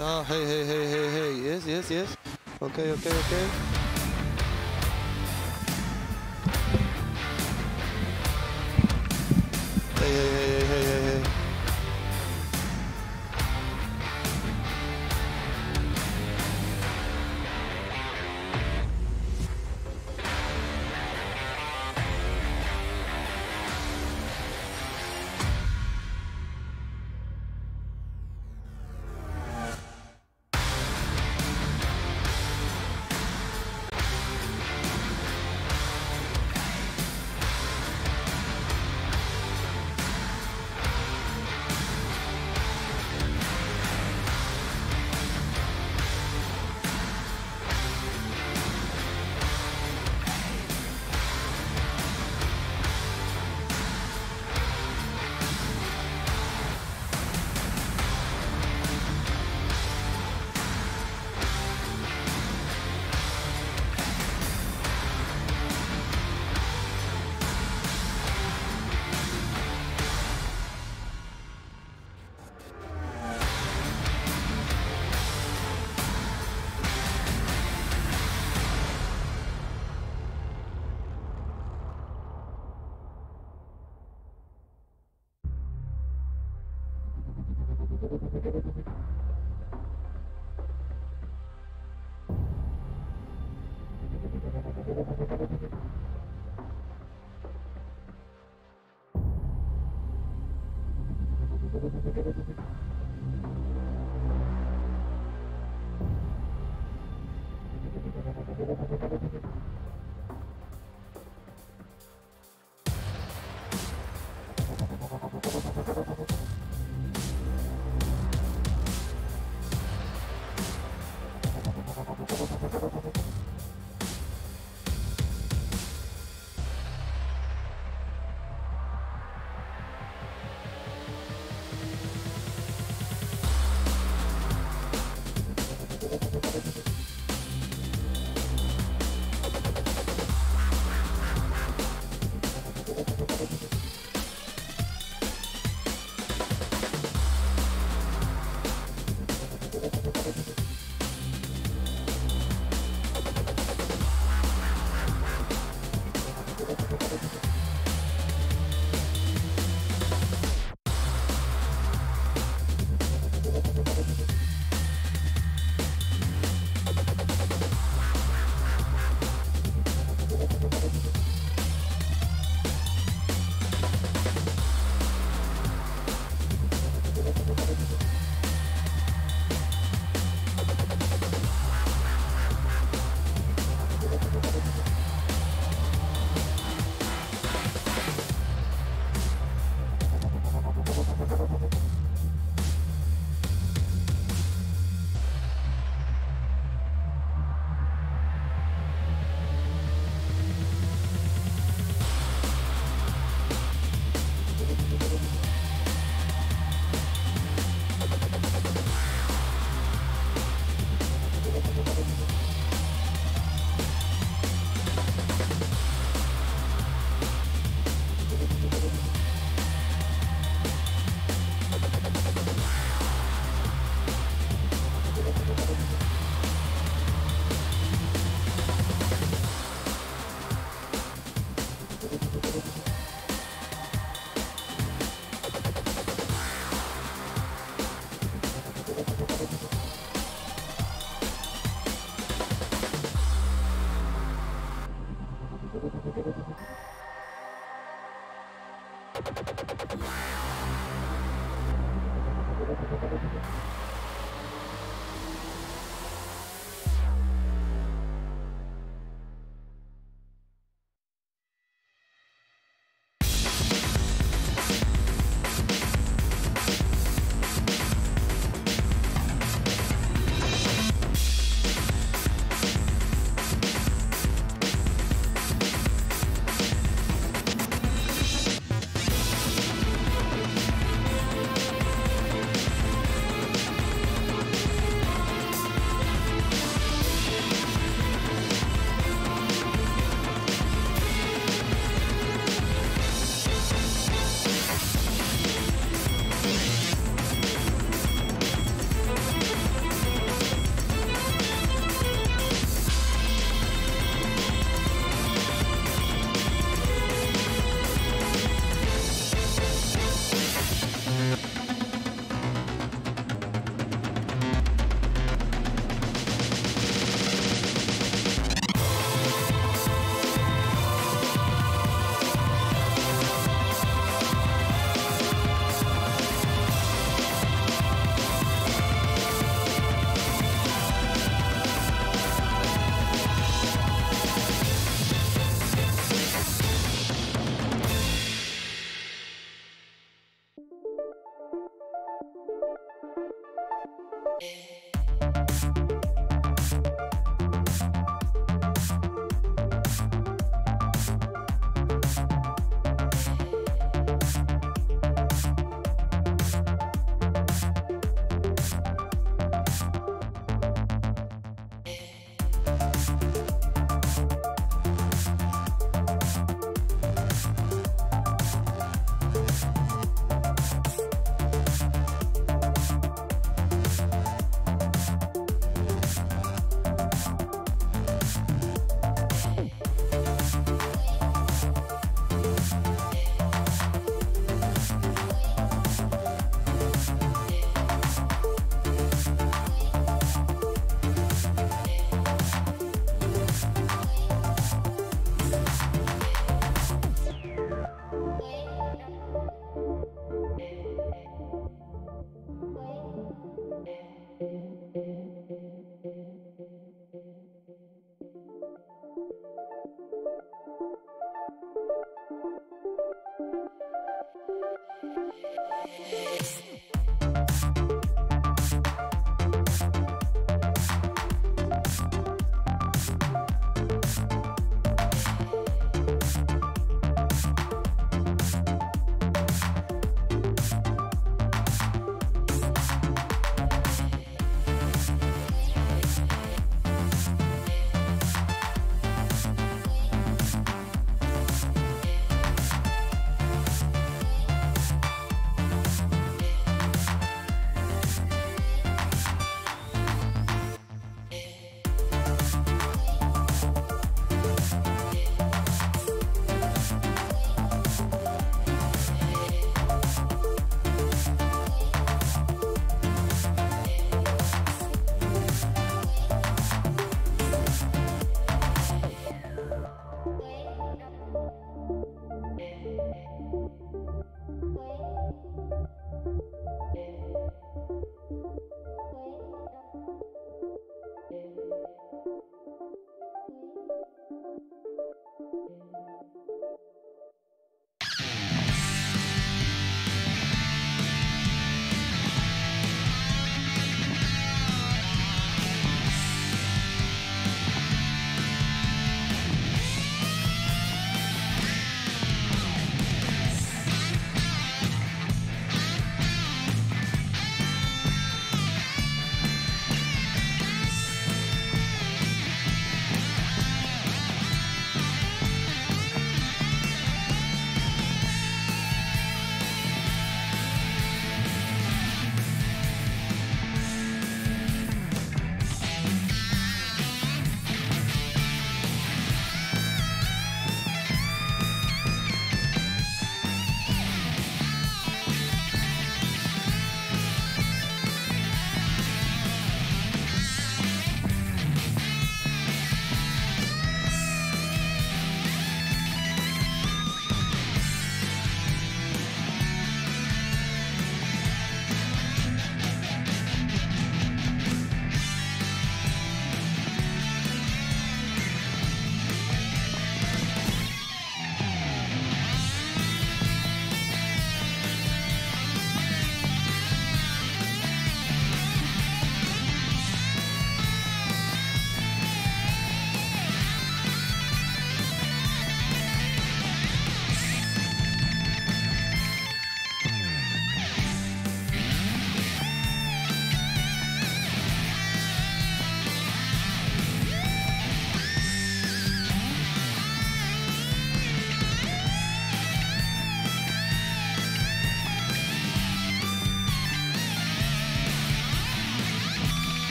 Oh, hey. Yes. Okay. Hey.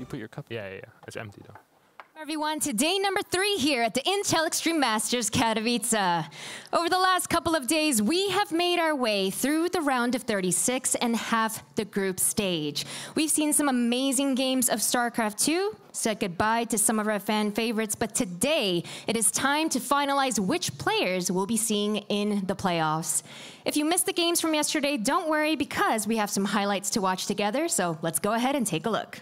Put your cup. Yeah. It's empty though. Everyone, to day number 3 here at the Intel Extreme Masters Katowice. Over the last couple of days, we have made our way through the round of 36 and half the group stage. We've seen some amazing games of StarCraft 2, said goodbye to some of our fan favorites, but today it is time to finalize which players we'll be seeing in the playoffs. If you missed the games from yesterday, don't worry because we have some highlights to watch together, so let's go ahead and take a look.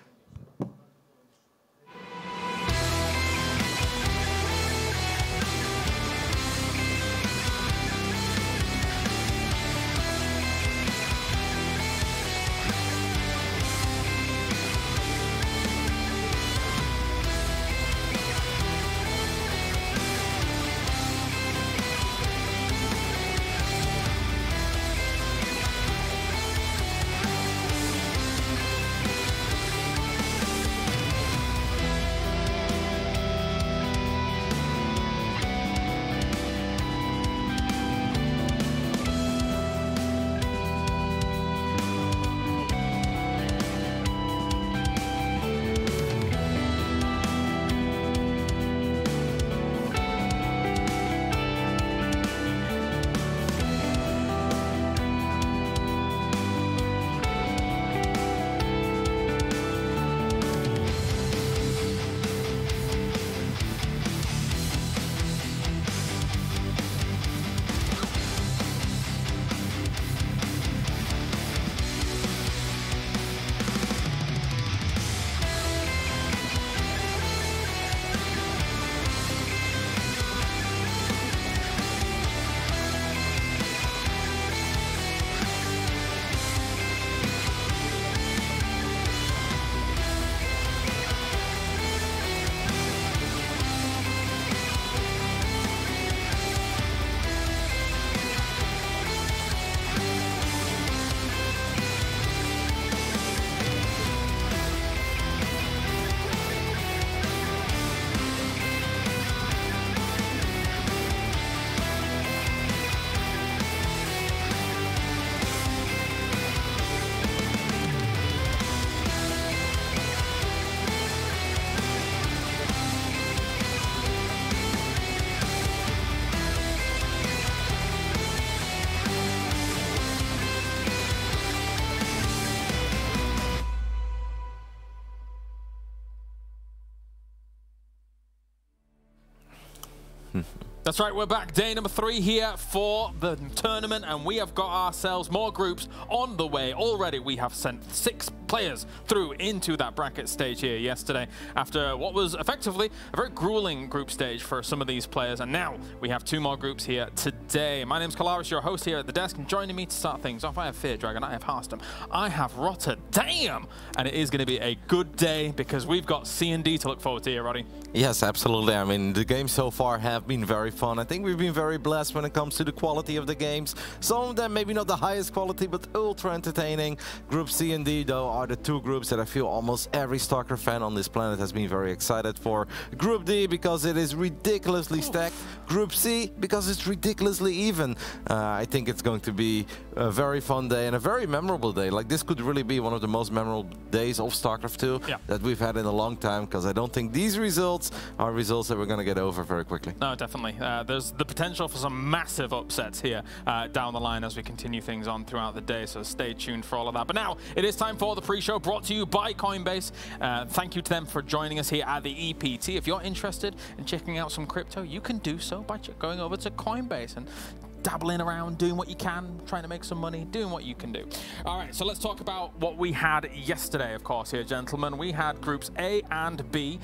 That's right, we're back. Day number 3 here for the tournament, and we have got ourselves more groups on the way. Already we have sent 6 players through into that bracket stage here yesterday after what was effectively a very grueling group stage for some of these players, and now we have 2 more groups here today. My name's Katowice, your host here at the desk, and joining me to start things off, I have Fear Dragon, I have Harston, I have Rotterdam, and it is going to be a good day because we've got C&D to look forward to here, Roddy. Yes, absolutely. I mean, the games so far have been very fun. I think we've been very blessed when it comes to the quality of the games. Some of them maybe not the highest quality, but ultra entertaining. Group C and D, though, are the 2 groups that I feel almost every StarCraft fan on this planet has been very excited for. Group D, because it is ridiculously stacked. Group C, because it's ridiculously even. I think it's going to be a very fun day and a very memorable day. Like, this could really be one of of the most memorable days of StarCraft 2 that we've had in a long time, because I don't think these results are results that we're going to get over very quickly. No, definitely. There's the potential for some massive upsets here down the line as we continue things on throughout the day, so stay tuned for all of that. But now it is time for the pre-show, brought to you by Coinbase. Thank you to them for joining us here at the EPT. If you're interested in checking out some crypto, you can do so by going over to Coinbase and dabbling around, doing what you can, trying to make some money, doing what you can do. All right, so let's talk about what we had yesterday, of course, here, gentlemen. We had groups A and B.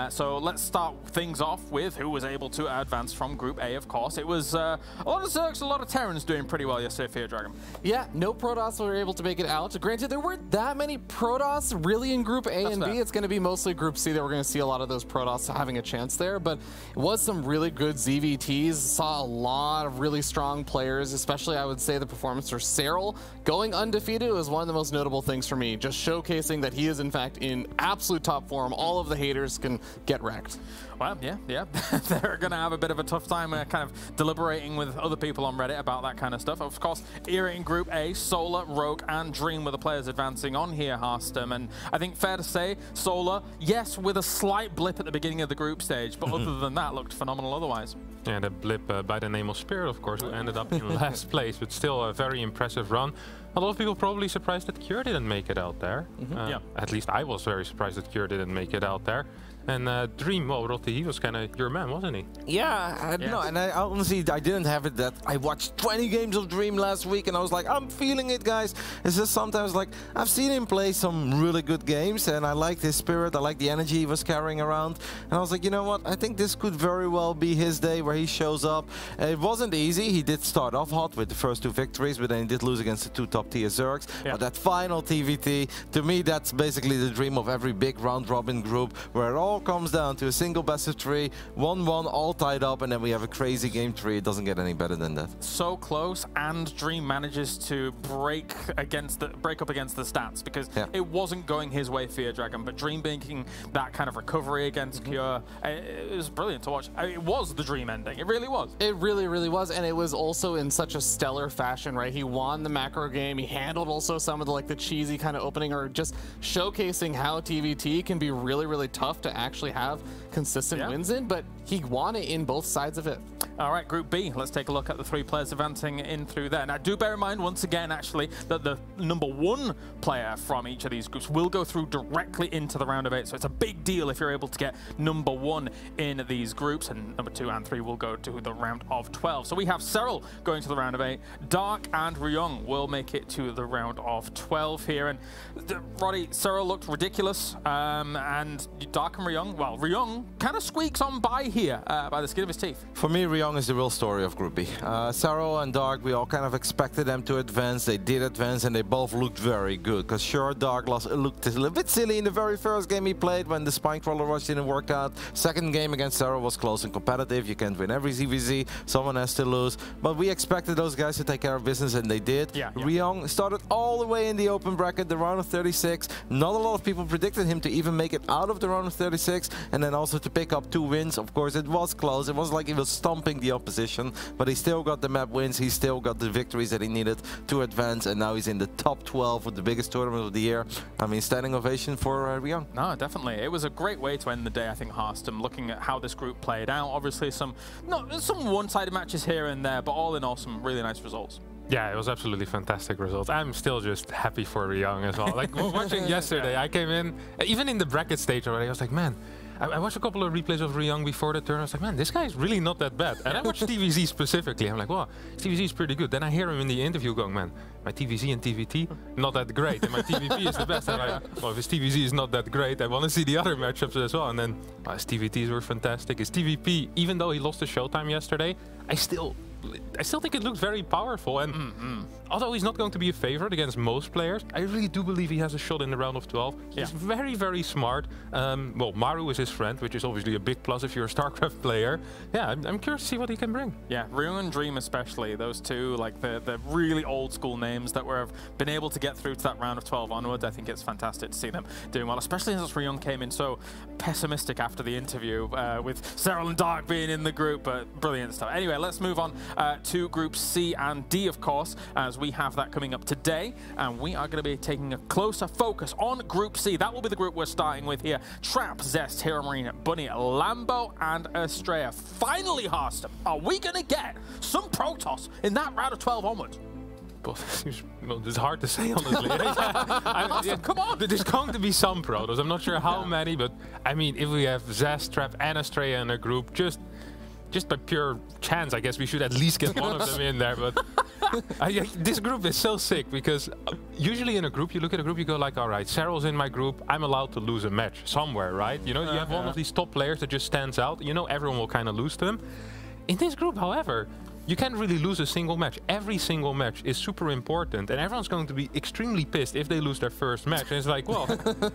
So let's start things off with who was able to advance from Group A, of course. It was a lot of Zergs, a lot of Terrans doing pretty well yesterday for Dragon. Yeah, no Protoss were able to make it out. Granted, there weren't that many Protoss really in Group A and B. It's going to be mostly Group C that we're going to see a lot of those Protoss having a chance there, but it was some really good ZVTs. Saw a lot of really strong players, especially I would say the performance for Serral going undefeated was one of the most notable things for me, just showcasing that he is in fact in absolute top form. All of the haters can get wrecked. Well, yeah. They're going to have a bit of a tough time kind of deliberating with other people on Reddit about that kind of stuff. Of course, here in Group A, Solar, Rogue, and Dream were the players advancing on here, Harstem. And I think fair to say, Solar, yes, with a slight blip at the beginning of the group stage, but other than that, looked phenomenal otherwise. Yeah, the blip by the name of Spirit, of course, who ended up in last place, but still a very impressive run. A lot of people probably surprised that Cure didn't make it out there. At least I was very surprised that Cure didn't make it out there. And Dream, well, Rotti, he was kind of your man, wasn't he? Yeah, I don't know. And I honestly, I didn't have it that I watched 20 games of Dream last week, and I was like, I'm feeling it, guys. It's just sometimes like, I've seen him play some really good games, and I liked his spirit. I liked the energy he was carrying around. And I was like, you know what? I think this could very well be his day where he shows up. It wasn't easy. He did start off hot with the first 2 victories, but then he did lose against the 2 top-tier Zergs. But that final TVT, to me, that's basically the dream of every big round-robin group, where it all comes down to a single best of 3, 1-1, all tied up, and then we have a crazy game 3. It doesn't get any better than that. So close, and Dream manages to break up against the stats, because it wasn't going his way, Fear Dragon, but Dream making that kind of recovery against Cure, it was brilliant to watch. It was the Dream ending. It really was. It really, really was, and it was also in such a stellar fashion, right? He won the macro game. He handled also some of the cheesy kind of opening, or just showcasing how TVT can be really, really tough to actually have consistent wins in, but he won it in both sides of it. All right, Group B, let's take a look at the 3 players advancing in through there. Now, do bear in mind, once again, actually, that the #1 player from each of these groups will go through directly into the round of 8, so it's a big deal if you're able to get #1 in these groups, and #2 and 3 will go to the round of 12. So we have Serral going to the round of 8. Dark and Ryung will make it to the round of 12 here, and Roddy, Serral looked ridiculous, and Dark and Ryung, well, Ryung kind of squeaks on by here by the skin of his teeth. For me, Ryung is the real story of Group B. Serral and Dark, we all kind of expected them to advance. They did advance, and they both looked very good. Because sure, Dark looked a little bit silly in the very first game he played when the Spine Crawler Rush didn't work out. Second game against Serral was close and competitive. You can't win every ZVZ. Someone has to lose. But we expected those guys to take care of business, and they did. Ryung started all the way in the open bracket, the round of 36. Not a lot of people predicted him to even make it out of the round of 36, and then also to pick up 2 wins. Of course, it was close. It wasn't like he was stomping the opposition, but he still got the map wins. He still got the victories that he needed to advance, and now he's in the top 12 with the biggest tournament of the year. I mean, standing ovation for Ryung. No, definitely. It was a great way to end the day, I think, Harstem, looking at how this group played out. Obviously, some one-sided matches here and there, but all in all, some really nice results. Yeah, it was absolutely fantastic results. I'm still just happy for Ryung as well. Like watching yesterday, I came in, even in the bracket stage already, I was like, man, I watched a couple of replays of Ryung before the turn. I was like, man, this guy is really not that bad. And I watched TVZ specifically. I'm like, wow, TVZ is pretty good. Then I hear him in the interview going, man, my TVZ and TVT, not that great. And my TVP is the best. And I'm like, well, if his TVZ is not that great, I want to see the other matchups as well. And then his TVTs were fantastic. His TVP, even though he lost the Showtime yesterday, I still think it looks very powerful, and although he's not going to be a favorite against most players, I really do believe he has a shot in the round of 12. He's very, very smart. Well, Maru is his friend, which is obviously a big plus if you're a StarCraft player. Yeah, I'm curious to see what he can bring. Yeah, Ryung and Dream especially, those two, like the really old school names that have been able to get through to that round of 12 onwards. I think it's fantastic to see them doing well, especially as Ryung came in so pessimistic after the interview with Serral and Dark being in the group, but brilliant stuff. Anyway, let's move on to Group C and D, of course, as we have that coming up today. And we are going to be taking a closer focus on Group C. That will be the group we're starting with here. Trap, Zest, Heromarine, Bunny, Lambo, and Astrea. Finally, Harston, are we going to get some Protoss in that round of 12 onwards? Well, it's hard to say, honestly. Come on! There's going to be some Protoss. I'm not sure how many, but I mean, if we have Zest, Trap, and Astrea in a group, just by pure chance, I guess we should at least get one of them in there. But this group is so sick because usually in a group, you look at a group, you go like, all right, Serral's in my group, I'm allowed to lose a match somewhere, right? You know, you have one of these top players that just stands out. You know, everyone will kind of lose to them. In this group, however, you can't really lose a single match. Every single match is super important, and everyone's going to be extremely pissed if they lose their first match. And it's like, well,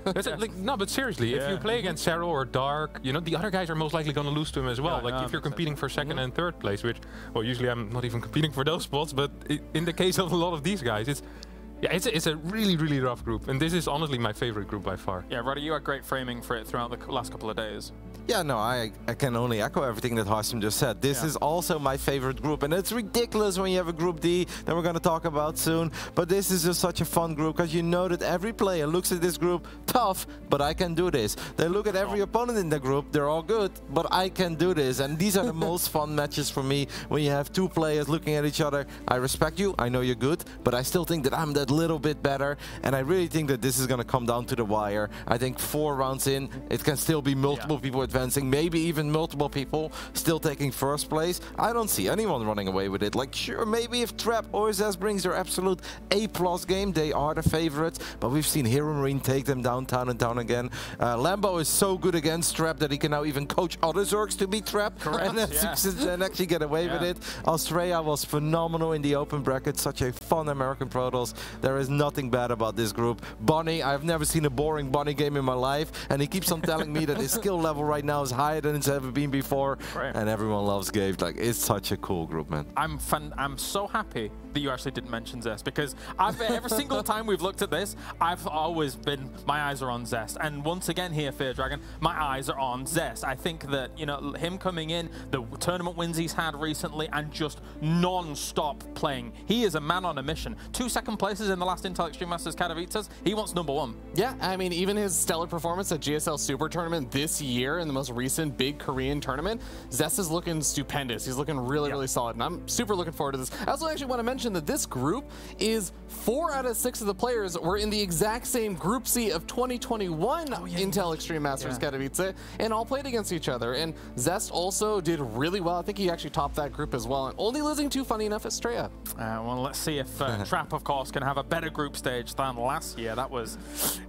like, no, but seriously, if you play against Serral or Dark, you know, the other guys are most likely going to lose to him as well. Like, if you're competing for second and third place, which, well, usually I'm not even competing for those spots, but in the case of a lot of these guys, it's a really, really rough group, and this is honestly my favorite group by far. Yeah, Roddy, you had great framing for it throughout the last couple of days. Yeah, no, I can only echo everything that Harston just said. This is also my favorite group, and it's ridiculous when you have a Group D that we're going to talk about soon. But this is just such a fun group because you know that every player looks at this group tough, but I can do this. They look at every opponent in the group, they're all good, but I can do this. And these are the most fun matches for me when you have two players looking at each other. I respect you, I know you're good, but I still think that I'm that little bit better. And I really think that this is going to come down to the wire. I think 4 rounds in, it can still be multiple people advancing, maybe even multiple people still taking first place. I don't see anyone running away with it. Like, sure, maybe if Trap or Zest brings their absolute A+ game, they are the favorites, but we've seen Heromarine take them downtown and down again. Lambo is so good against Trap that he can now even coach other Zergs to beat Trap and actually get away with it. Astrea was phenomenal in the open bracket, such a fun American Protoss. There is nothing bad about this group. Bunny, I've never seen a boring Bunny game in my life, and he keeps on telling me that his skill level right now is higher than it's ever been before, and everyone loves Gabe. Like, it's such a cool group, man. I'm so happy that you actually didn't mention Zest, because every single time we've looked at this, I've always been, my eyes are on Zest. And once again here, Fear Dragon, my eyes are on Zest. I think that, you know, him coming in, the tournament wins he's had recently, and just non-stop playing. He is a man on a mission. 2 second places in the last Intel Extreme Masters Katowice. He wants #1. Yeah, I mean, even his stellar performance at GSL Super Tournament this year in the most recent big Korean tournament, Zest is looking stupendous. He's looking really, really solid, and I'm super looking forward to this. I also actually want to mention that this group is 4 out of 6 of the players were in the exact same Group C of 2021 Intel Extreme Masters Katowice, and all played against each other. And Zest also did really well. I think he actually topped that group as well, and only losing to, funny enough, Astrea. Well, let's see if Trap, of course, can have a better group stage than last year. That was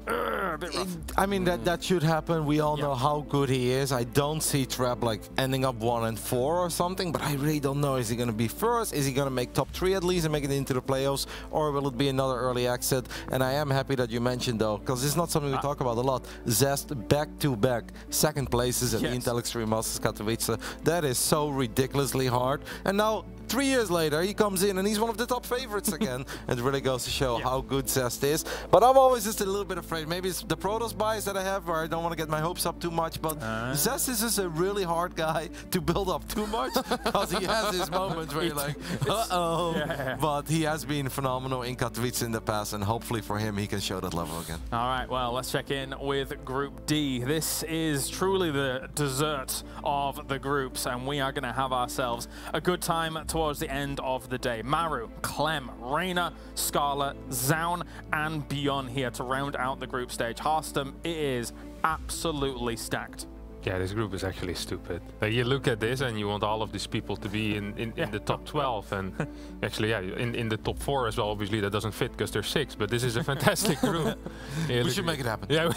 a bit rough. I mean, that should happen. We all know how good he is. I don't see Trap like ending up 1 and 4 or something, but I really don't know. Is he going to be first? Is he going to make top 3 at least and make it into the playoffs, or will it be another early exit? And I am happy that you mentioned, though, because it's not something we talk about a lot. Zest back-to-back second places at the Intel Extreme Masters Katowice. That is so ridiculously hard. And now, 3 years later, he comes in and he's one of the top favorites again. It really goes to show how good Zest is. But I'm always just a little bit afraid. Maybe it's the Protoss bias that I have, where I don't want to get my hopes up too much. But Zest is just a really hard guy to build up too much, because he has his moments where you're like, uh-oh. But he has been phenomenal in Katowice in the past, and hopefully for him, he can show that level again. All right, well, let's check in with Group D. This is truly the dessert of the groups, and we are going to have ourselves a good time towards the end of the day. Maru, Clem, Reynor, Scarlett, Zaun, and Byun here to round out the group stage. Harston, it is absolutely stacked. Yeah, this group is actually stupid. Like, you look at this and you want all of these people to be in the top 12, and actually, in the top 4 as well. Obviously, that doesn't fit because there's 6, but this is a fantastic group. We should make it happen. Yeah,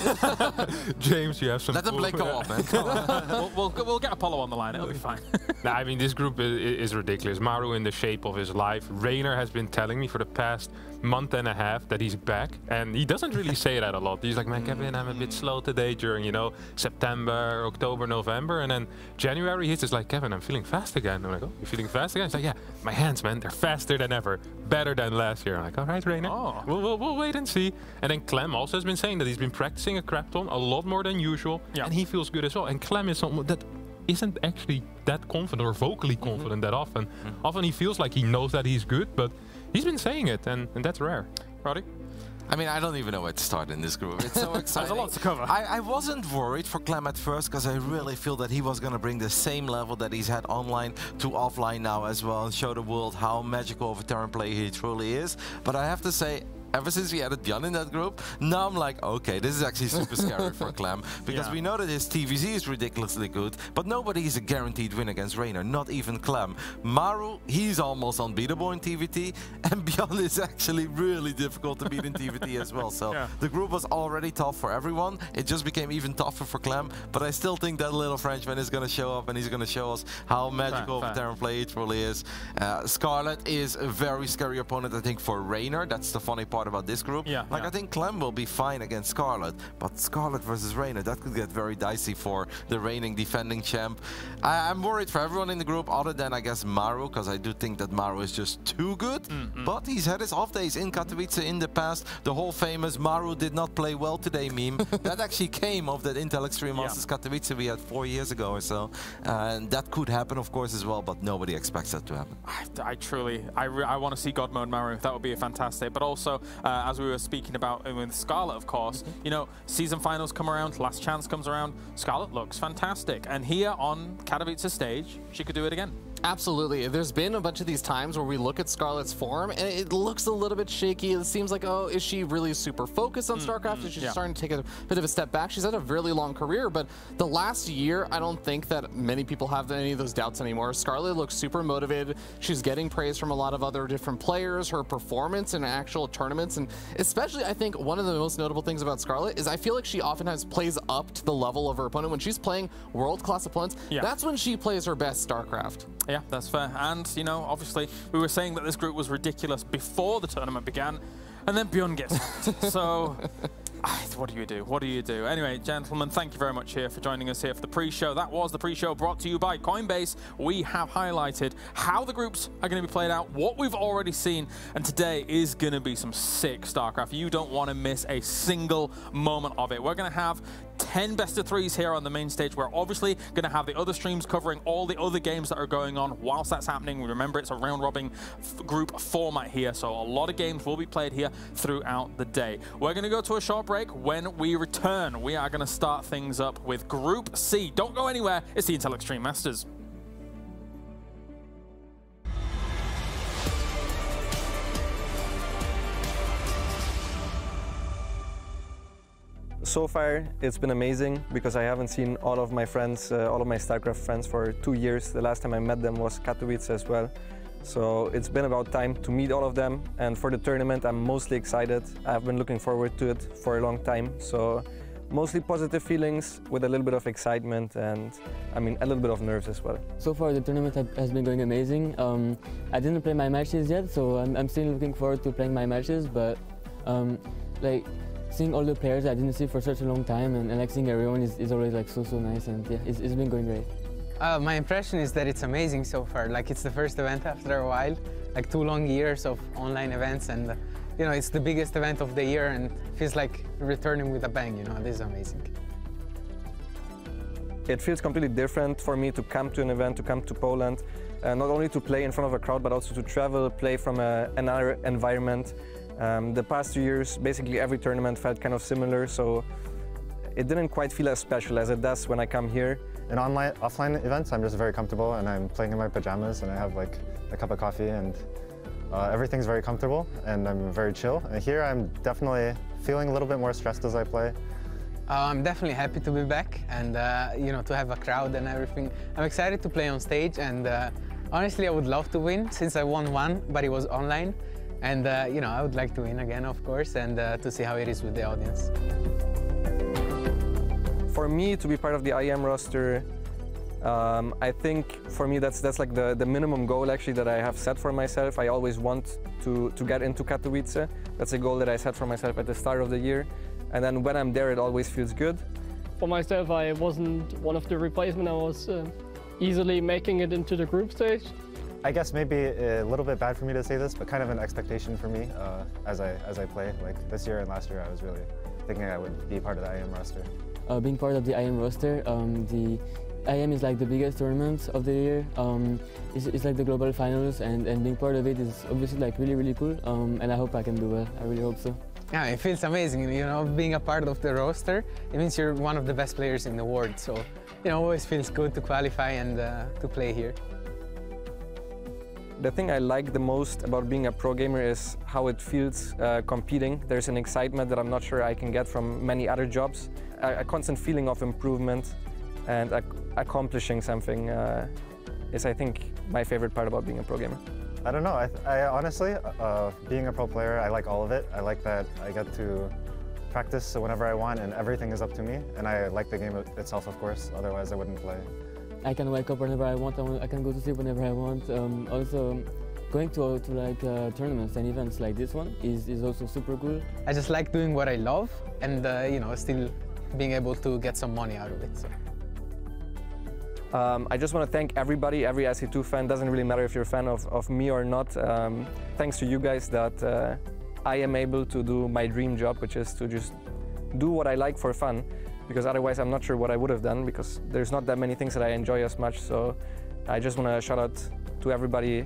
James, you have some. Let them play co-op, man. Come on. We'll get Apollo on the line. It'll be fine. Nah, I mean, this group is ridiculous. Maru in the shape of his life. Reynor has been telling me for the past month and a half that he's back, and he doesn't really say that a lot. He's like, man, Kevin, I'm a bit slow today during, you know, September, October, November, and then January he's just like, Kevin, I'm feeling fast again. I'm like, oh, you're feeling fast again? He's like, yeah, my hands, man, they're faster than ever, better than last year. I'm like, all right, Reynor, we'll wait and see. And then Clem also has been saying that he's been practicing a crap ton a lot more than usual, and he feels good as well. And Clem is someone that isn't actually that confident or vocally confident that often. Often he feels like he knows that he's good, but he's been saying it, and that's rare. Roddy? I mean, I don't even know where to start in this group. It's so exciting. There's a lot to cover. I wasn't worried for Clem at first because I really feel that he was going to bring the same level that he's had online to offline now as well and show the world how magical of a turn player he truly is. But I have to say, ever since we added Byun in that group, now I'm like, okay, this is actually super scary for Clem, because we know that his TVZ is ridiculously good, but nobody is a guaranteed win against Reynor, not even Clem. Maru, he's almost unbeatable in TVT, and Byun is actually really difficult to beat in TVT as well. So the group was already tough for everyone. It just became even tougher for Clem, but I still think that little Frenchman is going to show up and he's going to show us how magical of a Terran player he truly is. Scarlett is a very scary opponent, I think, for Reynor. That's the funny part about this group. I think Clem will be fine against Scarlett, but Scarlett versus Reynor, that could get very dicey for the reigning defending champ. I'm worried for everyone in the group other than, I guess, Maru, because I do think that Maru is just too good, but he's had his off days in Katowice in the past. The whole famous Maru did not play well today meme, that actually came of that Intel Extreme Masters Katowice we had 4 years ago or so, and that could happen, of course, as well, but nobody expects that to happen. I want to see God Mode Maru. That would be fantastic, but also as we were speaking about with Scarlett, of course, you know, season finals come around, last chance comes around, Scarlett looks fantastic. And here on Katowice stage, she could do it again. Absolutely. There's been a bunch of these times where we look at Scarlett's form and it looks a little bit shaky. It seems like, oh, is she really super focused on StarCraft? Is she starting to take a bit of a step back? She's had a really long career, but the last year, I don't think that many people have any of those doubts anymore. Scarlett looks super motivated. She's getting praise from a lot of other different players. Her performance in actual tournaments, and especially, I think one of the most notable things about Scarlett is I feel like she often plays up to the level of her opponent. When she's playing world-class opponents, that's when she plays her best StarCraft. Yeah, that's fair. And, you know, obviously, we were saying that this group was ridiculous before the tournament began, and then Byun gets out. So, what do you do? What do you do? Anyway, gentlemen, thank you very much here for joining us here for the pre-show. That was the pre-show brought to you by Coinbase. We have highlighted how the groups are going to be played out, what we've already seen, and today is going to be some sick StarCraft. You don't want to miss a single moment of it. We're going to have 10 best of threes here on the main stage. We're obviously going to have the other streams covering all the other games that are going on whilst that's happening. Remember, it's a round-robin group format here, so a lot of games will be played here throughout the day. We're going to go to a short break. When we return, we are going to start things up with Group C. Don't go anywhere. It's the Intel Extreme Masters. So far, it's been amazing because I haven't seen all of my friends, all of my StarCraft friends for 2 years. The last time I met them was Katowice as well. So it's been about time to meet all of them. And for the tournament, I'm mostly excited. I've been looking forward to it for a long time. So mostly positive feelings with a little bit of excitement and, I mean, a little bit of nerves as well. So far, the tournament has been going amazing. I didn't play my matches yet, so I'm still looking forward to playing my matches. But like, seeing all the players I didn't see for such a long time and like seeing everyone is always like so nice, and yeah, it's been going great. My impression is that it's amazing so far. Like, it's the first event after a while, like 2 long years of online events, and you know, it's the biggest event of the year and feels like returning with a bang, you know. This is amazing. It feels completely different for me to come to an event, to come to Poland, not only to play in front of a crowd, but also to travel, play from another environment. The past 2 years, basically every tournament felt kind of similar, so it didn't quite feel as special as it does when I come here. In offline events, I'm just very comfortable and I'm playing in my pajamas and I have like a cup of coffee and everything's very comfortable and I'm very chill. And here I'm definitely feeling a little bit more stressed as I play. I'm definitely happy to be back and you know, to have a crowd and everything. I'm excited to play on stage, and honestly I would love to win since I won one, but it was online. And you know, I would like to win again, of course, and to see how it is with the audience. For me to be part of the IEM roster, I think for me that's like the minimum goal actually that I have set for myself. I always want to get into Katowice. That's a goal that I set for myself at the start of the year. And then when I'm there, it always feels good. For myself, I wasn't one of the replacements. I was easily making it into the group stage. I guess maybe a little bit bad for me to say this, but kind of an expectation for me as I play. Like this year and last year, I was really thinking I would be part of the IEM roster. Being part of the IEM roster, IEM is like the biggest tournament of the year. It's like the global finals, and being part of it is obviously like really cool. And I hope I can do well. I really hope so. Yeah, it feels amazing, you know, being a part of the roster. It means you're one of the best players in the world. So, you know, always feels good to qualify and to play here. The thing I like the most about being a pro gamer is how it feels competing. There's an excitement that I'm not sure I can get from many other jobs. A constant feeling of improvement and accomplishing something is, I think, my favorite part about being a pro gamer. I don't know. I honestly, being a pro player, I like all of it. I like that I get to practice whenever I want and everything is up to me. And I like the game itself, of course. Otherwise, I wouldn't play. I can wake up whenever I want. I can go to sleep whenever I want. Also, going to like tournaments and events like this one is also super cool. I just like doing what I love and you know, still being able to get some money out of it. So. I just want to thank everybody, every SC2 fan. Doesn't really matter if you're a fan of me or not. Thanks to you guys that I am able to do my dream job, which is to just do what I like for fun. Because otherwise I'm not sure what I would have done, because there's not that many things that I enjoy as much. So I just want to shout out to everybody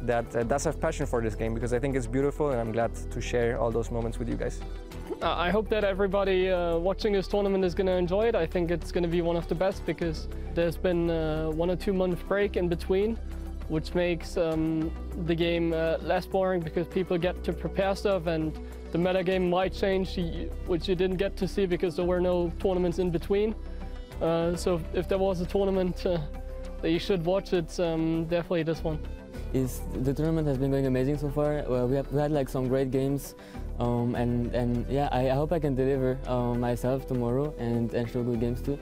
that does have passion for this game, because I think it's beautiful and I'm glad to share all those moments with you guys. I hope that everybody watching this tournament is going to enjoy it. I think it's going to be one of the best, because there's been 1 or 2 month break in between, which makes the game less boring, because people get to prepare stuff and the meta game might change, which you didn't get to see because there were no tournaments in between. So if there was a tournament that you should watch, it's definitely this one. The tournament has been going amazing so far. We had like some great games, and yeah, I hope I can deliver myself tomorrow and show good games too.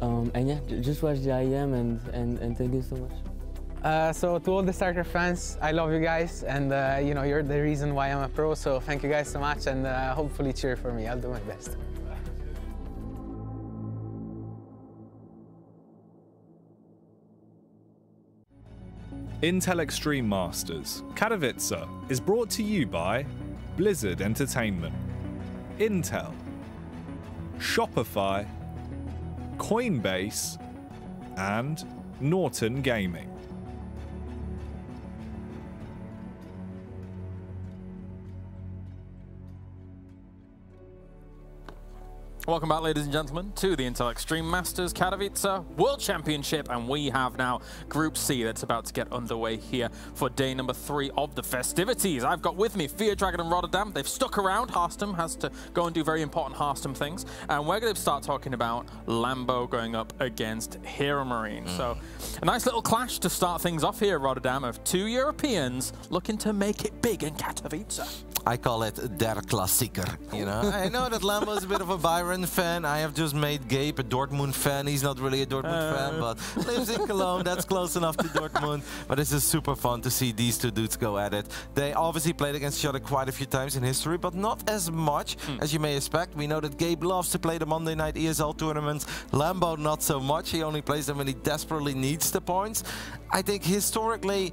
And yeah, just watch the IEM and thank you so much. So to all the StarCraft fans, I love you guys, and you know, you're the reason why I'm a pro, so thank you guys so much, and hopefully cheer for me. I'll do my best. Intel Extreme Masters Katowice is brought to you by Blizzard Entertainment, Intel, Shopify, Coinbase, and Norton Gaming. Welcome back, ladies and gentlemen, to the Intel Extreme Masters Katowice World Championship, and we have now Group C that's about to get underway here for day number 3 of the festivities. I've got with me Fear Dragon and Rotterdam. They've stuck around. Hearthstone has to go and do very important Hearthstone things, and we're going to start talking about Lambo going up against Heromarine. So a nice little clash to start things off here, Rotterdam, of 2 Europeans looking to make it big in Katowice. I call it der Klassieker, you know. I know that Lambo is a bit of a Byron fan. I have just made Gabe a Dortmund fan. He's not really a Dortmund fan, but lives in Cologne. That's close enough to Dortmund. But it's just super fun to see these two dudes go at it. They obviously played against each other quite a few times in history, but not as much as you may expect. We know that Gabe loves to play the Monday night ESL tournaments. Lambo, not so much. He only plays them when he desperately needs the points. I think historically,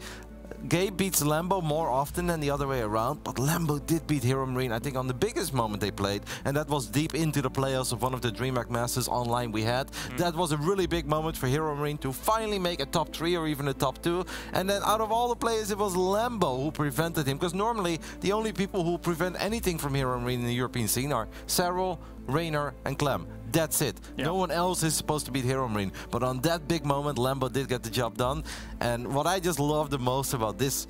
Gabe beats Lambo more often than the other way around, but Lambo did beat Heromarine, I think, on the biggest moment they played, and that was deep into the playoffs of one of the DreamHack Masters online we had. That was a really big moment for Heromarine to finally make a top 3 or even a top 2, and then out of all the players, it was Lambo who prevented him, because normally the only people who prevent anything from Heromarine in the European scene are Cyril, Reynor, and Clem. That's it. Yeah. No one else is supposed to beat Heromarine. But on that big moment, Lambo did get the job done. And what I just love the most about this,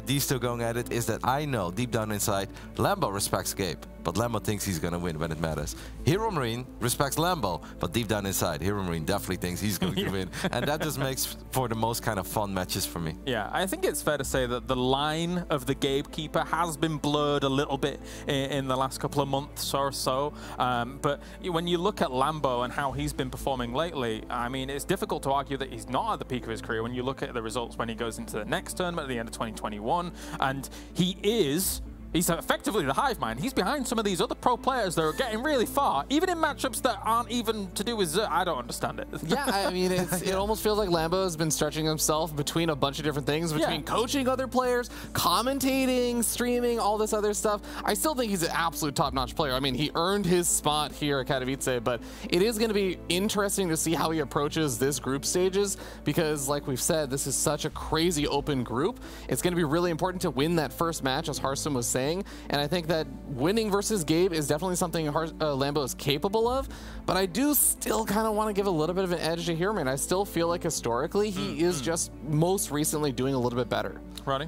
these two going at it, is that I know deep down inside, Lambo respects Gabe, but Lambo thinks he's going to win when it matters. Heromarine respects Lambo, but deep down inside, Heromarine definitely thinks he's going to win. And that just makes for the most kind of fun matches for me. Yeah, I think it's fair to say that the line of the gatekeeper has been blurred a little bit in the last couple of months or so. But when you look at Lambo and how he's been performing lately, I mean, it's difficult to argue that he's not at the peak of his career when you look at the results when he goes into the next tournament at the end of 2021. And he is He's effectively the hive mind. He's behind some of these other pro players that are getting really far, even in matchups that aren't even to do with Zest. I don't understand it. Yeah, I mean, it almost feels like Lambo has been stretching himself between a bunch of different things, between coaching other players, commentating, streaming, all this other stuff. I still think he's an absolute top-notch player. I mean, he earned his spot here at Katowice, but it is going to be interesting to see how he approaches this group stages because, like we've said, this is such a crazy open group. It's going to be really important to win that first match, as Harston was saying. And I think that winning versus Gabe is definitely something Lambo is capable of, but I do still kind of want to give a little bit of an edge to Heromarine. I still feel like historically he is just most recently doing a little bit better. Roddy?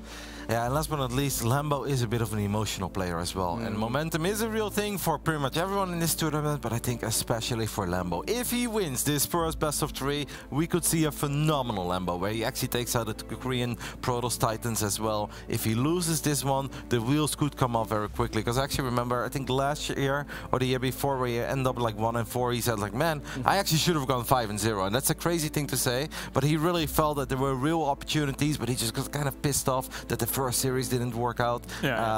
Yeah, and last but not least, Lambo is a bit of an emotional player as well. And momentum is a real thing for pretty much everyone in this tournament, but I think especially for Lambo. If he wins this first best of 3, we could see a phenomenal Lambo where he actually takes out the Korean Protoss Titans as well. If he loses this one, the wheels could come off very quickly. Because I actually remember, I think last year or the year before, where he ended up like 1-4, he said like, man, I actually should have gone 5-0. And that's a crazy thing to say, but he really felt that there were real opportunities, but he just got kind of pissed off that the first series didn't work out.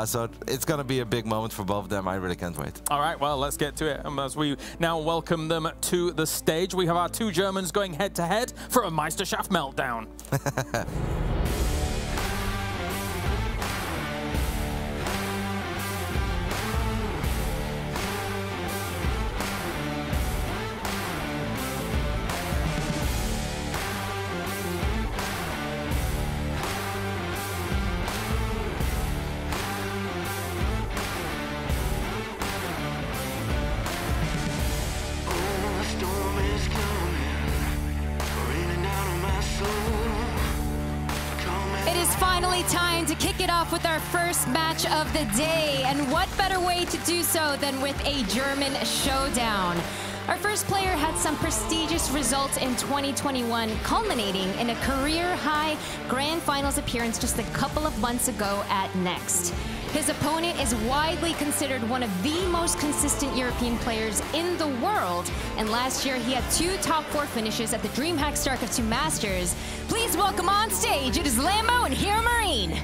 So it's going to be a big moment for both of them. I really can't wait. All right, well, let's get to it. As we now welcome them to the stage, we have our 2 Germans going head-to-head for a Meisterschaft meltdown. Time to kick it off with our first match of the day, and what better way to do so than with a German showdown. Our first player had some prestigious results in 2021, culminating in a career-high Grand Finals appearance just a couple of months ago at Next. His opponent is widely considered one of the most consistent European players in the world, and last year he had 2 top 4 finishes at the DreamHack StarCraft 2 Masters. Please welcome on stage, it is Lambo and Heromarine.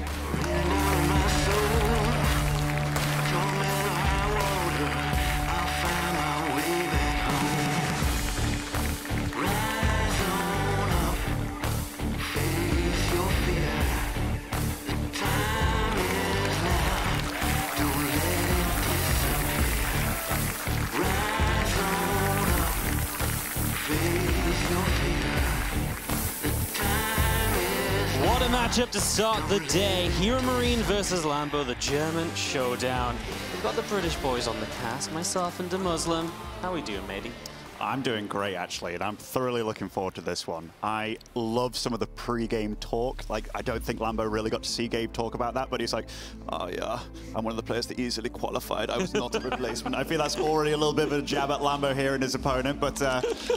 What a matchup to start the day. Heromarine versus Lambo, the German showdown. We've got the British boys on the cast, myself and the Muslim. How we doing, matey? I'm doing great, actually, and I'm thoroughly looking forward to this one. I love some of the pre-game talk. Like, I don't think Lambo really got to see Gabe talk about that, but he's like, oh, yeah, I'm one of the players that easily qualified. I was not a replacement. I feel that's already a little bit of a jab at Lambo here and his opponent, but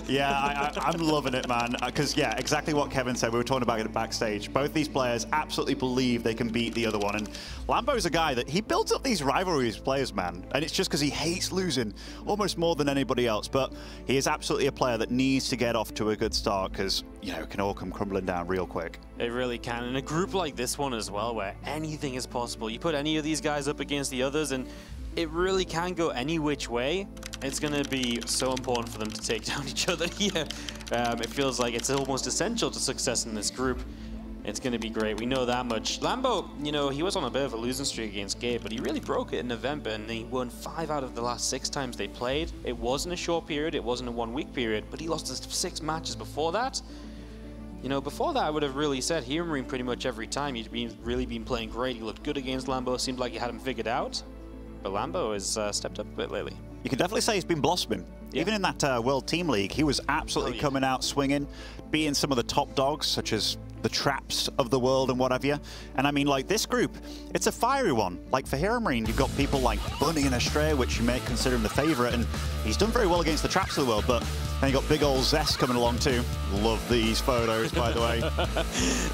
yeah, I'm loving it, man, because, yeah, exactly what Kevin said. We were talking about it backstage. Both these players absolutely believe they can beat the other one, and Lambo's a guy that he builds up these rivalries with players, man, and it's just because he hates losing almost more than anybody else, but he is absolutely a player that needs to get off to a good start because, you know, it can all come crumbling down real quick. It really can. In a group like this one as well, where anything is possible. You put any of these guys up against the others and it really can go any which way. It's going to be so important for them to take down each other here. It feels like it's almost essential to success in this group. It's going to be great. We know that much. Lambo, you know, he was on a bit of a losing streak against Gabe, but he really broke it in November, and he won 5 out of the last 6 times they played. It wasn't a short period. It wasn't a 1-week period, but he lost 6 matches before that. You know, before that, I would have really said Heromarine pretty much every time. He'd really been playing great. He looked good against Lambo. Seemed like he had him figured out. But Lambo has stepped up a bit lately. You can definitely say he's been blossoming. Yeah. Even in that World Team League, he was absolutely coming out swinging, beating some of the top dogs, such as the Traps of the world and what have you. And I mean, like, this group, it's a fiery one. Like, for Heromarine, you've got people like Bunny and Astrea, which you may consider him the favourite, and he's done very well against the Traps of the world, but then you got big old Zest coming along too. Love these photos, by the way.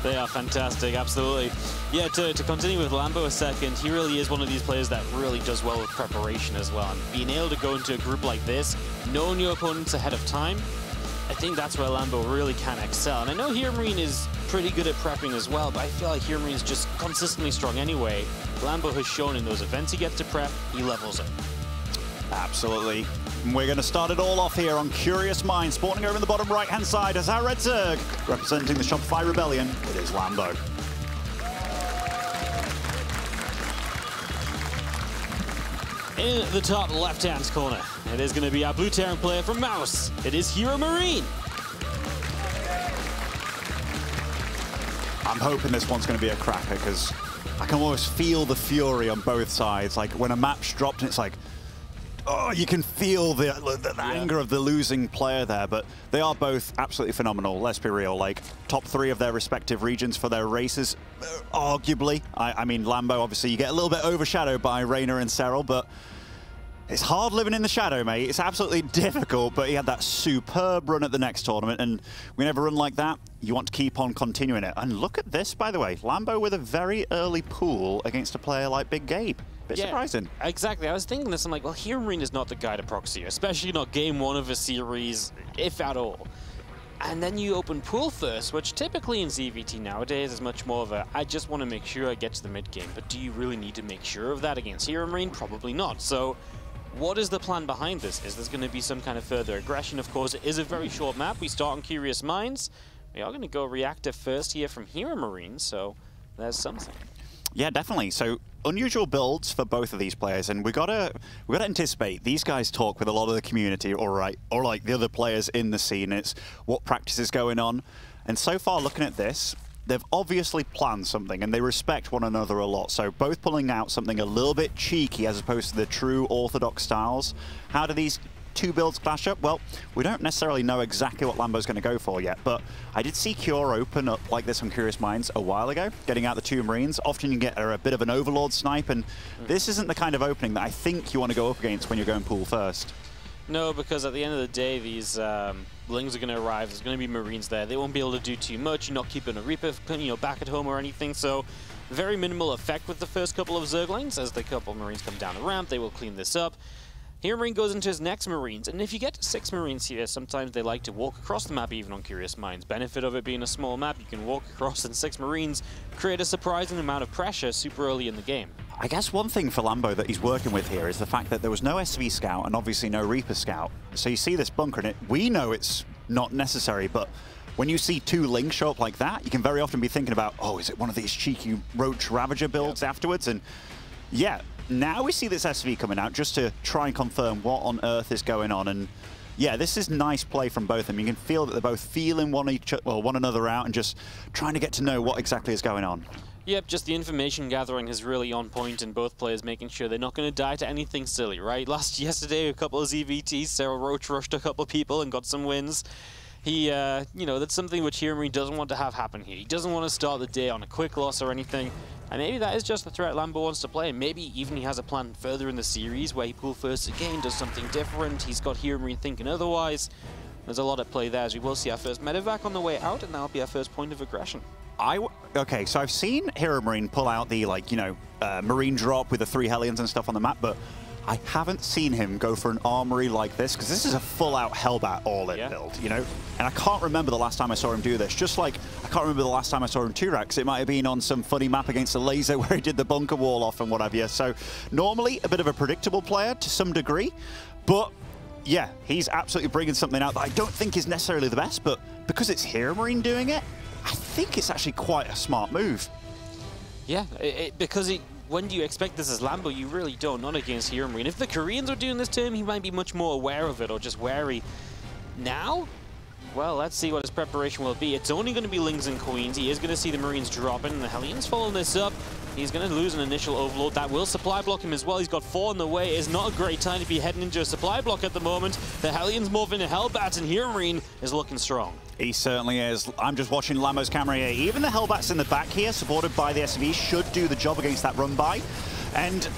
They are fantastic, absolutely. Yeah, to continue with Lambo a second, he really is one of these players that really does well with preparation as well. And being able to go into a group like this, knowing your opponents ahead of time, I think that's where Lambo really can excel. And I know Heromarine is pretty good at prepping as well, but I feel like Heromarine is just consistently strong anyway. Lambo has shown in those events he gets to prep, he levels up. Absolutely. We're going to start it all off here on Curious Minds, spawning over in the bottom right-hand side as our Red Zerg, representing the Shopify Rebellion. It is Lambo. In the top left-hand corner, it is going to be our blue Terran player from Mouse. It is Heromarine. I'm hoping this one's going to be a cracker because I can almost feel the fury on both sides. Like when a map's dropped, it's like, oh, you can feel the anger of the losing player there. But they are both absolutely phenomenal. Let's be real. Like top 3 of their respective regions for their races, arguably. I mean, Lambo, obviously, you get a little bit overshadowed by Reynor and Cyril, but it's hard living in the shadow, mate. It's absolutely difficult, but he had that superb run at the next tournament, and when you have a run like that, you want to keep on continuing it. And look at this, by the way. Lambo with a very early pool against a player like Big Gabe. Bit surprising. Exactly. I was thinking this. I'm like, well, Heromarine is not the guy to proxy, especially not game 1 of a series, if at all. And then you open pool first, which typically in ZVT nowadays is much more of a, I just want to make sure I get to the mid game. But do you really need to make sure of that against Heromarine? Probably not. So what is the plan behind this? Is there going to be some kind of further aggression? Of course, it is a very short map. We start on Curious Minds. We are going to go reactive first here from Heromarine, so there's something. Yeah, definitely. So unusual builds for both of these players, and we gotta anticipate these guys talk with a lot of the community, or like the other players in the scene. It's what practice is going on, and so far looking at this, they've obviously planned something, and they respect one another a lot. So both pulling out something a little bit cheeky as opposed to the true orthodox styles. How do these 2 builds clash up? Well, we don't necessarily know exactly what Lambo's going to go for yet, but I did see Cure open up like this on Curious Minds a while ago, getting out the 2 Marines. Often you get a bit of an Overlord snipe, and this isn't the kind of opening that I think you want to go up against when you're going pool first. No, because at the end of the day, these Lings are going to arrive. There's going to be Marines there. They won't be able to do too much. You're not keeping a Reaper, back at home or anything. So very minimal effect with the first couple of Zerglings. As the couple of Marines come down the ramp, they will clean this up. Heromarine goes into his next Marines, and if you get to 6 Marines here, sometimes they like to walk across the map even on Curious Minds. Benefit of it being a small map, you can walk across and 6 Marines create a surprising amount of pressure super early in the game. I guess one thing for Lambo that he's working with here is the fact that there was no SV Scout and obviously no Reaper Scout. So you see this bunker in it. We know it's not necessary, but when you see 2 Lings show up like that, you can very often be thinking about, oh, is it one of these cheeky Roach Ravager builds afterwards? And yeah, now we see this SV coming out just to try and confirm what on earth is going on. And yeah, this is nice play from both of them. You can feel that they're both feeling one another out and just trying to get to know what exactly is going on. Yep, just the information gathering is really on point, and both players making sure they're not going to die to anything silly, right? Yesterday, a couple of ZVTs, Sarah Roach rushed a couple of people and got some wins. He, that's something which Heromarine doesn't want to have happen here. He doesn't want to start the day on a quick loss or anything. And maybe that is just the threat Lambo wants to play. Maybe even he has a plan further in the series where he pool first again, does something different. He's got Heromarine thinking otherwise. There's a lot at play there, as we will see our first medevac on the way out, and that'll be our first point of aggression. Okay, so I've seen Heromarine pull out the, Marine drop with the 3 Hellions and stuff on the map, but I haven't seen him go for an armory like this, because this is a full-out Hellbat all-in build, And I can't remember the last time I saw him do this. Just like I can't remember the last time I saw him 2-Rex. It might have been on some funny map against a laser where he did the bunker wall off and what have you. So normally a bit of a predictable player to some degree, but yeah, he's absolutely bringing something out that I don't think is necessarily the best, but because it's Heromarine doing it, I think it's actually quite a smart move. Yeah, because when do you expect this as Lambo? You really don't, not against Heromarine. If the Koreans are doing this to him, he might be much more aware of it or just wary. Now, well, let's see what his preparation will be. It's only going to be Lings and Queens. He is going to see the Marines dropping, and the Hellions following this up. He's going to lose an initial Overlord. That will supply block him as well. He's got 4 in the way. It's not a great time to be heading into a supply block at the moment. The Hellions morph into Hellbats, and Heromarine is looking strong. He certainly is. I'm just watching Lambo's camera here. Even the Hellbats in the back here, supported by the SV, should do the job against that run-by. And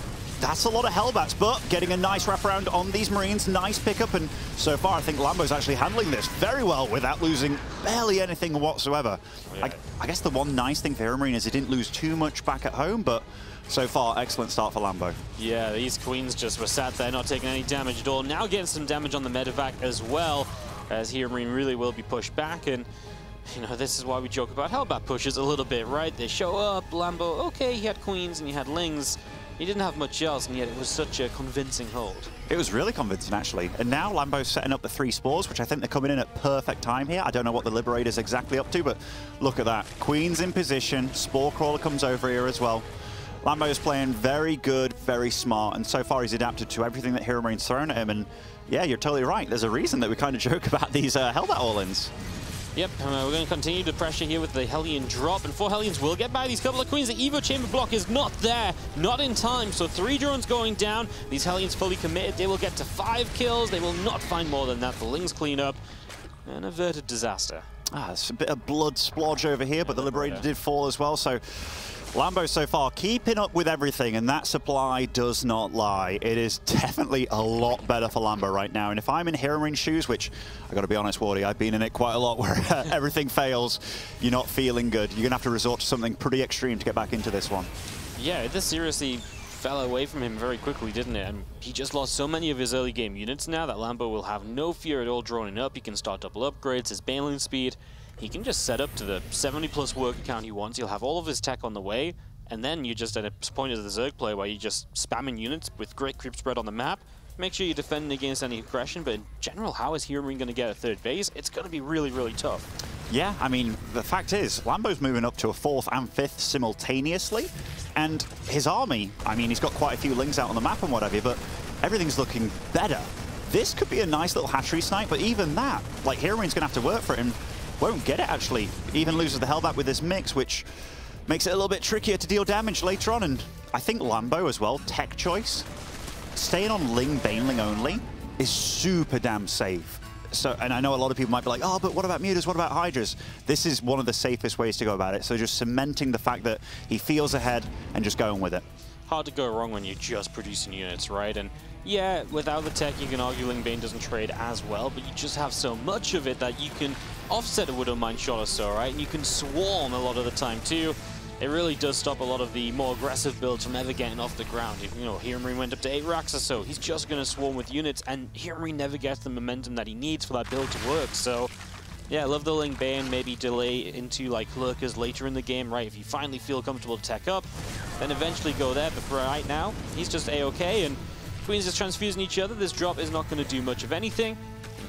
that's a lot of Hellbats, but getting a nice wraparound on these Marines, nice pickup, and so far I think Lambo's actually handling this very well without losing barely anything whatsoever. Yeah. I guess the one nice thing for Heromarine is he didn't lose too much back at home, but so far, excellent start for Lambo. Yeah, these Queens just were sat there, not taking any damage at all. Now getting some damage on the medevac as well. as Heromarine really will be pushed back. And you know, this is why we joke about Hellbat pushes a little bit, right? They show up, Lambo, okay, he had queens and he had lings. He didn't have much else, and yet it was such a convincing hold. It was really convincing, actually. And now Lambo's setting up the 3 spores, which I think they're coming in at perfect time here. I don't know what the Liberator's exactly up to, but look at that. Queen's in position, Spore Crawler comes over here as well. Lambo's playing very good, very smart, and so far he's adapted to everything that Heromarine's thrown at him. And yeah, you're totally right. There's a reason that we kind of joke about these Hellbat all-ins. Yep, we're going to continue the pressure here with the Hellion drop, and 4 Hellions will get by these couple of queens. The Evo Chamber block is not there, not in time, so 3 drones going down. These Hellions fully committed. They will get to 5 kills. They will not find more than that. The Lings clean up. An averted disaster. It's a bit of blood splodge over here, but the Liberator did fall as well, so Lambo so far keeping up with everything, and that supply does not lie. It is definitely a lot better for Lambo right now. And if I'm in Heromarine shoes, which I got to be honest, Wardy, I've been in it quite a lot, where everything fails, you're not feeling good. You're going to have to resort to something pretty extreme to get back into this one. Yeah, this seriously fell away from him very quickly, didn't it? And he just lost so many of his early game units now that Lambo will have no fear at all droning up. He can start double upgrades, his bailing speed. He can just set up to the 70+ worker count he wants. He'll have all of his tech on the way, and then you're just at a point as the Zerg player where you're just spamming units with great creep spread on the map. Make sure you're defending against any aggression, but in general, how is Heromarine going to get a 3rd base? It's going to be really, really tough. Yeah, I mean, the fact is, Lambo's moving up to a 4th and 5th simultaneously, and his army, I mean, he's got quite a few Lings out on the map and whatever, but everything's looking better. This could be a nice little hatchery snipe, but even that, like, Heromarine's going to have to work for it, and won't get it, actually. Even loses the Hellbat with this mix, which makes it a little bit trickier to deal damage later on. And I think Lambo as well, tech choice, staying on Ling, Baneling only, is super damn safe. So, and I know a lot of people might be like, oh, but what about mutas, what about Hydras? This is one of the safest ways to go about it. So just cementing the fact that he feels ahead and just going with it. Hard to go wrong when you're just producing units, right? And yeah, without the tech, you can argue Ling Bane doesn't trade as well, but you just have so much of it that you can offset a Widowmine shot or so, right? And you can swarm a lot of the time too. It really does stop a lot of the more aggressive builds from ever getting off the ground. You know, Heromarine went up to 8 racks or so. He's just going to swarm with units, and Heromarine never gets the momentum that he needs for that build to work. So, yeah, I love the Ling Bane, maybe delay into like lurkers later in the game, right? If you finally feel comfortable to tech up, then eventually go there. But for right now, he's just A-okay, and Queens is transfusing each other. This drop is not going to do much of anything.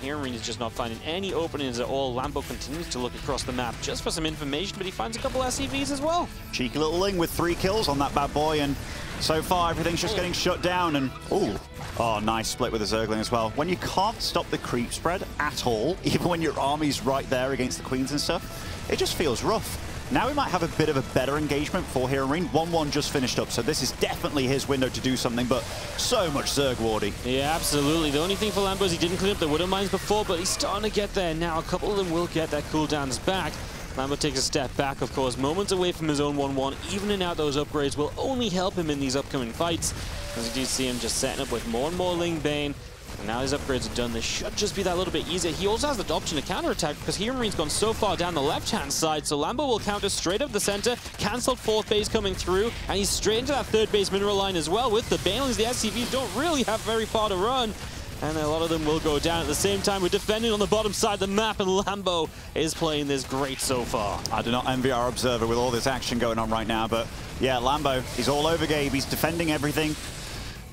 Heromarine is just not finding any openings at all. Lambo continues to look across the map just for some information, but he finds a couple SCVs as well. Cheeky little Ling with 3 kills on that bad boy, and so far everything's just getting shut down. And oh, nice split with the Zergling as well. When you can't stop the creep spread at all, even when your army's right there against the queens and stuff, it just feels rough. Now we might have a bit of a better engagement for Heromarine. 1-1 just finished up, so this is definitely his window to do something, but so much Zerg, Wardy. Yeah, absolutely. The only thing for Lambo is he didn't clean up the Widowmines before, but he's starting to get there now. A couple of them will get their cooldowns back. Lambo takes a step back, of course, moments away from his own 1-1. Evening out those upgrades will only help him in these upcoming fights, as you do see him just setting up with more and more Ling Bane. And now his upgrades are done. This should just be that little bit easier. He also has the option to counterattack because Heromarine's gone so far down the left-hand side, so Lambo will counter straight up the center, cancelled 4th base coming through, and he's straight into that 3rd base mineral line as well. With the Banelings, the SCVs don't really have very far to run, and a lot of them will go down at the same time. We're defending on the bottom side of the map, and Lambo is playing this great so far. I do not envy our observer with all this action going on right now, but yeah, Lambo, he's all over Gabe, he's defending everything.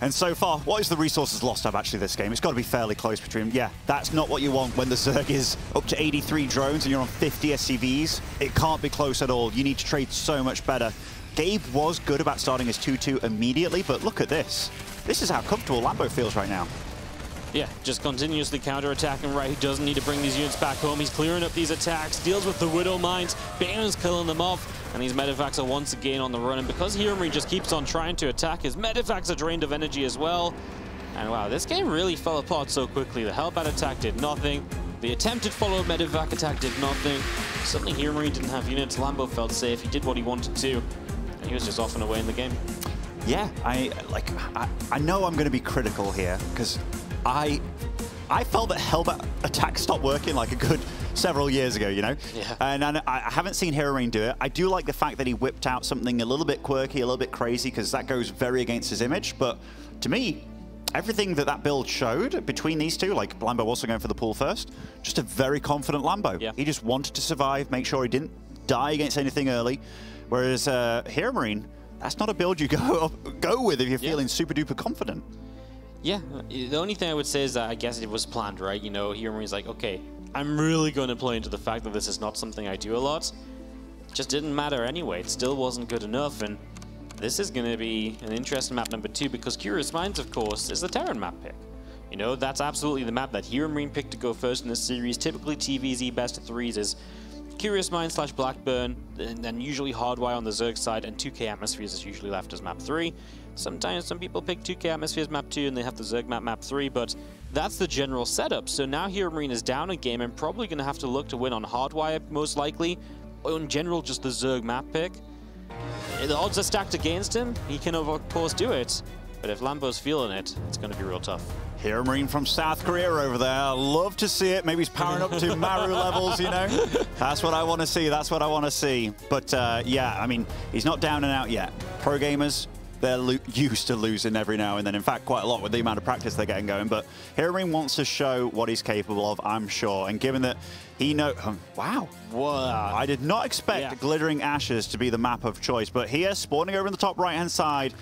And so far, what is the resources lost of actually this game? It's got to be fairly close between, yeah, that's not what you want when the Zerg is up to 83 drones and you're on 50 SCVs. It can't be close at all. You need to trade so much better. Gabe was good about starting his 2-2 immediately, but look at this. This is how comfortable Lambo feels right now. Yeah, just continuously counter-attacking, right? He doesn't need to bring these units back home. He's clearing up these attacks, deals with the Widow Mines. Byun's killing them off, and these Medivacs are once again on the run. And because Heromarine just keeps on trying to attack, his Medivacs are drained of energy as well. And wow, this game really fell apart so quickly. The Hellbat attack did nothing. The attempted follow-up Medivac attack did nothing. Suddenly Heromarine didn't have units. Lambo felt safe. He did what he wanted to, and he was just off and away in the game. Yeah, I know I'm going to be critical here, because I felt that Hellbat attack stopped working like a good several years ago, you know? Yeah. And I haven't seen Heromarine do it. I do like the fact that he whipped out something a little bit quirky, a little bit crazy, because that goes very against his image. But to me, everything that build showed between these two, like Lambo also going for the pull first, just a very confident Lambo. Yeah. He just wanted to survive, make sure he didn't die against anything early. Whereas Heromarine, that's not a build you go with if you're feeling super duper confident. Yeah, the only thing I would say is that I guess it was planned, right? You know, Heromarine like, okay, I'm really going to play into the fact that this is not something I do a lot. It just didn't matter anyway. It still wasn't good enough, and this is going to be an interesting map number 2 because Curious Minds, of course, is the Terran map pick. You know, that's absolutely the map that Heromarine picked to go first in this series. Typically, TVZ best of 3s is Curious Minds / Blackburn, and then usually Hardwire on the Zerg side, and 2K Atmospheres is usually left as map 3. Sometimes some people pick 2K Atmospheres map 2 and they have the Zerg map 3, but that's the general setup. So now Heromarine is down a game and probably going to have to look to win on Hardwire, most likely, or in general just the Zerg map pick. The odds are stacked against him. He can, of course, do it. But if Lambo's feeling it, it's going to be real tough. Heromarine from South Korea over there. Love to see it. Maybe he's powering up to Maru levels, you know? That's what I want to see. That's what I want to see. But, yeah, I mean, he's not down and out yet. Pro gamers, they're used to losing every now and then. In fact, quite a lot with the amount of practice they're getting going. But Heromarine wants to show what he's capable of, I'm sure. And given that he knows... wow. I did not expect Glittering Ashes to be the map of choice. But here, spawning over in the top right-hand side,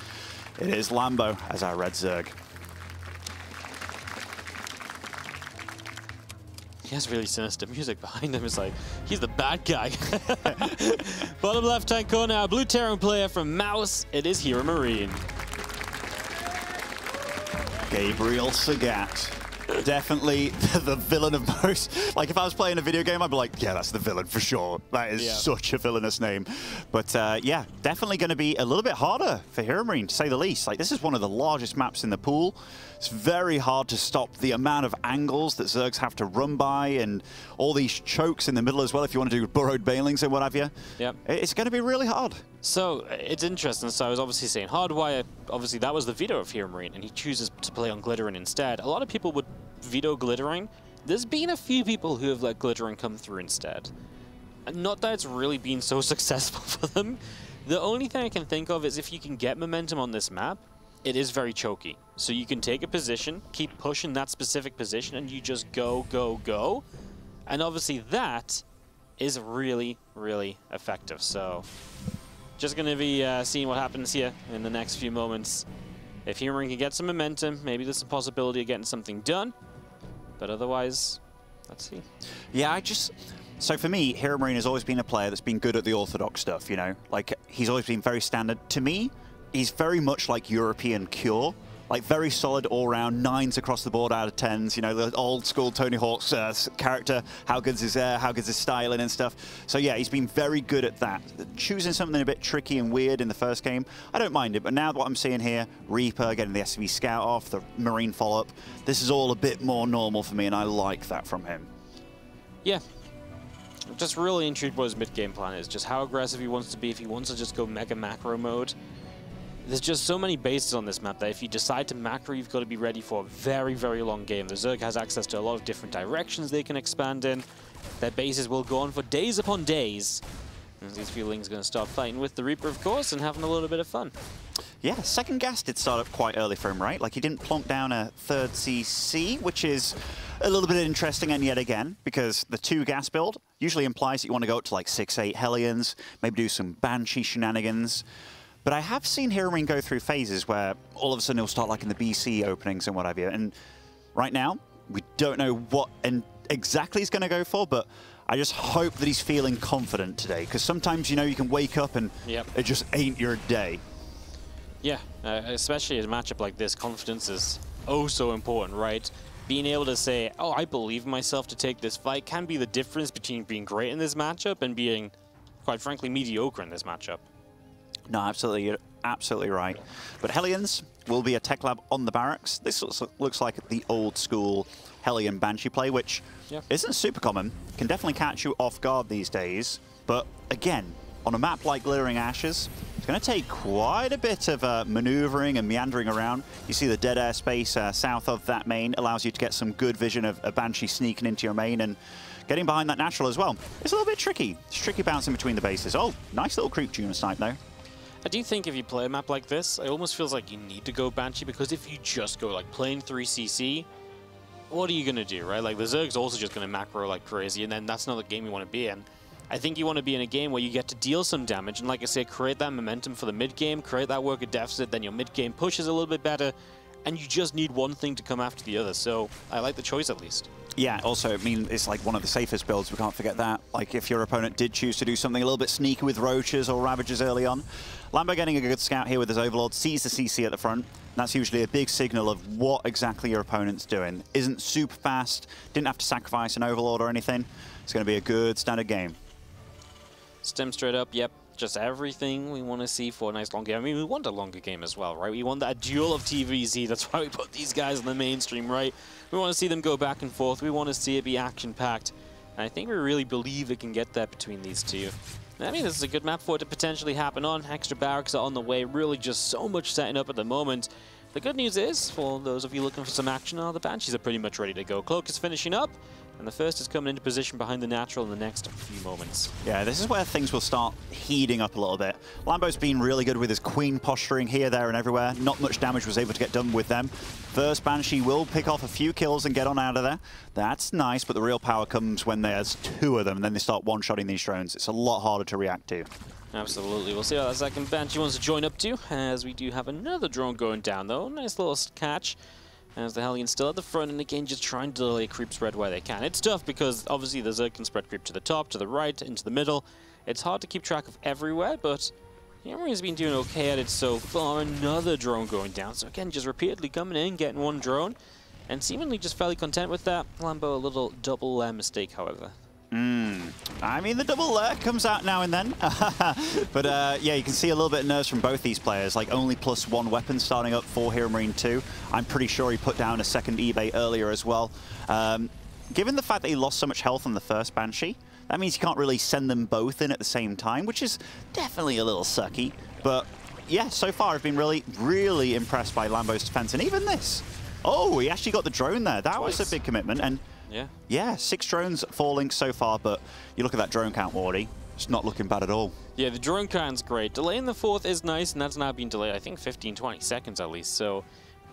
it is Lambo as our red Zerg. He has really sinister music behind him. It's like, he's the bad guy. Bottom left-hand corner, our blue Terran player from Mouse. It is Heromarine. Gabriel Sagat. Definitely the villain of most. Like, if I was playing a video game, I'd be like, yeah, that's the villain for sure. That is such a villainous name. But, yeah, definitely going to be a little bit harder for Heromarine, to say the least. Like, this is one of the largest maps in the pool. It's very hard to stop the amount of angles that Zergs have to run by and all these chokes in the middle as well if you want to do burrowed bailings and what have you. Yep. It's going to be really hard. So, it's interesting. So, I was obviously saying Hardwire, obviously that was the veto of Heromarine, and he chooses to play on Glittering instead. A lot of people would veto Glittering. There's been a few people who have let Glittering come through instead. Not that it's really been so successful for them. The only thing I can think of is if you can get momentum on this map, it is very choky. So you can take a position, keep pushing that specific position, and you just go, go, go. And obviously that is really, really effective. So just going to be seeing what happens here in the next few moments. If Heromarine can get some momentum, maybe there's a possibility of getting something done. But otherwise, let's see. Yeah, so for me, Heromarine has always been a player that's been good at the orthodox stuff, you know? Like, he's always been very standard. To me, he's very much like European Cure. Like, very solid all-round, 9s across the board out of 10s. You know, the old-school Tony Hawk's character, how good's his hair, how good's his styling and stuff. So, yeah, he's been very good at that. Choosing something a bit tricky and weird in the first game, I don't mind it. But now what I'm seeing here, Reaper, getting the SCV Scout off, the Marine follow-up, this is all a bit more normal for me, and I like that from him. Yeah. I'm just really intrigued what his mid-game plan is, just how aggressive he wants to be, if he wants to just go mega macro mode. There's just so many bases on this map that if you decide to macro, you've got to be ready for a very, very long game. The Zerg has access to a lot of different directions they can expand in. Their bases will go on for days upon days. And these feelings are going to start fighting with the Reaper, of course, and having a little bit of fun. Yeah, second gas did start up quite early for him, right? Like, he didn't plonk down a third CC, which is a little bit interesting, and yet again, because the 2 gas build usually implies that you want to go up to like 6-8 Hellions, maybe do some Banshee shenanigans. But I have seen Heromarine go through phases where all of a sudden he'll start like in the BC openings and what have you. And right now, we don't know what exactly he's going to go for, but I just hope that he's feeling confident today. Because sometimes, you know, you can wake up and it just ain't your day. Yeah, especially in a matchup like this, confidence is oh so important, right? Being able to say, oh, I believe in myself to take this fight can be the difference between being great in this matchup and being, quite frankly, mediocre in this matchup. No, absolutely. You're absolutely right. But Hellions will be a tech lab on the barracks. This looks like the old school Hellion Banshee play, which isn't super common. Can definitely catch you off guard these days. But again, on a map like Glittering Ashes, it's going to take quite a bit of maneuvering and meandering around. You see the dead air space south of that main allows you to get some good vision of a Banshee sneaking into your main and getting behind that natural as well. It's a little bit tricky. It's tricky bouncing between the bases. Oh, nice little creep Junior snipe though. I do think if you play a map like this, it almost feels like you need to go Banshee, because if you just go like plain 3CC, what are you going to do, right? Like the Zerg's also just going to macro like crazy, and then that's not the game you want to be in. I think you want to be in a game where you get to deal some damage, and like I say, create that momentum for the mid-game, create that worker deficit, then your mid-game pushes a little bit better, and you just need one thing to come after the other. So I like the choice at least. Yeah, also, I mean, it's like one of the safest builds, we can't forget that. Like, if your opponent did choose to do something a little bit sneaky with Roaches or Ravagers early on, Lambo getting a good scout here with his Overlord, sees the CC at the front. That's usually a big signal of what exactly your opponent's doing. Isn't super fast, didn't have to sacrifice an Overlord or anything. It's going to be a good standard game. Stem straight up, yep. Just everything we want to see for a nice long game. I mean, we want a longer game as well, right? We want that duel of TVZ. That's why we put these guys in the mainstream, right? We want to see them go back and forth. We want to see it be action-packed. And I think we really believe it can get that between these two. I mean, this is a good map for it to potentially happen on. Extra barracks are on the way. Really just so much setting up at the moment. The good news is, for those of you looking for some action, the Banshees are pretty much ready to go. Cloak is finishing up, and the first is coming into position behind the Natural in the next few moments. Yeah, this is where things will start heating up a little bit. Lambo's been really good with his Queen posturing here, there, and everywhere. Not much damage was able to get done with them. First, Banshee will pick off a few kills and get on out of there. That's nice, but the real power comes when there's two of them, and then they start one-shotting these drones. It's a lot harder to react to. Absolutely. We'll see how that second Banshee wants to join up to, as we do have another drone going down, though. Nice little catch. As the Hellions still at the front, and again, just trying to delay creep spread where they can. It's tough because obviously the Zerg can spread creep to the top, to the right, into the middle. It's hard to keep track of everywhere, but Heromarine been doing okay at it so far. Another drone going down. So again, just repeatedly coming in, getting one drone, and seemingly just fairly content with that. Lambo, a little double lair mistake, however. I mean, the double lair comes out now and then. But yeah, you can see a little bit of nerves from both these players. Like, only +1 weapon starting up for Heromarine 2. I'm pretty sure he put down a second eBay earlier as well. Given the fact that he lost so much health on the first Banshee, that means you can't really send them both in at the same time, which is definitely a little sucky. But yeah, so far I've been really impressed by Lambo's defense. And even this. Oh, he actually got the drone there. That was a big commitment. And yeah, 6 drones falling so far, but you look at that drone count, Wardy, it's not looking bad at all. Yeah, the drone count's great. Delaying the 4th is nice, and that's now been delayed, I think, 15-20 seconds at least. So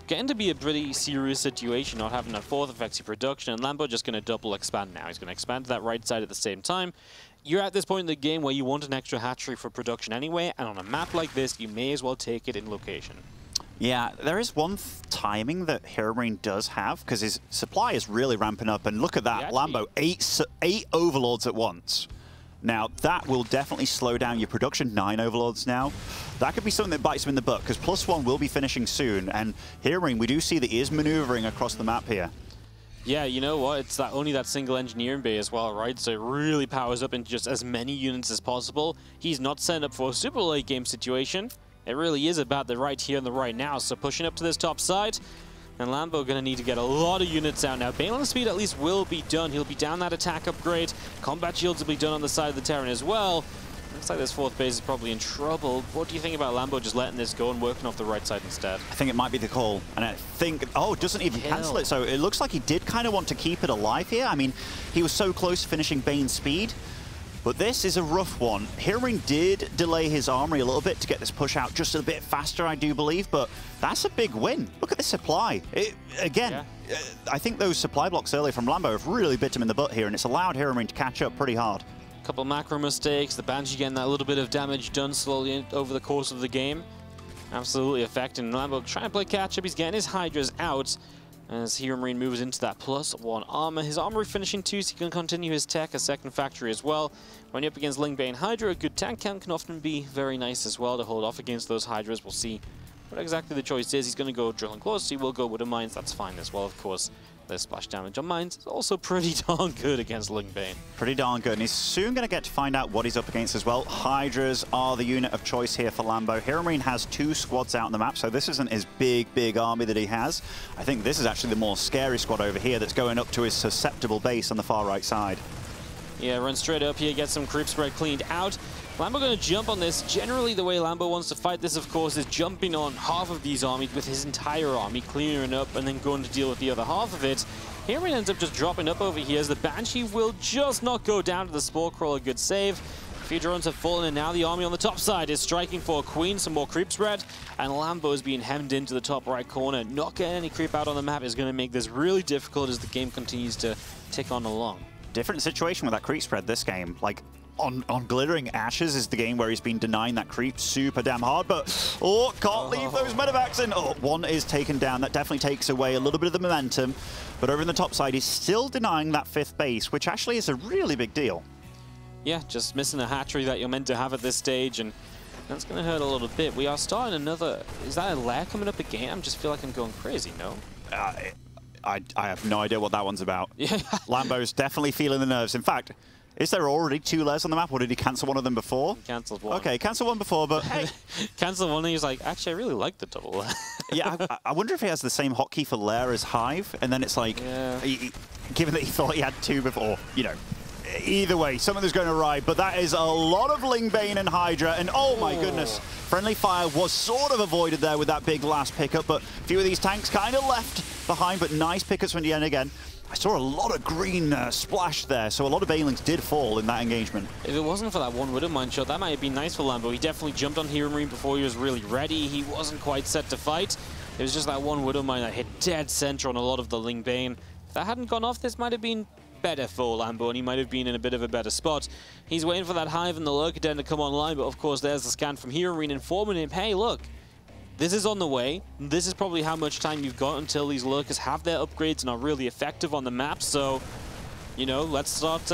getting to be a pretty serious situation, not having that 4th affects your production, and Lambo just going to double expand now. He's going to expand to that right side at the same time. You're at this point in the game where you want an extra hatchery for production anyway, and on a map like this, you may as well take it in location. Yeah, there is one timing that Heromarine does have, because his supply is really ramping up. And look at that, Lambo, 8 Overlords at once. Now, that will definitely slow down your production. 9 Overlords now. That could be something that bites him in the butt, because +1 will be finishing soon. And Heromarine, we do see that he is maneuvering across the map here. Yeah, you know what? It's only that single engineering bay as well, right? So it really powers up into just as many units as possible. He's not set up for a super late game situation. It really is about the right here and the right now. So pushing up to this top side, and Lambo going to need to get a lot of units out now. Balin speed at least will be done. He'll be down that attack upgrade. Combat shields will be done on the side of the Terran as well. Looks like this 4th base is probably in trouble. What do you think about Lambo just letting this go and working off the right side instead? I think it might be the call. And I think, oh, it doesn't even cancel it. So it looks like he did kind of want to keep it alive here. I mean, he was so close to finishing Bane's speed. But this is a rough one. Heromarine did delay his armory a little bit to get this push out just a bit faster, I do believe, but that's a big win. Look at the supply. I think those supply blocks earlier from Lambo have really bit him in the butt here, and it's allowed Heromarine to catch up pretty hard. Couple macro mistakes, the Banshee getting that little bit of damage done slowly over the course of the game. Absolutely affecting Lambo trying to play catch up. He's getting his Hydras out as Heromarine moves into that +1 armor. His armory finishing 2, so he can continue his tech, a second factory as well. When you're up against Lingbane Hydra, a good tank count can often be very nice as well to hold off against those Hydras. We'll see what exactly the choice is. He's going to go drill and close, so he will go with the mines. That's fine as well, of course. The splash damage on mines is also pretty darn good against Lingbane. Pretty darn good, and he's soon going to get to find out what he's up against as well. Hydras are the unit of choice here for Lambo. Heromarine has 2 squads out on the map, so this isn't his big army that he has. I think this is actually the more scary squad over here that's going up to his susceptible base on the far right side. Yeah, run straight up here, get some creep spread cleaned out. Lambo going to jump on this. Generally, the way Lambo wants to fight this, of course, is jumping on half of these armies with his entire army, clearing up, and then going to deal with the other half of it. Heromarine ends up just dropping up over here as the Banshee will just not go down to the Spore Crawler. Good save. few drones have fallen, and now the army on the top side is striking for a queen, some more creep spread, and Lambo is being hemmed into the top right corner. Not getting any creep out on the map is going to make this really difficult as the game continues to tick on along. Different situation with that creep spread this game. Like, on Glittering Ashes is the game where he's been denying that creep super damn hard, but can't leave those medevacs in. One is taken down. That definitely takes away a little bit of the momentum, but over in the top side, he's still denying that 5th base, which actually is a really big deal. Yeah, just missing a hatchery that you're meant to have at this stage, and that's going to hurt a little bit. We are starting another... Is that a lair coming up again? I just feel like I'm going crazy, no? I have no idea what that one's about. Yeah. Lambo's definitely feeling the nerves. In fact, is there already 2 lairs on the map, or did he cancel one of them before? He cancelled one. Okay, cancel one before, but hey. Cancel one, and he's like, actually, I really like the double lair. Yeah, I wonder if he has the same hotkey for lair as Hive, and then it's like, given that he thought he had 2 before, you know. Either way, something's going to ride, but that is a lot of Lingbane and Hydra, and oh my goodness, friendly fire was sort of avoided there with that big last pickup, but a few of these tanks kind of left behind, but nice pickups from the end again. I saw a lot of green splash there, so a lot of Banelings did fall in that engagement. If it wasn't for that one Widowmine shot, that might have been nice for Lambo. He definitely jumped on Heromarine before he was really ready. He wasn't quite set to fight. It was just that one Widowmine that hit dead center on a lot of the Lingbane. If that hadn't gone off, this might have been better for Lambo, and he might have been in a bit of a better spot. He's waiting for that Hive and the Lurker Den to come online, but of course there's the scan from Heromarine informing him, hey, look, this is on the way. This is probably how much time you've got until these Lurkers have their upgrades and are really effective on the map, so, you know, let's start,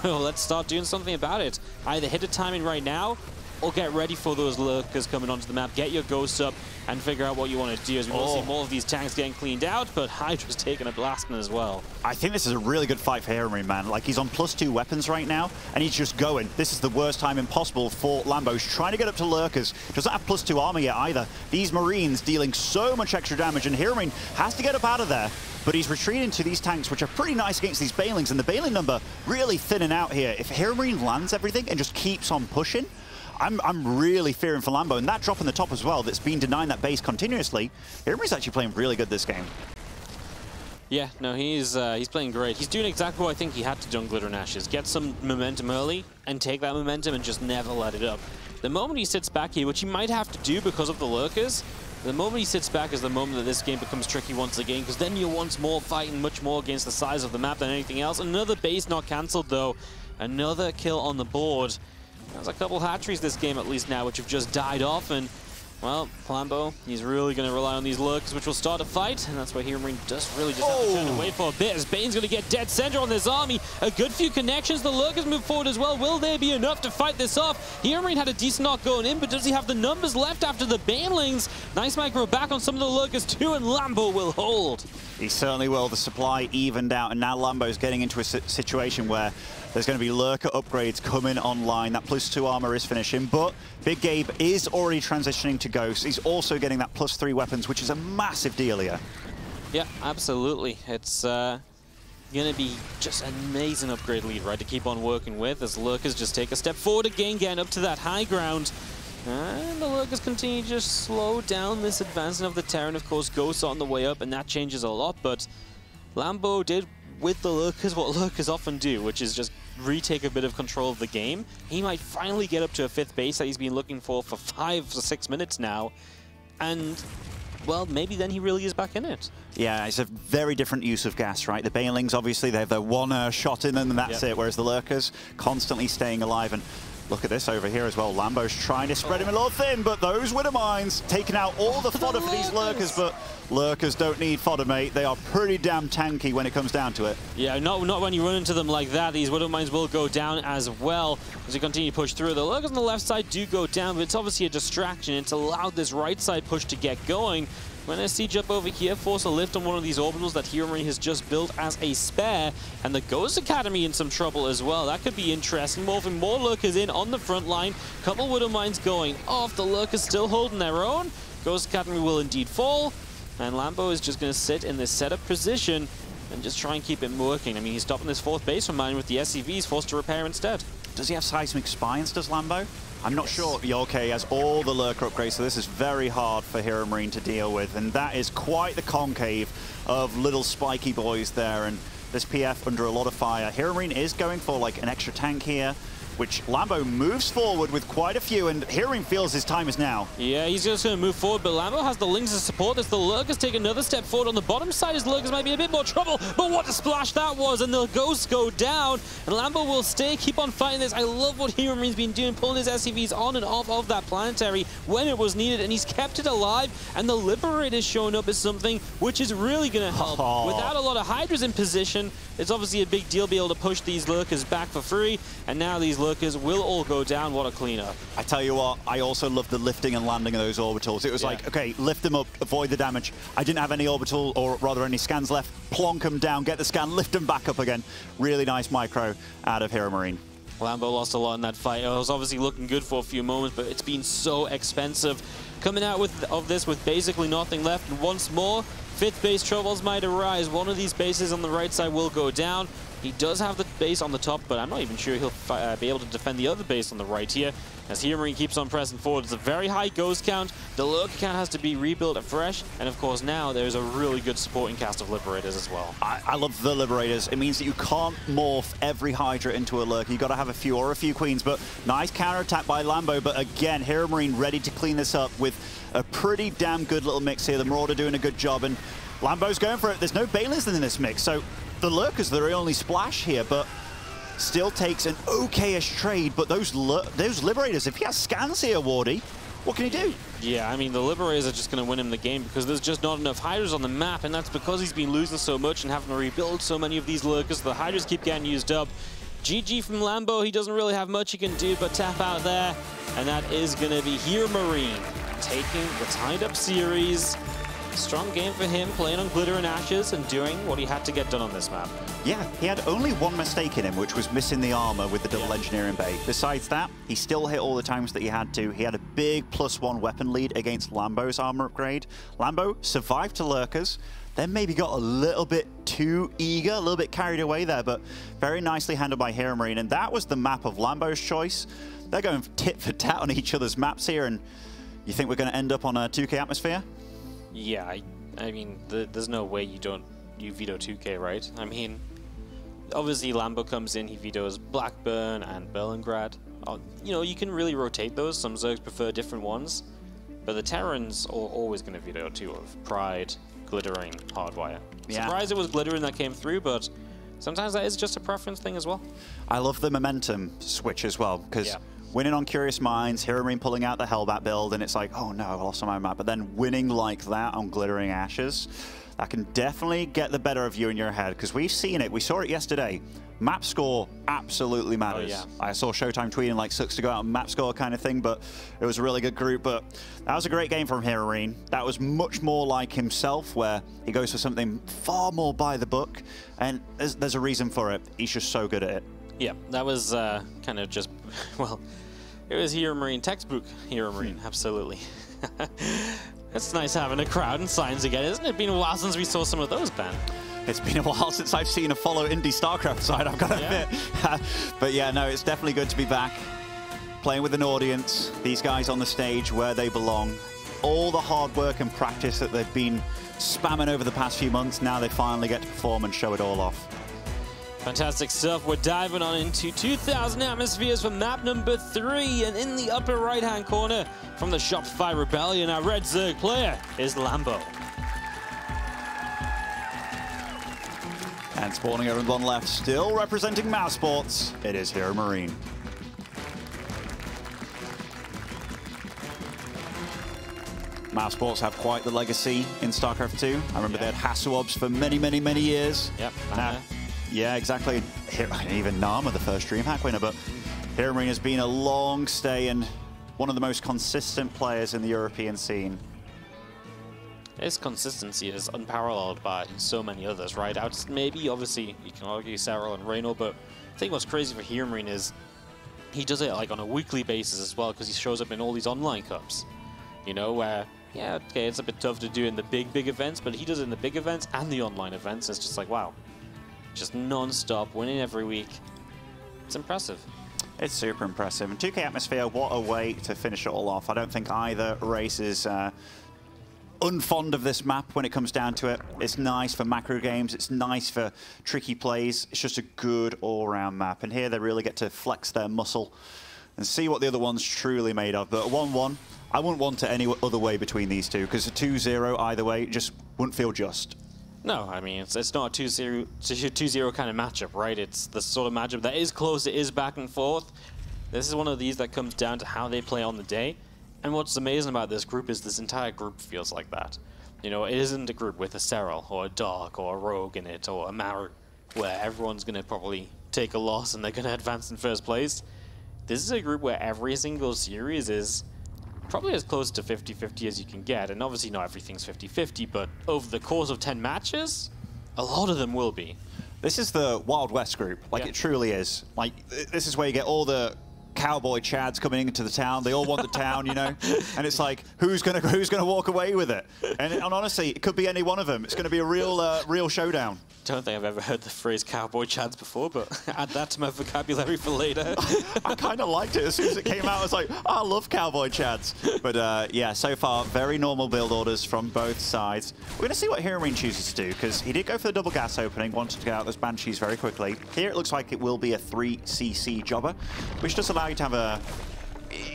let's start doing something about it. Either hit a timing right now, or get ready for those Lurkers coming onto the map. Get your ghosts up and figure out what you want to do, as we will see more of these tanks getting cleaned out, but Hydra's taking a blasting as well. I think this is a really good fight for Heromarine, man. Like, he's on +2 weapons right now, and he's just going. This is the worst timing possible for Lambo. He's trying to get up to Lurkers. Doesn't have +2 armor yet either. These Marines dealing so much extra damage, and Heromarine has to get up out of there. But he's retreating to these tanks, which are pretty nice against these Banelings, and the Baneling number really thinning out here. If Heromarine lands everything and just keeps on pushing, I'm really fearing for Lambo, and that drop in the top as well that's been denying that base continuously. Heromarine actually playing really good this game. Yeah, no, he's playing great. He's doing exactly what I think he had to do on Glitter and Ashes. Get some momentum early and take that momentum and just never let it up. The moment he sits back here, which he might have to do because of the Lurkers, the moment he sits back is the moment that this game becomes tricky once again, because then you're once more fighting much more against the size of the map than anything else. Another base not cancelled though. Another kill on the board. There's a couple hatcheries this game at least now, which have just died off, and, well, Lambo, he's really going to rely on these Lurkers, which will start a fight, and that's where Heromarine does really just have to turn away for a bit, as Bane's going to get dead center on this army. A good few connections, the Lurkers move forward as well. Will there be enough to fight this off? Heromarine had a decent knock going in, but does he have the numbers left after the Banelings? Nice micro back on some of the Lurkers too, and Lambo will hold. He certainly will. The supply evened out, and now Lambo's getting into a situation where there's going to be Lurker upgrades coming online. That +2 armor is finishing, but Big Gabe is already transitioning to Ghost. He's also getting that +3 weapons, which is a massive deal here. Yeah, absolutely. It's going to be just an amazing upgrade lead, right, to keep on working with, as Lurkers just take a step forward again, getting up to that high ground. And the Lurkers continue to just slow down this advancement of the Terran. Of course, Ghosts on the way up, and that changes a lot, but Lambo did with the Lurkers what Lurkers often do, which is just retake a bit of control of the game. He might finally get up to a 5th base that he's been looking for 5 or 6 minutes now, and, well, maybe then he really is back in it. Yeah, it's a very different use of gas, right? The Banelings, obviously, they have their one shot in them, and that's it, whereas the Lurkers constantly staying alive. And look at this over here as well. Lambo's trying to spread him a little thin, but those Widowmines taking out all the fodder for these Lurkers, but Lurkers don't need fodder, mate. They are pretty damn tanky when it comes down to it. Yeah, not when you run into them like that. These Widowmines will go down as well as you continue to push through. The Lurkers on the left side do go down, but it's obviously a distraction. It's allowed this right side push to get going. When I siege up over here, force a lift on one of these orbitals that Heromarine has just built as a spare, and the Ghost Academy in some trouble as well. That could be interesting. More Lurkers in on the front line. Couple Widowmines going off. The Lurkers still holding their own. Ghost Academy will indeed fall, and Lambo is just going to sit in this setup position and just try and keep it working. I mean, he's stopping this 4th base from mine with the SCVs, forced to repair instead. Does he have seismic spines, does Lambo? I'm not sure. Okay, has all the Lurker upgrades, so this is very hard for Heromarine to deal with, and that is quite the concave of little spiky boys there, and this PF under a lot of fire. Heromarine is going for like an extra tank here. which Lambo moves forward with quite a few, and Heromarine feels his time is now. Yeah, he's just going to move forward, but Lambo has the Lings to support this. The Lurkers take another step forward on the bottom side. His Lurkers might be a bit more trouble, but what a splash that was, and the Ghosts go down, and Lambo will stay, keep on fighting this. I love what Heromarine's been doing, pulling his SCVs on and off of that planetary when it was needed, and he's kept it alive, and the Liberators showing up is something which is really going to help. Without a lot of Hydras in position, it's obviously a big deal be able to push these Lurkers back for free, and now these Lurkers will all go down. What a cleanup. I tell you what, I also love the lifting and landing of those orbitals. It was like, okay, lift them up, avoid the damage. I didn't have any orbital, or rather any scans left. Plonk them down, get the scan, lift them back up again. Really nice micro out of Heromarine. Lambo lost a lot in that fight. It was obviously looking good for a few moments, but it's been so expensive. Coming out of this with basically nothing left, and once more, 5th base troubles might arise. One of these bases on the right side will go down. He does have the base on the top, but I'm not even sure he'll be able to defend the other base on the right here. As Heromarine keeps on pressing forward, it's a very high ghost count. The Lurker count has to be rebuilt afresh, and of course now there's a really good supporting cast of Liberators as well. I love the Liberators. It means that you can't morph every Hydra into a Lurker. You've got to have a few or a few Queens, but nice counterattack by Lambo. But again, Heromarine ready to clean this up with a pretty damn good little mix here. The Marauder doing a good job, and Lambo's going for it. There's no Balins in this mix, so the Lurkers are the only splash here, but still takes an okay-ish trade. But those Liberators, if he has scans here, Wardy, what can he do? Yeah, I mean, the Liberators are just going to win him the game because there's just not enough Hydras on the map, and that's because he's been losing so much and having to rebuild so many of these Lurkers. The Hydras keep getting used up. GG from Lambo. He doesn't really have much he can do but tap out there, and that is going to be Heromarine taking the tied-up series. Strong game for him, playing on Glitter and Ashes and doing what he had to get done on this map. Yeah, he had only one mistake in him, which was missing the armor with the double engineering bay. Besides that, he still hit all the times that he had to. He had a big +1 weapon lead against Lambo's armor upgrade. Lambo survived to Lurkers, then maybe got a little bit too eager, a little bit carried away there, but very nicely handled by Heromarine. And that was the map of Lambo's choice. They're going tit for tat on each other's maps here, and you think we're going to end up on a 2K atmosphere? Yeah, I mean, there's no way you veto 2K, right? I mean, obviously Lambo comes in, he vetoes Blackburn and Berlingrad. You know, you can really rotate those. Some Zergs prefer different ones, but the Terrans are always going to veto 2 of Pride, Glittering, Hardwire. Yeah. Surprised it was Glittering that came through, but sometimes that is just a preference thing as well. I love the momentum switch as well, because winning on Curious Minds, Heromarine pulling out the Hellbat build, and it's like, oh no, I lost on my map. But then winning like that on Glittering Ashes, that can definitely get the better of you in your head, because we've seen it. We saw it yesterday. Map score absolutely matters. Oh, yeah. I saw Showtime tweeting like sucks to go out on map score kind of thing, but it was a really good group. But that was a great game from Heromarine. That was much more like himself, where he goes for something far more by the book, and there's a reason for it. He's just so good at it. Yeah, that was kind of just, well, it was Heromarine, textbook Heromarine, absolutely. It's nice having a crowd and signs again, isn't it? It's been a while since we saw some of those, Ben. It's been a while since I've seen a follow indie StarCraft side, I've got to admit. But yeah, no, it's definitely good to be back, playing with an audience, these guys on the stage where they belong. All the hard work and practice that they've been spamming over the past few months, now they finally get to perform and show it all off. Fantastic stuff. We're diving on into 2,000 atmospheres for map number 3. And in the upper right-hand corner from the Shopify Rebellion, our Red Zerg player is Lambo. And spawning over on left, still representing Mouse Sports, it is Heromarine. Mouse Sports have quite the legacy in StarCraft 2. I remember they had Hasselhoffs for many, many, many years. Yep. Yeah, exactly. Even Nama, the first DreamHack winner, but Heromarine has been a long stay and one of the most consistent players in the European scene. His consistency is unparalleled by so many others, right? Maybe, obviously, you can argue Sarah and Reynor, but I think what's crazy for Heromarine is he does it like on a weekly basis as well, because he shows up in all these online cups. You know, where, yeah, okay, it's a bit tough to do in the big events, but he does it in the big events and the online events. It's just like, wow. Just non-stop, winning every week. It's impressive. It's super impressive. And 2K Atmosphere, what a way to finish it all off. I don't think either race is unfond of this map when it comes down to it. It's nice for macro games. It's nice for tricky plays. It's just a good all-round map. And here they really get to flex their muscle and see what the other one's truly made of. But a 1-1, I wouldn't want it any other way between these two, because a 2-0 either way just wouldn't feel just. No, I mean, it's not a 2-0 kind of matchup, right? It's the sort of matchup that is close, it is back and forth. This is one of these that comes down to how they play on the day. And what's amazing about this group is this entire group feels like that. You know, it isn't a group with a Serral or a Dark or a Rogue in it or a Maru where everyone's going to probably take a loss and they're going to advance in first place. This is a group where every single series is probably as close to 50-50 as you can get. And obviously not everything's 50-50, but over the course of 10 matches, a lot of them will be. This is the Wild West group, like it truly is. Like, this is where you get all the cowboy chads coming into the town. They all want the town, you know? And it's like, who's gonna walk away with it? And honestly, it could be any one of them. It's gonna be a real showdown. Don't think I've ever heard the phrase cowboy chads before, but add that to my vocabulary for later. I kind of liked it as soon as it came out. I was like, oh, I love cowboy chads. But yeah, so far, very normal build orders from both sides. We're going to see what Heromarine chooses to do, because he did go for the double gas opening, wanted to get out those Banshees very quickly. Here it looks like it will be a 3cc jobber, which does allow you to have a,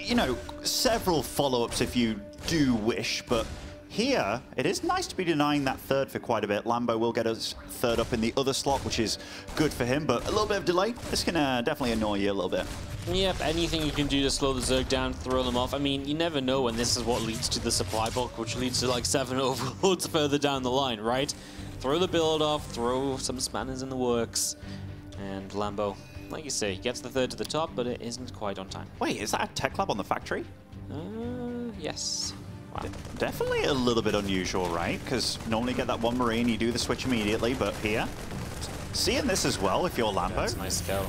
you know, several follow-ups if you do wish, but here, it is nice to be denying that third for quite a bit. Lambo will get us third up in the other slot, which is good for him, but a little bit of delay. This can definitely annoy you a little bit. Yep, anything you can do to slow the Zerg down, throw them off. I mean, you never know when this is what leads to the supply bulk, which leads to like 7 overloads further down the line, right? Throw the build off, throw some spanners in the works, and Lambo, like you say, gets the third to the top, but it isn't quite on time. Wait, is that a tech lab on the factory? Yes. Wow. Definitely a little bit unusual, right? Because normally you get that one Marine, you do the switch immediately, but here, seeing this as well, if you're Lambo. That's a nice scout.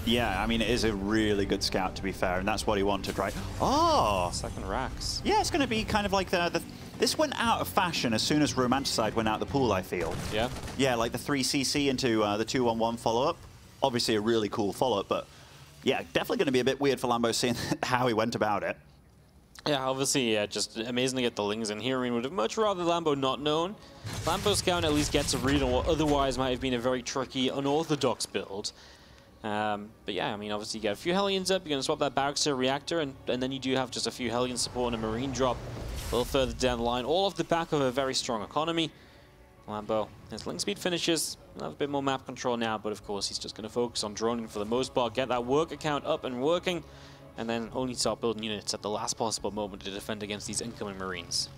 Yeah, I mean, it is a really good scout, to be fair, and that's what he wanted, right? Oh! Second racks. Yeah, it's going to be kind of like this went out of fashion as soon as Romanticide went out the pool, I feel. Yeah? Yeah, like the 3cc into the 2-1-1 follow-up. Obviously a really cool follow-up, but yeah, definitely going to be a bit weird for Lambo seeing how he went about it. Yeah, obviously, just amazing to get the Lings in. Heromarine would have much rather Lambo not known. Lambo Scout at least gets a read on what otherwise might have been a very tricky, unorthodox build. But yeah, I mean, obviously you get a few Hellions up, you're going to swap that Barracks to a Reactor, and then you do have just a few Hellions support and a Marine drop a little further down the line, all off the back of a very strong economy. Lambo, his link speed finishes, he'll have a bit more map control now, but of course he's just going to focus on droning for the most part, get that work account up and working, and then only start building units at the last possible moment to defend against these incoming Marines.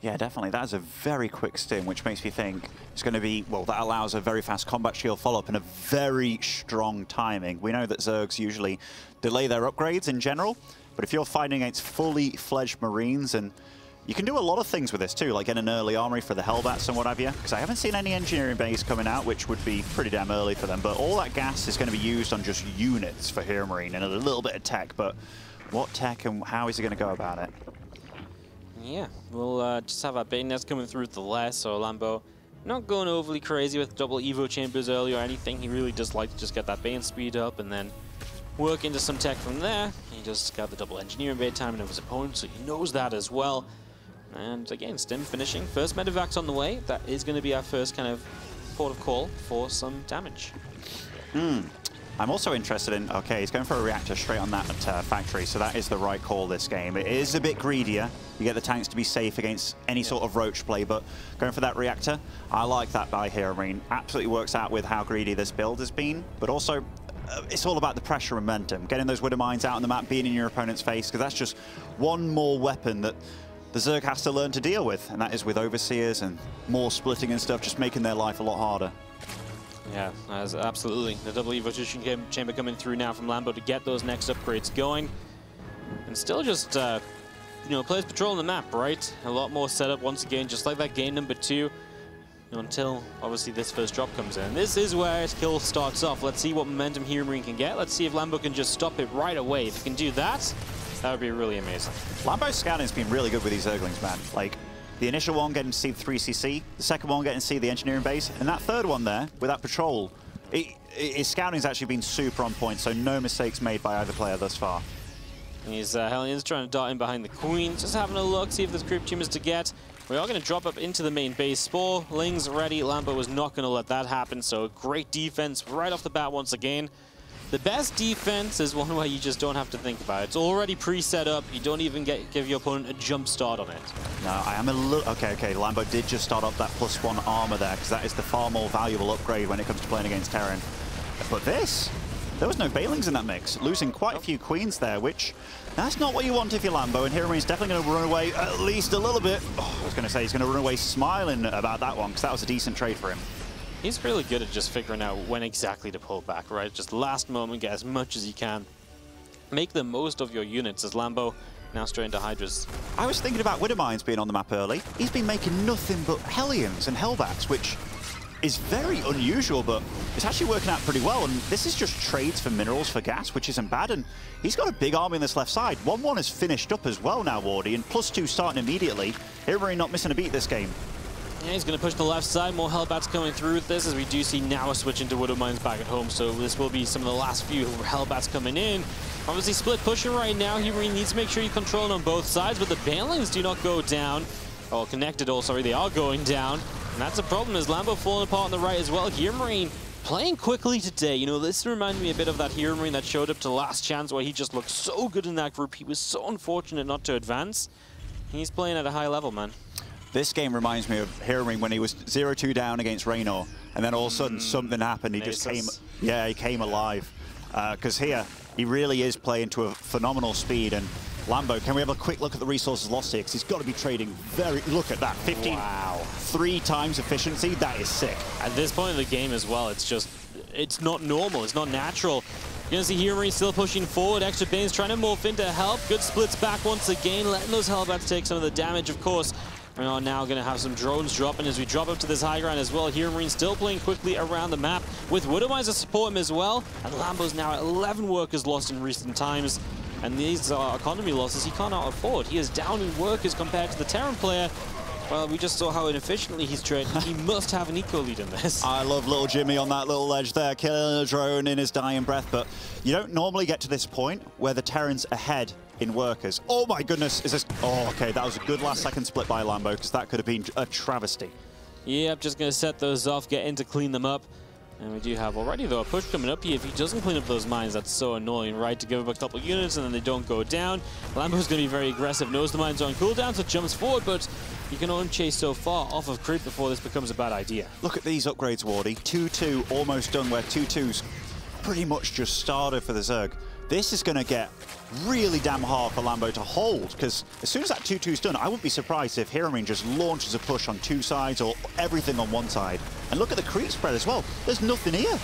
Yeah, definitely. That is a very quick stim, which makes me think it's going to be, well, that allows a very fast combat shield follow-up and a very strong timing. We know that Zergs usually delay their upgrades in general, but if you're fighting against fully fledged Marines, and you can do a lot of things with this too, like get an early armory for the Hellbats and what have you, because I haven't seen any engineering base coming out, which would be pretty damn early for them, but all that gas is going to be used on just units for Heromarine and a little bit of tech, but what tech and how is he going to go about it? Yeah, we'll just have our Bayonets coming through with the less, so Lambo not going overly crazy with double Evo chambers early or anything. He really does like to just get that Bayon speed up and then work into some tech from there. He just got the double engineering bay timing of his opponent, so he knows that as well. And again, Stim finishing. First Medivacs on the way. That is going to be our first kind of port of call for some damage. I'm also interested in, okay, he's going for a reactor straight on that factory, so that is the right call this game. It is a bit greedier. You get the tanks to be safe against any sort of roach play, but going for that reactor, I like that by Heromarine. Absolutely works out with how greedy this build has been, but also it's all about the pressure and momentum. Getting those Widow Mines out on the map, being in your opponent's face, because that's just one more weapon that the Zerg has to learn to deal with, and that is with Overseers and more splitting and stuff, just making their life a lot harder. Yeah, absolutely. The double Evo chamber coming through now from Lambo to get those next upgrades going. And still just, you know, players patrolling the map, right? A lot more setup once again, just like that game number 2. You know, until, obviously, this first drop comes in. This is where his kill starts off. Let's see what momentum Heromarine can get. Let's see if Lambo can just stop it right away. If he can do that, that would be really amazing. Lambo's scouting has been really good with these Zerglings, man. Like, the initial one getting to see the 3cc, the second one getting to see the engineering base, and that third one there, with that patrol, his scouting has actually been super on point, so no mistakes made by either player thus far. These Hellions trying to dart in behind the Queen, just having a look, see if there's creep tumors to get. We are going to drop up into the main base. Spore, Ling's ready. Lambo was not going to let that happen, so great defense right off the bat once again. The best defense is one where you just don't have to think about it. It's already pre-set up. You don't even give your opponent a jump start on it. No, I am a little... Okay, Lambo did just start up that +1 armor there, because that is the far more valuable upgrade when it comes to playing against Terran. But this... There was no Bailings in that mix, losing quite a few queens there, which... That's not what you want if you're Lambo, and Heromarine is definitely going to run away at least a little bit. Oh, I was going to say he's going to run away smiling about that one, because that was a decent trade for him. He's really good at just figuring out when exactly to pull back, right? Just last moment, get as much as you can. Make the most of your units as Lambo now straight into Hydras. I was thinking about Widowmines being on the map early. He's been making nothing but Hellions and Hellbats, which is very unusual, but it's actually working out pretty well. And this is just trades for minerals, for gas, which isn't bad. And he's got a big army on this left side. 1-1 is finished up as well now, Wardy, and +2 starting immediately. Heromarine not missing a beat this game. Yeah, he's going to push the left side. More Hellbats coming through with this, as we do see now a switch into Widowmines back at home. So this will be some of the last few Hellbats coming in. Obviously split pushing right now. He really needs to make sure you control it on both sides, but the Bailings do not go down. Oh, connected, oh, sorry, they are going down. And that's a problem, as Lambo falling apart on the right as well. Heromarine playing quickly today. You know, this reminded me a bit of that Heromarine that showed up to Last Chance, where he just looked so good in that group. He was so unfortunate not to advance. He's playing at a high level, man. This game reminds me of Heromarine when he was 0-2 down against Reynor, and then all of a sudden something happened. He just came, yeah, he came alive. Because here, he really is playing to a phenomenal speed. And Lambo, can we have a quick look at the resources lost here? Because he's got to be trading very... Look at that, 15. Wow. 3 times efficiency. That is sick. At this point in the game as well, it's just... It's not normal. It's not natural. You're going to see Heromarine still pushing forward. Extra Banes trying to morph in to help. Good splits back once again, letting those Hellbats take some of the damage, of course. We are now going to have some drones dropping as we drop up to this high ground as well. Heromarine still playing quickly around the map with Widowmines to support him as well. And Lambo's now at 11 workers lost in recent times. And these are economy losses he cannot afford. He is down in workers compared to the Terran player. Well, we just saw how inefficiently he's trading. He must have an eco lead in this. I love little Jimmy on that little ledge there, killing a drone in his dying breath. But you don't normally get to this point where the Terran's ahead in workers. Oh my goodness, is this... Oh, okay, that was a good last second split by Lambo, because that could have been a travesty. Yep, just going to set those off, get in to clean them up. And we do have already, though, a push coming up here. If he doesn't clean up those mines, that's so annoying, right? To give up a couple units and then they don't go down. Lambo's going to be very aggressive, knows the mines are on cooldown, so jumps forward, but you can only chase so far off of creep before this becomes a bad idea. Look at these upgrades, Wardy. 2-2 almost done, where 2-2's pretty much just started for the Zerg. This is going to get really damn hard for Lambo to hold, because as soon as that 2-2's done, I wouldn't be surprised if Heromarine just launches a push on 2 sides or everything on 1 side. And look at the creep spread as well. There's nothing here.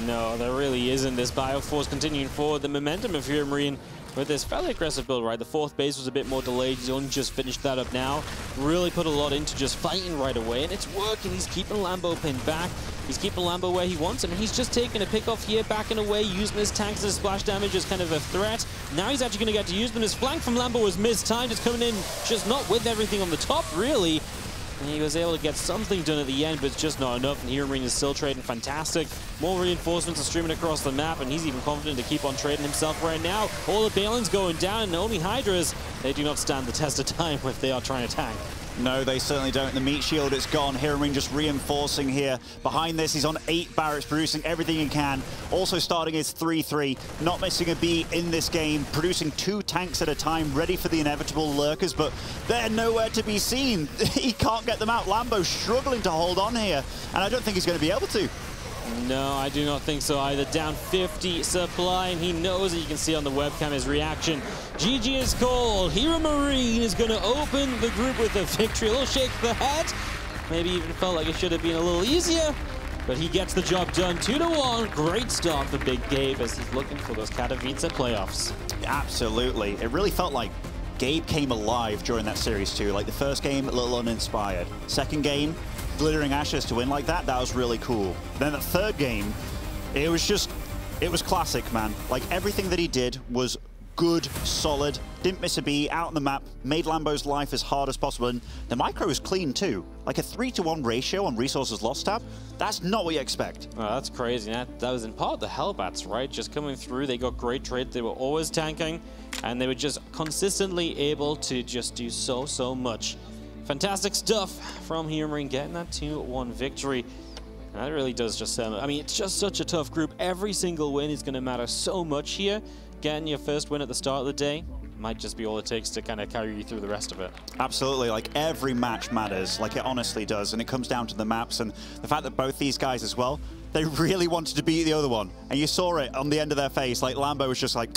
No, there really isn't. This Bioforce continuing forward. The momentum of Heromarine with this fairly aggressive build, right? The 4th base was a bit more delayed. He's only just finished that up now. Really put a lot into just fighting right away, and it's working. He's keeping Lambo pinned back. He's keeping Lambo where he wants him, and he's just taking a pick off here, backing away, using his tanks as splash damage as kind of a threat. Now he's actually going to get to use them. His flank from Lambo was mistimed. It's coming in just not with everything on the top, really. And he was able to get something done at the end, but it's just not enough. And Heromarine is still trading fantastic. More reinforcements are streaming across the map, and he's even confident to keep on trading himself right now. All the Balins going down, and only Hydras, they do not stand the test of time if they are trying to tank. No, they certainly don't. The meat shield is gone. Heromarine just reinforcing here. Behind this, he's on 8 barracks, producing everything he can. Also starting his 3-3, not missing a beat in this game, producing 2 tanks at a time, ready for the inevitable lurkers, but they're nowhere to be seen. He can't get them out. Lambo's struggling to hold on here, and I don't think he's going to be able to. No, I do not think so either. Down 50 supply, and he knows it. You can see on the webcam his reaction. GG is called. Heromarine is going to open the group with a victory. A little shake of the head. Maybe even felt like it should have been a little easier, but he gets the job done. 2-1. Great start for Big Gabe as he's looking for those Katowice playoffs. Absolutely. It really felt like Gabe came alive during that series too. Like the first game, a little uninspired. Second game, Glittering Ashes to win like that, that was really cool. Then the third game, it was classic, man. Like everything that he did was good, solid, didn't miss a beat, out on the map, made Lambo's life as hard as possible, and the micro was clean too. Like a 3-to-1 ratio on resources lost tab, that's not what you expect. Oh, that's crazy. That was in part the Hellbats, right? Just coming through, they got great trade, they were always tanking, and they were just consistently able to just do so much Fantastic stuff from Heromarine, getting that 2-1 victory. And that really does just I mean, it's just such a tough group. Every single win is going to matter so much here. Getting your first win at the start of the day might just be all it takes to kind of carry you through the rest of it. Absolutely, like every match matters, like it honestly does, and it comes down to the maps and the fact that both these guys as well, they really wanted to beat the other one, and you saw it on the end of their face. Like Lambo was just like,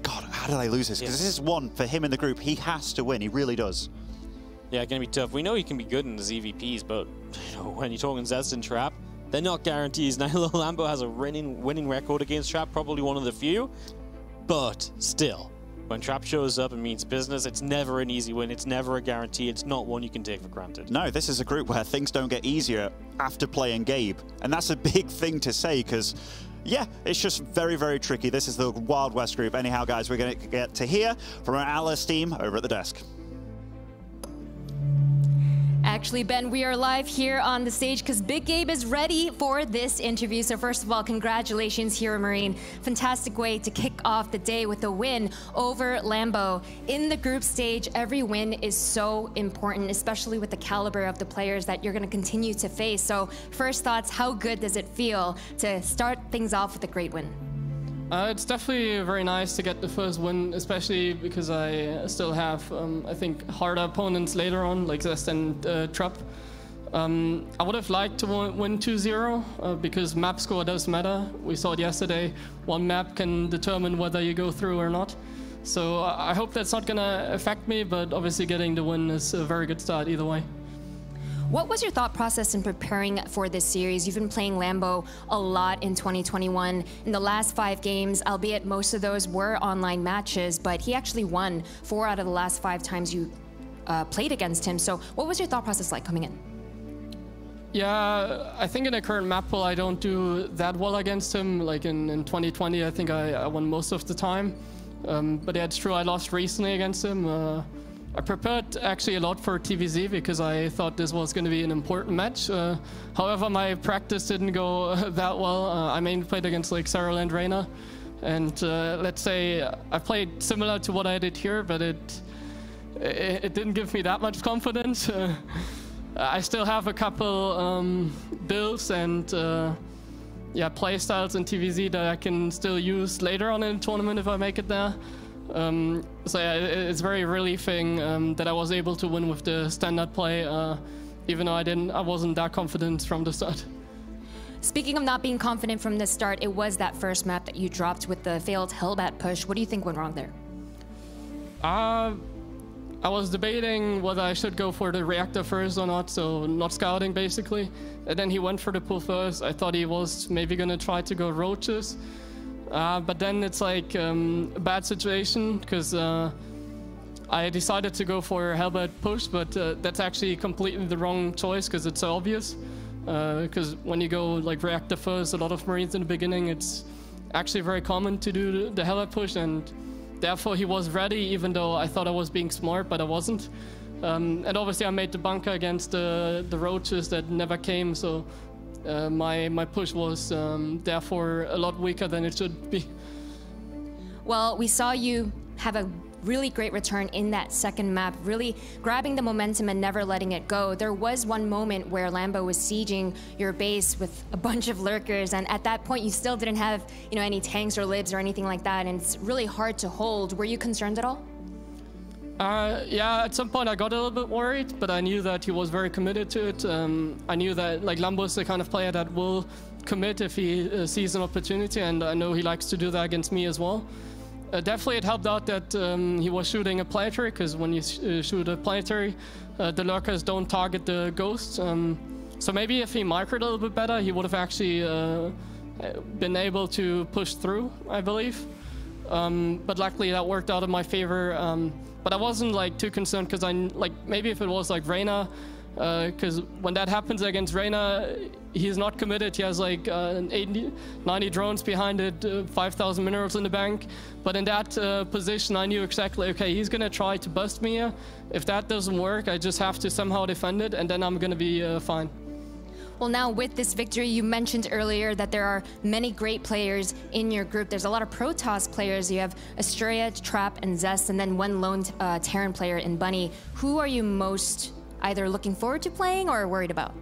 God, how did I lose this? Because this is one for him in the group. He has to win, he really does. Yeah, going to be tough. We know he can be good in the ZVPs, but you know, when you're talking Zest and Trap, they're not guarantees. Now Lambo has a winning record against Trap, probably one of the few, but still. When Trap shows up and means business, it's never an easy win. It's never a guarantee. It's not one you can take for granted. No, this is a group where things don't get easier after playing Gabe. And that's a big thing to say because, yeah, it's just very, very tricky. This is the Wild West group. Anyhow, guys, we're going to get to hear from our Alice team over at the desk. Actually, Ben, we are live here on the stage because Big Gabe is ready for this interview. So first of all, congratulations, Heromarine. Fantastic way to kick off the day with a win over Lambo. In the group stage, every win is so important, especially with the caliber of the players that you're going to continue to face. So first thoughts, how good does it feel to start things off with a great win? It's definitely very nice to get the first win, especially because I still have, I think, harder opponents later on, like Zest and Trap. I would have liked to win 2-0 because map score does matter. We saw it yesterday. One map can determine whether you go through or not. So I hope that's not going to affect me, but obviously getting the win is a very good start either way. What was your thought process in preparing for this series? You've been playing Lambo a lot in 2021. In the last 5 games, albeit most of those were online matches, but he actually won 4 out of the last 5 times you played against him. So what was your thought process like coming in? Yeah, I think in a current map pool, I don't do that well against him. Like in 2020, I think I won most of the time. But yeah, it's true, I lost recently against him. I prepared actually a lot for TVZ because I thought this was going to be an important match. However, my practice didn't go that well. I mainly played against like Scarlett and Reynor. And let's say I played similar to what I did here, but it didn't give me that much confidence. I still have a couple builds and yeah, play styles in TVZ that I can still use later on in the tournament if I make it there. So yeah, it's very relieving that I was able to win with the standard play, even though I wasn't that confident from the start. Speaking of not being confident from the start, it was that first map that you dropped with the failed Hellbat push. What do you think went wrong there? I was debating whether I should go for the reactor first or not, so not scouting basically. And then he went for the pull first. I thought he was maybe gonna try to go roaches. But then it's like a bad situation because I decided to go for a Hellbat push, but that's actually completely the wrong choice because it's so obvious. Because when you go like reactor first, a lot of Marines in the beginning, it's actually very common to do the Hellbat push, and therefore he was ready, even though I thought I was being smart, but I wasn't. And obviously I made the bunker against the roaches that never came, so my push was therefore a lot weaker than it should be. Well, we saw you have a really great return in that second map, really grabbing the momentum and never letting it go. There was one moment where Lambo was sieging your base with a bunch of lurkers, and at that point you still didn't have, you know, any tanks or libs or anything like that, and it's really hard to hold. Were you concerned at all? Yeah, at some point I got a little bit worried, but I knew that he was very committed to it. I knew that like Lambo is the kind of player that will commit if he sees an opportunity, and I know he likes to do that against me as well. Definitely it helped out that he was shooting a planetary, because when you shoot a planetary, the lurkers don't target the ghosts. So maybe if he microed a little bit better, he would have actually been able to push through, I believe. But luckily that worked out in my favor. But I wasn't like too concerned because maybe if it was like Reynor, because when that happens against Reynor, he's not committed. He has like 90 drones behind it, 5,000 minerals in the bank. But in that position, I knew exactly, okay, he's gonna try to bust me here. If that doesn't work, I just have to somehow defend it, and then I'm gonna be fine. Well, now with this victory, you mentioned earlier that there are many great players in your group. There's a lot of Protoss players. You have Astrea, Trap, and Zest, and then one lone Terran player in Bunny. Who are you most either looking forward to playing or worried about?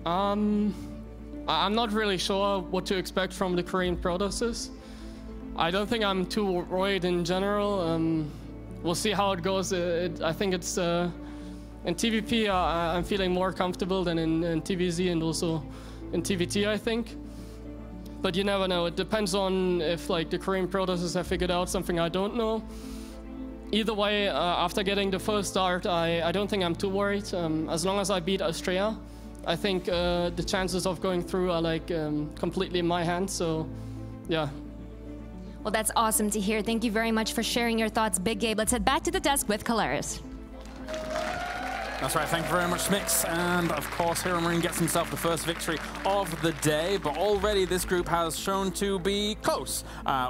I'm not really sure what to expect from the Korean Protoss. I don't think I'm too worried in general. We'll see how it goes. I think it's in TVP I'm feeling more comfortable than in TVZ and also in TVT, I think. But you never know. It depends on if like the Korean Protoss have figured out something I don't know. Either way, after getting the first start, I don't think I'm too worried. As long as I beat Astrea, I think the chances of going through are like completely in my hands. So, yeah. Well, that's awesome to hear. Thank you very much for sharing your thoughts, Big Gabe. Let's head back to the desk with Colaris. That's right, thank you very much, Smix. And of course, Heromarine gets himself the first victory of the day, but already this group has shown to be close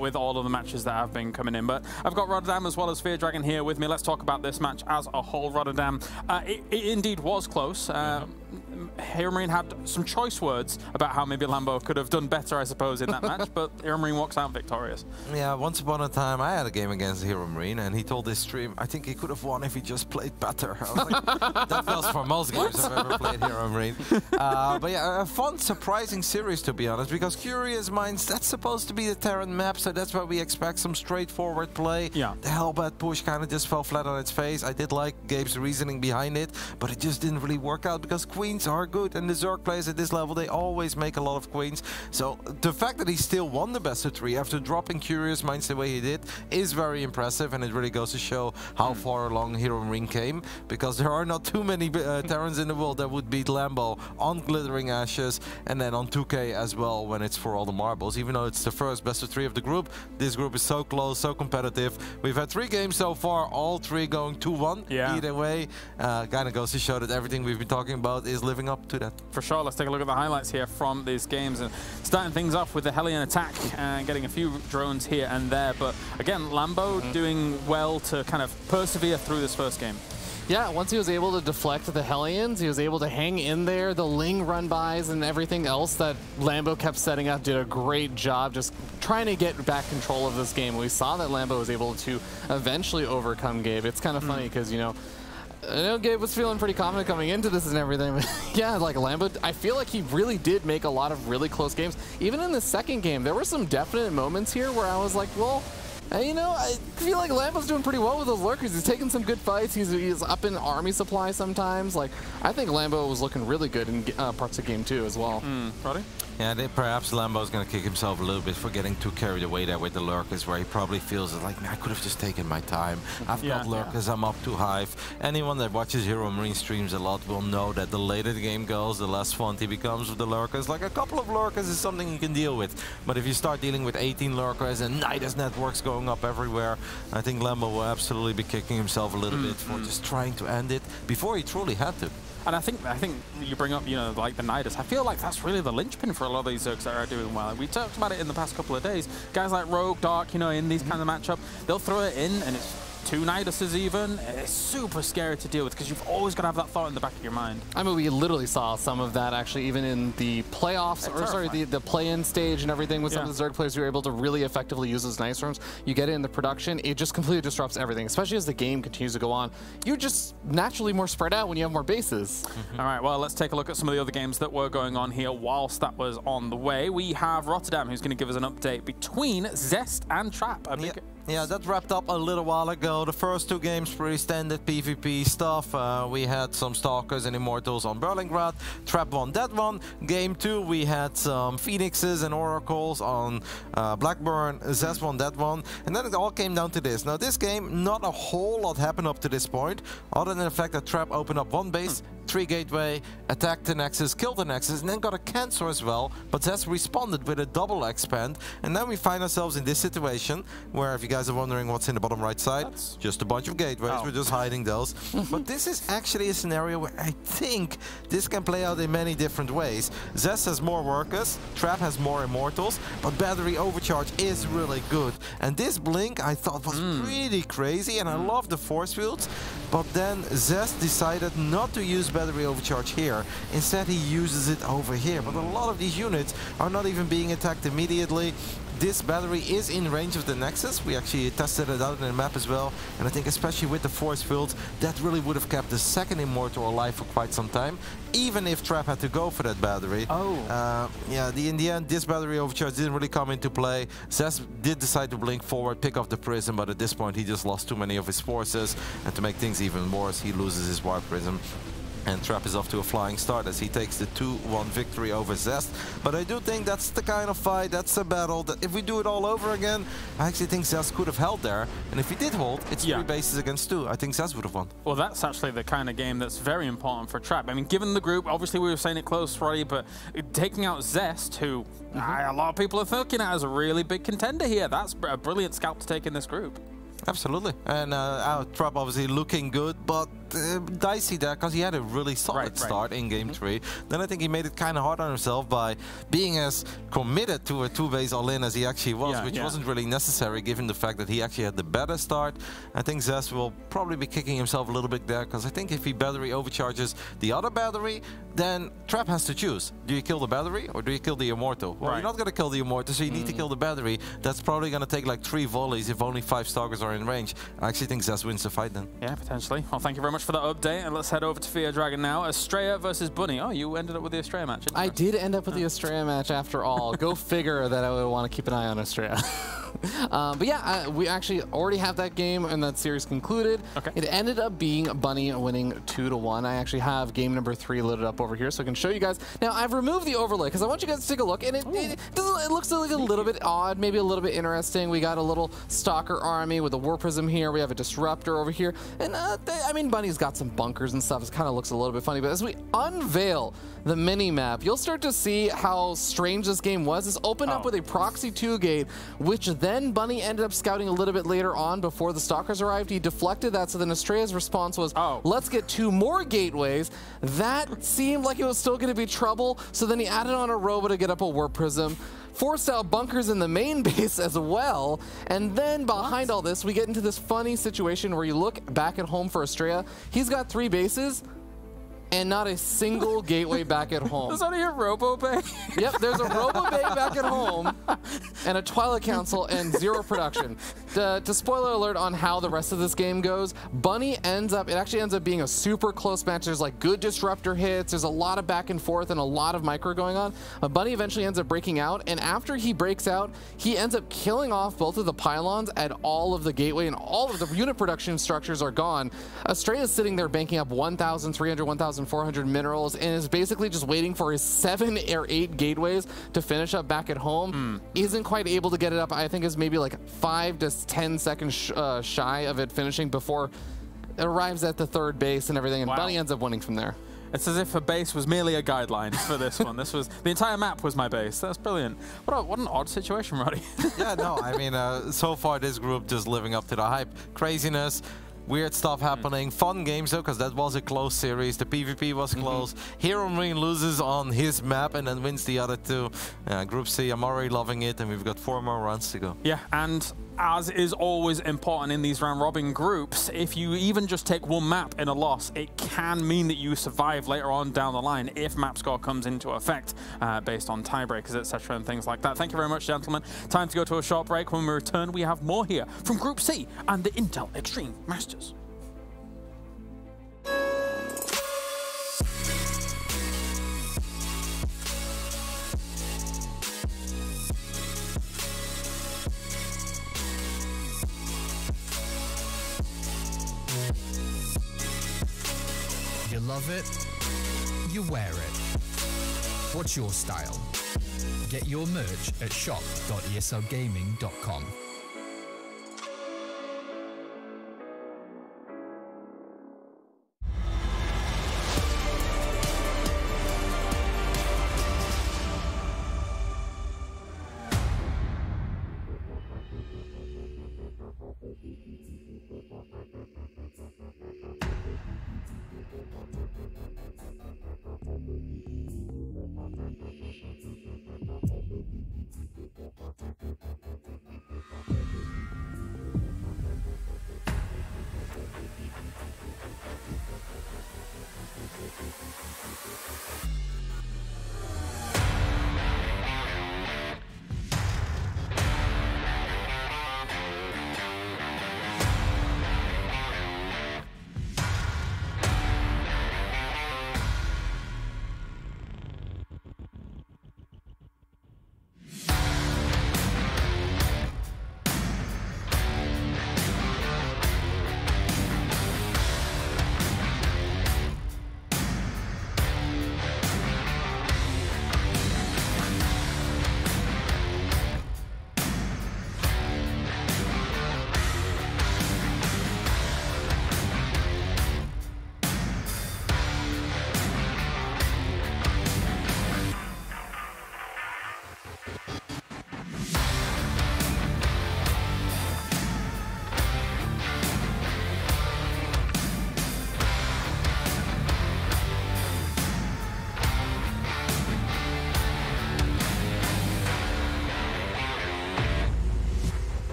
with all of the matches that have been coming in. But I've got Rotterdam as well as Fear Dragon here with me. Let's talk about this match as a whole. Rotterdam, it indeed was close. Heromarine had some choice words about how maybe Lambo could have done better, I suppose, in that match, but Heromarine walks out victorious. Yeah, once upon a time, I had a game against Heromarine, and he told this stream, I think he could have won if he just played better. I was like, that goes for most games I've ever played Heromarine. But yeah, a fun, surprising series, to be honest, because Curious Minds, that's supposed to be the Terran map, so that's why we expect some straightforward play. Yeah. The Hellbat push kind of just fell flat on its face. I did like Gabe's reasoning behind it, but it just didn't really work out because Queens are good, and the Zerg players at this level, they always make a lot of Queens. So the fact that he still won the best of 3 after dropping Curious Minds the way he did is very impressive, and it really goes to show how far along Heromarine came, because there are not too many Terrans in the world that would beat Lambo on Glittering Ashes and then on 2K as well when it's for all the marbles. Even though it's the first best of 3 of the group, this group is so close, so competitive. We've had 3 games so far, all 3 going 2-1. Yeah. Either way, kind of goes to show that everything we've been talking about is living up to that. For sure, let's take a look at the highlights here from these games, and starting things off with the Hellion attack and getting a few drones here and there. But again, Lambo doing well to kind of persevere through this first game. Yeah, once he was able to deflect the Hellions, he was able to hang in there. The Ling run-bys and everything else that Lambo kept setting up did a great job just trying to get back control of this game. We saw that Lambo was able to eventually overcome Gabe. It's kind of funny because, you know, I know Gabe was feeling pretty confident coming into this and everything, but yeah, like Lambo, I feel like he really did make a lot of really close games. Even in the second game, there were some definite moments here where I was like, well, you know, I feel like Lambo's doing pretty well with those lurkers. He's taking some good fights. He's up in army supply sometimes. Like, I think Lambo was looking really good in parts of game 2 as well. Roddy? Yeah, perhaps Lambo's going to kick himself a little bit for getting too carried away there with the lurkers, where he probably feels like, man, I could have just taken my time. I've got lurkers, I'm up to Hive. Anyone that watches Heromarine streams a lot will know that the later the game goes, the less fun he becomes with the lurkers. Like, a couple of lurkers is something you can deal with. But if you start dealing with 18 lurkers and Nidus networks going up everywhere, I think Lambo will absolutely be kicking himself a little bit for just trying to end it before he truly had to. And I think you bring up, you know, like the Nidus. I feel like that's really the linchpin for a lot of these Zergs that are doing well. We talked about it in the past couple of days. Guys like Rogue, Dark, you know, in these kind of matchup, they'll throw it in and it's 2 Niduses even. It's super scary to deal with because you've always got to have that thought in the back of your mind. I mean, we literally saw some of that actually even in the playoffs, or sorry, the play-in stage and everything with some of the Zerg players who are able to really effectively use those nice rooms. You get it in the production, it just completely disrupts everything, especially as the game continues to go on. You're just naturally more spread out when you have more bases. All right, well, let's take a look at some of the other games that were going on here whilst that was on the way. We have Rotterdam, who's going to give us an update between Zest and Trap. Yeah, that wrapped up a little while ago. The first 2 games, pretty standard PvP stuff. We had some Stalkers and Immortals on Berlingrad. Trap won that one. Game 2, we had some Phoenixes and Oracles on Blackburn. Zest won that one. And then it all came down to this. Now, this game, not a whole lot happened up to this point, other than the fact that Trap opened up 1 base, 3 gateway, attacked the Nexus, killed the Nexus, and then got a cancel as well. But Zest responded with a double expand. And then we find ourselves in this situation where, if you guys are wondering what's in the bottom right side, just a bunch of gateways. We're just hiding those. But this is actually a scenario where I think this can play out in many different ways. Zest has more workers, Trap has more Immortals, but battery overcharge is really good. And this blink I thought was pretty crazy, and I love the force fields. But then Zest decided not to use battery overcharge here. Instead, he uses it over here. But a lot of these units are not even being attacked immediately. this battery is in range of the Nexus. We actually tested it out in the map as well, and I think especially with the force fields, that really would have kept the second Immortal alive for quite some time, even if Trap had to go for that battery. Yeah, in the end, this battery overcharge didn't really come into play. Zest did decide to blink forward, pick off the Prism, but at this point he just lost too many of his forces, and to make things even worse, he loses his Warp Prism. And Trap is off to a flying start as he takes the 2-1 victory over Zest. But I do think that's the kind of fight, that's a battle that if we do it all over again, I actually think Zest could have held there. And if he did hold, it's 3 bases against 2. I think Zest would have won. Well, that's actually the kind of game that's very important for Trap. I mean, given the group, obviously we were saying it close, Roddy, but taking out Zest, who a lot of people are looking at as a really big contender here, that's a brilliant scalp to take in this group. Absolutely. And Trap obviously looking good, but dicey there because he had a really solid start in Game 3. Then I think he made it kind of hard on himself by being as committed to a 2-base all-in as he actually was, which wasn't really necessary given the fact that he actually had the better start. I think Zest will probably be kicking himself a little bit there because I think if he battery overcharges the other battery, then Trap has to choose. Do you kill the battery or do you kill the Immortal? Well, you're not going to kill the Immortal, so you need to kill the battery. That's probably going to take like 3 volleys if only 5 stalkers are in range. I actually think Zest wins the fight then. Yeah, potentially. Well, thank you very much for that update, and let's head over to Fear Dragon now. Astrea versus Bunny. Oh, you ended up with the Astrea match. I did end up with the Astrea match after all. Go figure that I would want to keep an eye on Astrea. But yeah, we actually already have that game and that series concluded. It ended up being Bunny winning 2-1. I actually have game number 3 loaded up over here so I can show you guys. Now, I've removed the overlay because I want you guys to take a look, and it looks like a little bit odd, maybe a little bit interesting. We got a little Stalker army with a War Prism here. We have a Disruptor over here. And I mean, Bunny's got some bunkers and stuff. It kind of looks a little bit funny, but as we unveil the mini-map, you'll start to see how strange this game was. It's opened up with a Proxy 2 gate, which then Bunny ended up scouting a little bit later on before the Stalkers arrived. He deflected that, so then Astrea's response was, let's get 2 more gateways. That seemed like it was still going to be trouble, so then he added on a Robo to get up a Warp Prism, forced out bunkers in the main base as well, and then behind all this, we get into this funny situation where you look back at home for Astrea. He's got 3 bases, and not a single gateway back at home. Is that your Robo Bay? Yep, there's a Robo Bay back at home, and a Twilight Council, and 0 production. To spoiler alert on how the rest of this game goes, Bunny it actually ends up being a super close match. There's like good Disruptor hits, there's a lot of back and forth and a lot of micro going on. Bunny eventually ends up breaking out, and after he breaks out, he ends up killing off both of the pylons at all of the gateway, and all of the unit production structures are gone. Astrea is sitting there banking up 1,300, 1,400 minerals, and is basically just waiting for his 7 or 8 gateways to finish up back at home. Isn't quite able to get it up. I think is maybe like 5 to 10 seconds shy of it finishing before it arrives at the 3rd base and everything, and Bunny ends up winning from there. It's as if a base was merely a guideline for this one. This was the entire map was my base. That's brilliant. What an odd situation, Roddy. Yeah, no, I mean, so far this group just living up to the hype. Craziness. Weird stuff happening. Fun games though, because that was a close series. The PvP was close. Heromarine loses on his map and then wins the other 2. Group C, I'm already loving it, and we've got 4 more runs to go. Yeah, and as is always important in these round-robin groups, if you even just take 1 map in a loss, it can mean that you survive later on down the line if map score comes into effect based on tiebreakers, etc. and things like that. Thank you very much, gentlemen. Time to go to a short break. When we return, we have more here from Group C and the Intel Extreme Masters. You love it, you wear it. What's your style? Get your merch at shop.eslgaming.com.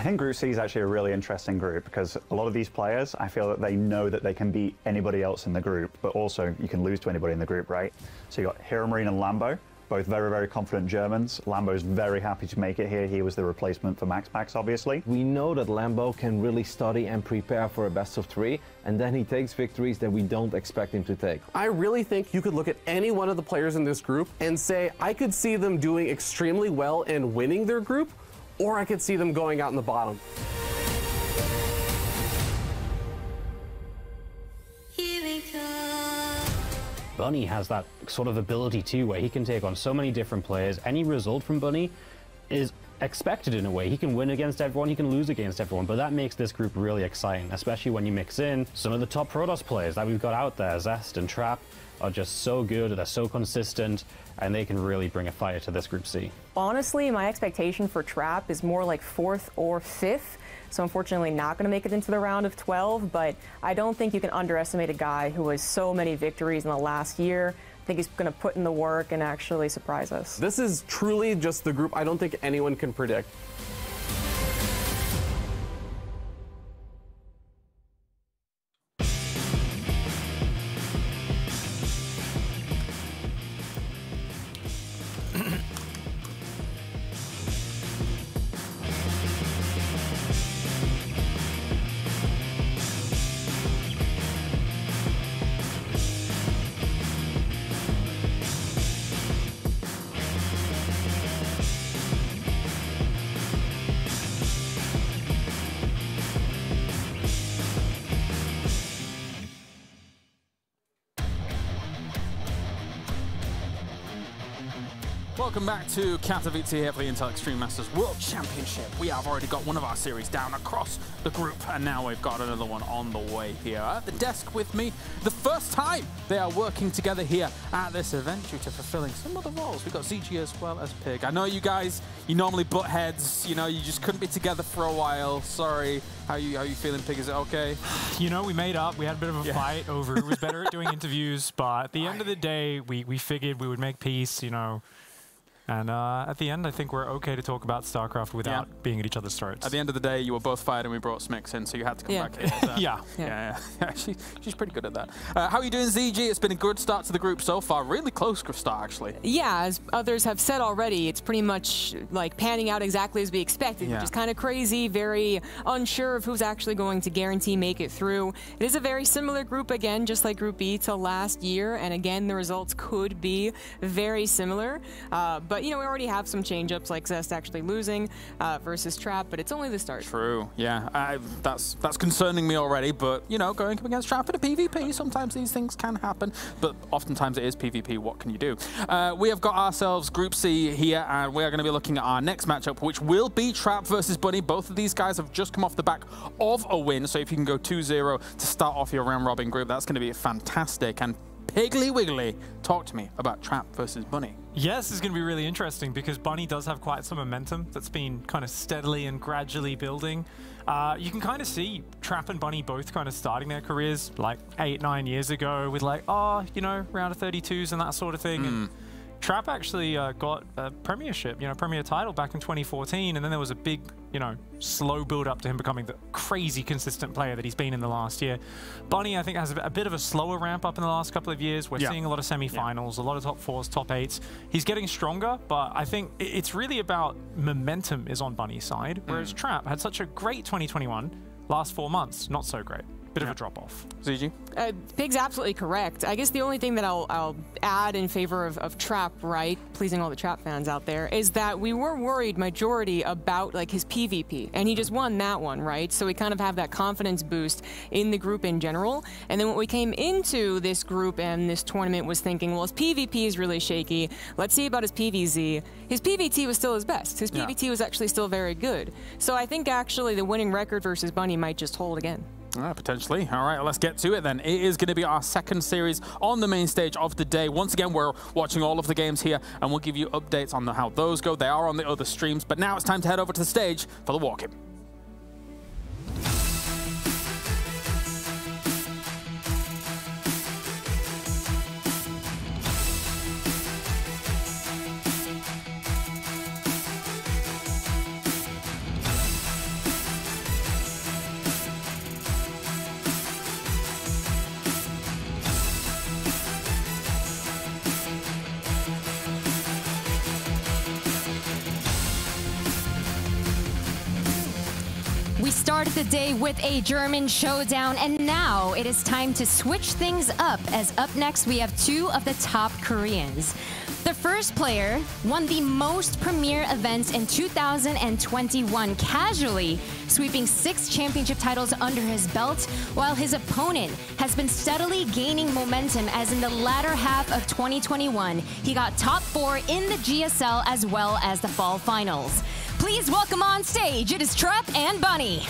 think Group C is actually a really interesting group because a lot of these players, I feel that they know that they can beat anybody else in the group, but also you can lose to anybody in the group, right? So you got Heromarine and Lambo, both very, very confident Germans. Lambo's very happy to make it here. He was the replacement for Max, obviously. We know that Lambo can really study and prepare for a best of 3, and then he takes victories that we don't expect him to take. I really think you could look at any one of the players in this group and say, I could see them doing extremely well and winning their group, or I could see them going out in the bottom. Bunny has that sort of ability too, where he can take on so many different players. Any result from Bunny is expected in a way. He can win against everyone, he can lose against everyone, but that makes this group really exciting, especially when you mix in some of the top Protoss players that we've got out there. Zest and Trap are just so good, they're so consistent, and they can really bring a fire to this Group C. Honestly, my expectation for Trap is more like 4th or 5th. So unfortunately not going to make it into the round of 12, but I don't think you can underestimate a guy who has so many victories in the last year. I think he's going to put in the work and actually surprise us. This is truly just the group I don't think anyone can predict. Welcome back to Katowice here for the Intel Extreme Masters World Championship. We have already got one of our series down across the group, and now we've got another one on the way here. At the desk with me, the first time they are working together here at this event due to fulfilling some other roles. We've got ZG as well as Pig. I know you guys, you normally butt heads, you know, you just couldn't be together for a while. Sorry. How you feeling, Pig? Is it okay? You know, we made up. We had a bit of a fight over who was better at doing interviews, but at the end of the day, we figured we would make peace, you know. And at the end, I think we're okay to talk about StarCraft without being at each other's throats. At the end of the day, you were both fired and we brought Smix in, so you had to come back here. So. Yeah. She's pretty good at that. How are you doing, ZG? It's been a good start to the group so far. Really close start, actually. Yeah, as others have said already, it's pretty much like panning out exactly as we expected, which is kind of crazy, very unsure of who's actually going to guarantee make it through. It is a very similar group again, just like Group B to last year, and again, the results could be very similar. But, you know, we already have some change-ups like Zest actually losing versus Trap, but it's only the start. True, yeah. That's concerning me already, but, you know, going up against Trap in a PvP, sometimes these things can happen, but oftentimes it is PvP. What can you do? We have got ourselves Group C here, and we are going to be looking at our next matchup, which will be Trap versus Bunny. Both of these guys have just come off the back of a win, so if you can go 2-0 to start off your round-robin group, that's going to be fantastic. And Piggly Wiggly, talk to me about Trap versus Bunny. Yes, it's going to be really interesting because Bunny does have quite some momentum that's been kind of steadily and gradually building. You can kind of see Trap and Bunny both kind of starting their careers like 8-9 years ago with like, oh, you know, round of 32s and that sort of thing. And Trap actually got a premiership, you know, premier title back in 2014, and then there was a big, you know, slow build up to him becoming the crazy consistent player that he's been in the last year. Bunny, I think, has a bit of a slower ramp up in the last couple of years. We're seeing a lot of semi-finals, a lot of top 4s, top 8s. He's getting stronger, but I think it's really about momentum is on Bunny's side, whereas Trap had such a great 2021, last 4 months, not so great. Bit of a drop-off. ZG? Pig's absolutely correct. I guess the only thing that I'll add in favor of Trap, right, pleasing all the Trap fans out there, is that we were worried majority about like his PvP, and he just won that one, right? So we kind of have that confidence boost in the group in general. And then when we came into this group and this tournament was thinking, well, his PvP is really shaky. Let's see about his PvZ. His PvT was still his best. His PvT was actually still very good. So I think actually the winning record versus Bunny might just hold again. Potentially. All right, let's get to it then. It is going to be our second series on the main stage of the day. Once again, we're watching all of the games here, and we'll give you updates on how those go. They are on the other streams, but now it's time to head over to the stage for the walk-in. started the day with a German showdown, and now it is time to switch things up, as up next we have two of the top Koreans. The first player won the most premier events in 2021, casually sweeping 6 championship titles under his belt, while his opponent has been steadily gaining momentum, as in the latter half of 2021, he got top 4 in the GSL as well as the fall finals. Please welcome on stage, it is Trap and Bunny.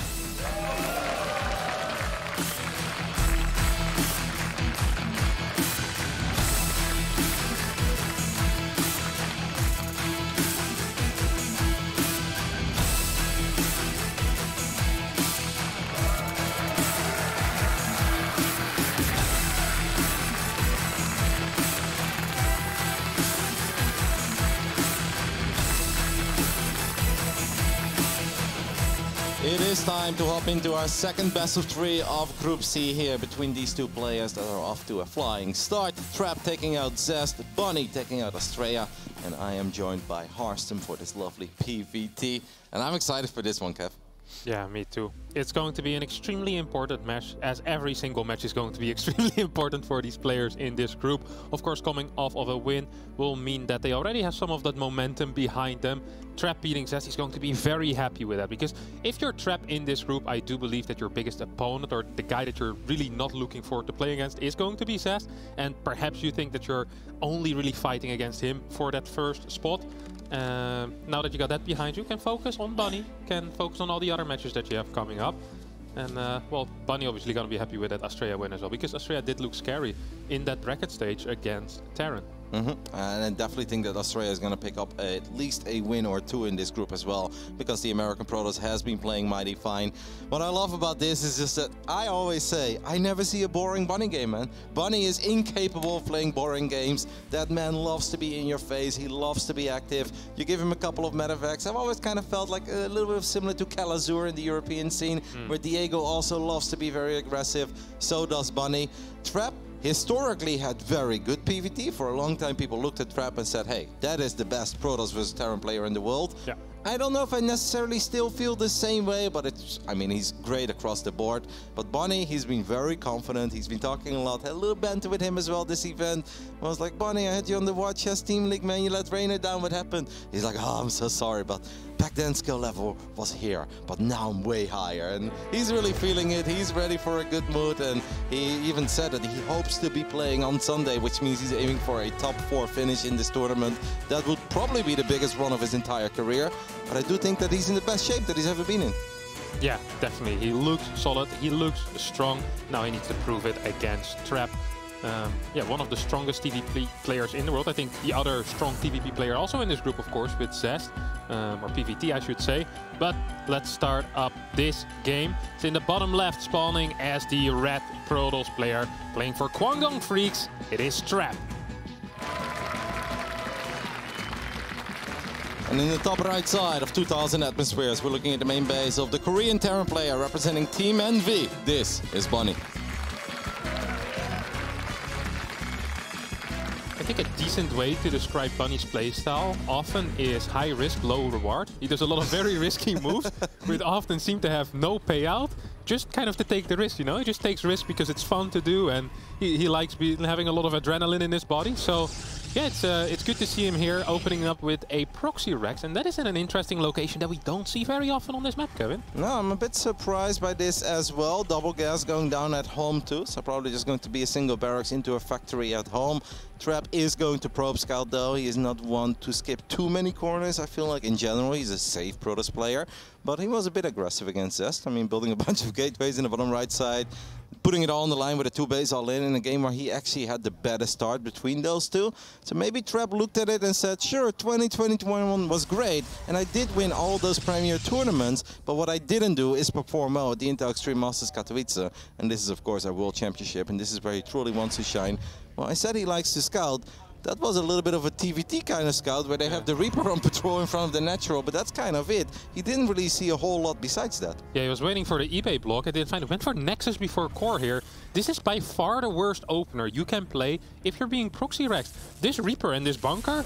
It is time to hop into our second best of 3 of Group C here between these two players that are off to a flying start. Trap taking out Zest, Bunny taking out Astrea, and I am joined by Harston for this lovely PVT. And I'm excited for this one, Kev. Yeah, me too. It's going to be an extremely important match, as every single match is going to be extremely important for these players in this group. Of course, coming off of a win will mean that they already have some of that momentum behind them. Trap beating Zest is going to be very happy with that, because if you're Trap in this group, I do believe that your biggest opponent, or the guy that you're really not looking forward to play against, is going to be Zest. And perhaps you think that you're only really fighting against him for that first spot. Now that you got that behind you, can focus on Bunny, can focus on all the other matches that you have coming up. And, well, Bunny obviously going to be happy with that Astrea win as well, because Astrea did look scary in that bracket stage against Terran. And I definitely think that Astrea is going to pick up at least a win or 2 in this group as well, because the American Protoss has been playing mighty fine. What I love about this is just that I always say, I never see a boring Bunny game, man. Bunny is incapable of playing boring games. That man loves to be in your face. He loves to be active. You give him a couple of medevacs. I've always kind of felt like a little bit similar to Calazur in the European scene, where Diego also loves to be very aggressive. So does Bunny. Trap historically had very good PvT. For a long time, people looked at Trap and said, hey, that is the best Protoss versus Terran player in the world. Yeah. I don't know if I necessarily still feel the same way, but it's, I mean, he's great across the board. But Bunny, he's been very confident. He's been talking a lot. Had a little banter with him as well this event. I was like, Bunny, I had you on the War Chest Team League, man. You let Reynor down. What happened? He's like, oh, I'm so sorry, but back then skill level was here, but now I'm way higher. And he's really feeling it. He's ready for a good mood. And he even said that he hopes to be playing on Sunday, which means he's aiming for a top 4 finish in this tournament. That would probably be the biggest run of his entire career. But I do think that he's in the best shape that he's ever been in. Yeah, definitely. He looks solid. He looks strong. Now he needs to prove it against Trap. Yeah, one of the strongest TVP players in the world. I think the other strong TVP player also in this group, of course, with Zest, or PVT, I should say. But let's start up this game. It's in the bottom left, spawning as the red Protoss player, playing for Kwangdong Freaks. It is Trap. And in the top right side of 2000 atmospheres, we're looking at the main base of the Korean Terran player representing Team NV. This is Bunny. I think a decent way to describe Bunny's playstyle often is high risk, low reward. He does a lot of very risky moves, which often seem to have no payout. Just kind of to take the risk, you know? He just takes risk because it's fun to do, and he likes having a lot of adrenaline in his body. So yeah, it's good to see him here opening up with a proxy Rex, and that is in an interesting location that we don't see very often on this map, Kevin. No, I'm a bit surprised by this as well. Double gas going down at home too, so probably just going to be a single barracks into a factory at home. Trap is going to probe scout though. He is not one to skip too many corners. I feel like in general he's a safe Protoss player, but he was a bit aggressive against Zest. I mean, building a bunch of gateways in the bottom right side, putting it all on the line with a 2-base all in a game where he actually had the better start between those two. So maybe Trap looked at it and said, sure, 2021 was great, and I did win all those premier tournaments, but what I didn't do is perform well at the Intel Extreme Masters Katowice. And this is, of course, our World Championship, and this is where he truly wants to shine. Well, I said he likes to scout. That was a little bit of a TVT kind of scout where they have the Reaper on patrol in front of the natural, but that's kind of it. He didn't really see a whole lot besides that. Yeah, he was waiting for the eBay block. I didn't find it. Went for Nexus before Core here. This is by far the worst opener you can play if you're being proxy wrecked. This Reaper and this bunker,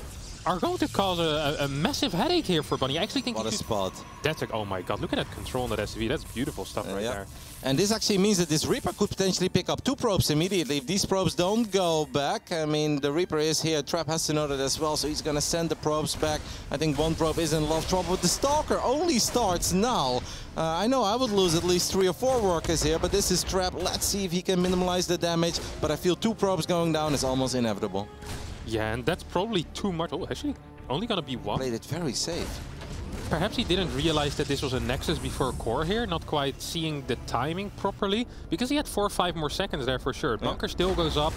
are going to cause a massive headache here for Bunny. I actually think what a spot. That's like, oh my god, look at that control on that SCV. That's beautiful stuff right there. And this actually means that this Reaper could potentially pick up 2 probes immediately. If these probes don't go back, I mean, the Reaper is here. Trap has to know that as well, so he's going to send the probes back. I think 1 probe is in a lot of trouble, but the Stalker only starts now. I know I would lose at least 3 or 4 workers here, but this is Trap. Let's see if he can minimize the damage, but I feel 2 probes going down is almost inevitable. Yeah, and that's probably too much. Oh, actually, only going to be 1. Played it very safe. Perhaps he didn't realize that this was a Nexus before core here, not quite seeing the timing properly, because he had 4 or 5 more seconds there for sure. Bunker still goes up.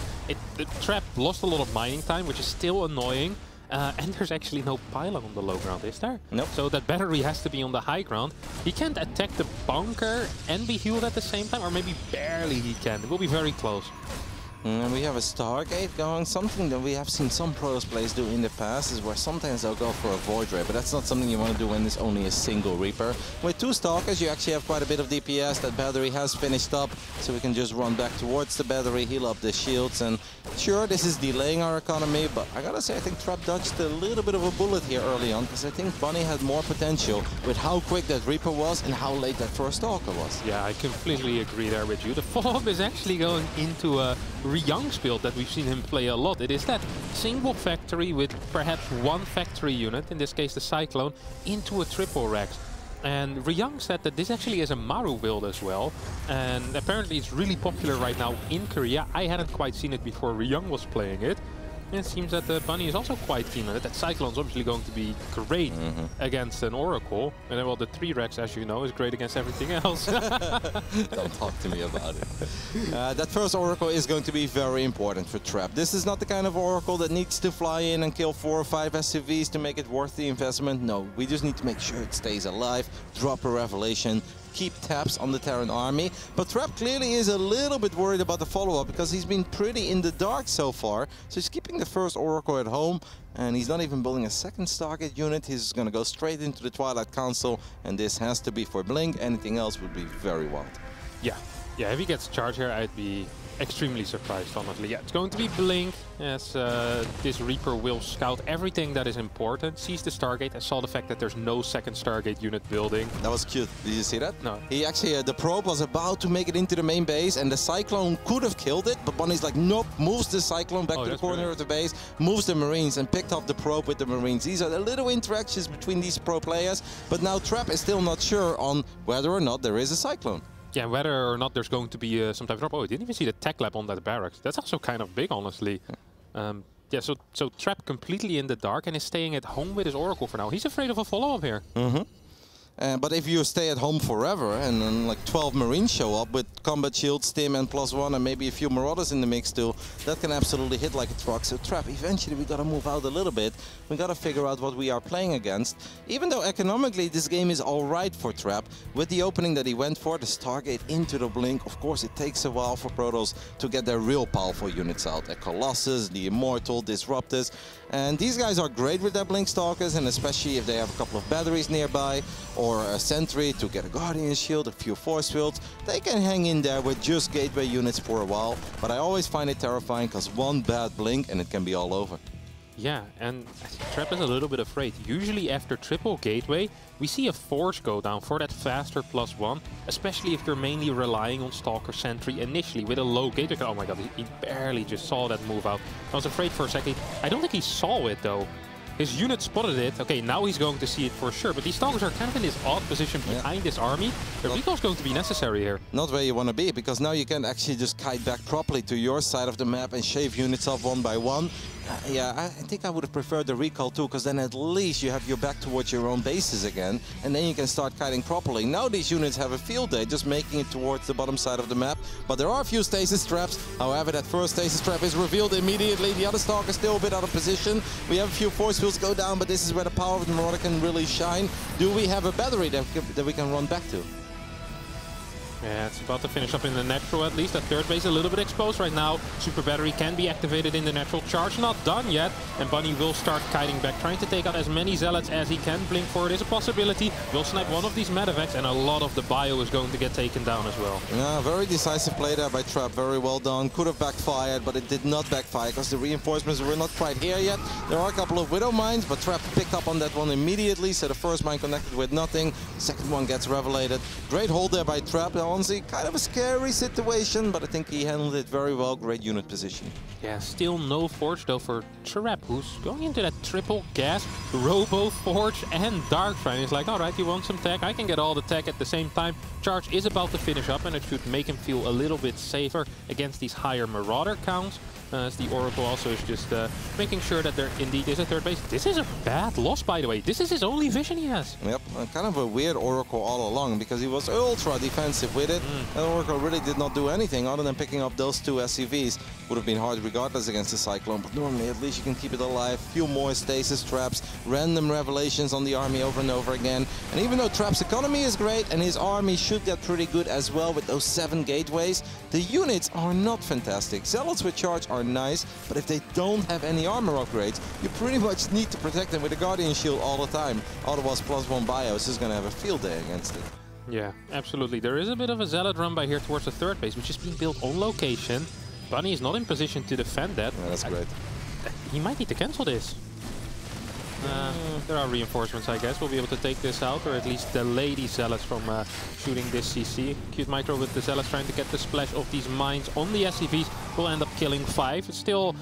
The Trap lost a lot of mining time, which is still annoying. And there's actually no pylon on the low ground, is there? Nope. So that battery has to be on the high ground. He can't attack the bunker and be healed at the same time, or maybe barely he can. It will be very close. And we have a Stargate going. Something that we have seen some pros players do in the past is where sometimes they'll go for a Void Ray, but that's not something you want to do when there's only a single Reaper. With 2 Stalkers, you actually have quite a bit of DPS. That battery has finished up, so we can just run back towards the battery, heal up the shields, and sure, this is delaying our economy, but I gotta say, I think Trap dodged a little bit of a bullet here early on, because I think Bunny had more potential with how quick that Reaper was and how late that first Stalker was. Yeah, I completely agree there with you. The follow-up is actually going into a Young's build that we've seen him play a lot. It is that single factory with perhaps 1 factory unit, in this case the Cyclone, into a triple Rex. And Ryung said that this actually is a Maru build as well, and apparently it's really popular right now in Korea. I hadn't quite seen it before Ryung was playing it. And it seems that Bunny is also quite keen on it. That Cyclone's obviously going to be great against an Oracle. And then, well, the 3 Rex, as you know, is great against everything else. Don't talk to me about it. That first Oracle is going to be very important for Trap. This is not the kind of Oracle that needs to fly in and kill 4 or 5 SCVs to make it worth the investment. No, we just need to make sure it stays alive, drop a Revelation, keep tabs on the Terran army. But Trap clearly is a little bit worried about the follow-up because he's been pretty in the dark so far. So he's keeping the first Oracle at home, and he's not even building a second Stargate unit. He's going to go straight into the Twilight Council, and this has to be for Blink. Anything else would be very wild. Yeah, if he gets charged here, I'd be extremely surprised, honestly. Yeah, it's going to be Blink, as this Reaper will scout everything that is important. Sees the Stargate. I saw the fact that there's no second Stargate unit building. That was cute. Did you see that? No. He actually, the probe was about to make it into the main base, and the Cyclone could have killed it, but Bunny's like, nope, moves the Cyclone back to the corner of the base, moves the Marines, and picked up the probe with the Marines. These are the little interactions between these pro players, but now Trap is still not sure on whether or not there is a Cyclone. Yeah, whether or not there's going to be some type of drop. Oh, I didn't even see the tech lab on that barracks. That's also kind of big, honestly. Yeah, so Trap completely in the dark and is staying at home with his Oracle for now. He's afraid of a follow-up here. But if you stay at home forever and then like 12 Marines show up with combat shield, stim and +1 and maybe a few Marauders in the mix too, that can absolutely hit like a truck. So Trap, eventually we gotta move out a little bit. We gotta figure out what we are playing against. Even though economically this game is alright for Trap, with the opening that he went for, the Stargate into the Blink, of course it takes a while for Protoss to get their real powerful units out. The Colossus, the Immortal, Disruptors, and these guys are great with their Blink Stalkers, and especially if they have a couple of batteries nearby, or a sentry to get a Guardian Shield, a few force fields, they can hang in there with just gateway units for a while. But I always find it terrifying because one bad blink and it can be all over. Yeah, and Trap is a little bit afraid. Usually after triple gateway, we see a force go down for that faster +1, especially if you're mainly relying on Stalker Sentry initially with a low gateway. Oh my god, he barely just saw that move out. I was afraid for a second. I don't think he saw it though. His unit spotted it. Okay, now he's going to see it for sure. But these Stalkers are kind of in this odd position behind this army. The recall is going to be necessary here. Not where you want to be, because now you can actually just kite back properly to your side of the map and shave units off one by one. Yeah, I think I would have preferred the recall too, because then at least you have your back towards your own bases again, and then you can start kiting properly. Now these units have a field day, just making it towards the bottom side of the map, but there are a few stasis traps. However, that first stasis trap is revealed immediately. The other Stalker is still a bit out of position. We have a few force fields go down, but this is where the power of the Marauder can really shine. Do we have a battery that we can run back to? Yeah, it's about to finish up in the natural at least. That third base a little bit exposed right now. Super battery can be activated in the natural. Charge not done yet. And Bunny will start kiting back, trying to take out as many zealots as he can. Blink forward is a possibility. Will snipe one of these medevacs, and a lot of the bio is going to get taken down as well. Yeah, very decisive play there by Trap. Very well done. Could have backfired, but it did not backfire because the reinforcements were not quite here yet. There are a couple of Widow mines, but Trap picked up on that one immediately. So the first mine connected with nothing. Second one gets revelated. Great hold there by Trap. Honestly, kind of a scary situation, but I think he handled it very well. Great unit position. Yeah, still no Forge though for Trap, who's going into that triple gas, Robo, Forge, and Dark Frame. He's like, alright, you want some tech? I can get all the tech at the same time. Charge is about to finish up, and it should make him feel a little bit safer against these higher Marauder counts. As the Oracle also is just making sure that there indeed is a third base. This is a bad loss, by the way. This is his only vision he has. Yep, kind of a weird Oracle all along because he was ultra defensive with it. And Oracle really did not do anything other than picking up those two SCVs. Would have been hard regardless against the Cyclone, but normally at least you can keep it alive. Few more stasis traps, random revelations on the army over and over again. And even though Trap's economy is great and his army should get pretty good as well with those 7 gateways, the units are not fantastic. Zealots with charge are nice, but if they don't have any armor upgrades, you pretty much need to protect them with a Guardian Shield all the time. Otherwise, +1 bios is going to have a field day against it. Yeah, absolutely. There is a bit of a Zealot run by here towards the third base, which is being built on location. Bunny is not in position to defend that. Yeah, that's great. He might need to cancel this. There are reinforcements, I guess. We'll be able to take this out, or at least delay these Zealots from shooting this CC. Cute micro with the Zealots trying to get the splash of these mines on the SCVs will end up killing 5. It's still,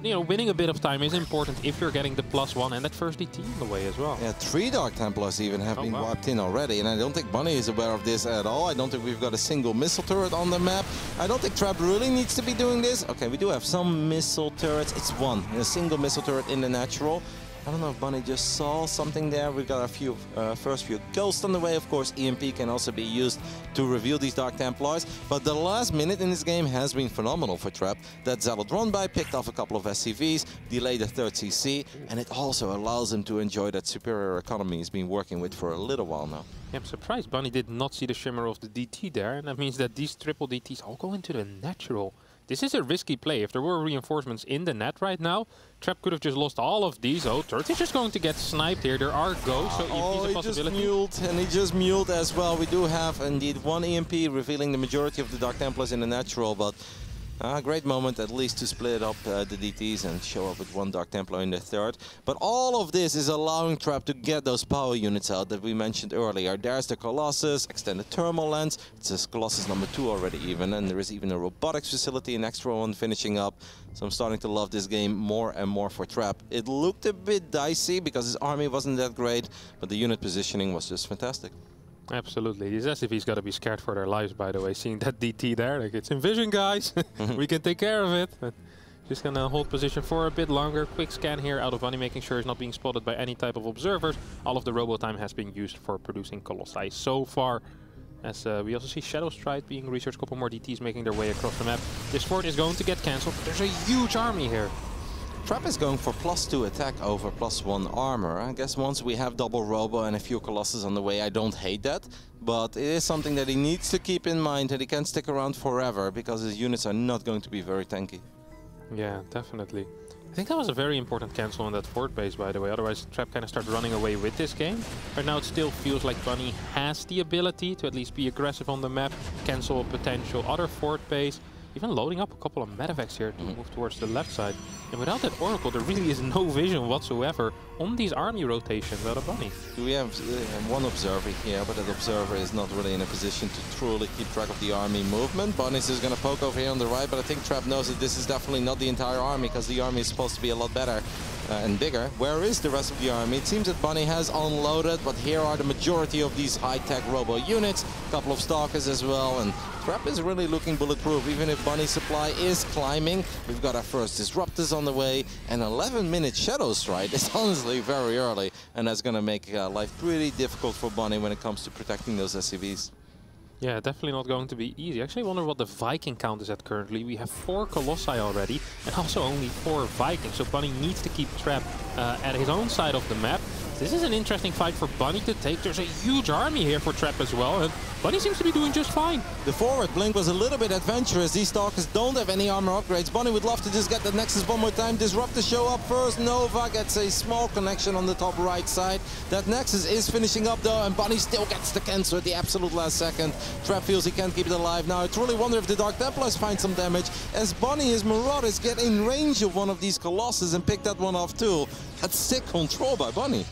you know, winning a bit of time is important if you're getting the +1 and that first DT in the way as well. Yeah, 3 Dark Templars even have been wiped in already, and I don't think Bunny is aware of this at all. I don't think we've got a single missile turret on the map. I don't think Trap really needs to be doing this. Okay, we do have some missile turrets. It's one, a single missile turret in the natural. I don't know if Bunny just saw something there. We've got a few, first few ghosts on the way. Of course, EMP can also be used to reveal these Dark Templars. But the last minute in this game has been phenomenal for Trap. That Zealot run by picked off a couple of SCVs, delayed the third CC, and it also allows him to enjoy that superior economy he's been working with for a little while now. Yeah, I'm surprised Bunny did not see the shimmer of the DT there, and that means that these triple DTs all go into the natural. This is a risky play. If there were reinforcements in the net right now, Trap could have just lost all of these. Oh, Turret is just going to get sniped here. There are ghosts, so EMP is a possibility. He just muled, and he just muled as well. We do have indeed one EMP revealing the majority of the Dark Templars in the natural, but a great moment at least to split up the DTs and show up with one Dark Templar in the third. But all of this is allowing Trap to get those power units out that we mentioned earlier. There's the Colossus, extended thermal lens. It's a Colossus number 2 already even, and there is even a robotics facility, an extra one finishing up. So I'm starting to love this game more and more for Trap. It looked a bit dicey because his army wasn't that great, but the unit positioning was just fantastic. Absolutely. These SCVs got to be scared for their lives, by the way. Seeing that DT there, like, it's in vision, guys. We can take care of it. But just going to hold position for a bit longer. Quick scan here out of Bunny, making sure he's not being spotted by any type of observers. All of the robo time has been used for producing Colossi so far. As we also see Shadow Stride being researched, a couple more DTs making their way across the map. This fort is going to get cancelled, but there's a huge army here. Trap is going for +2 attack over +1 armor. I guess once we have double Robo and a few Colossus on the way, I don't hate that. But it is something that he needs to keep in mind, that he can't stick around forever because his units are not going to be very tanky. Yeah, definitely. I think that was a very important cancel on that fort base, by the way. Otherwise, Trap kind of starts running away with this game. Right now, it still feels like Bunny has the ability to at least be aggressive on the map, cancel a potential other fort base. Even loading up a couple of medevacs here to move towards the left side. And without that Oracle, there really is no vision whatsoever on these army rotations out of Bunny. We have one observer here, but that observer is not really in a position to truly keep track of the army movement. Bunny's is going to poke over here on the right, but I think Trap knows that this is definitely not the entire army, because the army is supposed to be a lot better and bigger. Where is the rest of the army? It seems that Bunny has unloaded, but here are the majority of these high-tech robo units. A couple of Stalkers as well, and Trap is really looking bulletproof. Even if Bunny's supply is climbing, we've got our first Disruptors on the way, and 11-minute Shadow Stride is honestly very early, and that's going to make life pretty difficult for Bunny when it comes to protecting those SCVs. Yeah, definitely not going to be easy. I actually wonder what the Viking count is at currently. We have 4 Colossi already, and also only 4 Vikings, so Bunny needs to keep Trap at his own side of the map. This is an interesting fight for Bunny to take. There's a huge army here for Trap as well, and Bunny seems to be doing just fine. The forward blink was a little bit adventurous. These Stalkers don't have any armor upgrades. Bunny would love to just get the Nexus one more time. Disruptor show up first. Nova gets a small connection on the top right side. That Nexus is finishing up though, and Bunny still gets the cancel at the absolute last second. Trap feels he can't keep it alive. Now I truly wonder if the Dark Templars find some damage, as Bunny, his Marauders, get in range of one of these Colossus and pick that one off too. That's sick control by Bunny.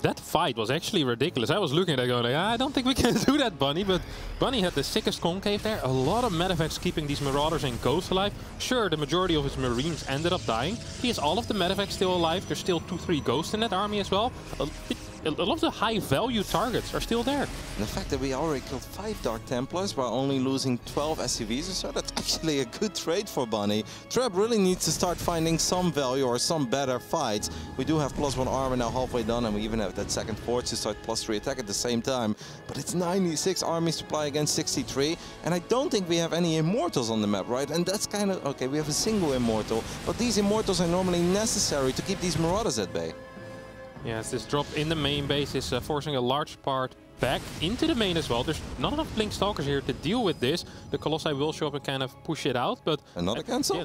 That fight was actually ridiculous. I was looking at it going, like, I don't think we can do that, Bunny. But Bunny had the sickest concave there. A lot of medevacs keeping these Marauders and Ghosts alive. Sure, the majority of his Marines ended up dying. He has all of the medevacs still alive. There's still 2-3 Ghosts in that army as well. A lot of the high-value targets are still there. And the fact that we already killed 5 Dark Templars while only losing 12 SCVs or so, that's actually a good trade for Bunny. Trap really needs to start finding some value or some better fights. We do have +1 armor now halfway done, and we even have that second forge to start +3 attack at the same time. But it's 96 army supply against 63, and I don't think we have any Immortals on the map, right? And that's kind of, okay, we have a single Immortal, but these Immortals are normally necessary to keep these Marauders at bay. Yes, this drop in the main base is forcing a large part back into the main as well. There's not enough Blink Stalkers here to deal with this. The Colossi will show up and kind of push it out, but... Another cancel? Yeah,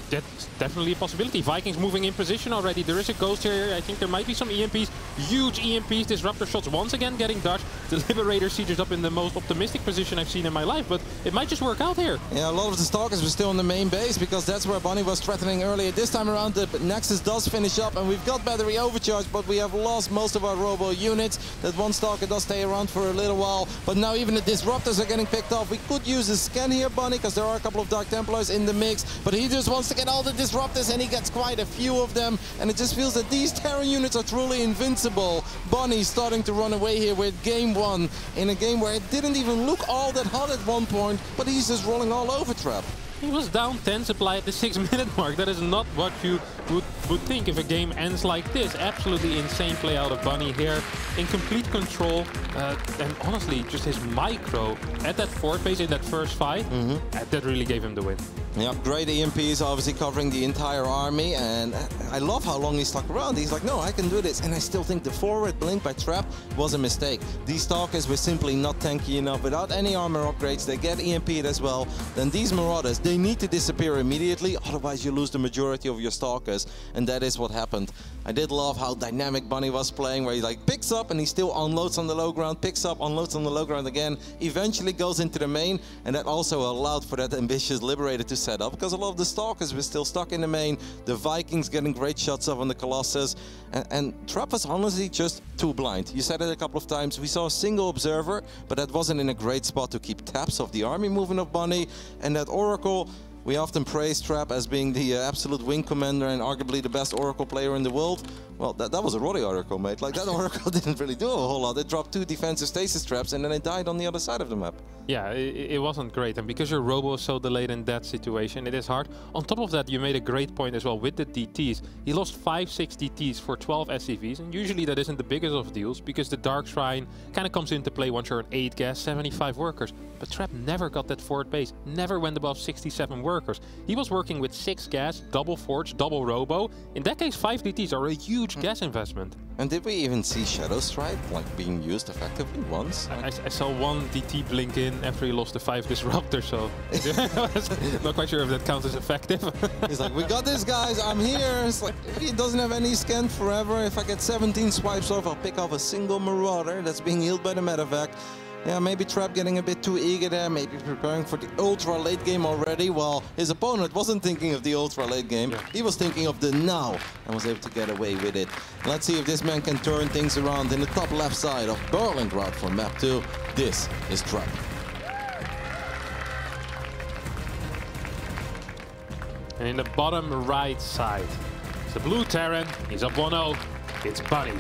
that's definitely a possibility. Vikings moving in position already. There is a Ghost here. I think there might be some EMPs. Huge EMPs. Disruptor shots once again getting dodged. The Liberator Siege up in the most optimistic position I've seen in my life, but it might just work out here. Yeah, a lot of the Stalkers were still in the main base because that's where Bunny was threatening earlier. This time around, the Nexus does finish up, and we've got battery overcharge, but we have lost most of our robo units. That one Stalker does stay around for a little while, but now even the Disruptors are getting picked off. We could use a scan here, Bunny, because there are a couple of Dark Templars in the mix, but he just wants to get all the Disruptors, and he gets quite a few of them, and it just feels that these Terran units are truly invincible. Bunny's starting to run away here with game 1 in a game where it didn't even look all that hot at one point, but he's just rolling all over Trap. He was down 10 supply at the 6-minute mark. That is not what you would think if a game ends like this. Absolutely insane play out of Bunny here. In complete control. And honestly, just his micro at that fort base in that first fight, that really gave him the win. Yeah, great EMPs obviously covering the entire army, and I love how long he stuck around. He's like, no, I can do this, and I still think the forward blink by Trap was a mistake. These Stalkers were simply not tanky enough. Without any armor upgrades, they get EMP'd as well. Then these Marauders, they need to disappear immediately, otherwise you lose the majority of your Stalkers, and that is what happened. I did love how dynamic Bunny was playing, where he like picks up and he still unloads on the low ground, picks up, unloads on the low ground again, eventually goes into the main, and that also allowed for that ambitious Liberator to set up, because a lot of the Stalkers were still stuck in the main. The Vikings getting great shots off on the Colossus, and Trap was honestly just too blind. You said it a couple of times. We saw a single observer, but that wasn't in a great spot to keep tabs of the army movement of Bunny, and that Oracle. We often praise Trap as being the absolute wing commander and arguably the best Oracle player in the world. Well, that was a Roddy Oracle, mate. Like, that Oracle didn't really do a whole lot. It dropped 2 defensive stasis traps and then it died on the other side of the map. Yeah, it wasn't great. And because your robo is so delayed in that situation, it is hard. On top of that, you made a great point as well with the DTs. He lost 5-6 DTs for 12 SCVs. And usually that isn't the biggest of deals because the Dark Shrine kind of comes into play once you're on 8 gas, 75 workers. But Trap never got that forward base, never went above 67 workers. He was working with 6 gas, double forge, double robo. In that case, 5 DTs are a huge gas investment. And did we even see Shadow Strike like being used effectively once? I saw 1 DT blink in after he lost the 5 Disruptor, so not quite sure if that counts as effective. He's like, we got this, guys, I'm here. It's like, he doesn't have any scan forever. If I get 17 swipes off, I'll pick off a single Marauder that's being healed by the medevac. Yeah, maybe Trap getting a bit too eager there, maybe preparing for the ultra late game already, while his opponent wasn't thinking of the ultra late game. Yeah. He was thinking of the now and was able to get away with it. Let's see if this man can turn things around in the top left side of Berlingrad for map 2. This is Trap. And in the bottom right side, it's the blue Terran. He's up 1-0. It's Bunny.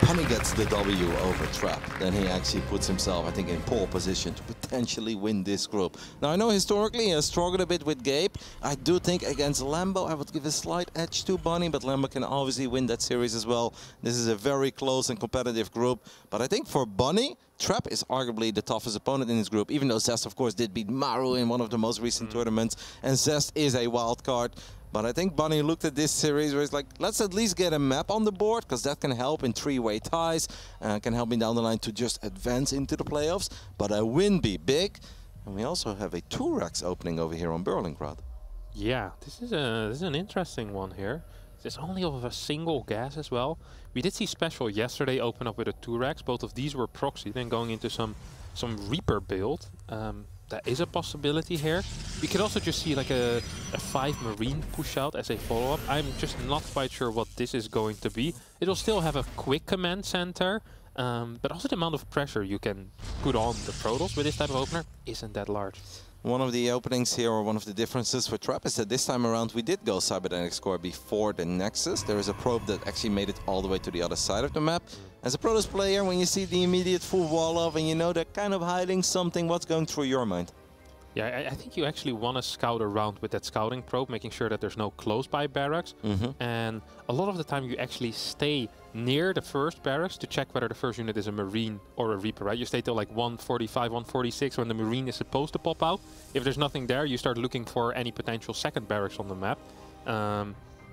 Bunny gets the W over Trap. Then he actually puts himself, I think, in pole position to potentially win this group. Now, I know historically he has struggled a bit with Gabe. I do think against Lambo, I would give a slight edge to Bunny, but Lambo can obviously win that series as well. This is a very close and competitive group. But I think for Bunny, Trap is arguably the toughest opponent in this group, even though Zest, of course, did beat Maru in one of the most recent tournaments. And Zest is a wild card. But I think Bunny looked at this series where he's like, let's at least get a map on the board, because that can help in three-way ties, can help me down the line to just advance into the playoffs. But a win be big. And we also have a 2-Rex opening over here on Berlingrad. Yeah, this is an interesting one here. It's only of a single gas as well. We did see Special yesterday open up with a 2-Rex. Both of these were proxy, then going into some Reaper build. That is a possibility here. We could also just see like a 5 Marine push out as a follow-up. I'm just not quite sure what this is going to be. It'll still have a quick command center, but also the amount of pressure you can put on the Protoss with this type of opener isn't that large. One of the openings here, or one of the differences for Trap, is that this time around we did go Cybernetics Core before the Nexus. There is a probe that actually made it all the way to the other side of the map. As a Protoss player, when you see the immediate full wall of and you know they're kind of hiding something, what's going through your mind? Yeah, I think you actually want to scout around with that scouting probe, making sure that there's no close-by barracks. And a lot of the time you actually stay near the first barracks to check whether the first unit is a Marine or a Reaper, right? You stay till like 145, 146 when the Marine is supposed to pop out. If there's nothing there, you start looking for any potential second barracks on the map.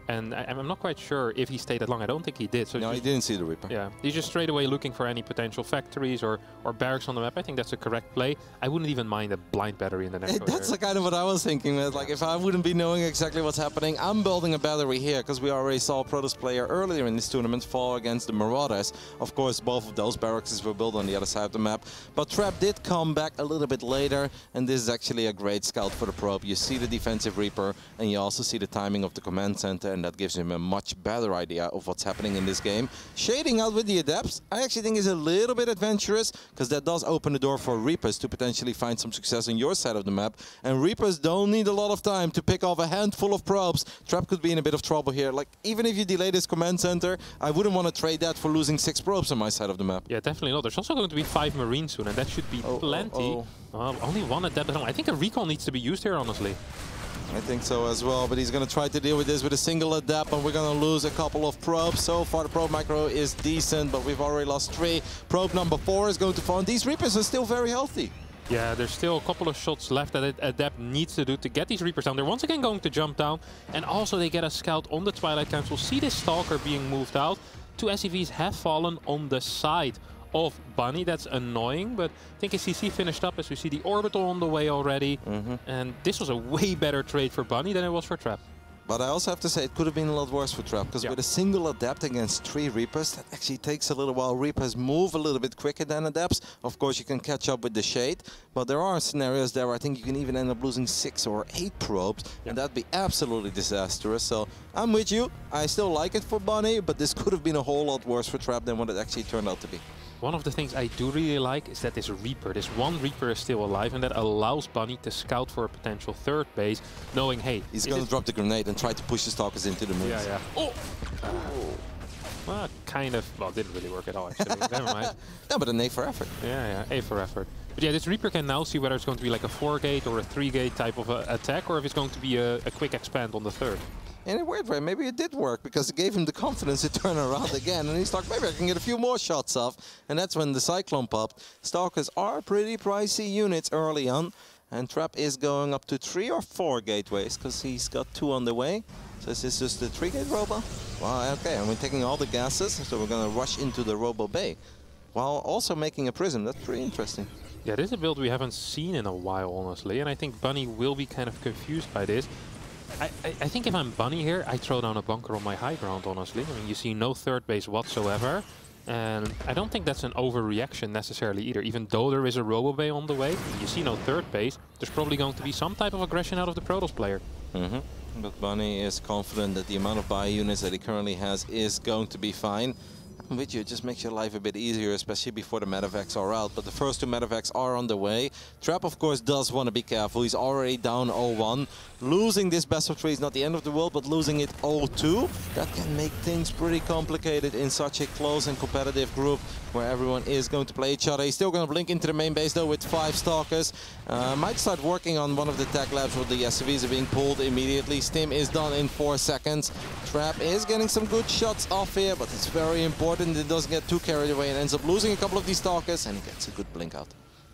And I'm not quite sure if he stayed that long. I don't think he did. So no, he didn't see the Reaper. Yeah, he's just straight away looking for any potential factories or barracks on the map. I think that's a correct play. I wouldn't even mind a blind battery in the next. That's the kind of what I was thinking. Like, if I wouldn't be knowing exactly what's happening, I'm building a battery here because we already saw a Protoss player earlier in this tournament fall against the Marauders. Of course, both of those barracks were built on the other side of the map. But Trap did come back a little bit later, and this is actually a great scout for the probe. You see the defensive Reaper, and you also see the timing of the command center, and that gives him a much better idea of what's happening in this game. Shading out with the Adepts, I actually think is a little bit adventurous, because that does open the door for Reapers to potentially find some success on your side of the map. And Reapers don't need a lot of time to pick off a handful of probes. Trap could be in a bit of trouble here. Like, even if you delay this command center, I wouldn't want to trade that for losing 6 probes on my side of the map. Yeah, definitely not. There's also going to be 5 Marines soon, and that should be plenty. Only 1 Adept at home. I think a recall needs to be used here, honestly. I think so as well, but he's going to try to deal with this with a single Adept, and we're going to lose a couple of probes. So far, the probe micro is decent, but we've already lost 3. Probe number 4 is going to fall, and these Reapers are still very healthy. Yeah, there's still a couple of shots left that Adept needs to do to get these Reapers down. They're once again going to jump down, and also they get a scout on the Twilight Council. See this Stalker being moved out. 2 SCVs have fallen on the side of Bunny. That's annoying, but I think SCC finished up as we see the Orbital on the way already. And this was a way better trade for Bunny than it was for Trap. But I also have to say it could have been a lot worse for Trap, because with a single Adept against 3 Reapers, that actually takes a little while. Reapers move a little bit quicker than Adepts. Of course, you can catch up with the Shade, but there are scenarios there where I think you can even end up losing 6 or 8 probes, and that'd be absolutely disastrous. So I'm with you. I still like it for Bunny, but this could have been a whole lot worse for Trap than what it actually turned out to be. One of the things I do really like is that this Reaper, this one Reaper is still alive, and that allows Bunny to scout for a potential third base, knowing, hey... He's going to drop the grenade and try to push the Stalkers into the moon. Yeah. Oh! Well, kind of... Well, didn't really work at all, actually. Never mind. No, but an A for effort. Yeah, A for effort. But yeah, this Reaper can now see whether it's going to be like a 4-gate or a 3-gate type of attack, or if it's going to be a quick expand on the third. In a weird way, maybe it did work, because it gave him the confidence to turn around again, and he's like, maybe I can get a few more shots off. And that's when the Cyclone popped. Stalkers are pretty pricey units early on, and Trap is going up to 3 or 4 gateways, because he's got 2 on the way. So this is just the 3-gate Robo. Wow, okay, and we're taking all the gases, so we're going to rush into the Robo Bay, while also making a Prism. That's pretty interesting. Yeah, this is a build we haven't seen in a while, honestly, and I think Bunny will be kind of confused by this. I think if I'm Bunny here, I throw down a bunker on my high ground, honestly. I mean, you see no third base whatsoever. And I don't think that's an overreaction necessarily either. Even though there is a Robo Bay on the way, you see no third base, there's probably going to be some type of aggression out of the Protoss player. But Bunny is confident that the amount of buy units that he currently has is going to be fine. I'm with you, it just makes your life a bit easier, especially before the Medevacs are out. But the first 2 Medevacs are on the way. Trap, of course, does want to be careful. He's already down 0-1. Losing this best of 3 is not the end of the world, but losing it 0-2, that can make things pretty complicated in such a close and competitive group where everyone is going to play each other. He's still going to blink into the main base, though, with 5 Stalkers. Might start working on one of the tech labs where the SCVs are being pulled immediately. Stim is done in 4 seconds. Trap is getting some good shots off here, but it's very important it doesn't get too carried away and ends up losing a couple of these Stalkers, and he gets a good blink out.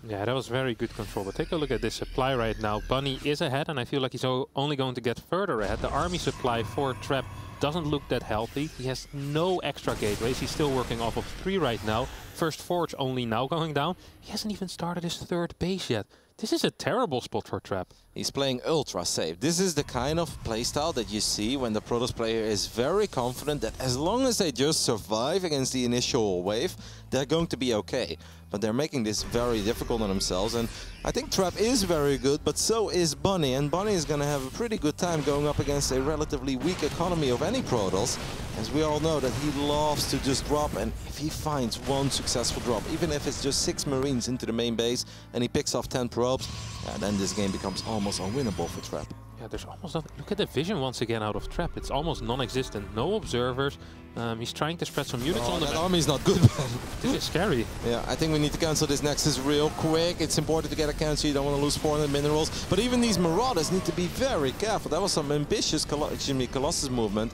Yeah, that was very good control. But take a look at this supply right now. Bunny is ahead, and I feel like he's only going to get further ahead. The army supply for Trap doesn't look that healthy. He has no extra gateways. He's still working off of 3 right now. First forge only now going down. He hasn't even started his 3rd base yet. This is a terrible spot for Trap. He's playing ultra safe. This is the kind of playstyle that you see when the Protoss player is very confident that as long as they just survive against the initial wave, they're going to be okay. But they're making this very difficult on themselves, and I think Trap is very good, but so is Bunny, and Bunny is going to have a pretty good time going up against a relatively weak economy of any Protoss, as we all know that he loves to just drop, and if he finds one successful drop, even if it's just 6 Marines into the main base, and he picks off 10 probes, then this game becomes almost unwinnable for Trap. Yeah, there's almost nothing. Look at the vision once again out of Trap. It's almost non-existent. No observers. He's trying to spread some units on the map. That army's not good, man. This is scary. Yeah, I think we need to cancel this Nexus real quick. It's important to get a cancel. You don't want to lose 400 minerals. But even these Marauders need to be very careful. That was some ambitious Colossus movement.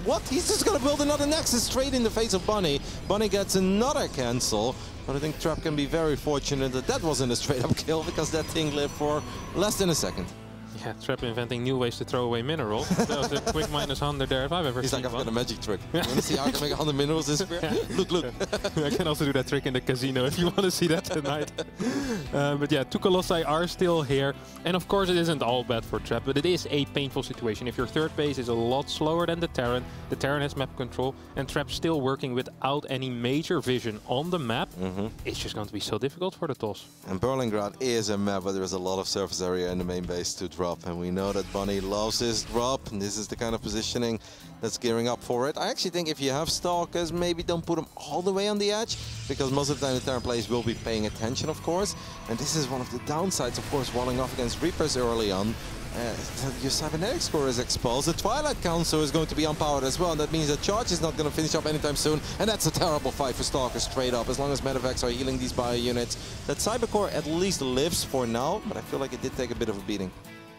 What? He's just going to build another Nexus straight in the face of Bunny. Bunny gets another cancel. But I think Trap can be very fortunate that that wasn't a straight-up kill, because that thing lived for less than a second. Yeah, Trap inventing new ways to throw away minerals. That was a quick -100 there if I've ever He's seen like, I've one. got a magic trick. You want to see how I can make 100 minerals disappear? Look, look. I can also do that trick in the casino if you want to see that tonight. But yeah, 2 Colossi are still here. And of course it isn't all bad for Trap, but it is a painful situation. If your 3rd base is a lot slower than the Terran has map control, and Trap's still working without any major vision on the map, it's just going to be so difficult for the toss. And Berlingrad is a map where there's a lot of surface area in the main base to drop, and we know that Bunny loves his drop, and this is the kind of positioning that's gearing up for it. I actually think if you have Stalkers, maybe don't put them all the way on the edge, because most of the time the Terran players will be paying attention, of course. And this is one of the downsides, of course, walling off against Reapers early on. Your cybernetic score is exposed. The Twilight Council is going to be unpowered as well, and that means that Charge is not going to finish up anytime soon, and that's a terrible fight for Stalkers straight up, as long as Medevacs are healing these bio units. That Cybercore at least lives for now, but I feel like it did take a bit of a beating.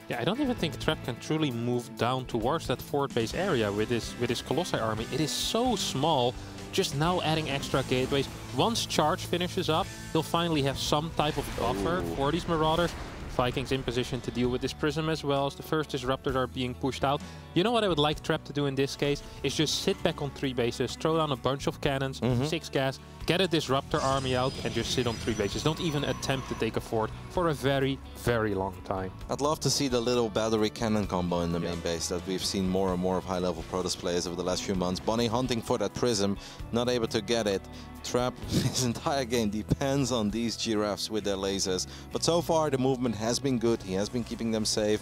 Yeah, I don't even think Trap can truly move down towards that 4th base area with his Colossi army. It is so small, just now adding extra gateways. Once Charge finishes up, he'll finally have some type of buffer for these Marauders. Vikings in position to deal with this Prism as well, as the first Disruptors are being pushed out. You know what I would like Trap to do in this case? Is just sit back on 3 bases, throw down a bunch of cannons, 6 gas, get a Disruptor army out, and just sit on 3 bases. Don't even attempt to take a fort for a very, very long time. I'd love to see the little battery cannon combo in the main base that we've seen more and more of high-level Protoss players over the last few months. Bunny hunting for that Prism, not able to get it. Trap, his entire game depends on these giraffes with their lasers. But so far the movement has been good. He has been keeping them safe.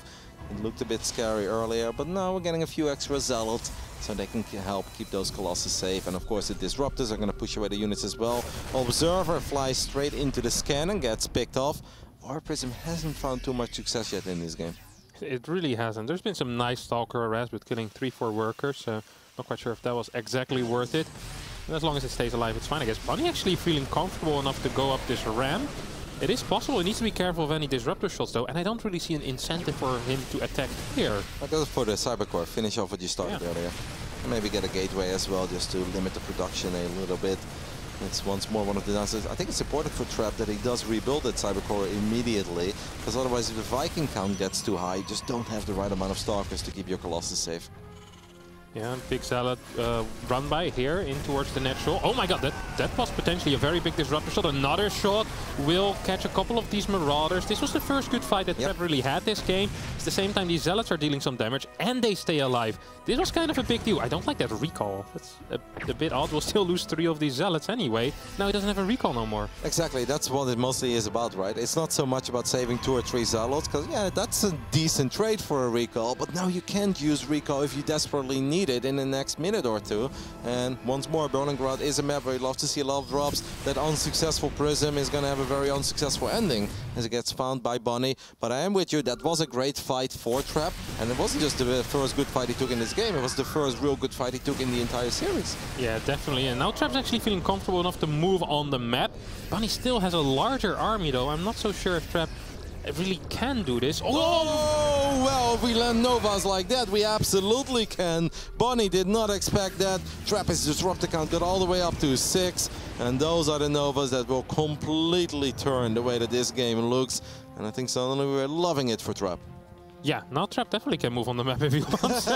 It looked a bit scary earlier, but now we're getting a few extra Zealots so they can help keep those Colossus safe. And of course the Disruptors are going to push away the units as well. Observer flies straight into the scan and gets picked off. Our Prism hasn't found too much success yet in this game. It really hasn't. There's been some nice Stalker arrests with killing 3-4 workers, so not quite sure if that was exactly worth it. As long as it stays alive, it's fine, I guess. Bunny actually feeling comfortable enough to go up this ramp. It is possible. He needs to be careful of any Disruptor shots, though, and I don't really see an incentive for him to attack here. I go for the Cybercore. Finish off what you started earlier. And maybe get a gateway as well, just to limit the production a little bit. It's once more one of the downsides. I think it's important for Trap that he does rebuild that Cybercore immediately, because otherwise if the Viking count gets too high, you just don't have the right amount of Stalkers to keep your Colossus safe. Yeah, big Zealot run by here in towards the natural. Oh my god, that was potentially a very big Disruptor shot. Another shot will catch a couple of these Marauders. This was the first good fight that Trap really had this game. At the same time, these Zealots are dealing some damage and they stay alive. This was kind of a big deal. I don't like that recall. That's a bit odd. We'll still lose 3 of these Zealots anyway. Now he doesn't have a recall no more. Exactly, that's what it mostly is about, right? It's not so much about saving 2 or 3 Zealots, because yeah, that's a decent trade for a recall, but now you can't use recall if you desperately need it in the next minute or two. And once more, Berlingrad is a map where you'd love to see a lot of drops. That unsuccessful Prism is going to have a very unsuccessful ending as it gets found by Bunny. But I am with you, that was a great fight for Trap, and it wasn't just the first good fight he took in this game, it was the first real good fight he took in the entire series. Yeah, definitely. And now Trap's actually feeling comfortable enough to move on the map. Bunny still has a larger army though. I'm not so sure if Trap really can do this. Oh, well, if we land Novas like that, we absolutely can. Bunny did not expect that. Trap his Disruptor count got all the way up to 6. And those are the Novas that will completely turn the way that this game looks. And I think suddenly we're loving it for Trap. Yeah, now Trap definitely can move on the map if he wants.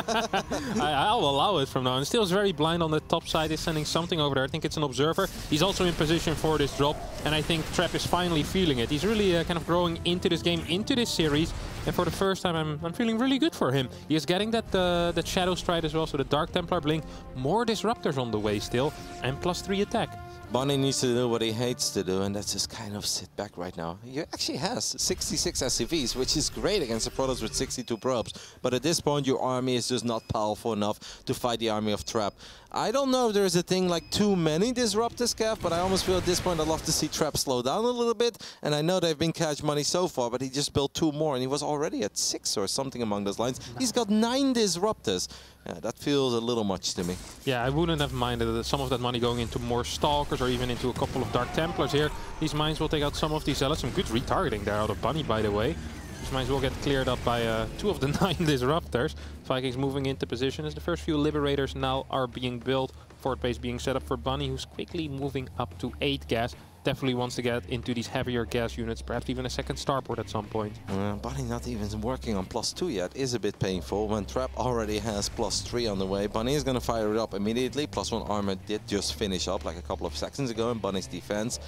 I'll allow it from now. And still is very blind on the top side. He's sending something over there. I think it's an observer. He's also in position for this drop. And I think Trap is finally feeling it. He's really kind of growing into this game, into this series. And for the first time, I'm feeling really good for him. He is getting that Shadow Stride as well. So the Dark Templar Blink. More Disruptors on the way still. And +3 attack. Bunny needs to do what he hates to do, and that's just kind of sit back right now. He actually has 66 SCVs, which is great against the Protoss with 62 probes. But at this point, your army is just not powerful enough to fight the army of Trap. I don't know if there's a thing like too many Disruptors, Cav, but I almost feel at this point I'd love to see Trap slow down a little bit. And I know they've been cash money so far, but he just built 2 more, and he was already at 6 or something among those lines. He's got 9 Disruptors. Yeah, that feels a little much to me. Yeah, I wouldn't have minded some of that money going into more Stalkers or even into a couple of Dark Templars here. These mines will take out some of these Zealots. Some good retargeting there out of Bunny, by the way. These mines will get cleared up by 2 of the 9 Disruptors. Vikings moving into position as the first few Liberators now are being built. Fort base being set up for Bunny, who's quickly moving up to 8 gas. Definitely wants to get into these heavier gas units, perhaps even a second starport at some point. Bunny not even working on +2 yet is a bit painful when Trap already has +3 on the way. Bunny is going to fire it up immediately. +1 armor did just finish up like a couple of seconds ago in Bunny's defense.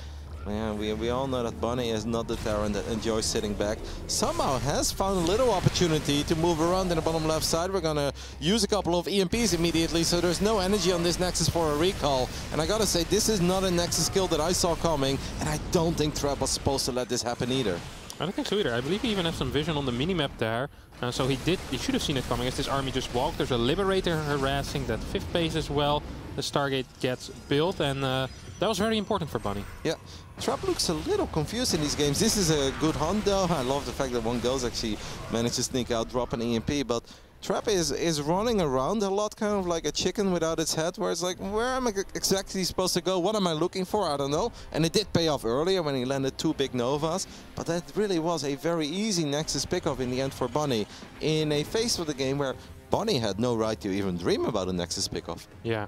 Yeah, we all know that Bunny is not the Terran that enjoys sitting back. Somehow has found a little opportunity to move around in the bottom left side. We're gonna use a couple of EMPs immediately, so there's no energy on this Nexus for a recall. And I gotta say, this is not a Nexus skill that I saw coming, and I don't think Trap was supposed to let this happen either. I don't think so either. I believe he even has some vision on the minimap there. So he should have seen it coming as this army just walked. There's a Liberator harassing that 5th base as well. The Stargate gets built, and that was very important for Bunny. Yeah, Trap looks a little confused in these games. This is a good hunt though. I love the fact that one Ghost actually managed to sneak out, drop an EMP, but Trap is running around a lot, kind of like a chicken without its head, where it's like, where am I exactly supposed to go? What am I looking for? I don't know. And it did pay off earlier when he landed 2 big Novas, but that really was a very easy Nexus pickup in the end for Bunny, in a phase of the game where Bunny had no right to even dream about a Nexus pickup. Yeah.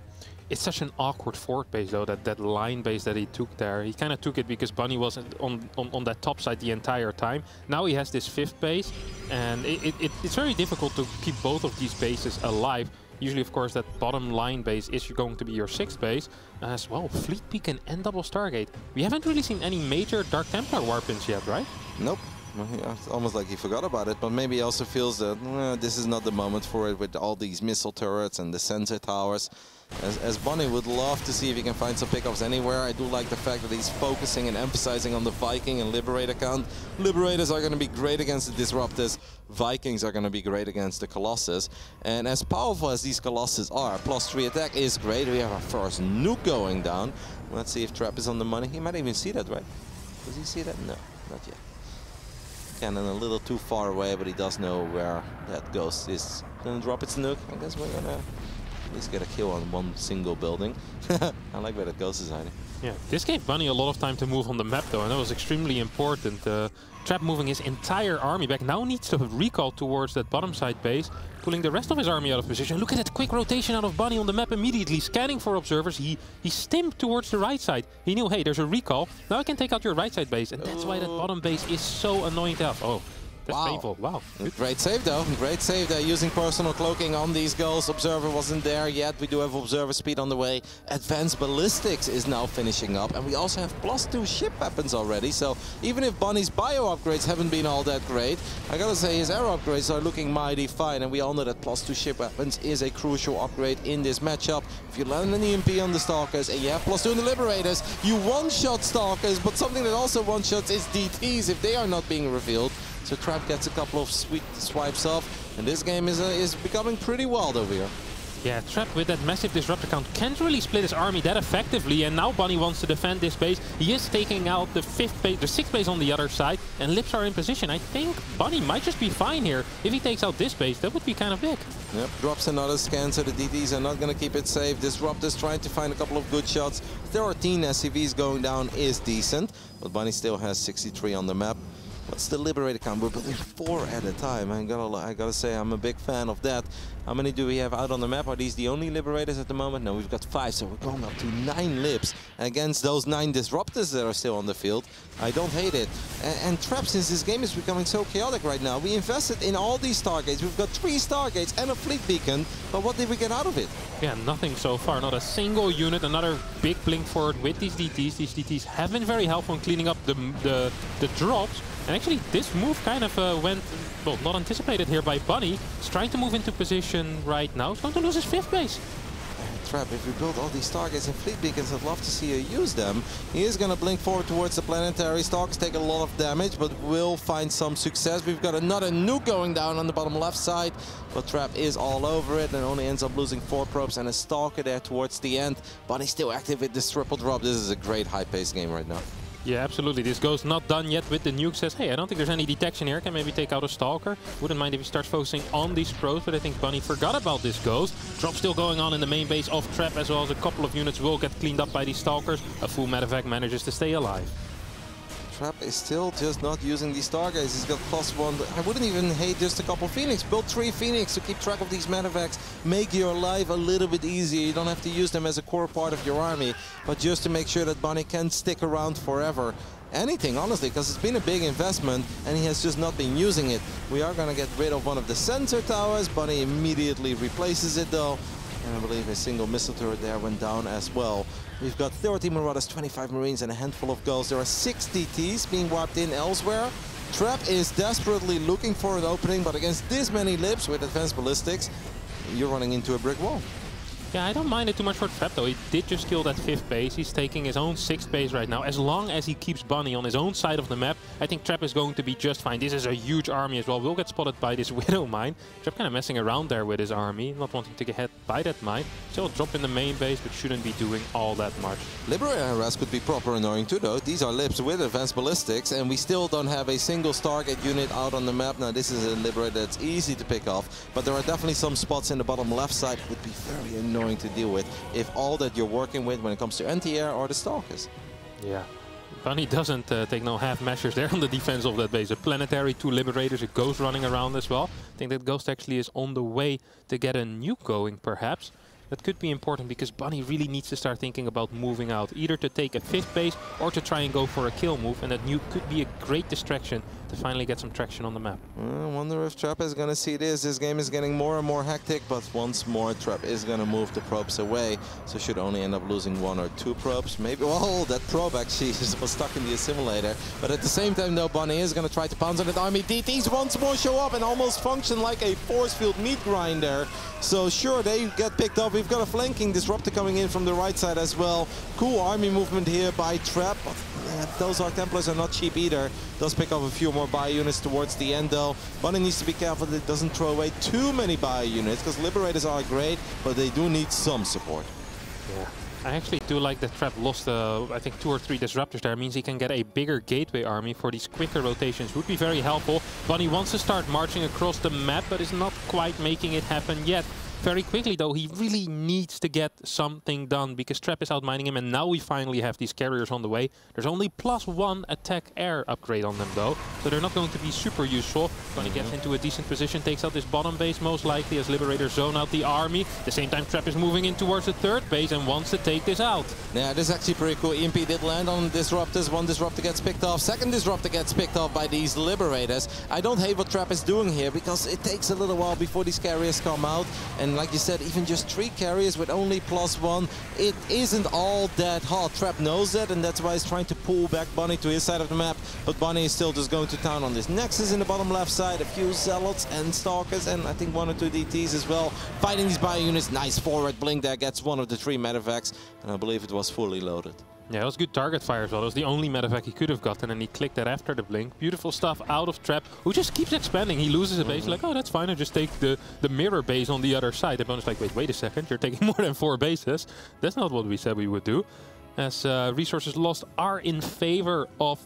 It's such an awkward fort base though, that line base that he took there. He kind of took it because Bunny wasn't on that top side the entire time. Now he has this 5th base, and it's very difficult to keep both of these bases alive. Usually, of course, that bottom line base is going to be your 6th base. As well, Fleet Beacon and double Stargate. We haven't really seen any major Dark Templar warp-ins yet, right? Nope. It's almost like he forgot about it, but maybe he also feels that this is not the moment for it with all these missile turrets and the sensor towers. As Bunny would love to see if he can find some pickups anywhere. I do like the fact that he's focusing and emphasizing on the Viking and Liberator count. Liberators are going to be great against the Disruptors. Vikings are going to be great against the Colossus. And as powerful as these Colossus are, +3 attack is great. We have our first nuke going down. Let's see if Trap is on the money. He might even see that, right? Does he see that? No, not yet. Cannon a little too far away, but he does know where that Ghost is going to drop its nuke. I guess we're going to at least get a kill on one single building. I like where that Ghost is hiding. Yeah, this gave Bunny a lot of time to move on the map though, and that was extremely important. Trap moving his entire army back, now needs to recall towards that bottom side base, pulling the rest of his army out of position. Look at that quick rotation out of Bunny on the map immediately, scanning for observers. He stimmed towards the right side. He knew, hey, there's a recall, now I can take out your right side base, and that's why that bottom base is so annoying to have. Oh. That's painful. Wow. Great save though. Great save there using personal cloaking on these goals. Observer wasn't there yet. We do have observer speed on the way. Advanced ballistics is now finishing up. And we also have +2 ship weapons already. So even if Bunny's bio upgrades haven't been all that great, I gotta say his air upgrades are looking mighty fine. And we all know that +2 ship weapons is a crucial upgrade in this matchup. If you land an EMP on the Stalkers and you have +2 on the Liberators, you one-shot Stalkers. But something that also one-shots is DTs if they are not being revealed. So Trap gets a couple of sweet swipes off, and this game is becoming pretty wild over here. Yeah, Trap with that massive disruptor count can't really split his army that effectively, and now Bunny wants to defend this base. He is taking out the 5th base, the 6th base on the other side, and Lips are in position. I think Bunny might just be fine here. If he takes out this base, that would be kind of big. Yep, drops another scan, so the DTs are not going to keep it safe. Disruptors trying to find a couple of good shots. 13 SCVs going down is decent, but Bunny still has 63 on the map. What's the Liberator count? We're building 4 at a time. I gotta say, I'm a big fan of that. How many do we have out on the map? Are these the only Liberators at the moment? No, we've got 5, so we're going up to 9 Libs against those 9 Disruptors that are still on the field. I don't hate it. And Trap, since this game is becoming so chaotic right now, we invested in all these Stargates. We've got 3 Stargates and a Fleet Beacon, but what did we get out of it? Yeah, nothing so far. Not a single unit. Another big blink forward with these DTs. These DTs have been very helpful in cleaning up the drops. And actually, this move kind of went, well, not anticipated here by Bunny. He's trying to move into position right now. He's going to lose his 5th base. Trap, if we build all these Stargates and Fleet Beacons, I'd love to see you use them. He is going to blink forward towards the planetary. Stalkers take a lot of damage, but will find some success. We've got another nuke going down on the bottom left side, but Trap is all over it and only ends up losing 4 probes and a Stalker there towards the end. Bunny's still active with this triple drop. This is a great high-paced game right now. Yeah, absolutely. This Ghost not done yet with the nuke. Says, hey, I don't think there's any detection here. Can maybe take out a Stalker. Wouldn't mind if he starts focusing on these probes, but I think Bunny forgot about this Ghost. Drop still going on in the main base of Trap, as well as a couple of units will get cleaned up by these Stalkers. A full medevac manages to stay alive. Trap is still just not using these Stargates. He's got +1. I wouldn't even hate just a couple Phoenix. Build 3 Phoenix to keep track of these medevacs. Make your life a little bit easier. You don't have to use them as a core part of your army, but just to make sure that Bunny can stick around forever. Anything, honestly, because it's been a big investment and he has just not been using it. We are going to get rid of one of the sensor towers. Bunny immediately replaces it though. And I believe a single missile turret there went down as well. We've got 30 Marauders, 25 Marines and a handful of Ghosts. There are 6 DTs being wiped in elsewhere. Trap is desperately looking for an opening, but against this many Libs with advanced ballistics, you're running into a brick wall. Yeah, I don't mind it too much for Trap though. He did just kill that 5th base. He's taking his own 6th base right now. As long as he keeps Bunny on his own side of the map, I think Trap is going to be just fine. This is a huge army as well. Will get spotted by this Widow mine. Trap kind of messing around there with his army, not wanting to get hit by that mine. Still drop in the main base, but shouldn't be doing all that much. Liberator harass could be proper annoying too though. These are Libs with advanced ballistics, and we still don't have a single Stargate unit out on the map. Now this is a Liberator that's easy to pick off, but there are definitely some spots in the bottom left side that would be very annoying to deal with if all that you're working with when it comes to anti-air are the Stalkers. Yeah. Bunny doesn't take no half measures there on the defense of that base. A planetary, 2 Liberators, a Ghost running around as well. I think that Ghost actually is on the way to get a nuke going, perhaps. That could be important because Bunny really needs to start thinking about moving out, either to take a 5th base or to try and go for a kill move, and that nuke could be a great distraction to finally get some traction on the map. I wonder if Trap is going to see this. This game is getting more and more hectic, but once more Trap is going to move the probes away, so should only end up losing 1 or 2 probes. Maybe, well, that probe actually was stuck in the assimilator, but at the same time though, Bunny is going to try to pounce on that army. DTs once more show up and almost function like a force field meat grinder. So sure, they get picked up. We've got a flanking Disruptor coming in from the right side as well. Cool army movement here by Trap, but those Arc Templars are not cheap either. Does pick up a few more bio units towards the end though. Bunny needs to be careful that it doesn't throw away too many bio units, because Liberators are great, but they do need some support. Yeah. I actually do like that Trap lost, I think, 2 or 3 Disruptors there. It means he can get a bigger gateway army for these quicker rotations. Would be very helpful. Bunny wants to start marching across the map, but is not quite making it happen yet. Very quickly though, he really needs to get something done because Trap is outmining him, and now we finally have these carriers on the way. There's only +1 attack air upgrade on them though, so they're not going to be super useful. Bunny gets into a decent position, takes out this bottom base most likely as Liberators zone out the army. At the same time, Trap is moving in towards the 3rd base and wants to take this out. Yeah, this is actually pretty cool. EMP did land on Disruptors. 1 Disruptor gets picked off. 2nd Disruptor gets picked off by these Liberators. I don't hate what Trap is doing here because it takes a little while before these carriers come out. And like you said, even just 3 carriers with only +1, it isn't all that hot. Trap knows that, and that's why he's trying to pull back Bunny to his side of the map. But Bunny is still just going to town on this Nexus in the bottom left side. A few Zealots and Stalkers, and I think 1 or 2 DTs as well. Fighting these bio units. Nice forward blink there. Gets 1 of the 3 medevacs, and I believe it was fully loaded. Yeah, it was good target fire as well. It was the only medevac he could have gotten, and he clicked that after the blink. Beautiful stuff out of Trap, who just keeps expanding. He loses a base, like, oh, that's fine. I just take the mirror base on the other side. The opponent's like, wait a second, you're taking more than 4 bases. That's not what we said we would do. As resources lost are in favor of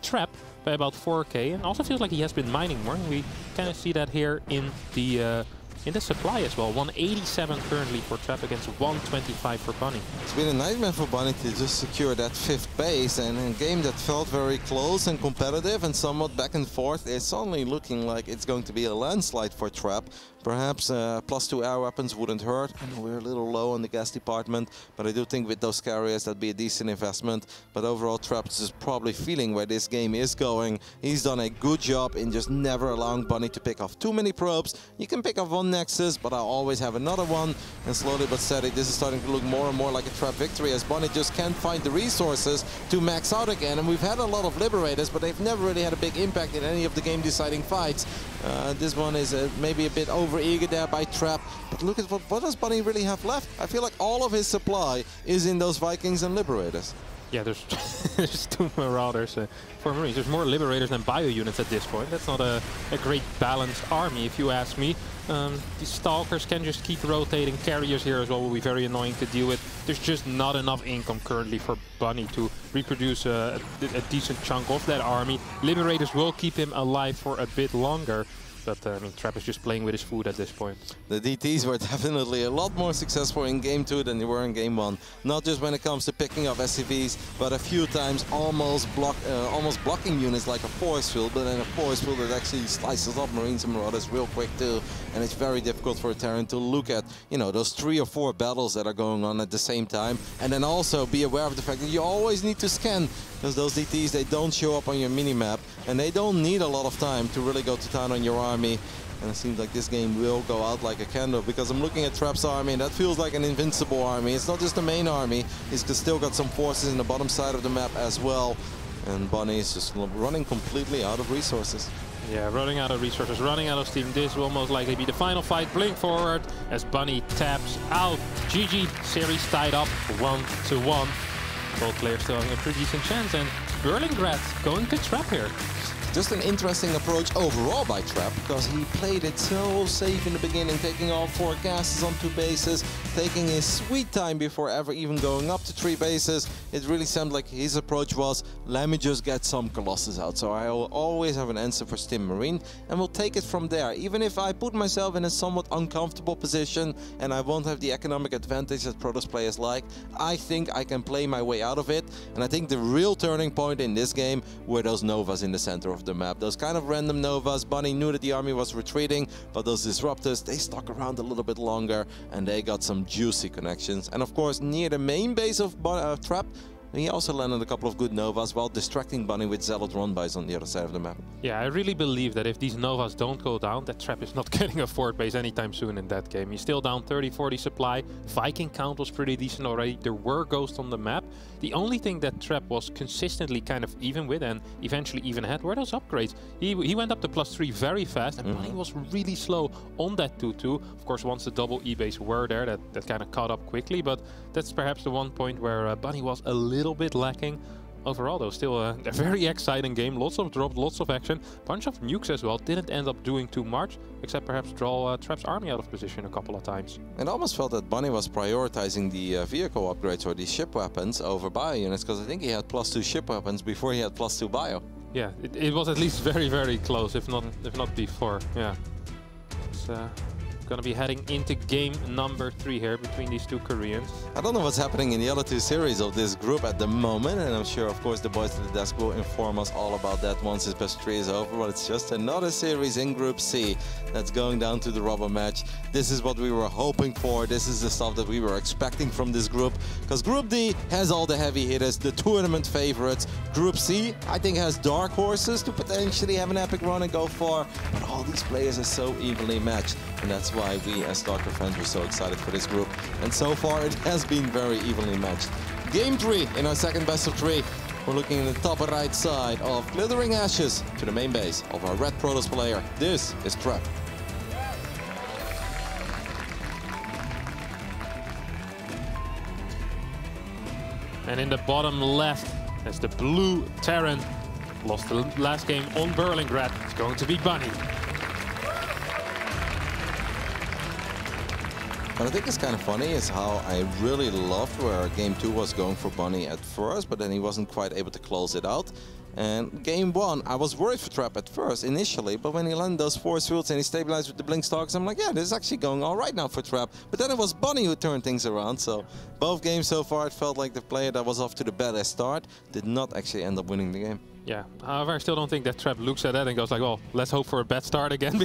Trap by about 4k, and also feels like he has been mining more. We kind of see that here in the in the supply as well. 187 currently for Trap against 125 for Bunny. It's been a nightmare for Bunny to just secure that 5th base, and in a game that felt very close and competitive and somewhat back and forth, it's suddenly looking like it's going to be a landslide for Trap. Perhaps +2 air weapons wouldn't hurt. I know we're a little low on the gas department, but I do think with those carriers that'd be a decent investment. But overall, Traps is probably feeling where this game is going. He's done a good job in just never allowing Bunny to pick off too many probes. You can pick off one Nexus, but I always have another one. And slowly but steady, this is starting to look more and more like a Trap victory, as Bunny just can't find the resources to max out again. And we've had a lot of Liberators, but they've never really had a big impact in any of the game-deciding fights. This one is maybe a bit over-eager there by Trap, but look at what does Bunny really have left? I feel like all of his supply is in those Vikings and Liberators. Yeah, there's, there's 2 Marauders for Marines. There's more Liberators than Bio units at this point. That's not a great balanced army, if you ask me. These Stalkers can just keep rotating. Carriers here as well will be very annoying to deal with. There's just not enough income currently for Bunny to reproduce a decent chunk of that army. Liberators will keep him alive for a bit longer. But I mean, Trap is just playing with his food at this point. The DTs were definitely a lot more successful in Game 2 than they were in Game 1. Not just when it comes to picking up SCVs, but a few times almost blocking units like a force field, but then a force field that actually slices up Marines and Marauders real quick too. And it's very difficult for a Terran to look at, you know, those 3 or 4 battles that are going on at the same time. And then also be aware of the fact that you always need to scan, because those DTs, they don't show up on your mini-map, and they don't need a lot of time to really go to town on your army. And it seems like this game will go out like a candle, because I'm looking at Trap's army, and that feels like an invincible army. It's not just the main army, he's still got some forces in the bottom side of the map as well. And Bunny is just running completely out of resources. Yeah, running out of resources, running out of steam. This will most likely be the final fight. Blink forward as Bunny taps out. GG series tied up 1-1. Both players still having a pretty decent chance, and Berlingrad going to Trap here. Just an interesting approach overall by Trap, because he played it so safe in the beginning, taking all 4 gases on 2 bases, taking his sweet time before ever even going up to 3 bases. It really sounded like his approach was, let me just get some Colossus out. So I will always have an answer for Stim Marine, and we'll take it from there. Even if I put myself in a somewhat uncomfortable position and I won't have the economic advantage that Protoss players like, I think I can play my way out of it. And I think the real turning point in this game were those Novas in the center of the map. Those kind of random Novas. Bunny knew that the army was retreating, but those Disruptors, they stuck around a little bit longer, and they got some juicy connections. And of course, near the main base of Trap, he also landed a couple of good Novas while distracting Bunny with Zealot run-bys on the other side of the map. Yeah, I really believe that if these Novas don't go down, that Trap is not getting a 4th base anytime soon in that game. He's still down 30-40 supply. Viking count was pretty decent already. There were ghosts on the map. The only thing that Trap was consistently kind of even with and eventually even had were those upgrades. He went up to +3 very fast, and Bunny was really slow on that 2-2. Of course, once the double E-base were there, that kind of caught up quickly, but that's perhaps the one point where Bunny was a little bit lacking. Overall, though, still a very exciting game. Lots of drops, lots of action. Bunch of nukes as well. Didn't end up doing too much, except perhaps draw Trap's army out of position a couple of times. It almost felt that Bunny was prioritizing the vehicle upgrades or the ship weapons over bio units, because I think he had +2 ship weapons before he had +2 bio. Yeah, it was at least very, very close, if not before. Yeah, it's gonna be heading into game number 3 here between these 2 Koreans. I don't know what's happening in the other 2 series of this group at the moment, and I'm sure, of course, the boys at the desk will inform us all about that once this best 3 is over, but it's just another series in Group C that's going down to the rubber match. This is what we were hoping for. This is the stuff that we were expecting from this group, because Group D has all the heavy hitters, the tournament favorites. Group C, I think, has dark horses to potentially have an epic run and go far, but all these players are so evenly matched, and that's why we as StarCraft fans were so excited for this group. And so far it has been very evenly matched. Game 3 in our second best of 3. We're looking in the top right side of Glittering Ashes to the main base of our red Protoss player. This is Trap. And in the bottom left, as the blue Terran lost the last game on Berlingrad, it's going to be Bunny. What I think is kind of funny is how I really loved where Game 2 was going for Bunny at first, but then he wasn't quite able to close it out. And game 1, I was worried for Trap at first, initially, but when he landed those force fields and he stabilized with the Blink Stalkers, I'm like, yeah, this is actually going all right now for Trap. But then it was Bunny who turned things around, so both games so far, it felt like the player that was off to the baddest start did not actually end up winning the game. Yeah, however, I still don't think that Trap looks at that and goes like, well, let's hope for a bad start again,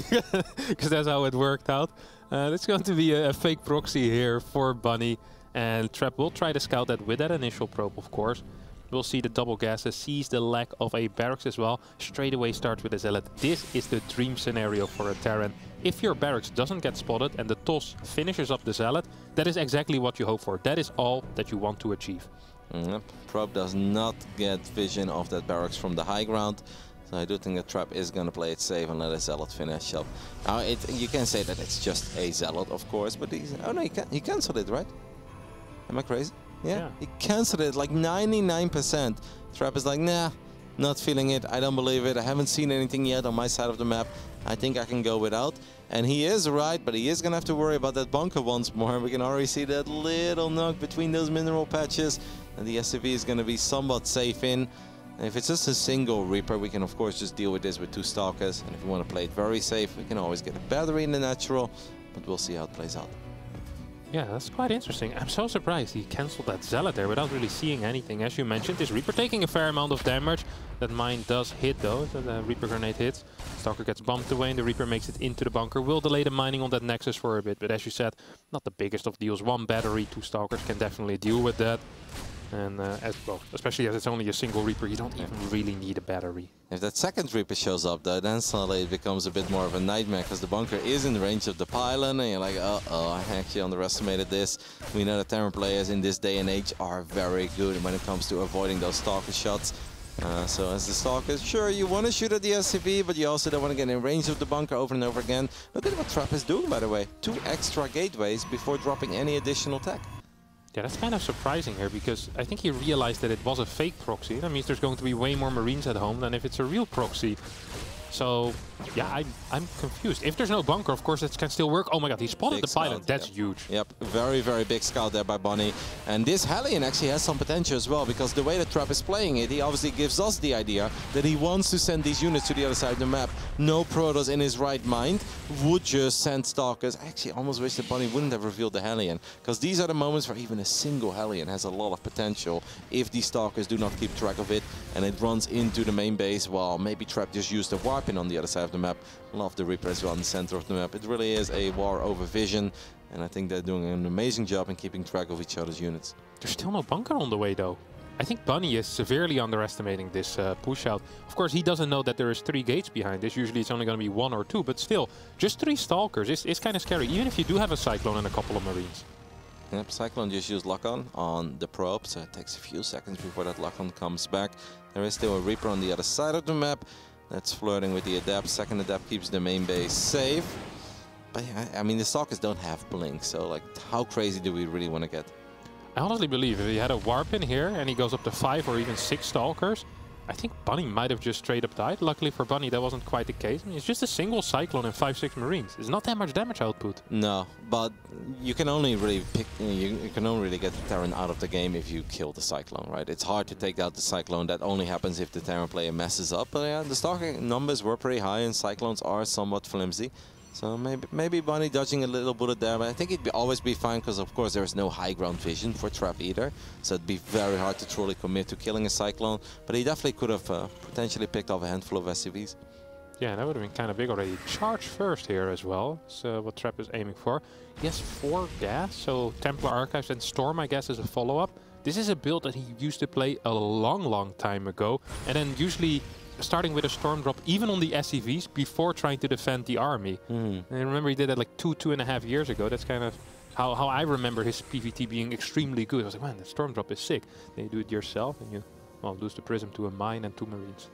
because that's how it worked out. It's going to be a fake proxy here for Bunny, and Trap will try to scout that with that initial probe, of course. We'll see the double gases, sees the lack of a barracks as well, straight away starts with a Zealot. This is the dream scenario for a Terran. If your barracks doesn't get spotted and the toss finishes up the Zealot, that is exactly what you hope for. That is all that you want to achieve. Yep. Probe does not get vision of that barracks from the high ground. So I do think that Trap is going to play it safe and let a Zealot finish up. Now, you can say that it's just a Zealot, of course, but he's... Oh no, he cancelled it, right? Am I crazy? Yeah, he cancelled it like 99%. Trap is like, nah, not feeling it. I don't believe it. I haven't seen anything yet on my side of the map. I think I can go without. And he is right, but he is going to have to worry about that bunker once more. We can already see that little knock between those mineral patches. And the SCV is going to be somewhat safe in. And if it's just a single Reaper, we can of course just deal with this with 2 Stalkers. And if we want to play it very safe, we can always get a battery in the natural. But we'll see how it plays out. Yeah, that's quite interesting. I'm so surprised he cancelled that Zealot there without really seeing anything. As you mentioned, this Reaper taking a fair amount of damage. That mine does hit though, so the Reaper grenade hits. Stalker gets bumped away and the Reaper makes it into the bunker. Will delay the mining on that Nexus for a bit, but as you said, not the biggest of deals. 1 battery, 2 Stalkers can definitely deal with that. And as well, especially as it's only a single Reaper, you don't even really need a battery. If that second Reaper shows up though, then suddenly it becomes a bit more of a nightmare because the bunker is in range of the pylon and you're like, uh-oh, I actually underestimated this. We know that Terran players in this day and age are very good when it comes to avoiding those Stalker shots. So as the Stalkers, sure, you want to shoot at the SCV, but you also don't want to get in range of the bunker over and over again. Look at what Trap is doing, by the way. 2 extra gateways before dropping any additional tech. Yeah, that's kind of surprising here, because I think he realized that it was a fake proxy. That means there's going to be way more Marines at home than if it's a real proxy. So, yeah, I'm confused. If there's no bunker, of course, it can still work. Oh my god, he spotted the pilot. That's huge. Yep, very, very big scout there by Bunny. And this Hellion actually has some potential as well, because the way that Trap is playing it, he obviously gives us the idea that he wants to send these units to the other side of the map. No Protoss in his right mind would just send Stalkers. I actually almost wish that Bunny wouldn't have revealed the Hellion, because these are the moments where even a single Hellion has a lot of potential if these Stalkers do not keep track of it and it runs into the main base. Well, maybe Trap just used a warp in on the other side of the map. Love the Reaper as well in the center of the map. It really is a war over vision, and I think they're doing an amazing job in keeping track of each other's units. There's still no bunker on the way though. I think Bunny is severely underestimating this push out. Of course, he doesn't know that there is 3 gates behind this. Usually it's only going to be 1 or 2, but still, just 3 Stalkers is kind of scary, even if you do have a Cyclone and a couple of Marines. Yep, Cyclone just used lock-on the probe, so it takes a few seconds before that lock-on comes back. There is still a Reaper on the other side of the map that's flirting with the Adept. Second Adept keeps the main base safe. But yeah, I mean, the Stalkers don't have Blink, so like, how crazy do we really want to get? I honestly believe if he had a warp in here and he goes up to 5 or even 6 Stalkers, I think Bunny might have just straight up died. Luckily for Bunny, that wasn't quite the case. I mean, it's just a single Cyclone and 5-6 Marines. It's not that much damage output. No, but you can only really pick, you can only really get the Terran out of the game if you kill the Cyclone, right? It's hard to take out the Cyclone. That only happens if the Terran player messes up. But yeah, the Stalker numbers were pretty high and Cyclones are somewhat flimsy. So maybe Bunny dodging a little bullet there, but I think it'd always be fine because of course there's no high ground vision for Trap either. So it'd be very hard to truly commit to killing a Cyclone, but he definitely could have potentially picked off a handful of SCVs. Yeah, that would have been kind of big already. Charge first here as well, so what Trap is aiming for. He has 4 gas, so Templar Archives and Storm I guess is a follow-up. This is a build that he used to play a long time ago, and then usually starting with a Storm drop even on the SCVs before trying to defend the army. And I remember he did that like 2.5 years ago. That's kind of how I remember his PvT being extremely good. I was like, man, the Storm drop is sick. Then you do it yourself and you, well, lose the Prism to a mine and 2 Marines.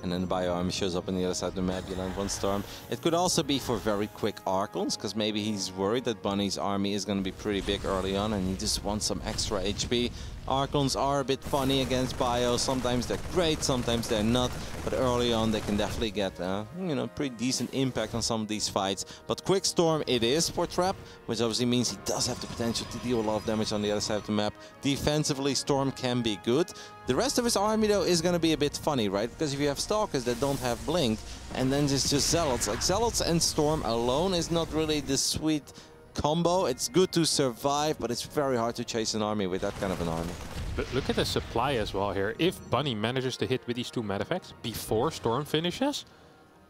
And then the Bio-Army shows up on the other side of the map, you land 1 Storm. It could also be for very quick Archons, because maybe he's worried that Bunny's army is going to be pretty big early on and he just wants some extra HP. Archons are a bit funny against Bio. Sometimes they're great, sometimes they're not. But early on, they can definitely get, you know, pretty decent impact on some of these fights. But Quick Storm it is for Trap, which obviously means he does have the potential to deal a lot of damage on the other side of the map. Defensively, Storm can be good. The rest of his army, though, is going to be a bit funny, right? Because if you have Stalkers that don't have Blink, and then it's just Zealots. Like, Zealots and Storm alone is not really the sweet combo. It's good to survive, but it's very hard to chase an army with that kind of an army. But look at the supply as well here. If Bunny manages to hit with these 2 Medifacts before Storm finishes,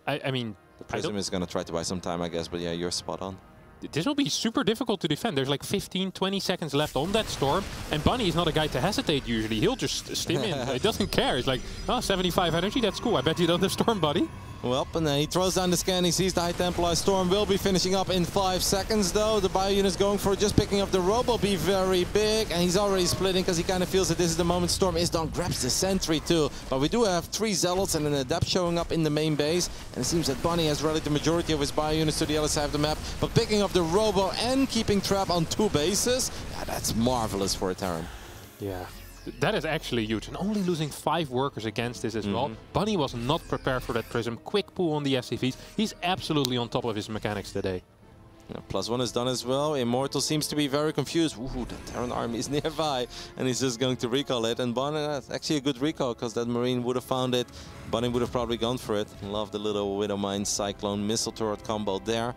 I mean... The Prism is going to try to buy some time, I guess, but yeah, you're spot on. This will be super difficult to defend. There's like 15, 20 seconds left on that Storm, and Bunny is not a guy to hesitate usually. He'll just stim in. He doesn't care. He's like, oh, 75 energy, that's cool. I bet you don't have Storm, buddy. Well, and then he throws down the scan. He sees the High Templar. Storm will be finishing up in 5 seconds, though. The Bio unit is going for just picking up the Robo. Be very big, and he's already splitting because he kind of feels that this is the moment. Storm is done. Grabs the Sentry, too. But we do have 3 Zealots and an Adept showing up in the main base. And it seems that Bunny has rallied the majority of his Bio units to the other side of the map. But picking up the Robo and keeping Trap on 2 bases, yeah, that's marvelous for a Terran. Yeah. That is actually huge, and only losing 5 workers against this as well. Bunny was not prepared for that Prism. Quick pull on the SCVs. He's absolutely on top of his mechanics today. Yeah, +1 is done as well. Immortal seems to be very confused. Ooh, the Terran army is nearby, and he's just going to recall it. And Bunny, that's actually a good recall, because that Marine would have found it. Bunny would have probably gone for it. Love the little Widowmine Cyclone missile turret combo there.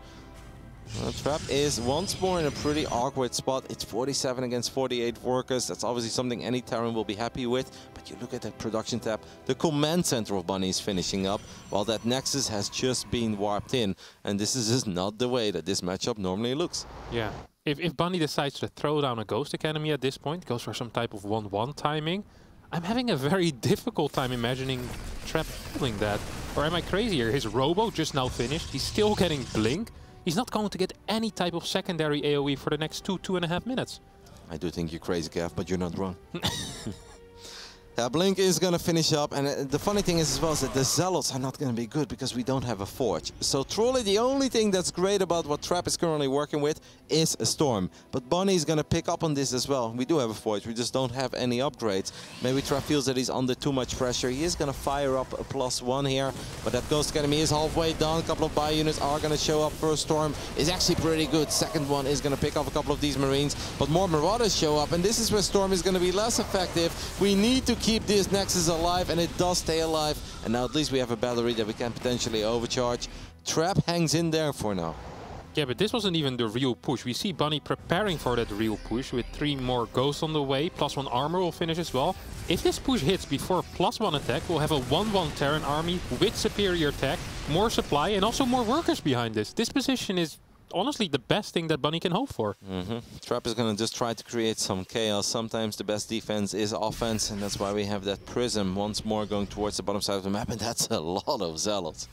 Trap is once more in a pretty awkward spot. It's 47 against 48 workers. That's obviously something any Terran will be happy with. But you look at that production tab. The command center of Bunny is finishing up, while that Nexus has just been warped in. And this is just not the way that this matchup normally looks. Yeah. If Bunny decides to throw down a Ghost Academy at this point, goes for some type of 1-1 timing, I'm having a very difficult time imagining Trap pulling that. Or am I crazy here? His Robo just now finished. He's still getting Blink. He's not going to get any type of secondary AoE for the next 2.5 minutes. I do think you're crazy, Gav, but you're not wrong. Blink is going to finish up, and the funny thing is as well is that the Zealots are not going to be good because we don't have a Forge. So truly the only thing that's great about what Trap is currently working with is a Storm. But Bunny is going to pick up on this as well. We do have a Forge, we just don't have any upgrades. Maybe Trap feels that he's under too much pressure. He is going to fire up a +1 here, but that Ghost Academy is halfway done. A couple of Bio units are going to show up. First Storm is actually pretty good. Second one is going to pick up a couple of these Marines, but more Marauders show up, and this is where Storm is going to be less effective. We need to keep this Nexus alive, and it does stay alive. And now at least we have a battery that we can potentially overcharge. Trap hangs in there for now. Yeah, but this wasn't even the real push. We see Bunny preparing for that real push with 3 more Ghosts on the way. +1 armor will finish as well. If this push hits before +1 attack, we'll have a 1-1 Terran army with superior tech, more supply, and also more workers behind this. This position is honestly the best thing that Bunny can hope for. Trap is going to just try to create some chaos. Sometimes the best defense is offense, and that's why we have that Prism once more going towards the bottom side of the map, and that's a lot of Zealots.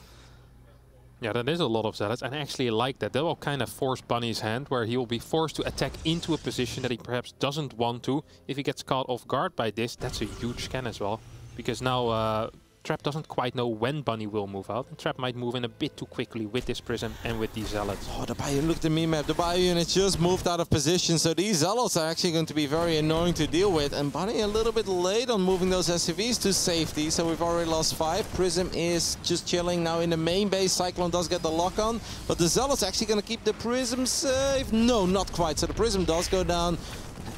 Yeah, that is a lot of Zealots, and I actually like that. That will kind of force Bunny's hand, where he will be forced to attack into a position that he perhaps doesn't want to. If he gets caught off guard by this, that's a huge scan as well. Because now Trap doesn't quite know when Bunny will move out. And Trap might move in a bit too quickly with this Prism and with these Zealots. Oh, the Bio, look at the meme map. The Bio unit just moved out of position, so these Zealots are actually going to be very annoying to deal with. And Bunny a little bit late on moving those SCVs to safety, so we've already lost 5. Prism is just chilling now in the main base. Cyclone does get the lock on, but the Zealots actually going to keep the Prism safe. No, not quite. So the Prism does go down.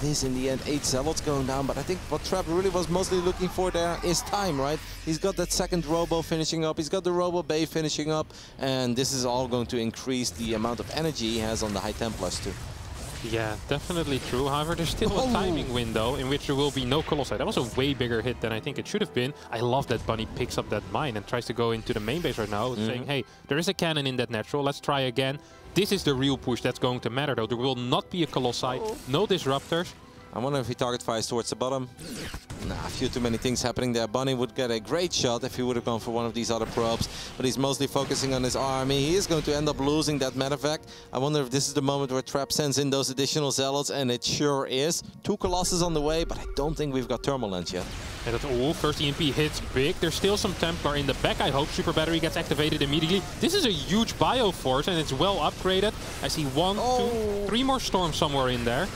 It is in the end 8 Zealots going down, but I think what Trap really was mostly looking for there is time, right? He's got that second Robo finishing up, he's got the Robo Bay finishing up, and this is all going to increase the amount of energy he has on the High Templars too. Yeah, definitely true. However, there's still a timing window in which there will be no Colossi. That was a way bigger hit than I think it should have been. I love that Bunny picks up that mine and tries to go into the main base right now, saying, hey, there is a cannon in that natural, let's try again. This is the real push that's going to matter though. There will not be a Colossi, no Disruptors. I wonder if he target fires towards the bottom. Nah, a few too many things happening there. Bunny would get a great shot if he would have gone for one of these other probes, but he's mostly focusing on his army. He is going to end up losing that medevac. I wonder if this is the moment where Trap sends in those additional Zealots, and it sure is. 2 Colossus on the way, but I don't think we've got Thermal Lens yet. And that's all. First EMP hits big. There's still some Templar in the back, I hope. Super Battery gets activated immediately. This is a huge Bio Force, and it's well upgraded. I see 1, 2, 3 more Storms somewhere in there.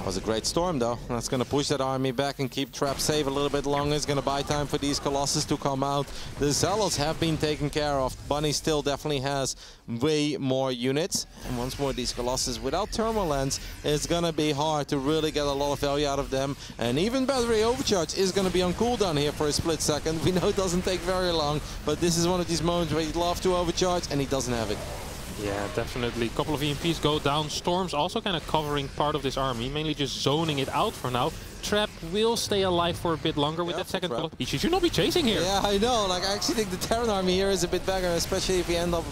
was a great storm, though. That's going to push that army back and keep Trap safe a little bit longer. It's going to buy time for these Colossus to come out. The Zealots have been taken care of. Bunny still definitely has way more units. And once more, these Colossus without thermal lens, it's going to be hard to really get a lot of value out of them. And even battery overcharge is going to be on cooldown here for a split second. We know it doesn't take very long, but this is one of these moments where he'd love to overcharge and he doesn't have it. Yeah, definitely. A couple of EMPs go down. Storm's also kind of covering part of this army, mainly just zoning it out for now. Trap will stay alive for a bit longer with that second Colossus. He should not be chasing here. Yeah, I know. Like, I actually think the Terran army here is a bit better, especially if you end up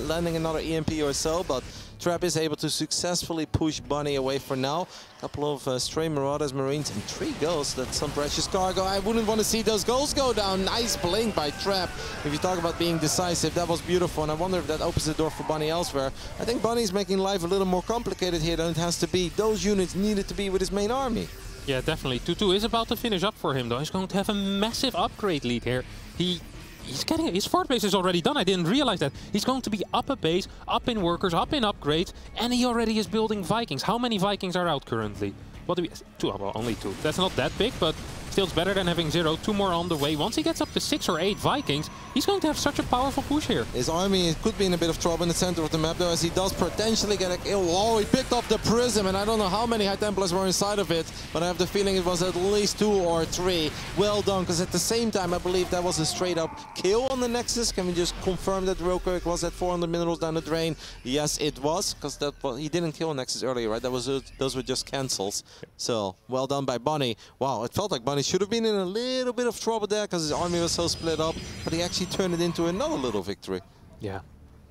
landing another EMP or so. But Trap is able to successfully push Bunny away for now. A couple of stray Marauders, Marines, and 3 ghosts. That's some precious cargo. I wouldn't want to see those ghosts go down. Nice blink by Trap. If you talk about being decisive, that was beautiful. And I wonder if that opens the door for Bunny elsewhere. I think Bunny's making life a little more complicated here than it has to be. Those units needed to be with his main army. Yeah, definitely. 2-2 is about to finish up for him, though. He's going to have a massive upgrade lead here. He's getting his fort base is already done. I didn't realize that. He's going to be up a base, up in workers, up in upgrades, and he already is building Vikings. How many Vikings are out currently? What do we... 2, well, only 2. That's not that big, but still it's better than having 0. 2 more on the way. Once he gets up to 6 or 8 Vikings, he's going to have such a powerful push here. His army could be in a bit of trouble in the center of the map, though, as he does potentially get a kill. Oh, he picked up the Prism, and I don't know how many High Templars were inside of it, but I have the feeling it was at least 2 or 3. Well done, because at the same time, I believe that was a straight-up kill on the Nexus. Can we just confirm that real quick? Was that 400 minerals down the drain? Yes, it was, because he didn't kill Nexus earlier, right? That was those were just cancels. So, well done by Bunny. Wow, it felt like Bunny should have been in a little bit of trouble there, because his army was so split up, but he actually turned it into another little victory. Yeah.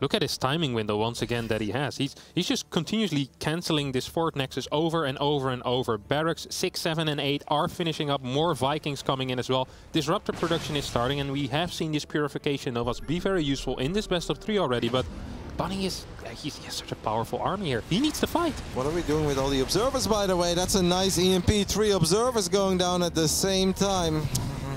Look at his timing window once again that he has. He's just continuously cancelling this Fort Nexus over and over and over. Barracks 6, 7, and 8 are finishing up. More Vikings coming in as well. Disruptor production is starting, and we have seen this Purification Novas be very useful in this best of 3 already, but Bunny is... he has such a powerful army here. He needs to fight. What are we doing with all the observers, by the way? That's a nice EMP. 3 observers going down at the same time.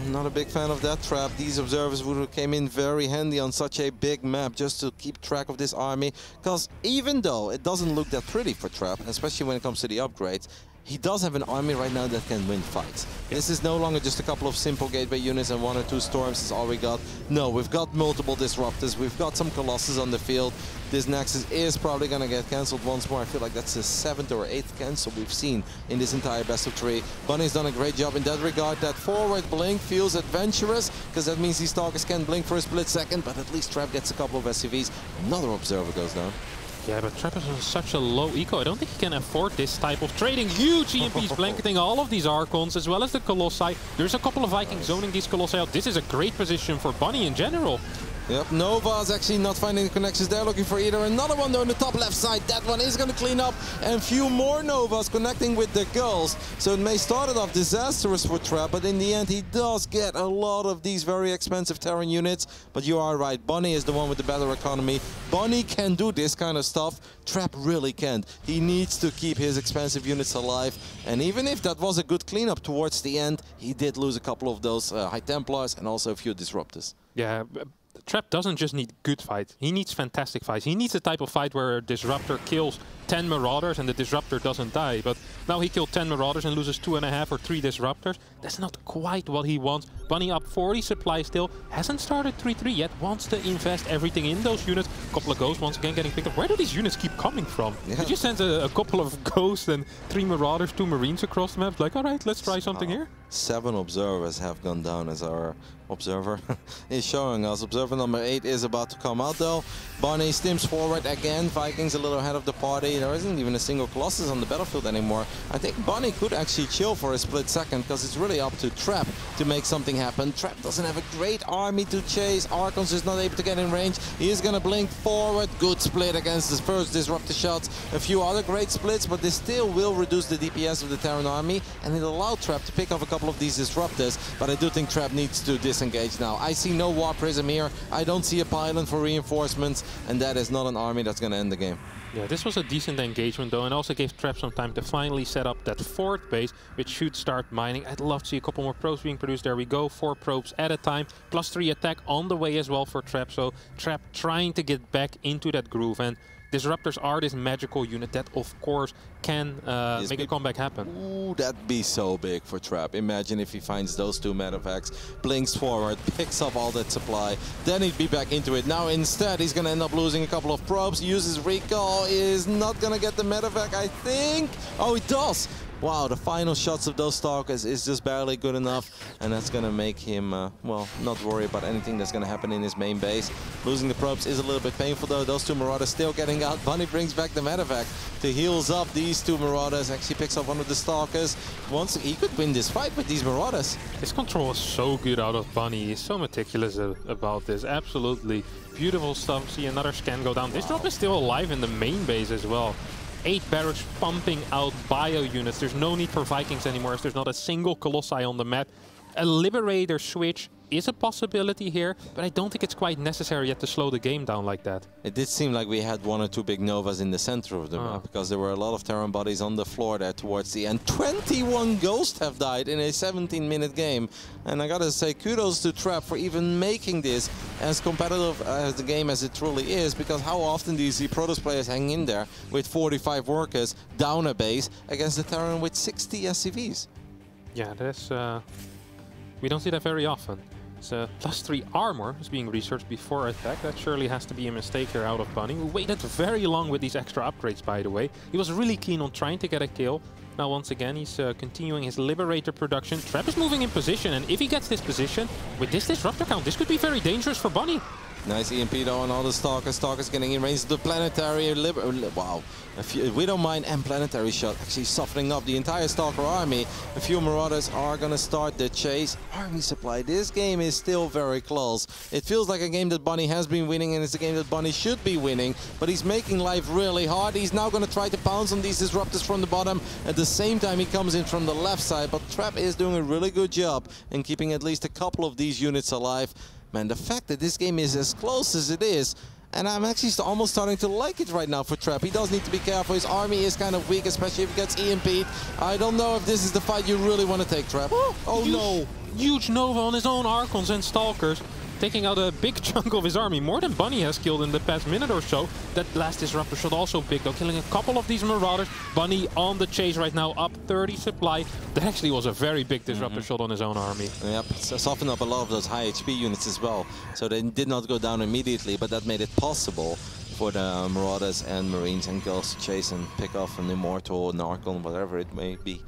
Not a big fan of that Trap. These observers would have came in very handy on such a big map just to keep track of this army. Because even though it doesn't look that pretty for Trap, especially when it comes to the upgrades, he does have an army right now that can win fights. This is no longer just a couple of simple gateway units and 1 or 2 storms is all we got. No, we've got multiple disruptors. We've got some Colossus on the field. This Nexus is probably going to get cancelled once more. I feel like that's the 7th or 8th cancel we've seen in this entire best of 3. Bunny's done a great job in that regard. That forward blink feels adventurous, because that means these Stalkers can blink for a split second, but at least Trap gets a couple of SCVs. Another observer goes down. Yeah, but Trap is on such a low eco. I don't think he can afford this type of trading. Huge EMPs blanketing all of these Archons, as well as the Colossi. There's a couple of Vikings zoning these Colossi out. This is a great position for Bunny in general. Yep, Nova's actually not finding the connections. They're looking for either another one though on the top left side. That one is going to clean up, and few more Novas connecting with the girls. So it may start it off disastrous for Trap, but in the end he does get a lot of these very expensive Terran units. But you are right, Bunny is the one with the better economy. Bunny can do this kind of stuff. Trap really can't. He needs to keep his expensive units alive. And even if that was a good cleanup towards the end, he did lose a couple of those High Templars and also a few Disruptors. Yeah. Trap doesn't just need good fights, he needs fantastic fights. He needs the type of fight where a Disruptor kills 10 Marauders and the Disruptor doesn't die. But now he killed 10 Marauders and loses 2.5 or 3 Disruptors. That's not quite what he wants. Bunny up 40 supply still, hasn't started 3-3 yet, wants to invest everything in those units. A couple of Ghosts once again getting picked up. Where do these units keep coming from? Yeah. He just sends a couple of Ghosts and 3 Marauders, 2 Marines across the map. Like, alright, let's try something here. 7 observers have gone down, as our observer is showing us. Observer number 8 is about to come out though. Bunny stims forward again. Vikings a little ahead of the party. There isn't even a single Colossus on the battlefield anymore. I think Bunny could actually chill for a split second, because it's really up to Trap to make something happen. Trap doesn't have a great army to chase. Archons is not able to get in range. He is going to blink forward. Good split against his first Disruptor shots. A few other great splits, but this still will reduce the DPS of the Terran army, and it allowed Trap to pick off a couple of these Disruptors. But I do think Trap needs to disengage now. I see no War Prism here. I don't see a pylon for reinforcements, and that is not an army that's going to end the game. Yeah, this was a decent engagement though, and also gave Trap some time to finally set up that fort base, which should start mining. I'd love to see a couple more pros being produced. There we go. 4 probes at a time. +3 attack on the way as well for Trap. So Trap trying to get back into that groove. And Disruptors are this magical unit that, of course, can make a comeback happen. Ooh, that'd be so big for Trap. Imagine if he finds those 2 medevacts, blinks forward, picks up all that supply, then he'd be back into it. Now instead, he's going to end up losing a couple of probes, uses recall, is not going to get the medevac, I think. Oh, he does. Wow, the final shots of those Stalkers is just barely good enough, and that's going to make him, well, not worry about anything that's going to happen in his main base. Losing the probes is a little bit painful, though. Those 2 Marauders still getting out. Bunny brings back the medevac to heals up these 2 Marauders. Actually picks up one of the Stalkers. He could win this fight with these Marauders. His control is so good out of Bunny. He's so meticulous about this. Absolutely beautiful stuff. See another scan go down. This drop is still alive in the main base as well. 8 barracks pumping out bio units. There's no need for Vikings anymore as there's not a single Colossi on the map. A Liberator switch is a possibility here, but I don't think it's quite necessary yet to slow the game down like that. It did seem like we had 1 or 2 big Novas in the center of the map, because there were a lot of Terran bodies on the floor there towards the end. 21 Ghosts have died in a 17-minute game. And I gotta say, kudos to Trap for even making this as competitive as the game as it truly is, because how often do you see Protoss players hang in there with 45 workers down a base against the Terran with 60 SCVs? Yeah, that's... we don't see that very often. So +3 armor is being researched before attack. That surely has to be a mistake here out of Bunny, who waited very long with these extra upgrades, by the way. He was really keen on trying to get a kill. Now once again he's continuing his Liberator production. Trap is moving in position, and if he gets this position, with this Disruptor count, this could be very dangerous for Bunny. Nice EMP though on all the Stalkers. Stalkers getting in range of the Planetary. Wow. Widow Mine and Planetary shot actually softening up the entire Stalker army. A few Marauders are going to start the chase. Army supply. This game is still very close. It feels like a game that Bunny has been winning, and it's a game that Bunny should be winning. But he's making life really hard. He's now going to try to pounce on these Disruptors from the bottom. At the same time, he comes in from the left side. But Trap is doing a really good job in keeping at least a couple of these units alive. Man, the fact that this game is as close as it is, and I'm actually almost starting to like it right now for Trap. He does need to be careful. His army is kind of weak, especially if it gets EMP'd. I don't know if this is the fight you really want to take, Trap. Oh no! Huge Nova on his own Archons and Stalkers, taking out a big chunk of his army. More than Bunny has killed in the past minute or so. That last Disruptor shot also big though, killing a couple of these Marauders. Bunny on the chase right now, up 30 supply. That actually was a very big Disruptor shot on his own army. Yep, so softened up a lot of those high HP units as well. So they did not go down immediately, but that made it possible for the Marauders and Marines and Ghosts to chase and pick off an Immortal, an Archon, whatever it may be.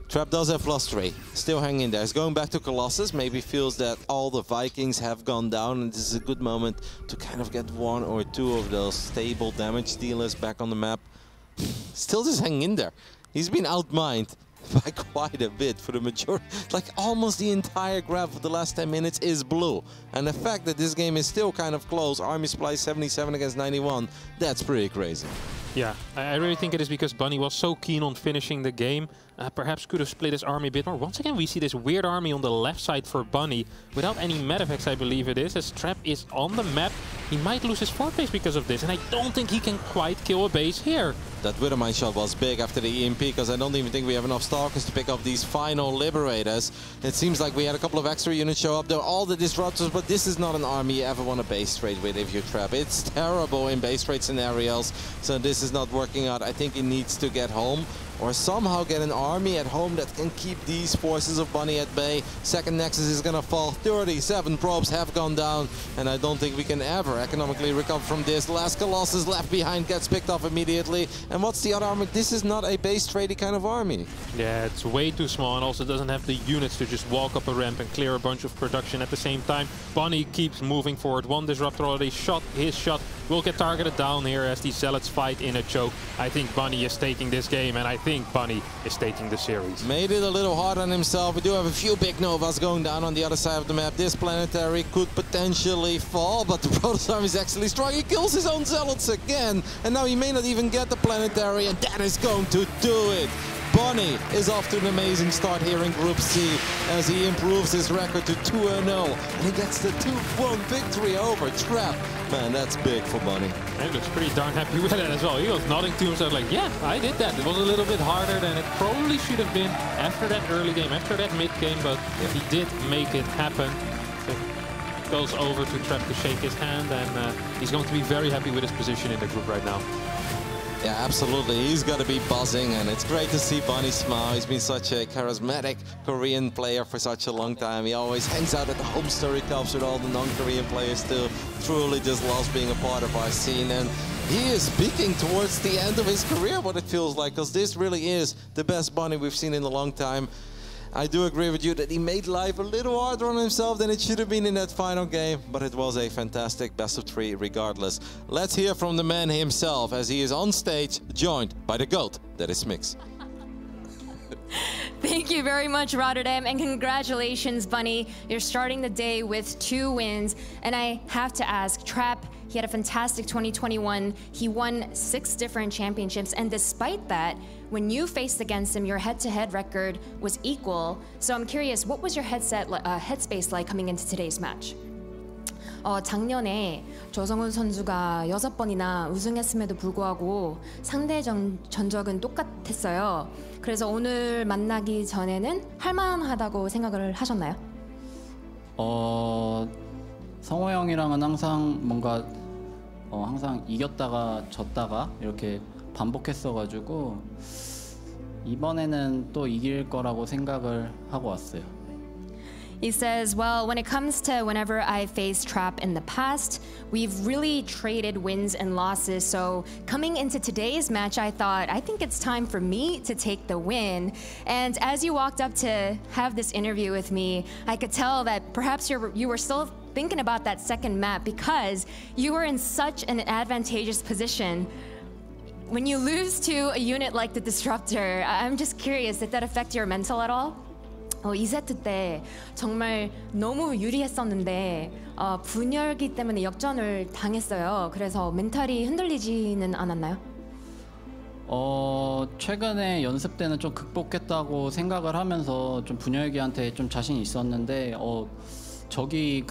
Trap does have +3, still hanging in there. He's going back to Colossus, maybe feels that all the Vikings have gone down, and this is a good moment to kind of get 1 or 2 of those stable damage dealers back on the map. Still just hanging in there. He's been outmined by quite a bit for the majority. Like almost the entire graph of the last 10 minutes is blue. And the fact that this game is still kind of close, army supply 77 against 91, that's pretty crazy. Yeah, I really think it is because Bunny was so keen on finishing the game. Perhaps could have split his army a bit more. Once again, we see this weird army on the left side for Bunny, without any medevacs, I believe it is. As Trap is on the map, he might lose his fort base because of this, and I don't think he can quite kill a base here. That Widow Mine shot was big after the EMP, because I don't even think we have enough Stalkers to pick up these final Liberators. It seems like we had a couple of extra units show up there, all the Disruptors, but this is not an army you ever want to base trade with if you're Trap. It's terrible in base trade scenarios, so this is not working out. I think he needs to get home, or somehow get an army at home that can keep these forces of Bunny at bay. Second Nexus is going to fall. 37 probes have gone down, and I don't think we can ever economically recover from this. Last Colossus left behind gets picked off immediately. And what's the other army? This is not a base tradey kind of army. Yeah, it's way too small, and also doesn't have the units to just walk up a ramp and clear a bunch of production at the same time. Bunny keeps moving forward. 1 Disruptor already shot. His shot will get targeted down here as these Zealots fight in a choke. I think Bunny is taking this game, and I think Bunny is taking the series. Made it a little hard on himself. We do have a few big Novas going down on the other side of the map. This Planetary could potentially fall, but the Protoss army is actually strong. He kills his own Zealots again, and now he may not even get the Planetary, and that is going to do it. Bunny is off to an amazing start here in Group C as he improves his record to 2-0 and he gets the 2-1 victory over Trap. Man, that's big for Bunny. He looks pretty darn happy with it as well. He was nodding to himself like, yeah, I did that. It was a little bit harder than it probably should have been after that early game, after that mid game, but he did make it happen. So goes over to Trap to shake his hand, and he's going to be very happy with his position in the group right now. Yeah, absolutely. He's got to be buzzing, and it's great to see Bunny smile. He's been such a charismatic Korean player for such a long time. He always hangs out at the home story cups with all the non-Korean players too. Truly just loves being a part of our scene, and he is peaking towards the end of his career, what it feels like, because this really is the best Bunny we've seen in a long time. I do agree with you that he made life a little harder on himself than it should have been in that final game, but it was a fantastic best of 3 regardless. Let's hear from the man himself as he is on stage, joined by the GOAT, that is Mix. Thank you very much, Rotterdam, and congratulations, Bunny. You're starting the day with 2 wins, and I have to ask, Trap, he had a fantastic 2021. He won 6 different championships, and despite that, when you faced against him, your head-to-head record was equal. So I'm curious, what was your headspace like coming into today's match? 작년에 조성훈 선수가 6번이나 우승했음에도 불구하고 상대 전적은 똑같았어요. 그래서 오늘 만나기 전에는 할만하다고 생각을 하셨나요? 성호 형이랑은 항상 뭔가 항상 이겼다가 졌다가 이렇게 반복했어가지고 이번에는 또 이길 거라고 생각을 하고 왔어요. He says, well, when it comes to whenever I faced Trap in the past, we've really traded wins and losses. So coming into today's match, I think it's time for me to take the win. And as you walked up to have this interview with me, I could tell that perhaps you were still thinking about that second map because you were in such an advantageous position. When you lose to a unit like the Disruptor, I'm just curious, did that affect your mental at all? 2세트 때 정말 너무 유리했었는데 분열기 때문에 역전을 당했어요. 그래서 멘탈이 흔들리지는 않았나요? 최근에 연습 때는 좀 극복했다고 생각을 하면서 좀 분열기한테 좀 자신이 있었는데 저기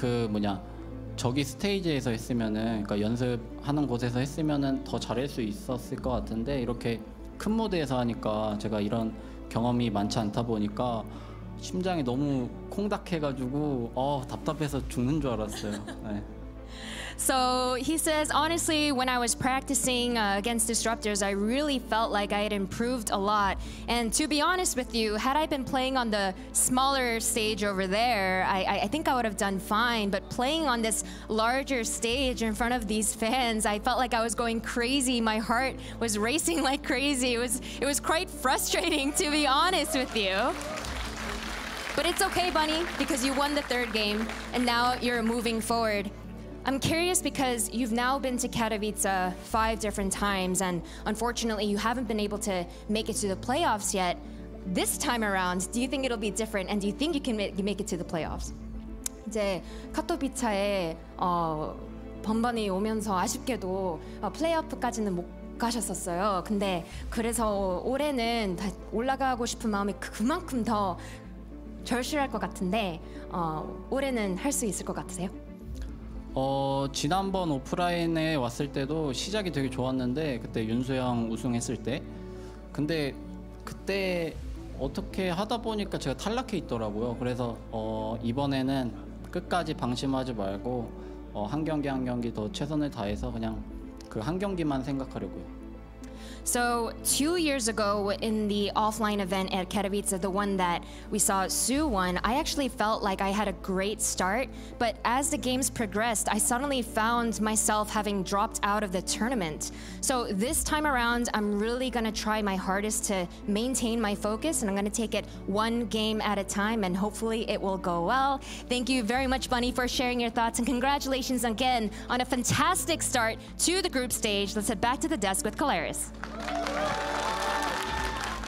저기 스테이지에서 했으면은 그러니까 연습하는 곳에서 했으면은 더 잘할 수 있었을 것 같은데 이렇게 큰 무대에서 하니까 제가 이런 경험이 많지 않다 보니까 심장이 너무 콩닥해가지고 답답해서 죽는 줄 알았어요. 네. So he says, honestly, when I was practicing against Disruptors, I really felt like I had improved a lot. And to be honest with you, had I been playing on the smaller stage over there, I think I would have done fine. But playing on this larger stage in front of these fans, I felt like I was going crazy. My heart was racing like crazy. It was quite frustrating, to be honest with you. But it's okay, Bunny, because you won the 3rd game, and now you're moving forward. I'm curious because you've now been to Katowice 5 different times, and unfortunately you haven't been able to make it to the playoffs yet. This time around, do you think it'll be different, and do you think you can make it to the playoffs? 이제 카토비차에 번번이 오면서 아쉽게도 플레이오프까지는 못 가셨었어요. 근데 그래서 올해는 올라가고 싶은 마음이 그만큼 더 절실할 것 같은데 올해는 할 수 있을 것 같으세요? 지난번 오프라인에 왔을 때도 시작이 되게 좋았는데 그때 윤수 형 우승했을 때 근데 그때 어떻게 하다 보니까 제가 탈락해 있더라고요. 그래서 이번에는 끝까지 방심하지 말고 한 경기 한 경기 더 최선을 다해서 그냥 그 한 경기만 생각하려고요. So 2 years ago in the offline event at Katowice, the one that we saw Sue won, I actually felt like I had a great start, but as the games progressed, I suddenly found myself having dropped out of the tournament. So this time around, I'm really gonna try my hardest to maintain my focus, and I'm gonna take it one game at a time, and hopefully it will go well. Thank you very much, Bunny, for sharing your thoughts, and congratulations again on a fantastic start to the group stage. Let's head back to the desk with Colaris.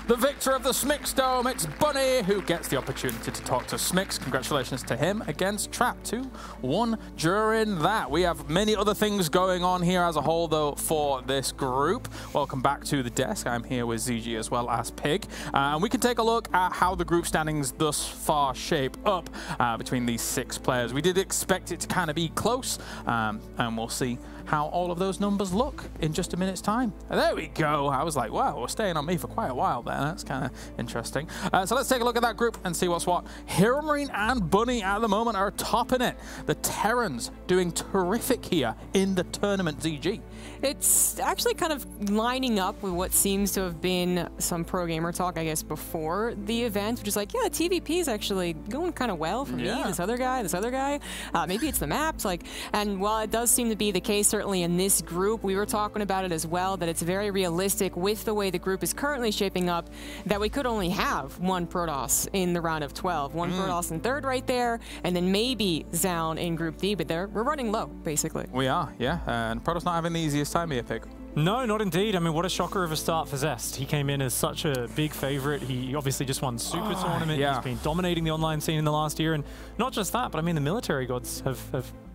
the victor of the Smix Dome. It's Bunny who gets the opportunity to talk to Smix. Congratulations to him against Trap 2-1 during that. We have many other things going on here as a whole, though, for this group. Welcome back to the desk. I'm here with ZG as well as Pig. And we can take a look at how the group standings thus far shape up between these 6 players. We did expect it to kind of be close, and we'll see how all of those numbers look in just a minute's time. There we go. I was like, wow, we're staying on me for quite a while there. That's kind of interesting. So let's take a look at that group and see what's what. Heromarine and Bunny at the moment are topping it. The Terrans doing terrific here in the tournament, ZG. It's actually kind of lining up with what seems to have been some pro gamer talk, I guess, before the event, which is like, yeah, TVP is actually going kind of well for me. This other guy. Maybe it's the maps. And while it does seem to be the case, certainly in this group, we were talking about it as well, that it's very realistic with the way the group is currently shaping up, that we could only have one Protoss in the round of 12. One Protoss in third right there, and then maybe Zaun in Group D, but we're running low, basically. We are, yeah. And Protoss not having the easiest time here, Pig. No, not indeed. I mean, what a shocker of a start for Zest. He came in as such a big favorite. He obviously just won Super Tournament. He's been dominating the online scene in the last year. And not just that, but I mean, the military gods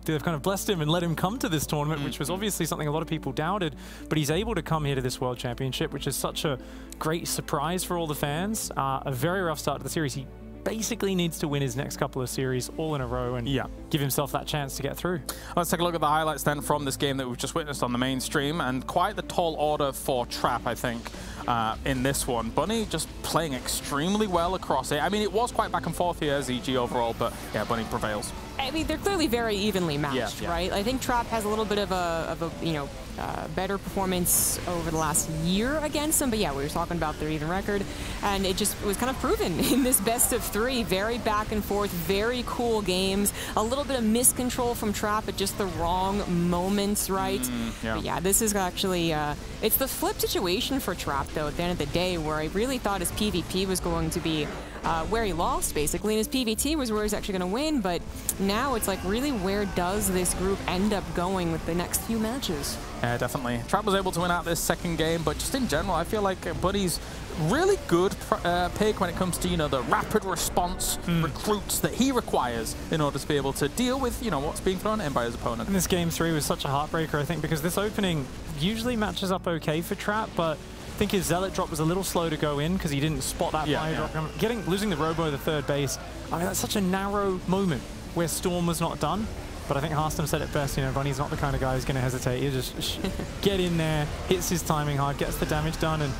they've kind of blessed him and let him come to this tournament, which was obviously something a lot of people doubted. But he's able to come here to this World Championship, which is such a great surprise for all the fans. A very rough start to the series. He basically needs to win his next couple of series all in a row and give himself that chance to get through. Let's take a look at the highlights then from this game that we've just witnessed on the main stream, and quite the tall order for Trap, I think, in this one. Bunny just playing extremely well across it. I mean, it was quite back and forth here, ZG overall, but yeah, Bunny prevails. I mean, they're clearly very evenly matched, right? I think Trap has a little bit of a better performance over the last year against them, but yeah, we were talking about their even record, and it just was kind of proven in this best of 3. Very back and forth, very cool games. A little bit of miscontrol from Trap at just the wrong moments, right? But yeah, this is actually, it's the flip situation for Trap, though, at the end of the day, where I really thought his PvP was going to be where he lost, basically, and his PvT was where he's actually going to win, but now it's like, really, where does this group end up going with the next few matches? Yeah, definitely. Trap was able to win out this second game, but just in general, I feel like Bunny's really good Pig when it comes to, the rapid response recruits that he requires in order to be able to deal with, what's being thrown at him by his opponent. And this game 3 was such a heartbreaker, I think, because this opening usually matches up okay for Trap, but I think his Zealot drop was a little slow to go in because he didn't spot that fire drop. Losing the Robo at the third base, I mean, that's such a narrow moment where Storm was not done. But I think Harstam said it best, Bunny's not the kind of guy who's going to hesitate. He'll just get in there, hits his timing hard, gets the damage done. And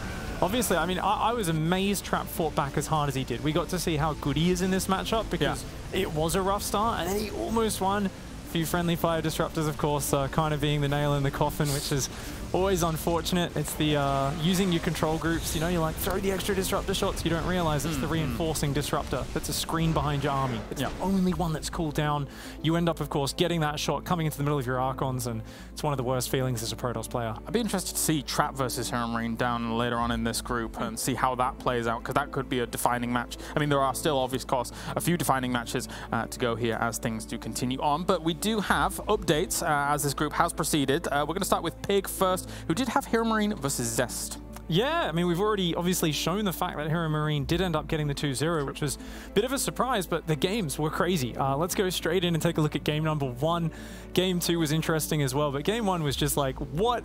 obviously, I mean, I was amazed Trap fought back as hard as he did. We got to see how good he is in this matchup because it was a rough start, and then he almost won. A few friendly fire disruptors, of course, kind of being the nail in the coffin, which is always unfortunate. It's the using your control groups, you like throw the extra disruptor shots, you don't realize it's the reinforcing disruptor that's a screen behind your army. It's the only one that's cooled down. You end up, of course, getting that shot coming into the middle of your Archons, and it's one of the worst feelings as a Protoss player. I'd be interested to see Trap versus Heromarine down later on in this group and see how that plays out, because that could be a defining match. I mean, there are still, obviously, of course, a few defining matches to go here as things do continue on, but we do have updates as this group has proceeded. We're going to start with Pig first, who did have Heromarine versus Zest. Yeah, I mean, we've already obviously shown the fact that Heromarine did end up getting the 2-0, which was a bit of a surprise, but the games were crazy. Let's go straight in and take a look at game number 1. Game 2 was interesting as well, but game 1 was just like, what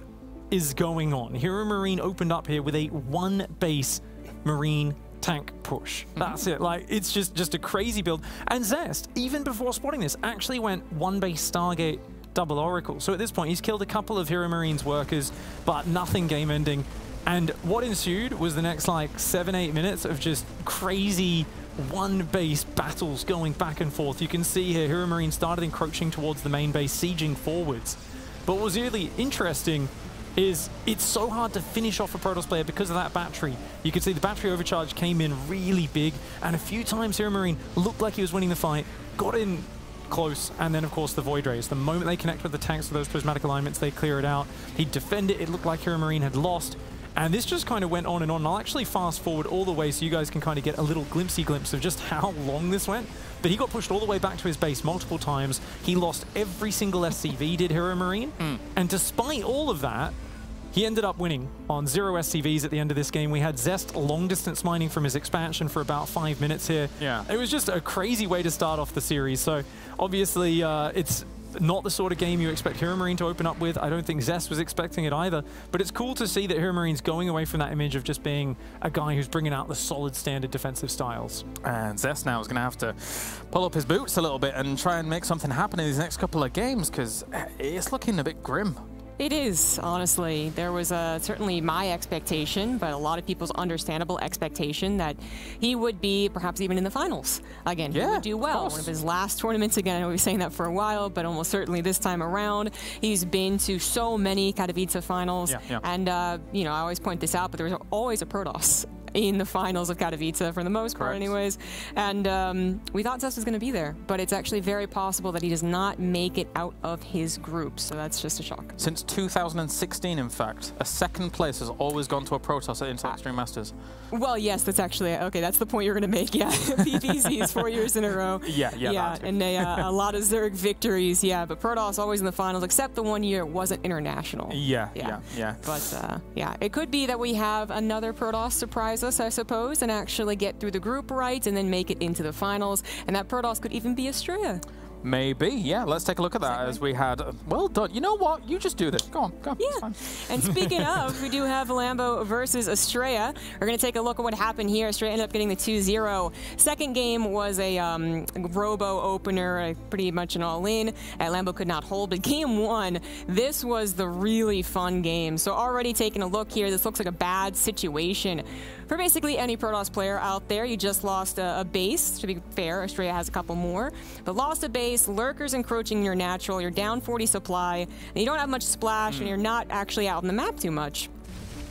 is going on? Heromarine opened up here with a 1-base Marine tank push. That's it. Like, it's just a crazy build. And Zest, even before spotting this, actually went 1-base Stargate double Oracle. So at this point, he's killed a couple of Heromarine's workers, but nothing game-ending. And what ensued was the next, like, 7-8 minutes of just crazy 1-base battles going back and forth. You can see here, Heromarine started encroaching towards the main base, sieging forwards. But what was really interesting is it's so hard to finish off a Protoss player because of that battery. You can see the battery overcharge came in really big, and a few times Heromarine looked like he was winning the fight, got in close, and then of course the Void Rays. The moment they connect with the tanks for those prismatic alignments, they clear it out. He'd defend it, it looked like Heromarine had lost, and this just kind of went on and on. I'll actually fast forward all the way so you guys can kind of get a little glimpse of just how long this went. But he got pushed all the way back to his base multiple times. He lost every single SCV, did Heromarine. And despite all of that, he ended up winning on 0 SCVs at the end of this game. We had Zest long distance mining from his expansion for about 5 minutes here. Yeah. It was just a crazy way to start off the series. So obviously it's not the sort of game you expect Heromarine to open up with. I don't think Zest was expecting it either. But it's cool to see that Heromarines going away from that image of just being a guy who's bringing out the solid standard defensive styles. And Zest now is going to have to pull up his boots a little bit and try and make something happen in these next couple of games, because it's looking a bit grim. It is, honestly. There was certainly my expectation, but a lot of people's understandable expectation that he would be perhaps even in the finals. Again, he would do well. One of his last tournaments, again, I know we've been saying that for a while, but almost certainly this time around, he's been to so many Katowice finals. And, you know, I always point this out, but there's always a Protoss in the finals of Katowice for the most part anyways. And we thought Zest was going to be there, but it's actually very possible that he does not make it out of his group. So that's just a shock. Since 2016, in fact, a second place has always gone to a Protoss at Intel Extreme Masters. Well, yes, that's actually, okay, that's the point you're going to make, yeah. PPCs 4 years in a row. Yeah, and a lot of Zerg victories, yeah, but Protoss always in the finals, except the 1 year it wasn't international. Yeah. But, yeah, it could be that we have another Protoss surprise us, I suppose, and actually get through the group right and then make it into the finals, and that Protoss could even be Astrea. Maybe, yeah. Let's take a look at that as we had. Well done. You know what? You just do this. Go on, go. Yeah. And speaking of, we do have Lambo versus Astrea. We're going to take a look at what happened here. Astrea ended up getting the 2-0. Second game was a robo opener, pretty much an all-in. Lambo could not hold, but game one, this was the really fun game. So already taking a look here, this looks like a bad situation for basically any Protoss player out there. You just lost a base. To be fair, Astrea has a couple more, but lost a base. Lurkers encroaching your natural, you're down 40 supply, and you don't have much splash, and you're not actually out on the map too much.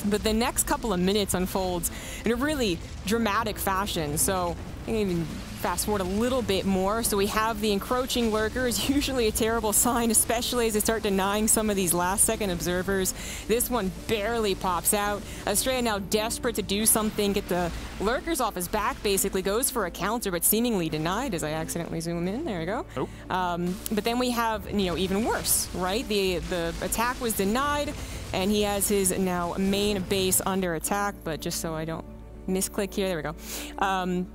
But the next couple of minutes unfolds in a really dramatic fashion. So I can even fast forward a little bit more. So we have the encroaching lurkers, usually a terrible sign, especially as they start denying some of these last-second observers. This one barely pops out. Astrea now desperate to do something, get the lurkers off his back, basically goes for a counter, but seemingly denied as I accidentally zoom in. There we go. But then we have, you know, even worse, right? The attack was denied, and he has his now main base under attack, but just so I don't misclick here, there we go.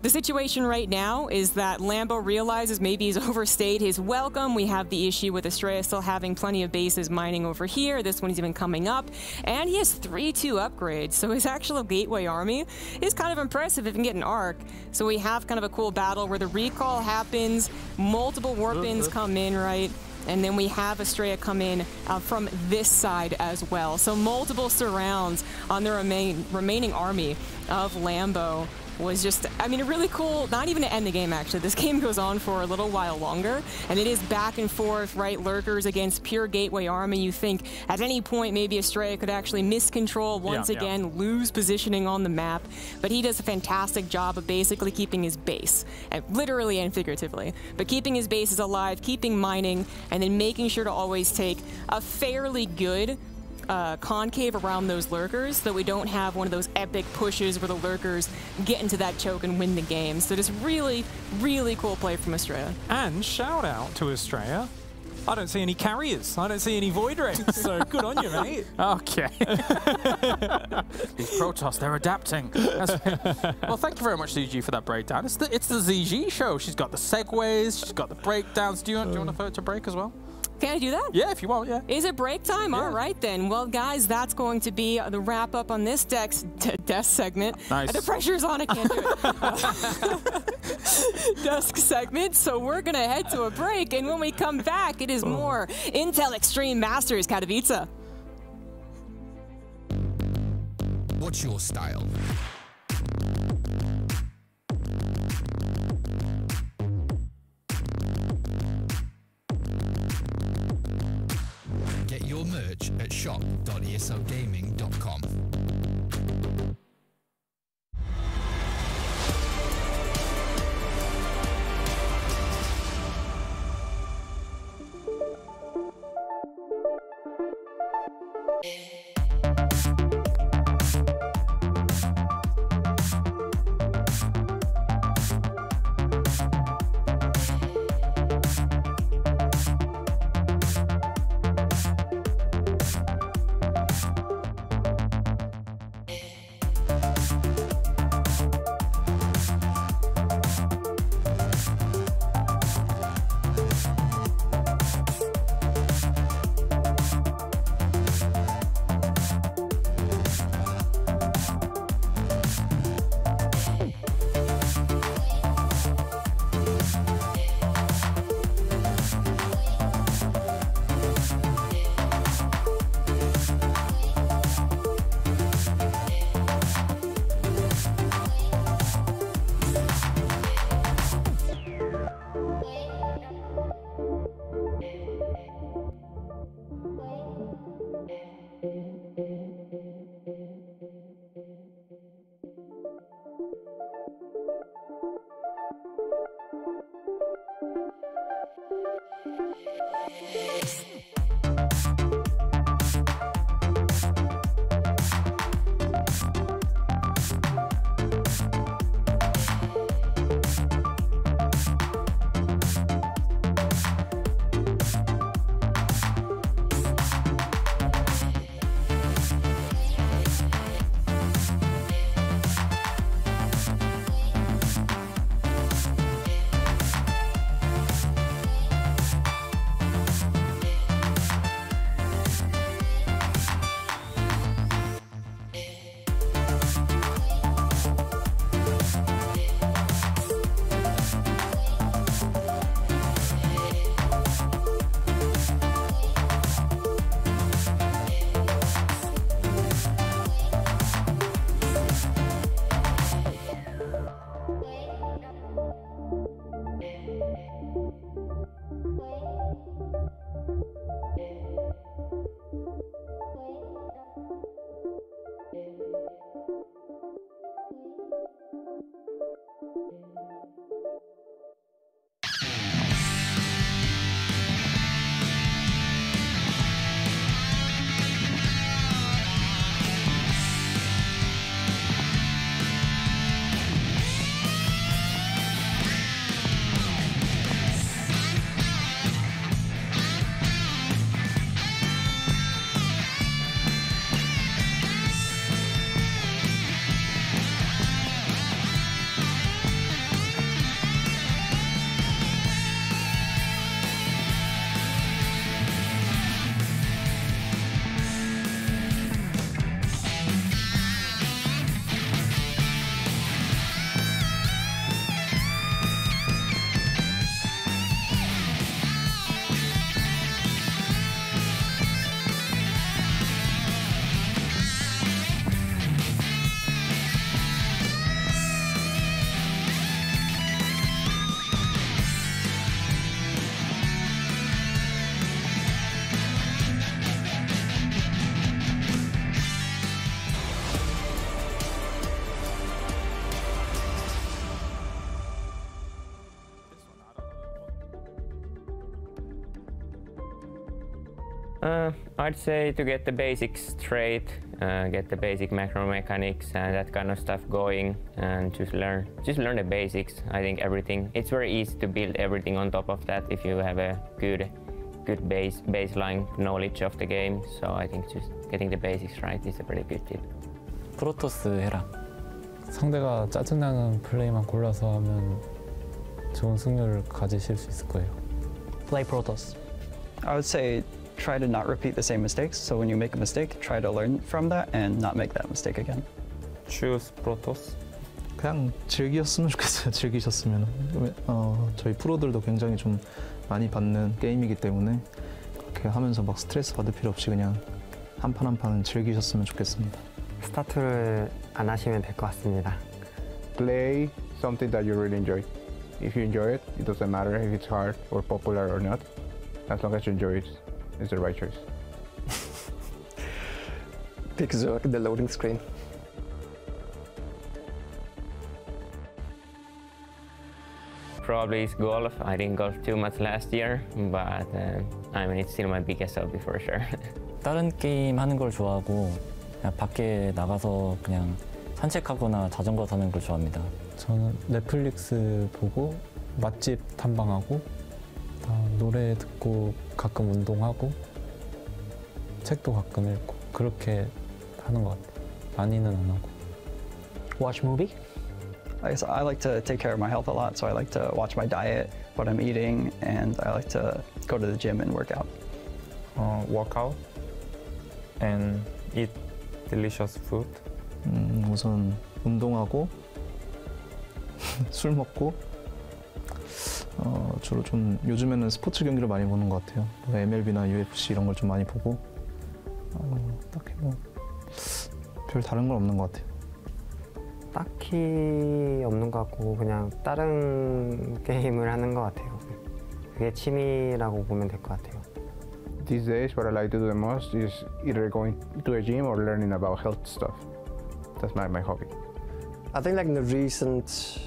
The situation right now is that Lambo realizes maybe he's overstayed his welcome. We have the issue with Astrea still having plenty of bases mining over here. This one's even coming up, and he has 3-2 upgrades, so his actual gateway army is kind of impressive if he can get an arc. So we have kind of a cool battle where the recall happens, multiple warp-ins come in, right? And then we have Astrea come in from this side as well. So multiple surrounds on the remaining army of Lambo was just, I mean, a really cool, not even to end the game actually. This game goes on for a little while longer, and it is back and forth, right? Lurkers against pure gateway army. You think at any point maybe Astrea could actually miscontrol once again, lose positioning on the map, but he does a fantastic job of basically keeping his base, and literally and figuratively, but keeping his bases alive, keeping mining, and then making sure to always take a fairly good concave around those lurkers so we don't have one of those epic pushes where the lurkers get into that choke and win the game. So just really, really cool play from Astrea. And shout out to Astrea. I don't see any carriers. I don't see any void rays, so good on you, mate. Okay. These Protoss, they're adapting. Well, thank you very much, ZG, for that breakdown. It's the ZG show. She's got the segues, she's got the breakdowns. Do you want to throw it to break as well? Can I do that? Yeah, if you want, yeah. Is it break time? Yeah. All right, then. Well, guys, that's going to be the wrap-up on this desk segment. Nice. The pressure's on, I can't do it. Desk segment, so we're going to head to a break, and when we come back, it is more Intel Extreme Masters Katowice. What's your style? Get your merch at shop.eslgaming.com. I'd say to get the basics straight, get the basic macro mechanics and that kind of stuff going, and just learn the basics. I think everything. It's very easy to build everything on top of that if you have a good baseline knowledge of the game. So I think just getting the basics right is a pretty good tip. 프로토스 해라. 상대가 짜증나는 플레이만 골라서 하면 좋은 승률을 가지실 수 있을 거예요. Play Protoss. I would say try to not repeat the same mistakes. So when you make a mistake, try to learn from that and not make that mistake again. Choose Protoss. 그냥 즐기셨으면 좋겠어요. 즐기셨으면. 저희 프로들도 굉장히 좀 많이 받는 게임이기 때문에 그렇게 하면서 막 스트레스 받을 필요 없이 그냥 한 판 한 판은 즐기셨으면 좋겠습니다. 스타트를 안 하시면 될 것 같습니다. Play something that you really enjoy. If you enjoy it, it doesn't matter if it's hard or popular or not. As long as you enjoy it, it's the right choice. Pick Zerg, the loading screen. Probably is golf. I didn't golf too much last year, but I mean it's still my biggest hobby for sure. 다른 게임 하는 걸 좋아하고 그냥 밖에 나가서 그냥 산책하거나 자전거 타는 걸 좋아합니다. 저는 넷플릭스 보고 맛집 탐방하고 노래 듣고 가끔 운동하고 책도 가끔 읽고 그렇게 하는 것 같아요. 많이는 안 하고. Watch movie? I like to take care of my health a lot, so I like to watch my diet, what I'm eating, and I like to go to the gym and work out. Work out and eat delicious food. 우선 운동하고 술 먹고 주로 좀 요즘에는 스포츠 경기를 많이 보는 것 같아요. 뭐 MLB나 UFC 이런 걸 좀 많이 보고 딱히 뭐 별 다른 건 없는 것 같아요. 딱히 없는 것 같고 그냥 다른 게임을 하는 것 같아요. 그게 취미라고 보면 될 것 같아요. These days, what I like to do the most is either going to a gym or learning about health stuff. That's my hobby. I think like in the recent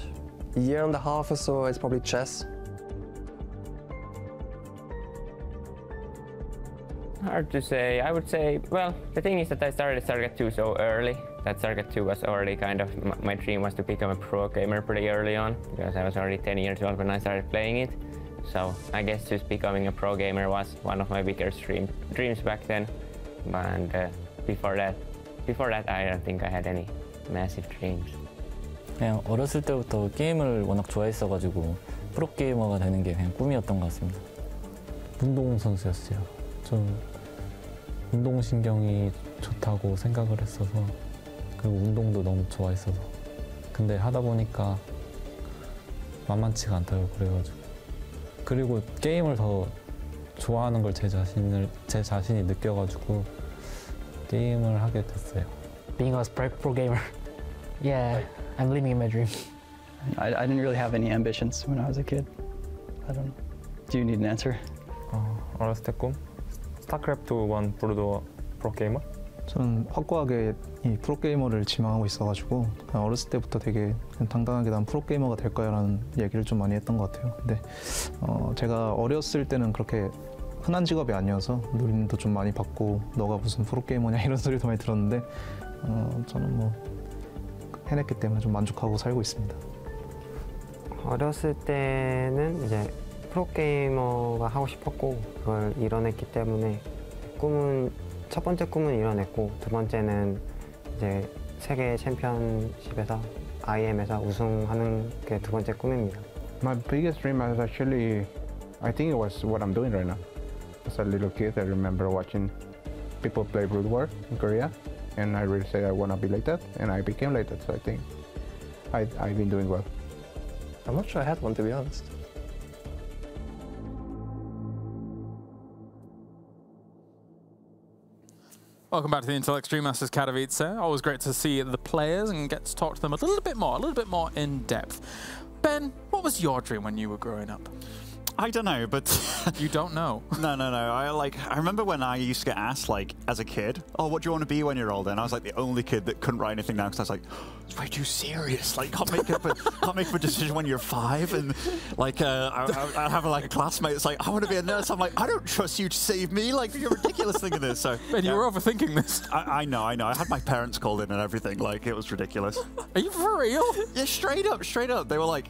year and a half or so, it's probably chess. Hard to say. I would say, well, the thing is that I started Stargate 2 so early. That Stargate 2 was already kind of, my dream was to become a pro gamer pretty early on, because I was already 10 years old when I started playing it. So I guess just becoming a pro gamer was one of my biggest dreams back then. And before that, I don't think I had any massive dreams. 그냥 어렸을 때부터 게임을 워낙 좋아했어가지고 프로게이머가 되는 게 그냥 꿈이었던 것 같습니다. 운동선수였어요. 좀 운동신경이 좋다고 생각을 했어서, 그리고 운동도 너무 좋아했어서. 근데 하다 보니까 만만치가 않다고 그래가지고. 그리고 게임을 더 좋아하는 걸 제 자신이 느껴가지고 게임을 하게 됐어요. Being a pro gamer. Yeah, I'm living in my dream. I didn't really have any ambitions when I was a kid. I don't know. Do you need an answer? 어렸을 때 꿈? 스타크래프트 1 프로게이머? 저는 확고하게 이 프로게이머를 지망하고 있어가지고 그냥 어렸을 때부터 되게 그냥 당당하게 난 프로게이머가 될 거야 라는 얘기를 좀 많이 했던 것 같아요. 근데 제가 어렸을 때는 그렇게 흔한 직업이 아니어서 놀림도 좀 많이 받고 너가 무슨 프로게이머냐 이런 소리도 많이 들었는데 저는 뭐 해냈기 때문에 좀 만족하고 살고 있습니다. 어렸을 때는 이제 프로게이머가 하고 싶었고 그걸 이뤄냈기 때문에 첫 번째 꿈은 이뤄냈고 두 번째는 이제 세계 챔피언십에서 IEM에서 우승하는 게 두 번째 꿈입니다. My biggest dream was actually, I think it was what I'm doing right now. As a little kid, I remember watching people play Brood War in Korea, and I really said I want to be like that, and I became like that. So I think I've been doing well. I'm not sure I had one, to be honest. Welcome back to the Intel Extreme Masters Katowice. Always great to see the players and get to talk to them a little bit more in depth. Ben, what was your dream when you were growing up? I don't know, but you don't know. No. I remember when I used to get asked, like, as a kid, "Oh, what do you want to be when you're older?" And I was like the only kid that couldn't write anything down because I was like, "It's way too serious. Like, can't make up a decision when you're 5." And like, I have like a classmate that's like, "I want to be a nurse." I'm like, "I don't trust you to save me. Like, you're ridiculous thinking this." So, and you were overthinking this. I know. I had my parents called in and everything. Like, it was ridiculous. Are you for real? Yeah, straight up. They were like,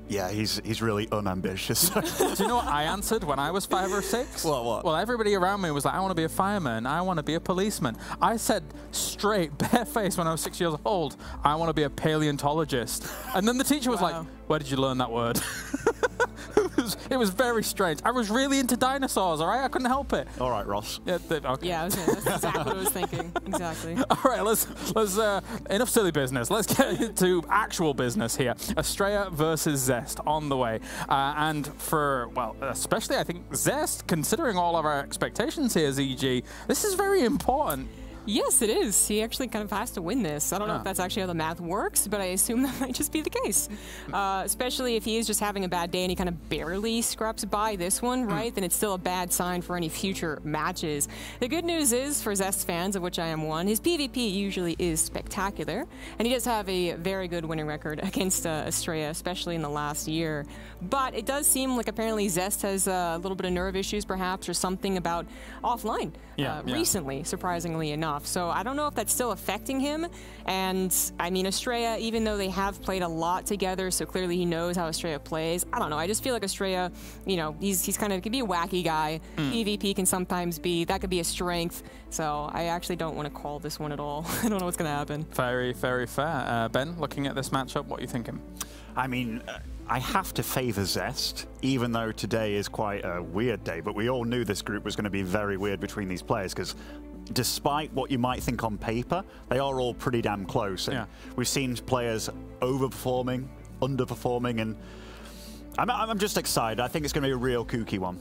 "Yeah, he's really unambitious." Do you know what I answered when I was 5 or 6? What? Well, everybody around me was like, "I want to be a fireman. I want to be a policeman." I said straight, barefaced when I was 6 years old, "I want to be a paleontologist." And then the teacher was like, "Where did you learn that word?" It was very strange. I was really into dinosaurs, all right? I couldn't help it. All right, Ross. Yeah, okay. Yeah, that's exactly what I was thinking. Exactly. All right, let's enough silly business. Let's get into actual business here. Astrea versus Zest on the way. And for, well, especially I think Zest, considering all of our expectations here, ZG, this is very important. Yes, it is. He actually kind of has to win this. I don't know if that's actually how the math works, but I assume that might just be the case. Especially if he is just having a bad day and he kind of barely scraps by this one, right? Then it's still a bad sign for any future matches. The good news is, for Zest fans, of which I am one, his PvP usually is spectacular, and he does have a very good winning record against Astrea, especially in the last year. But it does seem like apparently Zest has a little bit of nerve issues, perhaps, or something about offline recently, surprisingly enough. So I don't know if that's still affecting him. And I mean, Astrea, even though they have played a lot together, so clearly he knows how Astrea plays. I don't know. I just feel like Astrea, you know, he's kind of could be a wacky guy. PvP can sometimes be, that could be a strength. So I actually don't want to call this one at all. I don't know what's going to happen. Very, very fair. Ben, looking at this matchup, what are you thinking? I mean, I have to favour Zest, even though today is quite a weird day. But we all knew this group was going to be very weird between these players because despite what you might think on paper, they are all pretty damn close. And we've seen players overperforming, underperforming, and I'm just excited. I think it's going to be a real kooky one.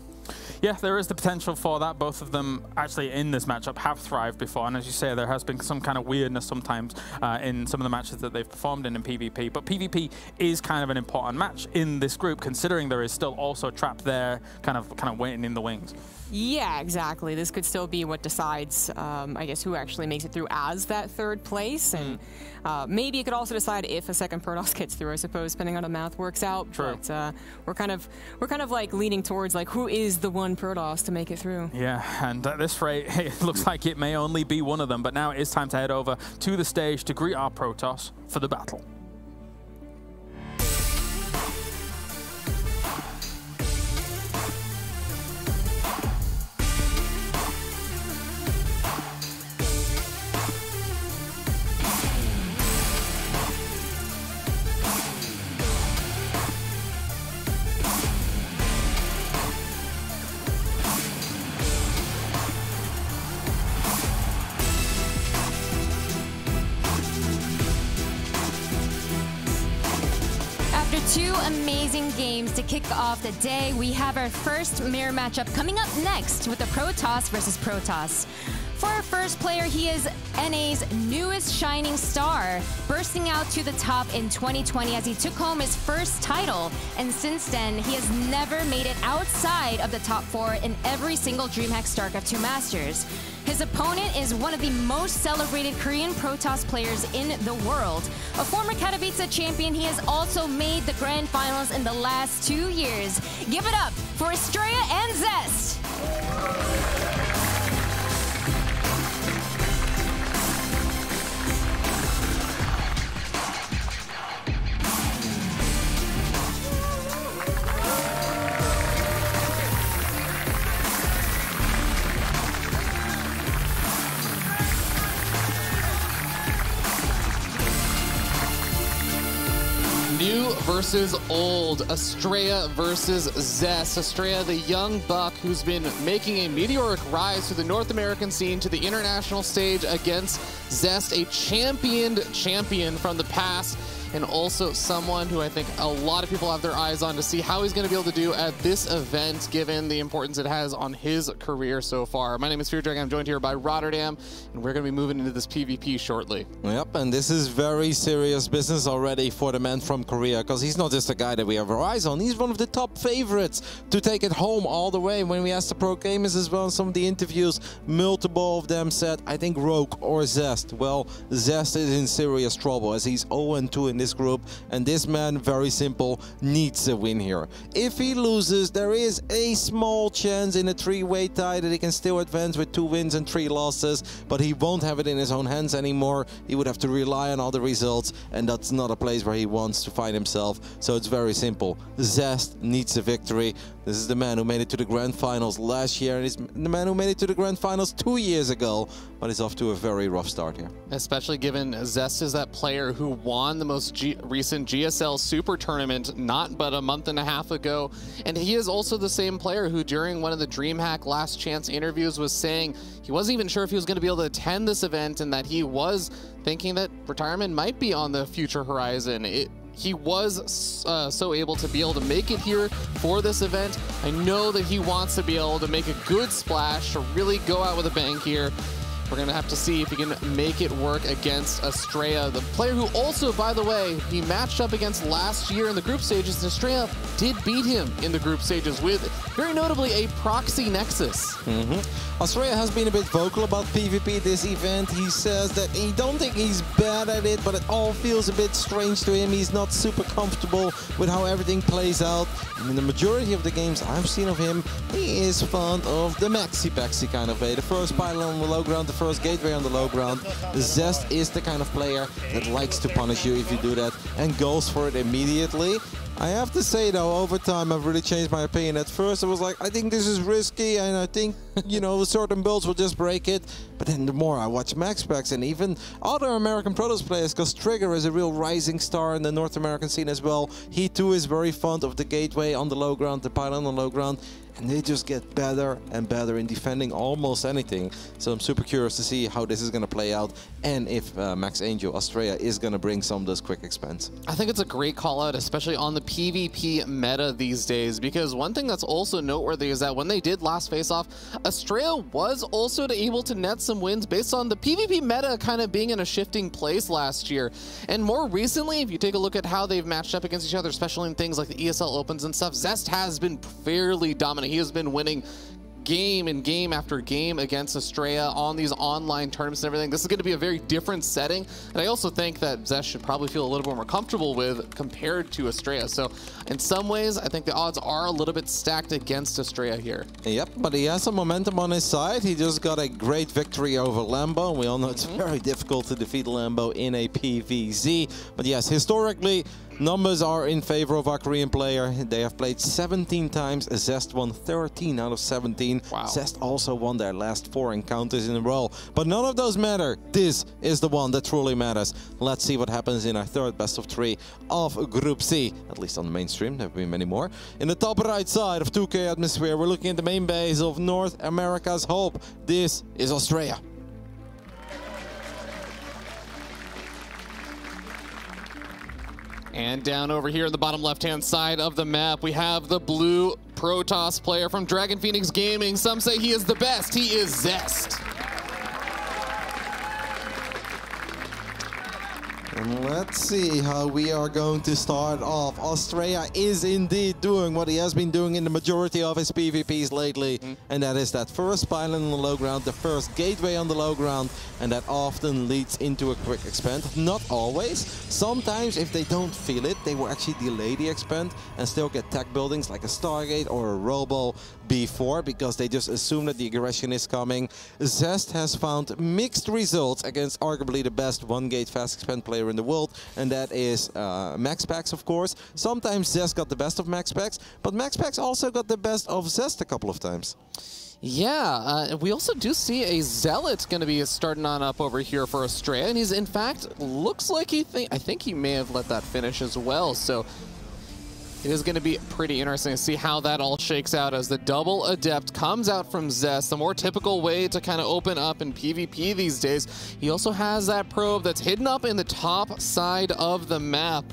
Yeah, there is the potential for that. Both of them actually in this matchup have thrived before, and as you say, there has been some kind of weirdness sometimes in some of the matches that they've performed in PvP. But PvP is kind of an important match in this group, considering there is still also Trap there, kind of waiting in the wings. Yeah, exactly. This could still be what decides, I guess, who actually makes it through as that third place, and maybe it could also decide if a second Protoss gets through, I suppose, depending on how math works out. True. But we're kind of like leaning towards like who is the one Protoss to make it through. Yeah, and at this rate, it looks like it may only be one of them. But now it's time to head over to the stage to greet our Protoss for the battle. Two amazing games to kick off the day. We have our first mirror matchup coming up next with the Protoss versus Protoss. For our first player, he is NA's newest shining star, bursting out to the top in 2020 as he took home his first title. And since then, he has never made it outside of the top 4 in every single DreamHack StarCraft 2 Masters. His opponent is one of the most celebrated Korean Protoss players in the world. A former Katowice champion, he has also made the grand finals in the last 2 years. Give it up for Astrea and Zest! New versus old, Astrea versus Zest. Astrea, the young buck who's been making a meteoric rise to the North American scene, to the international stage, against Zest, a championed champion from the past. and also someone who I think a lot of people have their eyes on to see how he's going to be able to do at this event, given the importance it has on his career so far. My name is Fear Dragon. I'm joined here by Rotterdam, and we're going to be moving into this PvP shortly. Yep, and this is very serious business already for the man from Korea, because he's not just a guy that we have our eyes on. He's one of the top favorites to take it home all the way. When we asked the pro gamers as well in some of the interviews, multiple of them said, I think Rogue or Zest. Well, Zest is in serious trouble as he's 0-2 in this group, and this man, very simple, needs a win here. If he loses, there is a small chance in a three-way tie that he can still advance with 2 wins and 3 losses, but he won't have it in his own hands anymore. He would have to rely on other results, and that's not a place where he wants to find himself. So it's very simple. Zest needs a victory. This is the man who made it to the grand finals last year, and he's the man who made it to the grand finals 2 years ago, but he's off to a very rough start here. Especially given Zest is that player who won the most recent GSL Super Tournament not but a month and a half ago, and he is also the same player who during one of the DreamHack Last Chance interviews was saying he wasn't even sure if he was going to be able to attend this event, and that he was thinking that retirement might be on the future horizon. He was so able to be able to make it here for this event. I know that he wants to be able to make a good splash, to really go out with a bang here. We're going to have to see if he can make it work against Astrea, the player who also, by the way, he matched up against last year in the group stages. Astrea did beat him in the group stages with, very notably, a proxy Nexus. Astrea has been a bit vocal about PvP this event. He says that he don't think he's bad at it, but it all feels a bit strange to him. He's not super comfortable with how everything plays out. And in the majority of the games I've seen of him, he is fond of the maxi-paxi kind of way. The first pylon on the low ground, the first gateway on the low ground. Zest is the kind of player that likes to punish you if you do that and goes for it immediately. I have to say though, over time I've really changed my opinion. At first I was like, I think this is risky, and I think, you know, certain builds will just break it. But then the more I watch MaxPax and even other American Protoss players, because Trigger is a real rising star in the North American scene as well. He too is very fond of the gateway on the low ground, the pylon on the low ground. And they just get better and better in defending almost anything. So I'm super curious to see how this is going to play out, and if Max Angel Astrea is going to bring some of those quick expands. I think it's a great call out, especially on the PvP meta these days, because one thing that's also noteworthy is that when they did last face-off, Astrea was also able to net some wins based on the PvP meta kind of being in a shifting place last year. And more recently, if you take a look at how they've matched up against each other, especially in things like the ESL Opens and stuff, Zest has been fairly dominant. He has been winning game and game after game against Astrea on these online tournaments and everything. This is going to be a very different setting, and I also think that Zest should probably feel a little bit more comfortable with compared to Astrea. So in some ways, I think the odds are a little bit stacked against Astrea here. Yep, but he has some momentum on his side. He just got a great victory over Lambo. We all know it's very difficult to defeat Lambo in a PvZ. But yes, historically, numbers are in favor of our Korean player. They have played 17 times. Zest won 13 out of 17. Wow. Zest also won their last 4 encounters in a row. But none of those matter. This is the one that truly matters. Let's see what happens in our third best of 3 of Group C. At least on the mainstream. There have been many more. In the top right side of 2K Atmosphere, we're looking at the main base of North America's Hope. This is Astrea. And down over here in the bottom left-hand side of the map, we have the blue Protoss player from Dragon Phoenix Gaming. Some say he is the best. He is Zest. And let's see how we are going to start off. Astrea is indeed doing what he has been doing in the majority of his PvPs lately. And that is that first pylon on the low ground, the first gateway on the low ground. And that often leads into a quick expand. Not always. Sometimes, if they don't feel it, they will actually delay the expand and still get tech buildings like a Stargate or a Robo before, because they just assume that the aggression is coming. Zest has found mixed results against arguably the best one-gate fast expand player in the world, and that is MaxPax, of course. Sometimes Zest got the best of MaxPax, but MaxPax also got the best of Zest a couple of times. Yeah, we also do see a Zealot going to be starting on up over here for Astrea, and he's in fact looks like I think he may have let that finish as well. So It is going to be pretty interesting to see how that all shakes out as the double Adept comes out from Zest, the more typical way to kind of open up in PvP these days. He also has that probe that's hidden up in the top side of the map.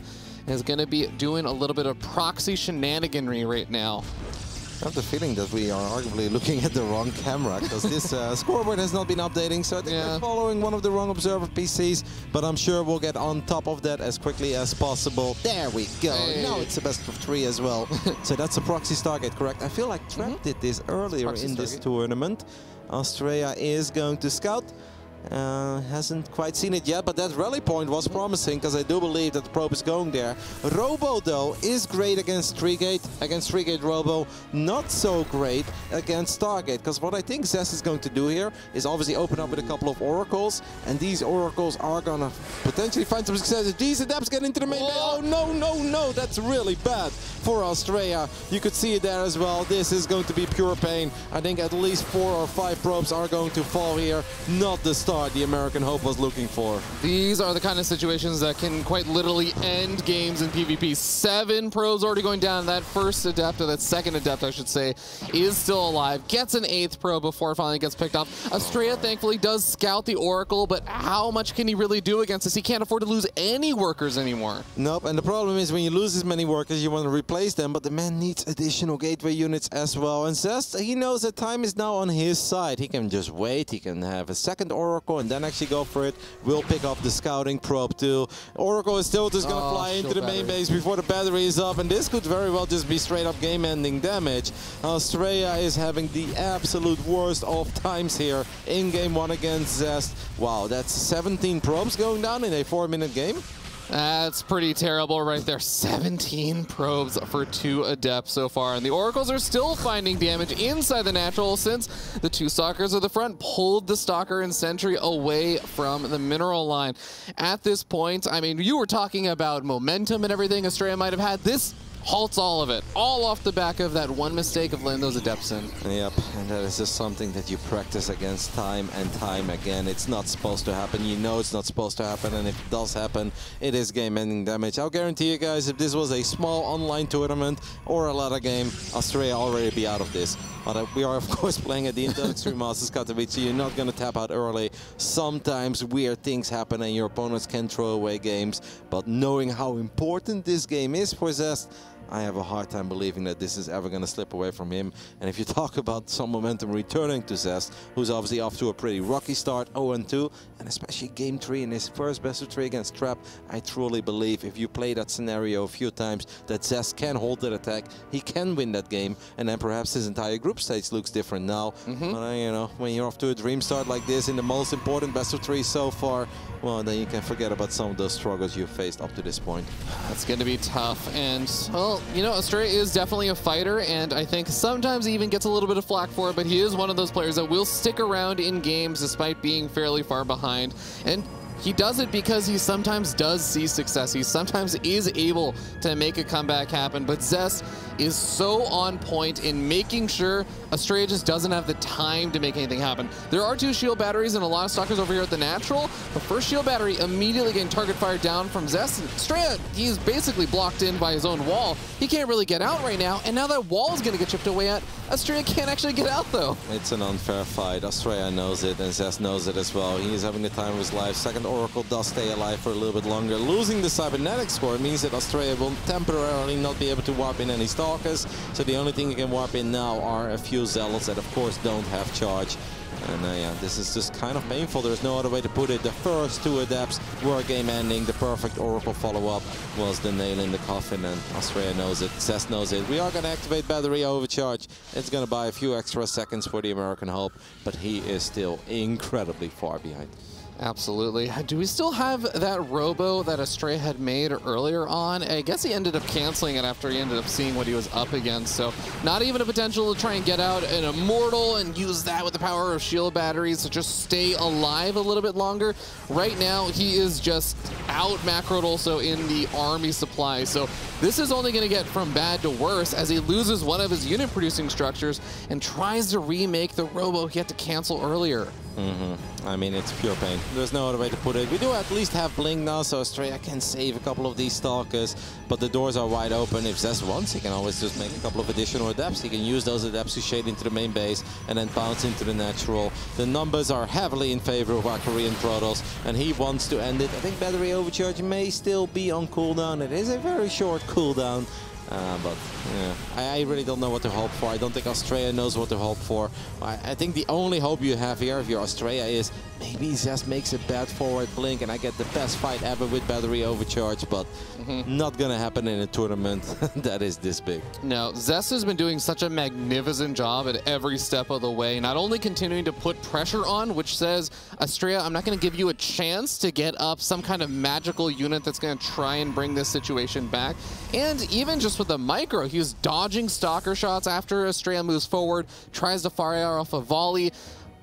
Is going to be doing a little bit of proxy shenaniganry right now. I have the feeling that we are arguably looking at the wrong camera, because this scoreboard has not been updating, so I think we're following one of the wrong observer PCs, but I'm sure we'll get on top of that as quickly as possible. There we go. Hey. Now it's a best of 3 as well. So that's a proxy Stargate, correct? I feel like Trap did this earlier in this tournament. Astrea is going to scout. Hasn't quite seen it yet, but that rally point was promising, because I do believe that the probe is going there. Robo, though, is great against 3-gate Robo, not so great against Stargate, because what I think Zest is going to do here is obviously open up with a couple of oracles, and these oracles are gonna potentially find some success. If these adepts get into the main base, oh no, no, no, that's really bad for Astrea. You could see it there as well. This is going to be pure pain. I think at least 4 or 5 probes are going to fall here, not the start the American Hope was looking for. These are the kind of situations that can quite literally end games in PvP. 7 probes already going down. That first adept, or that second adept, I should say, is still alive. Gets an 8th probe before it finally gets picked off. Astrea thankfully does scout the Oracle, but how much can he really do against this? He can't afford to lose any workers anymore. Nope, and the problem is when you lose this many workers, you want to replace them, but the man needs additional gateway units as well. And Zest, he knows that time is now on his side. He can just wait, he can have a second Oracle and then actually go for it. We'll pick up the scouting probe too. Oracle is still just going to fly into the main base before the battery is up, and this could very well just be straight up game-ending damage. Astrea is having the absolute worst of times here in game 1 against Zest. Wow, that's 17 probes going down in a 4-minute game. That's pretty terrible right there. 17 probes for 2 adepts so far, and the oracles are still finding damage inside the natural, since the 2 stalkers at the front pulled the stalker and sentry away from the mineral line. At this point, I mean, you were talking about momentum and everything Astrea might have had. This halts all of it, all off the back of that one mistake of letting those adepts in. Yep, and that is just something that you practice against time and time again. It's not supposed to happen. You know it's not supposed to happen, and if it does happen, it is game-ending damage. I'll guarantee you guys, if this was a small online tournament or a ladder game, Astrea already be out of this. But we are, of course, playing at the Intel Extreme Masters Katowice. You're not going to tap out early. Sometimes weird things happen and your opponents can throw away games. But knowing how important this game is for Zest, I have a hard time believing that this is ever going to slip away from him. And if you talk about some momentum returning to Zest, who's obviously off to a pretty rocky start, 0-2, and especially game 3 in his first best of 3 against Trap, I truly believe if you play that scenario a few times, that Zest can hold that attack, he can win that game, and then perhaps his entire group stage looks different now. But you know, when you're off to a dream start like this in the most important best of 3 so far, well, then you can forget about some of those struggles you've faced up to this point. That's going to be tough, and well, you know, Astrea is definitely a fighter, and I think sometimes he even gets a little bit of flack for it, but he is one of those players that will stick around in games despite being fairly far behind. And he does it because he sometimes does see success. He sometimes is able to make a comeback happen, but Zest is so on point in making sure Astrea just doesn't have the time to make anything happen. There are 2 shield batteries and a lot of stalkers over here at the natural. The first shield battery immediately getting target fired down from Zest. Astrea, he's basically blocked in by his own wall. He can't really get out right now, and now that wall is going to get chipped away at. Astrea can't actually get out, though. It's an unfair fight. Astrea knows it, and Zest knows it as well. He is having the time of his life. Second Oracle does stay alive for a little bit longer. Losing the cybernetic score means that Astrea will temporarily not be able to warp in any stalkers, so the only thing you can warp in now are a few zealots that of course don't have charge. And yeah, this is just kind of painful. There's no other way to put it. The first 2 adepts were game ending. The perfect Oracle follow-up was the nail in the coffin, and Astrea knows it. Zest knows it. We are going to activate battery overcharge. It's going to buy a few extra seconds for the American Hope, but he is still incredibly far behind. Absolutely. Do we still have that robo that Astrea had made earlier on? I guess he ended up canceling it after he ended up seeing what he was up against. So not even a potential to try and get out an immortal and use that with the power of shield batteries to just stay alive a little bit longer. Right now, he is just out macroed also in the army supply. So this is only going to get from bad to worse as he loses one of his unit producing structures and tries to remake the robo he had to cancel earlier. I mean, it's pure pain. There's no other way to put it. We do at least have Blink now, so Astrea can save a couple of these Stalkers, but the doors are wide open. If Zest wants, he can always just make a couple of additional adepts. He can use those adepts to shade into the main base and then bounce into the natural. The numbers are heavily in favor of our Korean Protoss, and he wants to end it. I think Battery Overcharge may still be on cooldown. It is a very short cooldown. But yeah, I really don't know what to hope for. I don't think Astrea knows what to hope for. I think the only hope you have here, if you're Astrea, is maybe Zest makes a bad forward blink and I get the best fight ever with Battery Overcharge, but not gonna happen in a tournament that is this big. No, Zest has been doing such a magnificent job at every step of the way, not only continuing to put pressure on, which says, Astrea, I'm not gonna give you a chance to get up some kind of magical unit that's gonna try and bring this situation back, and even just with the micro, he was dodging Stalker shots after Astrea moves forward, tries to fire off a volley.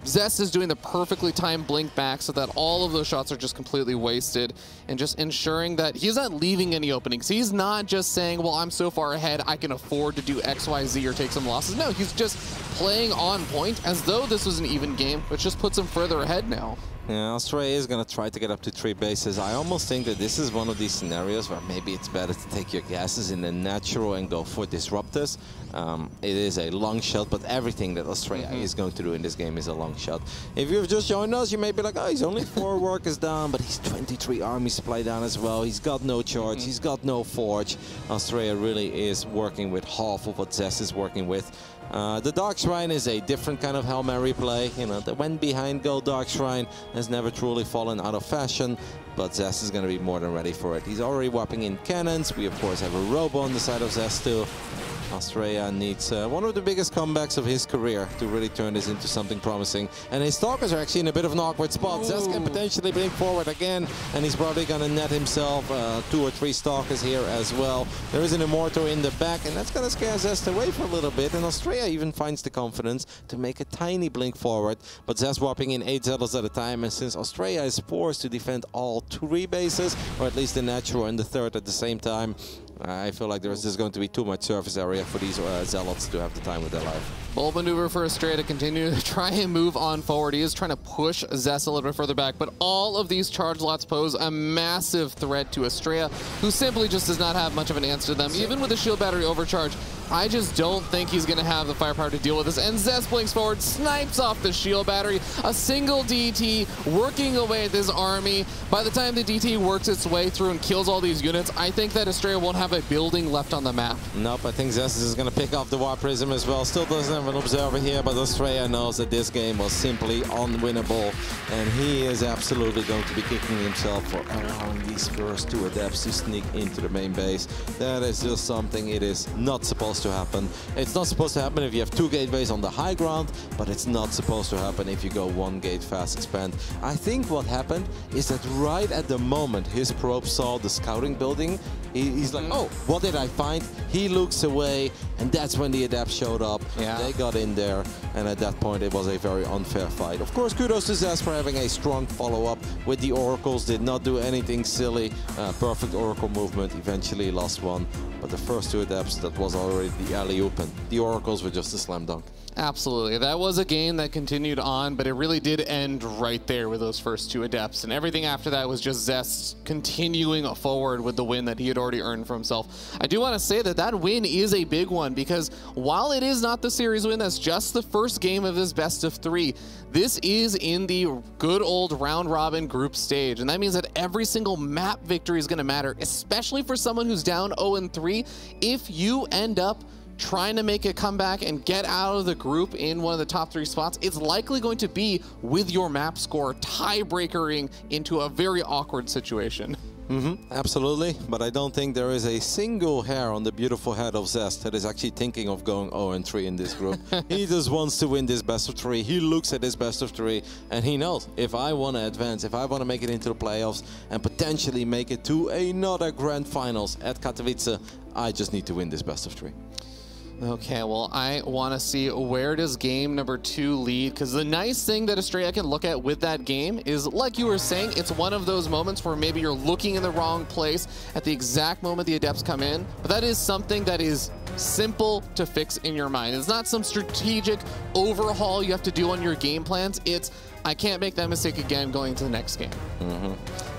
Zest is doing the perfectly timed blink back so that all of those shots are just completely wasted, and just ensuring that he's not leaving any openings. He's not just saying, well, I'm so far ahead, I can afford to do X, Y, Z or take some losses. No, he's just playing on point as though this was an even game, which just puts him further ahead now. Yeah, Astrea is going to try to get up to 3 bases. I almost think that this is one of these scenarios where maybe it's better to take your gases in the natural and go for disruptors. It is a long shot, but everything that Astrea is going to do in this game is a long shot. If you've just joined us, you may be like, oh, he's only 4 workers down, but he's 23 army supply down as well. He's got no charge, he's got no forge. Astrea really is working with half of what Zest is working with. The Dark Shrine is a different kind of Hail Mary play. You know, the when behind go Dark Shrine has never truly fallen out of fashion, but Zest is going to be more than ready for it. He's already whopping in cannons. We, of course, have a Robo on the side of Zest too. Astrea needs one of the biggest comebacks of his career to really turn this into something promising. And his Stalkers are actually in a bit of an awkward spot. Zest can potentially blink forward again, and he's probably going to net himself 2 or 3 Stalkers here as well. There is an Immortal in the back, and that's going to scare Zest away for a little bit. And Astrea even finds the confidence to make a tiny blink forward. But Zest whopping in 8 Zealots at a time, and since Astrea is forced to defend all 3 bases, or at least the natural and the 3rd at the same time, I feel like there's just going to be too much surface area for these Zealots to have the time with their life. Bold maneuver for Astrea to continue to try and move on forward. He is trying to push Zest a little bit further back, but all of these charge lots pose a massive threat to Astrea, who simply just does not have much of an answer to them. Even with the shield battery overcharge, I just don't think he's going to have the firepower to deal with this. And Zest blinks forward, snipes off the shield battery. A single DT working away at this army. By the time the DT works its way through and kills all these units, I think that Astrea won't have a building left on the map. Nope, I think Zest is going to pick off the War Prism as well. Still doesn't have an observer here, but Astrea knows that this game was simply unwinnable. And he is absolutely going to be kicking himself for allowing these first 2 adepts to sneak into the main base. That is just something it is not supposed to happen. It's not supposed to happen if you have 2 gateways on the high ground, but it's not supposed to happen if you go 1 gate fast expand. I think what happened is that right at the moment his probe saw the scouting building, he's like, oh, what did I find? He looks away, and that's when the adepts showed up. Yeah. They got in there, and at that point it was a very unfair fight. Of course, kudos to Zest for having a strong follow-up with the Oracles. Did not do anything silly. Perfect Oracle movement. Eventually lost 1. But the first 2 adepts, that was already the alley-oop, and the Oracles were just a slam dunk. Absolutely. That was a game that continued on, but it really did end right there with those first 2 adepts. And everything after that was just Zest continuing forward with the win that he had already earned for himself. I do want to say that that win is a big one, because while it is not the series win, that's just the first game of this best of 3. This is in the good old round robin group stage. And that means that every single map victory is going to matter, especially for someone who's down 0-3. If you end up trying to make a comeback and get out of the group in one of the top 3 spots, it's likely going to be with your map score tie-breakering into a very awkward situation. Absolutely, but I don't think there is a single hair on the beautiful head of Zest that is actually thinking of going 0-3 in this group. He just wants to win this best of 3. He looks at this best of 3 and he knows, if I want to advance, if I want to make it into the playoffs and potentially make it to another grand finals at Katowice, I just need to win this best of 3. Okay, well, I want to see where does game number 2 lead, because the nice thing that Astrea can look at with that game is, like you were saying, it's one of those moments where maybe you're looking in the wrong place at the exact moment the adepts come in, but that is something that is simple to fix in your mind. It's not some strategic overhaul you have to do on your game plans. It's, I can't make that mistake again going into the next game.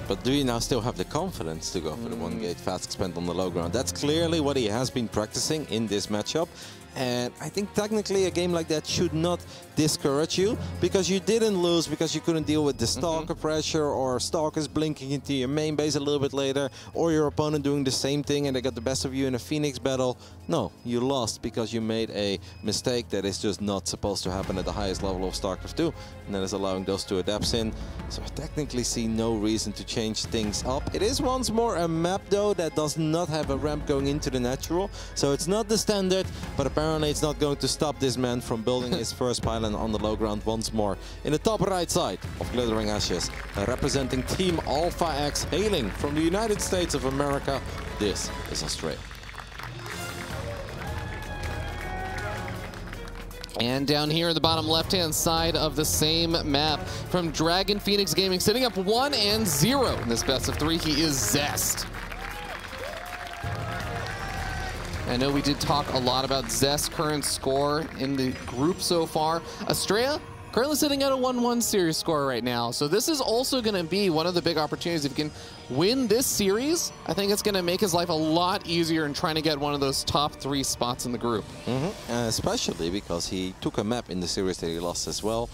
But do you now still have the confidence to go for the 1 gate fast expand on the low ground? That's clearly what he has been practicing in this matchup. And I think technically a game like that should not discourage you, because you didn't lose because you couldn't deal with the stalker pressure, or stalkers blinking into your main base a little bit later, or your opponent doing the same thing and they got the best of you in a Phoenix battle. No, you lost because you made a mistake that is just not supposed to happen at the highest level of StarCraft 2, and that is allowing those 2 adapts in. So I technically see no reason to change things up. It is once more a map though that does not have a ramp going into the natural, so it's not the standard, but apparently it's not going to stop this man from building his first pylon on the low ground once more. In the top right side of Glittering Ashes, representing Team Alpha X, hailing from the United States of America, this is Astrea. And down here in the bottom left-hand side of the same map, from Dragon Phoenix Gaming, sitting up 1-0 in this best of 3, he is Zest. I know we did talk a lot about Zest's current score in the group so far. Astrea currently sitting at a 1-1 series score right now. So this is also going to be one of the big opportunities. If he can win this series, I think it's going to make his life a lot easier in trying to get one of those top 3 spots in the group. Especially because he took a map in the series that he lost as well.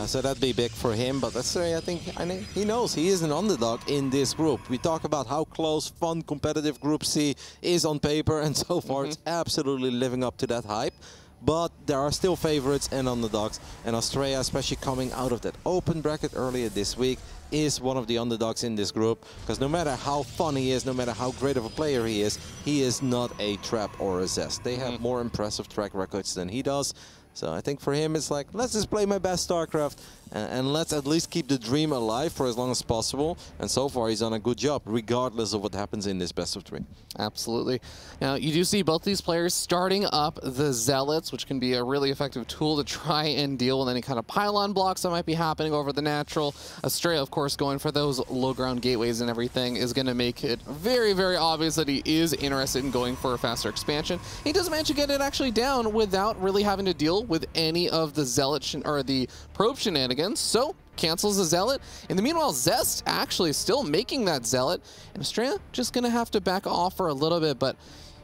So that'd be big for him. But Astrea, I think he knows he is an underdog in this group. We talk about how close, fun, competitive Group C is on paper, and so far it's absolutely living up to that hype. But there are still favorites and underdogs, and Astrea, especially coming out of that open bracket earlier this week, is one of the underdogs in this group, because no matter how fun he is, no matter how great of a player he is not a Trap or a Zest. They have more impressive track records than he does. So I think for him it's like, let's just play my best StarCraft and let's at least keep the dream alive for as long as possible. And so far he's done a good job, regardless of what happens in this best of 3. Absolutely. Now you do see both these players starting up the Zealots, which can be a really effective tool to try and deal with any kind of pylon blocks that might be happening over the natural. Astrea, of course, going for those low ground gateways and everything is going to make it very, very obvious that he is interested in going for a faster expansion. He does manage to get it actually down without really having to deal with any of the Zealot or the probe shenanigans, so cancels the Zealot. In the meanwhile, Zest actually still making that Zealot, and Astrea just gonna have to back off for a little bit, but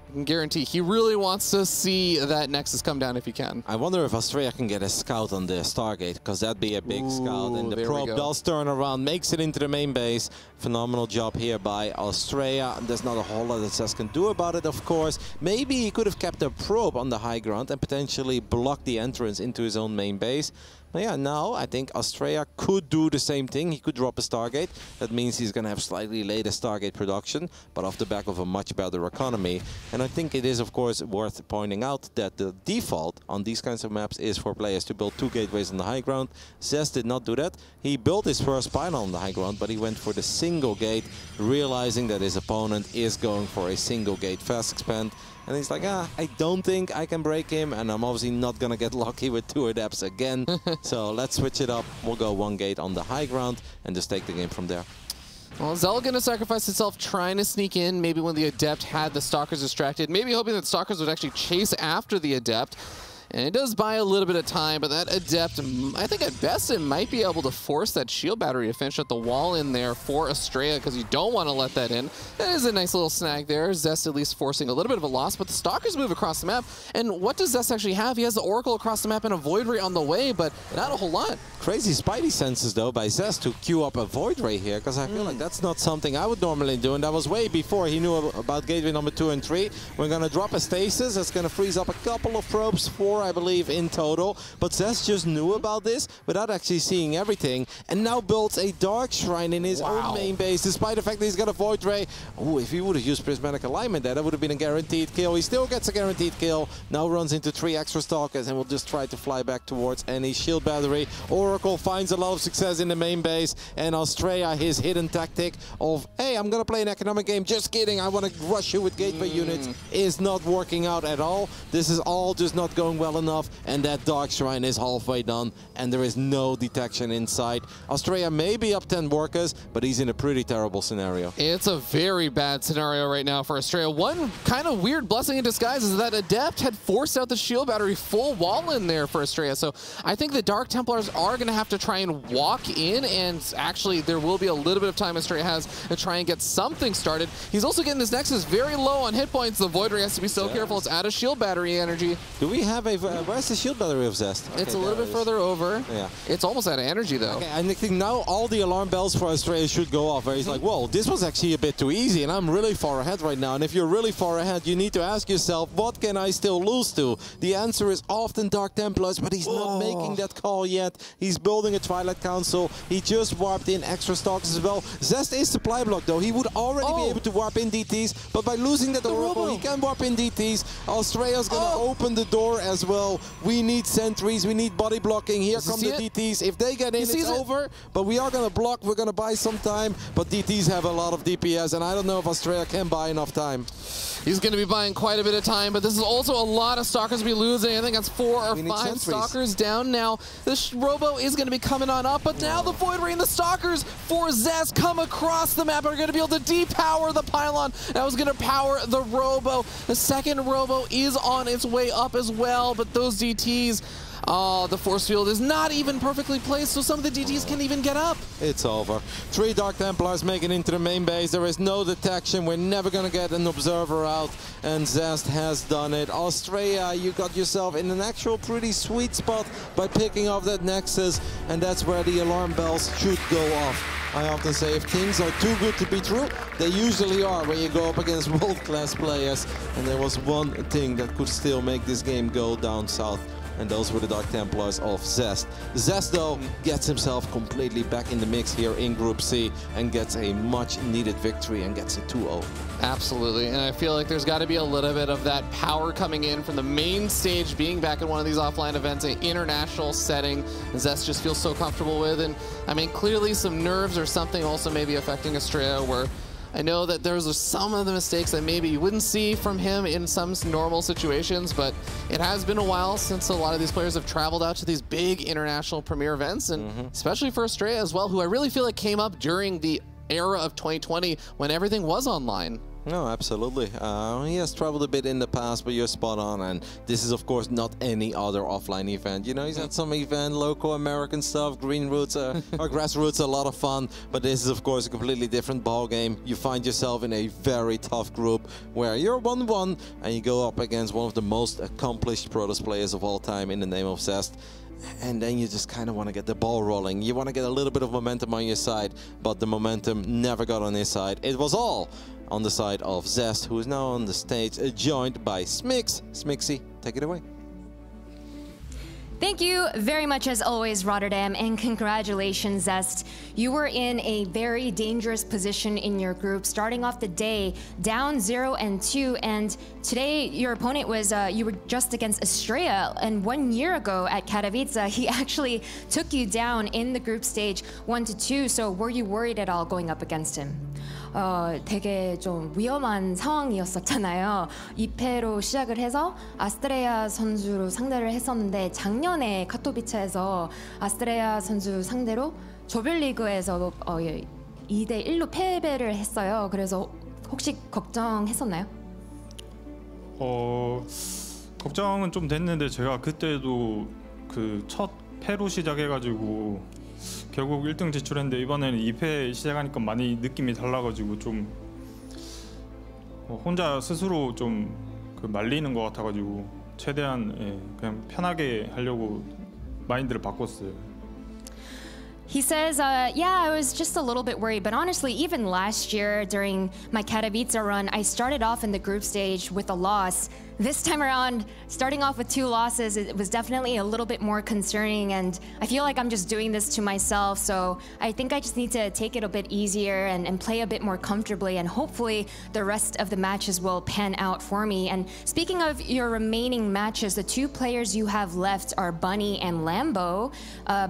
I can guarantee he really wants to see that Nexus come down if he can. I wonder if Astrea can get a scout on the Stargate, because that'd be a big scout, and the probe does turn around, makes it into the main base. Phenomenal job here by Astrea. There's not a whole lot that Zest can do about it, of course. Maybe he could have kept a probe on the high ground and potentially blocked the entrance into his own main base. But yeah, now I think Astrea could do the same thing. He could drop a Stargate. That means he's going to have slightly later Stargate production, but off the back of a much better economy. And I think it is, of course, worth pointing out that the default on these kinds of maps is for players to build 2 gateways on the high ground. Zest did not do that. He built his first pylon on the high ground, but he went for the single gate, realizing that his opponent is going for a single gate fast expand. And he's like, I don't think I can break him, and I'm obviously not going to get lucky with 2 adepts again. So let's switch it up. We'll go 1 gate on the high ground and just take the game from there. Well, Zell going to sacrifice himself trying to sneak in, maybe when the Adept had the Stalkers distracted, maybe hoping that Stalkers would actually chase after the Adept. And it does buy a little bit of time, but that Adept, I think at best it might be able to force that shield battery to finish at the wall in there for Astrea, because you don't want to let that in. That is a nice little snag there. Zest at least forcing a little bit of a loss, but the Stalkers move across the map. And what does Zest actually have? He has the Oracle across the map and a Void Ray on the way, but not a whole lot. Crazy spidey senses, though, by Zest to queue up a Void Ray here, because I feel like that's not something I would normally do, and that was way before he knew about gateway number 2 and 3. We're going to drop a Stasis. That's going to freeze up a couple of probes, 4, I believe, in total. But Zest just knew about this without actually seeing everything, and now builds a Dark Shrine in his own main base, despite the fact that he's got a Void Ray. Oh, if he would have used Prismatic Alignment there, that would have been a guaranteed kill. He still gets a guaranteed kill. Now runs into 3 extra Stalkers and will just try to fly back towards any shield battery. Oracle finds a lot of success in the main base, and Astrea, his hidden tactic of, hey, I'm gonna play an economic game, just kidding, I want to rush you with gateway units, is not working out at all. This is all just not going well well enough, and that Dark Shrine is halfway done, and there is no detection inside. Astrea may be up 10 workers, but he's in a pretty terrible scenario. It's a very bad scenario right now for Astrea. One kind of weird blessing in disguise is that Adept had forced out the shield battery full wall in there for Astrea. So I think the Dark Templars are going to have to try and walk in, and actually there will be a little bit of time Astrea has to try and get something started. He's also getting his Nexus very low on hit points. The Void Ray has to be so careful. It's out of shield battery energy. Do we have a... where's the shield battery of Zest? It's a little bit further over. Yeah. It's almost out of energy though. Okay, I think now all the alarm bells for Astrea should go off, where he's like, whoa, this was actually a bit too easy, and I'm really far ahead right now. And if you're really far ahead, you need to ask yourself, what can I still lose to? The answer is often Dark Templars, but he's not making that call yet. He's building a Twilight Council. He just warped in extra stocks as well. Zest is supply block though. He would already be able to warp in DTs, but by losing that Robo, he can warp in DTs. Astrea's gonna open the door as well. We need sentries, we need body blocking. Here come the DTs. If they get in, it's over, but we are gonna block. We're gonna buy some time, but DTs have a lot of DPS, and I don't know if Astrea can buy enough time. He's going to be buying quite a bit of time, but this is also a lot of Stalkers to be losing. I think that's 4 or 5 Stalkers down now. This Robo is going to be coming on up, but now the Void Ray and the Stalkers for Zest come across the map and are going to be able to depower the pylon. That was going to power the Robo. The second Robo is on its way up as well, but those DTs... oh, the force field is not even perfectly placed, so some of the DTs can't even get up. It's over. 3 Dark Templars making into the main base. There is no detection. We're never going to get an observer out, and Zest has done it. Astrea, you got yourself in an actual pretty sweet spot by picking off that Nexus, and that's where the alarm bells should go off. I often say if things are too good to be true, they usually are when you go up against world-class players, and there was one thing that could still make this game go down south. And those were the Dark Templars of Zest. Zest, though, gets himself completely back in the mix here in Group C and gets a much-needed victory and gets a 2-0. Absolutely, and I feel like there's got to be a little bit of that power coming in from the main stage, being back in one of these offline events, an international setting. Zest just feels so comfortable with, and I mean, clearly some nerves or something also maybe affecting Astrea, where I know that there's some of the mistakes that maybe you wouldn't see from him in some normal situations, but it has been a while since a lot of these players have traveled out to these big international premier events, and especially for Astrea as well, who I really feel like came up during the era of 2020 when everything was online. No, absolutely. He has traveled a bit in the past, but you're spot on. And this is, of course, not any other offline event. You know, he's had some event, local American stuff, green roots or grassroots, a lot of fun. But this is, of course, a completely different ball game. You find yourself in a very tough group where you're 1-1 and you go up against one of the most accomplished Protoss players of all time in the name of Zest. And then you just kind of want to get the ball rolling. You want to get a little bit of momentum on your side, but the momentum never got on his side. It was all on the side of Zest, who is now on the stage, joined by Smix. Smixy, take it away. Thank you very much, as always, Rotterdam, and congratulations, Zest. You were in a very dangerous position in your group, starting off the day down 0-2, and today your opponent was, you were just against Astrea, and 1 year ago at Katowice, he actually took you down in the group stage 1-2, so were you worried at all going up against him? 되게 좀 위험한 상황이었었잖아요. 2패로 시작을 해서 아스트레아 선수로 상대를 했었는데 작년에 카토비체에서 아스트레아 선수 상대로 조별리그에서 2대1로 패배를 했어요. 그래서 혹시 걱정했었나요? 걱정은 좀 됐는데 제가 그때도 그 첫 패로 시작해가지고 결국 1등 진출했는데 이번에는 2패 시작하니까 많이 느낌이 달라가지고 좀 혼자 스스로 좀 말리는 것 같아가지고 최대한 그냥 편하게 하려고 마인드를 바꿨어요. He says, yeah, I was just a little bit worried, but honestly, even last year during my Katowice run, I started off in the group stage with a loss. This time around, starting off with 2 losses, it was definitely a little bit more concerning, and I feel like I'm just doing this to myself, so I think I just need to take it a bit easier and play a bit more comfortably, and hopefully the rest of the matches will pan out for me. And speaking of your remaining matches, the 2 players you have left are Bunny and Lambo.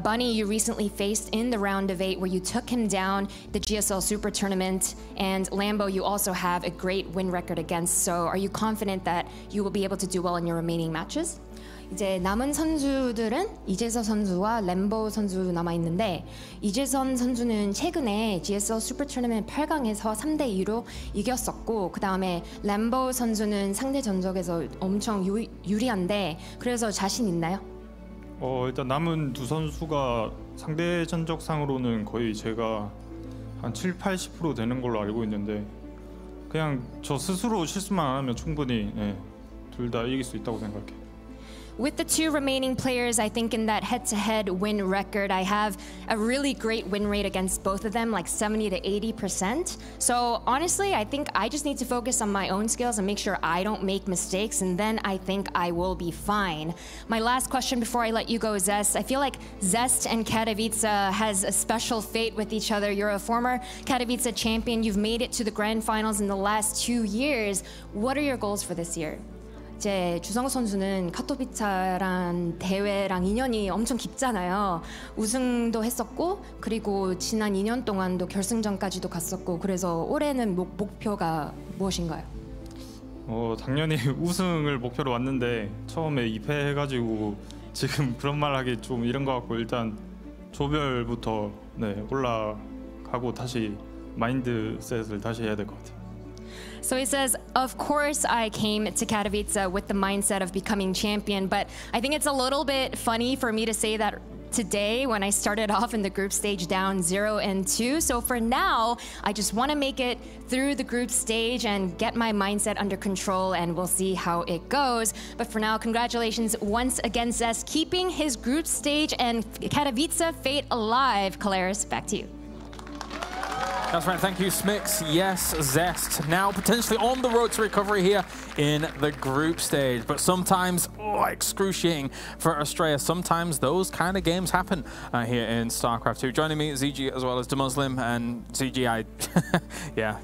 Bunny you recently faced in the round of 8 where you took him down the GSL Super Tournament, and Lambo you also have a great win record against, so are you confident that you will be able to do well in your remaining matches? 이제 남은 선수들은 이재서 선수와 램보 선수 남아 있는데 이재선 선수는 최근에 GSL 슈퍼 토너먼트 8강에서 3대2로 이겼었고 그 다음에 램보 선수는 상대 전적에서 엄청 유리한데 그래서 자신 있나요? 일단 남은 두 선수가 상대 전적상으로는 거의 제가 한 7-80% 되는 걸로 알고 있는데 그냥 저 스스로 실수만 안 하면 충분히 둘 다 이길 수 있다고 생각해요. With the two remaining players, I think in that head-to-head win record, I have a really great win rate against both of them, like 70 to 80%. So honestly, I think I just need to focus on my own skills and make sure I don't make mistakes, and then I think I will be fine. My last question before I let you go, Zest. I feel like Zest and Katowice has a special fate with each other. You're a former Katowice champion. You've made it to the grand finals in the last 2 years. What are your goals for this year? 이제 주성우 선수는 카토비차란 대회랑 인연이 엄청 깊잖아요. 우승도 했었고 그리고 지난 2년 동안도 결승전까지도 갔었고 그래서 올해는 목표가 무엇인가요? 당연히 우승을 목표로 왔는데 처음에 2패해가지고 지금 그런 말 하기 좀 이런 것 같고 일단 조별부터 올라가고 다시 마인드셋을 다시 해야 될 것 같아요. So he says, of course I came to Katowice with the mindset of becoming champion, but I think it's a little bit funny for me to say that today when I started off in the group stage down 0-2. So for now, I just want to make it through the group stage and get my mindset under control, and we'll see how it goes. But for now, congratulations once again, Zest, keeping his group stage and Katowice fate alive. Claris, back to you. That's right, thank you, Smix. Yes, Zest now potentially on the road to recovery here in the group stage. But sometimes, excruciating for Astrea. Sometimes those kind of games happen here in StarCraft 2. Joining me, ZG as well as DeMuslim and ZG. Yeah,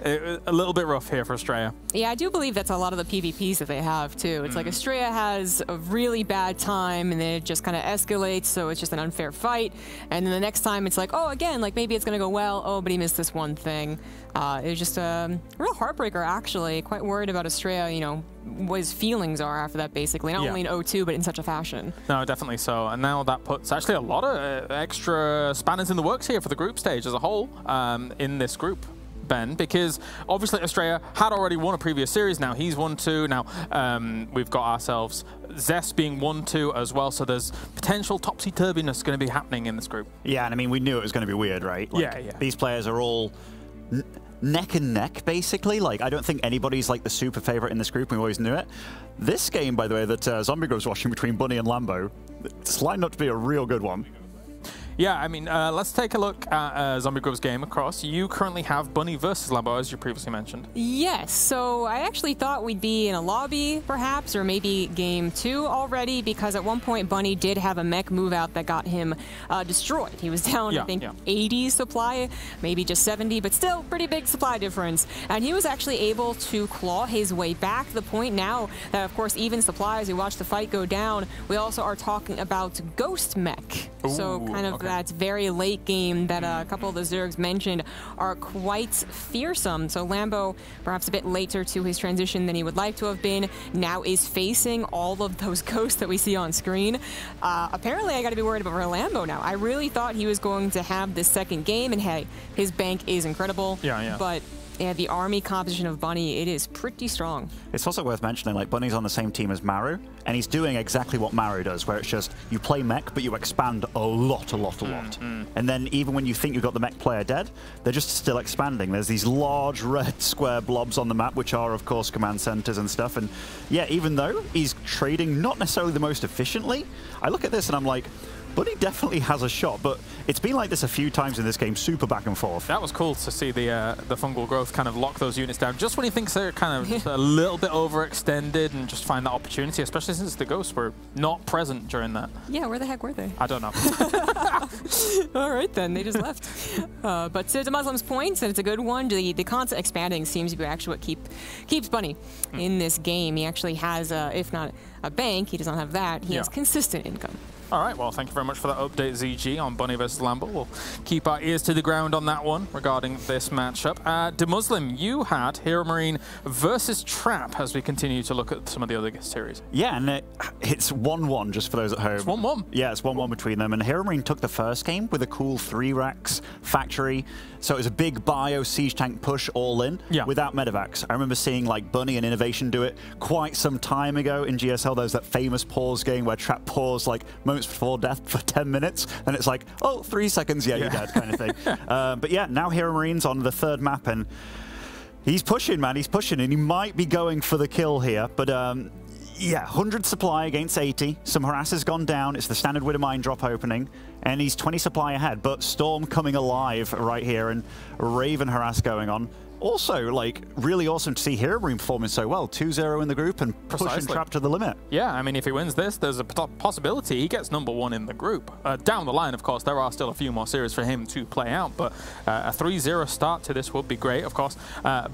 a little bit rough here for Astrea. Yeah, I do believe that's a lot of the PvPs that they have too. It's like Astrea has a really bad time and then it just kind of escalates, so it's just an unfair fight. And then the next time it's like, oh, again, like maybe it's going to go well. Oh, but he missed this one thing. It was just a real heartbreaker, actually. Quite worried about Astrea, you know, what his feelings are after that, basically. Not only in 0-2, but in such a fashion. No, definitely so. And now that puts actually a lot of extra spanners in the works here for the group stage as a whole in this group, Ben, because obviously Astrea had already won a previous series. Now he's won 2. Now we've got ourselves Zest being 1-2 as well, so there's potential topsy-turviness going to be happening in this group. Yeah, and I mean, we knew it was going to be weird, right? Like, yeah. These players are all neck and neck, basically. Like, I don't think anybody's like the super favorite in this group. We always knew it. This game, by the way, that Zombie Grove's watching between Bunny and Lambo, it's lined up to be a real good one. Yeah, I mean, let's take a look at Zombie Grove's game across. You currently have Bunny versus Lambo, as you previously mentioned. Yes, so I actually thought we'd be in a lobby, perhaps, or maybe game 2 already, because at one point Bunny did have a mech move out that got him destroyed. He was down, I think, 80 supply, maybe just 70, but still pretty big supply difference. And he was actually able to claw his way back to the point now that, of course, even supply, as we watch the fight go down, we also are talking about Ghost Mech. Ooh, so kind of that very late game that a couple of the Zergs mentioned are quite fearsome. So Lambo, perhaps a bit later to his transition than he would like to have been, now is facing all of those ghosts that we see on screen. Apparently, I got to be worried about Lambo now. I really thought he was going to have this second game, and hey, his bank is incredible. Yeah. But yeah, the army composition of Bunny, it is pretty strong. It's also worth mentioning, like, Bunny's on the same team as Maru, and he's doing exactly what Maru does, where it's just, you play mech, but you expand a lot. And then even when you think you've got the mech player dead, they're just still expanding. There's these large red square blobs on the map, which are, of course, command centers and stuff. And yeah, even though he's trading not necessarily the most efficiently, I look at this and I'm like, Bunny definitely has a shot, but it's been like this a few times in this game, super back and forth. That was cool to see the fungal growth kind of lock those units down just when he thinks they're kind of a little bit overextended, and just find that opportunity, especially since the ghosts were not present during that. Yeah, where the heck were they? I don't know. All right, then, they just left. But to Muslim's point, and it's a good one, the constant expanding seems to be actually what keeps Bunny in this game. He actually has, if not a bank, he does not have that, he has consistent income. All right, well, thank you very much for that update, ZG, on Bunny versus Lambo. We'll keep our ears to the ground on that one regarding this matchup. DeMuslim, you had Heromarine versus Trap as we continue to look at some of the other series. Yeah, and it's 1-1 just for those at home. It's 1-1. Yeah, it's 1-1 between them. And Heromarine took the first game with a cool 3 racks factory. So it was a big bio siege tank push all in without medevacs. I remember seeing like Bunny and Innovation do it quite some time ago in GSL. There's that famous pause game where Trap paused like moments before death for 10 minutes. And it's like, oh, 3 seconds, you're dead kind of thing. But yeah, now Heromarines on the 3rd map and he's pushing, man. He's pushing and he might be going for the kill here. But yeah, 100 supply against 80. Some harass has gone down. It's the standard Widow Mine drop opening. And he's 20 supply ahead. But Storm coming alive right here and Raven harass going on. Also, like, really awesome to see Heromarine performing so well. 2-0 in the group and pushing Trap to the limit. Yeah, I mean, if he wins this, there's a possibility he gets #1 in the group. Down the line, of course, there are still a few more series for him to play out, but a 3-0 start to this would be great, of course.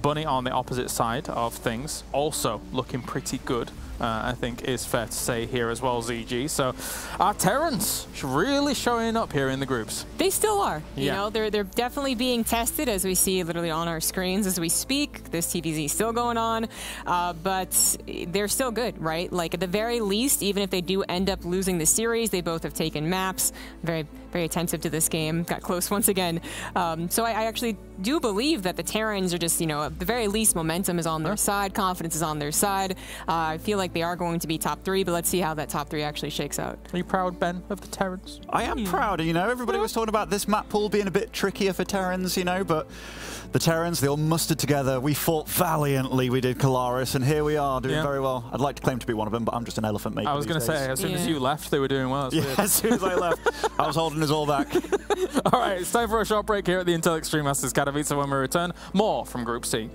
Bunny on the opposite side of things, also looking pretty good. I think is fair to say here as well, ZG. So our Terrans really showing up here in the groups. They still are. You know, they're definitely being tested as we see literally on our screens as we speak. This TVZ is still going on, but they're still good, right? Like at the very least, even if they do end up losing the series, they both have taken maps. Very, very attentive to this game. Got close once again. So I actually do believe that the Terrans are just, you know, at the very least, momentum is on their side, confidence is on their side. I feel like they are going to be top 3, but let's see how that top 3 actually shakes out. Are you proud, Ben, of the Terrans? I am proud. You know, everybody was talking about this map pool being a bit trickier for Terrans, you know, but the Terrans, they all mustered together. We fought valiantly. We did Colaris, and here we are doing very well. I'd like to claim to be one of them, but I'm just an elephant maker. I was going to say, as soon as you left, they were doing well. As soon as I left, I was holding us all back. All right, it's time for a short break here at the Intel Extreme Masters Katowice. When we return, more from Group C.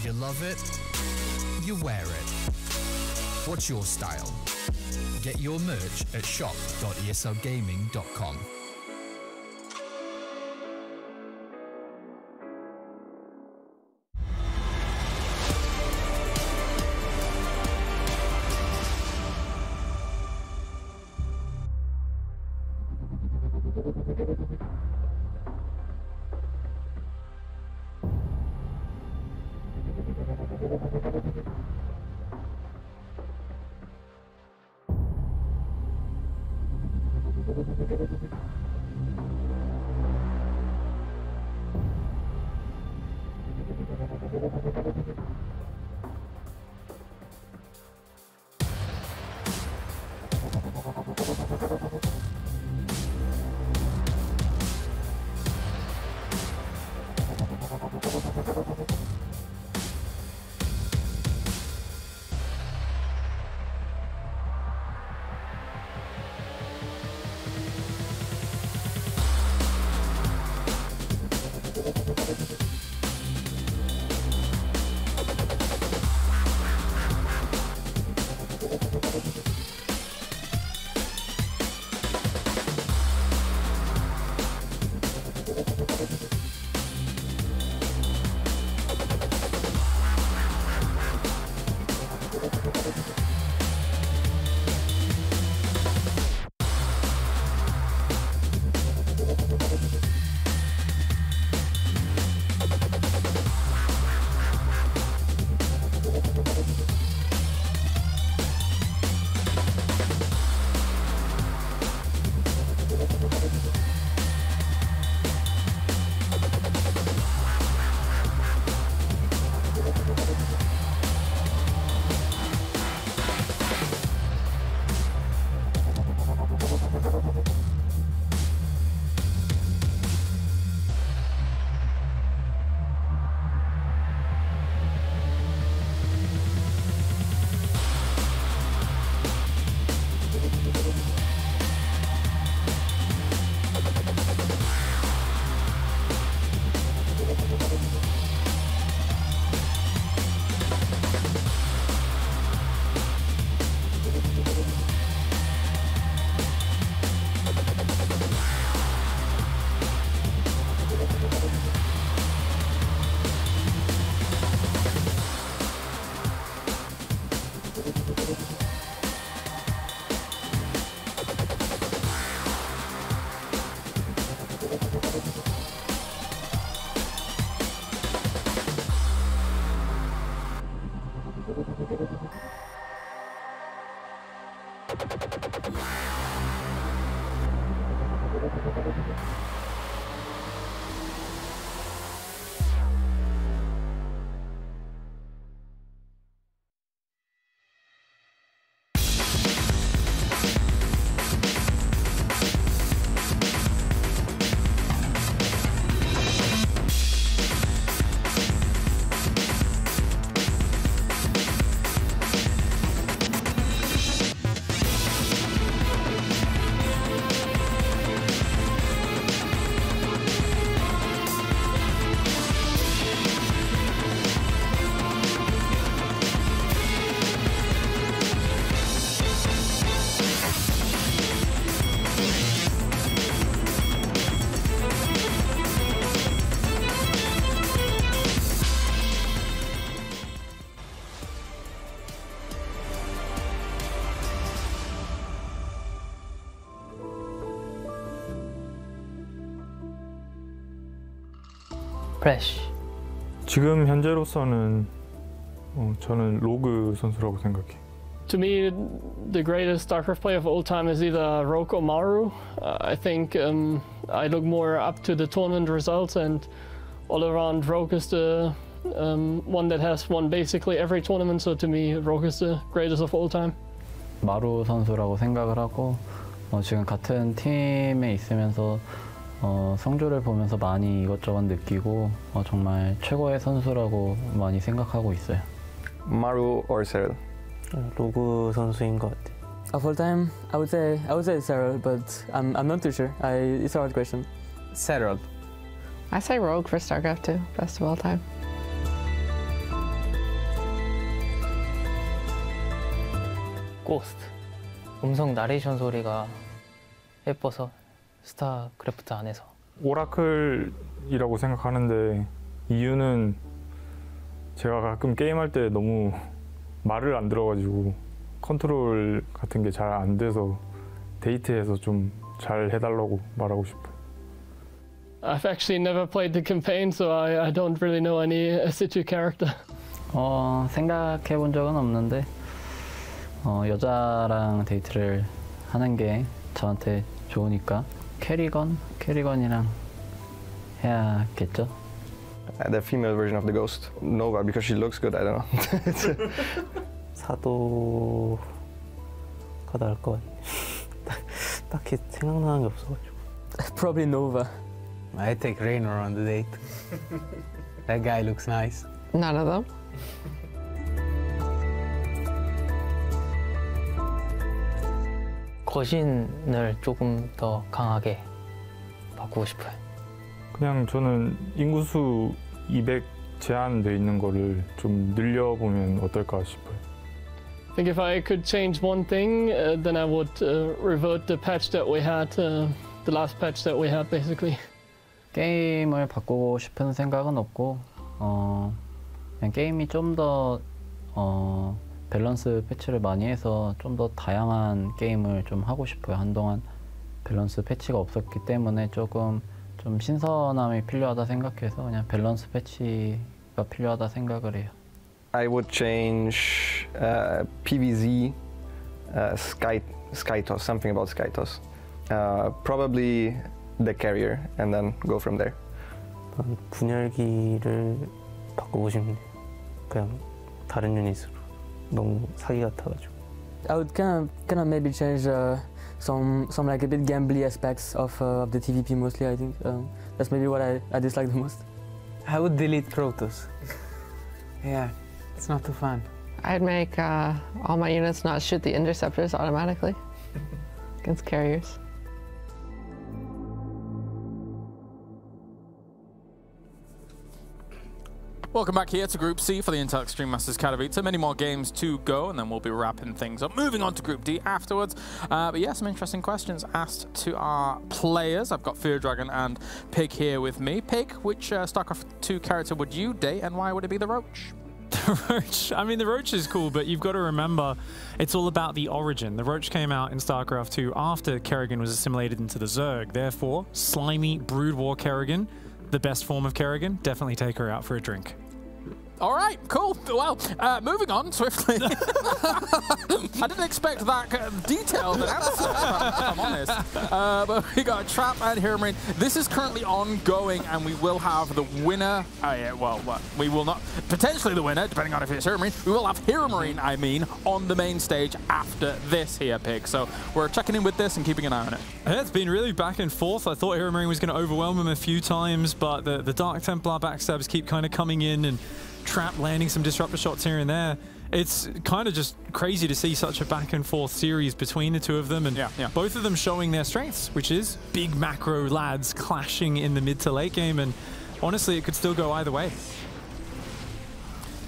You love it, you wear it. What's your style? Get your merch at shop.eslgaming.com. Fresh. 지금 현재로서는 저는 로그 선수라고 생각해. To me, the greatest StarCraft player of all time is either Rogue or Maru. I think I look more up to the tournament results, and all around Rogue is the one that has won basically every tournament. So to me, Rogue is the greatest of all time. 마루 선수라고 생각을 하고 지금 같은 팀에 있으면서 성조를 보면서 많이 이것저것 느끼고 정말 최고의 선수라고 많이 생각하고 있어요. Maru or Cyril? 로그 선수인 것 같아. Of all time, I would say Cyril, but I'm not too sure. It's a hard question. Cyril. I say Rogue for StarCraft 2, best of all time. 고스트. 음성 나레이션 소리가 예뻐서 스타크래프트 안에서. 오라클이라고 생각하는데 이유는 제가 가끔 게임할 때 너무 말을 안 들어가지고 컨트롤 같은 게 잘 안 돼서 데이트에서 좀 잘 해달라고 말하고 싶어요. I've actually never played the campaign, so I don't really know any SC2 character. 생각해 본 적은 없는데 여자랑 데이트를 하는 게 저한테 좋으니까 캐리건이랑 해야겠죠? The female version of the Ghost. Nova, because she looks good, I don't know. 사도가 나을 것 같아. 딱히 생각나는 게 없어가지고. Probably Nova. I take Reynor on the date. That guy looks nice. None of them. 거신을 조금 더 강하게 바꾸고 싶어요. 그냥 저는 인구수 200 제한돼 있는 거를 좀 늘려보면 어떨까 싶어요. I think if I could change one thing, then I would revert the patch that we had, the last patch that we had, basically. 게임을 바꾸고 싶은 생각은 없고 그냥 게임이 좀 더 밸런스 패치를 많이 해서 좀 더 다양한 게임을 좀 하고 싶어요. 한동안 밸런스 패치가 없었기 때문에 조금 좀 신선함이 필요하다 생각해서 그냥 밸런스 패치가 필요하다 생각을 해요. I would change PVZ, Skytoss, something about Skytoss. Probably the carrier, and then go from there. 분열기를 바꾸고 싶네. 그냥 다른 유닛으로. 너무 사기 같아가지고. I would kind of maybe change some like a bit gambly aspects of the TVP mostly. I think that's maybe what I dislike the most. I would delete Protoss. Yeah, it's not too fun. I'd make all my units not shoot the interceptors automatically against carriers. Welcome back here to Group C for the Intel Extreme Masters Katowice. Many more games to go, and then we'll be wrapping things up. Moving on to Group D afterwards. But yeah, some interesting questions asked to our players. I've got Fear Dragon and Pig here with me. Pig, which StarCraft 2 character would you date, and why would it be the Roach? The Roach. I mean, the Roach is cool, but you've got to remember it's all about the origin. The Roach came out in StarCraft 2 after Kerrigan was assimilated into the Zerg. Therefore, slimy Brood War Kerrigan, the best form of Kerrigan, definitely take her out for a drink. All right, cool. Well, moving on swiftly. I didn't expect that detailed an answer, if I'm honest. But we got Trap and Heromarine. This is currently ongoing, and we will have the winner. We will not. Potentially the winner, depending on if it's Heromarine. We will have Heromarine, on the main stage after this here, Pig. So we're checking in with this and keeping an eye on it. Yeah, it's been really back and forth. I thought Heromarine was going to overwhelm him a few times, but the Dark Templar backstabs keep kind of coming in and Trap landing some disruptor shots here and there. It's kind of just crazy to see such a back and forth series between the two of them, and both of them showing their strengths, which is big macro lads clashing in the mid to late game, and honestly it could still go either way.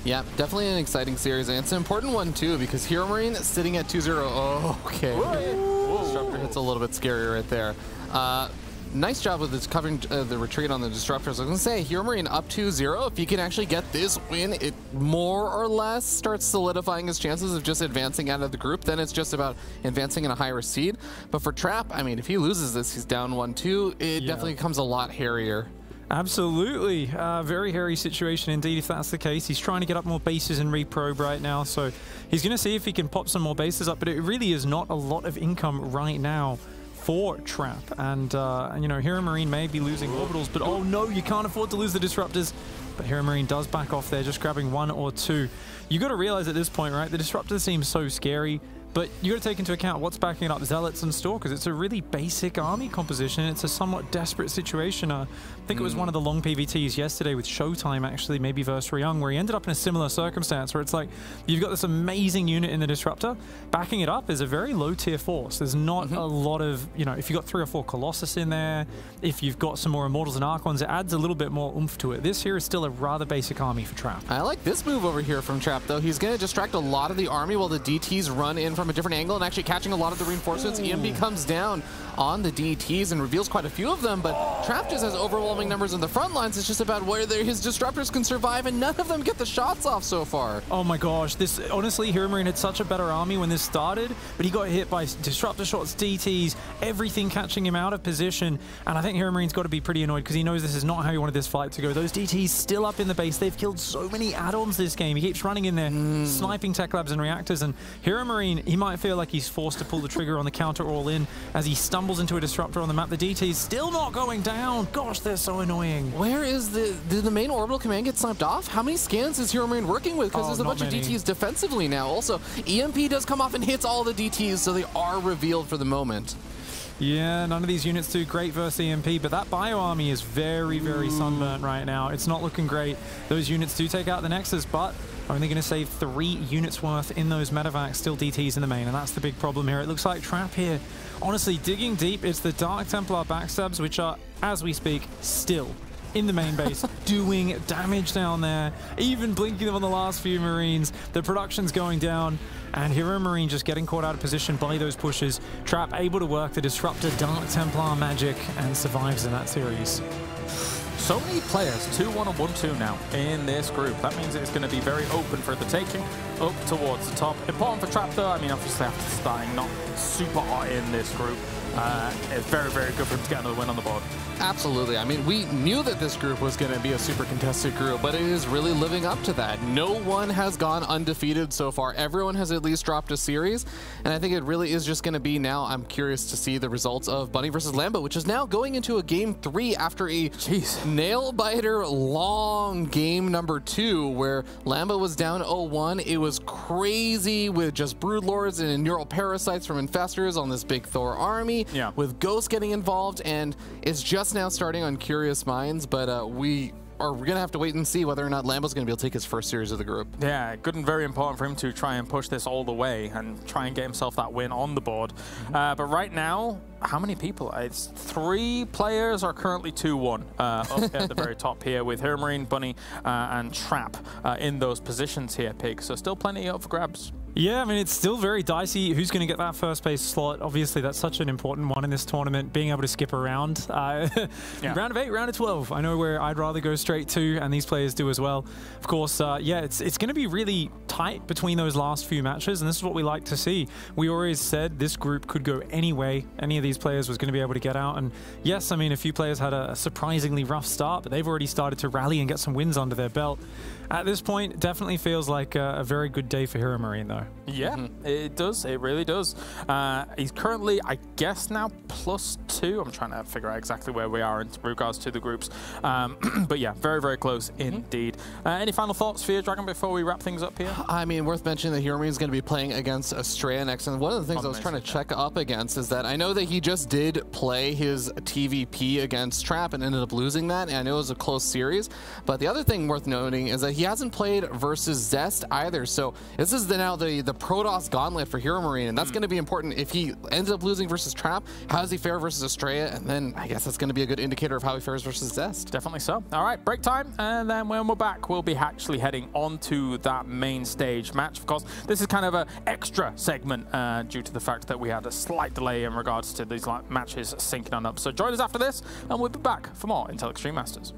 Yeah, definitely an exciting series, and it's an important one too, because Heromarine sitting at 2-0. Oh, okay. Disruptor hits a little bit scary right there. Nice job with this covering the retreat on the disruptors. I was going to say, Heromarine up 2-0. If he can actually get this win, it more or less starts solidifying his chances of just advancing out of the group. Then it's just about advancing in a higher seed. But for Trap, I mean, if he loses this, he's down 1-2. It definitely becomes a lot hairier. Absolutely. Very hairy situation indeed if that's the case. He's trying to get up more bases in reprobe right now, so he's going to see if he can pop some more bases up, but it really is not a lot of income right now for Trap. And you know, Heromarine may be losing orbitals, but oh no, you can't afford to lose the disruptors. But Heromarine does back off there, just grabbing 1 or 2. You got to realize at this point, right, the disruptors seem so scary, but you got to take into account what's backing up Zealots and Stalkers. It's a really basic army composition. It's a somewhat desperate situation. I think it was one of the long PVTs yesterday with Showtime, actually, maybe versus Young, where he ended up in a similar circumstance where it's like, you've got this amazing unit in the Disruptor. Backing it up is a very low tier force. There's not a lot of, you know, if you've got 3 or 4 Colossus in there, if you've got some more Immortals and Archons, it adds a little bit more oomph to it. This here is still a rather basic army for Trap. I like this move over here from Trap, though. He's going to distract a lot of the army while the DTs run in from a different angle and actually catching a lot of the reinforcements. EMP comes down on the DTs and reveals quite a few of them, but Trap just has overwhelming numbers in the front lines. It's just about where his disruptors can survive, and none of them get the shots off so far. Oh my gosh, this honestly, Heromarine had such a better army when this started, but he got hit by disruptor shots, DTs, everything catching him out of position, and I think Heromarine got to be pretty annoyed because he knows this is not how he wanted this fight to go. Those DTs still up in the base. They've killed so many add-ons this game. He keeps running in there, sniping tech labs and reactors, and Heromarine, he might feel like he's forced to pull the trigger on the counter all in as he stumbles into a disruptor on the map. The DT's still not going down. Gosh, they're so annoying. Where is did the main orbital command get sniped off? How many scans is Heromarine working with? Because there's a bunch of DTs defensively now. Also, EMP does come off and hits all the DTs, so they are revealed for the moment. Yeah, none of these units do great versus EMP, but that bio army is very, very sunburnt right now. It's not looking great. Those units do take out the Nexus, but only going to save 3 units worth in those medevacs, still DTs in the main, and that's the big problem here. It looks like Trap here, honestly, digging deep. It's the Dark Templar backstabs, which are, as we speak, still in the main base, doing damage down there, even blinking them on the last few Marines. The production's going down, and Heromarine just getting caught out of position by those pushes. Trap able to work the Disruptor Dark Templar magic and survives in that series. So many players, 2-1 and 1-2 now in this group. That means it's going to be very open for the taking up towards the top. Important for Trap, though. I mean, obviously after starting not super hot in this group, it's very, very good for him to get another win on the board. Absolutely. I mean, we knew that this group was going to be a super contested group, but it is really living up to that. No one has gone undefeated so far. Everyone has at least dropped a series, and I think it really is just going to be now. I'm curious to see the results of Bunny versus Lambo, which is now going into a game 3 after a nail-biter long game number 2, where Lambo was down 0-1. It was crazy with just Broodlords and neural parasites from Infestors on this big Thor army, with Ghost getting involved, and it's just now starting on Curious Minds, but we are going to have to wait and see whether or not Lambo's going to be able to take his first series of the group. Yeah, good and very important for him to try and push this all the way and try and get himself that win on the board. But right now, how many people? It's 3 players are currently 2-1 up at the very top here with Heromarine, Bunny, and Trap in those positions here, Pig. So still plenty up for grabs. Yeah, I mean, it's still very dicey who's going to get that first base slot. Obviously, that's such an important one in this tournament, being able to skip around. Round of 8, round of 12. I know where I'd rather go straight to, and these players do as well. Of course, yeah, it's going to be really tight between those last few matches, and this is what we like to see. We always said this group could go any way. Any of these players was going to be able to get out, and yes, I mean, a few players had a surprisingly rough start, but they've already started to rally and get some wins under their belt. At this point, it definitely feels like a very good day for Heromarine, though. Yeah, it does. It really does. He's currently, I guess now, +2. I'm trying to figure out exactly where we are in regards to the groups. But yeah, very, very close indeed. Any final thoughts for you, Dragon, before we wrap things up here? I mean, worth mentioning that Heromarine is going to be playing against Astrea next. And one of the things I was trying to check up against is that I know that he just did play his TVP against Trap and ended up losing that. And I know it was a close series. But the other thing worth noting is that he hasn't played versus Zest either. So this is now the Protoss gauntlet for Heromarine, and that's going to be important. If he ends up losing versus Trap, how does he fare versus Astrea? And then I guess that's going to be a good indicator of how he fares versus Zest. Definitely so. All right, break time, and then when we're back, we'll be actually heading onto that main stage match. Of course, this is kind of an extra segment due to the fact that we had a slight delay in regards to these matches syncing on up. So join us after this, and we'll be back for more Intel Extreme Masters.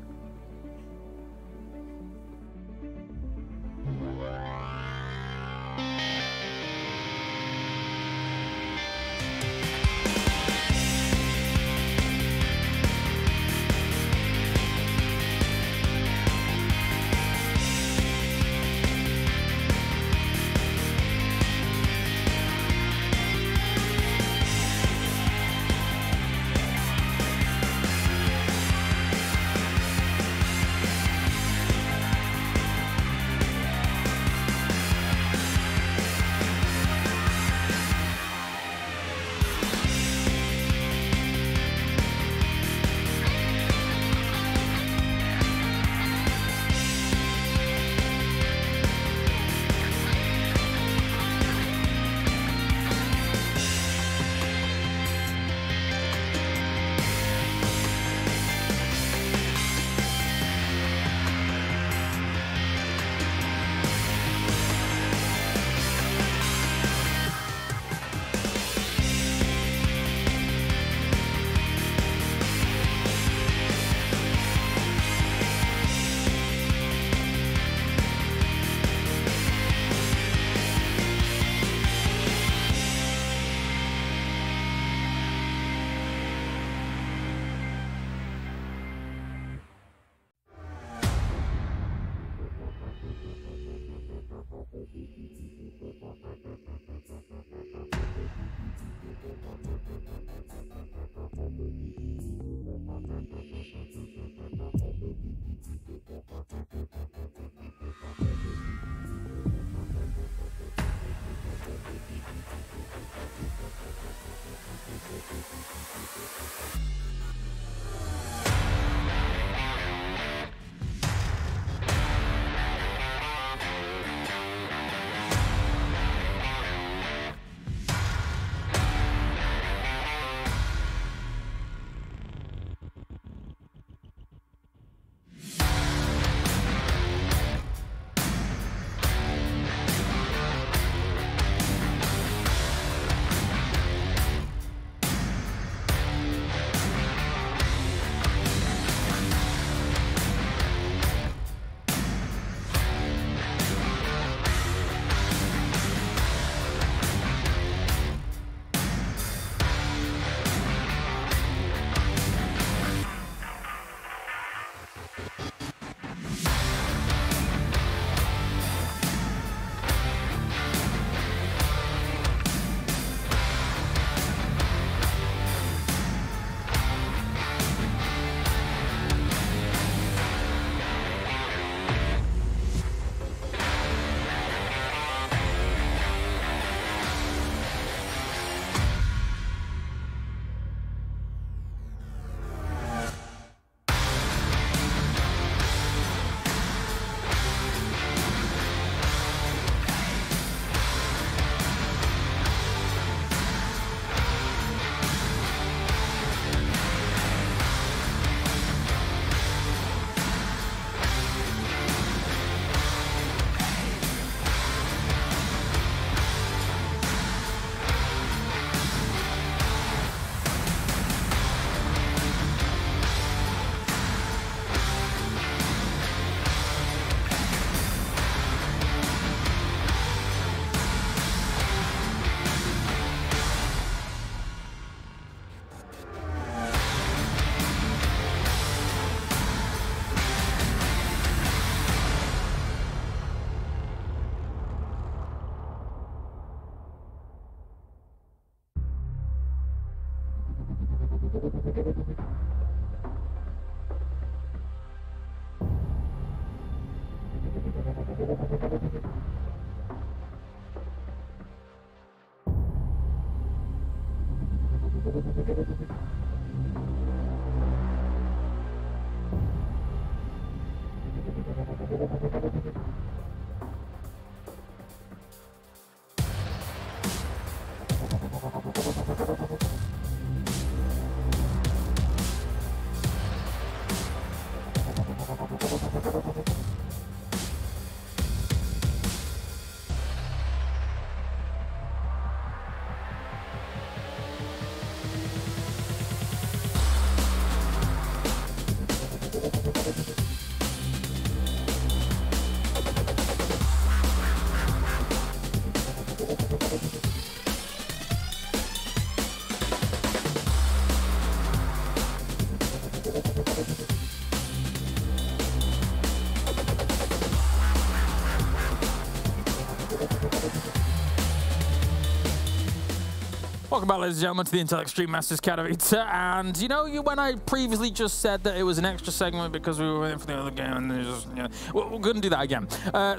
Welcome back, ladies and gentlemen, to the Intel Extreme Masters Katowice. And you know, when I previously just said that it was an extra segment because we were waiting for the other game, and just, you know, we're going to do that again.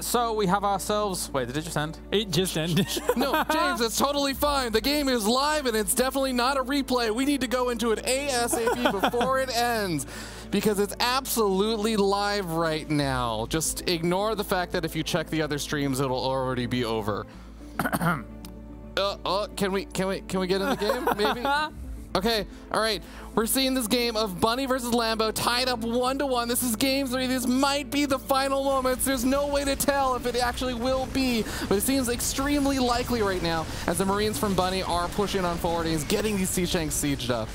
So we have ourselves. Wait, did it just end? It just ended. No, James, it's totally fine. The game is live, and it's definitely not a replay. We need to go into it ASAP before it ends, because it's absolutely live right now. Just ignore the fact that if you check the other streams, it'll already be over. Can we get in the game, maybe? Okay, all right. We're seeing this game of Bunny versus Lambo tied up 1-1. This is game 3. This might be the final moments. There's no way to tell if it actually will be, but it seems extremely likely right now as the Marines from Bunny are pushing on forward and he's getting these sea shanks sieged up.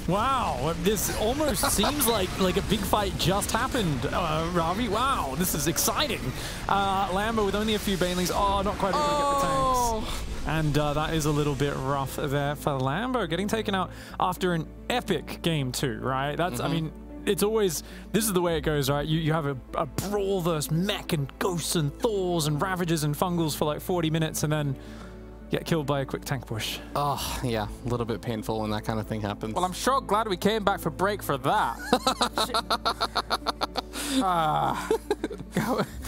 Wow, this almost seems like a big fight just happened, Ravi. Wow, this is exciting. Lambo with only a few banelings. Oh, not quite able to get the tanks. And that is a little bit rough there for Lambo, getting taken out after an epic game 2, right? That's, I mean, it's always, this is the way it goes, right? You have a brawl versus mech and ghosts and Thors and Ravagers and Fungals for like 40 minutes and then get killed by a quick tank push. Oh, yeah, a little bit painful when that kind of thing happens. Well, I'm sure glad we came back for break for that.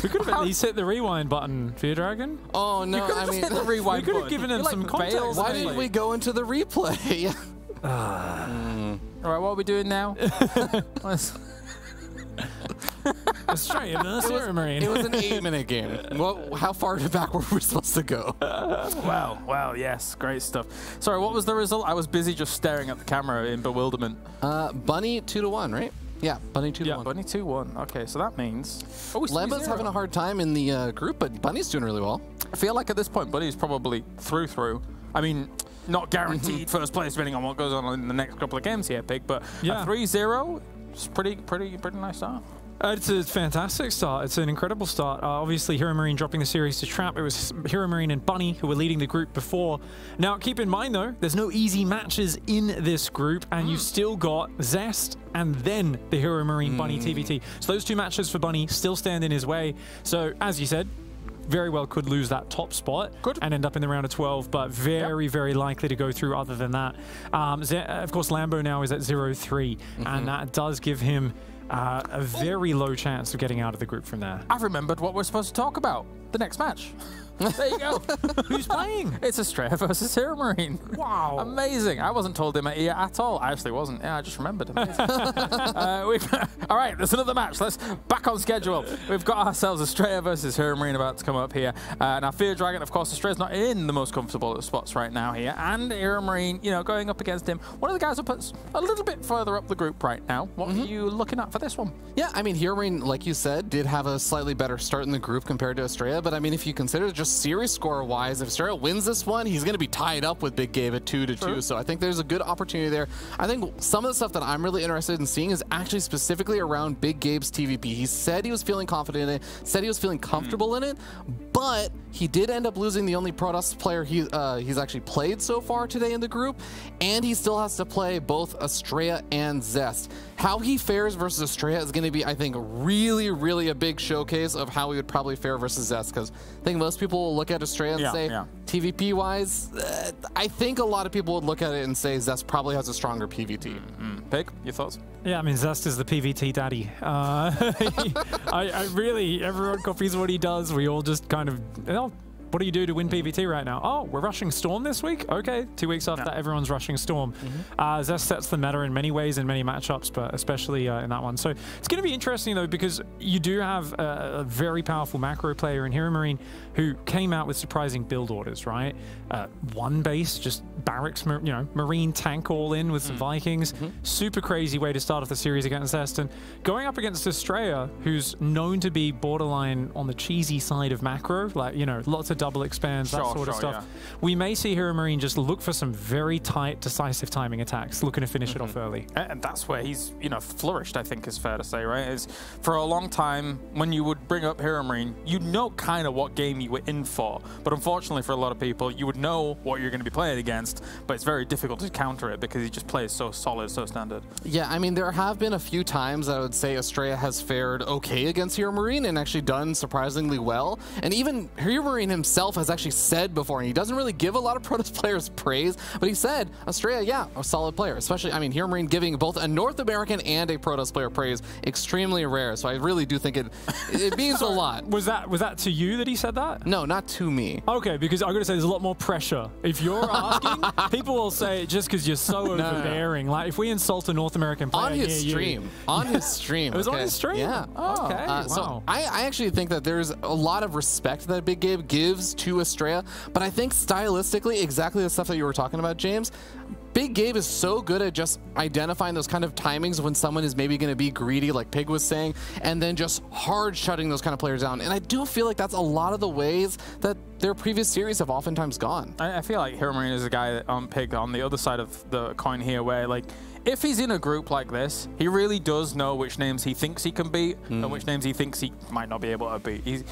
We could have at least hit the rewind button, Fear Dragon. Oh, no, I mean, hit the rewind we could have given him some context. Why didn't we go into the replay? All right, what are we doing now? Australia versus Heromarine. It was an 8-minute game. Well, how far back were we supposed to go? Wow, yes, great stuff. Sorry, what was the result? I was busy just staring at the camera in bewilderment. Bunny 2-1, right? Yeah, Bunny 2-1. Yeah, Bunny 2-1. Okay, so that means... Lambo's having a hard time in the group, but Bunny's doing really well. I feel like at this point, Bunny's probably through. I mean, not guaranteed first place depending on what goes on in the next couple of games here, Pig, but yeah. a 3-0 is pretty nice start. It's a fantastic start. It's an incredible start. Obviously, Heromarine dropping the series to Trap. It was Heromarine and Bunny who were leading the group before. Now, keep in mind, though, there's no easy matches in this group, and you've still got Zest and then the Heromarine Bunny TVT. So those two matches for Bunny still stand in his way. So, as you said, very well could lose that top spot and end up in the round of 12, but very, very likely to go through other than that. Of course, Lambo now is at 0-3, and that does give him a very low chance of getting out of the group from there. I've remembered what we're supposed to talk about. The next match. There you go. Who's playing? It's Astrea versus Heromarine. Wow. Amazing. I wasn't told him at all. I actually wasn't. Yeah, I just remembered. All right, there's another match. Let's back on schedule. We've got ourselves Astrea versus Heromarine about to come up here. Now, Fear Dragon, of course, Astrea's not in the most comfortable spots right now here. And Heromarine, you know, going up against him. One of the guys who puts a little bit further up the group right now. What are you looking at for this one? Yeah, I mean, Heromarine, like you said, did have a slightly better start in the group compared to Astrea. But I mean, if you consider just series score-wise, if Astrea wins this one, he's going to be tied up with Big Gabe at 2-2. So I think there's a good opportunity there. I think some of the stuff that I'm really interested in seeing is actually specifically around Big Gabe's TVP. He said he was feeling confident in it, said he was feeling comfortable in it, but he did end up losing the only Protoss player he's actually played so far today in the group, and he still has to play both Astrea and Zest. How he fares versus Astrea is going to be, I think, really, really a big showcase of how he would probably fare versus Zest, because I think most people will look at Astrea and say, TVP-wise, I think a lot of people would look at it and say Zest probably has a stronger PVT. Pig, your thoughts? Yeah, I mean, Zest is the PVT daddy. I really, everyone copies what he does. We all just kind of, you know, what do you do to win PVT right now? Oh, we're rushing Storm this week? Okay, 2 weeks after that, everyone's rushing Storm. Zest sets the meta in many ways, in many matchups, but especially in that one. So it's going to be interesting, though, because you do have a very powerful macro player in Heromarine who came out with surprising build orders, right? One base, just barracks, you know, Marine tank all in with some Vikings. Super crazy way to start off the series against Zest. And going up against Astrea, who's known to be borderline on the cheesy side of macro, like, you know, lots of double expands, that sort of stuff. Yeah. We may see Heromarine just look for some very tight, decisive timing attacks, looking to finish it off early. And that's where he's, you know, flourished, I think is fair to say, right? Is for a long time, when you would bring up Heromarine, you'd know kind of what game you were in for. But unfortunately for a lot of people, you would know what you're going to be playing against, but it's very difficult to counter it because he just plays so solid, so standard. Yeah, I mean, there have been a few times I would say Astrea has fared okay against Heromarine and actually done surprisingly well. And even Heromarine himself has actually said before, and he doesn't really give a lot of Protoss players praise, but he said, Astrea, yeah, a solid player. Especially, I mean, Heromarine giving both a North American and a Protoss player praise, extremely rare. So I really do think it means a lot. Was that to you that he said that? No, not to me. Okay, because I'm going to say there's a lot more pressure. If you're asking, people will say it just because you're so overbearing. Like, if we insult a North American player on his stream, on his stream. It was on his stream? Yeah. Oh, okay. Wow. So I actually think that there's a lot of respect that Big Gabe gives to Astrea, but I think stylistically, exactly the stuff that you were talking about, James, Big Gabe is so good at just identifying those kind of timings when someone is maybe going to be greedy, like Pig was saying, and then just hard shutting those kind of players down. And I do feel like that's a lot of the ways that their previous series have oftentimes gone. I feel like Heromarine is a guy that, Pig, on the other side of the coin here, where, like, if he's in a group like this, he really does know which names he thinks he can beat and which names he thinks he might not be able to beat. He's,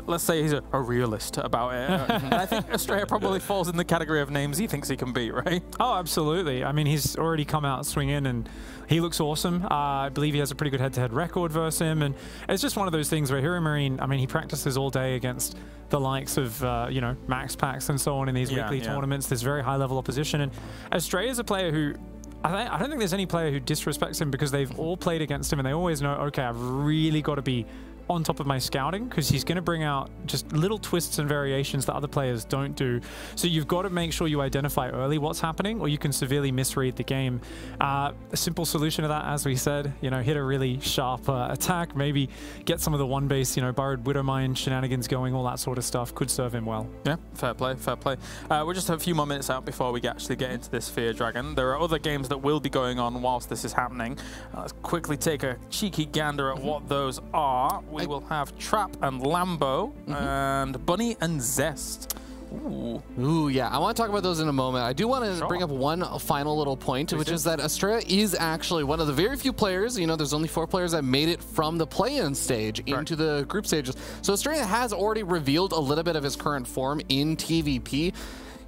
let's say he's a realist about it. And I think Astrea probably falls in the category of names he thinks he can beat, right? Oh, absolutely. I mean, he's already come out swinging and he looks awesome. I believe he has a pretty good head-to-head record versus him. And it's just one of those things where Heromarine, I mean, he practices all day against the likes of, you know, Max Packs and so on in these weekly tournaments. There's very high-level opposition. And Astrea is a player who, I don't think there's any player who disrespects him because they've all played against him and they always know, okay, I've really got to be on top of my scouting because he's going to bring out just little twists and variations that other players don't do. So you've got to make sure you identify early what's happening or you can severely misread the game. A simple solution to that, as we said, you know, hit a really sharp attack, maybe get some of the one base, you know, Burrowed Widowmine shenanigans going, all that sort of stuff could serve him well. Yeah, fair play, fair play. We're just a few more minutes out before we actually get into this Fear Dragon. There are other games that will be going on whilst this is happening. Let's quickly take a cheeky gander at what those are. We will have Trap and Lambo and Bunny and Zest. Ooh, yeah. I want to talk about those in a moment. I do want to bring up one final little point, which is that Astrea is actually one of the very few players, you know, there's only 4 players that made it from the play-in stage into the group stages. So Astrea has already revealed a little bit of his current form in TVP.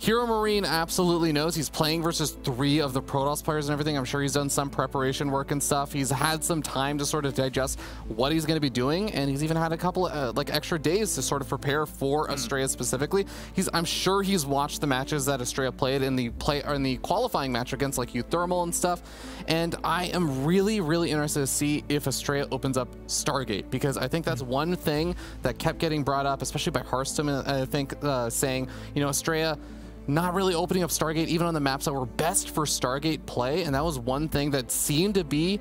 Heromarine absolutely knows. He's playing versus 3 of the Protoss players and everything. I'm sure he's done some preparation work and stuff. He's had some time to sort of digest what he's going to be doing, and he's even had a couple of like extra days to sort of prepare for Astrea specifically. I'm sure he's watched the matches that Astrea played in the qualifying match against like Thermal and stuff. And I am really, really interested to see if Astrea opens up Stargate, because I think that's one thing that kept getting brought up, especially by Hearthstone, I think, saying, you know, Astrea not really opening up Stargate even on the maps that were best for Stargate play, and that was one thing that seemed to be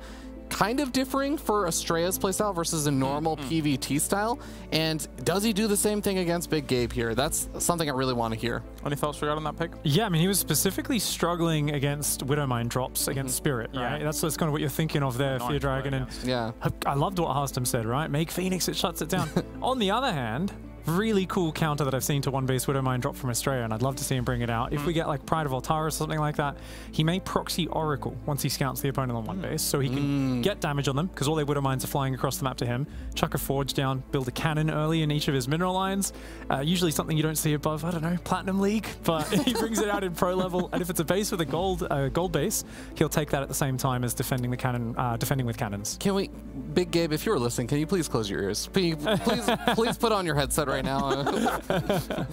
kind of differing for Astrea's playstyle versus a normal PvT style. And does he do the same thing against Big Gabe here? That's something I really want to hear. Any thoughts regarding that pick? Yeah, I mean, he was specifically struggling against Widowmine drops against Spirit, right? That's kind of what you're thinking of there, Fear Dragon. And yeah, I loved what Hearthstone said, right? Make Phoenix, it shuts it down. On the other hand, really cool counter that I've seen to 1-base Widowmine drop from Astrea, and I'd love to see him bring it out. If we get like Pride of Altara or something like that, he may proxy Oracle once he scouts the opponent on 1-base, so he can get damage on them, because all their Widowmines are flying across the map to him, chuck a Forge down, build a cannon early in each of his mineral lines, usually something you don't see above, I don't know, Platinum League, but he brings it out in pro level, and if it's a base with a gold base, he'll take that at the same time as defending the cannon, defending with cannons. Can we, Big Gabe, if you're listening, can you please close your ears? Please put on your headset right now.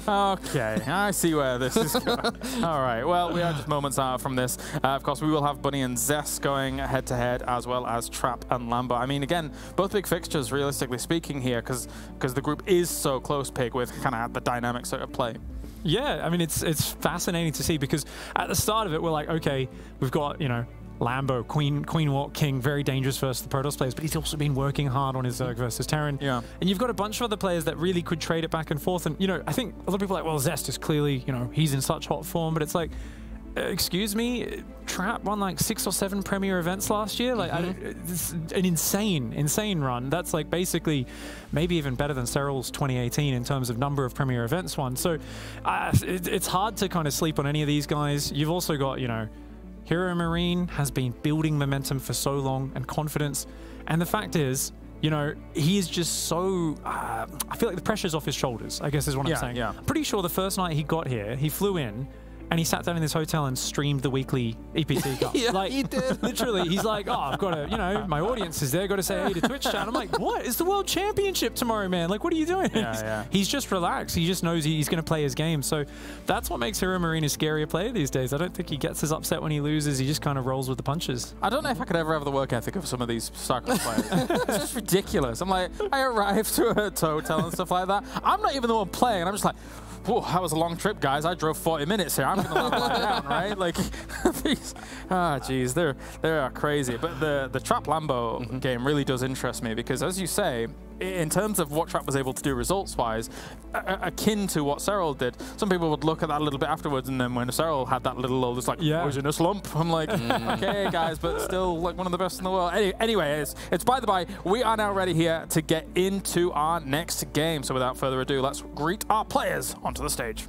Okay, I see where this is going. All right, well, we are just moments out from this. Of course, we will have Bunny and Zest going head-to-head, as well as Trap and Lambo. I mean, again, both big fixtures, realistically speaking here, because the group is so close, Pig, with kind of the dynamics at play. Yeah, I mean, it's fascinating to see, because at the start of it, we're like, okay, we've got, you know, Lambo, Queen Walk King, very dangerous versus the Protoss players, but he's also been working hard on his Zerg versus Terran. Yeah. And you've got a bunch of other players that really could trade it back and forth. And, you know, I think a lot of people are like, well, Zest is clearly, you know, he's in such hot form, but it's like, excuse me, Trap won like 6 or 7 Premier events last year. Like, it's an insane run. That's like basically maybe even better than Cyril's 2018 in terms of number of Premier events won. So it's hard to kind of sleep on any of these guys. You've also got, you know, Heromarine has been building momentum for so long and confidence. And the fact is, you know, he is just so, I feel like the pressure's off his shoulders, I guess is what I'm saying. Yeah. I'm pretty sure the first night he got here, he flew in, and he sat down in this hotel and streamed the weekly EPT Cup. Yeah, like, he did. Literally, he's like, oh, I've got to, you know, my audience is there, got to say hey to Twitch chat. I'm like, what? It's the World Championship tomorrow, man. Like, what are you doing? He's just relaxed. He just knows he's going to play his game. So that's what makes Heromarine a scarier player these days. I don't think he gets as upset when he loses. He just kind of rolls with the punches. I don't know if I could ever have the work ethic of some of these StarCraft players. It's just ridiculous. I'm like, I arrived to a hotel and stuff like that. I'm not even the one playing, and I'm just like, whoa, that was a long trip, guys. I drove 40 minutes here. I'm going to lie down, right? Like, these, geez, they're crazy. But the Trap Lambo game really does interest me, because, as you say, in terms of what Trap was able to do results-wise, akin to what Cyril did, some people would look at that a little bit afterwards, and then when Cyril had that little, just like, I was in a slump. I'm like, okay, guys, but still like one of the best in the world. Anyway, it's by the by. We are now ready here to get into our next game. So without further ado, let's greet our players onto the stage.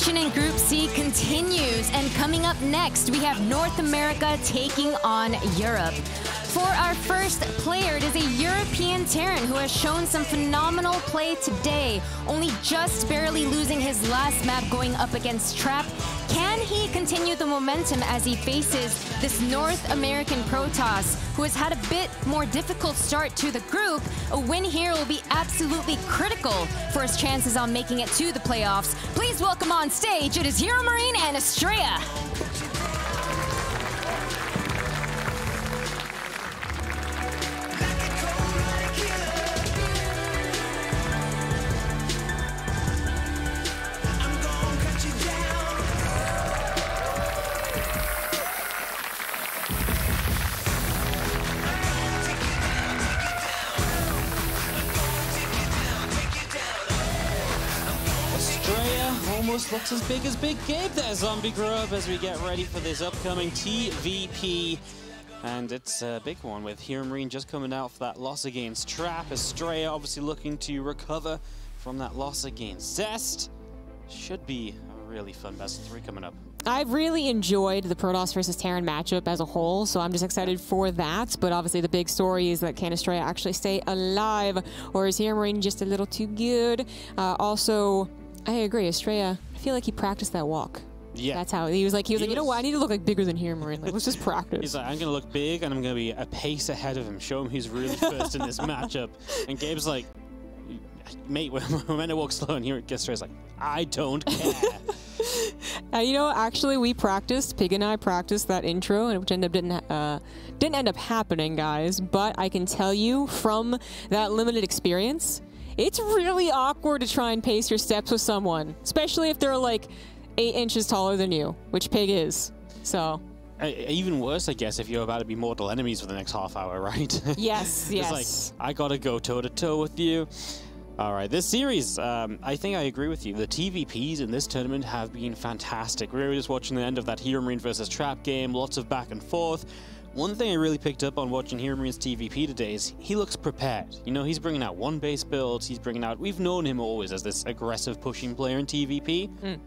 In Group C continues, and coming up next, we have North America taking on Europe. For our first player, it is a European Terran who has shown some phenomenal play today, only just barely losing his last map going up against Trap. Can he continue the momentum as he faces this North American Protoss, who has had a bit more difficult start to the group? A win here will be absolutely critical for his chances on making it to the playoffs. Please welcome on stage, it is Heromarine and Astrea. almost looks as big Gabe there, Zombie Grub, as we get ready for this upcoming TVP. And it's a big one with Heromarine just coming out for that loss against Trap. Astrea obviously looking to recover from that loss against Zest. Should be a really fun best of 3 coming up. I've really enjoyed the Protoss versus Terran matchup as a whole, so I'm just excited for that. But obviously the big story is that can Astrea actually stay alive, or is Heromarine just a little too good? Also, I agree, Astrea, I feel like he practiced that walk. Yeah. That's how he was like, you know what, I need to look like bigger than Heromarine. Like, let's just practice. He's like, I'm going to look big and I'm going to be a pace ahead of him, show him who's really first in this matchup. And Gabe's like, mate, we're meant to walk slow, and here Astrea's like, I don't care. You know, actually, we practiced, Pig and I practiced that intro, and which didn't end up happening, guys. But I can tell you from that limited experience, it's really awkward to try and pace your steps with someone, especially if they're like 8 inches taller than you, which Pig is. So. Even worse, I guess, if you're about to be mortal enemies for the next half hour, right? Yes, yes. It's like, I gotta go toe-to-toe with you. All right, this series, I think I agree with you. The TVPs in this tournament have been fantastic. We were just watching the end of that Heromarine versus Trap game, lots of back and forth. One thing I really picked up on watching Heromarine's TVP today is he looks prepared. You know, he's bringing out one base builds, we've known him always as this aggressive pushing player in TVP.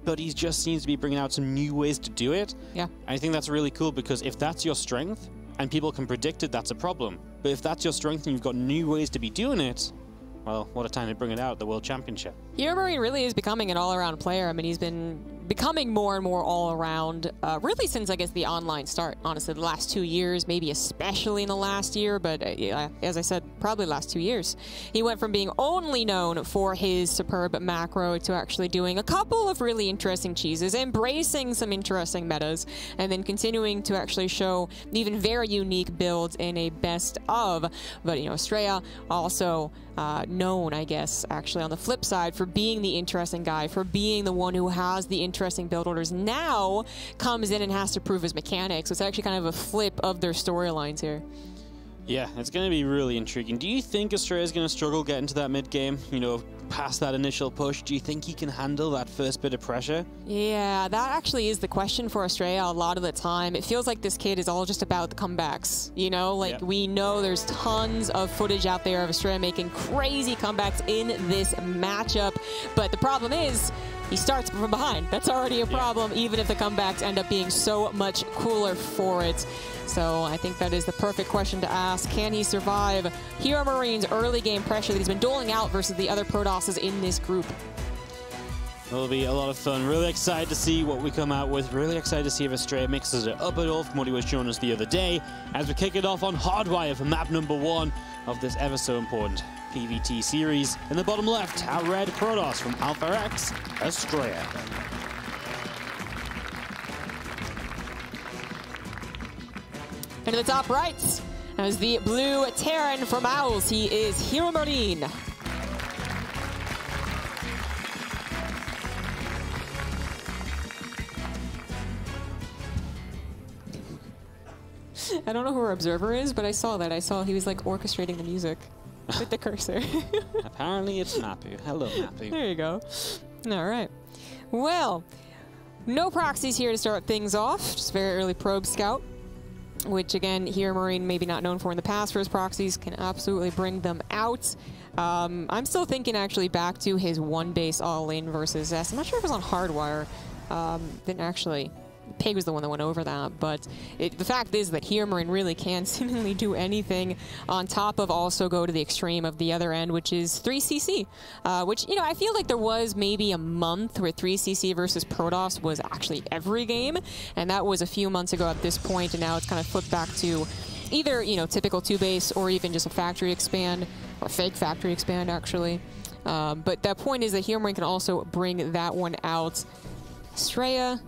But he just seems to be bringing out some new ways to do it. Yeah. I think that's really cool, because if that's your strength and people can predict it, that's a problem. But if that's your strength and you've got new ways to be doing it, well, what a time to bring it out at the World Championship. Heromarine really is becoming an all-around player. I mean, he's been becoming more and more all-around, really since, I guess, the online start. Honestly, the last 2 years, maybe especially in the last year, but as I said, probably the last 2 years. He went from being only known for his superb macro to actually doing a couple of really interesting cheeses, embracing some interesting metas, and then continuing to actually show even very unique builds in a best of. But, you know, Astrea also known, I guess, actually on the flip side, for being the interesting guy, for being the one who has the interesting build orders, now comes in and has to prove his mechanics. So it's actually kind of a flip of their storylines here. Yeah, it's going to be really intriguing. Do you think Astrea is going to struggle getting to that mid game? You know, past that initial push, do you think he can handle that first bit of pressure? Yeah, that actually is the question for Astrea a lot of the time. It feels like this kid is all just about the comebacks. You know, like we know there's tons of footage out there of Astrea making crazy comebacks in this matchup. But the problem is, he starts from behind. That's already a problem, even if the comebacks end up being so much cooler for it. So I think that is the perfect question to ask. Can he survive Heromarine's early game pressure that he's been doling out versus the other Protosses in this group? It'll be a lot of fun. Really excited to see what we come out with. Really excited to see if Astrea mixes it up at all from what he was showing us the other day, as we kick it off on Hardwire for map number 1 of this ever so important PVT series. In the bottom left, our red Protoss from Alpha X, Astrea. And to the top right, as the blue Terran from Owls, he is Heromarine. I don't know who our observer is, but I saw that. I saw he was like orchestrating the music with the cursor. Apparently it's Mapu. Hello, Mapu. There you go. All right. Well, no proxies here to start things off. Just very early probe scout, which again, Heromarine maybe not known for in the past for his proxies, can absolutely bring them out. I'm still thinking actually back to his one base all-in versus Zest. I'm not sure if it was on Hardwire. Didn't actually... Pig was the one that went over that, but the fact is that Heromarine really can seemingly do anything on top of also go to the extreme of the other end, which is 3cc, which, you know, I feel like there was maybe a month where 3cc versus Protoss was actually every game, and that was a few months ago at this point, and now it's kind of flipped back to either, you know, typical 2-base or even just a factory expand, or fake factory expand, actually. But that point is that Heromarine can also bring that one out. Astrea,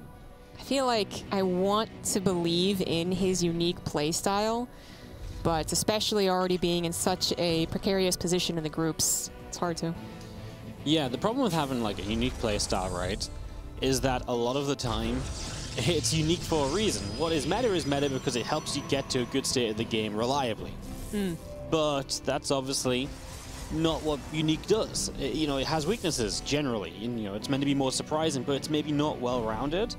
I feel like I want to believe in his unique playstyle, but especially already being in such a precarious position in the groups, it's hard to. Yeah, the problem with having like a unique playstyle, right, is that a lot of the time it's unique for a reason. What is meta because it helps you get to a good state of the game reliably. But that's obviously not what Unique does. It has weaknesses generally. And, it's meant to be more surprising, but it's maybe not well-rounded.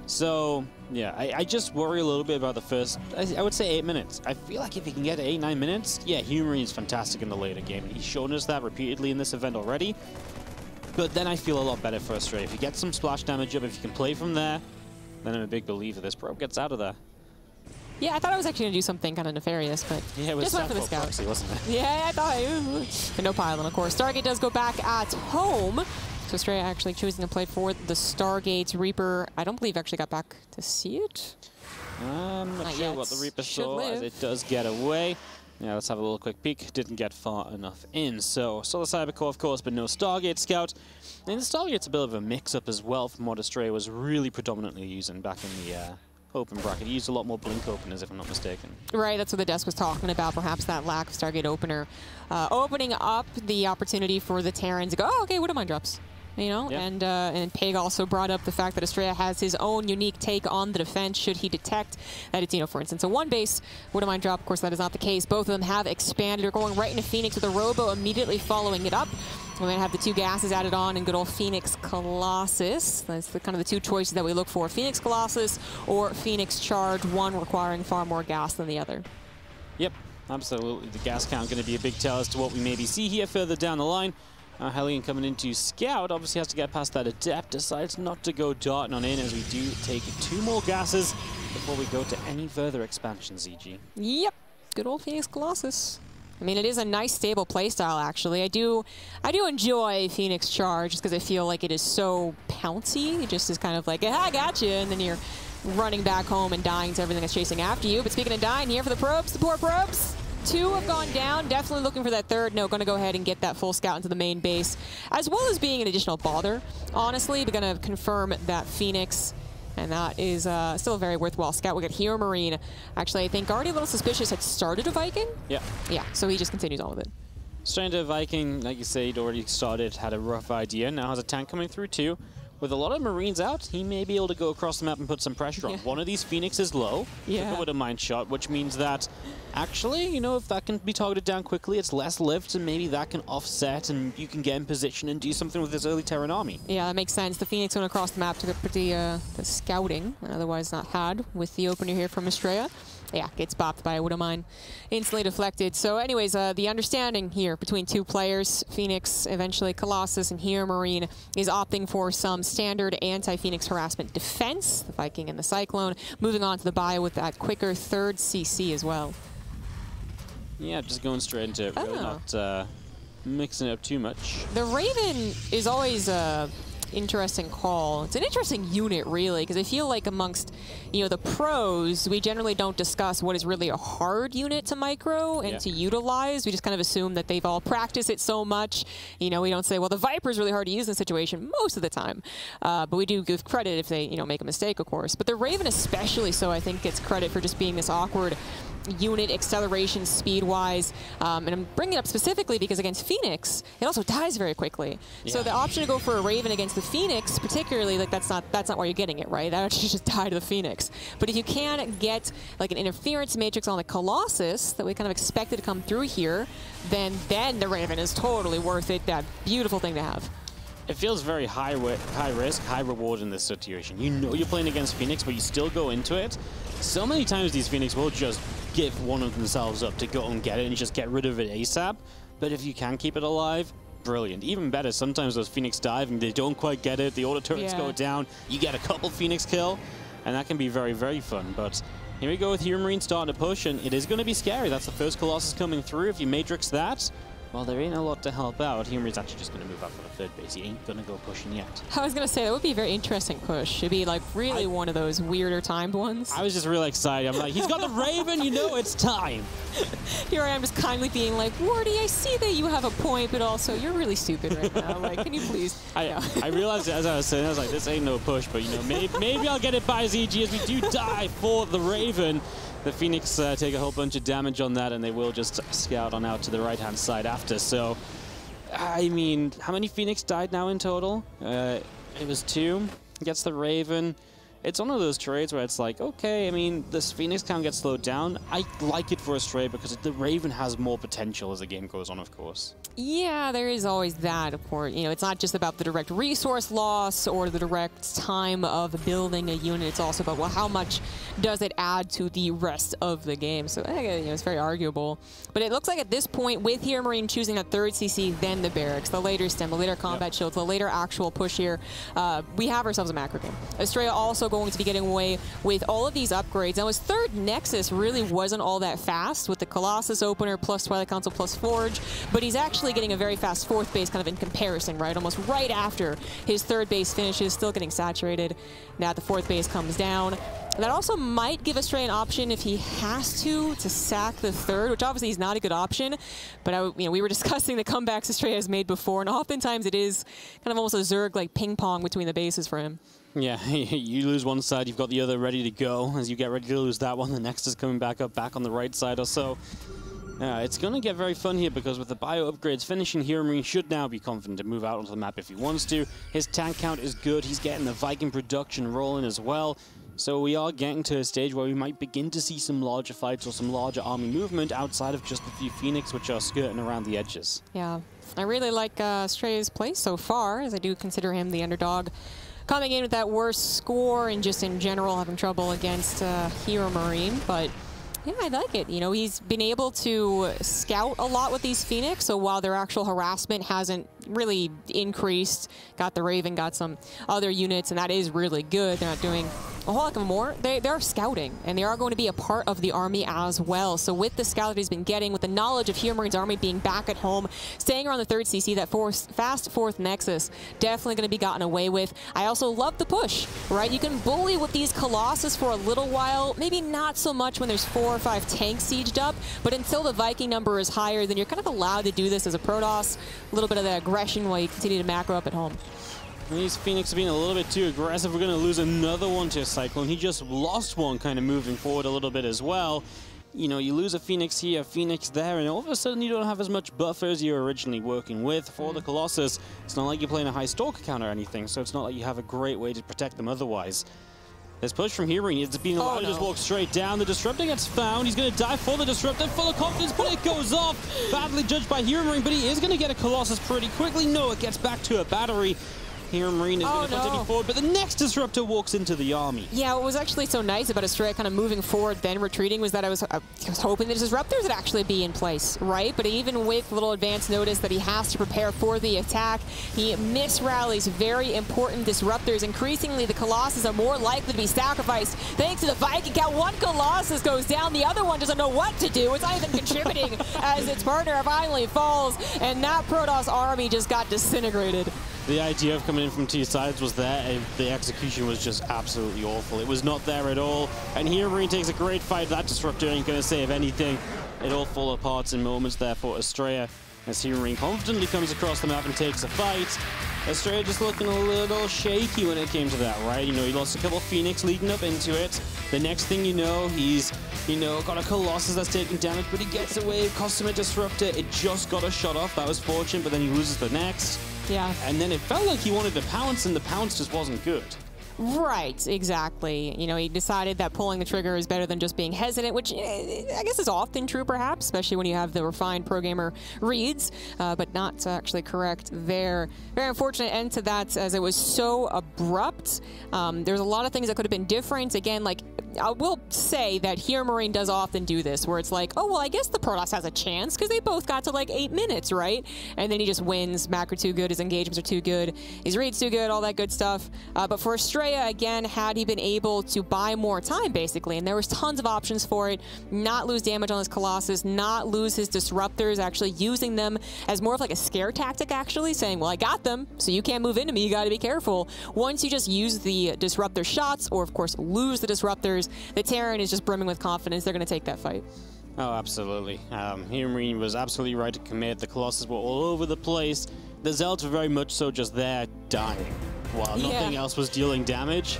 So, yeah, I just worry a little bit about the first, I would say 8 minutes. I feel like if he can get to 8-9 minutes, yeah, Heromarine is fantastic in the later game. He's shown us that repeatedly in this event already. But then I feel a lot better for Astrea. If you get some splash damage up, if you can play from there, then I'm a big believer this probe gets out of there. Yeah, I thought I was actually going to do something kind of nefarious, but yeah, it was just went for the scout. Proxy, wasn't it? Yeah, I thought, but no pylon, of course. Stargate does go back at home. So Astrea actually choosing to play for the Stargates. Reaper, I don't believe actually got back to see it. I'm not sure what the Reaper saw, as it does get away. Yeah, let's have a little quick peek. Didn't get far enough in. So, saw the Cybercore, of course, but no Stargate Scout. And the Stargate's a bit of a mix-up as well from what Astrea was really predominantly using back in the open bracket. He used a lot more blink openers, if I'm not mistaken. Right, that's what the desk was talking about, perhaps that lack of Stargate opener. Opening up the opportunity for the Terrans to go, oh, okay, Widowmine drops. And Peg also brought up the fact that Astrea has his own unique take on the defense should he detect that it's, for instance, a one base Widowmine drop. Of course, that is not the case. Both of them have expanded. They're going right into Phoenix with a Robo immediately following it up. We're going to have the two gases added on and good old Phoenix Colossus. That's kind of the two choices that we look for. Phoenix Colossus or Phoenix Charge, one requiring far more gas than the other. Yep, absolutely. The gas count going to be a big tell as to what we maybe see here further down the line. Hellion coming into Scout, obviously has to get past that Adept, decides not to go darting on in as we do take 2 more gases before we go to any further expansions, EG. Yep, good old Phoenix Colossus. I mean, it is a nice, stable playstyle, actually. I do enjoy Phoenix Charge just because I feel like it is so pouncy. It just is kind of like, I got you, and then you're running back home and dying to everything that's chasing after you. But speaking of dying, here for the probes, the poor probes. 2 have gone down, definitely looking for that third. No, going to go ahead and get that full scout into the main base, as well as being an additional bother. Honestly, we're going to confirm that Phoenix, and that is still a very worthwhile scout. We got Heromarine. Actually, I think already a little suspicious had started a Viking. Yeah. Yeah, so he just continues on with it. Starting to Viking, like you say, he'd already started, had a rough idea. Now has a tank coming through too. With a lot of Marines out, he may be able to go across the map and put some pressure on. One of these Phoenix is low. Yeah. With a mine shot, which means that actually, if that can be targeted down quickly, it's less lift, and maybe that can offset, and you can get in position and do something with this early Terran army. Yeah, that makes sense. The Phoenix went across the map to put the scouting, otherwise not had, with the opener here from Astrea. Yeah, gets bopped by a Widowmine. Instantly deflected. So anyways, the understanding here between 2 players, Phoenix, eventually Colossus, and Heromarine, is opting for some standard anti-Phoenix harassment defense, the Viking and the Cyclone, moving on to the bio with that quicker 3rd CC as well. Yeah, just going straight into it, really not mixing it up too much. The Raven is always interesting call. It's an interesting unit, really, because I feel like amongst, the pros, we generally don't discuss what is really a hard unit to micro and to utilize. We just kind of assume that they've all practiced it so much. We don't say, well, the Viper is really hard to use in this situation most of the time. But we do give credit if they, make a mistake, of course. But the Raven especially so, I think, gets credit for just being this awkward unit acceleration speed-wise. And I'm bringing it up specifically because against Phoenix, it also dies very quickly. Yeah. So the option to go for a Raven against the Phoenix, particularly, like that's not where you're getting it, right? That actually just die to the Phoenix. But if you can get like an interference matrix on the Colossus that we kind of expected to come through here, then the Raven is totally worth it. That beautiful thing to have. It feels very high risk, high reward in this situation. You're playing against Phoenix, but you still go into it. So many times these Phoenix will just give one of themselves up to go and get it and just get rid of it ASAP. But if you can keep it alive, brilliant. Even better, sometimes those Phoenix dive and they don't quite get it. The auto turrets go down. You get a couple Phoenix kill, and that can be very, very fun. But here we go with Heromarine starting to push, and it is going to be scary. That's the first Colossus coming through. If you matrix that, well, there ain't a lot to help out. Heromarine actually just going to move up for the 3rd base. He ain't going to go pushing yet. I was going to say, that would be a very interesting push. It'd be like really one of those weirder timed ones. I was just really excited. I'm like, he's got the Raven, it's time. Here I am just kindly being like, Wardy, I see that you have a point, but also you're really stupid right now. Like, can you please? I realized as I was saying, I was like, this ain't no push, but maybe I'll get it by ZG as we do die for the Raven. The Phoenix take a whole bunch of damage on that, and they will just scout on out to the right-hand side after. So, I mean, how many Phoenix died now in total? It was 2. Gets the Raven. it's one of those trades where it's like, okay, I mean, this Phoenix count gets slowed down. I like it for Astrea because the Raven has more potential as the game goes on, of course. Yeah, there is always that, of course. You know, it's not just about the direct resource loss or the direct time of building a unit. It's also about, well, how much does it add to the rest of the game? So, you know, it's very arguable. But it looks like at this point, with Heromarine choosing a third CC, then the barracks, the later stem, the later combat shields, the later actual push here, we have ourselves a macro game. Astrea also going to be getting away with all of these upgrades. Now, his third Nexus really wasn't all that fast with the Colossus opener plus Twilight Council plus Forge, but he's actually getting a very fast fourth base kind of in comparison, right? Almost right after his third base finishes, still getting saturated. Now the fourth base comes down. That also might give Astrea an option if he has to sack the third, which obviously is not a good option. But we were discussing the comebacks Astrea has made before, and oftentimes it is kind of almost a Zerg like ping pong between the bases for him. Yeah, you lose one side, you've got the other ready to go. As you get ready to lose that one, the next is coming back up, back on the right side or so. It's going to get very fun here because with the bio upgrades finishing, Heromarine should now be confident to move out onto the map if he wants to. His tank count is good. He's getting the Viking production rolling as well. So we are getting to a stage where we might begin to see some larger fights or some larger army movement outside of just a few Phoenix, which are skirting around the edges. Yeah, I really like Astrea's play so far, as I do consider him the underdog. Coming in with that worst score and just in general having trouble against Heromarine, but yeah, I like it. You know, he's been able to scout a lot with these Phoenix, so while their actual harassment hasn't really increased, got the Raven, got some other units, and that is really good. They're not doing a whole lot more. They're scouting, and they are going to be a part of the army as well. So with the scout that he's been getting, with the knowledge of Heromarines' army being back at home, staying around the third CC, that fast fourth Nexus, definitely going to be gotten away with. I also love the push, right? You can bully with these Colossus for a little while, maybe not so much when there's 4 or 5 tanks sieged up, but until the Viking number is higher, then you're kind of allowed to do this as a Protoss, a little bit of the aggression while you continue to macro up at home. These Phoenix are being a little bit too aggressive. We're going to lose another one to a Cyclone. He just lost one kind of moving forward a little bit as well. You know, you lose a Phoenix here, a Phoenix there, and all of a sudden you don't have as much buffer as you were originally working with. For the Colossus, it's not like you're playing a high Stalker count or anything, so it's not like you have a great way to protect them otherwise. This push from Heromarine, it's being allowed to just walk straight down. The Disruptor gets found. He's going to die for the Disruptor, full of confidence, but it goes off. Badly judged by Heromarine, but he is going to get a Colossus pretty quickly. No, it gets back to a battery. Heromarine is going to continue forward, but the next Disruptor walks into the army. Yeah, what was actually so nice about Astrea kind of moving forward then retreating was that I was hoping the Disruptors would actually be in place, right? But even with little advance notice that he has to prepare for the attack, he misrallies very important Disruptors. Increasingly, the Colossus are more likely to be sacrificed thanks to the Viking count. One Colossus goes down, the other one doesn't know what to do. It's not even contributing as its partner finally falls, and that Protoss army just got disintegrated. The idea of coming in from two sides was there, and the execution was just absolutely awful. It was not there at all, and Heromarine takes a great fight. That Disruptor ain't going to save anything. It all falls apart in moments there for Astrea, as Heromarine confidently comes across the map and takes a fight. Astrea just looking a little shaky when it came to that, right? You know, he lost a couple of Phoenix leading up into it. The next thing you know, he's, got a Colossus that's taking damage, but he gets away, costs him a Disruptor. It just got a shot off. That was fortunate, but then he loses the next. Yeah. And then it felt like he wanted to pounce, and the pounce just wasn't good. Right, exactly. You know, he decided that pulling the trigger is better than just being hesitant, which I guess is often true, perhaps, especially when you have the refined pro gamer reads, but not actually correct there. Very unfortunate end to that, as it was so abrupt. There's a lot of things that could have been different. Again, like, I will say that Heromarine does often do this, where it's like, oh, well, I guess the Protoss has a chance, because they both got to, like, 8 minutes, right? And then he just wins. Macro too good, his engagements are too good, his reads too good, all that good stuff. But for Astrea, again, had he been able to buy more time, basically, and there was tons of options for it, not lose damage on his Colossus, not lose his Disruptors, actually using them as more of like a scare tactic, actually, saying, well, I got them, so you can't move into me, you got to be careful. Once you just use the Disruptor shots, or of course lose the Disruptors, the Terran is just brimming with confidence. They're going to take that fight. Oh, absolutely. Heromarine was absolutely right to commit. The Colossus were all over the place. The Zealots were very much so just there, dying, while nothing else was dealing damage.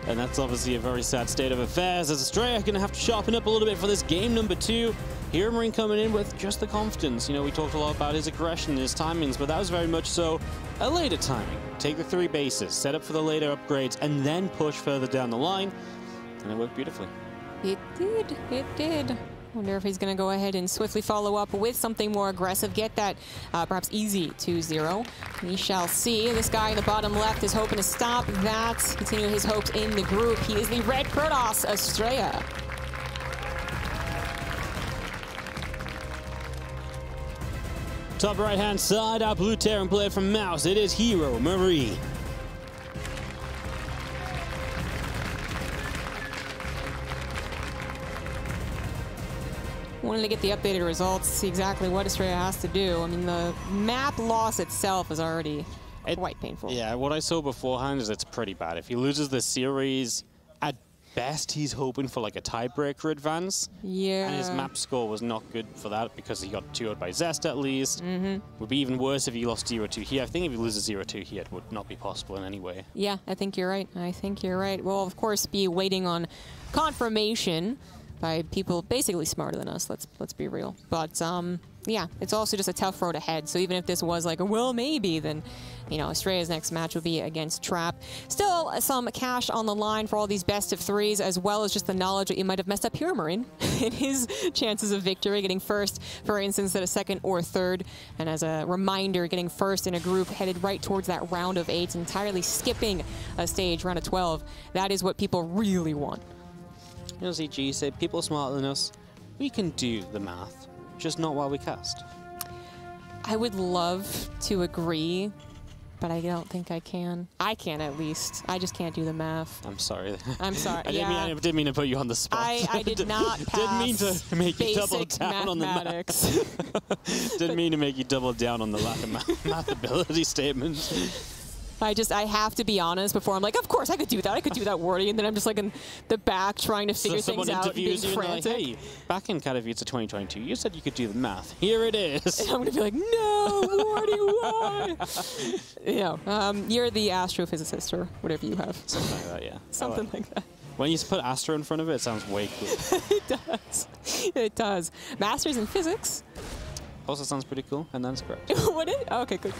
And that's obviously a very sad state of affairs, as Astrea are going to have to sharpen up a little bit for this game number 2. Heromarine coming in with just the confidence. You know, we talked a lot about his aggression and his timings, but that was very much so a later timing. Take the 3 bases, set up for the later upgrades, and then push further down the line. And it worked beautifully. It did. It did. Wonder if he's going to go ahead and swiftly follow up with something more aggressive, get that perhaps easy 2-0. We shall see. This guy in the bottom left is hoping to stop that, continue his hopes in the group. He is the red Protoss, Astrea. Top right-hand side, our blue Terran player from Mouse. It is Heromarine. Wanted to get the updated results, see exactly what Astrea has to do. I mean, the map loss itself is already quite painful. Yeah, what I saw beforehand is it's pretty bad. If he loses this series, at best he's hoping for like a tiebreaker advance. Yeah. And his map score was not good for that because he got 2-0'd by Zest at least. Would be even worse if he lost 0-2 here. I think if he loses 0-2 here, it would not be possible in any way. Yeah, I think you're right. I think you're right. We'll, of course, be waiting on confirmation by people basically smarter than us, let's be real. But yeah, it's also just a tough road ahead. So even if this was like a well maybe, then you know, Astrea's next match will be against Trap. Still some cash on the line for all these best of 3s, as well as just the knowledge that you might have messed up Heromarine in his chances of victory, getting first, for instance, instead of second or third. And as a reminder, getting first in a group headed right towards that round of 8, entirely skipping a stage, round of 12. That is what people really want. You know, ZG said, people smarter than us, we can do the math, just not while we cast. I would love to agree, but I don't think I can. I can, at least. I just can't do the math. I'm sorry. I'm sorry. I didn't mean to put you on the spot. I did not pass Didn't mean to make you double down on the math. Didn't mean to make you double down on the lack of math ability statement. I have to be honest before I'm like, of course I could do that. I could do that wording, and then I'm just like in the back trying to figure things out and being frantic. Like, hey, back in Katowice 2022, you said you could do the math. Here it is. And I'm gonna be like, no, Wardy, why? You know, you're the astrophysicist or whatever you have. Something like that, yeah. Something like that. When you put Astro in front of it, it sounds way cooler. It does. It does. Masters in physics. Also sounds pretty cool, and that's correct. What is? Oh, okay, good.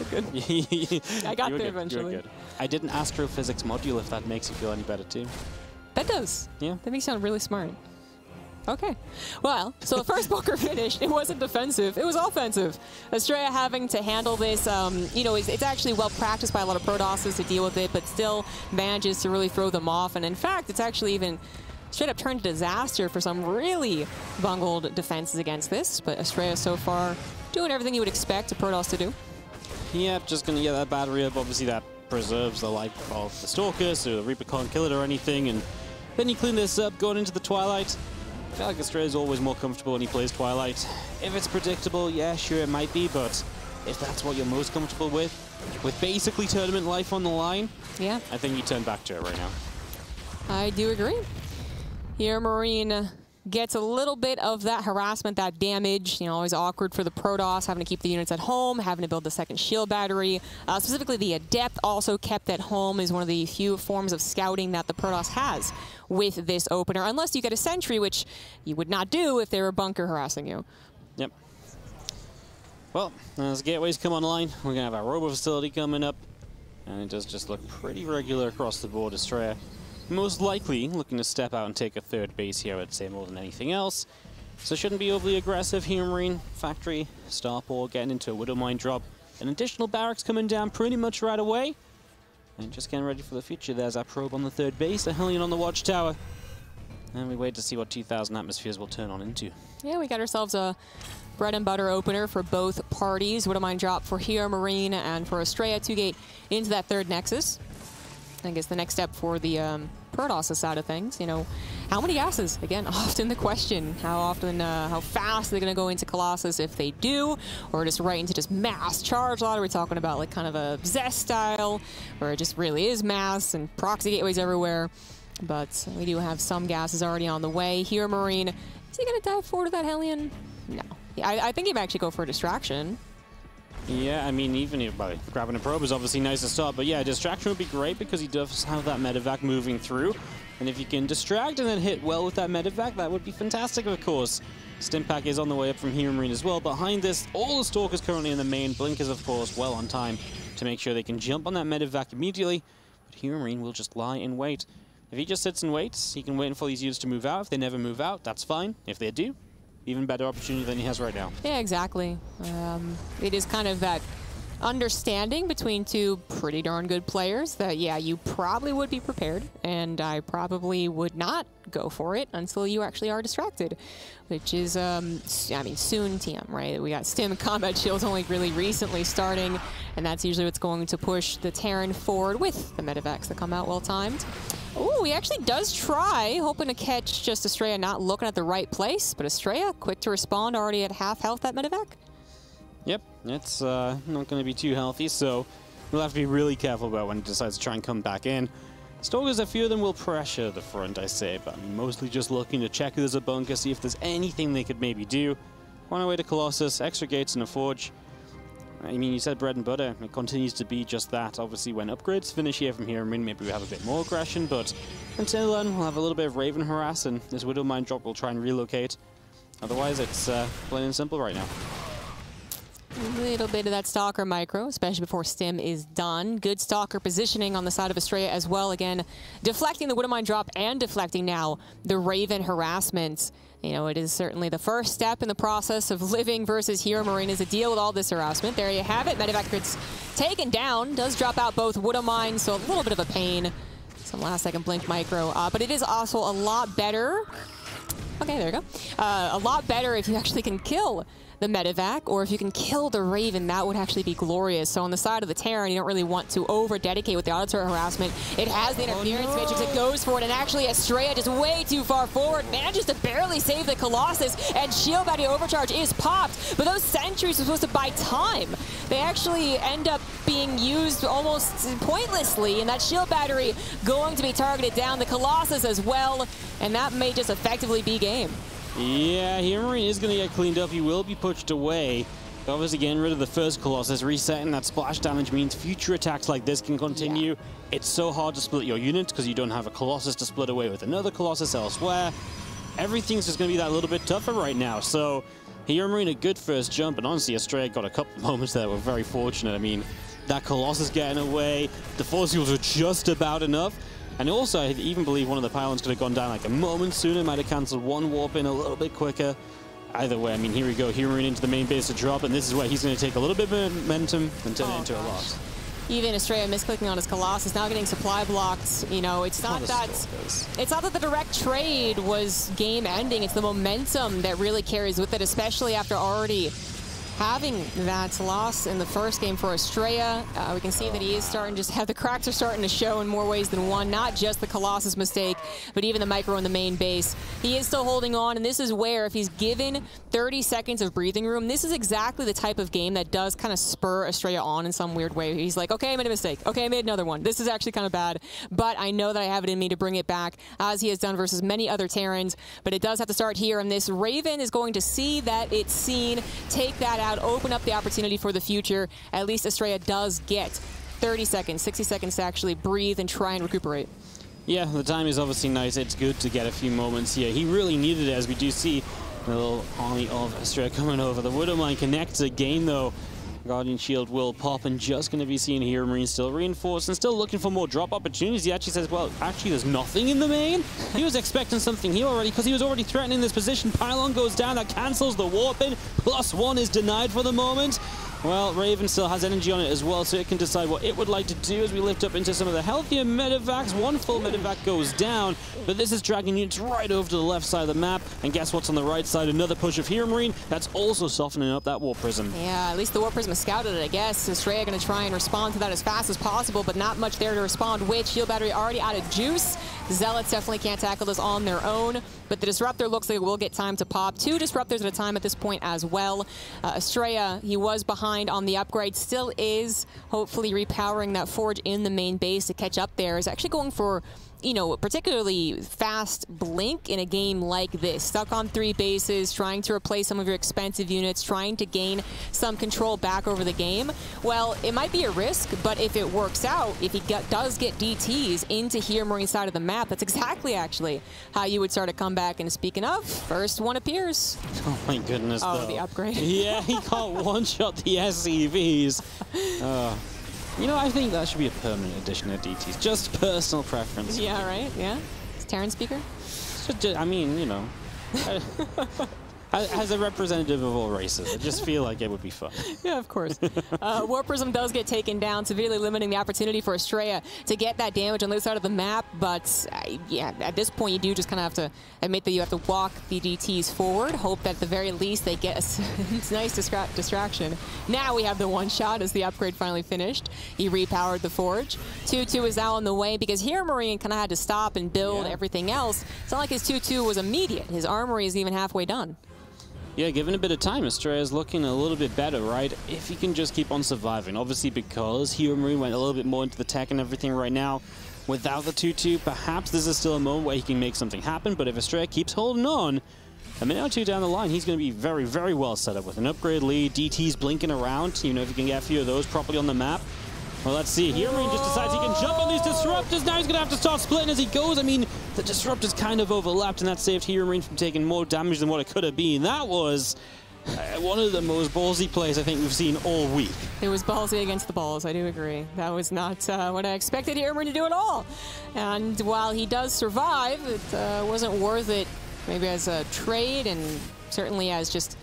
I got there eventually. You were good. I did an astrophysics module, if that makes you feel any better too. That does. Yeah. That makes you sound really smart. Okay. Well, so the first poker finish, it wasn't defensive, it was offensive. Astrea having to handle this, you know, it's actually well practiced by a lot of Protosses to deal with it, but still manages to really throw them off. And in fact, it's actually even straight up turned to disaster for some really bungled defenses against this. But Astrea so far doing everything you would expect a Protoss to do. Yep, just going to get that battery up. Obviously, that preserves the life of the Stalker, so the Reaper can't kill it or anything. And then you clean this up, going into the Twilight. I feel like Astrea is always more comfortable when he plays Twilight. If it's predictable, yeah, sure, it might be, but if that's what you're most comfortable with basically tournament life on the line, yeah, I think you turn back to it right now. I do agree. Heromarine gets a little bit of that harassment, that damage. You know, always awkward for the Protoss, having to keep the units at home, having to build the second shield battery. Specifically, the Adept also kept at home is one of the few forms of scouting that the Protoss has with this opener, unless you get a sentry, which you would not do if they were bunker harassing you. Yep. Well, as gateways come online, we're going to have our robo facility coming up, and it does just look pretty regular across the board. Astrea most likely looking to step out and take a third base here, I'd say, more than anything else. So shouldn't be overly aggressive. Heromarine factory, Starport getting into a Widow Mine drop. An additional barracks coming down pretty much right away. And just getting ready for the future. There's our probe on the third base, a Hellion on the watchtower. And we wait to see what 2,000 atmospheres will turn on into. Yeah, we got ourselves a bread and butter opener for both parties. Widow Mine drop for Heromarine and for Astrea to gate into that third Nexus. I guess the next step for the Protoss side of things, you know, how many gases? Again, often the question. How often, how fast are they going to go into Colossus if they do, or just right into just mass charge lot? Are we talking about like kind of a Zest style, where it just really is mass and proxy gateways everywhere? But we do have some gases already on the way. Heromarine, is he going to dive forward to that Hellion? No. Yeah, I think he might actually go for a distraction. Yeah, I mean, even if grabbing a probe is obviously nice to start, but yeah, distraction would be great because he does have that medevac moving through. And if you can distract and then hit well with that medevac, that would be fantastic, of course. Stimpack is on the way up from Heromarine as well. Behind this, all the Stalkers currently in the main. Blink is, of course, well on time to make sure they can jump on that medevac immediately. But Heromarine will just lie in wait. If he just sits and waits, he can wait for these units to move out. If they never move out, that's fine. If they do, even better opportunity than he has right now. Yeah, exactly. It is kind of that understanding between two pretty darn good players that, yeah, you probably would be prepared, and I probably would not go for it until you actually are distracted, which is, I mean, soon TM, right? We got Stim Combat Shields only really recently starting, and that's usually what's going to push the Terran forward with the medevacs that come out well timed. Oh, he actually does try, hoping to catch just Astrea not looking at the right place, but Astrea, quick to respond, already at half health that medevac. Yep, it's not going to be too healthy, so we'll have to be really careful about when he decides to try and come back in. Stalkers, a few of them will pressure the front, I say, but I'm mostly just looking to check if there's a bunker, see if there's anything they could maybe do. On our way to Colossus, extra gates and a forge. I mean, you said bread and butter. It continues to be just that. Obviously, when upgrades finish here from here, I mean, maybe we have a bit more aggression, but until then, we'll have a little bit of Raven harass, and this Widow Mine drop will try and relocate. Otherwise, it's plain and simple right now. A little bit of that Stalker micro, especially before Stim is done. Good Stalker positioning on the side of Astrea as well. Again, deflecting the Widow Mine drop and deflecting now the Raven harassment. You know, it is certainly the first step in the process of living versus Heromarine is to deal with all this harassment. There you have it. Medevac gets taken down. Does drop out both Widow Mine, so a little bit of a pain. Some last second blink micro. But it is also a lot better. Okay, there you go. A lot better if you actually can kill the medevac, or if you can kill the Raven, that would actually be glorious. So on the side of the Terran, you don't really want to over-dedicate with the auto-turret harassment. It has the interference matrix, it goes for it, and actually Astrea just way too far forward, manages to barely save the Colossus, and shield battery overcharge is popped, but those sentries are supposed to buy time. They actually end up being used almost pointlessly, and that shield battery going to be targeted down, the Colossus as well, and that may just effectively be game. Yeah, Heromarine is going to get cleaned up. He will be pushed away. Obviously, getting rid of the first Colossus, resetting that splash damage means future attacks like this can continue. Yeah. It's so hard to split your units because you don't have a Colossus to split away with another Colossus elsewhere. Everything's just going to be that little bit tougher right now. So, Heromarine, a good first jump, and honestly, Astrea got a couple of moments there that were very fortunate. I mean, that Colossus getting away, the force fields were just about enough. And also, I even believe one of the pylons could have gone down like a moment sooner, might have cancelled one warp in a little bit quicker. Either way, I mean, here we go, Heromarine into the main base to drop, and this is where he's going to take a little bit of momentum and turn it into a loss. Even Astrea misclicking on his Colossus, now getting supply blocked. You know, it's not that the direct trade was game ending. It's the momentum that really carries with it, especially after already having that loss in the first game for Astrea. We can see that he is starting to just have the cracks are starting to show in more ways than one. Not just the Colossus mistake, but even the micro in the main base. He is still holding on, and this is where, if he's given 30 seconds of breathing room, this is exactly the type of game that does kind of spur Astrea on in some weird way. He's like, okay, I made a mistake. Okay, I made another one. This is actually kind of bad, but I know that I have it in me to bring it back, as he has done versus many other Terrans, but it does have to start here, and this Raven is going to see that it's seen, take that out, open up the opportunity for the future. At least Astrea does get 30 seconds, 60 seconds to actually breathe and try and recuperate. Yeah, the time is obviously nice. It's good to get a few moments here. He really needed it, as we do see the little army of Astrea coming over. The Widow Mine connects again, though. Guardian Shield will pop, and just going to be seeing Heromarine still reinforced and still looking for more drop opportunities. He actually says, well, actually, there's nothing in the main. He was expecting something here already because he was already threatening this position. Pylon goes down. That cancels the warp in. +1 is denied for the moment. Well, Raven still has energy on it as well, so it can decide what it would like to do as we lift up into some of the healthier medevacs. One full medevac goes down, but this is dragging units right over to the left side of the map. And guess what's on the right side? Another push of Heromarine. That's also softening up that warp prism. Yeah, at least the warp prism is scouted it, I guess. Astrea going to try and respond to that as fast as possible, but not much there to respond with. Shield battery already out of juice. Zealots definitely can't tackle this on their own, but the Disruptor looks like it will get time to pop. 2 Disruptors at a time at this point as well. Astrea, he was behind on the upgrade, still is hopefully repowering that Forge in the main base to catch up there. Is actually going for you know, particularly fast blink in a game like this. Stuck on 3 bases, trying to replace some of your expensive units, trying to gain some control back over the game. Well, it might be a risk, but if it works out, if he does get DTs into Heromarine side of the map, that's exactly actually how you would start a comeback. And speaking of, first one appears. Oh my goodness, Oh, though. the upgrade. Yeah, he can't one-shot the SCVs. You know, I think that should be a permanent addition of DTs. Just personal preference. Yeah, right? Yeah. Is Terran speaker? I mean, you know. As a representative of all races, I just feel like it would be fun. Yeah, of course. War Prism does get taken down, severely limiting the opportunity for Astrea to get that damage on this side of the map. But yeah, at this point, you do just kind of have to admit that you have to walk the DTs forward, hope that at the very least they get a nice distraction. Now we have the one shot as the upgrade finally finished. He repowered the Forge. 2-2 is now on the way because Heromarine kind of had to stop and build everything else. It's not like his 2-2 was immediate. His armory is even halfway done. Yeah, given a bit of time, Astrea is looking a little bit better, right? If he can just keep on surviving. Obviously, because Heromarine went a little bit more into the tech and everything right now, without the 2-2, perhaps this is still a moment where he can make something happen. But if Astrea keeps holding on, a minute or two down the line, he's going to be very, very well set up with an upgrade lead, DTs blinking around. You know, if you can get a few of those properly on the map. Well, let's see. Heromarine just decides he can jump on these disruptors. Now he's going to have to start splitting as he goes. I mean, the disruptors kind of overlapped, and that saved Heromarine from taking more damage than what it could have been. That was one of the most ballsy plays I think we've seen all week. It was ballsy against the balls, I do agree. That was not what I expected Heromarine to do at all. And while he does survive, it wasn't worth it maybe as a trade and certainly as just,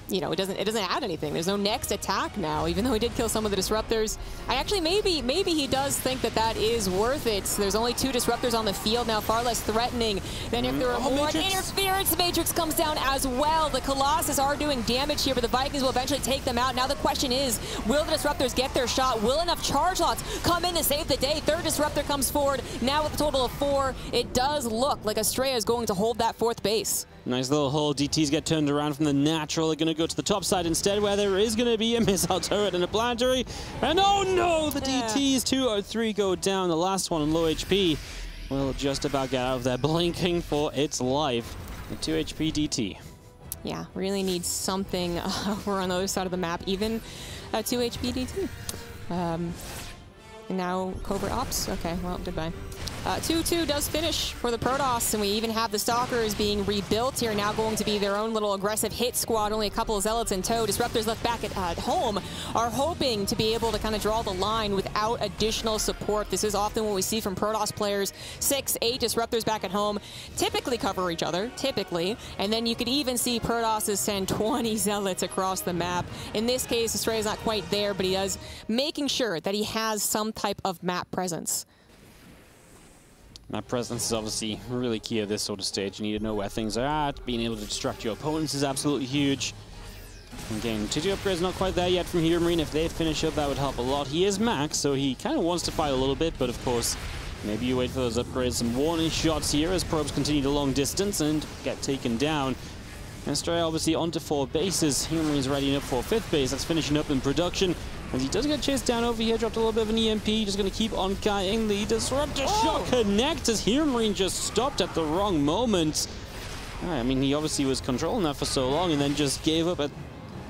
you know, it doesn't add anything. There's no next attack now, even though he did kill some of the disruptors. I actually, maybe he does think that that is worth it. There's only 2 disruptors on the field now, far less threatening than if there were more. Interference Matrix comes down as well. The Colossus are doing damage here, but the Vikings will eventually take them out. Now the question is, will the disruptors get their shot? Will enough charge lots come in to save the day? 3rd disruptor comes forward, now with a total of 4. It does look like Astrea is going to hold that 4th base. Nice little hole. DTs get turned around from the natural. They're going to go to the top side instead, where there is going to be a missile turret and a planetary. And oh no, the DTs 2 or 3 go down. The last one on low HP will just about get out of there, blinking for its life. A 2 HP DT. Yeah, really needs something over on the other side of the map, even a 2 HP DT. And now Covert Ops. Okay, well, goodbye. 2-2 does finish for the Protoss, and we even have the Stalkers being rebuilt here, now going to be their own little aggressive hit squad, only a couple of Zealots in tow. Disruptors left back at home are hoping to be able to kind of draw the line without additional support. This is often what we see from Protoss players. 6-8 Disruptors back at home typically cover each other, and then you could even see Protoss send 20 Zealots across the map. In this case, Astrea is not quite there, but he is making sure that he has some type of map presence. Map presence is obviously really key at this sort of stage. You need to know where things are at. Being able to distract your opponents is absolutely huge. Again, 2-2 upgrade's not quite there yet from Heromarine. If they finish up, that would help a lot. He is max, so he kind of wants to fight a little bit, but of course, maybe you wait for those upgrades. Some warning shots here as probes continue to long distance and get taken down. Astrea obviously onto 4 bases. Heromarine readying up for 5th base. That's finishing up in production. As he does get chased down over here, dropped a little bit of an EMP. Just going to keep on kiting. The disruptor shot connects as Heromarine just stopped at the wrong moment. I mean, he obviously was controlling that for so long and then just gave up at,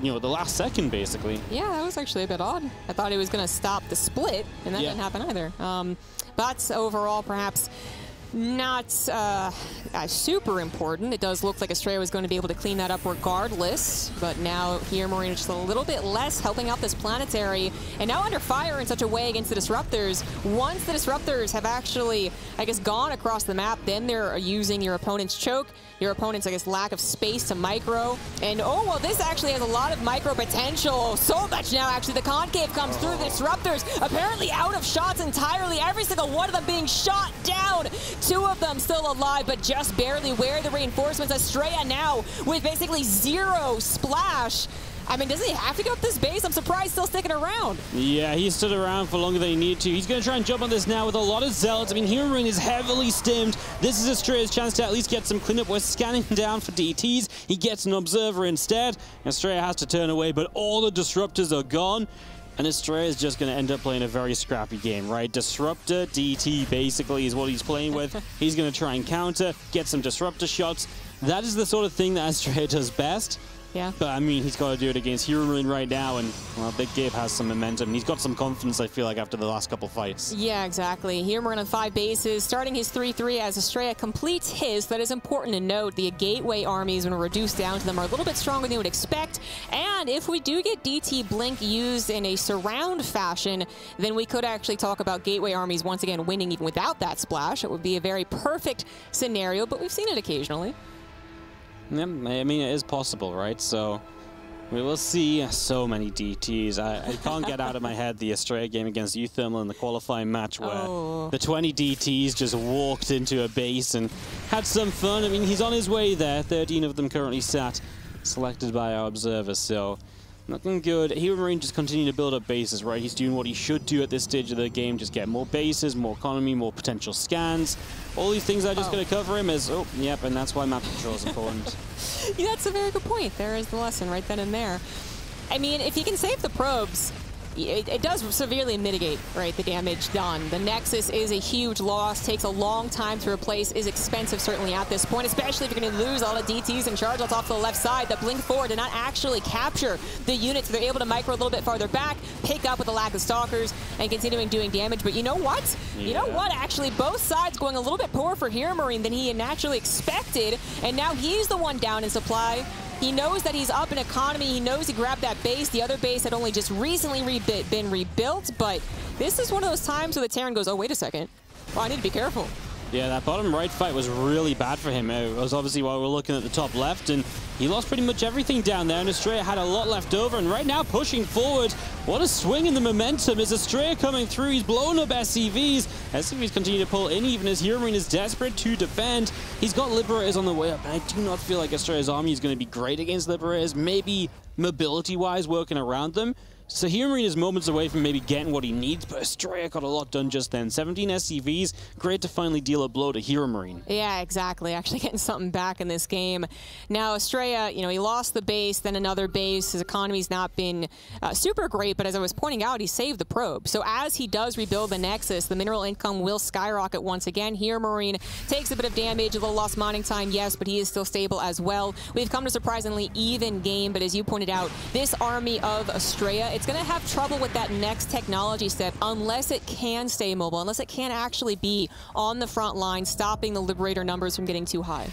you know, the last second, basically. Yeah, that was actually a bit odd. I thought he was going to stop the split, and that didn't happen either. But overall, perhaps not super important. It does look like Astrea was going to be able to clean that up regardless, but now Heromarine is just a little bit less, helping out this planetary, and now under fire in such a way against the Disruptors. Once the Disruptors have actually, I guess, gone across the map, then they're using your opponent's choke, your opponent's, I guess, lack of space to micro, and oh, well, this actually has a lot of micro potential. So much now, actually. The concave comes through. The Disruptors apparently out of shots entirely, every single one of them being shot down. 2 of them still alive, but just barely. Where are the reinforcements? Astrea now with basically 0 splash. I mean, does he have to go up this base? I'm surprised still sticking around. Yeah, he stood around for longer than he needed to. He's going to try and jump on this now with a lot of Zealots. I mean, Heromarine is heavily stimmed. This is Astrea's chance to at least get some cleanup. We're scanning down for DTs. He gets an Observer instead. Astrea has to turn away, but all the Disruptors are gone. And Astrea is just going to end up playing a very scrappy game, right? Disruptor, DT basically is what he's playing with. He's going to try and counter, get some disruptor shots. That is the sort of thing that Astrea does best. Yeah. But I mean, he's got to do it against Heromarine right now, and well, Big Gabe has some momentum. He's got some confidence, I feel like, after the last couple fights. Yeah, exactly. Heromarine on 5 bases, starting his 3-3 as Astrea completes his. That is important to note. The gateway armies, when we're reduced down to them, are a little bit stronger than you would expect. And if we do get DT Blink used in a surround fashion, then we could actually talk about gateway armies once again winning even without that splash. It would be a very perfect scenario, but we've seen it occasionally. Yeah, I mean, it is possible, right? So we will see. So many DTs. I can't get out of my head the Astrea game against Uthermal in the qualifying match where the 20 DTs just walked into a base and had some fun. I mean, he's on his way there. 13 of them currently sat, selected by our observers, so looking good. Heromarine just continue to build up bases, right? He's doing what he should do at this stage of the game, just get more bases, more economy, more potential scans. All these things are just going to cover him as, oh, yep, and that's why map control is important. Yeah, that's a very good point. There is the lesson right then and there. I mean, if you can save the probes, it does severely mitigate, right, the damage done. The Nexus is a huge loss, takes a long time to replace, is expensive certainly at this point, especially if you're going to lose all the DTs and charge off to the left side. The blink forward did not actually capture the units. They're able to micro a little bit farther back, pick up with the lack of stalkers, and continuing doing damage. But you know what? Yeah. You know what? Actually, both sides going a little bit poorer for Heromarine than he had naturally expected, and now he's the one down in supply. He knows that he's up in economy. He knows he grabbed that base. The other base had only just recently been rebuilt, but this is one of those times where the Terran goes, oh, wait a second. Oh, I need to be careful. Yeah, that bottom right fight was really bad for him. It was obviously while we're looking at the top left, and he lost pretty much everything down there, and Astrea had a lot left over, and right now pushing forward. What a swing in the momentum. Is Astrea coming through? He's blowing up SCVs. SCVs continue to pull in, even as Heromarine is desperate to defend. He's got Liberators on the way up, and I do not feel like Astrea's army is going to be great against Liberators. Maybe mobility-wise working around them. So Heromarine is moments away from maybe getting what he needs, but Astrea got a lot done just then. 17 SCVs, great to finally deal a blow to Heromarine. Yeah, exactly. Actually getting something back in this game. Now, Astrea, you know, he lost the base, then another base. His economy's not been super great, but as I was pointing out, he saved the probe. So as he does rebuild the Nexus, the mineral income will skyrocket once again. Heromarine takes a bit of damage, a little lost mining time, yes, but he is still stable as well. We've come to a surprisingly even game, but as you pointed out, this army of Astrea, it's going to have trouble with that next technology step unless it can stay mobile, unless it can actually be on the front line, stopping the Liberator numbers from getting too high.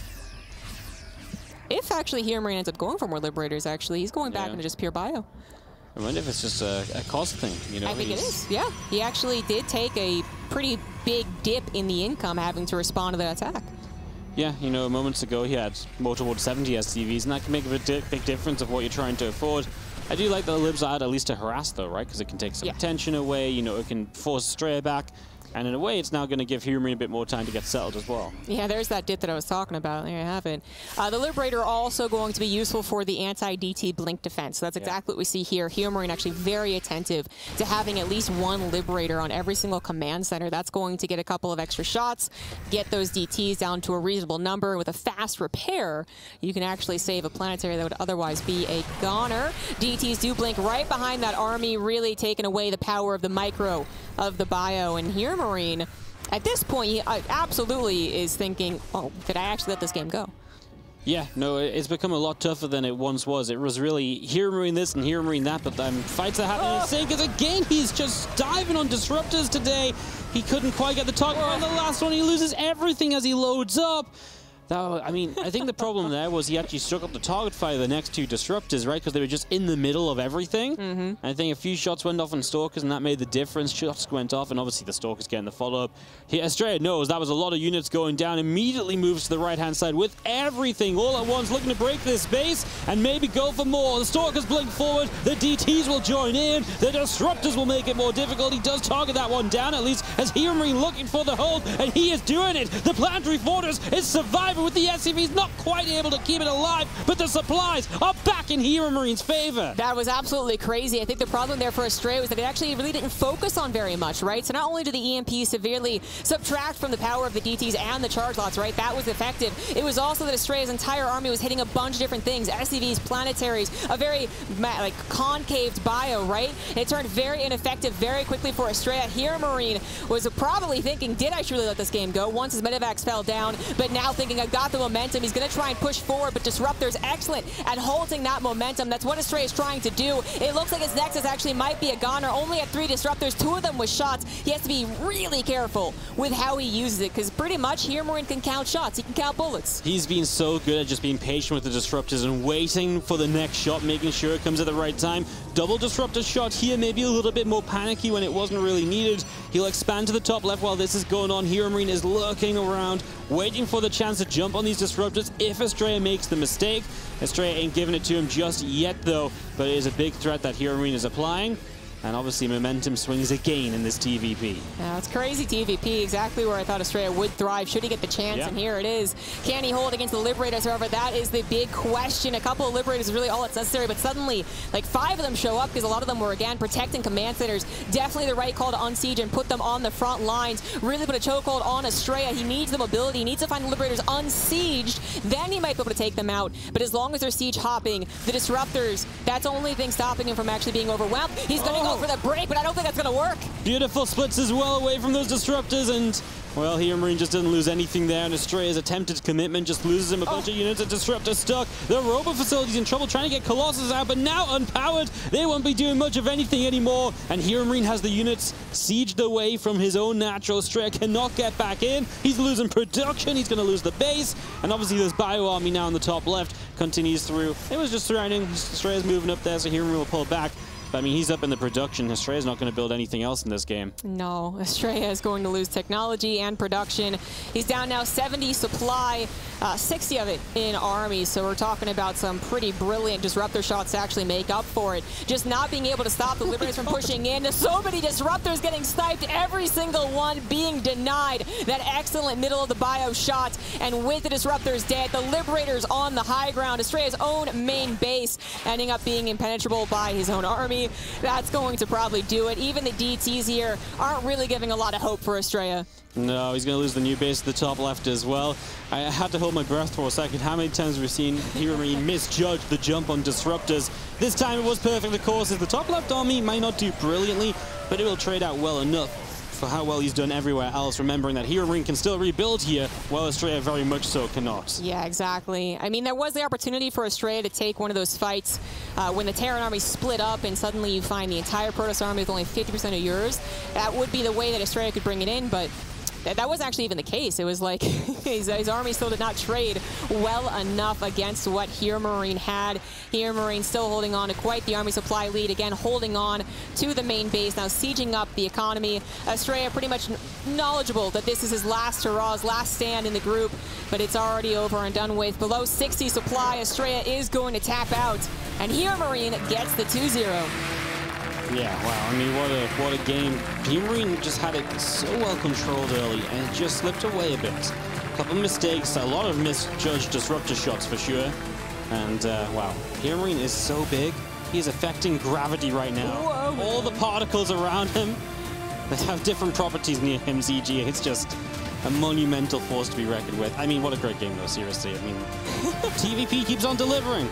If actually Heromarine ends up going for more Liberators, actually, he's going back into just pure bio. I wonder if it's just a cost thing, you know? I think it is, yeah. He actually did take a pretty big dip in the income having to respond to that attack. Yeah, you know, moments ago he had more towards 70 SCVs, and that can make a big difference of what you're trying to afford. I do like that the Libs add at least to harass, though, right? Because it can take some attention away, you know, it can force Astrea back. And in a way, it's now going to give Heromarine a bit more time to get settled as well. Yeah, there's that dip that I was talking about. There you have it. The Liberator also going to be useful for the anti-DT blink defense. So that's exactly what we see here. Heromarine actually very attentive to having at least one Liberator on every single command center. That's going to get a couple of extra shots, get those DTs down to a reasonable number. With a fast repair, you can actually save a planetary that would otherwise be a goner. DTs do blink right behind that army, really taking away the power of the micro of the bio. And Heromarine, at this point, he absolutely is thinking, oh, did I actually let this game go? Yeah, no, it's become a lot tougher than it once was. It was really Heromarine this and Heromarine that, but fights are happening the same, because again, he's just diving on disruptors today. He couldn't quite get the target on the last one. He loses everything as he loads up. I mean, I think the problem there was he actually struck up the target fire the next two disruptors, right? Because they were just in the middle of everything. And I think a few shots went off on Stalkers, and that made the difference. Shots went off, and obviously the Stalkers getting the follow-up. Astrea knows that was a lot of units going down, immediately moves to the right-hand side with everything all at once, looking to break this base and maybe go for more. The Stalkers blink forward, the DTs will join in, the disruptors will make it more difficult. He does target that one down, at least, as Heromarine looking for the hold, and he is doing it. The planetary fortress is surviving However, with the SCVs not quite able to keep it alive, but the supplies are back in Heromarines' favor. That was absolutely crazy. I think the problem there for Astrea was that it actually really didn't focus on very much, right? So not only did the EMP severely subtract from the power of the DTs and the charge lots, right? That was effective. It was also that Astrea's entire army was hitting a bunch of different things. SCVs, planetaries, a very concaved bio, right? And it turned very ineffective very quickly for Astrea. Heromarine was probably thinking, did I truly let this game go? Once his medevacs fell down, but now thinking, I've got the momentum. He's going to try and push forward, but Disruptor's excellent at halting that momentum. That's what Astrea is trying to do. It looks like his Nexus actually might be a goner. Only at 3 Disruptors, 2 of them with shots. He has to be really careful with how he uses it, because pretty much Heromarine can count shots. He can count bullets. He's been so good at just being patient with the Disruptors and waiting for the next shot, making sure it comes at the right time. Double Disruptor shot here, maybe a little bit more panicky when it wasn't really needed. He'll expand to the top left while this is going on. Heromarine is lurking around, waiting for the chance to jump on these Disruptors if Astrea makes the mistake. Astrea ain't giving it to him just yet, though, but it is a big threat that Heromarine is applying. And obviously momentum swings again in this TVP. Yeah, it's crazy TVP, exactly where I thought Astrea would thrive should he get the chance, and here it is. Can he hold against the Liberators? However, that is the big question. A couple of Liberators is really all that's necessary, but suddenly, like 5 of them show up because a lot of them were, again, protecting command centers. Definitely the right call to unsiege and put them on the front lines. Really put a chokehold on Astrea. He needs the mobility. He needs to find the Liberators unsieged. Then he might be able to take them out. But as long as they're siege hopping, the Disruptors, that's the only thing stopping him from actually being overwhelmed. He's going to go for the break, but I don't think that's going to work. Beautiful splits as well away from those Disruptors, and well, Heromarine just doesn't lose anything there, and Astrea's attempted commitment just loses him a bunch of units. A Disruptor stuck. The Robo Facility's in trouble trying to get Colossus out, but now unpowered. They won't be doing much of anything anymore, and Heromarine has the units sieged away from his own natural. Astrea cannot get back in. He's losing production. He's going to lose the base, and obviously this Bio Army now on the top left continues through. It was just surrounding. Astrea's moving up there, so Heromarine will pull back. But I mean, he's up in the production. Astrea's not going to build anything else in this game. No, Astrea is going to lose technology and production. He's down now 70 supply, 60 of it in army. So we're talking about some pretty brilliant Disruptor shots to actually make up for it. Just not being able to stop the Liberators from pushing in. So many Disruptors getting sniped, every single one being denied that excellent middle of the bio shot. And with the Disruptors dead, the Liberators on the high ground, Astrea's own main base ending up being impenetrable by his own army. That's going to probably do it. Even the DTs here aren't really giving a lot of hope for Astrea. No, he's going to lose the new base at the top left as well. I had to hold my breath for a second. How many times have we seen Heromarine misjudge the jump on Disruptors? This time it was perfect, of course, as the top left army might not do brilliantly, but it will trade out well enough for how well he's done everywhere else, remembering that Heromarine can still rebuild here, while Astrea very much so cannot. Yeah, exactly. I mean, there was the opportunity for Astrea to take one of those fights when the Terran army split up and suddenly you find the entire Protoss army with only 50% of yours. That would be the way that Astrea could bring it in, but that wasn't actually even the case. It was like his army still did not trade well enough against what Heromarine had. Heromarine still holding on to quite the army supply lead. Again, holding on to the main base. Now sieging up the economy. Astrea pretty much knowledgeable that this is his last hurrah, his last stand in the group, but it's already over and done with. Below 60 supply, Astrea is going to tap out, and Heromarine gets the 2-0. Yeah, wow, I mean, what a game. Heromarine just had it so well controlled early, and it just slipped away a bit. A couple of mistakes, a lot of misjudged Disruptor shots for sure. And, wow, Heromarine is so big. He is affecting gravity right now. Whoa. All the particles around him that have different properties near him, ZG. It's just a monumental force to be reckoned with. I mean, what a great game, though, seriously. I mean, TVP keeps on delivering.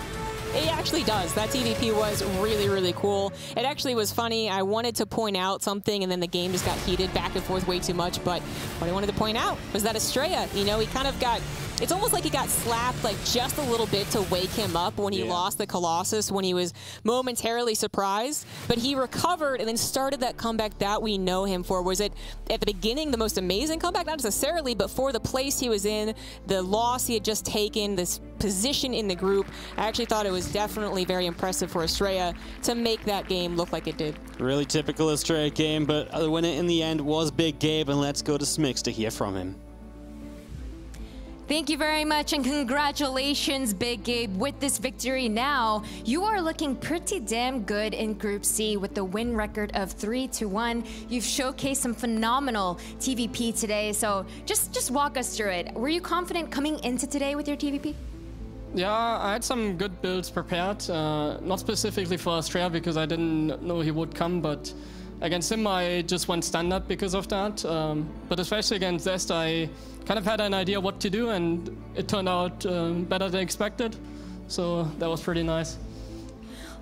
It actually does. That TVP was really, really cool. It actually was funny. I wanted to point out something, and then the game just got heated back and forth way too much. But what I wanted to point out was that Astrea, you know, he kind of got... It's almost like he got slapped like just a little bit to wake him up when he lost the Colossus, when he was momentarily surprised. But he recovered and then started that comeback that we know him for. Was it at the beginning the most amazing comeback? Not necessarily, but for the place he was in, the loss he had just taken, this position in the group, I actually thought it was definitely very impressive for Astrea to make that game look like it did. Really typical Astrea game, but the winner in the end was Big Gabe, and let's go to Smix to hear from him. Thank you very much, and congratulations, Big Gabe, with this victory. Now, you are looking pretty damn good in Group C with the win record of 3-1. You've showcased some phenomenal TVP today, so just walk us through it. Were you confident coming into today with your TVP? Yeah, I had some good builds prepared, not specifically for Astrea because I didn't know he would come, but against him I just went standard because of that. But especially against Zest, I kind of had an idea what to do, and it turned out better than expected, so that was pretty nice.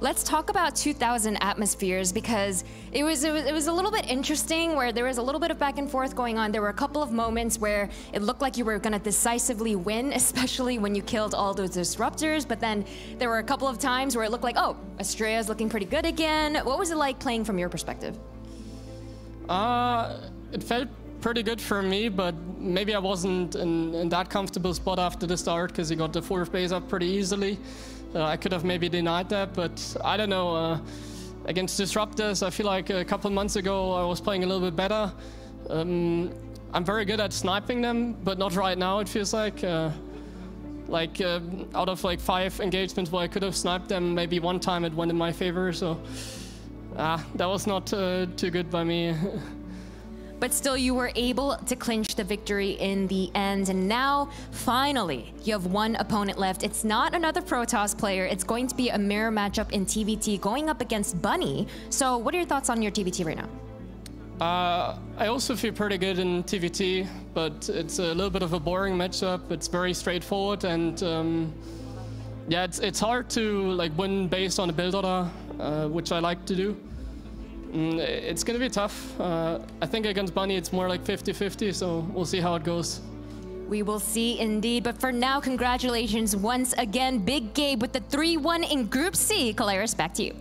Let's talk about 2000 atmospheres, because it was a little bit interesting, where there was a little bit of back and forth going on. There were a couple of moments where it looked like you were going to decisively win, especially when you killed all those disruptors, but then there were a couple of times where it looked like, oh, Astrea's looking pretty good again. What was it like playing from your perspective? It felt pretty good for me, but maybe I wasn't in that comfortable spot after the start because he got the 4th base up pretty easily. I could have maybe denied that, but I don't know. Against disruptors, I feel like a couple months ago I was playing a little bit better. I'm very good at sniping them, but not right now, it feels like. Out of like 5 engagements where I could have sniped them, maybe one time it went in my favor, so that was not too good by me. But still, you were able to clinch the victory in the end. And now, finally, you have one opponent left. It's not another Protoss player. It's going to be a mirror matchup in TVT going up against Bunny. So what are your thoughts on your TVT right now? I also feel pretty good in TVT, but it's a little bit of a boring matchup. It's very straightforward, and yeah, it's hard to like win based on a build order, which I like to do. It's going to be tough. I think against Bunny it's more like 50-50, so we'll see how it goes. We will see indeed, but for now, congratulations once again, Big Gabe with the 3-1 in Group C. Kalaris, back to you.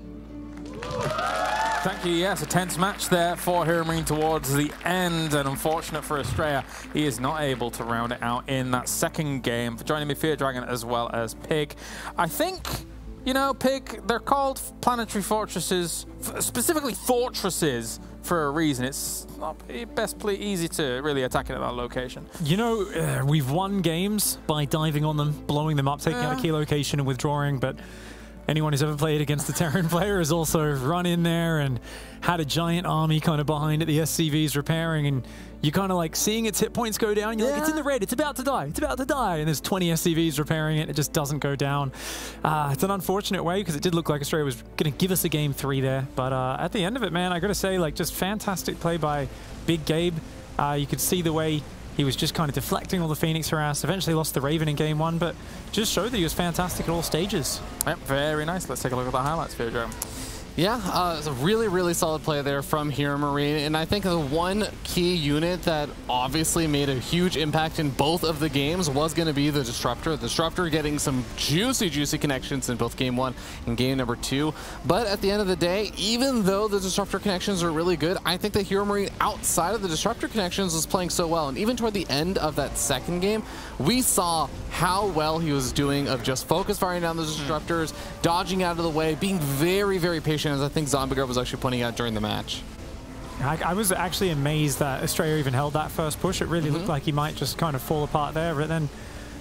Thank you. Yes, a tense match there for Heromarine towards the end, and unfortunate for Astrea, he is not able to round it out in that second game. For joining me, Fear Dragon as well as Pig. I think, you know, Pig, they're called planetary fortresses, specifically fortresses, for a reason. It's not easy to really attack it at that location. You know, we've won games by diving on them, blowing them up, taking out a key location and withdrawing, but anyone who's ever played against the Terran player has also run in there and had a giant army kind of behind it, the SCV's repairing, and you're kind of like seeing its hit points go down. You're like, it's in the red, it's about to die, it's about to die. And there's 20 SCVs repairing it, it just doesn't go down. It's an unfortunate way because it did look like Astrea was going to give us a game 3 there. But at the end of it, man, I got to say, like, just fantastic play by Big Gabe. You could see the way he was just kind of deflecting all the Phoenix harass, eventually lost the Raven in game 1, but just showed that he was fantastic at all stages. Yep, very nice. Let's take a look at the highlights for you, Joe. Yeah, it's a really, really solid play there from Heromarine, and I think the one key unit that obviously made a huge impact in both of the games was going to be the Disruptor. The Disruptor getting some juicy, juicy connections in both game 1 and game number 2. But at the end of the day, even though the Disruptor connections are really good, I think that Heromarine outside of the Disruptor connections was playing so well. And even toward the end of that second game, we saw how well he was doing of just focus firing down the Disruptors, dodging out of the way, being very, very patient, as I think Zombie was actually pointing out during the match. I was actually amazed that Astrea even held that first push. It really looked like he might just kind of fall apart there, but then,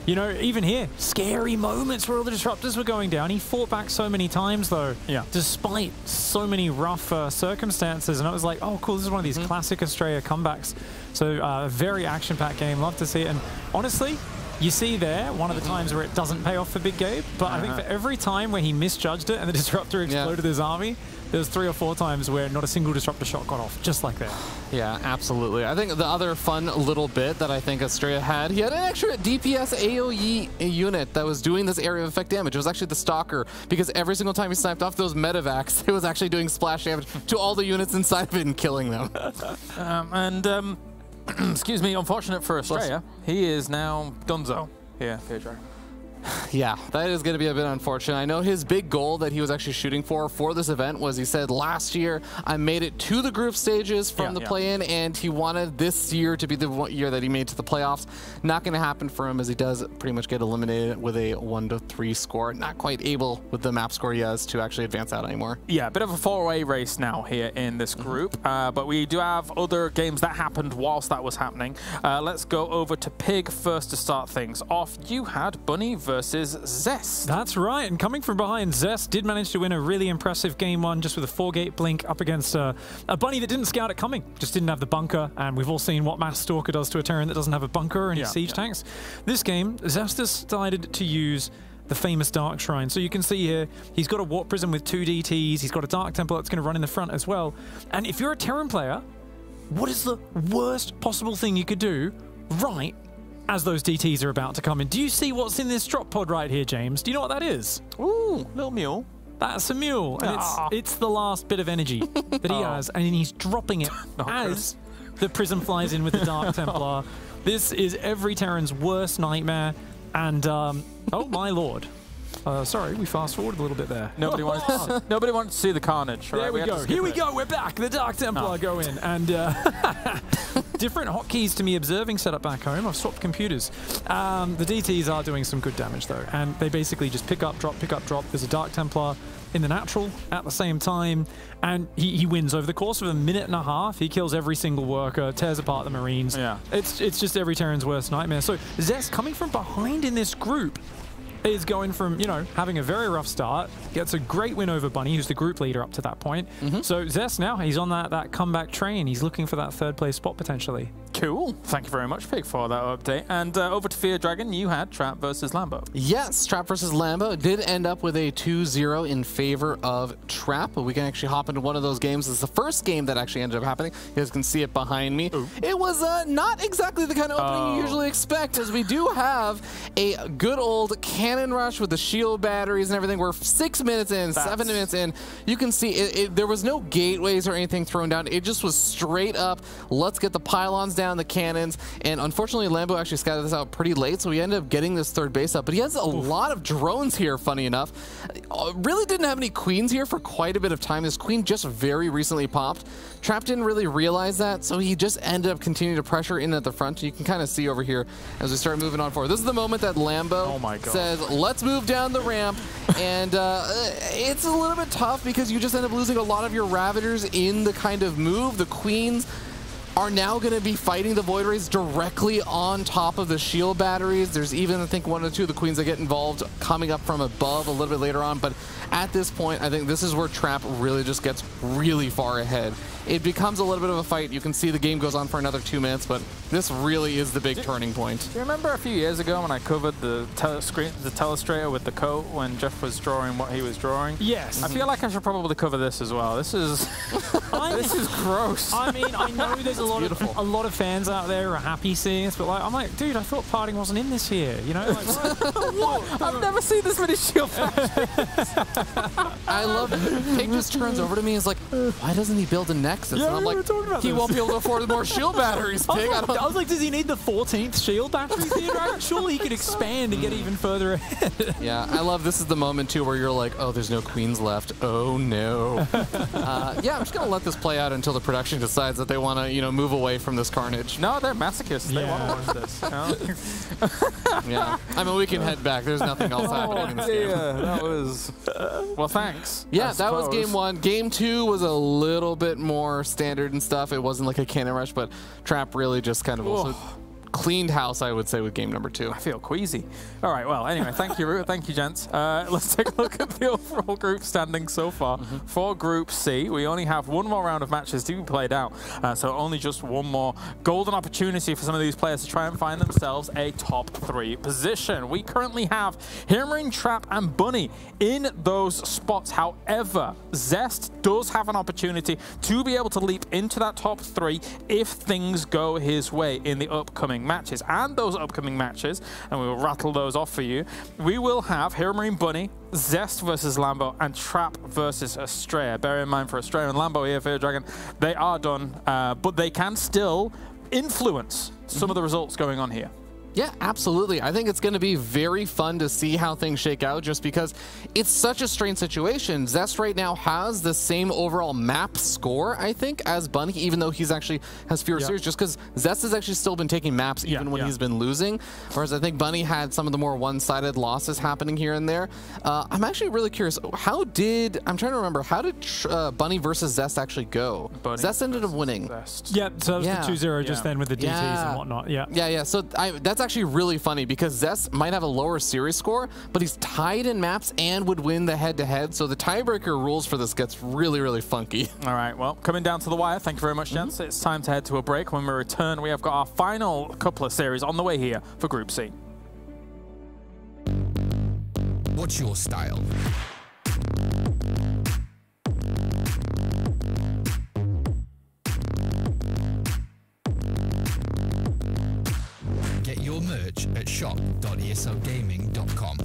you know, even here, scary moments where all the Disruptors were going down. He fought back so many times, though, despite so many rough circumstances, and it was like, oh, cool, this is one of these classic Astrea comebacks. So very action-packed game, love to see it, and honestly, you see there one of the times where it doesn't pay off for Big Gabe, but I think for every time where he misjudged it and the Disruptor exploded his army, there was 3 or 4 times where not a single Disruptor shot got off, just like that. Yeah, absolutely. I think the other fun little bit that I think Astrea had, he had an extra DPS AoE unit that was doing this area of effect damage. It was actually the Stalker, because every single time he sniped off those medevacs, it was actually doing splash damage to all the units inside of it and killing them. Excuse me, unfortunate for Astrea, he is now donezo here, Pedro. Yeah, that is going to be a bit unfortunate. I know his big goal that he was actually shooting for this event was, he said, last year I made it to the group stages from the play-in, and he wanted this year to be the year that he made to the playoffs. Not going to happen for him, as he does pretty much get eliminated with a 1-3 score. Not quite able with the map score he has to actually advance out anymore. Yeah, a bit of a four-way race now here in this group, but we do have other games that happened whilst that was happening. Let's go over to Pig first to start things off. You had Bunny versus Zest. That's right, and coming from behind, Zest did manage to win a really impressive game one just with a 4-gate blink up against a Bunny that didn't scout it coming, just didn't have the bunker, and we've all seen what Mass Stalker does to a Terran that doesn't have a bunker and his siege tanks. This game, Zest decided to use the famous Dark Shrine. So you can see here, he's got a Warp Prism with 2 DTs, he's got a Dark Temple that's going to run in the front as well, and if you're a Terran player, what is the worst possible thing you could do right as those DTs are about to come in? Do you see what's in this drop pod right here, James? Do you know what that is? Ooh, little mule. That's a mule, and it's the last bit of energy that he has, and he's dropping it as the Prism flies in with the Dark Templar. This is every Terran's worst nightmare, and oh my lord. Sorry, we fast forward a little bit there. Nobody wanted to see the carnage. There we go. Here we go. We're back. The Dark Templar go in, and different hotkeys to me observing setup back home. I've swapped computers. The DTs are doing some good damage though, and they basically just pick up, drop, pick up, drop. There's a Dark Templar in the natural at the same time, and he wins over the course of a minute and a half. He kills every single worker, tears apart the Marines. Yeah, it's just every Terran's worst nightmare. So Zest coming from behind in this group is going from, you know, having a very rough start, gets a great win over Bunny, who's the group leader up to that point. So Zest now, he's on that comeback train. He's looking for that third place spot potentially. Cool. Thank you very much, Pig, for that update. And over to Fear Dragon, you had Trap versus Lambo. Yes, Trap versus Lambo did end up with a 2-0 in favor of Trap, but we can actually hop into one of those games. It's the first game that actually ended up happening. You guys can see it behind me. Ooh. It was not exactly the kind of opening you usually expect, as we do have a good old cannon rush with the shield batteries and everything. We're 6 minutes in, 7 minutes in. You can see there was no gateways or anything thrown down. It just was straight up, let's get the pylons down, the cannons, and unfortunately Lambo actually scouted this out pretty late, so we ended up getting this third base up, but he has a lot of drones here, funny enough. Really didn't have any queens here for quite a bit of time. This queen just very recently popped. Trap didn't really realize that, so he just ended up continuing to pressure in at the front. You can kind of see over here as we start moving on forward. This is the moment that Lambo says, let's move down the ramp, and it's a little bit tough because you just end up losing a lot of your Ravagers in the kind of move. The queens are now going to be fighting the Void Rays directly on top of the shield batteries. There's even, I think, 1 or 2 of the queens that get involved coming up from above a little bit later on, but at this point, I think this is where Trap really just gets really far ahead. It becomes a little bit of a fight. You can see the game goes on for another 2 minutes, but this really is the big turning point. Do you remember a few years ago when I covered the telestrator with the coat when Jeff was drawing what he was drawing? Yes. I feel like I should probably cover this as well. This is this is gross. I mean, I know there's a lot of fans out there who are happy seeing this, but like, I'm like, dude, I thought parting wasn't in this year. You know, like, what? I've never seen this many shield batteries. I love it. Pig just turns over to me and is like, why doesn't he build a Nexus? Yeah, and I'm like, he won't be able to afford more shield batteries, Pig. I was like, does he need the 14th shield battery? Surely he could expand and get even further ahead. Yeah, I love this is the moment too where you're like, oh, there's no queens left. Oh no. Yeah, I'm just gonna let this play out until the production decides that they want to, you know, move away from this carnage. No, they're masochists. They want to watch this. You know? Yeah, I mean, we can head back. There's nothing else happening in this game. That was well, thanks. Yeah, that was game 1. Game 2 was a little bit more standard and stuff. It wasn't like a cannon rush, but Trap really just kind of also cleaned house, I would say, with game number 2. I feel queasy. All right, well, anyway, thank you, thank you, gents. Let's take a look at the overall group standings so far. For Group C, we only have 1 more round of matches to be played out, so only just 1 more golden opportunity for some of these players to try and find themselves a top 3 position. We currently have Heromarine, Trap, and Bunny in those spots. However, Zest does have an opportunity to be able to leap into that top 3 if things go his way in the upcoming matches. And those upcoming matches, and we will rattle those off for you, we will have Heromarine Bunny, Zest versus Lambo, and Trap versus Astrea. Bear in mind, for Astrea and Lambo here, Fear Dragon, they are done, but they can still influence some of the results going on here. Yeah, absolutely. I think it's going to be very fun to see how things shake out just because it's such a strange situation. Zest right now has the same overall map score, I think, as Bunny, even though he's actually has fewer series, just because Zest has actually still been taking maps even when he's been losing, whereas I think Bunny had some of the more one-sided losses happening here and there. I'm actually really curious, I'm trying to remember, how did Bunny versus Zest actually go? Zest ended up winning. Yeah, so it was the 2-0 just then with the DTs and whatnot. Yeah. So that's actually really funny because Zest might have a lower series score, but he's tied in maps and would win the head-to-head. So the tiebreaker rules for this gets really, really funky. All right, well, coming down to the wire, thank you very much, gents. It's time to head to a break. When we return, we have got our final couple of series on the way here for Group C. What's your style? Get your merch at shop.eslgaming.com.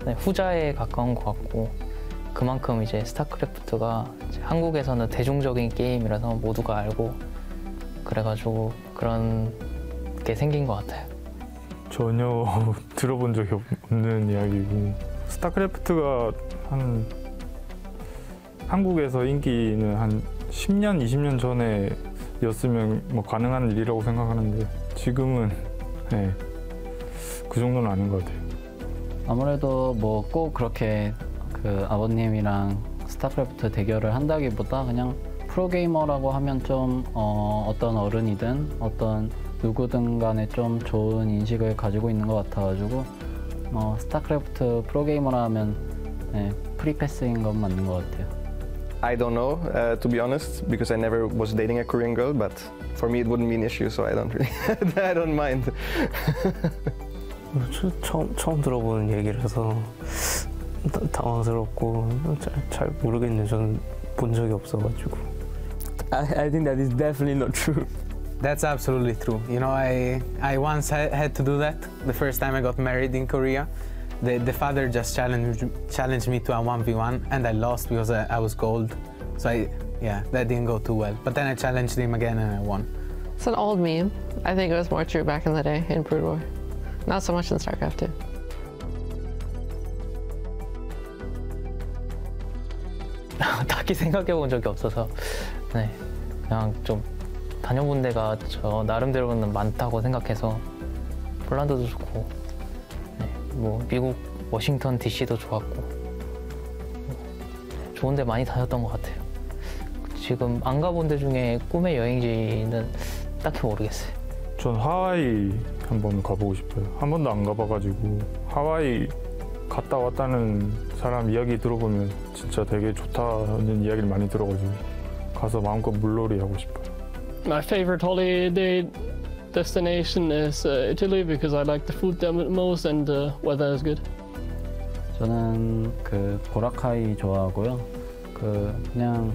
네, 후자에 가까운 것 같고 그만큼 이제 스타크래프트가 이제 한국에서는 대중적인 게임이라서 모두가 알고 그래가지고 그런 게 생긴 것 같아요. 전혀 들어본 적이 없는 이야기고 스타크래프트가 한 한국에서 인기는 한 10년, 20년 전에였으면 뭐 가능한 일이라고 생각하는데 지금은 네, 그 정도는 아닌 것 같아요. 아무래도 뭐 꼭 그렇게 그 아버님이랑 스타크래프트 대결을 한다기보다 그냥 프로게이머라고 하면 좀 어떤 어른이든 어떤 누구든 간에 좀 좋은 인식을 가지고 있는 것 같아가지고 스타크래프트 프로게이머라 하면 네, 프리패스인 건 맞는 것 같아요. I don't know, to be honest, because I never was dating a Korean girl, but for me it wouldn't be an issue, so I don't really, I don't mind. 처음 들어보는 얘기라서 당황스럽고 잘 모르겠네요. 저는 본 적이 없어가지고. I think that is definitely not true. That's absolutely true. You know, I once had to do that the first time I got married in Korea. The father just challenged me to a 1v1 and I lost because I was cold. So that didn't go too well. But then I challenged him again and I won. It's an old meme. I think it was more true back in the day in Brood War. Not so much in StarCraft 2. 딱히 생각해 본 적이 없어서 네, 그냥 좀 다녀본 데가 저 나름대로는 많다고 생각해서 폴란드도 좋고 네, 뭐 미국 워싱턴 DC도 좋았고 좋은 데 많이 다녔던 것 같아요. 지금 안 가본 데 중에 꿈의 여행지는 딱히 모르겠어요. 전 하와이 한번 가보고 싶어요. 한 번도 안 가봐가지고 하와이 갔다 왔다는 사람 이야기 들어보면 진짜 되게 좋다는 이야기를 많이 들어가지고 가서 마음껏 물놀이 하고 싶어요. My favorite holiday destination is Italy because I like the food there most and the weather is good. 저는 그 보라카이 좋아하고요. 그냥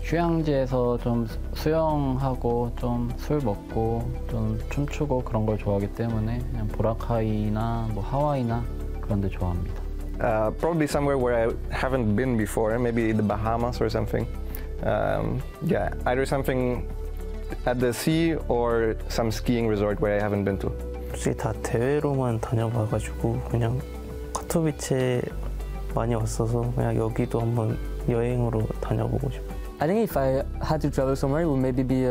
휴양지에서 좀 수영하고 좀 술 먹고 좀 춤추고 그런 걸 좋아하기 때문에 그냥 보라카이나 뭐 하와이나 그런 데 좋아합니다. Probably somewhere where I haven't been before, maybe the Bahamas or something. Either something at the sea or some skiing resort where I haven't been to. 솔직히 다 대회로만 다녀봐가지고 그냥 카토비체 많이 왔어서 그냥 여기도 한번 여행으로 다녀보고 싶어요. I think if I had to travel somewhere, it would maybe be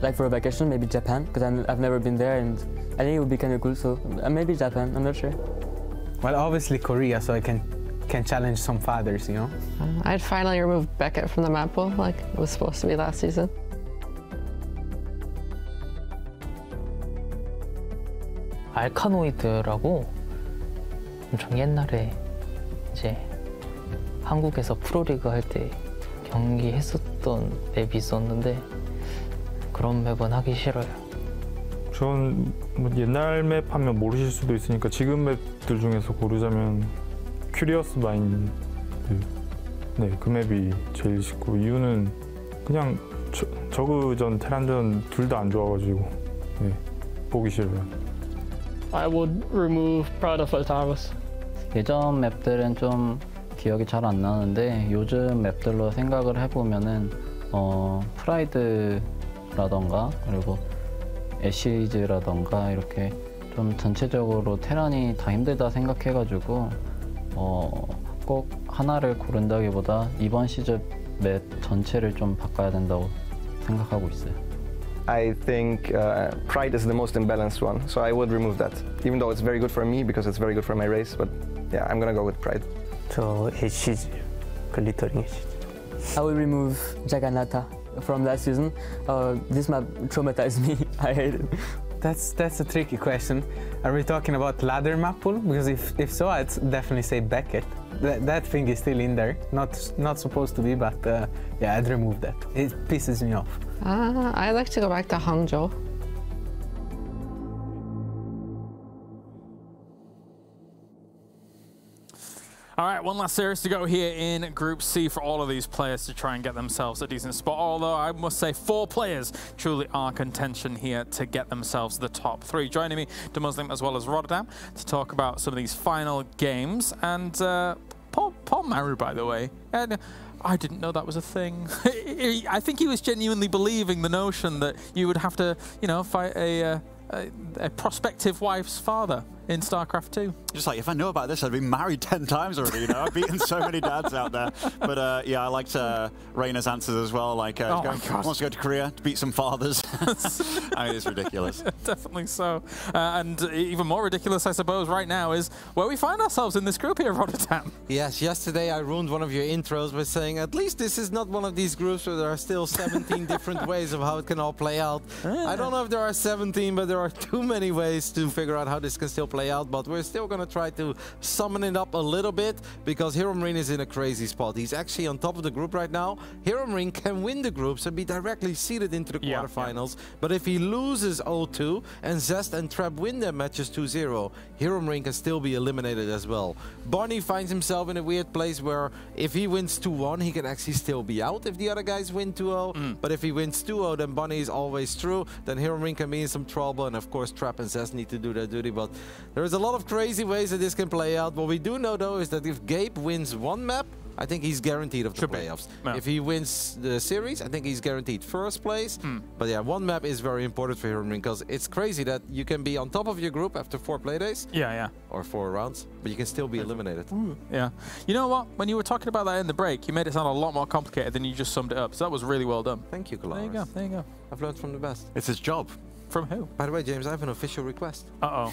like for a vacation, maybe Japan, because I've never been there, and I think it would be kind of cool. So maybe Japan. I'm not sure. Well, obviously Korea, so I can challenge some fathers, you know. I'd finally remove Beckett from the map pool, like it was supposed to be last season. 알카노이드라고 엄청 옛날에 이제 한국에서 프로리그 할 때 경기했었던 맵이 있었는데 그런 맵은 하기 싫어요. 전 뭐 옛날 맵 하면 모르실 수도 있으니까 지금 맵들 중에서 고르자면 큐리어스 마인드 네, 그 맵이 제일 쉽고 이유는 그냥 저그전, 테란전 둘 다 안 좋아가지고 네, 보기 싫어요. I would remove Pride of Altaris. 예전 맵들은 좀 기억이 잘 안 나는데 요즘 맵들로 생각을 해보면은 프라이드라던가 그리고 애시즈라던가 이렇게 좀 전체적으로 테란이 다 힘들다 생각해가지고 꼭 하나를 고른다기보다 이번 시즌 맵 전체를 좀 바꿔야 된다고 생각하고 있어요. I think Pride is the most imbalanced one, so I would remove that. Even though it's very good for me because it's very good for my race, but yeah, I'm gonna go with Pride. 저 애시즈, 글리터링 애시즈. I will remove Jagannatha from last season. This map traumatized me. I hate it. That's a tricky question. Are we talking about ladder map pool? Because if so, I'd definitely say Beckett. That thing is still in there. Not supposed to be, but yeah, I'd remove that. It pisses me off. I'd like to go back to Hangzhou. All right, one last series to go here in Group C for all of these players to try and get themselves a decent spot. Although I must say 4 players truly are contention here to get themselves the top 3. Joining me, the Muslim as well as Rotterdam, to talk about some of these final games. And Paul Maru, by the way. And I didn't know that was a thing. I think he was genuinely believing the notion that you would have to, you know, fight a prospective wife's father in StarCraft 2. Just like, if I knew about this, I'd been married 10 times already, you know? I've beaten so many dads out there. But yeah, I liked Reynor's answers as well. Like, wants to go to Korea to beat some fathers. I mean, it's ridiculous. Definitely so. And even more ridiculous, I suppose, right now is where we find ourselves in this group here, Rotterdam. Yes, yesterday I ruined one of your intros by saying, at least this is not one of these groups where there are still 17 different ways of how it can all play out. I don't know if there are 17, but there are too many ways to figure out how this can still play out, but we're still going to try to summon it up a little bit because Heromarine is in a crazy spot. He's actually on top of the group right now. Heromarine can win the groups and be directly seeded into the quarterfinals, but if he loses 0-2 and Zest and Trap win their matches 2-0, Heromarine can still be eliminated as well. Barney finds himself in a weird place where if he wins 2-1, he can actually still be out if the other guys win 2-0, but if he wins 2-0, then Barney is always through, then Heromarine can be in some trouble, and of course Trap and Zest need to do their duty, but there's a lot of crazy ways that this can play out. What we do know though is that if Gabe wins one map, I think he's guaranteed of the playoffs. Yeah. If he wins the series, I think he's guaranteed first place. But yeah, one map is very important for Heromarine because it's crazy that you can be on top of your group after 4 playdays. Yeah. Or 4 rounds, but you can still be eliminated. Yeah. You know what? When you were talking about that in the break, you made it sound a lot more complicated than you just summed it up. So that was really well done. Thank you, Kalaris. There you go. There you go. I've learned from the best. It's his job. From who? By the way, James, I have an official request. Uh-oh.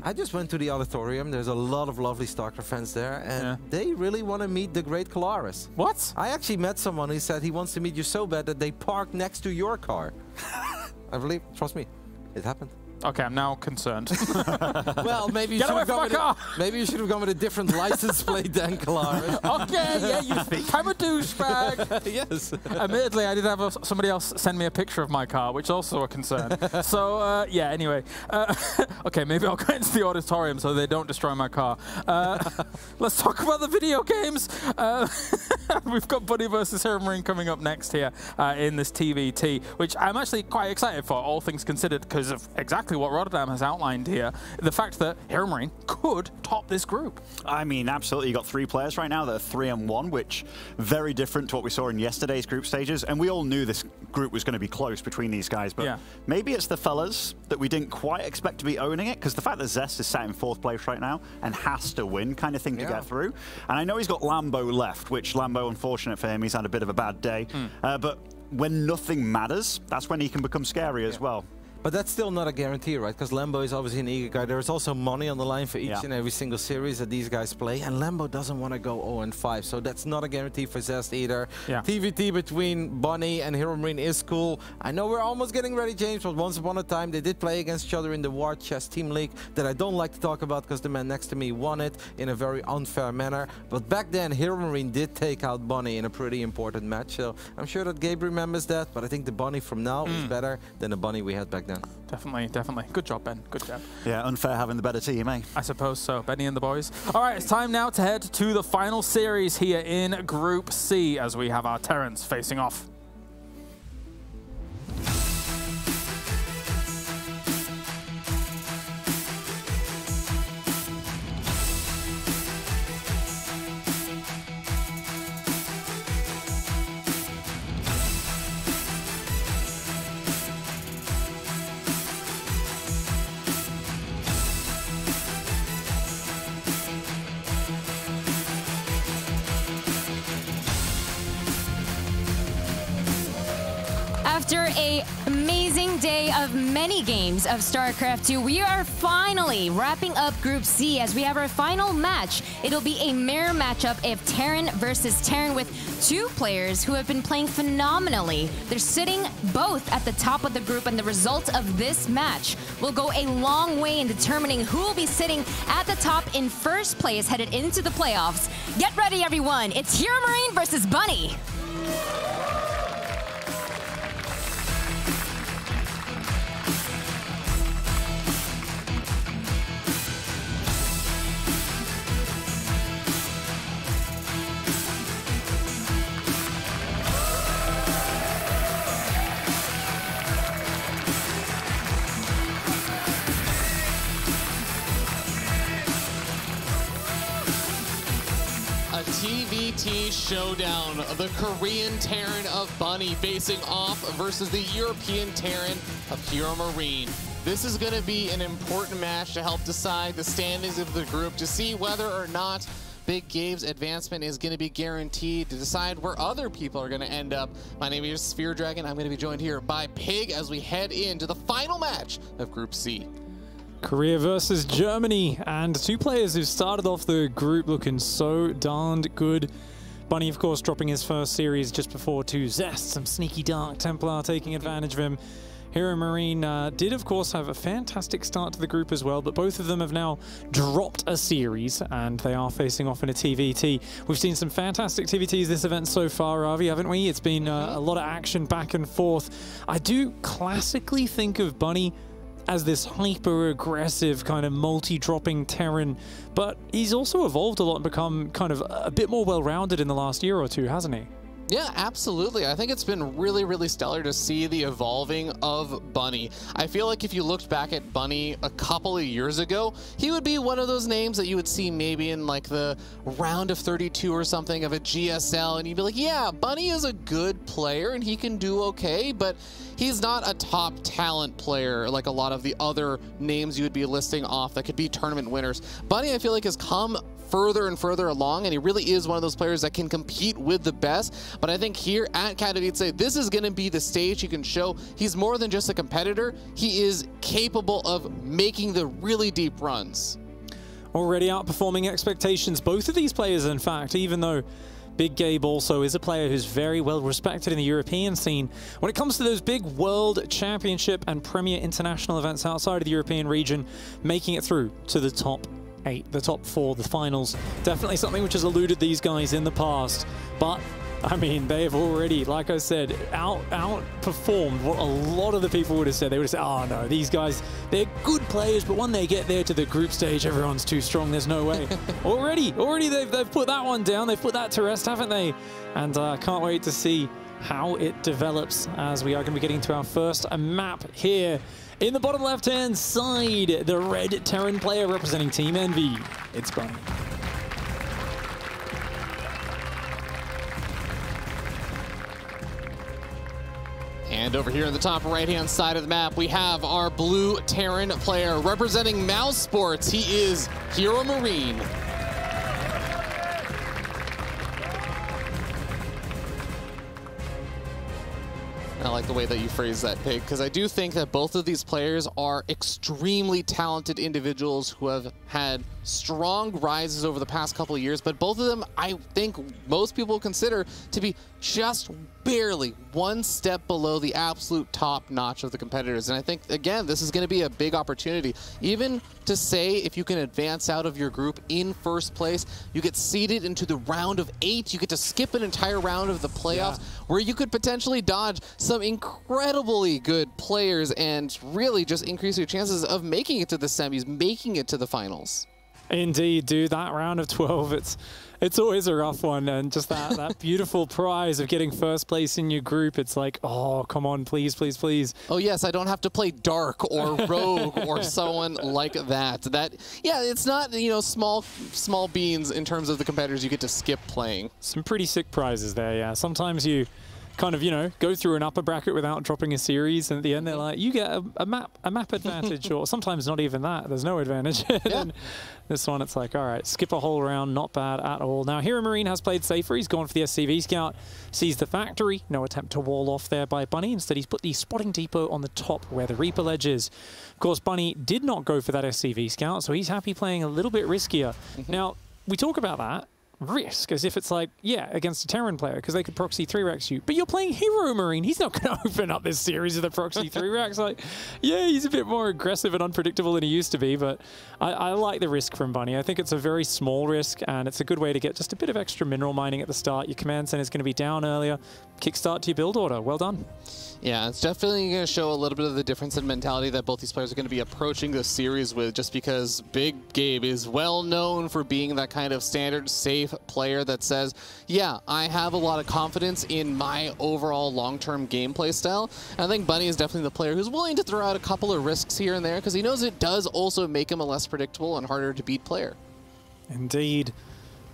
I just went to the auditorium. There's a lot of lovely StarCraft fans there, and they really want to meet the great Kalaris. What? I actually met someone who said he wants to meet you so bad that they parked next to your car. I believe, trust me, it happened. Okay, I'm now concerned. Well, maybe you should have gone with maybe you should have gone with a different license plate than Kalaris. Okay, yeah, you think I'm a douchebag. Yes. Admittedly, I did have somebody else send me a picture of my car, which is also a concern. So, yeah, anyway. Okay, maybe I'll go into the auditorium so they don't destroy my car. Let's talk about the video games. We've got Buddy versus Heromarine coming up next here in this TVT, which I'm actually quite excited for, all things considered, because of exactly what Rotterdam has outlined here, the fact that Heromarine could top this group. I mean, absolutely. You got 3 players right now that are 3-1, which very different to what we saw in yesterday's group stages. And we all knew this group was going to be close between these guys, but maybe it's the fellas that we didn't quite expect to be owning it, because the fact that Zest is sat in 4th place right now and has to win kind of thing to get through. And I know he's got Lambo left, which Lambo, unfortunate for him, he's had a bit of a bad day. But when nothing matters, that's when he can become scary as well. But that's still not a guarantee, right? Because Lambo is obviously an eager guy. There's also money on the line for each and every single series that these guys play. And Lambo doesn't want to go 0-5. So that's not a guarantee for Zest either. TVT between Bunny and Heromarine is cool. I know we're almost getting ready, James, but once upon a time they did play against each other in the War Chess Team League that I don't like to talk about because the man next to me won it in a very unfair manner. But back then, Heromarine did take out Bunny in a pretty important match. So I'm sure that Gabe remembers that. But I think the Bunny from now is better than the Bunny we had back then. Definitely, definitely. Good job, Ben. Good job. Yeah, unfair having the better team, eh? I suppose so. Benny and the boys. All right, it's time now to head to the final series here in Group C as we have our Terrans facing off. After an amazing day of many games of StarCraft 2, we are finally wrapping up Group C as we have our final match. It'll be a mirror matchup of Terran versus Terran with 2 players who have been playing phenomenally. They're sitting both at the top of the group, and the result of this match will go a long way in determining who will be sitting at the top in first place headed into the playoffs. Get ready, everyone. It's Heromarine versus Bunny. a TVT showdown. The Korean Terran of Bunny facing off versus the European Terran of Heromarine. This is going to be an important match to help decide the standings of the group, to see whether or not Big Gabe's advancement is going to be guaranteed, to decide where other people are going to end up. My name is Sphere Dragon. I'm going to be joined here by Pig as we head into the final match of Group C. Korea versus Germany, and two players who started off the group looking so darned good. Bunny, of course, dropping his first series just before to Zest, some sneaky Dark Templar taking advantage of him. Heromarine did, of course, have a fantastic start to the group as well, but both of them have now dropped a series, and they are facing off in a TVT. We've seen some fantastic TVTs this event so far, Ravi, haven't we? It's been a lot of action back and forth. I do classically think of Bunny as this hyper-aggressive kind of multi-dropping Terran, but he's also evolved a lot and become kind of a bit more well-rounded in the last year or two, hasn't he? Yeah, absolutely. I think it's been really, really stellar to see the evolving of Bunny. I feel like if you looked back at Bunny a couple of years ago, he would be one of those names that you would see maybe in like the round of 32 or something of a GSL, and you'd be like, yeah, Bunny is a good player and he can do okay, but he's not a top talent player like a lot of the other names you would be listing off that could be tournament winners. Bunny, I feel like, has come further and further along, and he really is one of those players that can compete with the best. But I think here at Katowice, this is going to be the stage he can show he's more than just a competitor. He is capable of making the really deep runs. Already outperforming expectations, both of these players, in fact, even though Big Gabe also is a player who's very well respected in the European scene. When it comes to those big World Championship and Premier International events outside of the European region, making it through to the top 8, the top 4, the finals, definitely something which has eluded these guys in the past. But I mean, they have already, like I said, outperformed what a lot of the people would have said. They would have said, oh no, these guys, they're good players, but when they get there to the group stage, everyone's too strong, there's no way. already they've put that one down, they've put that to rest, haven't they? And I can't wait to see how it develops, as we are going to be getting to our first map here. In the bottom left-hand side, the red Terran player representing Team Envy. It's Bunny. And over here on the top right-hand side of the map, we have our blue Terran player representing Mouse Sports. He is Heromarine. I like the way that you phrase that, Pig, because I do think that both of these players are extremely talented individuals who have had strong rises over the past couple of years, but both of them, I think most people consider to be just barely one step below the absolute top notch of the competitors. And I think, again, this is going to be a big opportunity. Even to say if you can advance out of your group in first place, you get seeded into the round of 8, you get to skip an entire round of the playoffs, where you could potentially dodge some incredibly good players and really just increase your chances of making it to the semis, making it to the finals. Indeed, dude, that round of 12, it's always a rough one, and just that beautiful prize of getting first place in your group, it's like, oh, come on, please, please, please. Oh yes, I don't have to play Dark or Rogue or someone like that. Yeah, it's not, you know, small beans in terms of the competitors you get to skip playing. Some pretty sick prizes there, yeah. Sometimes you kind of, you know, go through an upper bracket without dropping a series, and at the end they're like, you get a map advantage, or sometimes not even that, there's no advantage. And this one, it's like, all right, skip a whole round, not bad at all. Now, Heromarine has played safer, he's gone for the SCV Scout, sees the factory, no attempt to wall off there by Bunny, instead he's put the spotting depot on the top where the Reaper ledge is. Of course, Bunny did not go for that SCV Scout, so he's happy playing a little bit riskier. Now, we talk about that risk as if it's like, yeah, against a Terran player, because they could proxy 3-Rex you, but you're playing Heromarine. He's not going to open up this series with a proxy 3-Rex. Like, yeah, he's a bit more aggressive and unpredictable than he used to be, but I like the risk from Bunny. I think it's a very small risk, and it's a good way to get just a bit of extra mineral mining at the start. Your command center is going to be down earlier. Kickstart to your build order. Well done. Yeah, it's definitely going to show a little bit of the difference in mentality that both these players are going to be approaching this series with, just because Big Gabe is well known for being that kind of standard, safe player that says, yeah, I have a lot of confidence in my overall long-term gameplay style. And I think Bunny is definitely the player who's willing to throw out a couple of risks here and there, because he knows it does also make him a less predictable and harder to beat player. Indeed.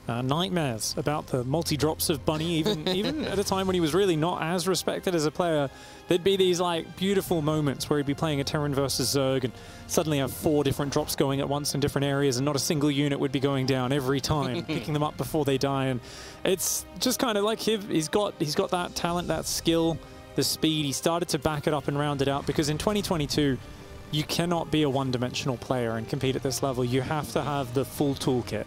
nightmares about the multi-drops of Bunny, even at a time when he was really not as respected as a player. There'd be these like beautiful moments where he'd be playing a Terran versus Zerg and suddenly have 4 different drops going at once in different areas, and not a single unit would be going down every time, picking them up before they die. And it's just kind of like he's got that talent, that skill, the speed. He started to back it up and round it out, because in 2022, you cannot be a one-dimensional player and compete at this level. You have to have the full toolkit.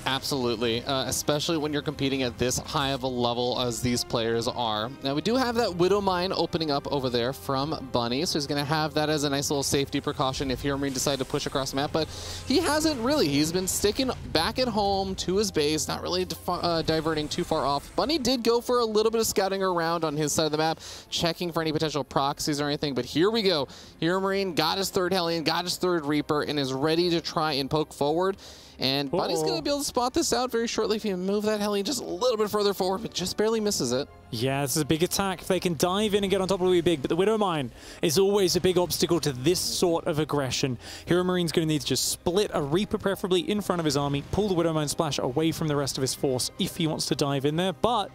Absolutely, especially when you're competing at this high of a level as these players are. Now, we do have that Widow Mine opening up over there from Bunny, so he's going to have that as a nice little safety precaution if Heromarine decide to push across the map, but he hasn't really. He's been sticking back at home to his base, not really diverting too far off. Bunny did go for a little bit of scouting around on his side of the map, checking for any potential proxies or anything, but here we go. Heromarine got his 3rd Hellion, got his 3rd Reaper, and is ready to try and poke forward. And Bunny's going to be able to spot this out very shortly if you move that Hellion just a little bit further forward, but just barely misses it. Yeah, this is a big attack. If they can dive in and get on top, it will be big, but the Widow Mine is always a big obstacle to this sort of aggression. Heromarine going to need to just split a Reaper, preferably in front of his army, pull the Widow Mine splash away from the rest of his force if he wants to dive in there. But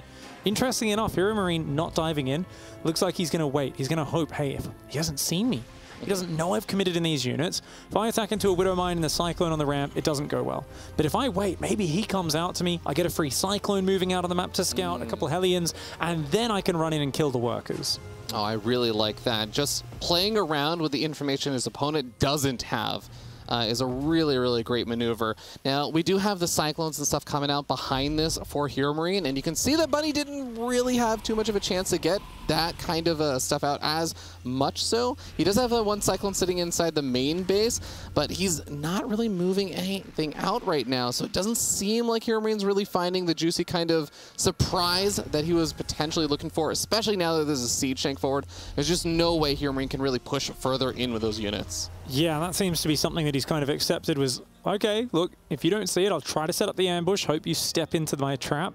interestingly enough, Heromarine not diving in, looks like he's going to wait. He's going to hope, hey, if he hasn't seen me, he doesn't know I've committed in these units. If I attack into a Widow Mine and the Cyclone on the ramp, it doesn't go well. But if I wait, maybe he comes out to me, I get a free Cyclone moving out on the map to scout, a couple of Hellions, and then I can run in and kill the workers. Oh, I really like that. Just playing around with the information his opponent doesn't have is a really, really great maneuver. Now, we do have the Cyclones and stuff coming out behind this for Heromarine, and you can see that Bunny didn't really have too much of a chance to get that kind of stuff out as much so. He does have one Cyclone sitting inside the main base, but he's not really moving anything out right now, so it doesn't seem like Heromarine really finding the juicy kind of surprise that he was potentially looking for, especially now that there's a siege tank forward. There's just no way Heromarine can really push further in with those units. Yeah, that seems to be something that he's kind of accepted was, okay, look, if you don't see it, I'll try to set up the ambush, hope you step into my trap.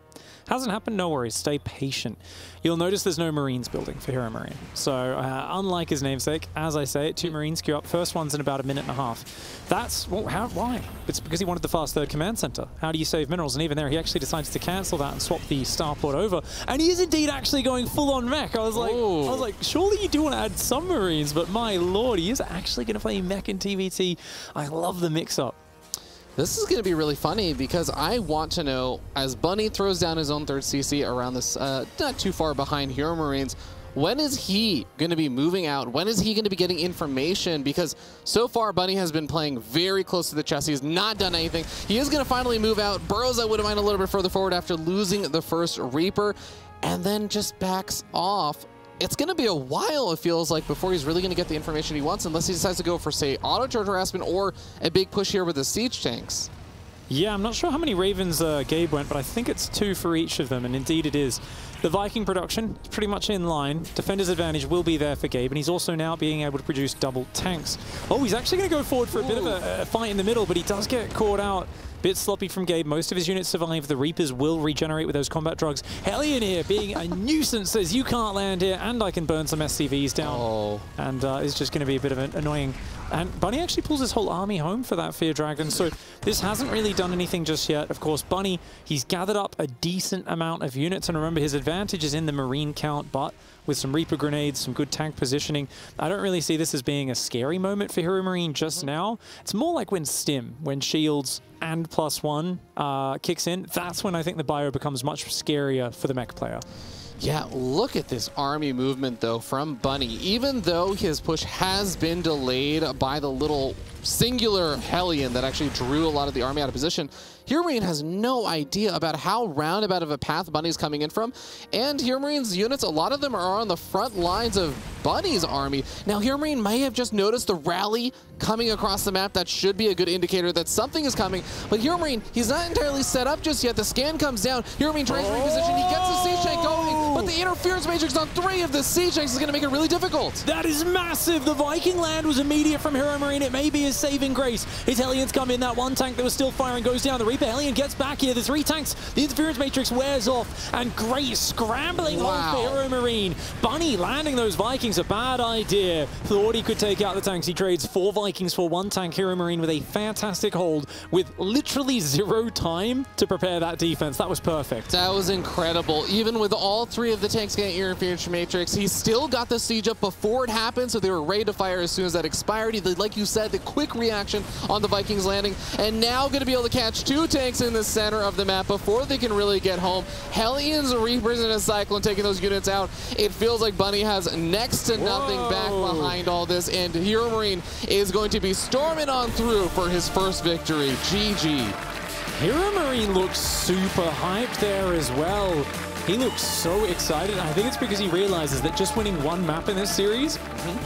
Hasn't happened, no worries, stay patient. You'll notice there's no Marines building for Heromarine. So, unlike his namesake, as I say, 2 Marines queue up, first one's in about 1.5 minutes. That's, well, why? It's because he wanted the fast 3rd command center. How do you save minerals? And even there, he actually decides to cancel that and swap the starport over. And he is indeed actually going full-on mech. I was like, surely you do want to add some Marines, but my lord, he is actually going to play mech in TVT. I love the mix-up. This is going to be really funny because I want to know, as Bunny throws down his own 3rd CC around this, not too far behind Heromarines, when is he going to be moving out? When is he going to be getting information? Because so far, Bunny has been playing very close to the chest. He's not done anything. He is going to finally move out, burrows that Widow Mine a little bit further forward after losing the 1st Reaper, and then just backs off. It's going to be a while, it feels like, before he's really going to get the information he wants, unless he decides to go for, say, auto-charge harassment or a big push here with the siege tanks. Yeah, I'm not sure how many Ravens Gabe went, but I think it's 2 for each of them, and indeed it is. The Viking production is pretty much in line. Defender's advantage will be there for Gabe, and he's also now being able to produce double tanks. Oh, he's actually going to go forward for a bit of a fight in the middle, but he does get caught out. Bit sloppy from Gabe. Most of his units survive. The Reapers will regenerate with those combat drugs. Hellion here being a nuisance, says you can't land here, and I can burn some SCVs down. And it's just going to be a bit of an annoying. And Bunny actually pulls his whole army home for that Fear Dragon, so this hasn't really done anything just yet. Of course, Bunny, he's gathered up a decent amount of units, and remember, his advantage is in the Marine count, but with some Reaper grenades, some good tank positioning, I don't really see this as being a scary moment for Heromarine just now. It's more like when Stim, when shields and +1 kicks in, that's when I think the bio becomes much scarier for the mech player. Yeah, look at this army movement, though, from Bunny. Even though his push has been delayed by the little singular Hellion that actually drew a lot of the army out of position, Heromarine has no idea about how roundabout of a path Bunny's coming in from. And Heromarines units, a lot of them are on the front lines of Bunny's army. Now, Heromarine may have just noticed the rally coming across the map. That should be a good indicator that something is coming. But Heromarine, he's not entirely set up just yet. The scan comes down. Heromarine tries to reposition. He gets the siege tank going. But the interference matrix on 3 of the siege tanks is going to make it really difficult. That is massive. The Viking land was immediate from Heromarine. It may be his saving grace. His Hellions come in. That one tank that was still firing goes down. The Reaper Hellion gets back here. The 3 tanks. The interference matrix wears off. And great scrambling hold for Heromarine. Bunny landing those Vikings, a bad idea. Thought he could take out the tanks. He trades 4 Vikings for 1 tank. Heromarine with a fantastic hold with literally 0 time to prepare that defense. That was perfect. That was incredible. Even with all 3 of the tanks getting interference matrix, he still got the siege up before it happened, so they were ready to fire as soon as that expired. He did, like you said, the quick reaction on the Vikings landing, and now going to be able to catch 2 tanks in the center of the map before they can really get home. Hellions, Reapers, and a Cyclone taking those units out. It feels like Bunny has next to nothing back behind all this, and Heromarine is going to be storming on through for his first victory. GG. Heromarine looks super hyped there as well. He looks so excited. I think it's because he realizes that just winning 1 map in this series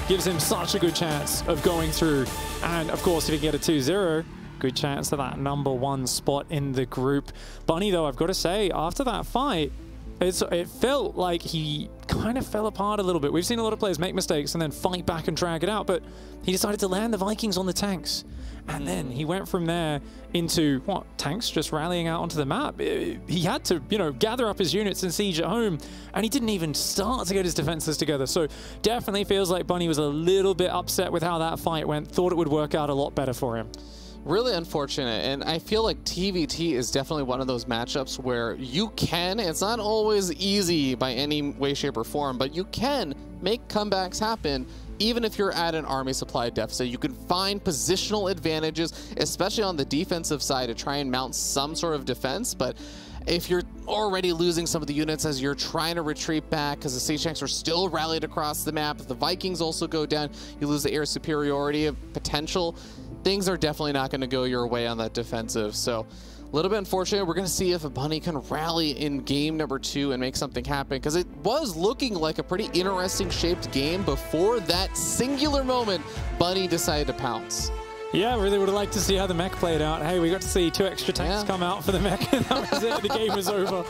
gives him such a good chance of going through. And of course, if he get a 2-0, good chance of that #1 spot in the group. Bunny, though, I've got to say, after that fight, it felt like he kind of fell apart a little bit. We've seen a lot of players make mistakes and then fight back and drag it out, but he decided to land the Vikings on the tanks. And then he went from there into, what, tanks just rallying out onto the map. He had to, you know, gather up his units and siege at home, and he didn't even start to get his defenses together. So definitely feels like Bunny was a little bit upset with how that fight went, thought it would work out a lot better for him. Really unfortunate, and I feel like TVT is definitely one of those matchups where you can, it's not always easy by any way, shape, or form, but you can make comebacks happen. Even if you're at an army supply deficit, you can find positional advantages, especially on the defensive side, to try and mount some sort of defense. But if you're already losing some of the units as you're trying to retreat back because the siege tanks are still rallied across the map, if the Vikings also go down, you lose the air superiority of potential. Things are definitely not going to go your way on that defensive. So a little bit unfortunate. We're going to see if a Bunny can rally in game #2 and make something happen, because it was looking like a pretty interesting shaped game before that singular moment Bunny decided to pounce. Yeah, really would have liked to see how the mech played out. Hey, we got to see 2 extra tanks come out for the mech, and that was it. The game was over.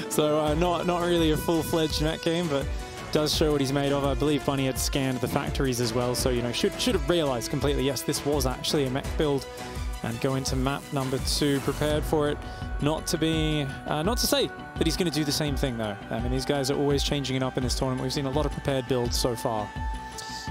So not really a full-fledged mech game, but does show what he's made of. I believe Bunny had scanned the factories as well, so, you know, should have realized completely, yes, this was actually a mech build, and go into map #2 prepared for it. Not to say that he's going to do the same thing, though. I mean, these guys are always changing it up in this tournament. We've seen a lot of prepared builds so far.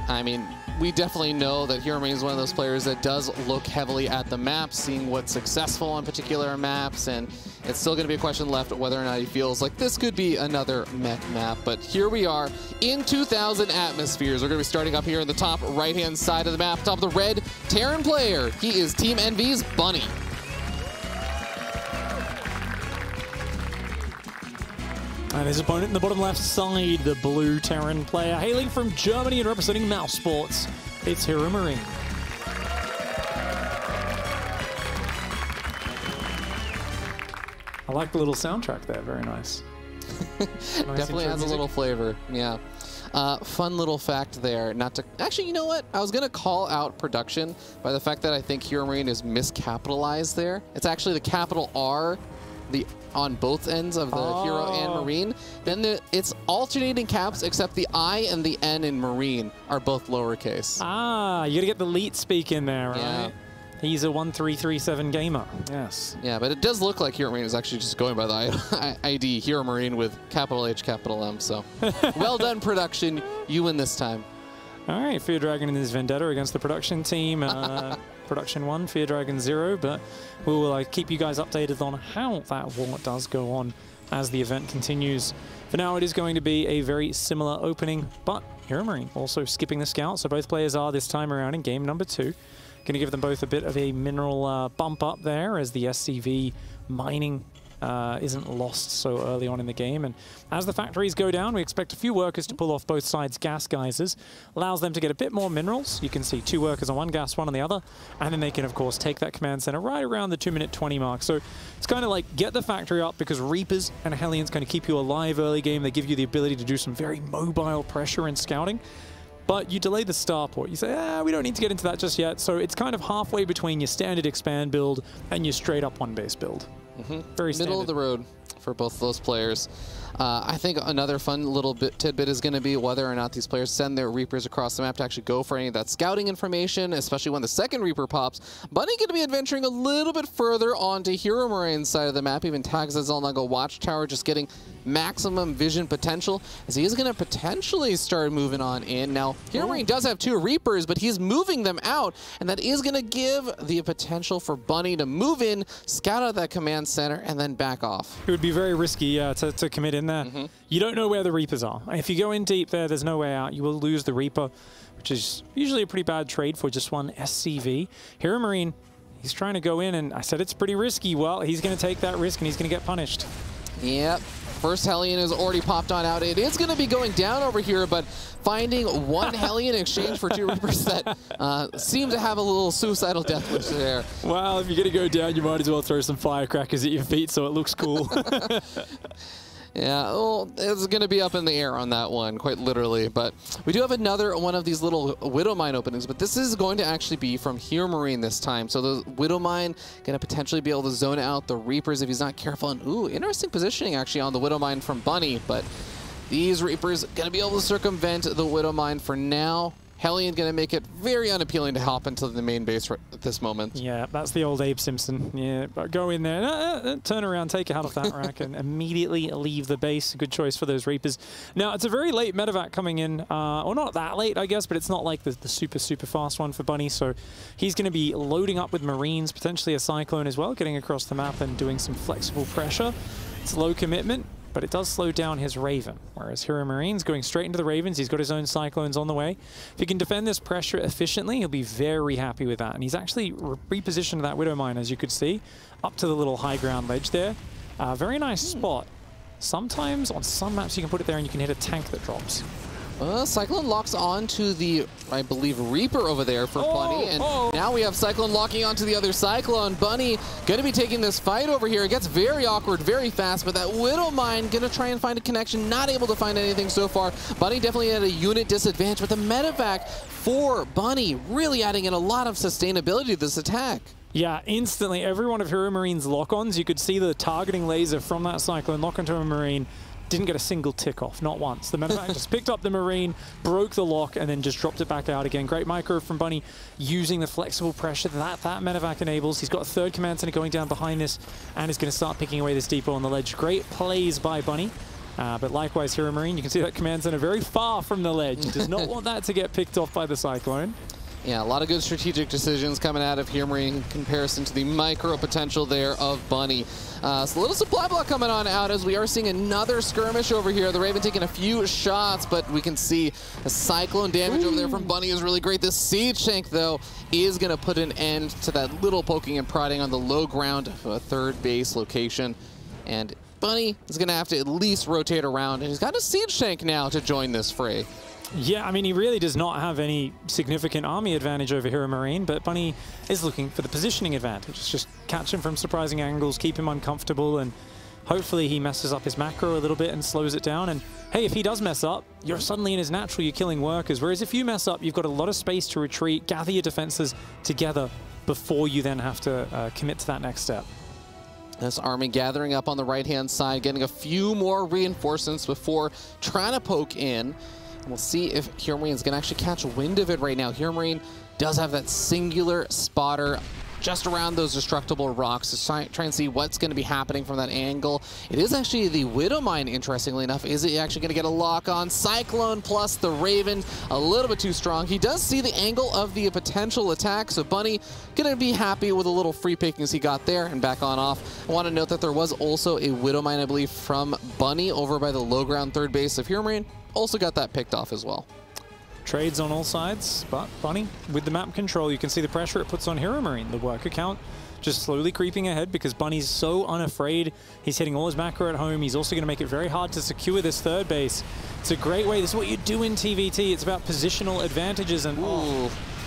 I mean, we definitely know that Heromarine is one of those players that does look heavily at the map, seeing what's successful on particular maps, and it's still going to be a question left whether or not he feels like this could be another mech map. But here we are in 2,000 atmospheres. We're going to be starting up here in the top right-hand side of the map, top of the red Terran player. He is Team Envy's Bunny. And his opponent in the bottom left side, the blue Terran player, hailing from Germany and representing Mouse Sports, it's Heromarine. I like the little soundtrack there, very nice. Definitely has a little flavor, yeah. Fun little fact there, not to, actually, you know what? I was gonna call out production by the fact that I think Heromarine is miscapitalized there. It's actually the capital R, on both ends of the Hero and Marine. Then it's alternating caps, except the I and the N in Marine are both lowercase. Ah, you gotta get the leet speak in there, right? Yeah. He's a 1337 gamer, yes. Yeah, but it does look like Heromarine is actually just going by the ID Heromarine with capital H, capital M, so. Well done, production. You win this time. All right, Fear Dragon in his vendetta against the production team. Production 1, Fear Dragon 0, but we will keep you guys updated on how that war does go on as the event continues. For now, it is going to be a very similar opening, but Heromarine also skipping the scout, so both players are this time around in game #2. Going to give them both a bit of a mineral bump up there as the SCV mining isn't lost so early on in the game. And as the factories go down, we expect a few workers to pull off both sides gas geysers. Allows them to get a bit more minerals. You can see 2 workers on one gas, 1 on the other. And then they can, of course, take that command center right around the 2-minute 20 mark. So it's kind of like get the factory up, because Reapers and Hellions kind of keep you alive early game. They give you the ability to do some very mobile pressure and scouting. But you delay the starport. You say, we don't need to get into that just yet. So it's kind of halfway between your standard expand build and your straight up 1-base build. Very middle of the road for both of those players. I think another fun little tidbit is going to be whether or not these players send their Reapers across the map to actually go for any of that scouting information, especially when the second Reaper pops. Bunny going to be adventuring a little bit further onto Heromarine's side of the map, even tags as Zelnago Watchtower, just getting maximum vision potential, as he is going to potentially start moving on in. Now, Heromarine does have 2 Reapers, but he's moving them out, and that is going to give the potential for Bunny to move in, scout out that command center, and then back off. It would be very risky to commit in there. You don't know where the Reapers are. If you go in deep there's no way out. You will lose the Reaper, which is usually a pretty bad trade for just one SCV. Heromarine, he's trying to go in, and I said it's pretty risky. Well, he's going to take that risk, and he's going to get punished. Yep. First Hellion has already popped on out. It is going to be going down over here, but finding 1 Hellion in exchange for 2 Reapers that seem to have a little suicidal death wish there. Well, if you're going to go down, you might as well throw some firecrackers at your feet so it looks cool. Yeah, well, it's going to be up in the air on that one, quite literally. But we do have another one of these little Widowmine openings, but this is going to actually be from Heromarine this time. So the Widowmine going to potentially be able to zone out the Reapers if he's not careful. And ooh, interesting positioning actually on the Widowmine from Bunny, but these Reapers going to be able to circumvent the Widowmine for now. Hellion going to make it very unappealing to hop into the main base right at this moment. Yeah, that's the old Abe Simpson. Yeah, but go in there, turn around, take it out of that rack, and immediately leave the base. Good choice for those Reapers. Now, it's a very late medevac coming in, or not that late, I guess, but it's not like the super fast one for Bunny, so he's going to be loading up with Marines, potentially a Cyclone as well, getting across the map and doing some flexible pressure. It's low commitment, but it does slow down his Raven, whereas Heromarine's going straight into the Ravens. He's got his own Cyclones on the way. If he can defend this pressure efficiently, he'll be very happy with that. And he's actually repositioned that Widowmine, as you could see, up to the little high ground ledge there. Very nice spot. Sometimes on some maps you can put it there and you can hit a tank that drops. Cyclone locks onto the, I believe, Reaper over there for Bunny, and now we have Cyclone locking onto the other Cyclone. Bunny going to be taking this fight over here. It gets very awkward very fast, but that Widowmine going to try and find a connection, not able to find anything so far. Bunny definitely had a unit disadvantage, but the medevac for Bunny really adding in a lot of sustainability to this attack. Yeah, instantly, every one of Heromarine's lock-ons, you could see the targeting laser from that Cyclone lock onto a Marine. Didn't get a single tick off, not once. The medevac just picked up the Marine, broke the lock, and then just dropped it back out again. Great micro from Bunny, using the flexible pressure that medevac enables. He's got a third command center going down behind this, and is going to start picking away this depot on the ledge. Great plays by Bunny. But likewise, Heromarine, you can see that command center very far from the ledge. Does not want that to get picked off by the Cyclone. Yeah, a lot of good strategic decisions coming out of Heromarine in comparison to the micro potential there of Bunny. So a little supply block coming on out as we are seeing another skirmish over here. The Raven taking a few shots, but we can see the Cyclone damage over there from Bunny is really great. This Siege Tank, though, is going to put an end to that little poking and prodding on the low ground of a third base location. And Bunny is going to have to at least rotate around, and he's got a Siege Tank now to join this fray. Yeah, I mean, he really does not have any significant army advantage over Heromarine, but Bunny is looking for the positioning advantage. It's just catch him from surprising angles, keep him uncomfortable, and hopefully he messes up his macro a little bit and slows it down. And hey, if he does mess up, you're suddenly in his natural, you're killing workers. Whereas if you mess up, you've got a lot of space to retreat, gather your defenses together before you then have to commit to that next step. This army gathering up on the right-hand side, getting a few more reinforcements before trying to poke in. We'll see if Heromarine is going to actually catch wind of it right now. Heromarine does have that singular spotter just around those destructible rocks to try and see what's going to be happening from that angle. It is actually the Widowmine, interestingly enough. Is he actually going to get a lock on? Cyclone plus the Raven, a little bit too strong. He does see the angle of the potential attack, so Bunny going to be happy with the little free pickings he got there and back on off. I want to note that there was also a Widowmine, I believe, from Bunny over by the low ground third base of Heromarine. Also got that picked off as well. Trades on all sides, but Bunny with the map control, you can see the pressure it puts on Heromarine. The worker count just slowly creeping ahead because Bunny's so unafraid. He's hitting all his macro at home. He's also going to make it very hard to secure this third base. It's a great way. This is what you do in TVT. It's about positional advantages, and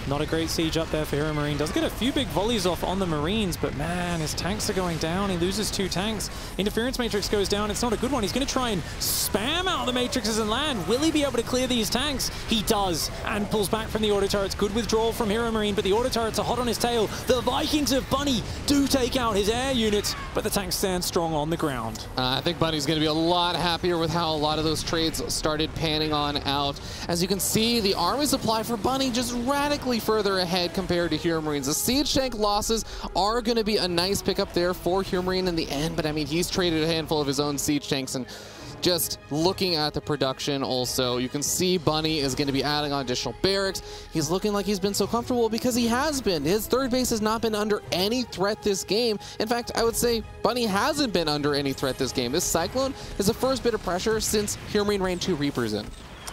Not a great siege up there for Heromarine. Does get a few big volleys off on the Marines, but man, his tanks are going down. He loses 2 tanks. Interference Matrix goes down. It's not a good one. He's going to try and spam out the Matrixes and land. Will he be able to clear these tanks? He does, and pulls back from the auto turrets. Good withdrawal from Heromarine, but the auto turrets are hot on his tail. The Vikings of Bunny do take out his air units, but the tanks stand strong on the ground. I think Bunny's going to be a lot happier with how a lot of those trades started panning on out. As you can see, the army supply for Bunny just radically further ahead compared to Heromarines. The siege tank losses are going to be a nice pickup there for Heromarine in the end, but I mean, he's traded a handful of his own siege tanks, and just looking at the production also, you can see Bunny is going to be adding on additional barracks. He's looking like he's been so comfortable because he has been. His third base has not been under any threat this game. In fact, I would say Bunny hasn't been under any threat this game. This Cyclone is the first bit of pressure since Heromarine ran 2 Reapers in.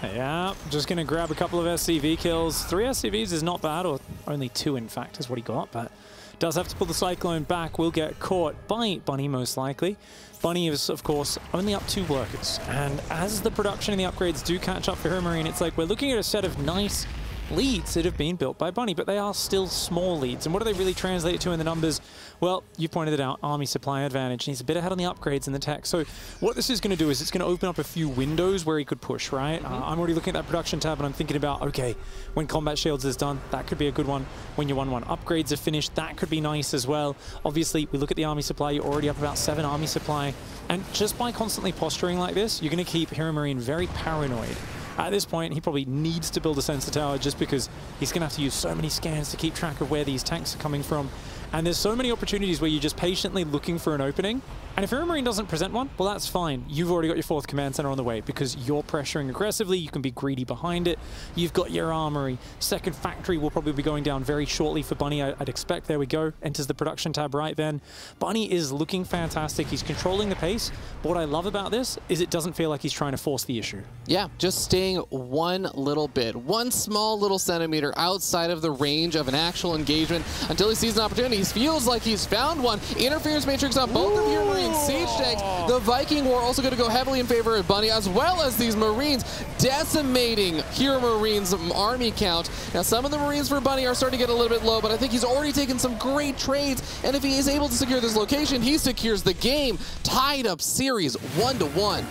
Yeah, just going to grab a couple of SCV kills. 3 SCVs is not bad, or only 2 in fact is what he got, but does have to pull the Cyclone back. Will get caught by Bunny most likely. Bunny is, of course, only up 2 workers. And as the production and the upgrades do catch up for Heromarine, it's like we're looking at a set of nice leads that have been built by Bunny, but they are still small leads. And what do they really translate to in the numbers? Well, you pointed it out, army supply advantage. And he's a bit ahead on the upgrades and the tech. So what this is going to do is it's going to open up a few windows where he could push, right? I'm already looking at that production tab and I'm thinking about, okay, when combat shields is done, that could be a good one. When your 1-1 upgrades are finished, that could be nice as well. Obviously, we look at the army supply, you're already up about 7 army supply. And just by constantly posturing like this, you're going to keep Heromarine very paranoid. At this point, he probably needs to build a sensor tower just because he's going to have to use so many scans to keep track of where these tanks are coming from. And there's so many opportunities where you're just patiently looking for an opening. And if Heromarine doesn't present one, well, that's fine. You've already got your 4th command center on the way because you're pressuring aggressively. You can be greedy behind it. You've got your armory. 2nd factory will probably be going down very shortly for Bunny, I'd expect. There we go. Enters the production tab right then. Bunny is looking fantastic. He's controlling the pace. But what I love about this is it doesn't feel like he's trying to force the issue. Yeah, just staying one little bit, one small little centimeter outside of the range of an actual engagement until he sees an opportunity. He feels like he's found one. Interference Matrix on both of Heromarine siege tanks. The Viking War also going to go heavily in favor of Bunny, as well as these Marines decimating Heromarines army count. Now, some of the Marines for Bunny are starting to get a little bit low, but I think he's already taken some great trades, and if he is able to secure this location, he secures the game. Tied up series 1-1.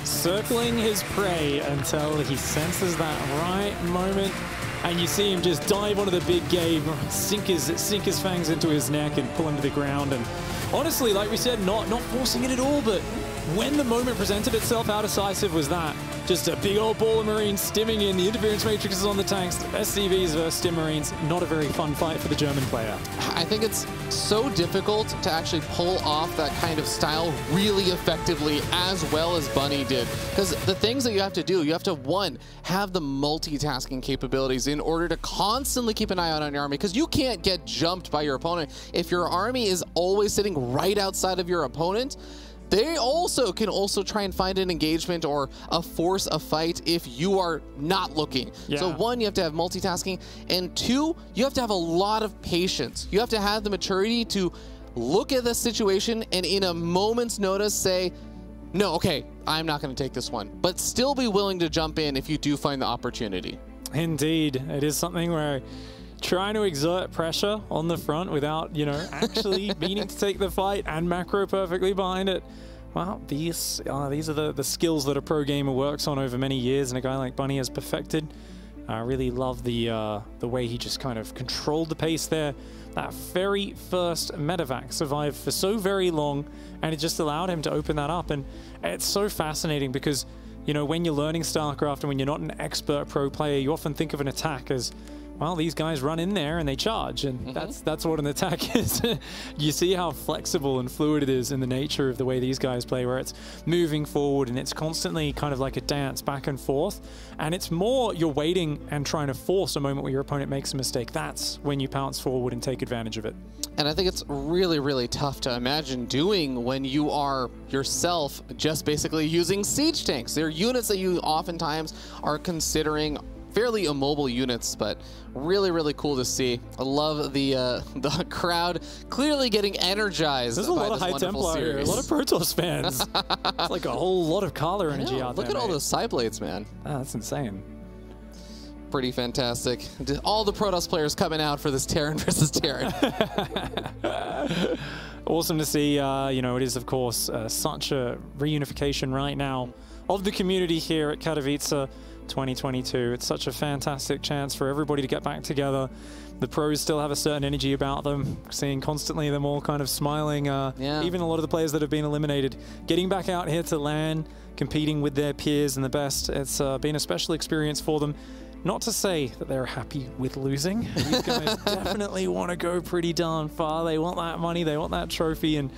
Circling his prey until he senses that right moment. And you see him just dive onto the big game, sink his fangs into his neck and pull him to the ground. And honestly, like we said, not forcing it at all, but when the moment presented itself, how decisive was that? Just a big old ball of Marines stimming in, the interference matrixes on the tanks, SCVs versus Stim Marines. Not a very fun fight for the German player. I think it's so difficult to actually pull off that kind of style really effectively as well as Bunny did. Because the things that you have to do, you have to, 1, have the multitasking capabilities in order to constantly keep an eye out on your army, because you can't get jumped by your opponent. If your army is always sitting right outside of your opponent, they also can try and find an engagement or force a fight if you are not looking. Yeah. So 1, you have to have multitasking, and 2, you have to have a lot of patience. You have to have the maturity to look at the situation and in a moment's notice say, no, okay, I'm not going to take this one, but still be willing to jump in if you do find the opportunity. Indeed. It is something where trying to exert pressure on the front without, you know, actually meaning to take the fight and macro perfectly behind it. Well, these are the skills that a pro gamer works on over many years, and a guy like Bunny has perfected. I really love the way he just kind of controlled the pace there. That very first medevac survived for so very long, and it just allowed him to open that up. And it's so fascinating because, you know, when you're learning StarCraft and when you're not an expert pro player, you often think of an attack as, well, these guys run in there and they charge, and that's what an attack is. You see how flexible and fluid it is in the nature of the way these guys play, where it's moving forward and it's constantly kind of like a dance back and forth. And it's more you're waiting and trying to force a moment where your opponent makes a mistake. That's when you pounce forward and take advantage of it. And I think it's really, really tough to imagine doing when you are yourself just basically using siege tanks. They're units that you oftentimes are considering fairly immobile units, but really, really cool to see. I love the crowd clearly getting energized. There's a lot of High Templar here, a lot of Protoss fans. It's like a whole lot of Kala energy out there. Look at all those side blades, man. Oh, that's insane. pretty fantastic. All the Protoss players coming out for this Terran versus Terran. Awesome to see. You know, it is, of course, such a reunification right now of the community here at Katowice 2022. It's such a fantastic chance for everybody to get back together. The pros still have a certain energy about them, seeing constantly them all kind of smiling. Even a lot of the players that have been eliminated, getting back out here to LAN, competing with their peers and the best. It's been a special experience for them. Not to say that they're happy with losing. These guys definitely want to go pretty darn far. They want that money, they want that trophy, and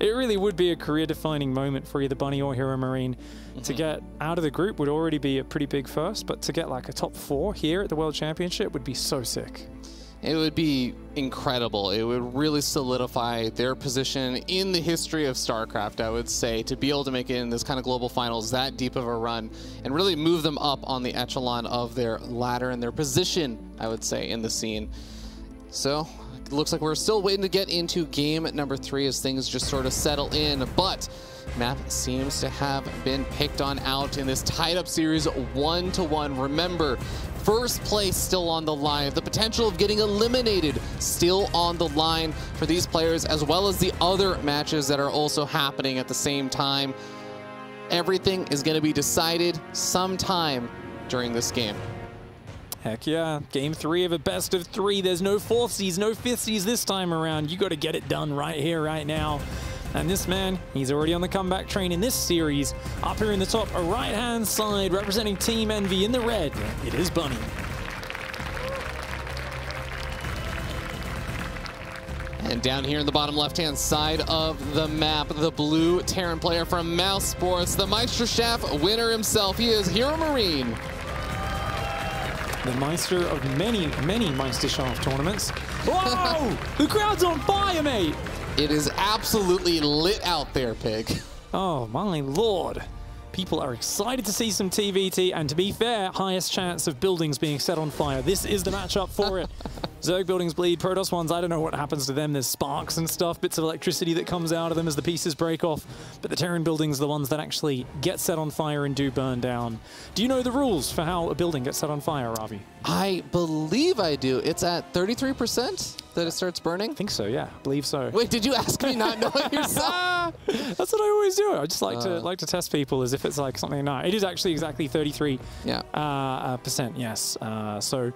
it really would be a career-defining moment for either Bunny or Heromarine. To get out of the group would already be a pretty big first, but to get like a top 4 here at the World Championship would be so sick. It would be incredible. It would really solidify their position in the history of StarCraft, I would say, to be able to make it in this kind of global finals that deep of a run and really move them up on the echelon of their ladder and their position, I would say, in the scene. So it looks like we're still waiting to get into game number 3 as things just sort of settle in, but map seems to have been picked on out in this tied up series 1-1. Remember, first place still on the line. The potential of getting eliminated still on the line for these players, as well as the other matches that are also happening at the same time. Everything is going to be decided sometime during this game. Heck yeah. Game 3 of a best of 3. There's no 4th, no 5th this time around. You got to get it done right here, right now. And this man, he's already on the comeback train in this series. Up here in the top right-hand side, representing Team Envy in the red, it is Bunny. And down here in the bottom left-hand side of the map, the blue Terran player from Mouse Sports, the Meisterschaft winner himself. He is Heromarine. The Meister of many, many Meisterschaft tournaments. Whoa! The crowd's on fire, mate! It is absolutely lit out there, Pig. Oh, my lord. People are excited to see some TVT, and to be fair, highest chance of buildings being set on fire. This is the matchup for it. Zerg buildings bleed, Protoss ones, I don't know what happens to them. There's sparks and stuff, bits of electricity that comes out of them as the pieces break off. But the Terran buildings are the ones that actually get set on fire and do burn down. Do you know the rules for how a building gets set on fire, Ravi? I believe I do. It's at 33% that it starts burning? I think so, yeah. I believe so. Wait, did you ask me not knowing yourself? That's what I always do. I just like to test people as if it's like something. No, it is actually exactly 33%, yes. So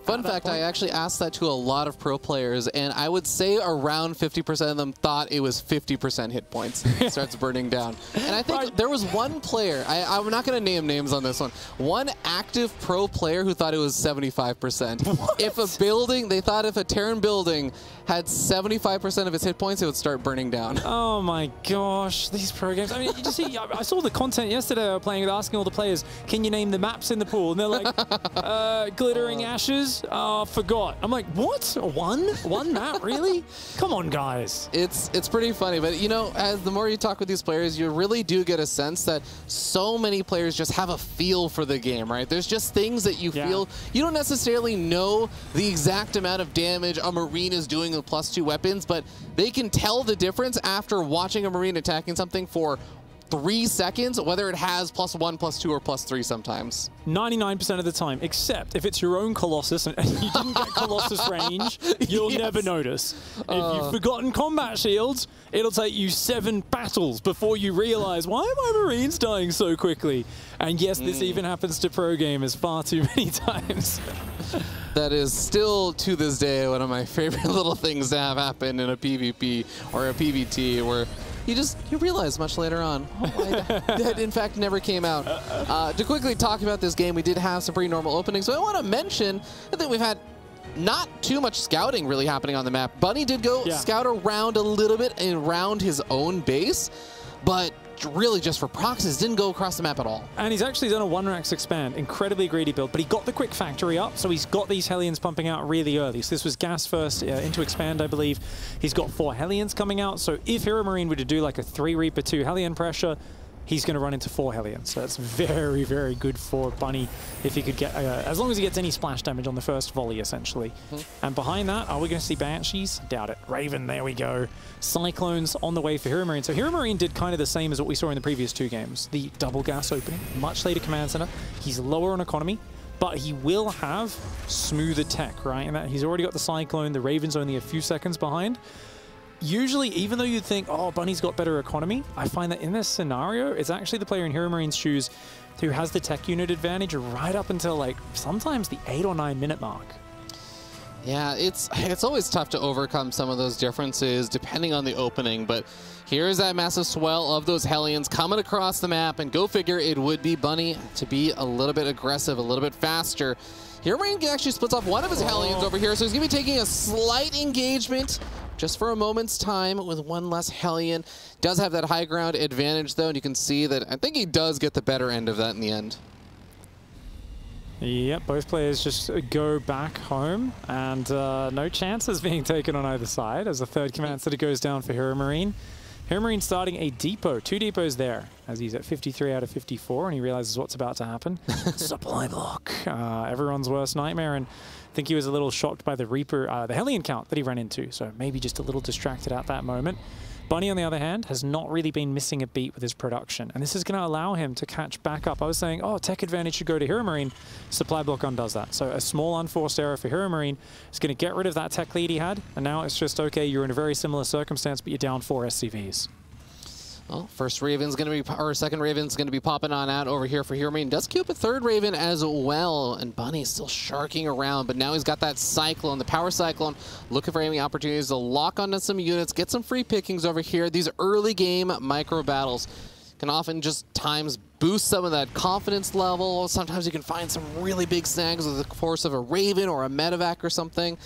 Fun fact, I actually asked that to a lot of pro players, and I would say around 50% of them thought it was 50% hit points. It starts burning down. And I think there was one player, I'm not going to name names on this one active pro player who thought it was 75%. What? If a building, they thought if a Terran building had 75% of its hit points, it would start burning down. Oh my gosh, these pro games. I mean, you just see, I saw the content yesterday I was playing, asking all the players, can you name the maps in the pool? And they're like, glittering ashes. Forgot. I'm like, what? One map, really? Come on, guys. It's pretty funny, but you know, as the more you talk with these players, you really do get a sense that so many players just have a feel for the game, right? There's just things that you feel, you don't necessarily know the exact amount of damage a Marine is doing with +2 weapons, but they can tell the difference after watching a Marine attacking something for 3 seconds, whether it has +1, +2, or +3 sometimes. 99% of the time, except if it's your own Colossus and you didn't get Colossus range, you'll never notice. If you've forgotten combat shields, it'll take you 7 battles before you realize, why are my Marines dying so quickly? And yes, this even happens to pro gamers far too many times. That is still, to this day, one of my favorite little things to have happen in a PvP or a PvT, where you realize much later on, that in fact never came out. To quickly talk about this game, we did have some pretty normal openings, so I want to mention, I think we've had not too much scouting really happening on the map. Bunny did go scout around a little bit and around his own base, but really just for proxies, didn't go across the map at all. And he's actually done a 1-Rax expand, incredibly greedy build, but he got the quick factory up, so he's got these Hellions pumping out really early. So this was gas first into expand, I believe. He's got 4 Hellions coming out, so if Heromarine were to do like a 3 Reaper, 2 Hellion pressure, he's going to run into 4 Hellions. So that's very, very good for Bunny if he could get, as long as he gets any splash damage on the first volley, essentially. And behind that, are we going to see Banshees? Doubt it. Raven, there we go. Cyclones on the way for Heromarine. So Heromarine did kind of the same as what we saw in the previous 2 games. The double gas opening, much later command center. He's lower on economy, but he will have smoother tech, right? And that he's already got the Cyclone, the Raven's only a few seconds behind. Usually, even though you'd think, oh, Bunny's got better economy, I find that in this scenario, it's actually the player in Heromarine's shoes who has the tech unit advantage right up until like sometimes the 8 or 9 minute mark. Yeah, it's always tough to overcome some of those differences depending on the opening, but here's that massive swell of those Hellions coming across the map, and go figure, it would be Bunny to be a little bit aggressive, a little bit faster. Heromarine actually splits off one of his Hellions over here, so he's going to be taking a slight engagement just for a moment's time with one less Hellion. Does have that high ground advantage, though, and you can see that I think he does get the better end of that in the end. Yep, both players just go back home, and no chances being taken on either side as the third command center goes down for Heromarine. Heromarine starting a depot, 2 depots there, as he's at 53 out of 54, and he realizes what's about to happen. Supply block, everyone's worst nightmare, and I think he was a little shocked by the Reaper, the Hellion count that he ran into, so maybe just a little distracted at that moment. Bunny, on the other hand, has not really been missing a beat with his production, and this is going to allow him to catch back up. I was saying, oh, tech advantage should go to Heromarine. Supply block undoes that. So a small unforced error for Heromarine is going to get rid of that tech lead he had, and now it's just, okay, you're in a very similar circumstance, but you're down 4 SCVs. Well, first Raven's going to be, or second Raven's going to be popping on out over here for Heromarine. Does queue up a third Raven as well, and Bunny's still sharking around, but now he's got that Cyclone, the Power Cyclone, looking for any opportunities to lock onto some units, get some free pickings over here. These early game micro battles can often just times boost some of that confidence level. Sometimes you can find some really big snags with the force of a Raven or a Medevac or something.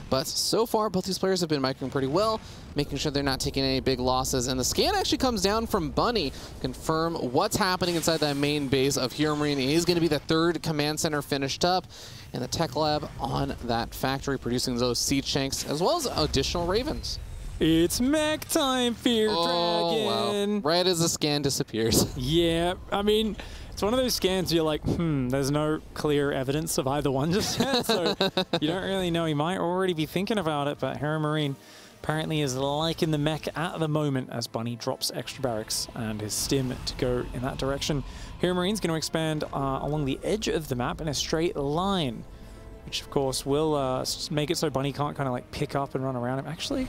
But so far, both these players have been microing pretty well, making sure they're not taking any big losses. And the scan actually comes down from Bunny, confirm what's happening inside that main base of Heromarine. He is going to be the third command center finished up, and the tech lab on that factory producing those siege shanks, as well as additional Ravens. It's mech time, Fear Dragon! Wow. Right as the scan disappears. Yeah, I mean, it's one of those scans you're like, there's no clear evidence of either one just yet, so you don't really know. He might already be thinking about it, but Heromarine apparently is liking the mech at the moment as Bunny drops extra barracks and his stim to go in that direction. Heromarine going to expand along the edge of the map in a straight line, which of course will make it so Bunny can't kind of like pick up and run around him. Actually,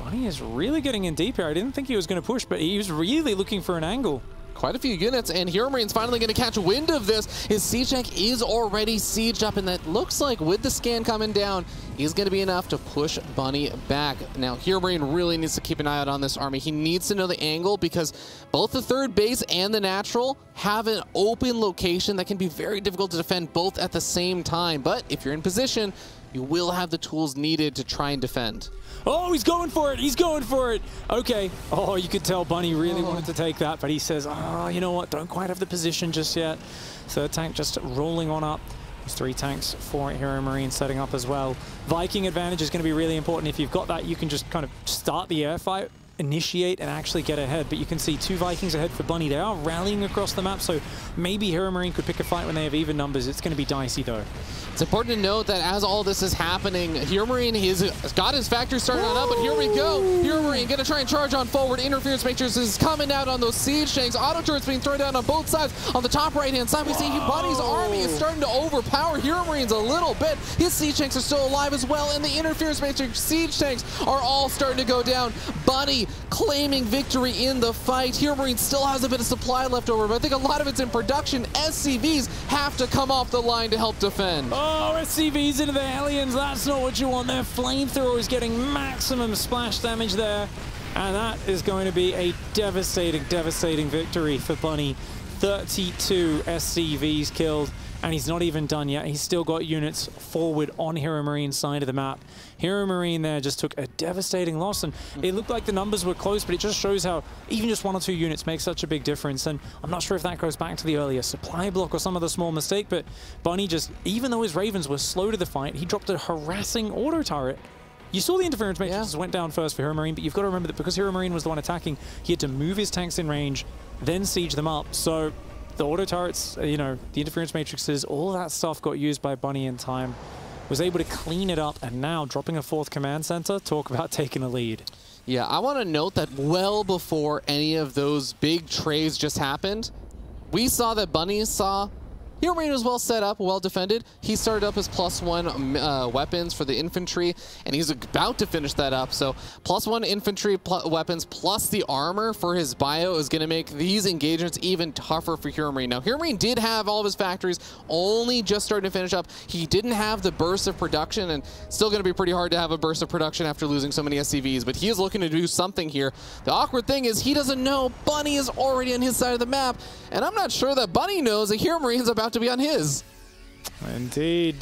Bunny is really getting in deep here. I didn't think he was going to push, but he was really looking for an angle. Quite a few units, and Heromarine's finally going to catch wind of this. His siege tank is already sieged up, and that looks like with the scan coming down, he's going to be enough to push Bunny back. Now, Heromarine really needs to keep an eye out on this army. He needs to know the angle because both the third base and the natural have an open location that can be very difficult to defend both at the same time. But if you're in position, you will have the tools needed to try and defend. Oh, he's going for it. He's going for it. Okay. Oh, you could tell Bunny really wanted to take that, but he says, oh, you know what? Don't quite have the position just yet. Third tank just rolling on up. There's 3 tanks for Heromarine setting up as well. Viking advantage is going to be really important. If you've got that, you can just kind of start the airfight, initiate, and actually get ahead. But you can see 2 Vikings ahead for Bunny. They are rallying across the map, so maybe Heromarine could pick a fight when they have even numbers. It's going to be dicey, though. It's important to note that as all this is happening, Heromarine has got his factory starting on up, but here we go. Heromarine going to try and charge on forward. Interference matrix is coming out on those siege tanks. Auto turrets being thrown down on both sides. On the top right-hand side, we see Bunny's army is starting to overpower Heromarine's a little bit. His siege tanks are still alive as well, and the interference matrix siege tanks are all starting to go down. Bunny claiming victory in the fight. Heromarine still has a bit of supply left over, but I think a lot of it's in production. SCVs have to come off the line to help defend. Oh, SCVs into the Hellions. That's not what you want. Their flamethrower is getting maximum splash damage there. And that is going to be a devastating, devastating victory for Bunny. 32 SCVs killed. And he's not even done yet. He's still got units forward on Heromarine's side of the map. Heromarine there just took a devastating loss, and it looked like the numbers were close, but it just shows how even just 1 or 2 units make such a big difference. And I'm not sure if that goes back to the earlier supply block or some other small mistake, but Bunny just, even though his Ravens were slow to the fight, he dropped a harassing auto turret. You saw the interference matrices went down first for Heromarine, but you've got to remember that because Heromarine was the one attacking, he had to move his tanks in range, then siege them up. So the auto turrets, you know, the interference matrices, all that stuff got used by Bunny in time. Was able to clean it up, and now dropping a 4th command center, talk about taking a lead. Yeah, I want to note that well before any of those big trays just happened, we saw that Bunny saw Heromarine was well set up, well defended. He started up his +1 weapons for the infantry, and he's about to finish that up. So +1 infantry weapons plus the armor for his bio is going to make these engagements even tougher for Heromarine. Now, Heromarine did have all of his factories only just starting to finish up. He didn't have the burst of production, and still going to be pretty hard to have a burst of production after losing so many SCVs, but he is looking to do something here. The awkward thing is he doesn't know Bunny is already on his side of the map, and I'm not sure that Bunny knows that Heromarine is about to be on his. Indeed.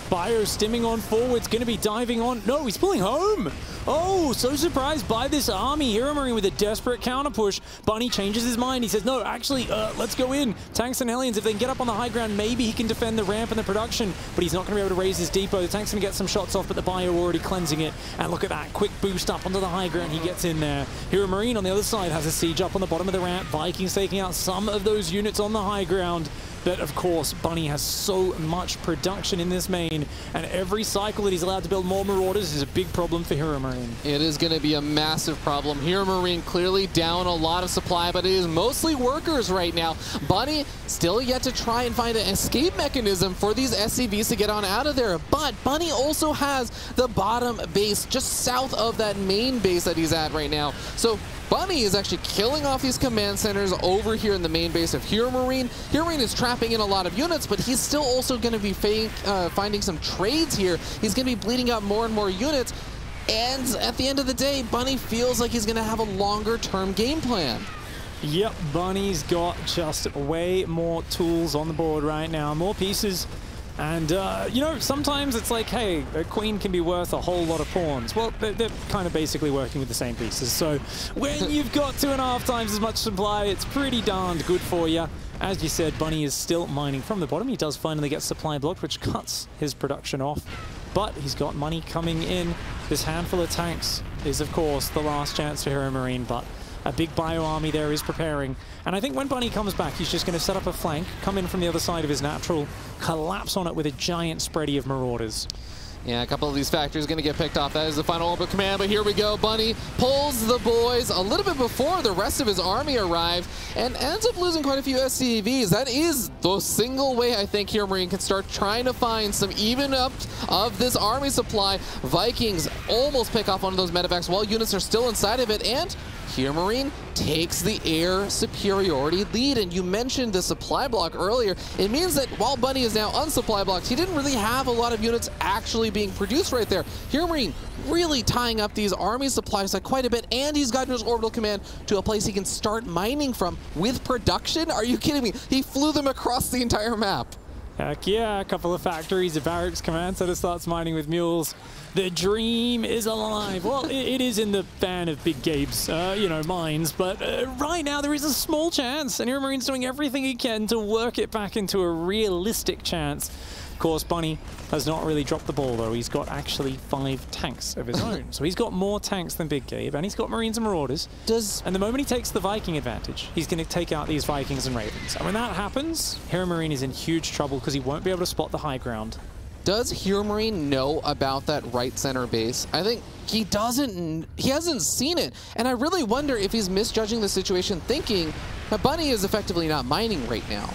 Bio stimming on forwards, going to be diving on. No, he's pulling home. Oh, so surprised by this army. Heromarine with a desperate counter push. Bunny changes his mind. He says, no, actually, let's go in. Tanks and Hellions, if they can get up on the high ground, maybe he can defend the ramp and the production, but he's not going to be able to raise his depot. The tank's going to get some shots off, but the bio already cleansing it. And look at that, quick boost up onto the high ground. He gets in there. Heromarine on the other side has a siege up on the bottom of the ramp. Vikings taking out some of those units on the high ground. But of course, Bunny has so much production in this main, and every cycle that he's allowed to build more Marauders is a big problem for Heromarine. It is going to be a massive problem. Heromarine clearly down a lot of supply, but it is mostly workers right now. Bunny still yet to try and find an escape mechanism for these SCVs to get on out of there. But Bunny also has the bottom base just south of that main base that he's at right now. So Bunny is actually killing off these command centers over here in the main base of Heromarine. Heromarine is trapping in a lot of units, but he's still also going to be finding some trades here. He's going to be bleeding out more and more units. And at the end of the day, Bunny feels like he's going to have a longer-term game plan. Yep, Bunny's got just way more tools on the board right now, more pieces. And, you know, sometimes it's like, hey, a queen can be worth a whole lot of pawns. Well, they're kind of basically working with the same pieces. So when you've got 2.5 times as much supply, it's pretty darned good for you. As you said, Bunny is still mining from the bottom. He does finally get supply blocked, which cuts his production off. But he's got money coming in. This handful of tanks is, of course, the last chance for Heromarine, but a big bio army there is preparing. And I think when Bunny comes back, he's just going to set up a flank, come in from the other side of his natural, collapse on it with a giant spready of Marauders. Yeah, a couple of these factories going to get picked off. That is the final orbital command, but here we go. Bunny pulls the boys a little bit before the rest of his army arrive and ends up losing quite a few SCVs. That is the single way I think Heromarine can start trying to find some even up of this army supply. Vikings almost pick off one of those medevacs while units are still inside of it, and Heromarine takes the air superiority lead. And you mentioned the supply block earlier. It means that while Bunny is now unsupply blocked, he didn't really have a lot of units actually being produced right there. Heromarine really tying up these army supplies like quite a bit, and he's gotten his orbital command to a place he can start mining from with production. Are you kidding me? He flew them across the entire map. Heck yeah, a couple of factories, a barracks command center starts mining with mules. The dream is alive. Well, it is in the fan of Big Gabe's, you know, minds, but right now there is a small chance, and Heromarine doing everything he can to work it back into a realistic chance. Of course, Bunny has not really dropped the ball, though. He's got actually 5 tanks of his own. So he's got more tanks than Big Gabe, and he's got Marines and Marauders. And the moment he takes the Viking advantage, he's going to take out these Vikings and Ravens. And when that happens, Heromarine is in huge trouble because he won't be able to spot the high ground. Does Heromarine know about that right center base? I think he doesn't. He hasn't seen it. And I really wonder if he's misjudging the situation, thinking that Bunny is effectively not mining right now.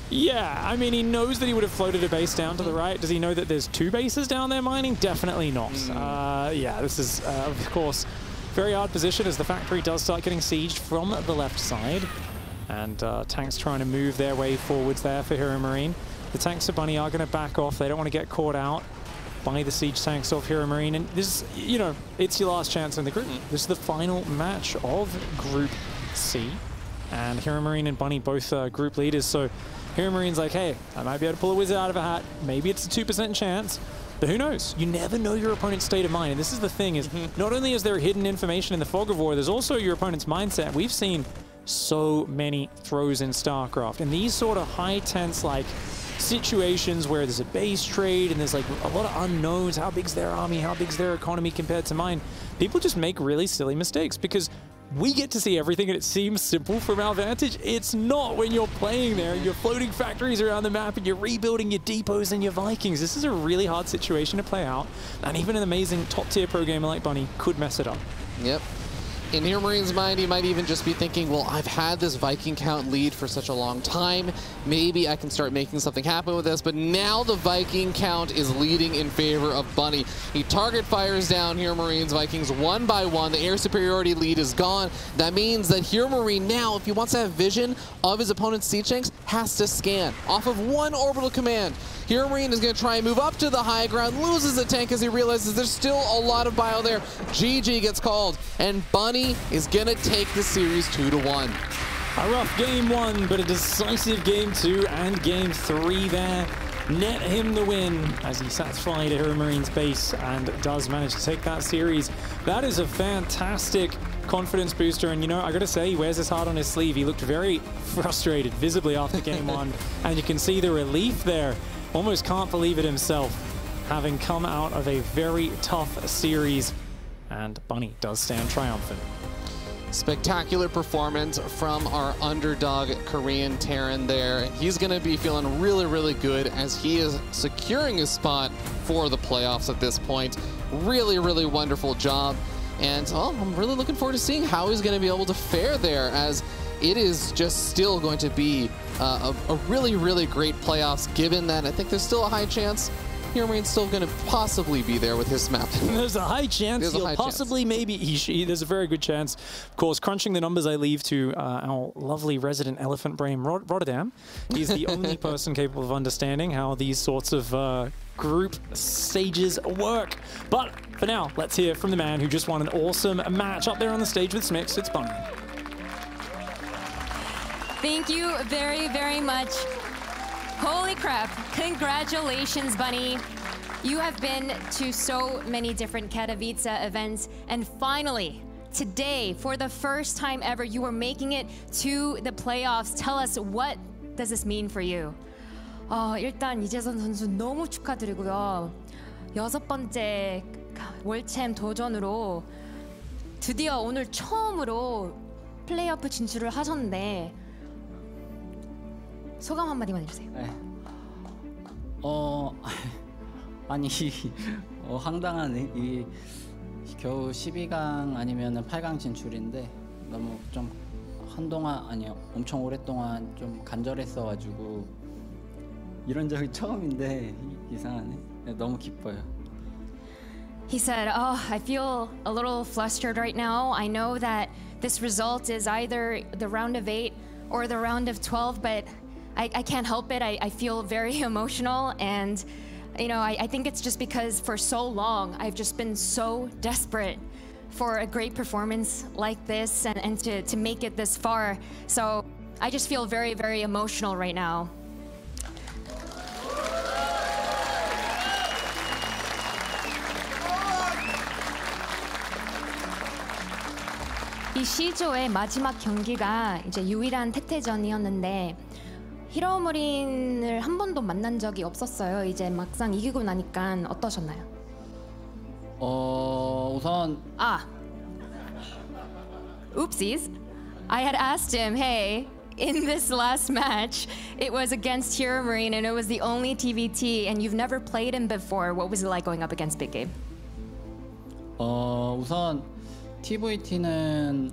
Yeah, I mean, he knows that he would have floated a base down to the right. Does he know that there's 2 bases down there mining? Definitely not. Yeah, this is, of course, very hard position as the factory does start getting sieged from the left side. And tanks trying to move their way forwards there for Heromarine. The tanks of Bunny are going to back off. They don't want to get caught out by the siege tanks of Heromarine. And this, you know, it's your last chance in the group. This is the final match of Group C. And Heromarine and Bunny both group leaders. So Heromarines like, hey, I might be able to pull a wizard out of a hat. Maybe it's a 2% chance. But who knows? You never know your opponent's state of mind. And this is the thing, is not only is there hidden information in the fog of war, there's also your opponent's mindset. We've seen so many throws in StarCraft. And these sort of high tense, like, situations where there's a base trade and there's like a lot of unknowns. How big's their army? How big's their economy compared to mine? People just make really silly mistakes because we get to see everything and it seems simple from our vantage. It's not when you're playing there. You're floating factories around the map and you're rebuilding your depots and your Vikings. This is a really hard situation to play out. And even an amazing top tier pro gamer like Bunny could mess it up. Yep. In Heromarines' mind, he might even just be thinking, well, I've had this Viking count lead for such a long time. Maybe I can start making something happen with this. But now the Viking count is leading in favor of Bunny. He target fires down Heromarines' Vikings one by one. The air superiority lead is gone. That means that Heromarine now, if he wants to have vision of his opponent's siege tanks, has to scan off of one orbital command. Heromarine is going to try and move up to the high ground, loses a tank as he realizes there's still a lot of bio there. GG gets called, and Bunny is going to take the series 2-1. A rough game 1, but a decisive game 2 and game 3 there. Net him the win as he satisfied Heromarines base and does manage to take that series. That is a fantastic confidence booster, and you know, I gotta say, he wears his heart on his sleeve. He looked very frustrated visibly after game 1, and you can see the relief there. Almost can't believe it himself, having come out of a very tough series, and Bunny does stand triumphant. Spectacular performance from our underdog Korean Terran there. He's going to be feeling really, really good as he is securing his spot for the playoffs at this point. Really, really wonderful job. And I'm really looking forward to seeing how he's going to be able to fare there, as it is just still going to be a really, really great playoffs, given that I think there's still a high chance Heromarine still going to possibly be there with his map. There's a high chance he'll possibly, maybe, there's a very good chance. Of course, crunching the numbers, I leave to our lovely resident elephant brain, Rotterdam. He's the only person capable of understanding how these sorts of group stages work. But for now, let's hear from the man who just won an awesome match up there on the stage with Smix. It's Bunny. Thank you very, very much. Holy crap. Congratulations, Bunny. You have been to so many different Katowice events, and finally, today, for the first time ever, you are making it to the playoffs. Tell us, what does this mean for you? 일단 이재선 선수 너무 축하드리고요. 6번째 월챔 도전으로 드디어 오늘 처음으로 플레이오프 진출을 하셨는데 소감 한마디만 해주세요. 네. 아니 황당한 이 겨우 12강 아니면은 8강 진출인데 너무 좀 한동안 아니요 엄청 오랫동안 좀 간절했어가지고 이런 적이 처음인데 이상하네. 너무 기뻐요. He said, I feel a little flustered right now. I know that this result is either the round of 8 or the round of 12, but I can't help it. I feel very emotional, and you know, I think it's just because for so long I've just been so desperate for a great performance like this and to make it this far. So I just feel very, very emotional right now. 이 C조의 마지막 경기가 이제 유일한 태태전이었는데 히로머린을 한 번도 만난 적이 없었어요. 이제 막상 이기고 나니까 어떠셨나요? 우선 Oopsies. I had asked him, hey, in this last match, it was against Heromarine and it was the only TVT and you've never played him before. What was it like going up against Big Game? 우선 TVT는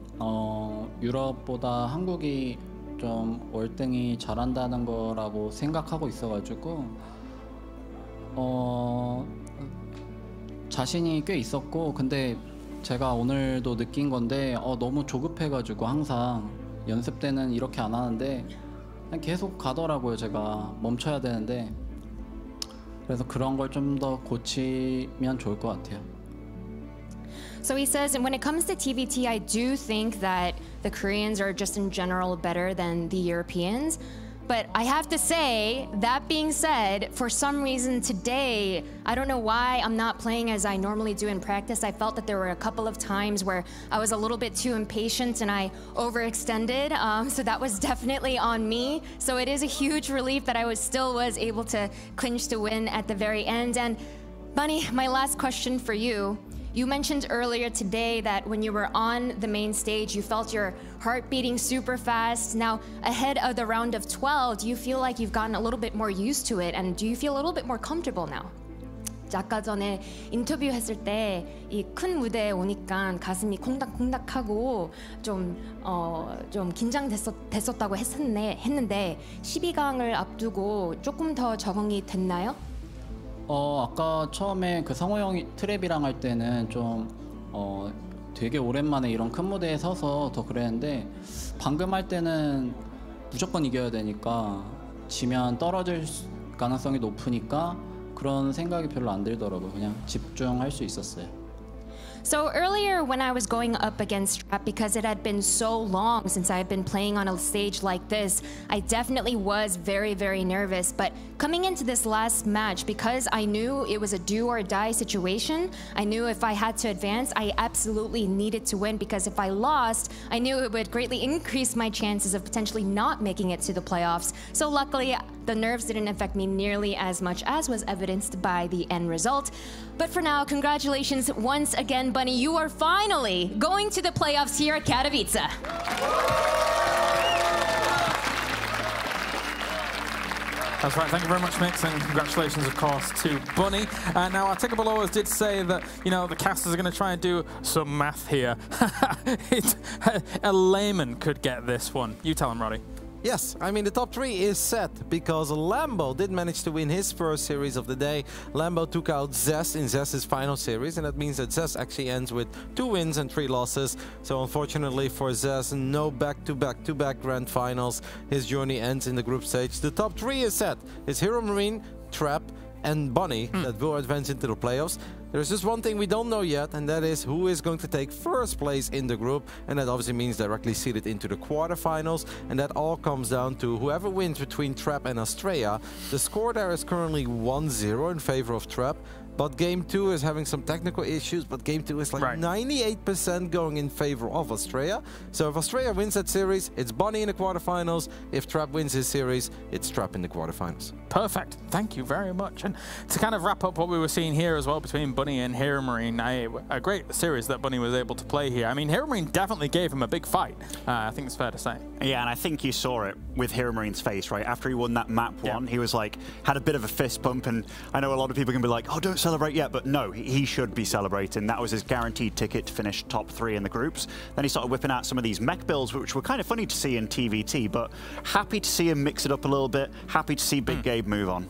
유럽보다 한국이 좀 월등히 잘한다는 거라고 생각하고 있어가지고 자신이 꽤 있었고, 근데 제가 오늘도 느낀 건데 너무 조급해가지고 항상 연습 때는 이렇게 안 하는데 그냥 계속 가더라고요. 제가 멈춰야 되는데, 그래서 그런 걸 좀 더 고치면 좋을 것 같아요. So he says, and when it comes to TVT, I do think that the Koreans are just in general better than the Europeans. But I have to say, that being said, for some reason today, I don't know why I'm not playing as I normally do in practice. I felt that there were a couple of times where I was a little bit too impatient and I overextended. So that was definitely on me. So it is a huge relief that I still was able to clinch the win at the very end. And Bunny, my last question for you. You mentioned earlier today that when you were on the main stage, you felt your heart beating super fast. Now, ahead of the round of 12, do you feel like you've gotten a little bit more used to it? And do you feel a little bit more comfortable now? 아까 전에 인터뷰했을 때 이 큰 무대에 오니까 가슴이 콩닥콩닥하고 좀 긴장됐었다고 했는데 12강을 앞두고 조금 더 적응이 됐나요? 아까 처음에 그 성호 형이 트랩이랑 할 때는 좀 되게 오랜만에 이런 큰 무대에 서서 더 그랬는데 방금 할 때는 무조건 이겨야 되니까 지면 떨어질 가능성이 높으니까 그런 생각이 별로 안 들더라고요. 그냥 집중할 수 있었어요. So earlier when I was going up against Trap, because it had been so long since I've been playing on a stage like this, I definitely was very, very nervous. But coming into this last match, because I knew it was a do or die situation, I knew if I had to advance, I absolutely needed to win, because if I lost, I knew it would greatly increase my chances of potentially not making it to the playoffs. So luckily, the nerves didn't affect me nearly as much as was evidenced by the end result. But for now, congratulations once again, Bunny. You are finally going to the playoffs here at Katowice. That's right. Thank you very much, Mix, and congratulations, of course, to Bunny. Now, our ticker below us did say that, you know, the casters are going to try and do some math here. A layman could get this one. You tell him, Roddy. Yes, I mean, the top 3 is set because Lambo did manage to win his first series of the day. Lambo took out Zest in Zest's final series, and that means that Zest actually ends with 2 wins and 3 losses. So unfortunately for Zest, no back-to-back grand finals. His journey ends in the group stage. The top 3 is set. It's Heromarine, Trap, and Bunny that will advance into the playoffs. There's just one thing we don't know yet, and that is who is going to take first place in the group, and that obviously means directly seeded into the quarterfinals, and that all comes down to whoever wins between Trap and Astrea. The score there is currently 1-0 in favor of Trap, but Game 2 is having some technical issues, but Game 2 is like 98% going in favor of Astrea. So if Astrea wins that series, it's Bunny in the quarterfinals. If Trap wins his series, it's Trap in the quarterfinals. Perfect. Thank you very much. And to kind of wrap up what we were seeing here as well between Bunny and Heromarine, a great series that Bunny was able to play here. I mean, Heromarine definitely gave him a big fight. I think it's fair to say. Yeah, and I think you saw it with Heromarine face, right? After he won that map one, he was like, had a bit of a fist bump, and I know a lot of people can be like, oh, don't celebrate yet, but no, he should be celebrating. That was his guaranteed ticket to finish top 3 in the groups. Then he started whipping out some of these mech builds, which were kind of funny to see in TVT, but happy to see him mix it up a little bit, happy to see Big Gabe move on.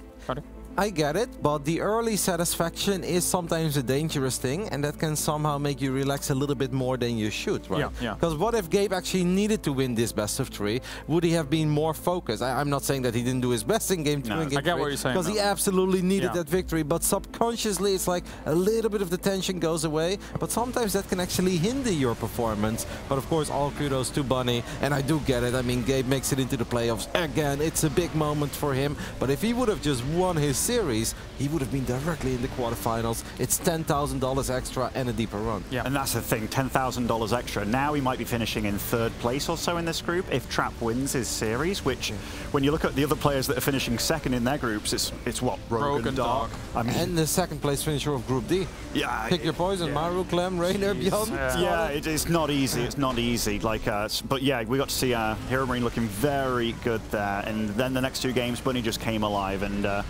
I get it, but the early satisfaction is sometimes a dangerous thing, and that can somehow make you relax a little bit more than you should, right? Yeah. Because what if Gabe actually needed to win this best of 3? Would he have been more focused? I'm not saying that he didn't do his best in Game 2 and Game 3. I get what you're saying. Because he absolutely needed that victory, but subconsciously it's like a little bit of the tension goes away, but sometimes that can actually hinder your performance. But of course, all kudos to Bunny, and I do get it. I mean, Gabe makes it into the playoffs again. It's a big moment for him, but if he would have just won his series, he would have been directly in the quarterfinals. It's $10,000 extra and a deeper run. Yeah, and that's the thing, $10,000 extra. Now he might be finishing in 3rd place or so in this group if Trap wins his series, which, when you look at the other players that are finishing 2nd in their groups, it's what, Rogue and Dark. I mean, and the 2nd place finisher of Group D. Yeah, pick your poison, Maru, Clem, Reynor, Byun. Yeah, it's not easy. It's not easy. Like, but yeah, we got to see Heromarine looking very good there, and then the next 2 games, Bunny just came alive, and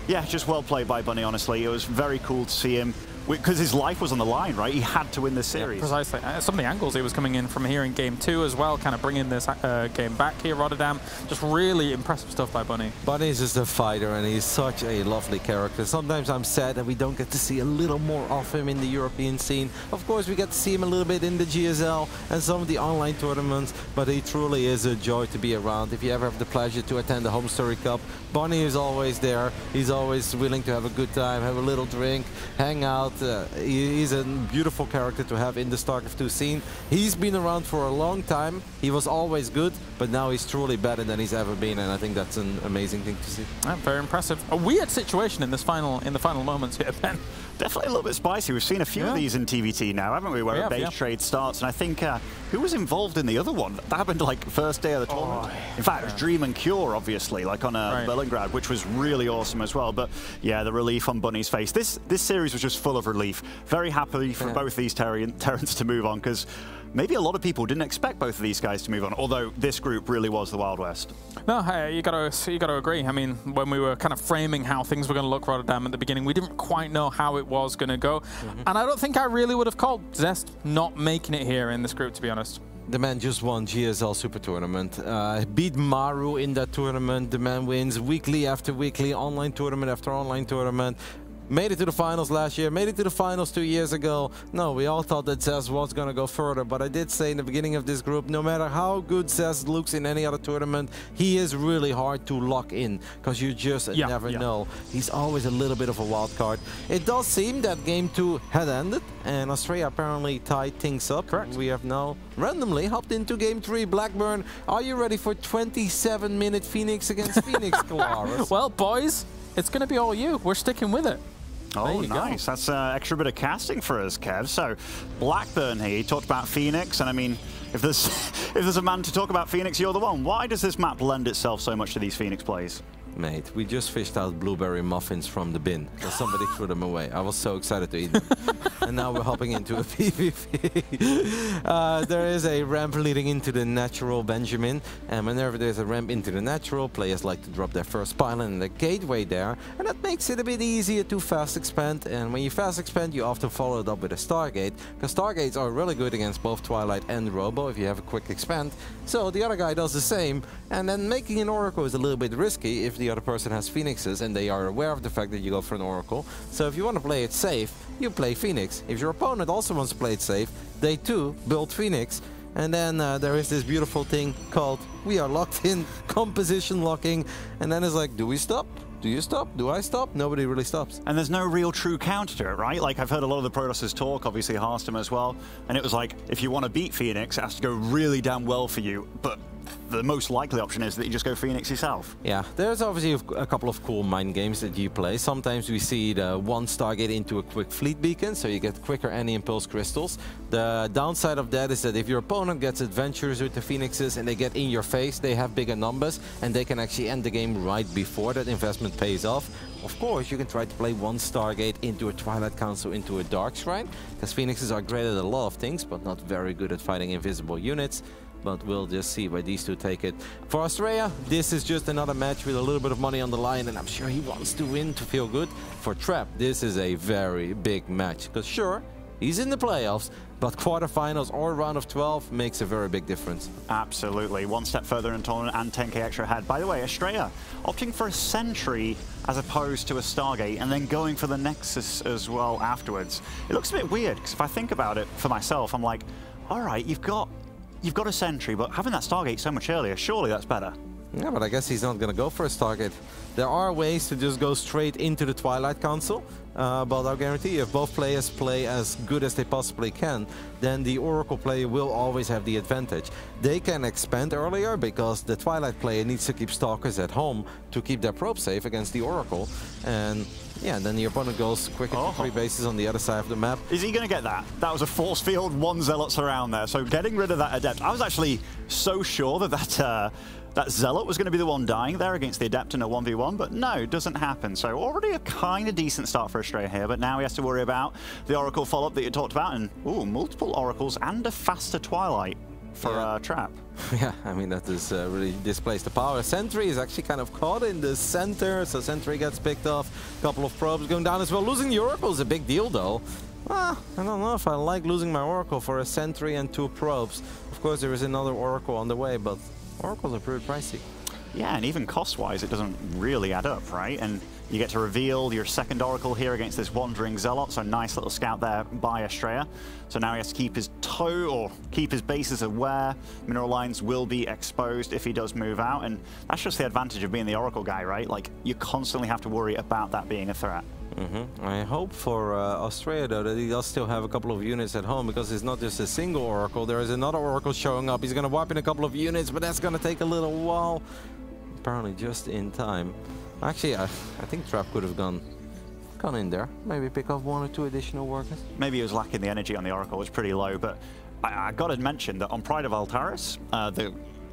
yeah, just well played by Bunny, honestly. It was very cool to see him, because his life was on the line, right? He had to win this series. Yeah, precisely. Some of the angles he was coming in from here in Game 2 as well, kind of bringing this game back here, Rotterdam. Just really impressive stuff by Bunny. Bunny is just a fighter, and he's such a lovely character. Sometimes I'm sad that we don't get to see a little more of him in the European scene. Of course, we get to see him a little bit in the GSL and some of the online tournaments, but he truly is a joy to be around. If you ever have the pleasure to attend the Home Story Cup, Bunny is always there. He's always willing to have a good time, have a little drink, hang out. He's a beautiful character to have in the StarCraft 2 scene. He's been around for a long time. He was always good, but now he's truly better than he's ever been, and I think that's an amazing thing to see. Very impressive. A weird situation in the final moments here, Ben. Definitely a little bit spicy. We've seen a few of these in TVT now, haven't we? Where a base trade starts, and I think who was involved in the other one? That happened like first day of the tournament. In fact, it was Dream and Cure, obviously, like on Berlingrad, which was really awesome as well. But yeah, the relief on Bunny's face. This series was just full of relief. Very happy for both these Terrans to move on, because maybe a lot of people didn't expect both of these guys to move on, although this group really was the Wild West. No, hey, you gotta agree. I mean, when we were kind of framing how things were going to look for Rotterdam at the beginning, we didn't quite know how it was going to go. And I don't think I really would have called Zest not making it here in this group, to be honest. The man just won GSL Super Tournament, beat Maru in that tournament. The man wins weekly after weekly, online tournament after online tournament. Made it to the finals last year, made it to the finals 2 years ago. No, we all thought that Zest was going to go further, but I did say in the beginning of this group, no matter how good Zest looks in any other tournament, he is really hard to lock in, because you just never know. He's always a little bit of a wild card. It does seem that Game 2 had ended, and Astrea apparently tied things up. Correct. We have now randomly hopped into Game 3. Blackburn, are you ready for 27-minute Phoenix against Phoenix, Kalaris? Well, boys, it's going to be all you. We're sticking with it. Oh, nice. That's an extra bit of casting for us, Kev. So, Blackburn here, he talked about Phoenix, and I mean, if there's a man to talk about Phoenix, you're the one. Why does this map lend itself so much to these Phoenix plays? Mate, we just fished out blueberry muffins from the bin, because somebody threw them away. I was so excited to eat them. And now we're hopping into a PvP. There is a ramp leading into the natural Benjamin, and whenever there's a ramp into the natural, players like to drop their first pylon in the gateway there, and that makes it a bit easier to fast expand. And when you fast expand, you often follow it up with a Stargate, because Stargates are really good against both Twilight and Robo if you have a quick expand. So the other guy does the same, and then making an Oracle is a little bit risky if the other person has Phoenixes and they are aware of the fact that you go for an Oracle. So if you want to play it safe, you play Phoenix. If your opponent also wants to play it safe, they too build Phoenix. And then there is this beautiful thing called we are locked in, composition locking. And then it's like, do we stop? Do you stop? Do I stop? Nobody really stops. And there's no real true counter to it, right? Like, I've heard a lot of the Protosses talk, obviously Harstam as well, and it was like, if you want to beat Phoenix, it has to go really damn well for you, but the most likely option is that you just go Phoenix yourself. Yeah, there's obviously a couple of cool mind games that you play. Sometimes we see the one Stargate into a quick fleet beacon, so you get quicker anti-impulse crystals. The downside of that is that if your opponent gets adventures with the Phoenixes and they get in your face, they have bigger numbers, and they can actually end the game right before that investment pays off. Of course, you can try to play one Stargate into a Twilight Council, into a Dark Shrine, because Phoenixes are great at a lot of things, but not very good at fighting invisible units. But we'll just see where these two take it. For Astrea, this is just another match with a little bit of money on the line, and I'm sure he wants to win to feel good. For Trap, this is a very big match, because sure, he's in the playoffs, but quarterfinals or round of 12 makes a very big difference. Absolutely. One step further in tournament and 10k extra ahead. By the way, Astrea opting for a Sentry as opposed to a Stargate, and then going for the Nexus as well afterwards. It looks a bit weird, because if I think about it for myself, I'm like, all right, you've got a Sentry, but having that Stargate so much earlier, surely that's better. Yeah, but I guess he's not going to go for a Stargate. There are ways to just go straight into the Twilight Council, but I'll guarantee you, if both players play as good as they possibly can, then the Oracle player will always have the advantage. They can expand earlier because the Twilight player needs to keep Stalkers at home to keep their probe safe against the Oracle. And yeah, then the opponent goes quicker to 3 bases on the other side of the map. Is he going to get that? That was a force field, 1 Zealots around there. So getting rid of that Adept, I was actually so sure that Zealot was going to be the one dying there against the Adept in a 1v1, but no, it doesn't happen. So already a kind of decent start for Astrea here, but now he has to worry about the Oracle follow-up that you talked about, and multiple Oracles and a faster Twilight for Trap. Yeah, I mean, that is really displays the power. Sentry is actually kind of caught in the center, so Sentry gets picked off. A couple of probes going down as well. Losing the Oracle is a big deal, though. I don't know if I like losing my Oracle for a Sentry and 2 probes. Of course, there is another Oracle on the way, but Oracles are pretty pricey. Yeah, and even cost-wise, it doesn't really add up, right? And you get to reveal your second Oracle here against this Wandering Zealot, so nice little scout there by Astrea. So now he has to keep his keep his bases aware. Mineral lines will be exposed if he does move out, and that's just the advantage of being the Oracle guy, right? Like, you constantly have to worry about that being a threat. I hope for Astrea, though, that he does still have a couple of units at home, because it's not just a single Oracle. There is another Oracle showing up. He's going to wipe in a couple of units, but that's going to take a little while. Apparently just in time. Actually, I think Trap could have gone in there. Maybe pick up 1 or 2 additional workers. Maybe he was lacking the energy on the Oracle. It was pretty low, but I got to mention that on Pride of Altaris,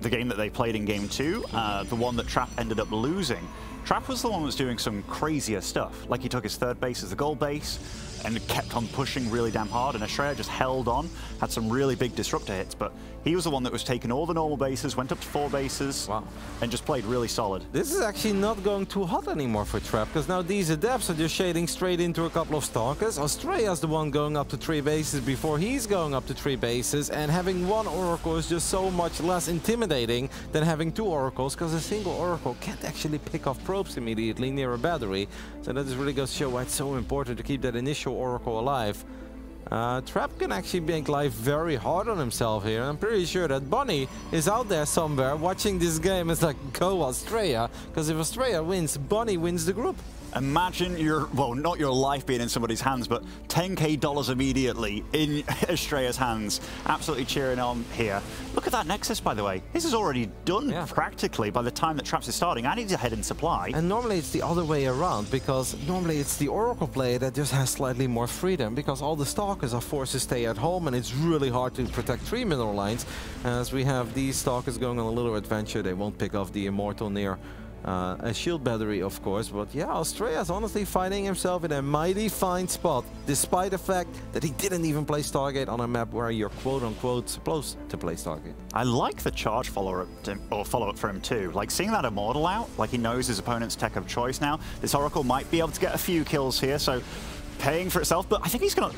the game that they played in Game 2, the one that Trap ended up losing, Trap was the one that was doing some crazier stuff. Like, he took his 3rd base as the gold base, and kept on pushing really damn hard, and Astrea just held on, had some really big disruptor hits, but he was the one that was taking all the normal bases, went up to 4 bases, and just played really solid. This is actually not going too hot anymore for Trap, because now these adepts are just shading straight into a couple of Stalkers. Astrea's the one going up to 3 bases before he's going up to 3 bases, and having 1 Oracle is just so much less intimidating than having 2 Oracles, because a single Oracle can't actually pick off probes immediately near a battery. So that just really goes to show why it's so important to keep that initial Oracle alive. Trap can actually make life very hard on himself here. I'm pretty sure that Bunny is out there somewhere watching this game. It's like, go Astrea, because if Astrea wins, Bunny wins the group. Imagine your, well, not your life being in somebody's hands, but $10K immediately in Astrea's hands. Absolutely cheering on here. Look at that Nexus, by the way. This is already done practically by the time that Traps is starting. I need to head in supply. And normally it's the other way around, because normally it's the Oracle player that just has slightly more freedom, because all the Stalkers are forced to stay at home, and it's really hard to protect 3 mineral lines. As we have these Stalkers going on a little adventure, they won't pick off the Immortal near a shield battery, of course, but yeah, Astrea is honestly finding himself in a mighty fine spot, despite the fact that he didn't even play Stargate on a map where you're quote-unquote supposed to play Stargate. I like the charge follow-up for him too. Like seeing that Immortal out, like he knows his opponent's tech of choice now. This Oracle might be able to get a few kills here, so paying for itself, but I think he's gonna,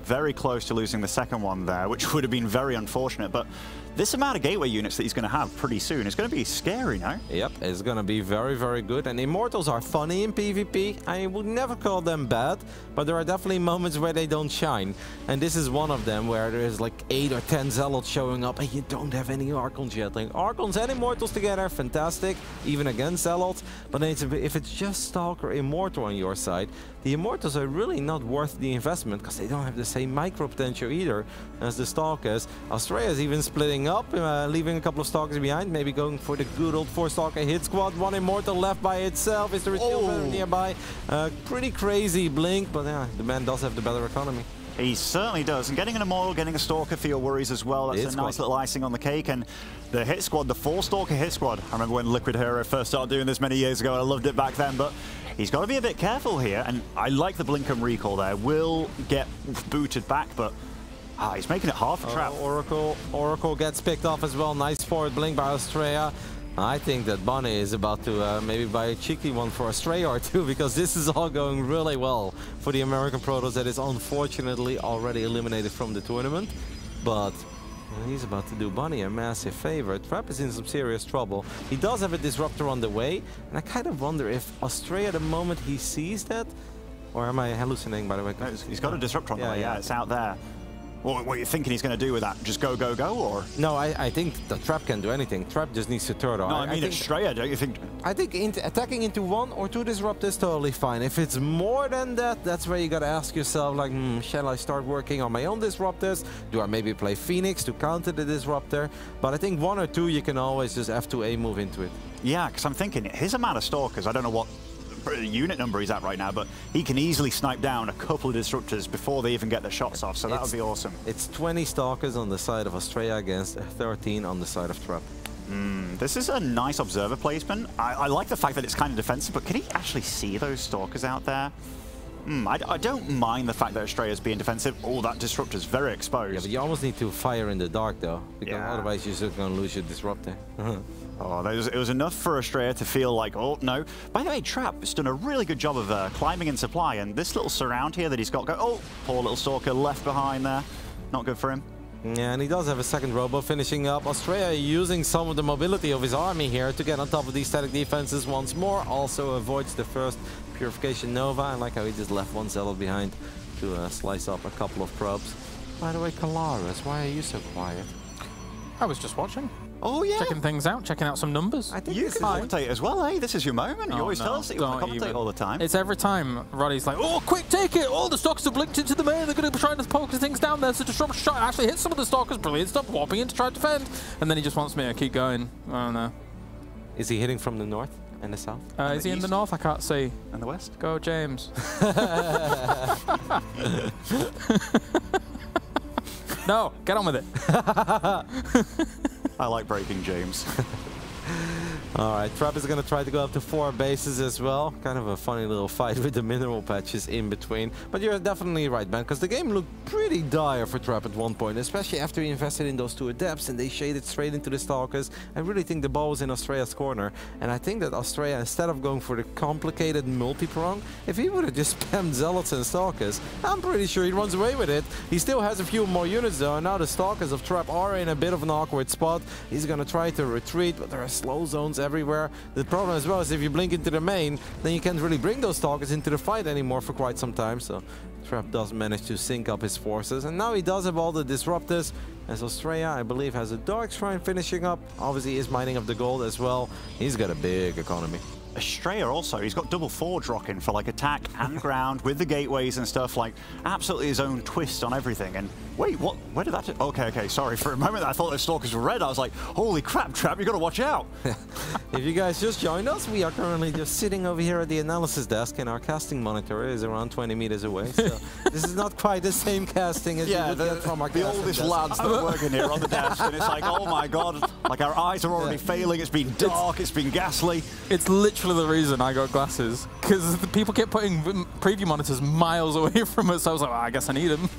very close to losing the second one there, which would have been very unfortunate, but this amount of gateway units that he's going to have pretty soon is going to be scary, no? Yep, it's going to be very, very good. And Immortals are funny in PvP. I would never call them bad, but there are definitely moments where they don't shine. And this is one of them where there is like 8 or 10 Zealots showing up and you don't have any Archons yet. Like Archons and Immortals together, fantastic, even against Zealots. But if it's just Stalker Immortal on your side, the Immortals are really not worth the investment because they don't have the same micro potential either as the Stalkers. Astrea is even splitting up, leaving a couple of Stalkers behind, maybe going for the good old 4-Stalker hit squad. 1 Immortal left by itself. Is there a shield nearby? Pretty crazy blink, but yeah, the man does have the better economy. He certainly does, and getting an Immortal, getting a Stalker for your worries as well, that's a nice little icing on the cake. And the hit squad, the 4-Stalker hit squad, I remember when Liquid Hero first started doing this many years ago, and I loved it back then, but he's got to be a bit careful here, and I like the Blinkum recall there. Will get booted back, but he's making it hard for Trap. Oracle gets picked off as well. Nice forward blink by Astrea. I think that Bunny is about to maybe buy a cheeky one for Astrea or two, because this is all going really well for the American Protoss that is unfortunately already eliminated from the tournament. But he's about to do Bunny a massive favor. Trap is in some serious trouble. He does have a Disruptor on the way, and I kind of wonder if Astrea, the moment he sees that, or am I hallucinating, by the way? No, he's got a Disruptor on the way, yeah, it's out there. What are you thinking he's going to do with that? Just go, go, go, or? No, I think the Trap can do anything. Trap just needs to turtle. No, I mean Astrea, don't you think? I think attacking into 1 or 2 Disruptors is totally fine. If it's more than that, that's where you got to ask yourself, like, shall I start working on my own Disruptors? Do I maybe play Phoenix to counter the Disruptor? But I think 1 or 2, you can always just F2A move into it. Yeah, because I'm thinking his amount of Stalkers, I don't know what unit number he's at right now, but he can easily snipe down a couple of Disruptors before they even get their shots off, so that would be awesome. It's 20 Stalkers on the side of Astrea against 13 on the side of Trap. This is a nice observer placement. I like the fact that it's kind of defensive, but can he actually see those Stalkers out there? I don't mind the fact that Astrea is being defensive. Oh, that Disruptor's very exposed. Yeah, but you almost need to fire in the dark, though, because otherwise you're just going to lose your Disruptor. Oh, it was enough for Astrea to feel like, oh, no. By the way, Trap has done a really good job of climbing in supply, and this little surround here that he's got, poor little Stalker left behind there. Not good for him. Yeah, and he does have a second robo finishing up. Astrea using some of the mobility of his army here to get on top of these static defenses once more. Also avoids the first Purification Nova. I like how he just left 1 Zealot behind to slice up a couple of probes. By the way, Kalaris, why are you so quiet? I was just watching. Oh, yeah. Checking things out, checking out some numbers. I think you can commentate as well, eh? This is your moment. You always tell us that you want to commentate all the time. It's every time Roddy's like, oh, quick, take it! All the Stalkers have blinked into the main. They're going to be trying to poke things down there. So Disruptor shot actually hits some of the Stalkers. Brilliant stuff. Warping in to try to defend. And then he just wants me to keep going. I don't know. Is he hitting from the north and the south? Is he in the north? I can't see. And the west? Go, James. No, get on with it. I like breaking James. All right, Trap is going to try to go up to 4 bases as well. Kind of a funny little fight with the mineral patches in between. But you're definitely right, Ben, because the game looked pretty dire for Trap at one point, especially after he invested in those 2 adepts and they shaded straight into the Stalkers. I really think the ball was in Astrea's corner. And I think that Astrea, instead of going for the complicated multi-prong, if he would have just spammed Zealots and Stalkers, I'm pretty sure he runs away with it. He still has a few more units though, and now the Stalkers of Trap are in a bit of an awkward spot. He's going to try to retreat, but there are slow zones everywhere. The problem as well is if you blink into the main, then you can't really bring those Stalkers into the fight anymore for quite some time. So Trap does manage to sync up his forces, and now he does have all the disruptors, as Astrea, I believe, has a Dark Shrine finishing up. Obviously, is mining up the gold as well. He's got a big economy. Astrea also, he's got double forge rocking for like attack and ground with the gateways and stuff, like absolutely his own twist on everything. And wait, what? Where did that? Okay, sorry. For a moment I thought those Stalkers were red. I was like, holy crap, Trap, you got to watch out. If you guys just joined us, we are currently just sitting over here at the analysis desk, and our casting monitor is around 20 meters away. So this is not quite the same casting as you would get from our the oldest lads that are working here on the desk, and it's like, oh my god, like our eyes are already failing. It's been dark, it's been ghastly. It's literally the reason I got glasses, because the people kept putting preview monitors miles away from us. So I was like, well, I guess I need them.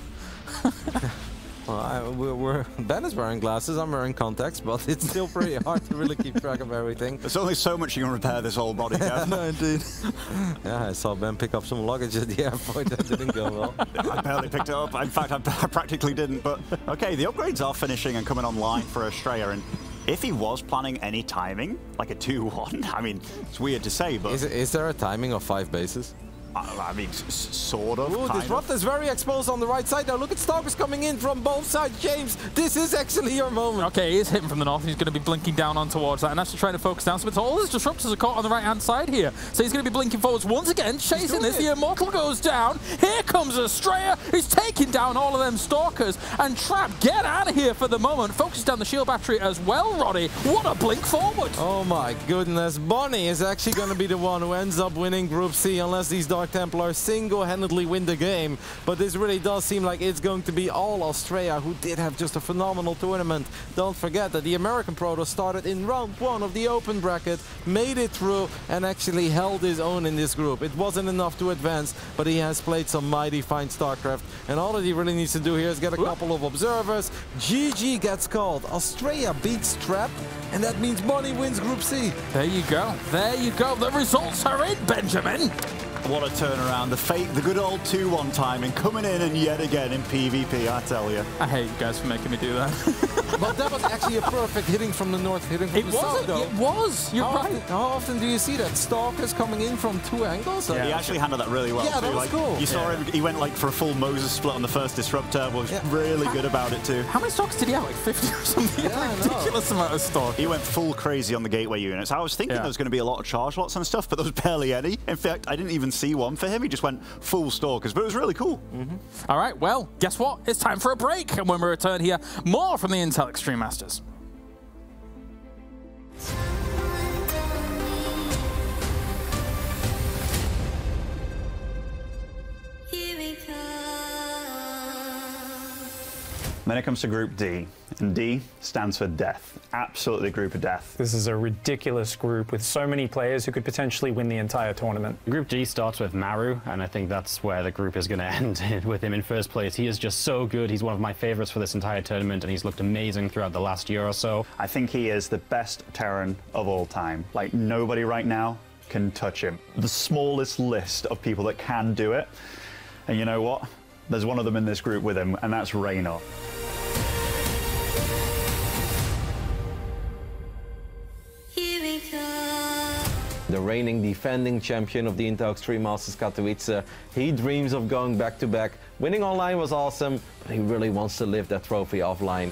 Well, Ben is wearing glasses, I'm wearing contacts, but it's still pretty hard to really keep track of everything. There's only so much you can repair this whole body, Gav. No, indeed. Yeah, I saw Ben pick up some luggage at the airport. That didn't go well. I barely picked it up. In fact, I practically didn't. But okay, the upgrades are finishing and coming online for Astrea. And if he was planning any timing, like a 2-1, I mean, it's weird to say, but... Is there a timing of 5 bases? I mean, sort of. Ooh, Disrupt is very exposed on the right side now. Look at Stalkers coming in from both sides. James, this is actually your moment. Okay, he is hitting from the north. He's going to be blinking down on towards that and actually trying to focus down. So all his Disruptors are caught on the right-hand side here. So he's going to be blinking forwards once again, chasing this. The Immortal goes down. Here comes Astrea. He's taking down all of them Stalkers. And Trap, get out of here for the moment. Focus down the shield battery as well, Roddy. What a blink forward. Oh my goodness. Bonnie is actually going to be the one who ends up winning Group C unless these Dark Templars single-handedly win the game. But this really does seem like it's going to be all Astrea, who did have just a phenomenal tournament. Don't forget that the American Protoss started in round 1 of the open bracket, made it through, and actually held his own in this group. It wasn't enough to advance, but he has played some mighty fine StarCraft. And all that he really needs to do here is get a couple of observers. GG gets called. Astrea beats Trap, and that means Bonnie wins Group C. There you go. There you go. The results are in, Benjamin. What a turnaround. The good old 2-1 timing coming in and yet again in PvP, I tell you. I hate you guys for making me do that. But that was actually a perfect hitting from the north, hitting from the south, though. It was. You're right. How often do you see that? Stalkers coming in from 2 angles? Yeah, he actually handled that really well, yeah, too. That was cool. You saw him, he went like for a full Moses split on the first Disruptor, was really good about it, too. How many Stalkers did he have? Like 50 or something? Yeah, ridiculous amount of Stalkers. He went full crazy on the gateway units. I was thinking there was going to be a lot of charge lots and stuff, but there was barely any. In fact, I didn't even see one for him. He just went full Stalkers, but it was really cool. All right, well, guess what? It's time for a break. And when we return here, more from the Intel Extreme Masters. Then it comes to Group D, and D stands for death. Absolutely Group of death. This is a ridiculous group with so many players who could potentially win the entire tournament. Group D starts with Maru, and I think that's where the group is going to end with him in first place. He is just so good. He's one of my favorites for this entire tournament, and he's looked amazing throughout the last year or so. I think he is the best Terran of all time. Like, nobody right now can touch him. The smallest list of people that can do it. And you know what? There's one of them in this group with him, and that's Reynor. The reigning defending champion of the Intel Extreme Masters Katowice. He dreams of going back-to-back. Winning online was awesome, but he really wants to lift that trophy offline.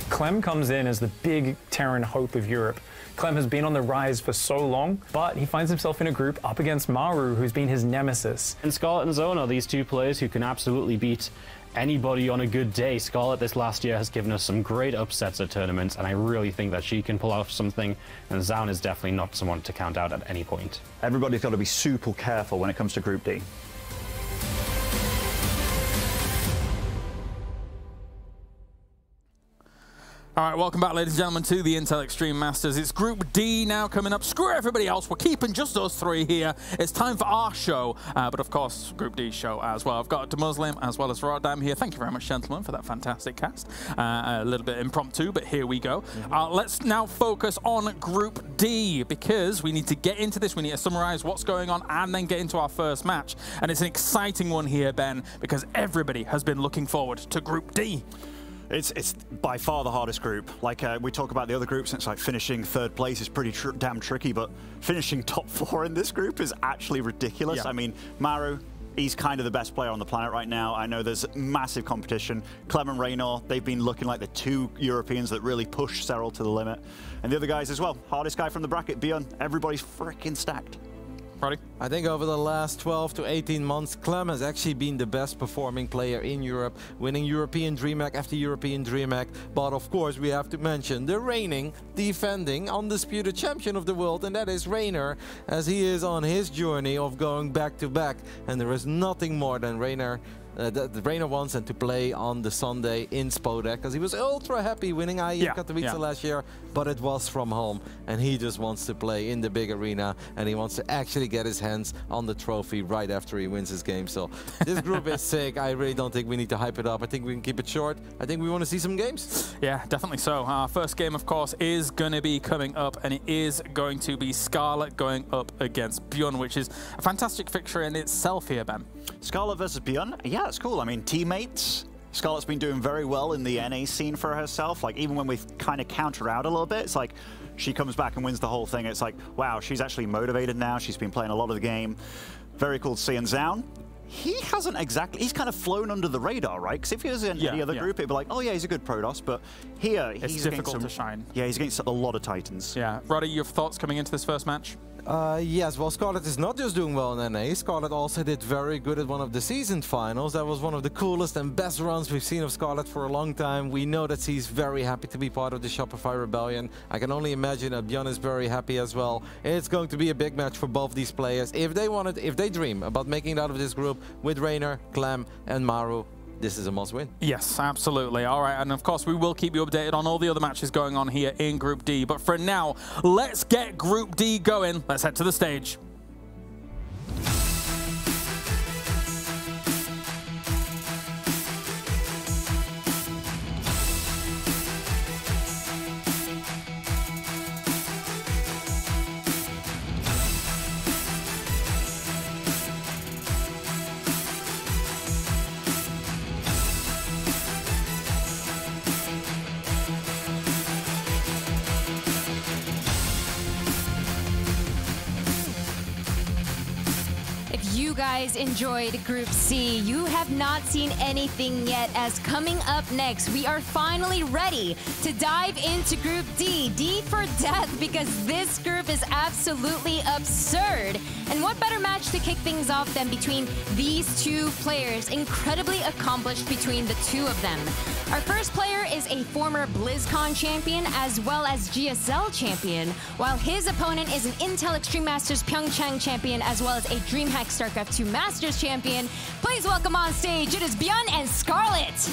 Clem comes in as the big Terran hope of Europe. Clem has been on the rise for so long, but he finds himself in a group up against Maru, who's been his nemesis. And Scarlett and Zone are these two players who can absolutely beat anybody on a good day. Scarlett this last year has given us some great upsets at tournaments, and I really think that she can pull off something, and Zaun is definitely not someone to count out at any point. Everybody's got to be super careful when it comes to Group D. All right, welcome back, ladies and gentlemen, to the Intel Extreme Masters. It's Group D now coming up. Screw everybody else. We're keeping just us three here. It's time for our show, but of course, Group D's show as well. I've got Muslim as well as Rodam here. Thank you very much, gentlemen, for that fantastic cast. A little bit impromptu, but here we go. Let's now focus on Group D, because we need to get into this. We need to summarize what's going on and then get into our first match. And it's an exciting one here, Ben, because everybody has been looking forward to Group D. It's by far the hardest group. Like we talk about the other groups, and it's like finishing third place is pretty damn tricky, but finishing top 4 in this group is actually ridiculous. Yeah. I mean, Maru, he's kind of the best player on the planet right now. I know there's massive competition. Clem and Reynor, they've been looking like the 2 Europeans that really push Serral to the limit. And the other guys as well. Hardest guy from the bracket, Byun. Everybody's freaking stacked. Roddy? I think over the last 12 to 18 months, Clem has actually been the best performing player in Europe, winning European DreamHack after European DreamHack. But of course, we have to mention the reigning, defending, undisputed champion of the world, and that is Reynor, as he is on his journey of going back to back. And there is nothing more than Reynor wants and to play on the Sunday in Spodek, because he was ultra happy winning IEM Katowice last year, but it was from home, and he just wants to play in the big arena, and he wants to actually get his hands on the trophy right after he wins his game. So this group is sick. I really don't think we need to hype it up. I think we can keep it short. I think we want to see some games. Yeah, definitely so. Our first game, of course, is going to be coming up, and it is going to be Scarlett going up against Byun, which is a fantastic fixture in itself here, Ben. Scarlett versus Byun? Yeah, it's cool. I mean, teammates. Scarlett's been doing very well in the NA scene for herself. Like, even when we kind of counter out a little bit, it's like she comes back and wins the whole thing. It's like, wow, she's actually motivated now. She's been playing a lot of the game. Very cool to see. And Zaun, he hasn't exactly, he's kind of flown under the radar, right? Because if he was in any other group, it'd be like, oh yeah, he's a good Protoss. But here, he's difficult to shine. Yeah, he's against a lot of Titans. Yeah. Roddy, your thoughts coming into this first match? Yes, well, Scarlett is not just doing well in NA. Scarlett also did very good at one of the season finals. That was one of the coolest and best runs we've seen of Scarlett for a long time. We know that she's very happy to be part of the Shopify Rebellion. I can only imagine that Byun is very happy as well. It's going to be a big match for both these players. If they dream about making it out of this group with Reynor, Clem, and Maru, this is a must win. Yes, absolutely. All right, and of course we will keep you updated on all the other matches going on here in Group D. But for now, let's get Group D going. Let's head to the stage. Guys enjoyed Group C. You have not seen anything yet, as coming up next, we are finally ready to dive into Group D. D for death, because this group is absolutely absurd. And what better match to kick things off than between these two players, incredibly accomplished between the two of them. Our first player is a former BlizzCon champion as well as GSL champion, while his opponent is an Intel Extreme Masters Pyeongchang champion as well as a DreamHack StarCraft 2 Masters champion. Please welcome on stage, it is Byun and Scarlett.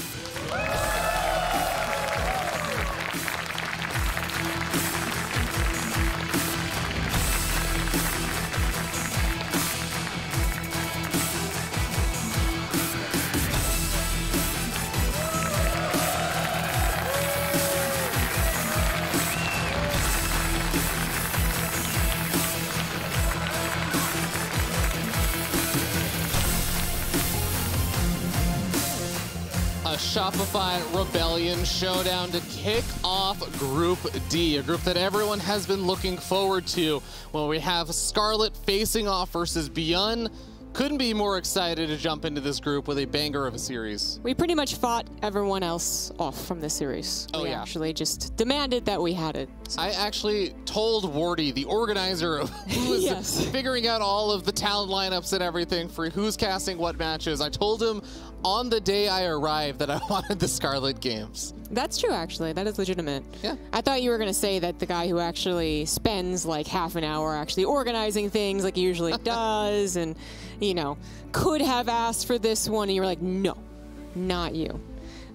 Shopify Rebellion showdown to kick off Group D, a group that everyone has been looking forward to. When we have Scarlett facing off versus Byun. Couldn't be more excited to jump into this group with a banger of a series. We pretty much fought everyone else off from the series. We actually just demanded that we had it. So. I actually told Wardy, the organizer of who is figuring out all of the talent lineups and everything for who's casting what matches, I told him on the day I arrived that I wanted the Scarlett games. That's true, actually. That is legitimate. Yeah. I thought you were going to say that the guy who actually spends like half an hour actually organizing things like he usually does and, you know, could have asked for this one, and you were like, no, not you.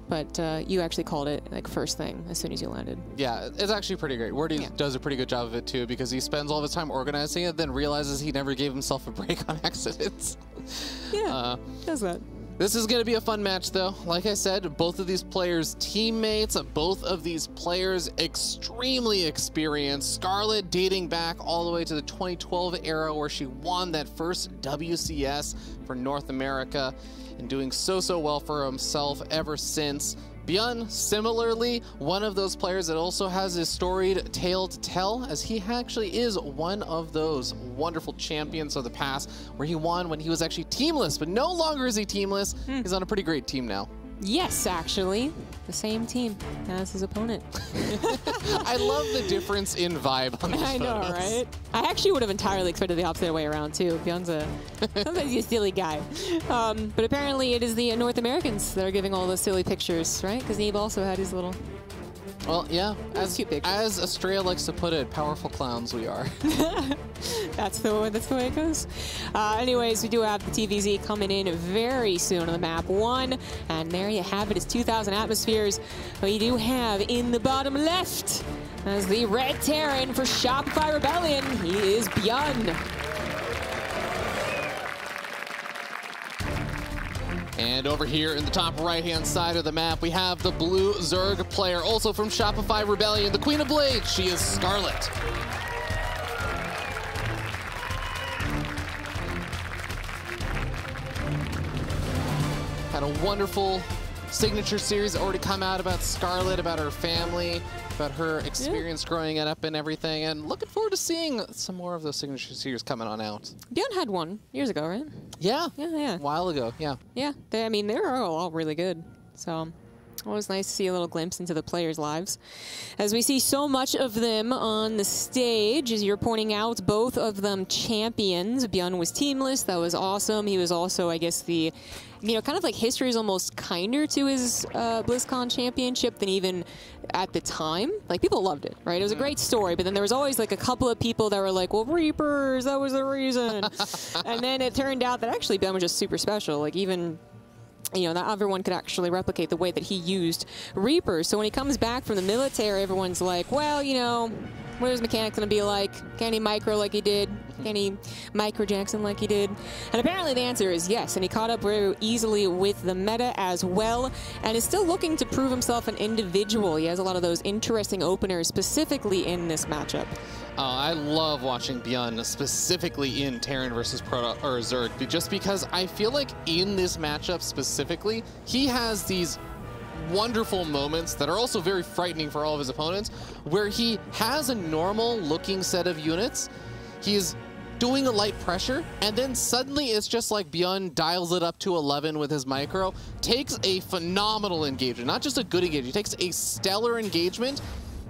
but you actually called it like first thing as soon as you landed. Yeah, it's actually pretty great. Wordy does a pretty good job of it too, because he spends all of his time organizing it, then realizes he never gave himself a break on accidents. Yeah, does that. This is going to be a fun match, though. Like I said, both of these players teammates, both of these players extremely experienced. Scarlett dating back all the way to the 2012 era, where she won that first WCS for North America, and doing so well for himself ever since. Byun, similarly, one of those players that also has his storied tale to tell, as he actually is one of those wonderful champions of the past, where he won when he was actually teamless, but no longer is he teamless. He's on a pretty great team now. Yes, actually, the same team as his opponent. I love the difference in vibe on these I know, photos. right? I actually would have entirely expected the opposite way around, too. Byun's sometimes he's a silly guy. But apparently it is the North Americans that are giving all those silly pictures, right? Because Neve also had his little... Well, yeah, as Astrea likes to put it, powerful clowns we are. That's the way it goes. Anyways, we do have the TVZ coming in very soon on the map 1, and there you have it. It's 2,000 atmospheres. We do have in the bottom left as the red Terran for Shopify Rebellion. He is Byun. And over here in the top right-hand side of the map, we have the blue Zerg player, also from Shopify Rebellion, the Queen of Blades. She is Scarlett. Had a wonderful signature series already come out about Scarlett, about her family, about her experience growing up and everything, and looking forward to seeing some more of those signature series coming on out. Byun had one years ago, right? Yeah. Yeah. A while ago, yeah. Yeah, I mean, they were all really good. So always nice to see a little glimpse into the players' lives. As we see so much of them on the stage, as you're pointing out, both of them champions. Byun was teamless. That was awesome. He was also, I guess, the... kind of like history is almost kinder to his BlizzCon championship than even at the time. Like, people loved it, right? It was a great story, but then there was always like a couple of people that were like, well, Reapers, that was the reason. And then it turned out that actually Byun was just super special. Like, even... not everyone could actually replicate the way that he used Reapers. So when he comes back from the military, everyone's like, well, what are his mechanics going to be like? Can he micro like he did? Can he micro Jackson like he did? And apparently the answer is yes, and he caught up very easily with the meta as well, and is still looking to prove himself an individual. He has a lot of those interesting openers, specifically in this matchup. I love watching Byun, specifically in Terran versus Zerg, just because I feel like in this matchup specifically, he has these wonderful moments that are also very frightening for all of his opponents, where he has a normal looking set of units, he's doing a light pressure, and then suddenly it's just like Byun dials it up to 11 with his micro, takes a phenomenal engagement, not just a good engagement, he takes a stellar engagement,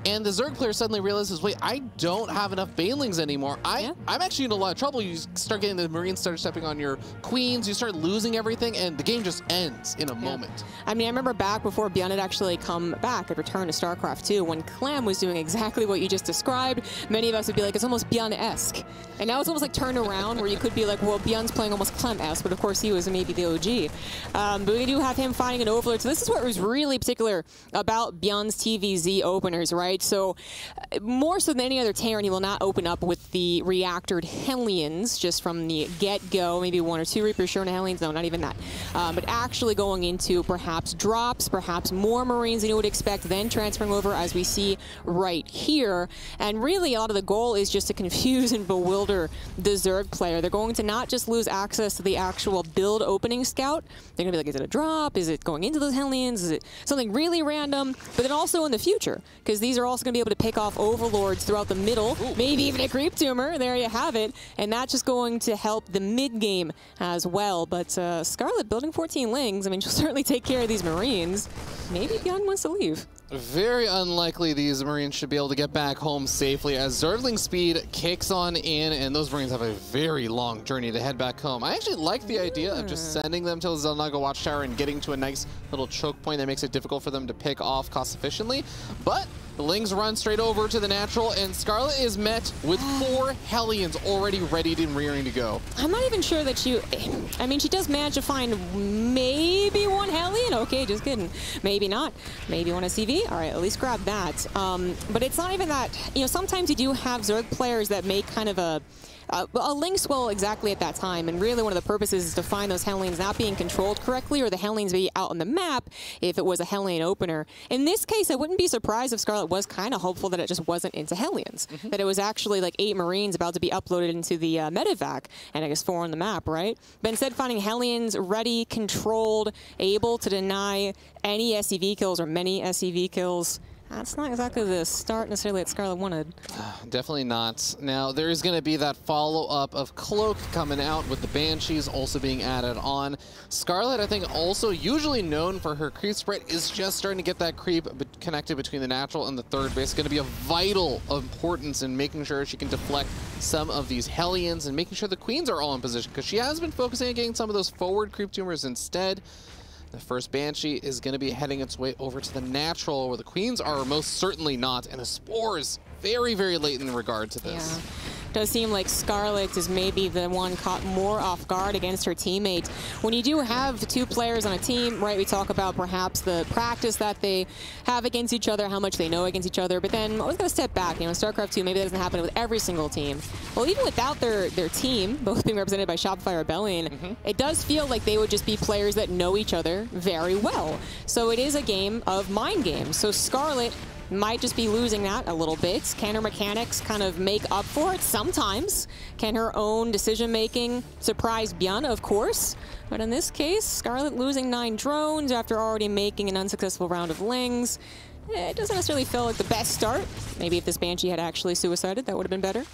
and the Zerg player suddenly realizes, wait, I don't have enough Banelings anymore. I'm actually in a lot of trouble. You start getting the Marines start stepping on your Queens, you start losing everything, and the game just ends in a moment. I mean, I remember back before Byun had actually come back, had returned to StarCraft 2, when Clem was doing exactly what you just described, many of us would be like, it's almost Byun-esque. And now it's almost like turned around, where you could be like, well, Byun's playing almost Clem-esque, but of course he was maybe the OG. But we do have him fighting an Overlord, so this is what was really particular about Byun's TVZ openers, right? So more so than any other Terran, he will not open up with the reactored Hellions just from the get-go, maybe 1 or 2 Reapers, sure, and Hellions, no, not even that. But actually going into perhaps drops, perhaps more Marines than you would expect, then transferring over as we see right here. And really a lot of the goal is just to confuse and bewilder the Zerg player. They're going to not just lose access to the actual build opening scout, they're going to be like, is it a drop? Is it going into those Hellions? Is it something really random? But then also in the future, because these are also going to be able to pick off Overlords throughout the middle, maybe even a Creep Tumor, there you have it, and that's just going to help the mid-game as well. But Scarlett building 14 Lings, I mean, she'll certainly take care of these Marines. Maybe Byun wants to leave. Very unlikely these Marines should be able to get back home safely as Zergling speed kicks on in, and those Marines have a very long journey to head back home. I actually like the idea of just sending them to the Zelnaga Watchtower and getting to a nice little choke point that makes it difficult for them to pick off cost efficiently, but The Lings run straight over to the natural, and Scarlett is met with 4 Hellions already ready and rearing to go. I'm not even sure that she... I mean, she does manage to find maybe 1 Hellion. Okay, just kidding. Maybe not. Maybe 1 SCV. All right, at least grab that. But it's not even that... You know, sometimes you do have Zerg players that make kind of a Ling swell exactly at that time, and really one of the purposes is to find those Hellions not being controlled correctly, or the Hellions be out on the map if it was a Hellion opener. In this case, I wouldn't be surprised if Scarlett was kind of hopeful that it just wasn't into Hellions, that it was actually like 8 Marines about to be uploaded into the medevac, and I guess 4 on the map, right? But instead finding Hellions ready, controlled, able to deny any SCV kills or many SCV kills. That's not exactly the start necessarily that Scarlett wanted. Definitely not. Now, there is going to be that follow-up of Cloak coming out with the Banshees also being added on. Scarlett, I think, also usually known for her creep spread, is just starting to get that creep connected between the natural and the third base. It's going to be of vital importance in making sure she can deflect some of these Hellions and making sure the Queens are all in position, because she has been focusing on getting some of those forward creep tumors instead. The first Banshee is going to be heading its way over to the natural, where the Queens are most certainly not, and the Spores very, very late in regard to this. Yeah. Does seem like Scarlett is maybe the one caught more off guard against her teammate. When you do have 2 players on a team, right, we talk about perhaps the practice that they have against each other, how much they know against each other, but then I was going to step back. You know, in StarCraft 2, maybe that doesn't happen with every single team. Well, even without their team, both being represented by Shopify Rebellion, it does feel like they would just be players that know each other very well. So it is a game of mind games. So Scarlett might just be losing that a little bit. Can her mechanics kind of make up for it? Sometimes. Can her own decision-making surprise Byun? Of course. But in this case, Scarlett losing 9 drones after already making an unsuccessful round of Lings. It doesn't necessarily feel like the best start. Maybe if this Banshee had actually suicided, that would have been better.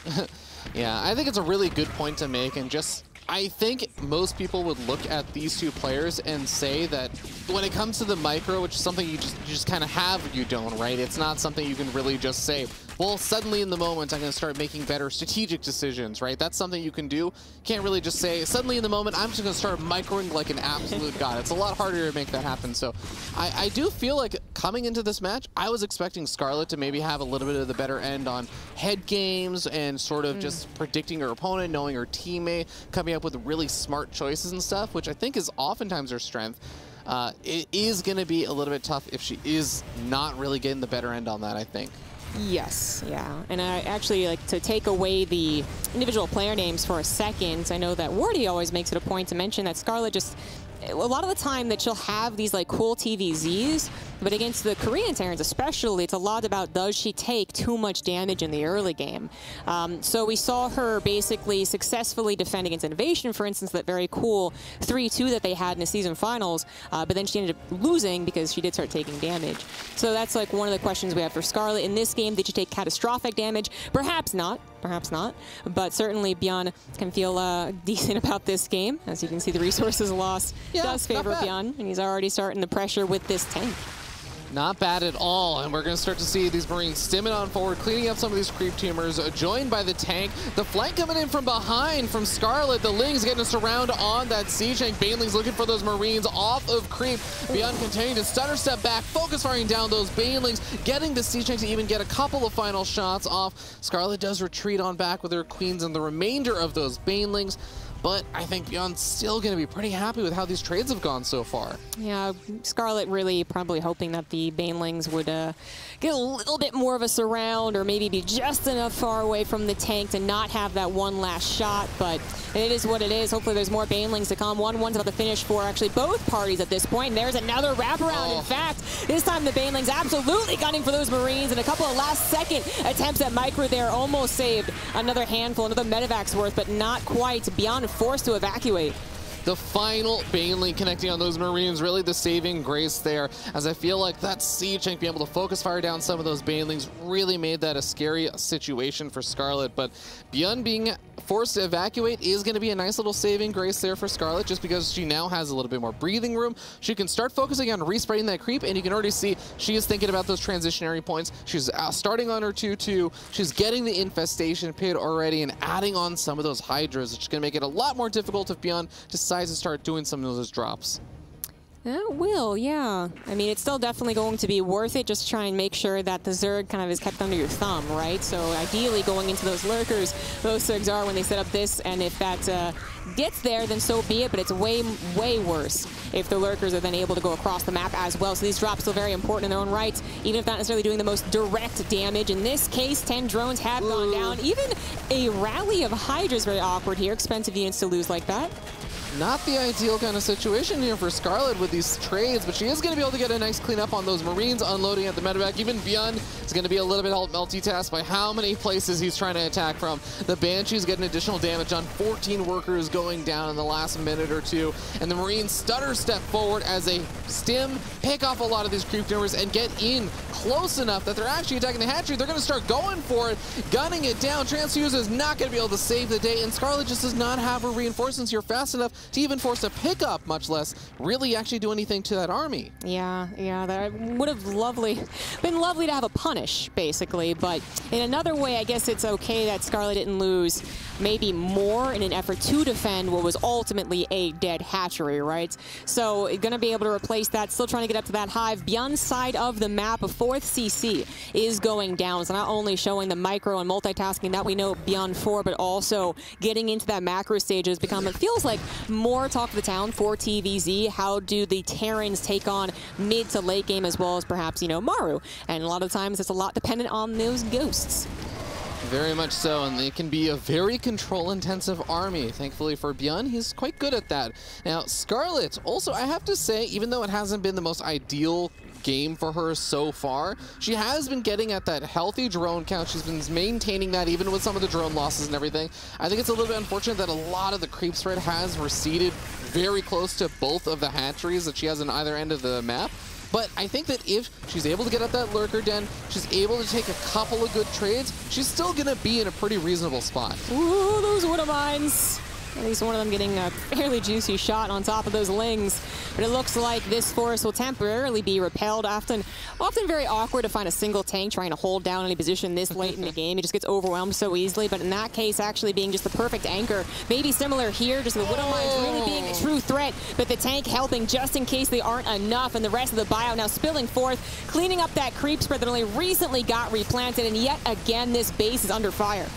Yeah, I think it's a really good point to make, and just... I think most people would look at these 2 players and say that when it comes to the micro, which is something you just kind of have or you don't, right? It's not something you can really just say, well, suddenly in the moment, I'm going to start making better strategic decisions, right? That's something you can do. Can't really just say, suddenly in the moment, I'm just going to start microing like an absolute god. It's a lot harder to make that happen. So I do feel like coming into this match, I was expecting Scarlett to maybe have a little bit of the better end on head games and sort of just predicting her opponent, knowing her teammate, coming up with really smart choices and stuff, which I think is oftentimes her strength. It is going to be a little bit tough if she is not really getting the better end on that, I think. Yes, yeah. And I actually like to take away the individual player names for a second. I know that Wardy always makes it a point to mention that Scarlett just... A lot of the time that she'll have these like cool TVZs, but against the Korean Terrans especially, it's a lot about does she take too much damage in the early game. So we saw her basically successfully defend against Innovation, for instance, that very cool 3-2 that they had in the season finals, but then she ended up losing because she did start taking damage. So that's like one of the questions we have for Scarlett. In this game, did she take catastrophic damage? Perhaps not. Perhaps not, but certainly Byun can feel decent about this game. As you can see, the resources lost does favor Byun, and he's already starting the pressure with this tank. Not bad at all, and we're going to start to see these Marines stimming on forward, cleaning up some of these creep tumors, joined by the tank. The flank coming in from behind from Scarlett. The Lings getting a surround on that siege tank. Banelings looking for those Marines off of creep. Byun continuing to stutter step back, focus firing down those Banelings, getting the siege tank to even get a couple of final shots off. Scarlett does retreat on back with her Queens and the remainder of those Banelings. But I think Byun's still going to be pretty happy with how these trades have gone so far. Yeah, Scarlett really probably hoping that the Banelings would get a little bit more of a surround or maybe be just enough far away from the tank to not have that one last shot. But it is what it is. Hopefully there's more Banelings to come. 1-1's about to finish for actually both parties at this point. And there's another wraparound. In fact, this time the Banelings absolutely gunning for those Marines, and a couple of last-second attempts at micro there almost saved another handful, another medevac's worth, but not quite. Byun forced to evacuate. The final Baneling connecting on those Marines, really the saving grace there, as I feel like that siege tank being able to focus fire down some of those Banelings really made that a scary situation for Scarlett. But Byun being forced to evacuate is going to be a nice little saving grace there for Scarlett, just because she now has a little bit more breathing room. She can start focusing on respreading that creep, and you can already see she is thinking about those transitionary points. She's starting on her 2-2. She's getting the infestation pit already and adding on some of those Hydras, which is going to make it a lot more difficult if Byun decides to start doing some of those drops. It will, yeah. I mean, it's still definitely going to be worth it just to try and make sure that the Zerg kind of is kept under your thumb, right? So ideally going into those lurkers, those Zergs are when they set up this, and if that gets there, then so be it, but it's way, way worse if the lurkers are then able to go across the map as well. So these drops still very important in their own right, even if not necessarily doing the most direct damage. In this case, 10 drones have gone down. Even a rally of Hydra is very awkward here. Expensive units to lose like that. Not the ideal kind of situation here for Scarlett with these trades, but she is going to be able to get a nice cleanup on those Marines unloading at the medevac. Even Byun is going to be a little bit multitasked by how many places he's trying to attack from. The Banshees get an additional damage on 14 workers going down in the last minute or two, and the Marines stutter step forward as they stim, pick off a lot of these creep numbers, and get in close enough that they're actually attacking the hatchery. They're going to start going for it, gunning it down. Transfuse is not going to be able to save the day, and Scarlett just does not have her reinforcements here fast enough to even force a pickup, much less really actually do anything to that army. Yeah, that would have been lovely to have a punish, basically, but in another way, I guess it's okay that Scarlett didn't lose maybe more in an effort to defend what was ultimately a dead hatchery, right? So gonna be able to replace that, still trying to get up to that hive. Byun's side of the map, a 4th CC is going down, so not only showing the micro and multitasking that we know Byun for, but also getting into that macro stage has become, it feels like, more talk of the town for TVZ. How do the Terrans take on mid to late game as well as perhaps, you know, Maru? And a lot of times it's a lot dependent on those ghosts. Very much so, and they can be a very control-intensive army. Thankfully for Byun, he's quite good at that. Now, Scarlett, also, I have to say, even though it hasn't been the most ideal game for her so far, she has been getting at that healthy drone count. She's been maintaining that even with some of the drone losses and everything. I think it's a little bit unfortunate that a lot of the creep spread has receded very close to both of the hatcheries that she has on either end of the map. But I think that if she's able to get at that lurker den, she's able to take a couple of good trades, she's still going to be in a pretty reasonable spot. Ooh, those Widow Mines. At least one of them getting a fairly juicy shot on top of those lings. But it looks like this forest will temporarily be repelled. Often very awkward to find a single tank trying to hold down any position this late in the game. It just gets overwhelmed so easily. But in that case, actually being just the perfect anchor. Maybe similar here, just the Widow Mines really being a true threat, but the tank helping just in case they aren't enough. And the rest of the bio now spilling forth, cleaning up that creep spread that only recently got replanted. And yet again, this base is under fire.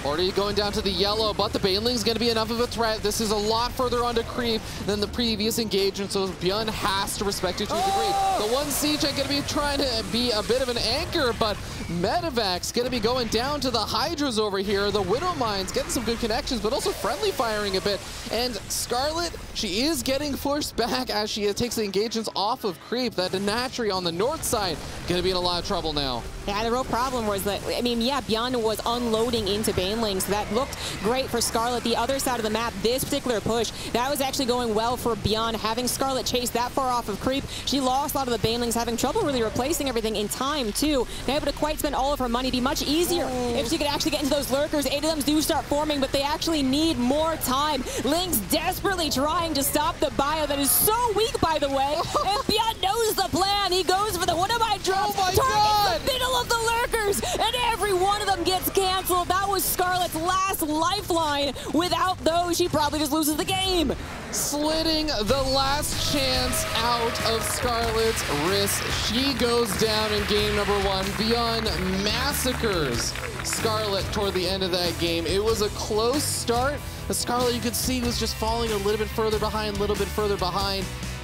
Already going down to the yellow, but the Baneling's going to be enough of a threat. This is a lot further onto creep than the previous engagement, so Byun has to respect it to a degree. The one siege going to be trying to be a bit of an anchor, but Medevac's going to be going down to the Hydras over here. The Widow Mines getting some good connections, but also friendly firing a bit. And Scarlett, she is getting forced back as she takes the engagements off of creep. That Denatry on the north side going to be in a lot of trouble now. Yeah, the real problem was that, I mean, yeah, Byun was unloading into Banelings. That looked great for Scarlett. The other side of the map, this particular push, that was actually going well for Byun. Having Scarlett chase that far off of creep, she lost a lot of the Banelings, having trouble really replacing everything in time, too. Not able to quite spend all of her money. Be much easier if she could actually get into those lurkers. 8 of them do start forming, but they actually need more time. Lynx desperately trying to stop the bio that is so weak, by the way. And Byun knows the plan. He goes for the one of my drops, targets the middle of the lurkers, and every one of them gets canceled. That was Scarlett's last lifeline. Without those, she probably just loses the game. Slitting the last chance out of Scarlett's wrist. She goes down in game number 1. Byun massacres Scarlett toward the end of that game. It was a close start. The Scarlett, you could see, was just falling a little bit further behind,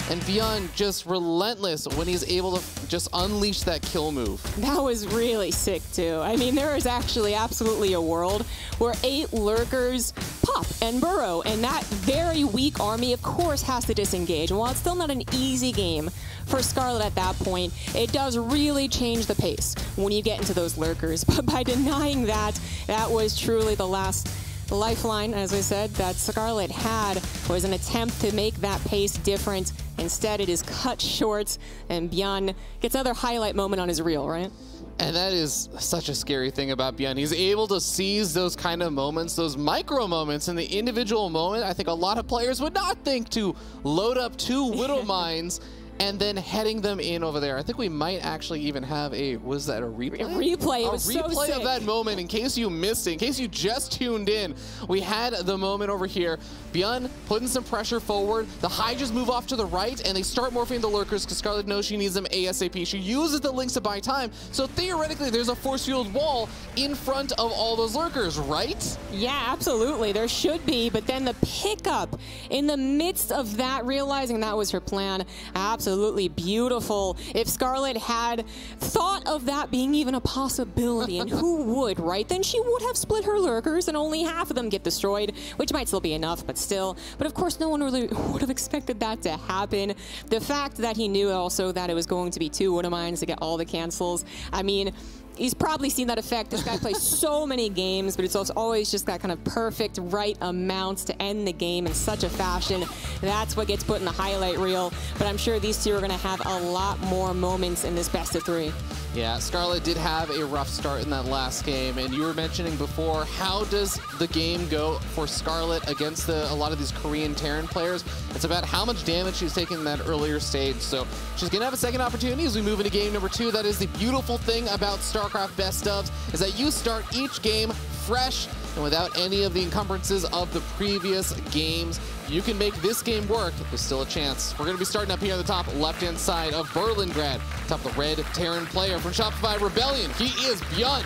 and Byun just relentless when he's able to just unleash that kill move. That was really sick too. I mean, there is actually absolutely a world where 8 lurkers pop and burrow, and that very weak army, of course, has to disengage. And while it's still not an easy game for Scarlett at that point, it does really change the pace when you get into those lurkers. But by denying that, that was truly the last lifeline, as I said, that Scarlett had, was an attempt to make that pace different. Instead, it is cut short, and Byun gets another highlight moment on his reel, right? And that is such a scary thing about Byun. He's able to seize those kind of moments, those micro moments in the individual moment. I think a lot of players would not think to load up 2 Widow Mines and then heading them in over there. I think we might actually even have a, was that a replay? A replay, it was so replay sick. of that moment in case you missed it, in case you just tuned in. We had the moment over here. Byun putting some pressure forward. The Hydras move off to the right, and they start morphing the lurkers because Scarlett knows she needs them ASAP. She uses the links to buy time, so theoretically there's a force-fueled wall in front of all those lurkers, right? Yeah, absolutely. There should be, but then the pickup in the midst of that, realizing that was her plan, absolutely beautiful. If Scarlett had thought of that being even a possibility, and who would, right? Then she would have split her lurkers and only half of them get destroyed, which might still be enough, but still. But of course, no one really would have expected that to happen. The fact that he knew also that it was going to be 2 Wintermines to get all the cancels, I mean, he's probably seen that effect. This guy plays so many games, but it's also always just that kind of perfect right amount to end the game in such a fashion. That's what gets put in the highlight reel. But I'm sure these two are going to have a lot more moments in this best of 3. Yeah, Scarlett did have a rough start in that last game, and you were mentioning before, how does the game go for Scarlett against a lot of these Korean Terran players? It's about how much damage she's taken in that earlier stage, so she's going to have a second opportunity as we move into game number 2. That is the beautiful thing about StarCraft Best Ofs, is that you start each game fresh and without any of the encumbrances of the previous games. You can make this game work. There's still a chance. We're going to be starting up here on the top left-hand side of Berlingrad. Top the red Terran player from Shopify Rebellion. He is Byun.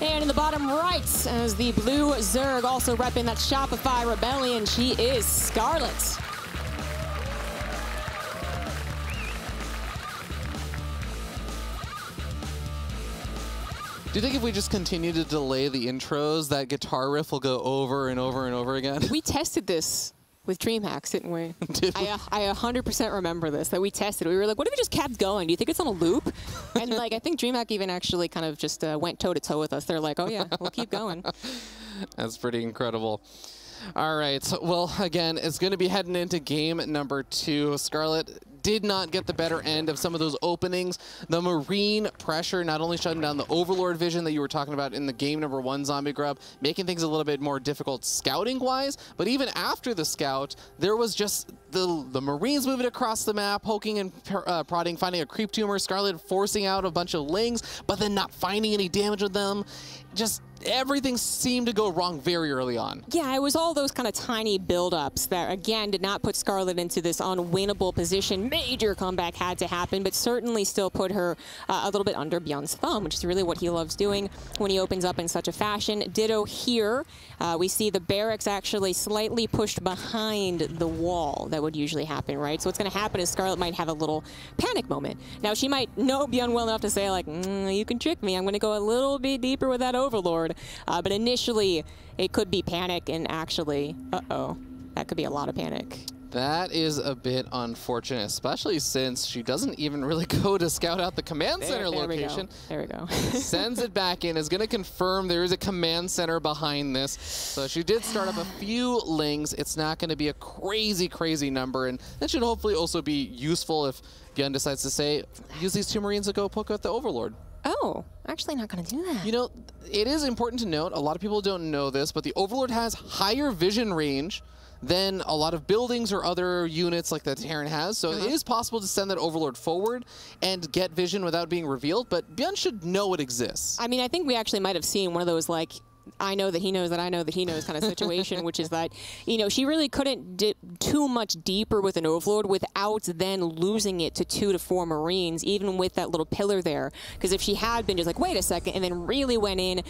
And in the bottom right, as the blue Zerg also repping that Shopify Rebellion, she is Scarlett. Do you think if we just continue to delay the intros, that guitar riff will go over and over and over again? We tested this with DreamHacks, didn't we? Did we? I 100% remember this, that we tested. We were like, what if we just kept going? Do you think it's on a loop? And like, I think DreamHack even actually kind of just went toe-to-toe with us. They're like, oh yeah, we'll keep going. That's pretty incredible. All right, well, again, it's going to be heading into game number 2. Scarlett did not get the better end of some of those openings. The Marine pressure not only shutting down the Overlord vision that you were talking about in the game number 1 Zombie Grub, making things a little bit more difficult scouting-wise, but even after the scout, there was just the Marines moving across the map, poking and prodding, finding a creep tumor, Scarlett forcing out a bunch of lings, but then not finding any damage with them. Just everything seemed to go wrong very early on. Yeah, it was all those kind of tiny build-ups that, again, did not put Scarlett into this unwinnable position. Major comeback had to happen, but certainly still put her a little bit under Byun's thumb, which is really what he loves doing when he opens up in such a fashion. Ditto here. We see the barracks actually slightly pushed behind the wall that would usually happen, right? So what's going to happen is Scarlett might have a little panic moment. Now, she might know Byun well enough to say, like, you can trick me. I'm going to go a little bit deeper with that Overlord. But initially, it could be panic, and actually, uh-oh, that could be a lot of panic. That is a bit unfortunate, especially since she doesn't even really go to scout out the command center location. There we go. Sends it back in, is going to confirm there is a command center behind this. So she did start up a few lings. It's not going to be a crazy, crazy number, and that should hopefully also be useful if Byun decides to say, use these 2 Marines to go poke out the Overlord. Oh, actually not going to do that. You know, it is important to note, a lot of people don't know this, but the Overlord has higher vision range than a lot of buildings or other units like the Terran has. So it is possible to send that Overlord forward and get vision without being revealed, but Byun should know it exists. I mean, I think we actually might have seen one of those, like, I know that he knows that I know that he knows kind of situation, which is that, you know, she really couldn't dip too much deeper with an Overlord without then losing it to 2 to 4 Marines, even with that little pillar there. Because if she had been just like, wait a second, and then really went in,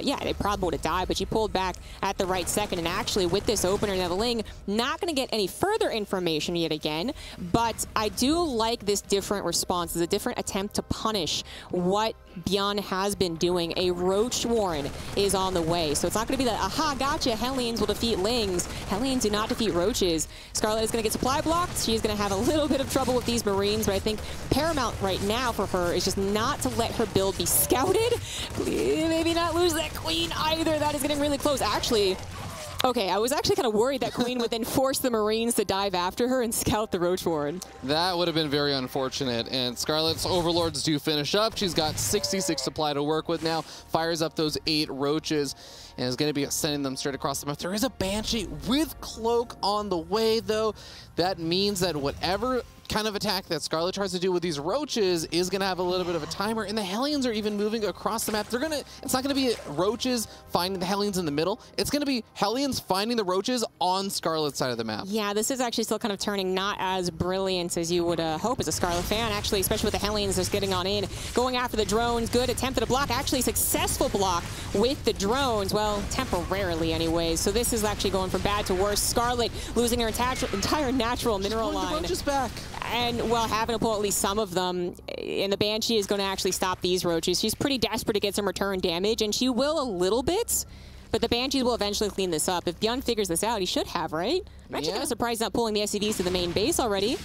yeah, they probably would have died, but she pulled back at the right second. And actually, with this opener and the Ling, not going to get any further information yet again, but I do like this different response. It's a different attempt to punish what Byun has been doing. A Roach Warren is on the way. So it's not going to be that, aha, gotcha, Hellions will defeat Lings. Hellions do not defeat Roaches. Scarlett is going to get supply blocked. She's going to have a little bit of trouble with these Marines, but I think paramount right now for her is just not to let her build be scouted. Maybe not lose that Queen either. That is getting really close. Actually, Okay, I was actually kind of worried that Queen would then force the Marines to dive after her and scout the Roach Warren. That would have been very unfortunate. And Scarlett's Overlords do finish up. She's got 66 supply to work with now. Fires up those 8 Roaches and is going to be sending them straight across the map. There is a Banshee with Cloak on the way, though. That means that whatever kind of attack that Scarlett tries to do with these Roaches is going to have a little bit of a timer, and the Hellions are even moving across the map. It's not going to be Roaches finding the Hellions in the middle. It's going to be Hellions finding the Roaches on Scarlett's side of the map. Yeah, this is actually still kind of turning not as brilliant as you would hope as a Scarlett fan, actually, especially with the Hellions just getting on in, going after the drones. Good attempt at a block, actually successful block with the drones, well, temporarily anyways. So this is actually going from bad to worse. Scarlett losing her entire natural mineral line. The Roaches back. And, well, having to pull at least some of them, and the Banshee is going to actually stop these Roaches. She's pretty desperate to get some return damage, and she will a little bit, but the Banshees will eventually clean this up. If Byun figures this out, he should have, right? I'm actually kind of surprised not pulling the SCVs to the main base already.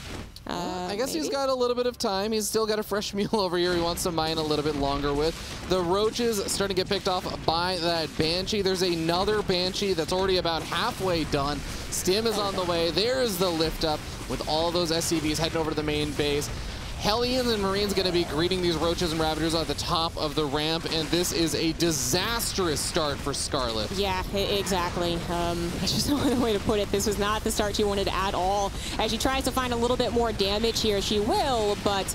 I guess he's got a little bit of time. He's still got a fresh meal over here he wants to mine a little bit longer with. The Roaches starting to get picked off by that Banshee. There's another Banshee that's already about halfway done. Stim is on the way. There's the lift up with all those SCVs heading over to the main base. Hellions and Marines going to be greeting these Roaches and Ravagers at the top of the ramp, and this is a disastrous start for Scarlett. Yeah, exactly. That's just no other way to put it. This was not the start she wanted at all. As she tries to find a little bit more damage here, she will, but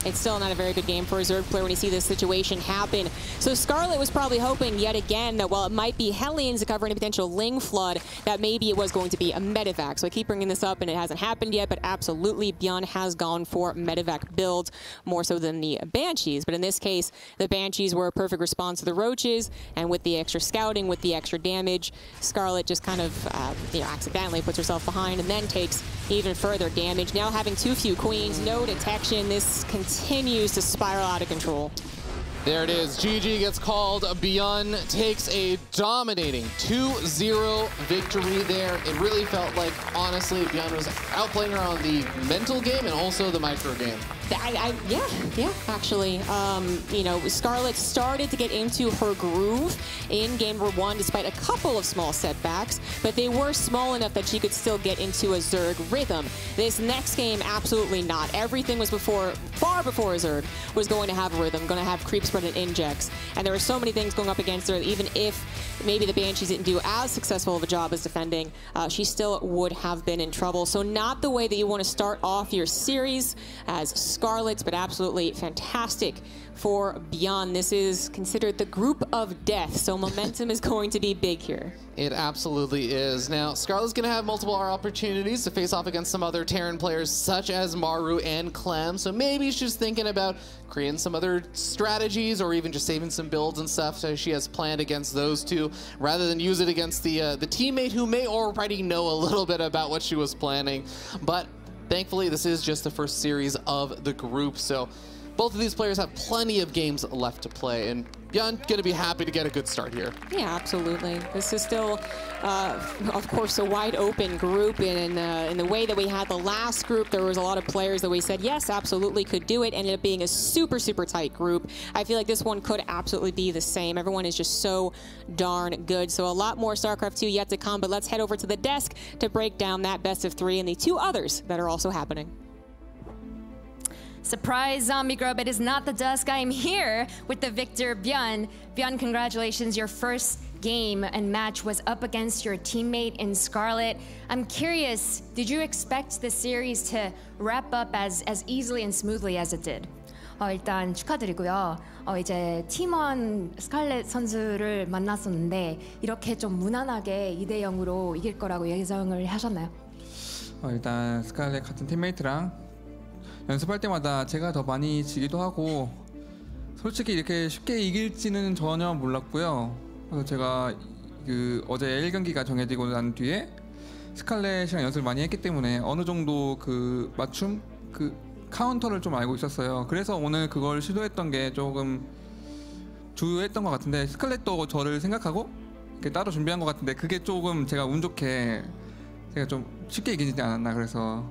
it's still not a very good game for a Zerg player when you see this situation happen. So Scarlett was probably hoping yet again that while it might be Hellions to cover any potential Ling flood, that maybe it was going to be a medevac. So I keep bringing this up and it hasn't happened yet, but absolutely Byun has gone for medevac builds more so than the Banshees. But in this case, the Banshees were a perfect response to the Roaches, and with the extra scouting, with the extra damage, Scarlett just kind of accidentally puts herself behind and then takes even further damage. Now having too few Queens, no detection, this continues to spiral out of control. There it is. GG gets called. Byun takes a dominating 2-0 victory there. It really felt like, honestly, Byun was outplaying her on the mental game and also the micro game. Yeah, actually. Scarlett started to get into her groove in game number 1 despite a couple of small setbacks, but they were small enough that she could still get into a Zerg rhythm. This next game, absolutely not. Everything was far before a Zerg was going to have a rhythm, going to have creep spread and injects, and there were so many things going up against her, even if maybe the Banshees didn't do as successful of a job as defending, she still would have been in trouble. So not the way that you want to start off your series as Scarlett, but absolutely fantastic for Byun. This is considered the group of death, so momentum is going to be big here. It absolutely is. Now, Scarlett's going to have multiple opportunities to face off against some other Terran players, such as Maru and Clem, so maybe she's thinking about creating some other strategies or even just saving some builds and stuff so she has planned against those two, rather than use it against the teammate who may already know a little bit about what she was planning. But thankfully, this is just the first series of the group, so both of these players have plenty of games left to play, and Byun going to be happy to get a good start here. Yeah, absolutely. This is still, of course, a wide open group, and in the way that we had the last group, there was a lot of players that we said, yes, absolutely could do it, ended up being a super, super tight group. I feel like this one could absolutely be the same. Everyone is just so darn good. So a lot more StarCraft 2 yet to come, but let's head over to the desk to break down that best of 3 and the 2 others that are also happening. Surprise, Zombie Grub, it is not the desk. I am here with the victor, Byun. Byun, congratulations. Your first game and match was up against your teammate in Scarlett. I'm curious, did you expect the series to wrap up as easily and smoothly as it did? 일단 축하드리고요. 이제 팀원 스칼렛 선수를 만났었는데 이렇게 좀 무난하게 2대0으로 이길 거라고 예상을 하셨나요? 일단 스칼렛 같은 팀메이트랑 연습할 때마다 제가 더 많이 지기도 하고 솔직히 이렇게 쉽게 이길지는 전혀 몰랐고요. 그래서 제가 어제 1경기가 정해지고 난 뒤에 스칼렛이랑 연습을 많이 했기 때문에 어느 정도 그 맞춤 카운터를 좀 알고 있었어요. 그래서 오늘 그걸 시도했던 게 조금 주요했던 것 같은데 스칼렛도 저를 생각하고 이렇게 따로 준비한 것 같은데 그게 조금 제가 운 좋게 제가 좀 쉽게 이기지 않았나 그래서.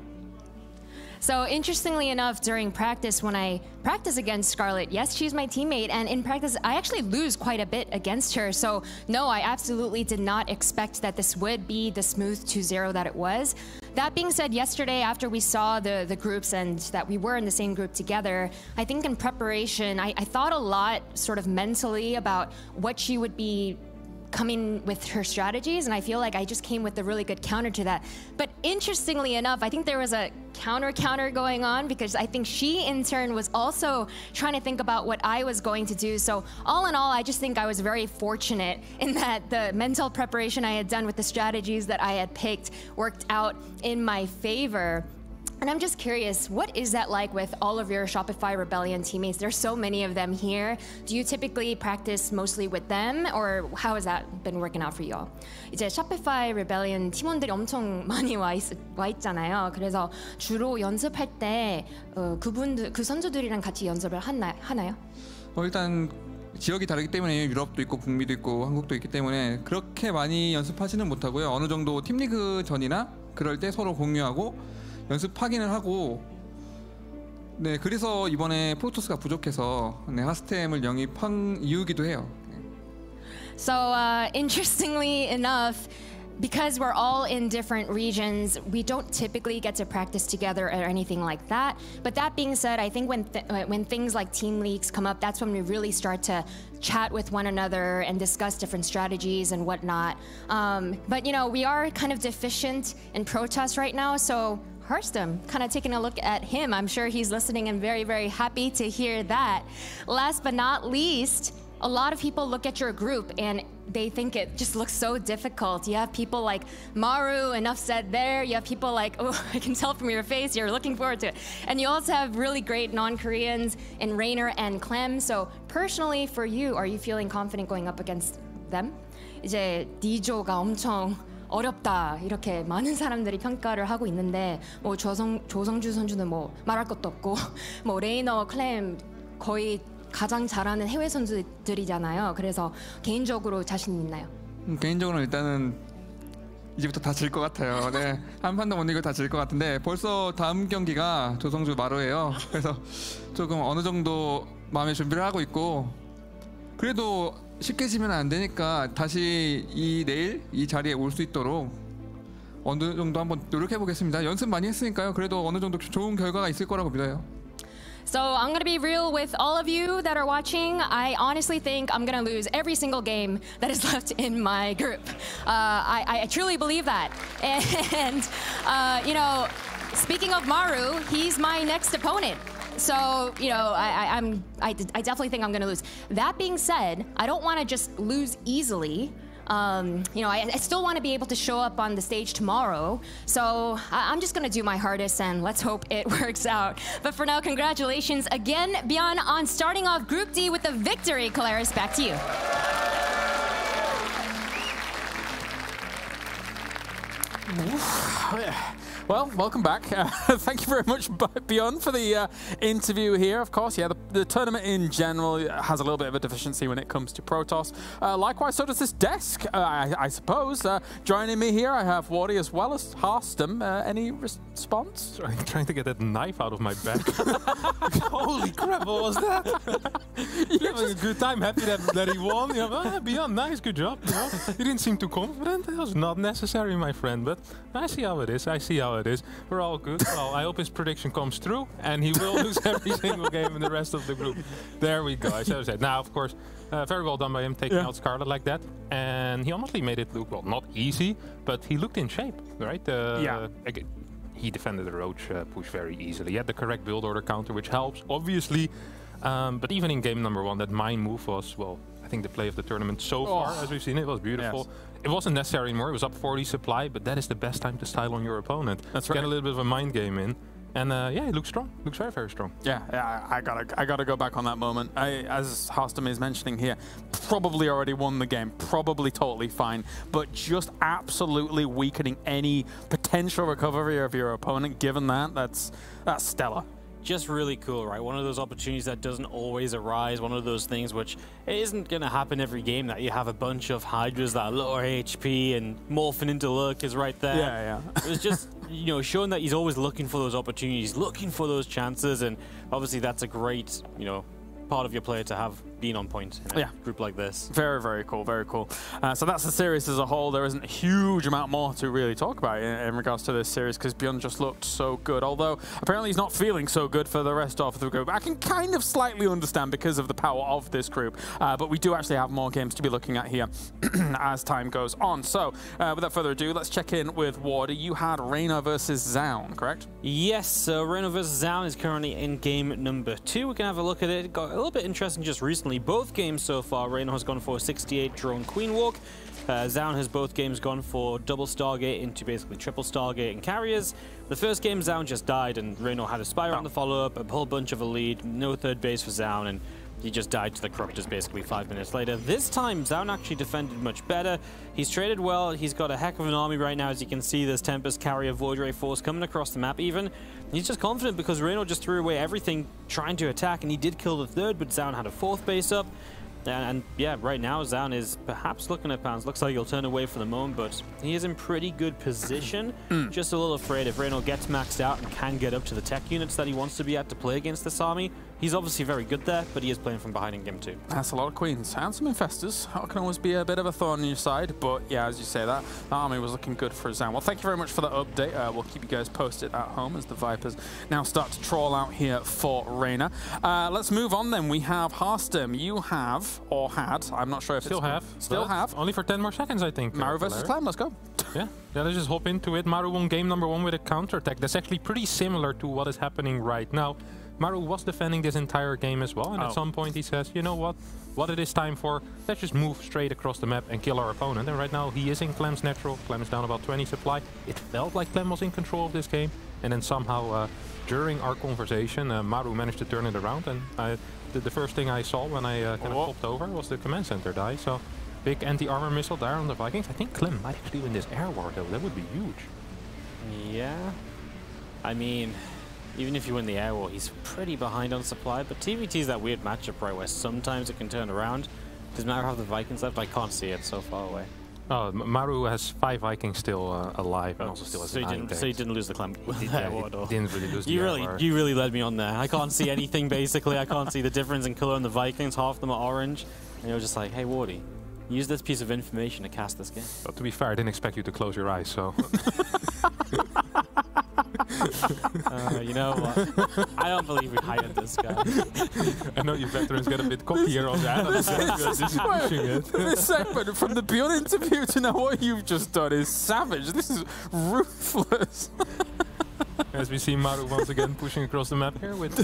So interestingly enough, during practice, when I practice against Scarlett, yes, she's my teammate, and in practice, I actually lose quite a bit against her. So no, I absolutely did not expect that this would be the smooth 2-0 that it was. That being said, yesterday, after we saw the groups and that we were in the same group together, I think in preparation, I thought a lot sort of mentally about what she would be coming with her strategies, and I feel like I just came with a really good counter to that. But interestingly enough, I think there was a counter going on, because I think she in turn was also trying to think about what I was going to do. So all in all, I just think I was very fortunate in that the mental preparation I had done with the strategies that I had picked worked out in my favor. And I'm just curious, what is that like with all of your Shopify Rebellion teammates? There's so many of them here. Do you typically practice mostly with them, or how has that been working out for you all? 이제 Shopify Rebellion 팀원들이 엄청 많이 와 있잖아요. 그래서 주로 연습할 때 그 선수들이랑 같이 연습을 하나요? 일단 지역이 다르기 때문에 유럽도 있고 북미도 있고 한국도 있기 때문에 그렇게 많이 연습하지는 못하고요. 어느 정도 팀리그 전이나 그럴 때 서로 공유하고 연습 확인을 하고, 네, 그래서 이번에 프로토스가 부족해서 하스템을 영입한 이유기도 해요. So interestingly enough, because we're all in different regions, we don't typically get to practice together or anything like that. But that being said, I think when things like team leagues come up, that's when we really start to chat with one another and discuss different strategies and whatnot. But you know, we are kind of deficient in Protoss right now, so Herstam, kind of taking a look at him. I'm sure he's listening and very, very happy to hear that. Last but not least, a lot of people look at your group and they think it just looks so difficult. You have people like Maru, enough said there. You have people like, oh, I can tell from your face, you're looking forward to it. And you also have really great non-Koreans in Reynor and Clem. So personally for you, are you feeling confident going up against them? 이제 D조가 엄청 어렵다, 이렇게 많은 사람들이 평가를 하고 있는데, 뭐 조성주 선수는 뭐 말할 것도 없고, 뭐 레이너, 클램 거의 가장 잘하는 해외 선수들이잖아요. 그래서 개인적으로 자신 있나요? 개인적으로는 일단은 이제부터 다 질 것 같아요. 네, 한 판도 못 이기고 다 질 것 같은데 벌써 다음 경기가 조성주 마루예요. 그래서 조금 어느 정도 마음의 준비를 하고 있고, 그래도 쉽게 지면 안 되니까 다시 내일 이 자리에 올 수 있도록 어느 정도 한번 노력해 보겠습니다. 연습 많이 했으니까요. 그래도 어느 정도 좋은 결과가 있을 거라고 믿어요. So I'm going to be real with all of you that are watching. I honestly think I'm going to lose every single game that is left in my group. I truly believe that. And you know, speaking of Maru, he's my next opponent. So, you know, I definitely think I'm going to lose. That being said, I don't want to just lose easily. You know, I still want to be able to show up on the stage tomorrow. So I'm just going to do my hardest and let's hope it works out. But for now, congratulations again, Byun, on starting off Group D with the victory. Colaris, back to you. Well, welcome back. Thank you very much, Byun, for the interview here. Of course, yeah, the tournament in general has a little bit of a deficiency when it comes to Protoss. Likewise, so does this desk, I suppose. Joining me here, I have Wardy as well as Herstam. Any response? Trying to get that knife out of my back. Holy crap, what was that? You're having a good time, happy that he won. You know, Byun, nice, good job. You know? You didn't seem too confident. That was not necessary, my friend, but I see how it is. I see how it is. We're all good. Well, I hope his prediction comes true, and he will lose every single game in the rest of the group. There we go. I said. Now, of course, very well done by him taking out Scarlett like that, and he honestly made it look, well, not easy, but he looked in shape, right? Yeah. Again, he defended the Roach push very easily. He had the correct build order counter, which helps, obviously. But even in game number 1, that mine move was, well, I think the play of the tournament so far, as we've seen. It was beautiful. Yes. It wasn't necessary anymore. It was up 40 supply, but that is the best time to style on your opponent. That's right. Get a little bit of a mind game in. And yeah, he looks strong. Looks very, very strong. Yeah, I gotta go back on that moment. As Herstam is mentioning here, probably already won the game, probably totally fine, but just absolutely weakening any potential recovery of your opponent. Given that, that's stellar. just really cool, right? One of those opportunities that doesn't always arise, one of those things which it isn't going to happen every game, that you have a bunch of Hydras that are lower HP and morphing into Lurkers right there. Yeah. It was just, you know, showing that he's always looking for those opportunities, looking for those chances, and obviously that's a great, you know, part of your player to have been on point in a group like this. Very, very cool, very cool. So that's the series as a whole. There isn't a huge amount more to really talk about in regards to this series because Byun just looked so good, although apparently he's not feeling so good for the rest of the group. I can kind of slightly understand because of the power of this group, but we do actually have more games to be looking at here as time goes on. So without further ado, let's check in with Wardy. You had Reynor versus Zaun, correct? Yes, so Reynor versus Zaun is currently in game number 2. We can have a look at it. It got a little bit interesting just recently. Both games so far, Reynor has gone for a 68 drone queen walk. Zaun has both games gone for double Stargate into basically triple Stargate and carriers. The first game, Zaun just died, and Reynor had a Spire on the follow-up, a whole bunch of a lead, no third base for Zaun, and he just died to the Corruptors basically 5 minutes later. This time, Zaun actually defended much better. He's traded well. He's got a heck of an army right now. As you can see, there's Tempest, Carrier, Void Ray Force coming across the map even. He's just confident because Reynor just threw away everything trying to attack, and he did kill the third, but Zaun had a fourth base up. And yeah, right now, Zaun is perhaps looking at pounds. Looks like he'll turn away for the moment, but he is in pretty good position. Just a little afraid if Reynor gets maxed out and can get up to the tech units that he wants to be at to play against this army. He's obviously very good there, but he is playing from behind in game 2. That's a lot of queens and some infestors. That can always be a bit of a thorn in your side, but yeah, as you say, that army was looking good for Zaun. Well, thank you very much for the update. We'll keep you guys posted at home as the Vipers now start to troll out here for Reynor. Let's move on then. We have Harstem. You have, or had, I'm not sure if Still have. Only for 10 more seconds, I think. Maru versus Clem, let's go. Yeah, let's just hop into it. Maru won game number 1 with a counterattack. That's actually pretty similar to what is happening right now. Maru was defending this entire game as well, and at some point he says, you know what it is time for, let's just move straight across the map and kill our opponent. And right now he is in Clem's natural. Clem is down about 20 supply. It felt like Clem was in control of this game, and then somehow during our conversation, Maru managed to turn it around, and the first thing I saw when I kind of popped over was the command center die. So big anti-armor missile there on the Vikings. I think Clem might actually win this air war though. That would be huge. Yeah, I mean, even if you win the air war, he's pretty behind on supply, but TVT is that weird matchup, right, where sometimes it can turn around. Does Maru have the Vikings left? I can't see it so far away. Oh, Maru has 5 Vikings still alive, and also still has so he didn't lose the Clem. Didn't really lose you really led me on there. I can't see anything basically. I can't see the difference in color on the Vikings. Half of them are orange, and you're just like, hey, Wardy, use this piece of information to cast this game. But to be fair, I didn't expect you to close your eyes, so. You know what? I don't believe we hired this guy. I know you veterans get a bit cockier on that. This segment from the Byun interview to now what you've just done is savage. This is ruthless. As we see Maru once again pushing across the map here with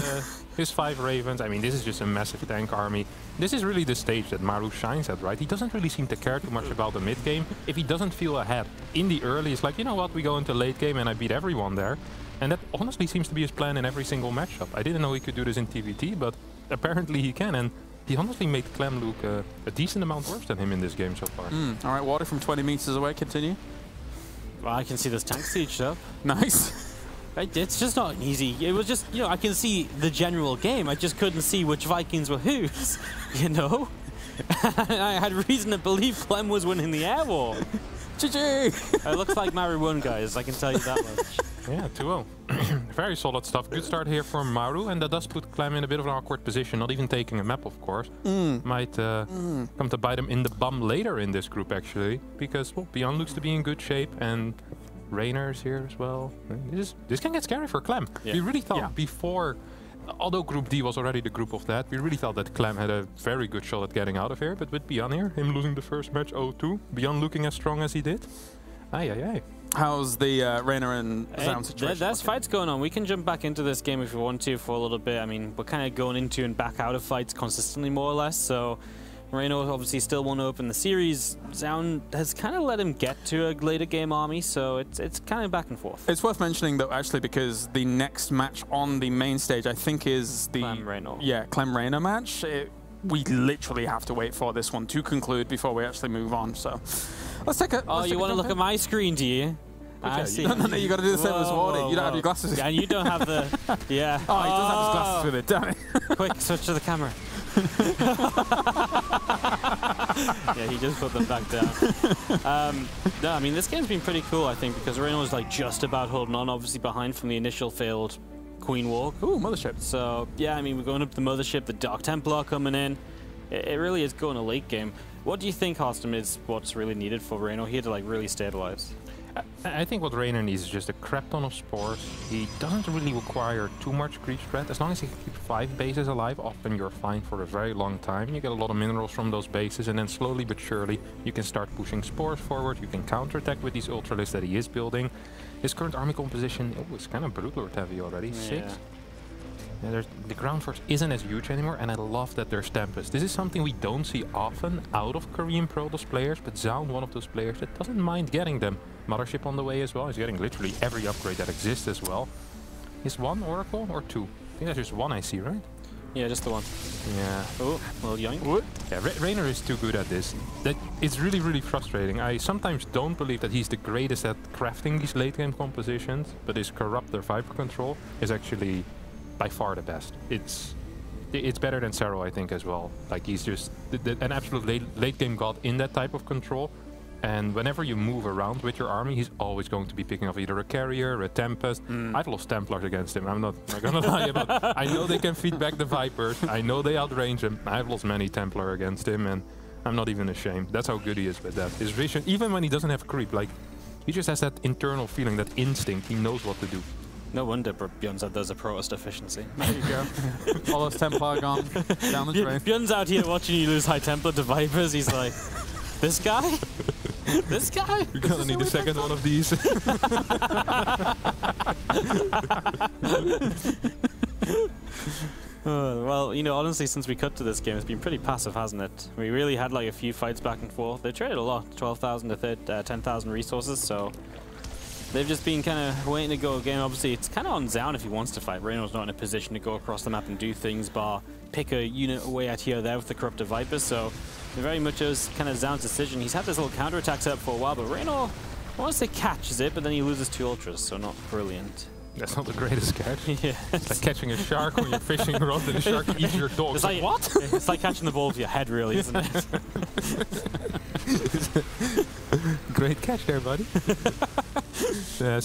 his 5 Ravens. I mean, this is just a massive tank army. This is really the stage that Maru shines at, right? He doesn't really seem to care too much about the mid game. If he doesn't feel ahead in the early, it's like, you know what, we go into late game and I beat everyone there. And that honestly seems to be his plan in every single matchup. I didn't know he could do this in TVT, but apparently he can. And he honestly made Clem look a decent amount worse than him in this game so far. All right, Water from 20 meters away, continue. Well, I can see this tank siege up. Nice. It's just not easy. It was just, you know, I can see the general game. I just couldn't see which Vikings were whose, you know? I had reason to believe Clem was winning the air war. GG! It looks like Maru won, guys. I can tell you that much. Yeah, 2-0. Very solid stuff. Good start here from Maru, and that does put Clem in a bit of an awkward position, not even taking a map, of course. Might come to bite him in the bum later in this group, actually, because, well, Byun looks to be in good shape, and Reynor's here as well. This can get scary for Clem. Yeah. We really thought before, although Group D was already the group of that, we really thought that Clem had a very good shot at getting out of here, but with Byun here, him losing the first match 0-2, Byun looking as strong as he did. Aye. How's the Reynor and Zaun situation? There's fights going on. We can jump back into this game if we want to for a little bit. I mean, we're kind of going into and back out of fights consistently, more or less. So Reynor obviously still won't open the series. Zaun has kind of let him get to a later game army, so it's kind of back and forth. It's worth mentioning, though, actually, because the next match on the main stage, I think, is the Clem Reynor match. We literally have to wait for this one to conclude before we actually move on. So let's take a. You want to look at my screen, do you? I see. No, you got to do the same as Wardy. You don't have your glasses. Yeah, and you don't have the. Yeah. Oh, he does have his glasses with it, damn it. Quick, switch to the camera. Yeah, he just put them back down. No, I mean, this game's been pretty cool, I think, because Reynor was like just about holding on, obviously behind from the initial failed Queen Walk. Ooh, Mothership. So, yeah, I mean, we're going up the Mothership, the Dark Templar coming in. It really is going a late game. What do you think, Hostam, is what's really needed for Reynor here to like really stabilize? I think what Reynor needs is just a crap ton of spores. He doesn't really require too much creep spread. As long as he can keep 5 bases alive, often you're fine for a very long time. You get a lot of minerals from those bases, and then slowly but surely you can start pushing spores forward. You can counterattack with these ultralists that he is building. His current army composition is kind of Broodlord heavy already. Yeah. 6. Yeah, the ground force isn't as huge anymore, and I love that there's Tempest. This is something we don't see often out of Korean Protoss players, but Zaun, one of those players that doesn't mind getting them. Mothership on the way as well. He's getting literally every upgrade that exists as well. Is 1 Oracle or 2? I think that's just 1 I see, right? Yeah, just the 1. Yeah. Oh, well, yoink. What? Yeah, Reynor is too good at this. It's really, really frustrating. I sometimes don't believe that he's the greatest at crafting these late game compositions, but his Corruptor Viper control is actually by far the best. It's better than Sero, I think, as well. Like, he's just an absolute late game god in that type of control. And whenever you move around with your army, he's always going to be picking up either a carrier, a Tempest. I've lost Templars against him. I'm not gonna lie about it. I know they can feed back the Vipers. I know they outrange him. I've lost many Templar against him, and I'm not even ashamed. That's how good he is with that. His vision, even when he doesn't have creep, like, he just has that internal feeling, that instinct. He knows what to do. No wonder Byun said there's a Protoss deficiency. There you go. All those Templar gone down the drain. Byun's out here watching you lose High Templar to Vipers. He's like, this guy? This guy? You're gonna need a second one of these. Well, you know, honestly, since we cut to this game, it's been pretty passive, hasn't it? We really had like a few fights back and forth. They traded a lot, 12,000 to 10,000 resources, so they've just been kind of waiting to go again. Obviously, it's kind of on Zaun if he wants to fight. Reynor's not in a position to go across the map and do things, bar pick a unit away out here or there with the Corruptor Vipers, so very much is kind of Zaun's decision. He's had this little counterattack set up for a while, but Reynor, I want to say catches it, but then he loses 2 ultras, so not brilliant. That's not the greatest catch. Yeah. It's like catching a shark when you're fishing rod and the shark eats your dog. It's like, what? It's like catching the ball with your head, really, isn't it? Great catch there, buddy. The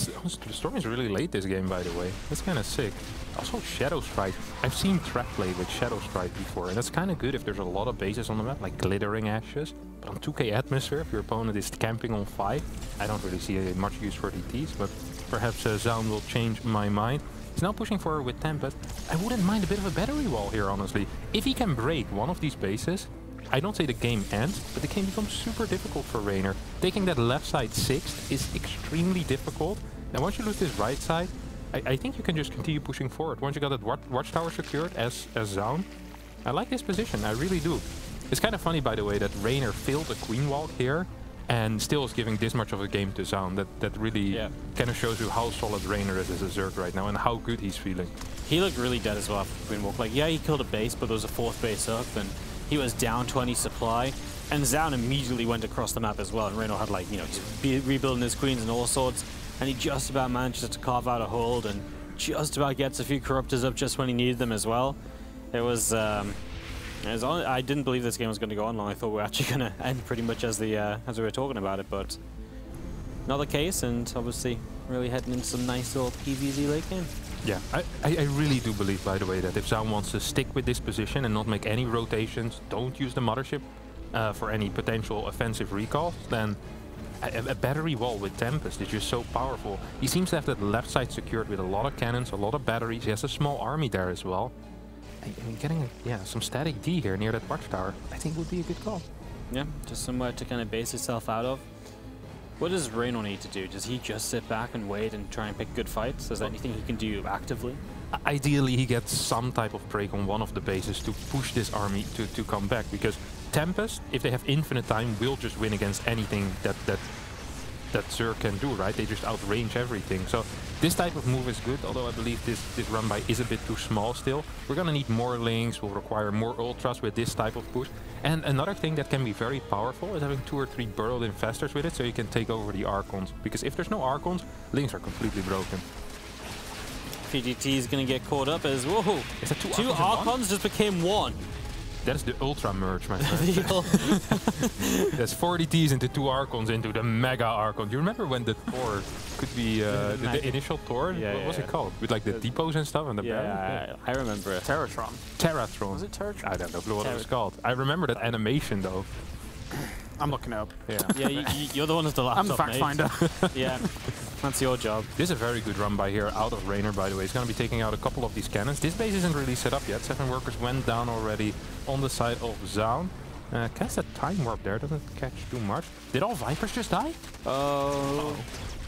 storm is really late this game, by the way. That's kind of sick. Also, Shadow Strike. I've seen trap play with Shadow Strike before, and that's kind of good if there's a lot of bases on the map, like Glittering Ashes. But on 2k Atmosphere, if your opponent is camping on 5, I don't really see much use for DTs, but perhaps Zaun will change my mind. He's now pushing forward with Tempest. I wouldn't mind a bit of a battery wall here, honestly. If he can break one of these bases, I don't say the game ends, but the game becomes super difficult for Reynor. Taking that left side 6th is extremely difficult. Now once you lose this right side, I think you can just continue pushing forward. Once you got that watchtower secured as Zaun, I like this position, I really do. It's kind of funny, by the way, that Reynor failed a Queen Walk here and still is giving this much of a game to Zaun. That really kind of shows you how solid Reynor is as a Zerg right now and how good he's feeling. He looked really dead as well after Queen Walk. Like, yeah, he killed a base, but there was a 4th base up, and he was down 20 supply. And Zaun immediately went across the map as well, and Reynor had, like, you know, rebuilding his queens and all sorts, and he just about managed to carve out a hold and just about gets a few Corruptors up just when he needed them as well. It was I didn't believe this game was going to go on long. I thought we were actually going to end pretty much as we were talking about it, but not the case, and obviously really heading into some nice little PvZ late game. Yeah, I really do believe, by the way, that if Zaun wants to stick with this position and not make any rotations, don't use the Mothership for any potential offensive recalls, then a battery wall with Tempest is just so powerful. He seems to have that left side secured with a lot of cannons, a lot of batteries. He has a small army there as well. I mean, getting some static D here near that watchtower, I think would be a good call. Yeah, just somewhere to kind of base himself out of. What does Reynor need to do? Does he just sit back and wait and try and pick good fights? Is there anything he can do actively? Ideally, he gets some type of break on one of the bases to push this army to come back, because Tempest, if they have infinite time, will just win against anything that that Zerg can do, right? They just outrange everything. So this type of move is good, although I believe this run by is a bit too small still. We're gonna need more links, we'll require more ultras with this type of push. And another thing that can be very powerful is having 2 or 3 burrowed infestors with it, so you can take over the Archons. Because if there's no Archons, links are completely broken. PGT is going to get caught up as, whoa, is that 2 Archons just became 1. That is the Ultra merge, my friend. That's 40 Ts into 2 Archons into the Mega Archon. You remember when the Thor could be the initial Thor? What was it called? With like the depots and stuff on the barrel? I remember it. Terratron. Terratron. Was it Terratron? I don't know what it was called. I remember that animation though. I'm looking it up. Yeah, you're the one with the laptop. I'm the fact finder. Yeah, that's your job. This is a very good run by here out of Reynor, by the way. He's going to be taking out a couple of these cannons. This base isn't really set up yet. 7 workers went down already on the side of Zaun. Cast a time warp there, doesn't catch too much. Did all Vipers just die? Oh.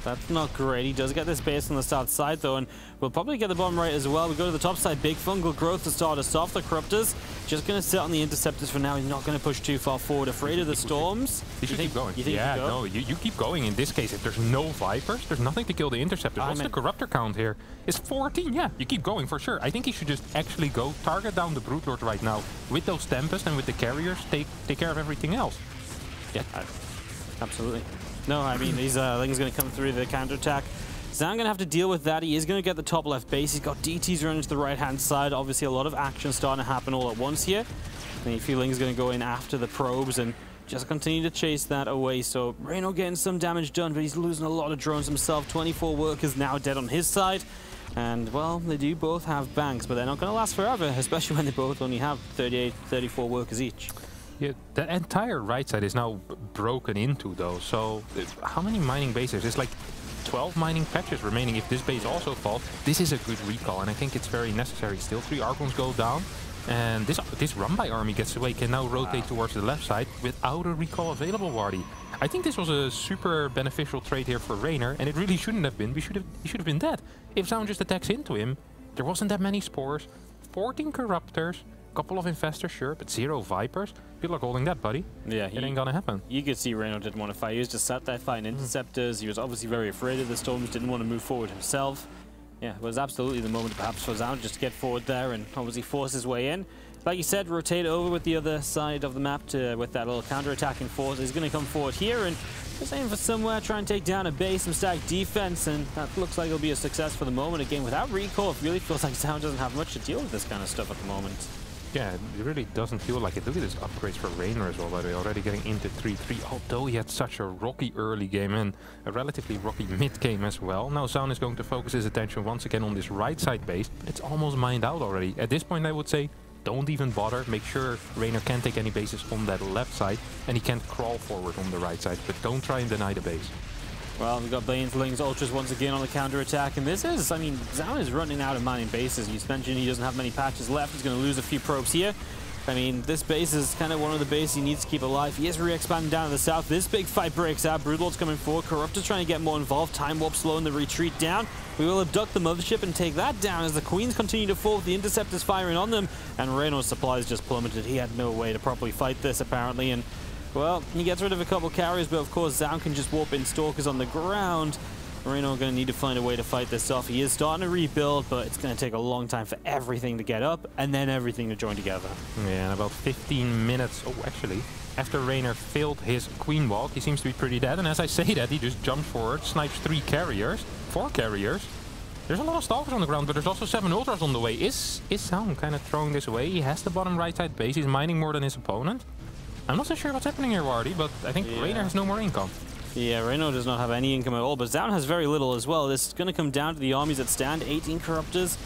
That's not great. He does get this base on the south side though, and we'll probably get the bottom right as well. We go to the top side. Big fungal growth to start us off. The Corruptors just going to sit on the Interceptors for now. He's not going to push too far forward. Afraid of the storms. You should keep going. You think no, you keep going. In this case, if there's no Vipers, there's nothing to kill the Interceptors. What's the Corruptor count here? It's 14. Yeah, you keep going for sure. I think he should just actually go target down the Brood Lord right now with those Tempest and with the carriers. Take care of everything else. Yeah, absolutely. No, I mean, these things going to come through the counterattack. Zaun going to have to deal with that. He is going to get the top left base. He's got DTs running to the right-hand side. Obviously, a lot of action starting to happen all at once here. And he feeling is going to go in after the probes and just continue to chase that away. So Reynor getting some damage done, but he's losing a lot of drones himself. 24 workers now dead on his side. And, well, they do both have banks, but they're not going to last forever, especially when they both only have 38, 34 workers each. Yeah, the entire right side is now broken into though, so how many mining bases? It's like 12 mining patches remaining if this base also falls. This is a good recall and I think it's very necessary. Still 3 Archons go down and this run by army gets away, can now rotate towards the left side without a recall available, Wardy. I think this was a super beneficial trade here for Reynor and it really shouldn't have been. He should have been dead. If Zaun just attacks into him, there wasn't that many spores, 14 Corruptors, couple of Infestors, sure, but 0 Vipers. Good luck holding that, buddy. Yeah, it ain't gonna happen. You could see Reynor didn't want to fight. He was just sat there fighting Interceptors. He was obviously very afraid of the storms, didn't want to move forward himself. Yeah, it was absolutely the moment perhaps for Zaun just to get forward there and obviously force his way in. Like you said, rotate over with the other side of the map with that little counter-attacking force. He's going to come forward here and just aim for somewhere, try and take down a base, some stack defense, and that looks like it'll be a success for the moment. Again, without recall, it really feels like Zaun doesn't have much to deal with this kind of stuff at the moment. Yeah, it really doesn't feel like it. Look at his upgrades for Reynor as well, by the way, already getting into 3-3, although he had such a rocky early game and a relatively rocky mid game as well. Now Zaun is going to focus his attention once again on this right side base, but it's almost mined out already. At this point I would say, don't even bother, make sure Reynor can't take any bases on that left side, and he can't crawl forward on the right side, but don't try and deny the base. Well, we've got Banelings Ultras once again on the counter-attack, and this is, I mean, Zaun is running out of mining bases. You mentioned he doesn't have many patches left. He's going to lose a few probes here. I mean, this base is kind of one of the bases he needs to keep alive. He is re-expanding down to the south. This big fight breaks out. Broodlord's coming forward. Corruptor's trying to get more involved. Time Warp slowing the retreat down. We will abduct the mothership and take that down as the Queens continue to fall with the Interceptors firing on them. And Reynor's supplies just plummeted. He had no way to properly fight this, apparently. And well, he gets rid of a couple carriers, but of course Zaun can just warp in Stalkers on the ground. Reynor going to need to find a way to fight this off. He is starting to rebuild, but it's going to take a long time for everything to get up and then everything to join together. Yeah, in about 15 minutes. Oh, actually, after Reynor failed his Queen Walk, he seems to be pretty dead. And as I say that, he just jumps forward, snipes 4 carriers. There's a lot of Stalkers on the ground, but there's also 7 Ultras on the way. Is Zaun kind of throwing this away? He has the bottom right side base. He's mining more than his opponent. I'm not so sure what's happening here, Wardy, but I think Reynor has no more income. Yeah, Reynor does not have any income at all, but Zaun has very little as well. This is going to come down to the armies that stand. 18 Corruptors.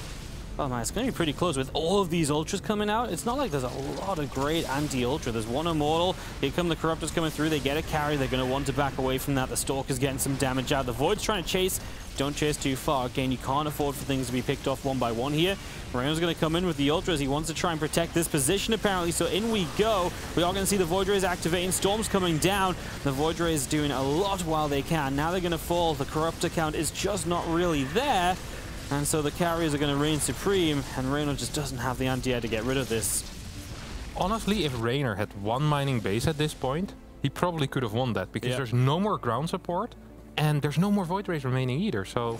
Oh man, it's going to be pretty close with all of these Ultras coming out. It's not like there's a lot of great anti-Ultra. There's 1 Immortal. Here come the Corruptors coming through. They get a carry. They're going to want to back away from that. The Stalker's getting some damage out. The Void's trying to chase. Don't chase too far. Again, you can't afford for things to be picked off one by one here. Reynor's going to come in with the Ultras. He wants to try and protect this position, apparently. So in we go. We are going to see the Void Rays activating. Storm's coming down. The Void Rays doing a lot while they can. Now they're going to fall. The Corruptor count is just not really there. And so the carriers are going to reign supreme. And Reynor just doesn't have the anti-air to get rid of this. Honestly, if Reynor had 1 mining base at this point, he probably could have won that. Because there's no more ground support. And there's no more Void Rays remaining either, so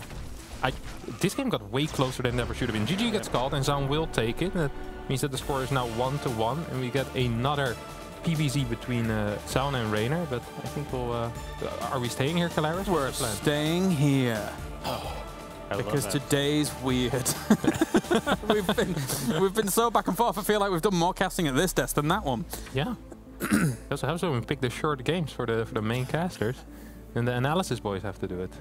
this game got way closer than it ever should have been. GG gets called, and Zaun will take it. That means that the score is now 1-1, and we get another PVZ between Zaun and Reynor, but I think we'll... are we staying here, Calaris? We're staying here. Because today's weird. we've been so back and forth. I feel like we've done more casting at this desk than that one. Yeah. That's how we pick the short games for the main casters, and the analysis boys have to do it.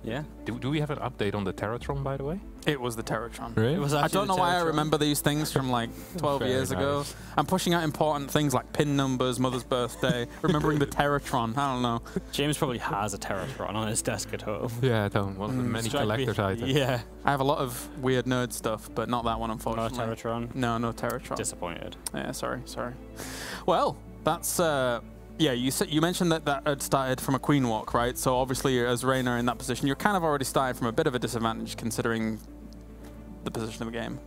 Yeah. Do we have an update on the Terratron, by the way? It was the Terratron. Really? It was I don't know why I remember these things from like 12 years ago. I'm pushing out important things like pin numbers, mother's birthday, remembering the Terratron. I don't know. James probably has a Terratron on his desk at home. Yeah, one of the many collector's items. Yeah. I have a lot of weird nerd stuff, but not that one, unfortunately. No Terratron? No, no Terratron. Disappointed. Yeah, sorry. Well, that's... yeah, you mentioned that had started from a queen walk, right? So obviously, as Reynor in that position, you're kind of already starting from a bit of a disadvantage considering the position of the game.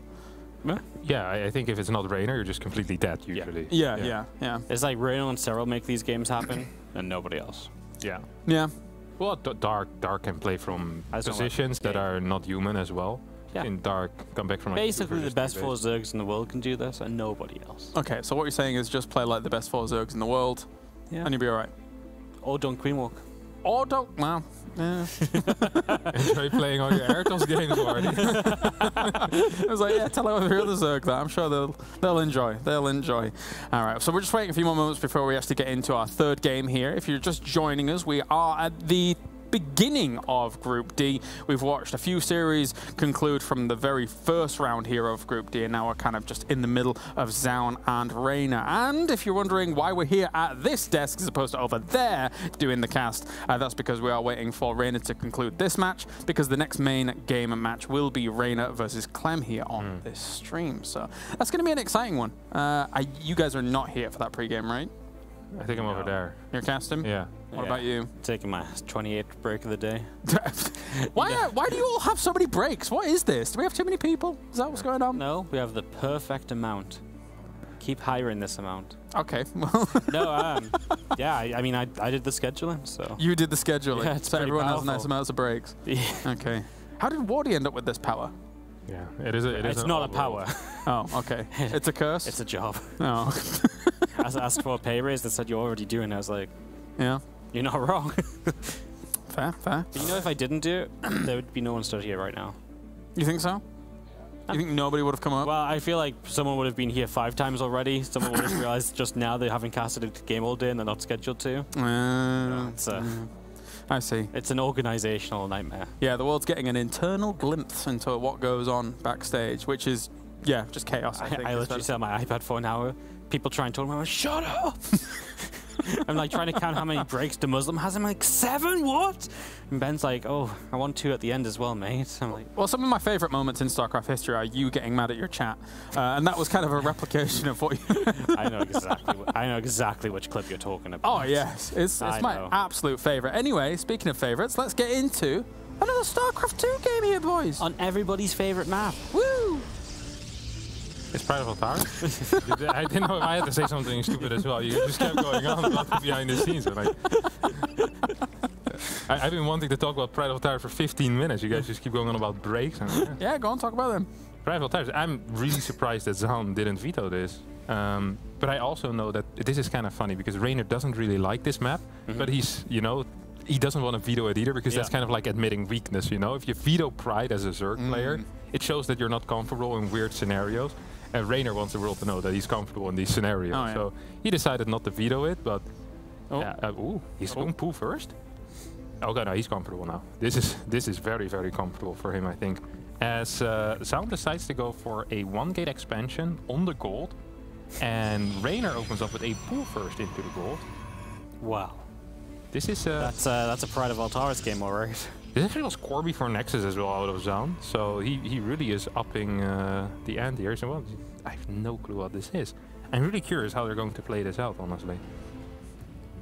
Yeah, I think if it's not Reynor, you're just completely dead usually. Yeah. It's like Reynor and Cyril make these games happen, and nobody else. Yeah. Yeah. Well, Dark can play from positions that are not human as well. Yeah. In Dark, come back from basically the best 4 Zergs in the world can do this, and nobody else. Okay, so what you're saying is just play like the best 4 Zergs in the world. Yeah. And you'll be alright. Or don't queen walk. Or don't, well, yeah. Enjoy playing all your Airtos games, Marty. I was like, yeah, tell every other Zerg that. I'm sure they'll enjoy. They'll enjoy. All right, so we're just waiting a few more moments before we actually get into our third game here. If you're just joining us, we are at the beginning of Group D. We've watched a few series conclude from the very first round here of Group D, and now we're kind of just in the middle of Zaun and Reynor. And if you're wondering why we're here at this desk as opposed to over there doing the cast, that's because we are waiting for Reynor to conclude this match, because the next main game and match will be Reynor versus Clem here on this stream. So that's going to be an exciting one. You guys are not here for that pregame, right? I think I'm over there. You're casting? Yeah. What about you? Taking my 28th break of the day. Why do you all have so many breaks? What is this? Do we have too many people? Is that what's going on? No, we have the perfect amount. Keep hiring this amount. Okay. No, yeah, I mean, I did the scheduling, so. You did the scheduling, yeah, it's so everyone powerful. has nice amounts of breaks. Yeah. Okay. How did Wardy end up with this power? Yeah, it's not a power. Oh, okay. It's a curse? It's a job. Oh. I asked for a pay raise, they said you're already doing it. I was like, yeah. You're not wrong. Fair. But you know, if I didn't do it, there would be no one stood here right now. You think so? You think nobody would have come up? Well, I feel like someone would have been here 5 times already. Someone would have realized just now they haven't casted a game all day and they're not scheduled to. I see. It's an organizational nightmare. Yeah, the world's getting an internal glimpse into what goes on backstage, which is, yeah, just chaos. I literally sit on my iPad for an hour. People try and talk about me, shut up! I'm like trying to count how many breaks the Muslim has. I'm like, 7? What? And Ben's like, oh, I want 2 at the end as well, mate. I'm like, well, some of my favorite moments in StarCraft history are you getting mad at your chat, and that was kind of a replication of what you. I know exactly which clip you're talking about. Oh yes, it's my absolute favorite. Anyway, speaking of favorites, let's get into another StarCraft 2 game here, boys. On everybody's favorite map. Woo! It's Pride of Altara? I didn't know if I had to say something stupid as well. You just kept going on about behind the scenes. But I've been wanting to talk about Pride of Altara for 15 minutes. You guys just keep going on about breaks. And, yeah, go on, talk about them. Pride of Altara, I'm really surprised that Zaun didn't veto this. But I also know that this is kind of funny because Reynor doesn't really like this map, but he's, you know, he doesn't want to veto it either because that's kind of like admitting weakness, you know? If you veto Pride as a Zerg player, it shows that you're not comfortable in weird scenarios. And Reynor wants the world to know that he's comfortable in these scenarios. Oh, yeah. So he decided not to veto it, but he's going pool first. Okay, no, he's comfortable now. This is very, very comfortable for him, I think. As Zaun decides to go for a 1-gate expansion on the gold, and Reynor opens up with a pool first into the gold. Wow. This is that's a Pride of Altara's game, alright. This actually was Corby for Nexus as well out of Zaun, so he really is upping the ante here. So well, I have no clue what this is. I'm really curious how they're going to play this out, honestly.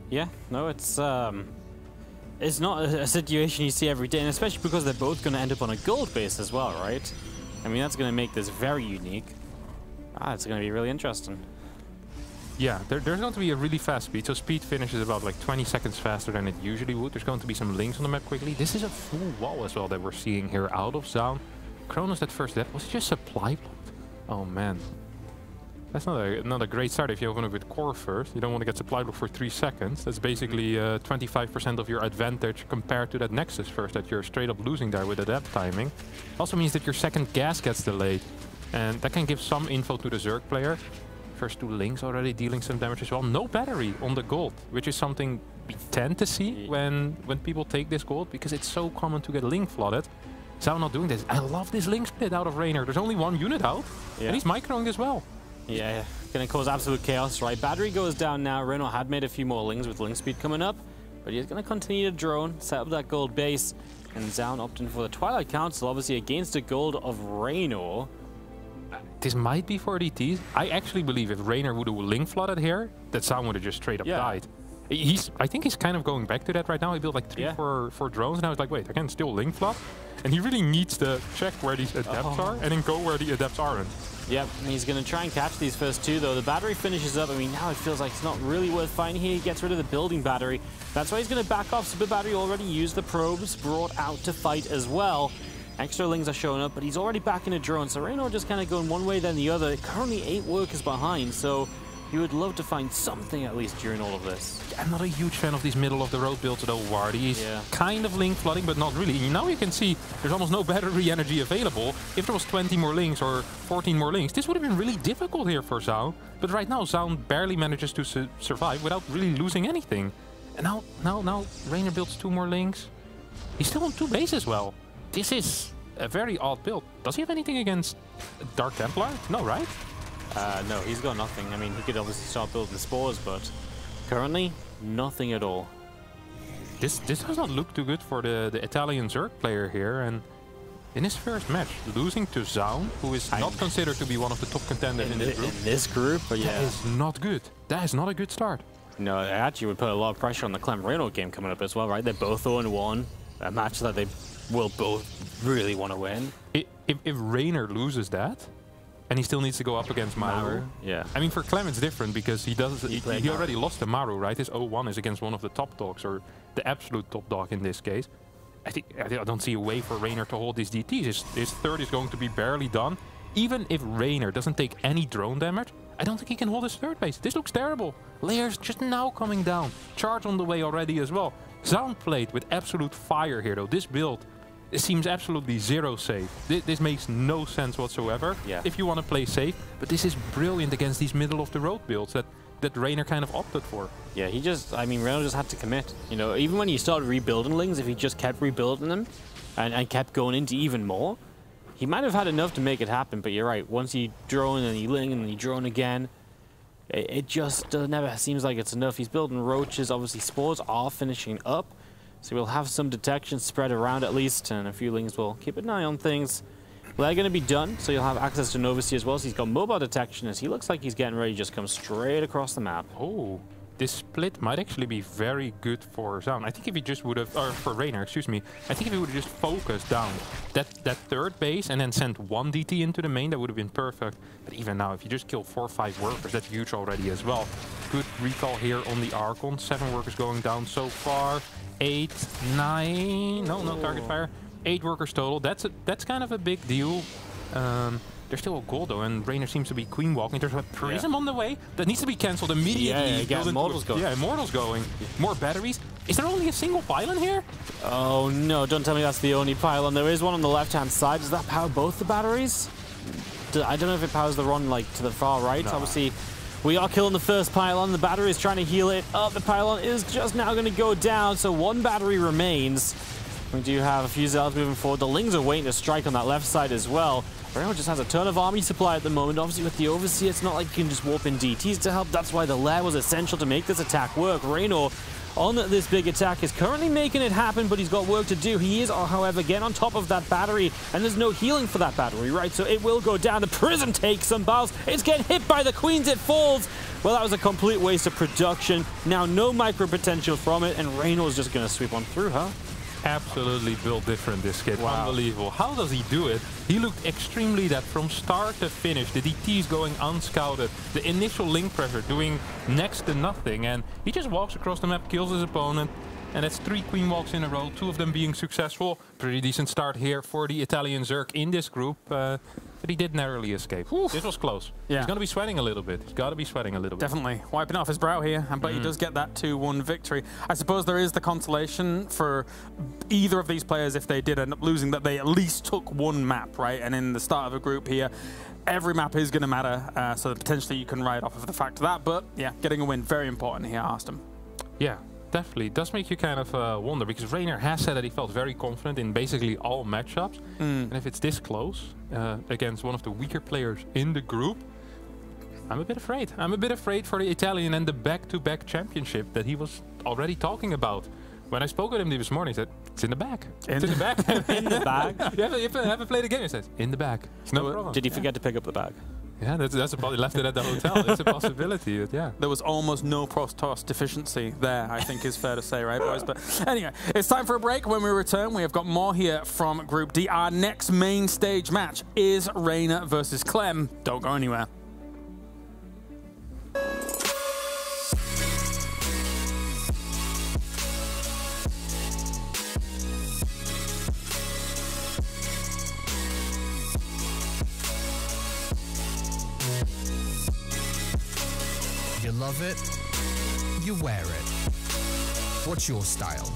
Yeah, no, it's not a situation you see every day, and especially because they're both going to end up on a gold base as well, right? I mean, that's going to make this very unique. It's going to be really interesting. Yeah, there's going to be a really fast speed. So speed finishes about like 20 seconds faster than it usually would. There's going to be some links on the map quickly. This is a full wall as well that we're seeing here out of Zaun. Kronos, that first death, was it just supply blocked? Oh man. That's not a great start if you open up with core first. You don't want to get supply blocked for 3 seconds. That's basically 25% of your advantage compared to that Nexus first that you're straight up losing there with adept timing. Also means that your second gas gets delayed. And that can give some info to the Zerg player. First 2 links already dealing some damage as well. No battery on the gold, which is something we tend to see when people take this gold, because it's so common to get link flooded. Zaun not doing this. I love this link split out of Reynor. There's only 1 unit out, and he's microing as well. Yeah, gonna cause absolute chaos, right? Battery goes down now. Reynor had made a few more links with link speed coming up, but he's gonna continue to drone, set up that gold base, and Zaun opting for the Twilight Council, obviously against the gold of Reynor. This might be for DTs. I actually believe if Reynor would have link flooded here, that Zaun would have just straight up died. I think he's kind of going back to that right now. He built like 3 for drones, and I was like, wait, I can still link flood? And he really needs to check where these adepts are and then go where the adepts aren't. Yep, and he's going to try and catch these first 2, though. The battery finishes up. I mean, now it feels like it's not really worth fighting here. He gets rid of the building battery. That's why he's going to back off. Super battery already used the probes, brought out to fight as well. Extra lings are showing up, but he's already back in a drone. So Reynor just kind of going one way, then the other. Currently 8 workers behind, so you would love to find something at least during all of this. I'm not a huge fan of these middle-of-the-road builds, though, Wardy. He's kind of link flooding, but not really. Now you can see there's almost no battery energy available. If there was 20 more links or 14 more links, this would have been really difficult here for Zaun. But right now, Zaun barely manages to survive without really losing anything. And now Reynor builds 2 more links. He's still on 2 bases as well. This is a very odd build. Does he have anything against Dark Templar? No, right? No, he's got nothing. I mean, he could obviously start building spores, but currently, nothing at all. This does not look too good for the Italian Zerg player here, and in his first match, losing to Zaun, who is not considered to be one of the top contenders in this group. But that is not good. That is not a good start. No, it actually would put a lot of pressure on the Clem Reynor game coming up as well, right? They're both 0-1, a match that they will both really want to win. If Reynor loses that, and he still needs to go up against Maru. Yeah. I mean, for Clem it's different because he already lost to Maru, right? His 0-1 is against one of the top dogs, or the absolute top dog in this case. I don't see a way for Reynor to hold these DTs. His third is going to be barely done. Even if Reynor doesn't take any drone damage, I don't think he can hold his third base. This looks terrible. Layers just now coming down. Charge on the way already as well. Zaun played with absolute fire here, though. This build, it seems absolutely zero safe. This makes no sense whatsoever if you want to play safe. But this is brilliant against these middle-of-the-road builds that Reynor kind of opted for. Yeah, Reynor just had to commit. You know, even when you started rebuilding lings, if he just kept rebuilding them and kept going into even more, he might have had enough to make it happen. But you're right, once you drone and you ling and then you drone again, it just never seems like it's enough. He's building roaches. Obviously, spores are finishing up. So we'll have some detection spread around at least, and a few lings will keep an eye on things. Well, they're going to be done, so you'll have access to Novacy as well. So he's got mobile detection as he looks like he's getting ready to just come straight across the map. Oh, this split might actually be very good for Zaun. I think if he just would have, or for Reynor, excuse me, I think if he would have just focused down that third base and then sent 1 DT into the main, that would have been perfect. But even now, if you just kill 4 or 5 workers, that's huge already as well. Good recall here on the Archon. 7 workers going down so far. 8, 9, no target fire. 8 workers total. That's kind of a big deal. There's still a goal though, and Reynor seems to be queen walking. There's a prism on the way that needs to be cancelled immediately. Yeah, Immortals going. Yeah, Immortals going. More batteries. Is there only a single pylon here? Oh no, don't tell me that's the only pylon. There is one on the left-hand side. Does that power both the batteries? I don't know if it powers the run like to the far right. No. Obviously, we are killing the first pylon. The battery is trying to heal it up. The pylon is just now going to go down, so 1 battery remains. We do have a few Zealots moving forward. The Lings are waiting to strike on that left side as well. Reynor just has a ton of army supply at the moment. Obviously, with the Overseer, it's not like you can just warp in DTs to help. That's why the Lair was essential to make this attack work. Reynor on this big attack is currently making it happen, but he's got work to do. He is, however, getting on top of that battery, and there's no healing for that battery, right? So it will go down. The Prism takes some bows. It's getting hit by the Queens. It falls. Well, that was a complete waste of production. Now, no micro potential from it, and Reynor is just going to sweep on through, huh? absolutely built different, this kid. Wow. Unbelievable. How does he do it? He looked extremely dead from start to finish. The DTs going unscouted. The initial link pressure doing next to nothing. And he just walks across the map, kills his opponent. And that's 3 queen walks in a row, 2 of them being successful. Pretty decent start here for the Italian Zerg in this group. But he did narrowly escape. Oof. This was close. Yeah. He's going to be sweating a little bit. He's got to be sweating a little bit. Definitely. Wiping off his brow here, but he does get that 2-1 victory. I suppose there is the consolation for either of these players, if they did end up losing, that they at least took 1 map, right? And in the start of a group here, every map is going to matter, so that potentially you can ride off of the fact of that. But yeah, getting a win, very important here, Aston. Yeah. Definitely. It does make you kind of wonder, because Reynor has said that he felt very confident in basically all matchups. And if it's this close against one of the weaker players in the group, I'm a bit afraid. I'm a bit afraid for the Italian and the back-to-back championship that he was already talking about. When I spoke with him this morning, he said, it's in the bag. It's in the bag. In the bag? You haven't played the game. He says, in the bag. No problem. Did he forget to pick up the bag? Yeah, that's about left it at the hotel. It's a possibility, but yeah. There was almost no Protoss deficiency there, I think is fair to say, right, boys? But anyway, it's time for a break. When we return, we have got more here from Group D. Our next main stage match is Reynor versus Clem. Don't go anywhere. You love it, you wear it. What's your style?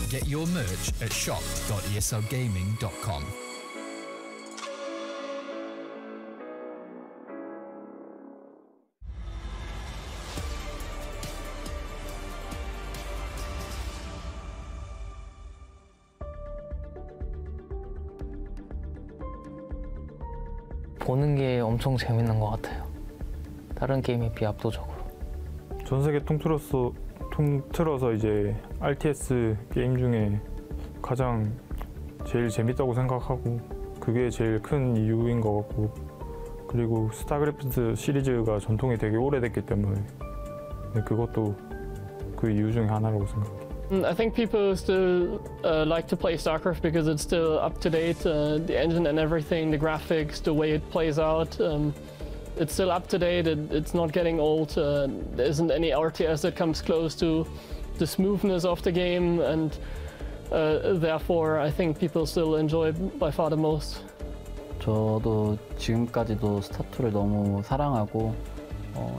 Get your merch at shop.eslgaming.com. 보는 게 엄청 재밌는 것 같아요. 다른 게임에 비해 압도적으로. 전 세계 통틀어서 이제 RTS 게임 중에 가장 제일 재밌다고 생각하고 그게 제일 큰 이유인 것 같고, 그리고 스타크래프트 시리즈가 전통이 되게 오래됐기 때문에 그것도 그 이유 중에 하나라고 생각해요. I think people still like to play StarCraft because it's still up to date, the engine and everything, the graphics, the way it plays out. It's still up to date, it's not getting old, there isn't any RTS that comes close to the smoothness of the game, and therefore I think people still enjoy by far the most. 저도 지금까지도 스타2를 너무 사랑하고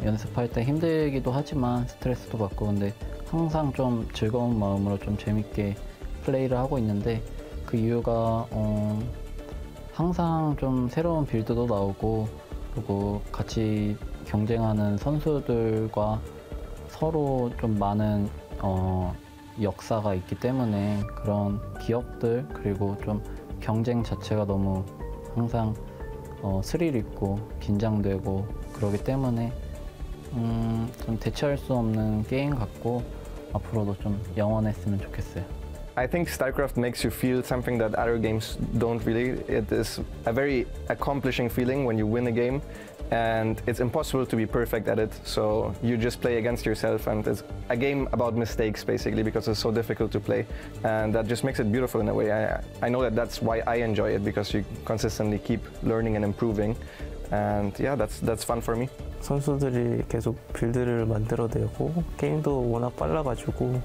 연습할 때 힘들기도 하지만 스트레스도 받고, 근데 항상 좀 즐거운 마음으로 좀 재밌게 플레이를 하고 있는데, 그 이유가 항상 좀 새로운 빌드도 나오고, 그리고 같이 경쟁하는 선수들과 서로 좀 많은 역사가 있기 때문에 그런 기억들, 그리고 좀 경쟁 자체가 너무 항상 스릴 있고 긴장되고 그러기 때문에 좀 대체할 수 없는 게임 같고 앞으로도 좀 영원했으면 좋겠어요. I think StarCraft makes you feel something that other games don't really. It is a very accomplishing feeling when you win a game, and it's impossible to be perfect at it, so you just play against yourself, and it's a game about mistakes basically, because it's so difficult to play, and that just makes it beautiful in a way. I know that that's why I enjoy it, because you consistently keep learning and improving, and yeah, that's fun for me. 선수들이 계속 빌드를 만들어내고 게임도 워낙 빨라가지고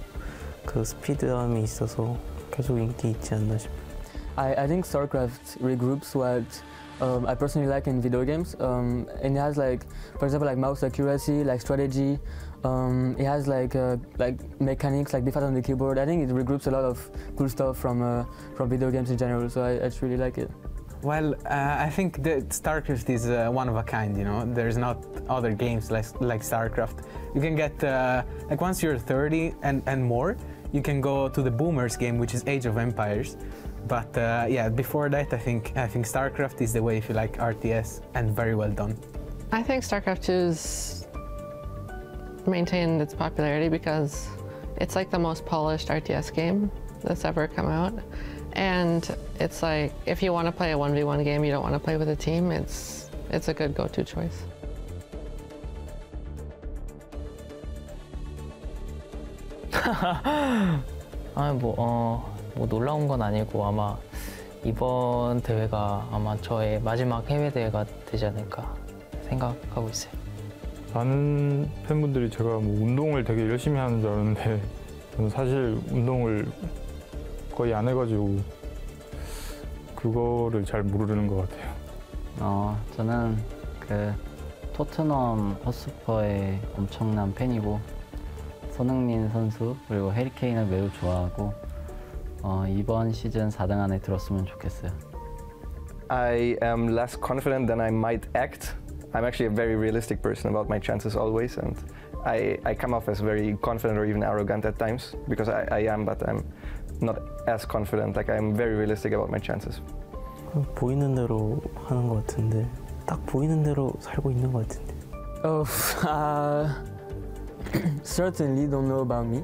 그 스피드함이 있어서 계속 인기 있지 않나 싶어요. I think StarCraft regroups what I personally like in video games, and it has like, for example, like mouse accuracy, like strategy. It has like mechanics, like the fight on the keyboard. I think it regroups a lot of cool stuff from video games in general. So I just really like it. Well, I think that StarCraft is one of a kind, you know. There's not other games like StarCraft. You can get, like once you're 30 and more, you can go to the Boomers game, which is Age of Empires. But yeah, before that, I think StarCraft is the way if you like RTS, and very well done. I think StarCraft 2's maintained its popularity because it's like the most polished RTS game that's ever come out. And it's like, if you want to play a 1v1 game, you don't want to play with a team, it's a good go-to choice. 아니 뭐 놀러 온 건 아니고 아마 이번 대회가 아마 저의 마지막 해외 대회가 되지 않을까 생각하고 있어요. 많은 팬분들이 제가 뭐 운동을 되게 열심히 하는 줄 알았는데 저는 사실 운동을 거의 안 해가지고 그거를 잘 모르는 것 같아요. 저는 그 토트넘 허스퍼의 엄청난 팬이고 손흥민 선수 그리고 해리케인을 매우 좋아하고 이번 시즌 4등 안에 들었으면 좋겠어요. I am less confident than I might act. I'm actually a very realistic person about my chances always, and I come off as very confident or even arrogant at times because I am, but I'm not as confident. Like I'm very realistic about my chances. 보이는 대로 하는 것 같은데 딱 보이는 대로 살고 있는 것 같은데. Certainly don't know about me.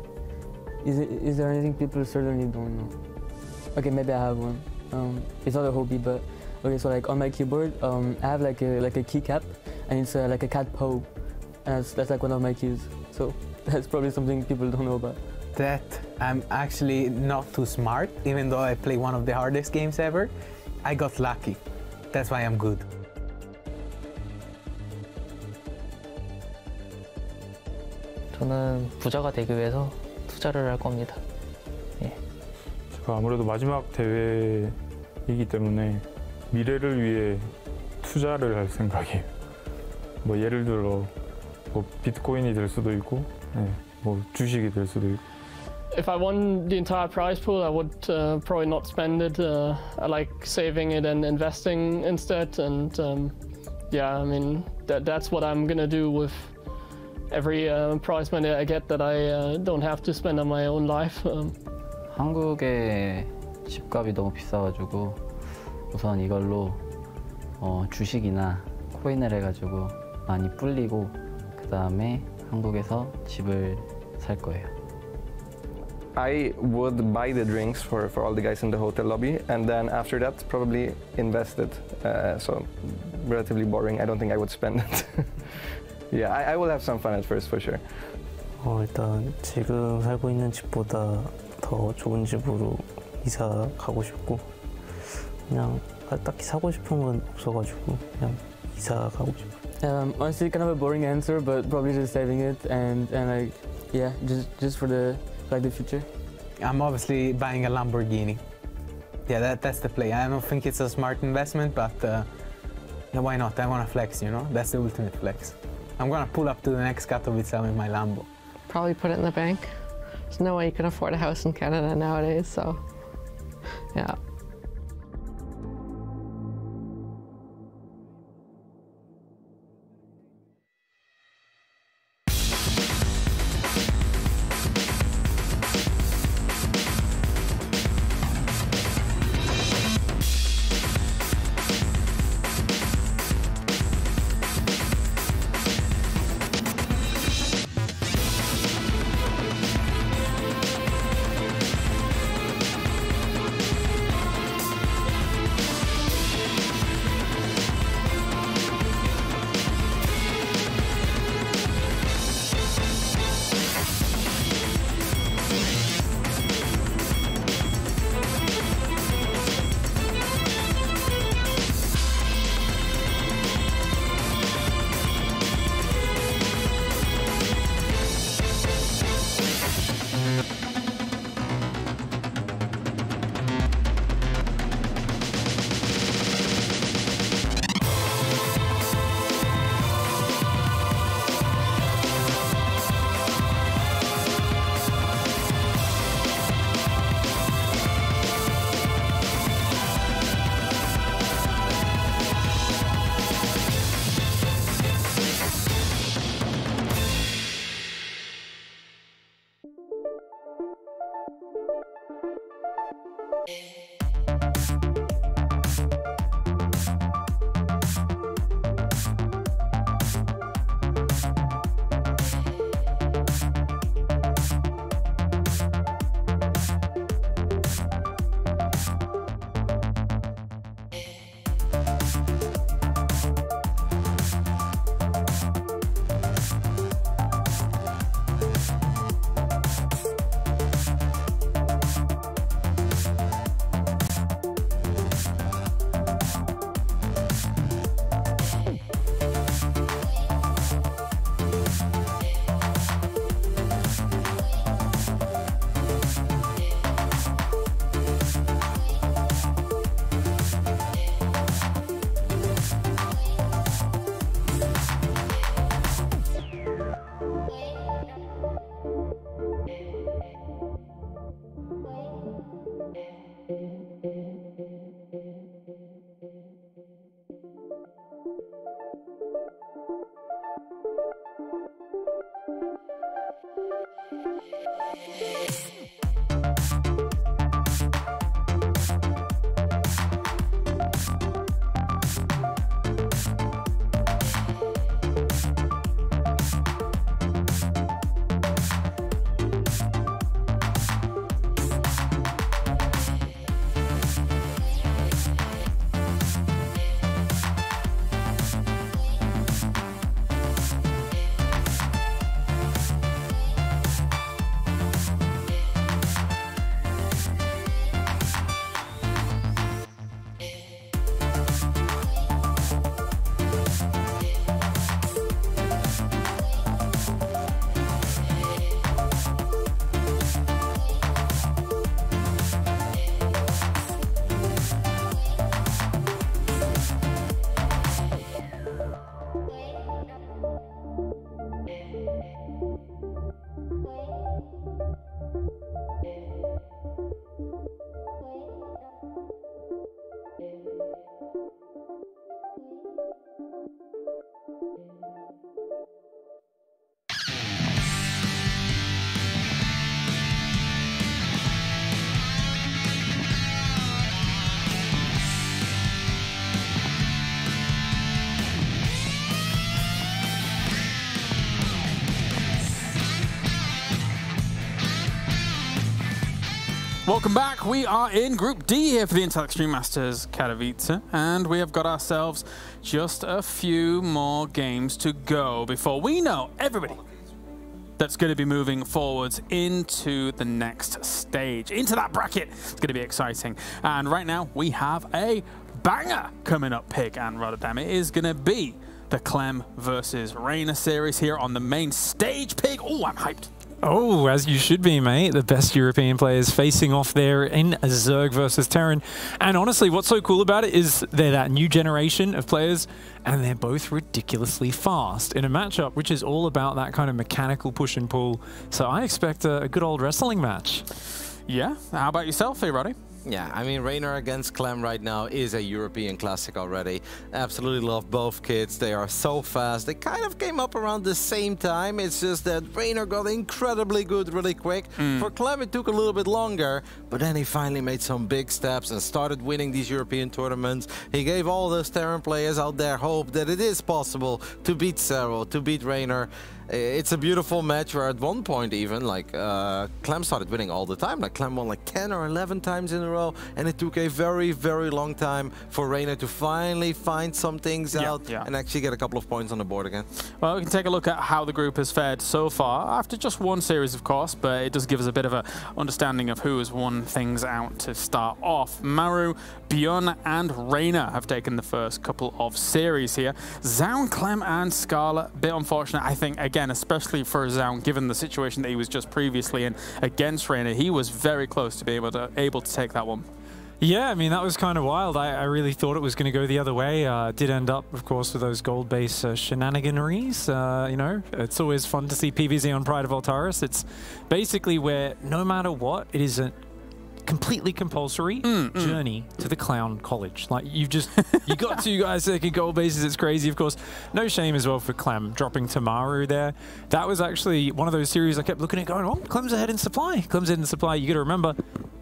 Is there anything people certainly don't know? Okay, maybe I have one. It's not a hobby, but okay. So like on my keyboard, I have like a keycap, and it's like a cat paw, and that's like one of my keys. So that's probably something people don't know about. That I'm actually not too smart, even though I play one of the hardest games ever. I got lucky. That's why I'm good. 저는 부자가 되기 위해서 투자를 할 겁니다. 예. 제가 아무래도 마지막 대회이기 때문에 미래를 위해 투자를 할 생각이에요. 뭐 예를 들어 뭐 비트코인이 될 수도 있고, 뭐 주식이 될 수도 있고. If I won the entire prize pool, I would probably not spend it. I like saving it and investing instead. And yeah, I mean that's what I'm gonna do with every prize money I get that I don't have to spend on my own life. 한국의 집값이 너무 비싸가지고 우선 이걸로 주식이나 코인을 해가지고 많이 불리고 그 다음에 한국에서 집을 살 거예요. I would buy the drinks for all the guys in the hotel lobby, and then after that probably invest it. So relatively boring. I don't think I would spend it. Yeah, I will have some fun at first for sure. 일단 지금 살고 있는 집보다 더 좋은 집으로 이사 가고 싶고 그냥 딱히 사고 싶은 건 없어가지고 그냥 이사 가고 싶어요. Honestly, kind of a boring answer, but probably just saving it and like yeah, just for the future. I'm obviously buying a Lamborghini. Yeah, that's the play. I don't think it's a smart investment, but yeah, why not? I want to flex, you know? That's the ultimate flex. I'm gonna pull up to the next Katowice with my Lambo. Probably put it in the bank. There's no way you can afford a house in Canada nowadays, so yeah. Welcome back. We are in Group D here for the Intel Extreme Masters Katowice, and we have got ourselves just a few more games to go before we know everybody that's going to be moving forwards into the next stage, into that bracket. It's going to be exciting. And right now, we have a banger coming up, Pig and Rotterdam. It is going to be the Clem versus Reynor series here on the main stage, Pig. Oh, I'm hyped. Oh, as you should be, mate. The best European players facing off there in Zerg versus Terran. And honestly, what's so cool about it is they're that new generation of players, and they're both ridiculously fast in a matchup, which is all about that kind of mechanical push and pull. So I expect a good old wrestling match. Yeah. How about yourself, hey, Roddy? Yeah, I mean, Reynor against Clem right now is a European classic already. Absolutely love both kids. They are so fast. They kind of came up around the same time. It's just that Reynor got incredibly good really quick. For Clem, it took a little bit longer, but then he finally made some big steps and started winning these European tournaments. He gave all those Terran players out there hope that it is possible to beat Zero, to beat Reynor. It's a beautiful match where at one point even, like, Clem started winning all the time. Like, Clem won like 10 or 11 times in a row, and it took a very, very long time for Reynor to finally find some things out and actually get a couple of points on the board again. Well, we can take a look at how the group has fared so far, after just one series, of course, but it does give us a bit of an understanding of who has won things out to start off. Maru, Byun, and Reynor have taken the first couple of series here. Zaun, Clem, and Scarlett, a bit unfortunate, I think, again, especially for Zaun, given the situation that he was just previously in against Reynor. He was very close to being able to take that one. Yeah, I mean, that was kind of wild. I really thought it was going to go the other way. Did end up, of course, with those gold-based shenaniganeries. You know, it's always fun to see PvZ on Pride of Altaris. It's basically where, no matter what, it is a completely compulsory journey to the clown college. Like, you got two guys taking gold bases. It's crazy. Of course, no shame as well for Clem dropping to Maru there. That was actually one of those series I kept looking at going, oh, Clem's ahead in supply. Clem's ahead in supply. You got to remember,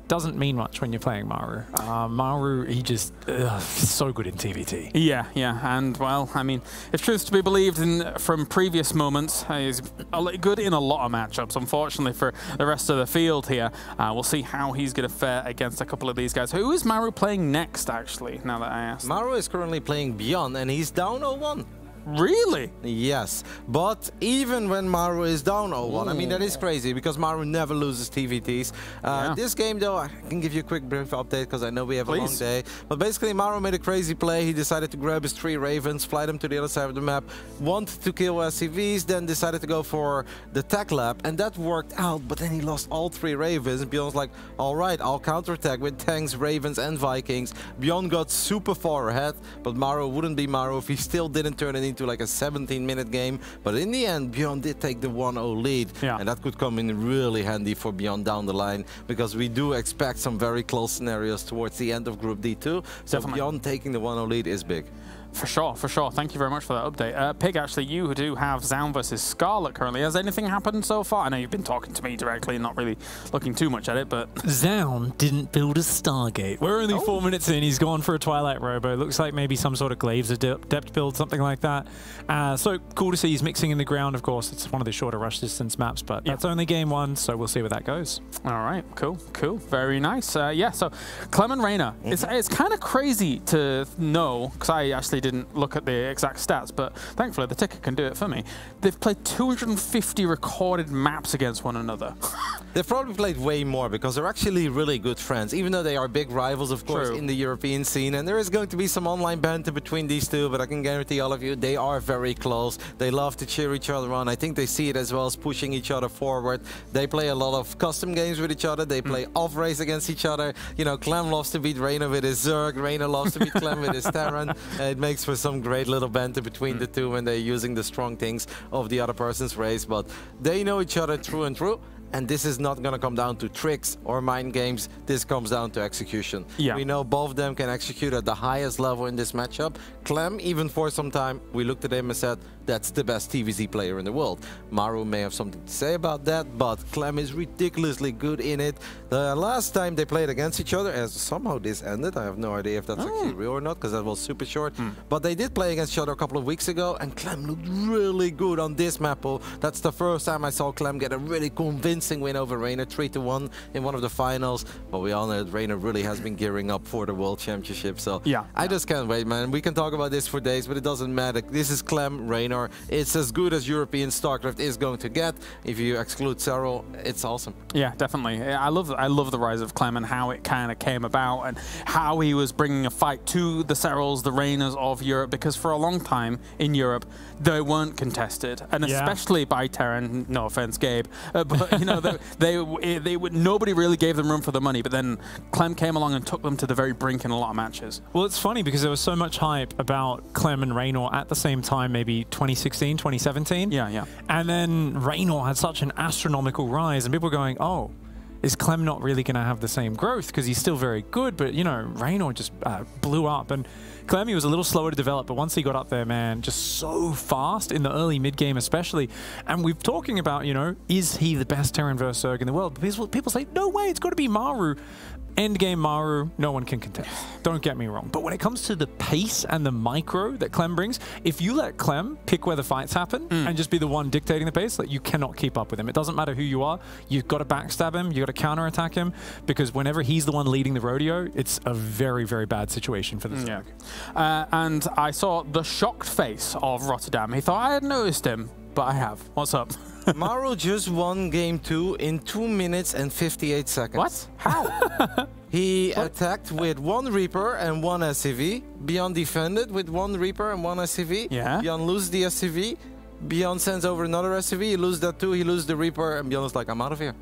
doesn't mean much when you're playing Maru. Maru, he just so good in TVT. Yeah, and well, I mean, if truth's to be believed from previous moments, he's good in a lot of matchups. Unfortunately for the rest of the field here, we'll see how he's going to fare against a couple of these guys. Who is Maru playing next, actually, now that I asked? Maru is currently playing Byun, and he's down 0-1. Really? Yes, but even when Maru is down 0-1, I mean, that is crazy because Maru never loses TVTs. This game, though, I can give you a quick brief update because I know we have a long day. But basically, Maru made a crazy play. He decided to grab his 3 Ravens, fly them to the other side of the map, wanted to kill SCVs, then decided to go for the tech lab, and that worked out, but then he lost all 3 Ravens, and Byun's like, all right, I'll counterattack with tanks, Ravens, and Vikings. Byun got super far ahead, but Maru wouldn't be Maru if he still didn't turn it into like a 17-minute game. But in the end, Byun did take the 1-0 lead, and that could come in really handy for Byun down the line, because we do expect some very close scenarios towards the end of Group D2. So Byun taking the 1-0 lead is big. For sure, for sure. Thank you very much for that update. Pig, actually, you do have Zaun versus Scarlett currently. Has anything happened so far? I know you've been talking to me directly and not really looking too much at it, but... Zaun didn't build a Stargate. We're only 4 minutes in. He's gone for a Twilight Robo. Looks like maybe some sort of Glaives Adept build, something like that. So cool to see he's mixing in the ground, of course. It's one of the shorter rush distance maps, but that's only game 1, so we'll see where that goes. All right, cool. Very nice. Yeah, so Clem and Reynor. It's kind of crazy to know, because I actually didn't look at the exact stats, but thankfully the ticker can do it for me. They've played 250 recorded maps against one another. They've probably played way more because they're actually really good friends, even though they are big rivals, of course, in the European scene. And there is going to be some online banter between these two, but I can guarantee all of you, they are very close. They love to cheer each other on. I think they see it as well as pushing each other forward. They play a lot of custom games with each other. They play off-race against each other. You know, Clem loves to beat Reynor with his Zerg. Reynor loves to beat Clem with his Terran. It makes for some great little banter between the two when they're using the strong things of the other person's race. But they know each other through and through. And this is not going to come down to tricks or mind games. This comes down to execution. We know both of them can execute at the highest level in this matchup. Clem, even for some time, we looked at him and said, that's the best TVZ player in the world. Maru may have something to say about that, but Clem is ridiculously good in it. The last time they played against each other, as somehow this ended, I have no idea if that's actually real or not, because that was super short. But they did play against each other a couple of weeks ago, and Clem looked really good on this map. That's the first time I saw Clem get a really convincing win over Reynor, 3-1 in one of the finals. But we all know that Reynor really has been gearing up for the World Championship. So I just can't wait, man. We can talk about this for days, but it doesn't matter. This is Clem, Reynor. It's as good as European StarCraft is going to get. If you exclude Cyril, it's awesome. Yeah, definitely. I love the rise of Clem and how it kind of came about and how he was bringing a fight to the Cyrils, the Reynors of Europe, because for a long time in Europe they weren't contested, and especially by Terran. No offense, Gabe, but you know they would, nobody really gave them room for the money. But then Clem came along and took them to the very brink in a lot of matches. Well, it's funny because there was so much hype about Clem and Reynor at the same time, maybe 2016, 2017. Yeah. And then Reynor had such an astronomical rise, and people were going, oh, is Clem not really going to have the same growth? Because he's still very good, but, you know, Reynor just blew up. And Clem, he was a little slower to develop, but once he got up there, man, just so fast in the early mid-game especially. And we're talking about, you know, is he the best Terran versus Zerg in the world? But people say, no way, it's got to be Maru. Endgame Maru, no one can contest. Don't get me wrong. But when it comes to the pace and the micro that Clem brings, if you let Clem pick where the fights happen and just be the one dictating the pace, like, you cannot keep up with him. It doesn't matter who you are. You've got to backstab him. You've got to counterattack him, because whenever he's the one leading the rodeo, it's a very, very bad situation for the Zerg. And I saw the shocked face of Rotterdam. He thought I had noticed him, but I have. What's up? Maru just won game 2 in 2 minutes and 58 seconds. What? How? He attacked with 1 Reaper and 1 SCV. Byun defended with 1 Reaper and 1 SCV. Yeah. Byun loses the SCV. Byun sends over another SCV. He loses that too. He loses the Reaper, and Byun is like, I'm out of here.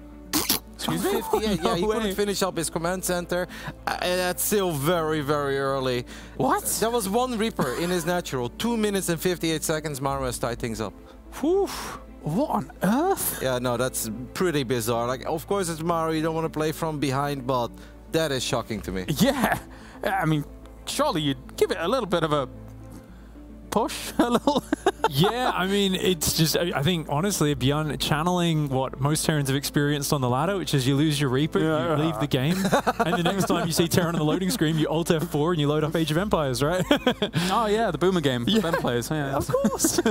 Excuse me? 58. No he way. couldn't finish up his command center. That's still very, very early. What? That was 1 Reaper in his natural. 2 minutes and 58 seconds. Maru has tied things up. Whew. What on earth? Yeah, no, that's pretty bizarre. Like, of course it's Maru, you don't want to play from behind, but that is shocking to me. Yeah, I mean, surely you'd give it a little bit of a push, a little. Yeah, I mean, it's just, I think, honestly, beyond channeling what most Terrans have experienced on the ladder, which is you lose your Reaper, you leave the game, and the next time you see Terran on the loading screen, you Alt F4 and you load up Age of Empires, right? Oh, yeah, the Boomer game. Ben plays. Yeah, of course.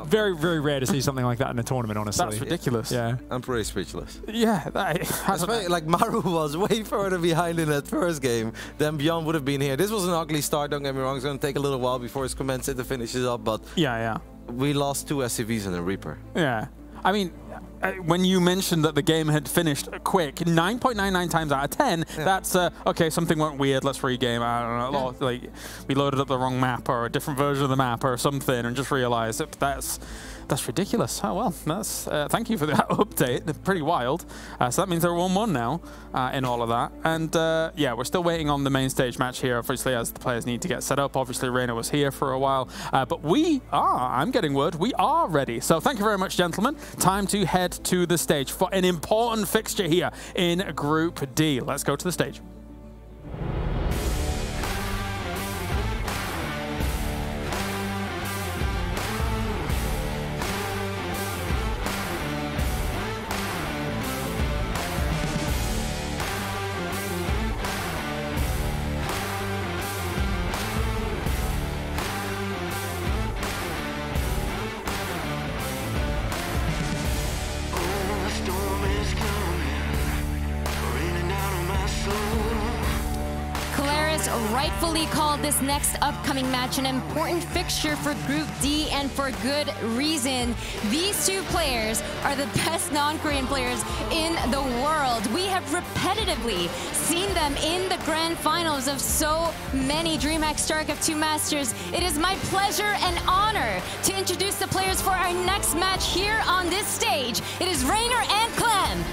Very, very rare to see something like that in a tournament, honestly. That's ridiculous. Yeah. I'm pretty speechless. Yeah. Like, Maru was way further behind in that first game than Byun would have been here. This was an ugly start, don't get me wrong. It's going to take a little while before his command center finishes up, but we lost 2 SCVs and a Reaper. Yeah. I mean, when you mentioned that the game had finished quick, 9.99 times out of 10, that's, okay, something went weird, let's regame. I don't know, like, we loaded up the wrong map or a different version of the map or something and just realized that that's ridiculous. Oh, well, that's, thank you for that update. They're pretty wild. So that means they're 1-1 now in all of that. And yeah, we're still waiting on the main stage match here, obviously, as the players need to get set up. Obviously, Reynor was here for a while. But we are, I'm getting word, we are ready. So thank you very much, gentlemen. Time to head to the stage for an important fixture here in Group D. Let's go to the stage. Rightfully called this next upcoming match an important fixture for Group D, and for good reason. These two players are the best non-Korean players in the world. We have repetitively seen them in the grand finals of so many DreamHack StarCraft 2 Masters. It is my pleasure and honor to introduce the players for our next match here on this stage. It is Reynor and Clem.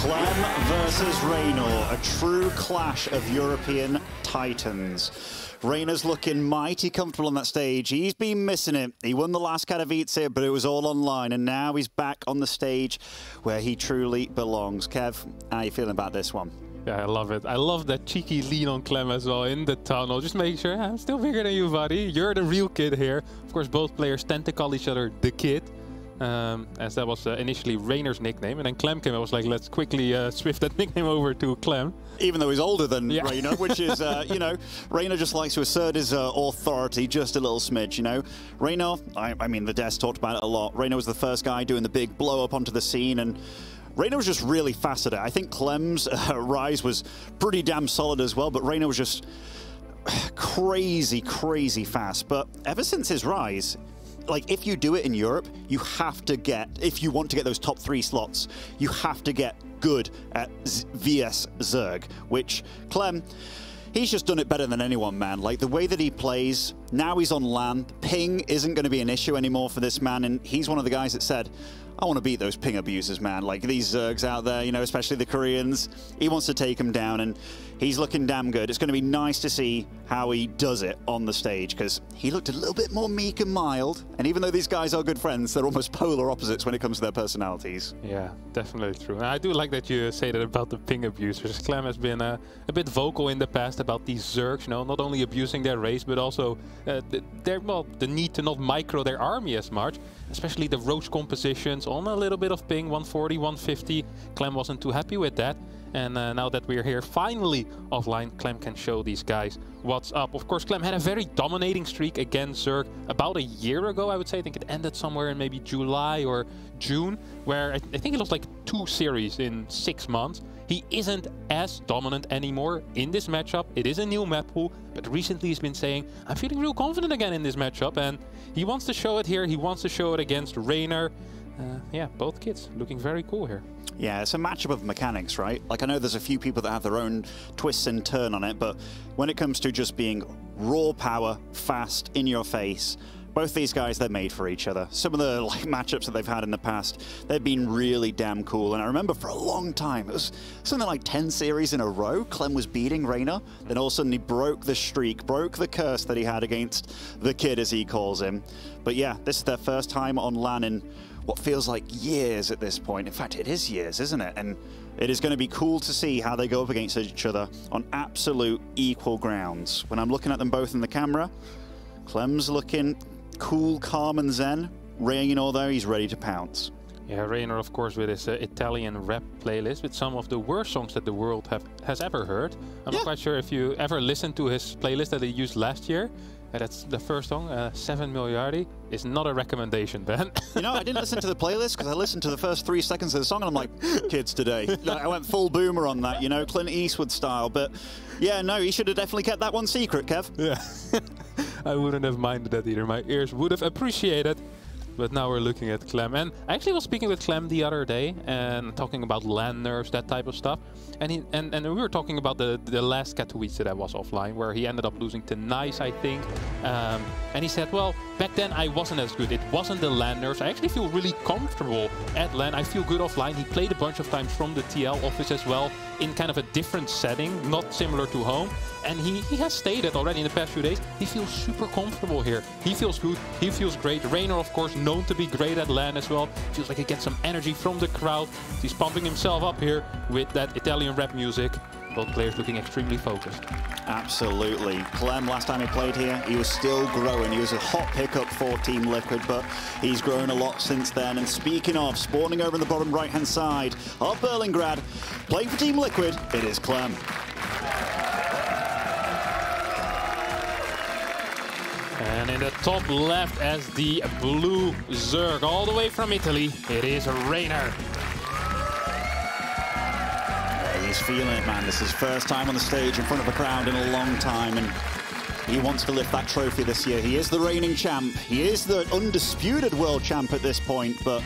Clem versus Reynor, a true clash of European titans. Reynor's looking mighty comfortable on that stage. He's been missing it. He won the last Katowice, but it was all online, and now he's back on the stage where he truly belongs. Kev, how are you feeling about this one? Yeah, I love it. I love that cheeky lean on Clem as well in the tunnel. Just make sure, I'm still bigger than you, buddy. You're the real kid here. Of course, both players tend to call each other the kid. As that was initially Reynor's nickname, and then Clem came. I was like, let's quickly swift that nickname over to Clem. Even though he's older than Reynor, which is, you know, Reynor just likes to assert his authority just a little smidge, you know. Reynor, I mean, the devs talked about it a lot. Reynor was the first guy doing the big blow up onto the scene, and Reynor was just really fast at it. I think Clem's rise was pretty damn solid as well, but Reynor was just crazy, crazy fast. But ever since his rise, like, if you do it in Europe, you have to get, if you want to get those top 3 slots, you have to get good at VS Zerg, which Clem, he's just done it better than anyone, man. Like, the way that he plays, now he's on LAN, ping isn't going to be an issue anymore for this man, and he's one of the guys that said, I want to beat those ping abusers, man. Like, these Zergs out there, you know, especially the Koreans, he wants to take them down, and he's looking damn good. It's going to be nice to see how he does it on the stage, because he looked a little bit more meek and mild, and even though these guys are good friends, they're almost polar opposites when it comes to their personalities. Yeah, definitely true. And I do like that you say that about the ping abusers. Clem has been a bit vocal in the past about these Zergs, you know, not only abusing their race, but also the need to not micro their army as much, especially the roach compositions on a little bit of ping, 140, 150. Clem wasn't too happy with that. And now that we're here finally offline, Clem can show these guys what's up. Of course, Clem had a very dominating streak against Zerg about a year ago, I would say. I think it ended somewhere in maybe July or June, where I think it was like 2 series in 6 months. He isn't as dominant anymore in this matchup. It is a new map pool, but recently he's been saying, I'm feeling real confident again in this matchup, and he wants to show it here. He wants to show it against Reynor. Yeah, both kids looking very cool here. Yeah, it's a matchup of mechanics, right? Like, I know there's a few people that have their own twists and turn on it, but when it comes to just being raw power, fast, in your face, both these guys, they're made for each other. Some of the matchups that they've had in the past, they've been really damn cool. And I remember for a long time, it was something like 10 series in a row, Clem was beating Reynor. Then all of a sudden he broke the streak, broke the curse that he had against the kid, as he calls him. But yeah, this is their first time on LAN in what feels like years at this point. In fact, it is years, isn't it? And it is going to be cool to see how they go up against each other on absolute equal grounds. When I'm looking at them both in the camera, Clem's looking cool, calm, and zen. Reynor, though, he's ready to pounce. Yeah, Reynor, of course, with his Italian rap playlist with some of the worst songs that the world has ever heard. I'm not quite sure if you ever listened to his playlist that he used last year. That's the first song, 7 Miliardi. Is not a recommendation, Ben. You know, I didn't listen to the playlist because I listened to the first 3 seconds of the song and I'm like, kids today. I went full boomer on that, you know, Clint Eastwood style. But yeah, no, he should have definitely kept that one secret, Kev. Yeah, I wouldn't have minded that either. My ears would have appreciated. But now we're looking at Clem. And I actually was speaking with Clem the other day and talking about LAN nerfs, that type of stuff. And we were talking about the last Katowice that was offline, where he ended up losing to Nice, I think. And he said, well, back then I wasn't as good. It wasn't the LAN nerfs. I actually feel really comfortable at LAN. I feel good offline. He played a bunch of times from the TL office as well, in kind of a different setting, not similar to home. And he has stated already in the past few days, he feels super comfortable here. He feels good, he feels great. Reynor, of course, known to be great at LAN as well. Feels like he gets some energy from the crowd. He's pumping himself up here with that Italian rap music. Both players looking extremely focused. Absolutely. Clem, last time he played here, he was still growing. He was a hot pickup for Team Liquid, but he's grown a lot since then. And speaking of, spawning over in the bottom right-hand side of Berlingrad, playing for Team Liquid, it is Clem. And in the top left as the blue Zerg, all the way from Italy, it is Reynor. Yeah, he's feeling it, man. This is his first time on the stage in front of a crowd in a long time, and he wants to lift that trophy this year. He is the reigning champ. He is the undisputed world champ at this point, but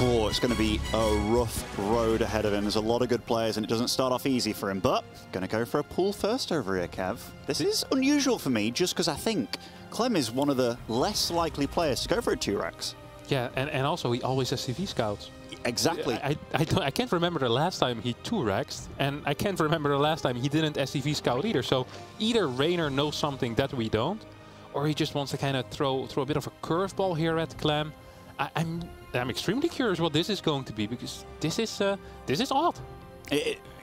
it's going to be a rough road ahead of him. There's a lot of good players, and it doesn't start off easy for him, but going to go for a pool first over here, Kev. This is unusual for me, just because I think Clem is one of the less likely players to go for a 2-Rex. Yeah, and also he always has CV scouts. Exactly. I can't remember the last time he 2-rexed, and I can't remember the last time he didn't SCV scout either. So either Reynor knows something that we don't, or he just wants to kind of throw a bit of a curveball here at Clem. I'm extremely curious what this is going to be, because this is odd.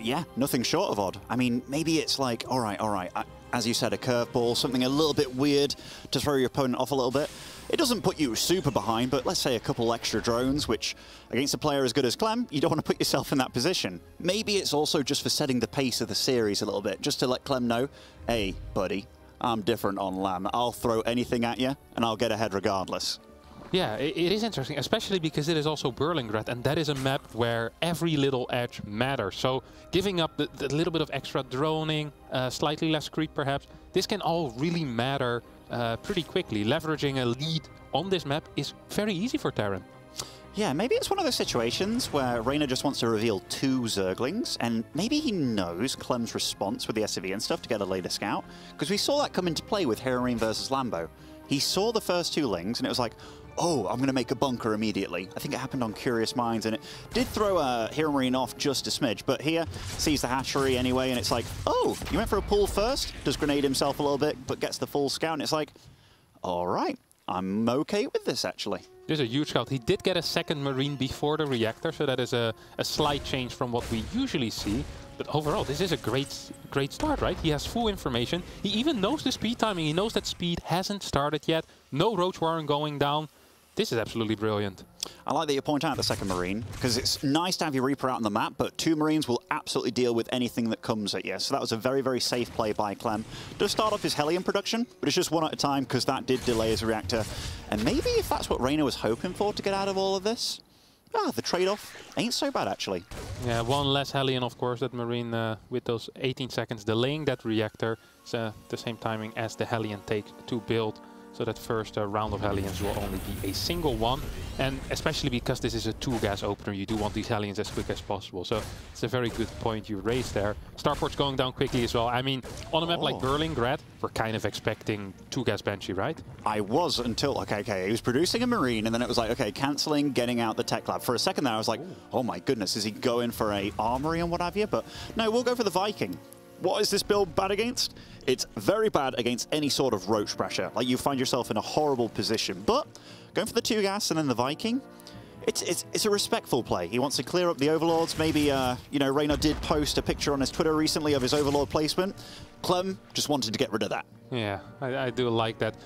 Yeah, nothing short of odd. I mean, maybe it's like, all right, as you said, a curveball, something a little bit weird to throw your opponent off a little bit. It doesn't put you super behind, but let's say a couple extra drones, which against a player as good as Clem, you don't want to put yourself in that position. Maybe it's also just for setting the pace of the series a little bit, just to let Clem know, hey, buddy, I'm different on Lamb. I'll throw anything at you, and I'll get ahead regardless. Yeah, it is interesting, especially because it is also Berlingrad, and that is a map where every little edge matters. So giving up the little bit of extra droning, slightly less creep perhaps, this can all really matter pretty quickly. Leveraging a lead on this map is very easy for Terran. Yeah, maybe it's one of those situations where Reynor just wants to reveal 2 Zerglings, and maybe he knows Clem's response with the SCV and stuff to get a later scout, because we saw that come into play with Heromarine versus Lambo. He saw the first 2 lings, and it was like, oh, I'm going to make a bunker immediately. I think it happened on Curious Minds, and it did throw a Heromarine off just a smidge, but here, sees the hatchery anyway, and it's like, oh, you went for a pull first? Does grenade himself a little bit, but gets the full scout, and it's like, all right, I'm okay with this, actually. There's a huge scout. He did get a second Marine before the reactor, so that is a slight change from what we usually see. But overall, this is a great start, right? He has full information. He even knows the speed timing. He knows that speed hasn't started yet. No Roach Warren going down. This is absolutely brilliant. I like that you point out the second Marine, because it's nice to have your Reaper out on the map, but 2 Marines will absolutely deal with anything that comes at you. So that was a very, very safe play by Clem. Does start off his Hellion production, but it's just 1 at a time, because that did delay his reactor. And maybe if that's what Reynor was hoping for to get out of all of this, the trade-off ain't so bad, actually. Yeah, 1 less Hellion, of course, that Marine with those 18 seconds delaying that reactor. It's the same timing as the Hellion takes to build. So that first round of Hellions will only be a single one. And especially because this is a 2-gas opener, you do want these Hellions as quick as possible. So it's a very good point you raised there. Starport's going down quickly as well. I mean, on a map like Berlingrad, we're kind of expecting 2-gas Banshee, right? I was until, okay, he was producing a Marine, and then it was like, okay, cancelling, getting out the tech lab. For a second there, I was like, oh my goodness, is he going for a armory and what have you? But no, we'll go for the Viking. What is this build bad against? It's very bad against any sort of roach pressure. Like, you find yourself in a horrible position. But going for the 2-gas and then the Viking, it's a respectful play. He wants to clear up the Overlords. Maybe, you know, Reynor did post a picture on his Twitter recently of his Overlord placement. Clem just wanted to get rid of that. Yeah, I do like that.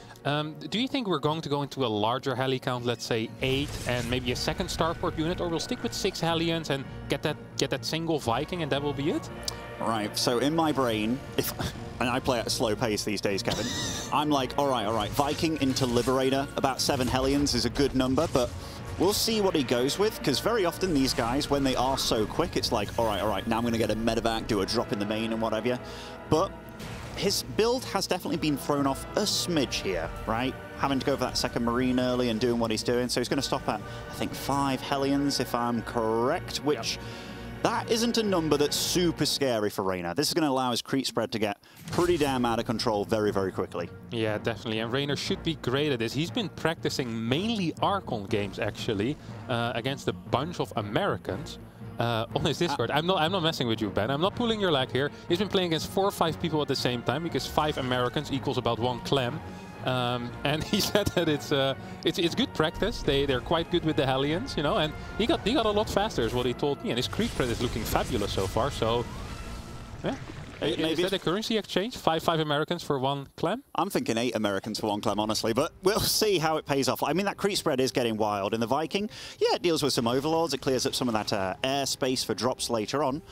Do you think we're going to go into a larger heli count, let's say 8, and maybe a second starport unit, or we'll stick with 6 Hellions and get that single Viking and that will be it? Right, so in my brain, and I play at a slow pace these days, Kevin, I'm like, all right, Viking into Liberator, about 7 Hellions is a good number, but we'll see what he goes with, because very often these guys, when they are so quick, it's like, all right, now I'm going to get a medevac, do a drop in the main and what have you. But his build has definitely been thrown off a smidge here, right? Having to go for that second Marine early and doing what he's doing. So he's going to stop at, I think, 5 Hellions, if I'm correct, which... Yep. That isn't a number that's super scary for Reynor. This is going to allow his creep spread to get pretty damn out of control very, very quickly. Yeah, definitely. And Reynor should be great at this. He's been practicing mainly Archon games, actually, against a bunch of Americans on his Discord. I'm not messing with you, Ben. I'm not pulling your leg here. He's been playing against 4 or 5 people at the same time, because 5 Americans equals about 1 Clem. And he said that it's good practice. They're quite good with the Hellions, you know, and he got a lot faster is what he told me, and his creep spread is looking fabulous so far. So yeah, is that a currency exchange? 5 Americans for 1 Clem? I'm thinking 8 Americans for 1 Clem, honestly, but we'll see how it pays off. I mean, that creep spread is getting wild. In the Viking, yeah, it deals with some Overlords. It clears up some of that airspace for drops later on,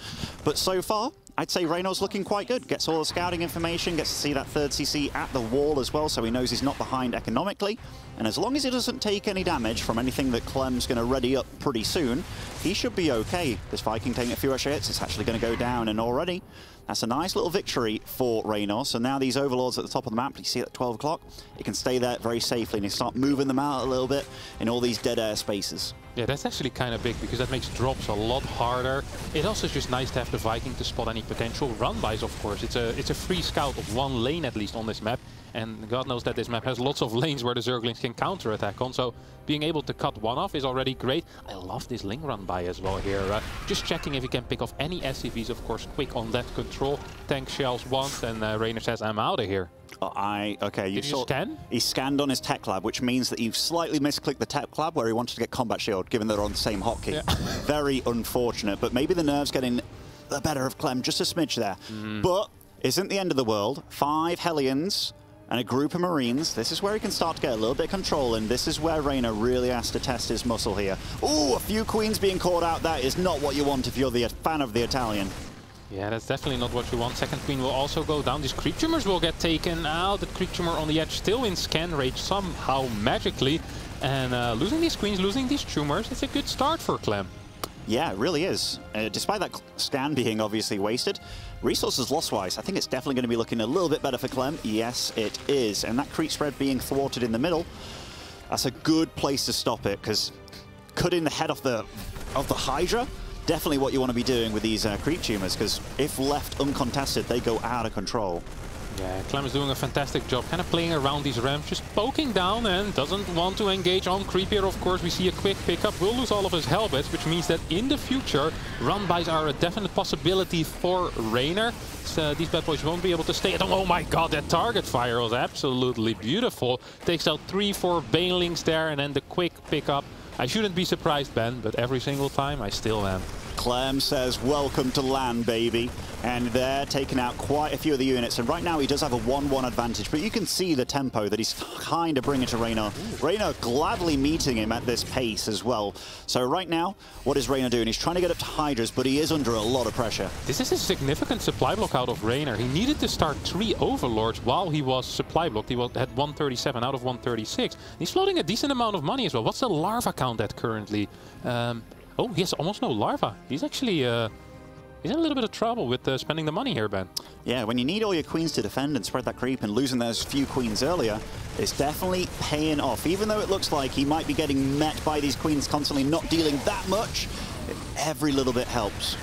but so far, I'd say Reynor's looking quite good. Gets all the scouting information, gets to see that 3rd CC at the wall as well, so he knows he's not behind economically. And as long as he doesn't take any damage from anything that Clem's going to ready up pretty soon, he should be okay. This Viking taking a few extra hits, it's actually going to go down, and already that's a nice little victory for Reynor. So now these Overlords at the top of the map, you see at 12 o'clock, it can stay there very safely, and you start moving them out a little bit in all these dead air spaces. Yeah, that's actually kind of big because that makes drops a lot harder. It also is just nice to have the Viking to spot any potential run-bys, of course. It's a free scout of one lane at least on this map. And God knows that this map has lots of lanes where the Zerglings can counter-attack on. So being able to cut one off is already great. I love this Ling run-by as well here. Just checking if you can pick off any SCVs, of course, quick on that control. Tank shells once, and Reynor says, I'm out of here. Okay, you saw scan? He scanned on his tech lab, which means that you've slightly misclicked the tech lab where he wanted to get combat shield, given they're on the same hotkey. Yeah. Very unfortunate, but maybe the nerves getting the better of Clem, just a smidge there. But isn't the end of the world. 5 Hellions and a group of Marines. This is where he can start to get a little bit of control, and this is where Reynor really has to test his muscle here. Ooh, a few Queens being caught out. That is not what you want if you're the fan of the Italian. Yeah, that's definitely not what you want. Second Queen will also go down. These Creep Tumors will get taken out. The Creep Tumor on the edge still in scan range somehow magically. And losing these Queens, losing these Tumors, it's a good start for Clem. Yeah, it really is. Despite that scan being obviously wasted, resources loss-wise, I think it's definitely going to be looking a little bit better for Clem. Yes, it is. And that creep spread being thwarted in the middle, that's a good place to stop it, because cutting the head off the Hydra, definitely what you want to be doing with these creep tumors, because if left uncontested, they go out of control. Yeah, Clem is doing a fantastic job, kind of playing around these ramps, just poking down and doesn't want to engage on creep here. Of course, we see a quick pickup. Will lose all of his Hellbats, which means that in the future, run-bys are a definite possibility for Reynor. These bad boys won't be able to stay at home. Oh my god, that target fire was absolutely beautiful. Takes out 3-4 Banelings there, and then the quick pickup. I shouldn't be surprised, Ben, but every single time I still am. Clem says, welcome to land, baby. And they're taking out quite a few of the units. And right now he does have a 1-1 advantage, but you can see the tempo that he's kind of bringing to Reynor. Reynor gladly meeting him at this pace as well. So right now, what is Reynor doing? He's trying to get up to Hydras, but he is under a lot of pressure. This is a significant supply block out of Reynor. He needed to start 3 Overlords while he was supply blocked. He had 137 out of 136. He's floating a decent amount of money as well. What's the larva count at currently? Oh, he has almost no larva. He's actually he's in a little bit of trouble with spending the money here, Ben. Yeah, when you need all your queens to defend and spread that creep, and losing those few queens earlier, it's definitely paying off. Even though it looks like he might be getting met by these queens constantly, not dealing that much, every little bit helps.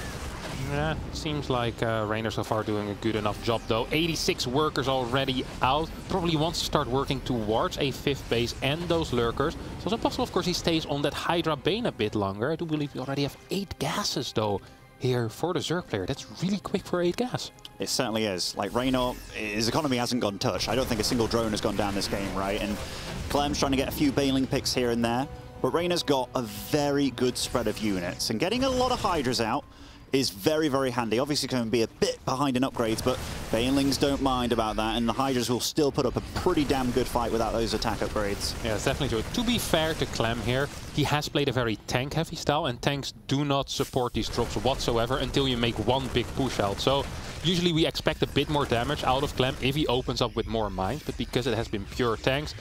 Yeah, seems like Reynor so far doing a good enough job though. 86 workers already out. Probably wants to start working towards a 5th base and those lurkers. It's also possible, of course, he stays on that Hydra Bane a bit longer. I do believe we already have 8 gases though here for the Zerg player. That's really quick for 8 gas. It certainly is. Like, Reynor, his economy hasn't gone touch. I don't think a single drone has gone down this game, right? And Clem's trying to get a few Baneling picks here and there. But Reynor's got a very good spread of units. And getting a lot of Hydras out is very, very handy. Obviously going to be a bit behind in upgrades, but Banelings don't mind about that, and the Hydras will still put up a pretty damn good fight without those attack upgrades. Yeah, it's definitely true. To be fair to Clem here, he has played a very tank-heavy style, and tanks do not support these drops whatsoever until you make one big push out. So usually we expect a bit more damage out of Clem if he opens up with more mines, but because it has been pure tanks,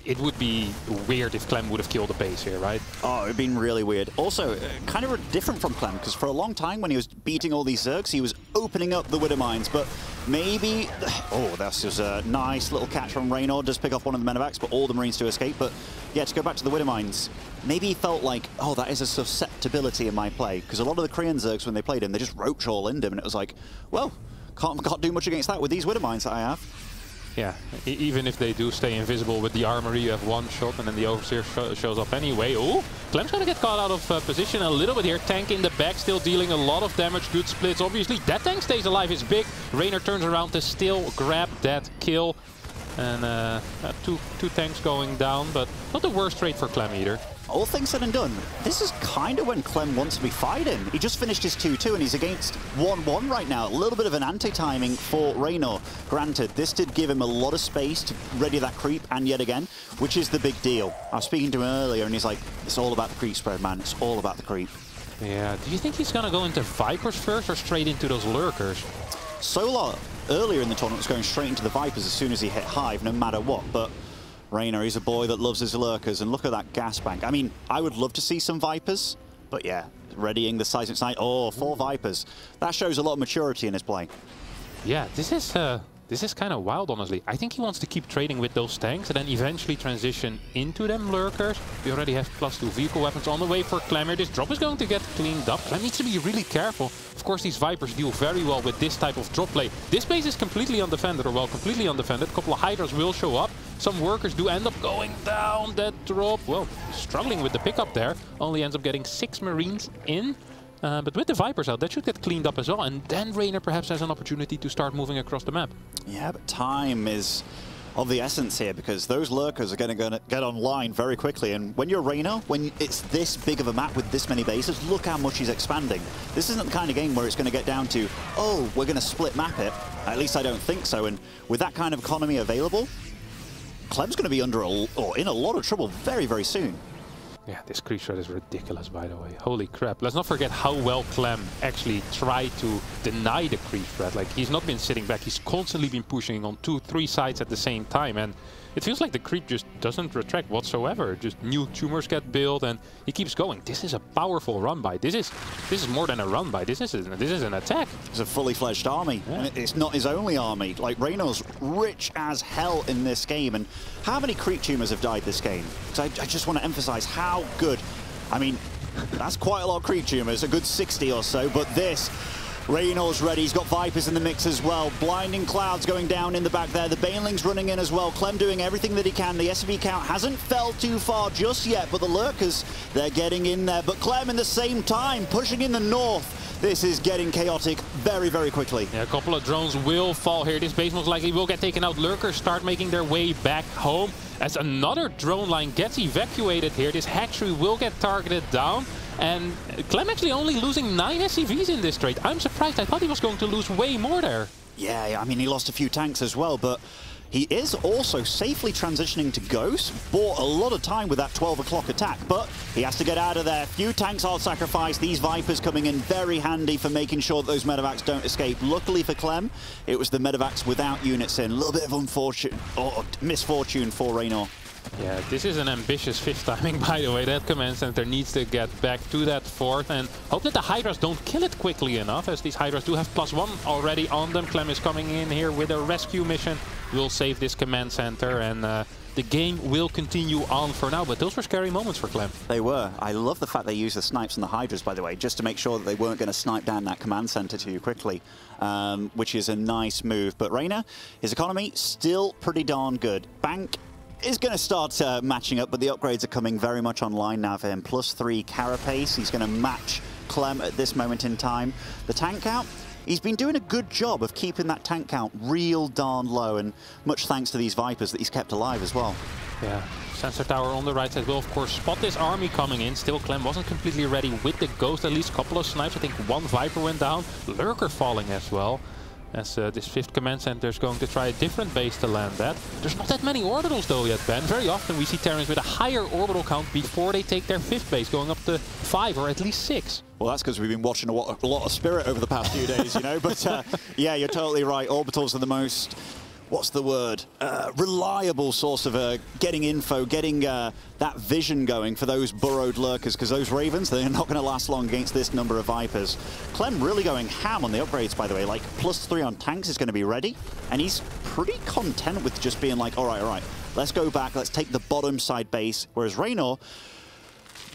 it would be weird if Clem would have killed the base here, right? Oh, it would have been really weird. Also, kind of different from Clem, because for a long time when he was beating all these Zergs, he was opening up the Widow Mines, but maybe... Oh, this was a nice little catch from Reynor. Does pick off one of the Medevacs, but all the Marines to escape. But yeah, to go back to the Widow Mines, maybe he felt like, oh, that is a susceptibility in my play, because a lot of the Korean Zergs, when they played him, they just roach all into him, and it was like, well, can't do much against that with these Widow Mines that I have. Yeah, even if they do stay invisible with the armory, you have one shot and then the Overseer shows up anyway. Oh, Clem's gonna get caught out of position a little bit here. Tank in the back, still dealing a lot of damage. Good splits, obviously. That tank stays alive, is big. Reynor turns around to still grab that kill. And two tanks going down, but not the worst trade for Clem either. All things said and done, this is kind of when Clem wants to be fighting. He just finished his 2-2 and he's against 1-1 right now. A little bit of an anti-timing for Reynor. Granted, this did give him a lot of space to ready that creep, and yet again, which is the big deal. I was speaking to him earlier and he's like, it's all about the creep spread, man. It's all about the creep. Yeah, do you think he's gonna go into Vipers first or straight into those lurkers? Solar earlier in the tournament was going straight into the Vipers as soon as he hit Hive, no matter what, but Reynor, he's a boy that loves his lurkers, and look at that gas bank. I mean, I would love to see some Vipers, but yeah, readying the seismic sight. Oh, 4 Vipers. That shows a lot of maturity in his play. Yeah, this is This is kind of wild, honestly. I think he wants to keep trading with those tanks and then eventually transition into them lurkers. We already have +2 vehicle weapons on the way for Clem here. This drop is going to get cleaned up. Clem needs to be really careful. Of course, these Vipers deal very well with this type of drop play. This base is completely undefended, or well, completely undefended. A couple of Hydras will show up. Some workers do end up going down that drop. Well, struggling with the pickup there. Only ends up getting 6 Marines in. But with the Vipers out, that should get cleaned up as well. And then Reynor perhaps has an opportunity to start moving across the map. Yeah, but time is of the essence here, because those lurkers are going to get online very quickly. And when you're Reynor, when it's this big of a map with this many bases, look how much he's expanding. This isn't the kind of game where it's going to get down to, oh, we're going to split map it. At least I don't think so. And with that kind of economy available, Clem's going to be in a lot of trouble very, very soon. Yeah, this creep shot is ridiculous, by the way. Holy crap. Let's not forget how well Clem actually tried to deny the creep threat. Like, he's not been sitting back. He's constantly been pushing on 2-3 sides at the same time. And it feels like the creep just doesn't retract whatsoever. Just new tumors get built and he keeps going. This is a powerful run by. This is more than a run by. This is an attack. It's a fully fledged army. Yeah. And it's not his only army. Like, Reynor's rich as hell in this game. And how many creep tumors have died this game? So I just want to emphasize how good. I mean, that's quite a lot of creep tumors, a good 60 or so, but this, Reynor's ready, he's got Vipers in the mix as well. Blinding Clouds going down in the back there, the Banelings running in as well. Clem doing everything that he can. The SCV count hasn't fell too far just yet, but the lurkers, they're getting in there. But Clem in the same time, pushing in the north. This is getting chaotic very, very quickly. Yeah, a couple of drones will fall here. This base most likely will get taken out. Lurkers start making their way back home as another drone line gets evacuated here. This hatchery will get targeted down. And Clem actually only losing 9 SCVs in this trade. I'm surprised. I thought he was going to lose way more there. Yeah, I mean, he lost a few tanks as well, but he is also safely transitioning to Ghost. Bought a lot of time with that 12 o'clock attack, but he has to get out of there. Few tanks are sacrificed. These Vipers coming in very handy for making sure that those medevacs don't escape. Luckily for Clem, it was the medevacs without units in. A little bit of misfortune for Reynor. Yeah, this is an ambitious 5th timing, by the way. That command center needs to get back to that 4th and hope that the Hydras don't kill it quickly enough, as these Hydras do have +1 already on them. Clem is coming in here with a rescue mission. We'll save this command center and the game will continue on for now, but those were scary moments for Clem. They were. I love the fact they used the snipes on the Hydras, by the way, just to make sure that they weren't going to snipe down that command center too quickly, which is a nice move. But Reynor, his economy still pretty darn good. Bank is going to start matching up, but the upgrades are coming very much online now for him. +3 carapace. He's going to match Clem at this moment in time. The tank count, he's been doing a good job of keeping that tank count real darn low, and much thanks to these Vipers that he's kept alive as well. Yeah, sensor tower on the right side will of course spot this army coming in. Still, Clem wasn't completely ready with the Ghost. At least a couple of snipes. I think 1 Viper went down. Lurker falling as well. As this 5th command center is going to try a different base to land at. There's not that many orbitals though yet, Ben. Very often we see Terrans with a higher orbital count before they take their 5th base, going up to 5 or at least 6. Well, that's because we've been watching a lot of Spirit over the past few days, you know. But yeah, you're totally right. Orbitals are the most, what's the word, reliable source of getting info, getting that vision going for those burrowed lurkers, because those Ravens, they're not going to last long against this number of Vipers. Clem really going ham on the upgrades, by the way. Like, +3 on tanks is going to be ready, and he's pretty content with just being like, all right, let's go back, let's take the bottom side base, whereas Reynor,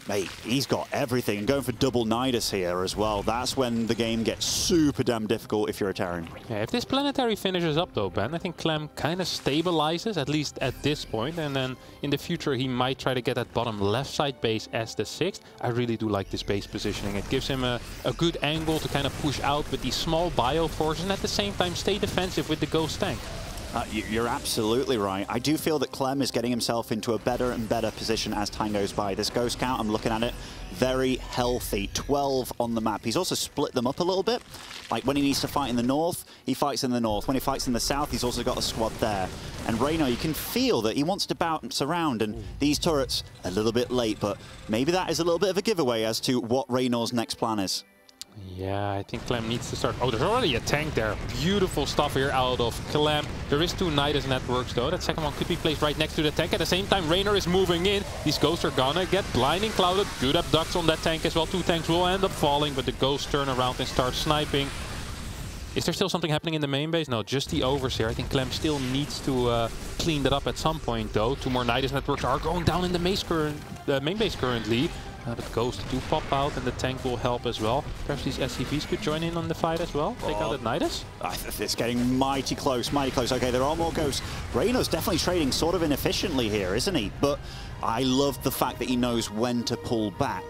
mate, he's got everything, and going for double Nidus here as well. That's when the game gets super damn difficult if you're a Terran. Yeah, if this planetary finishes up though, Ben, I think Clem kind of stabilizes, at least at this point, and then in the future he might try to get that bottom left side base as the 6th. I really do like this base positioning. It gives him a good angle to kind of push out with these small bio forces and at the same time stay defensive with the Ghost tank. You're absolutely right. I do feel that Clem is getting himself into a better and better position as time goes by. This Ghost count, I'm looking at it, very healthy. 12 on the map. He's also split them up a little bit. Like when he needs to fight in the north, he fights in the north. When he fights in the south, he's also got a squad there. And Reynor, you can feel that he wants to bounce around, and these turrets, a little bit late, but maybe that is a little bit of a giveaway as to what Reynor's next plan is. Yeah, I think Clem needs to start. Oh, there's already a tank there. Beautiful stuff here out of Clem. There is 2 Nidus networks though. That second one could be placed right next to the tank. At the same time, Reynor is moving in. These Ghosts are gonna get blinding clouded. Good abducts on that tank as well. 2 tanks will end up falling, but the Ghosts turn around and start sniping. Is there still something happening in the main base? No, just the overseer. I think Clem still needs to clean that up at some point, though. 2 more Nidus networks are going down in the main base currently. But Ghost do pop out, and the tank will help as well. Perhaps these SCVs could join in on the fight as well. Take out that Nidus. It's getting mighty close, mighty close. Okay, there are more Ghosts. Reynor's definitely trading sort of inefficiently here, isn't he? But I love the fact that he knows when to pull back.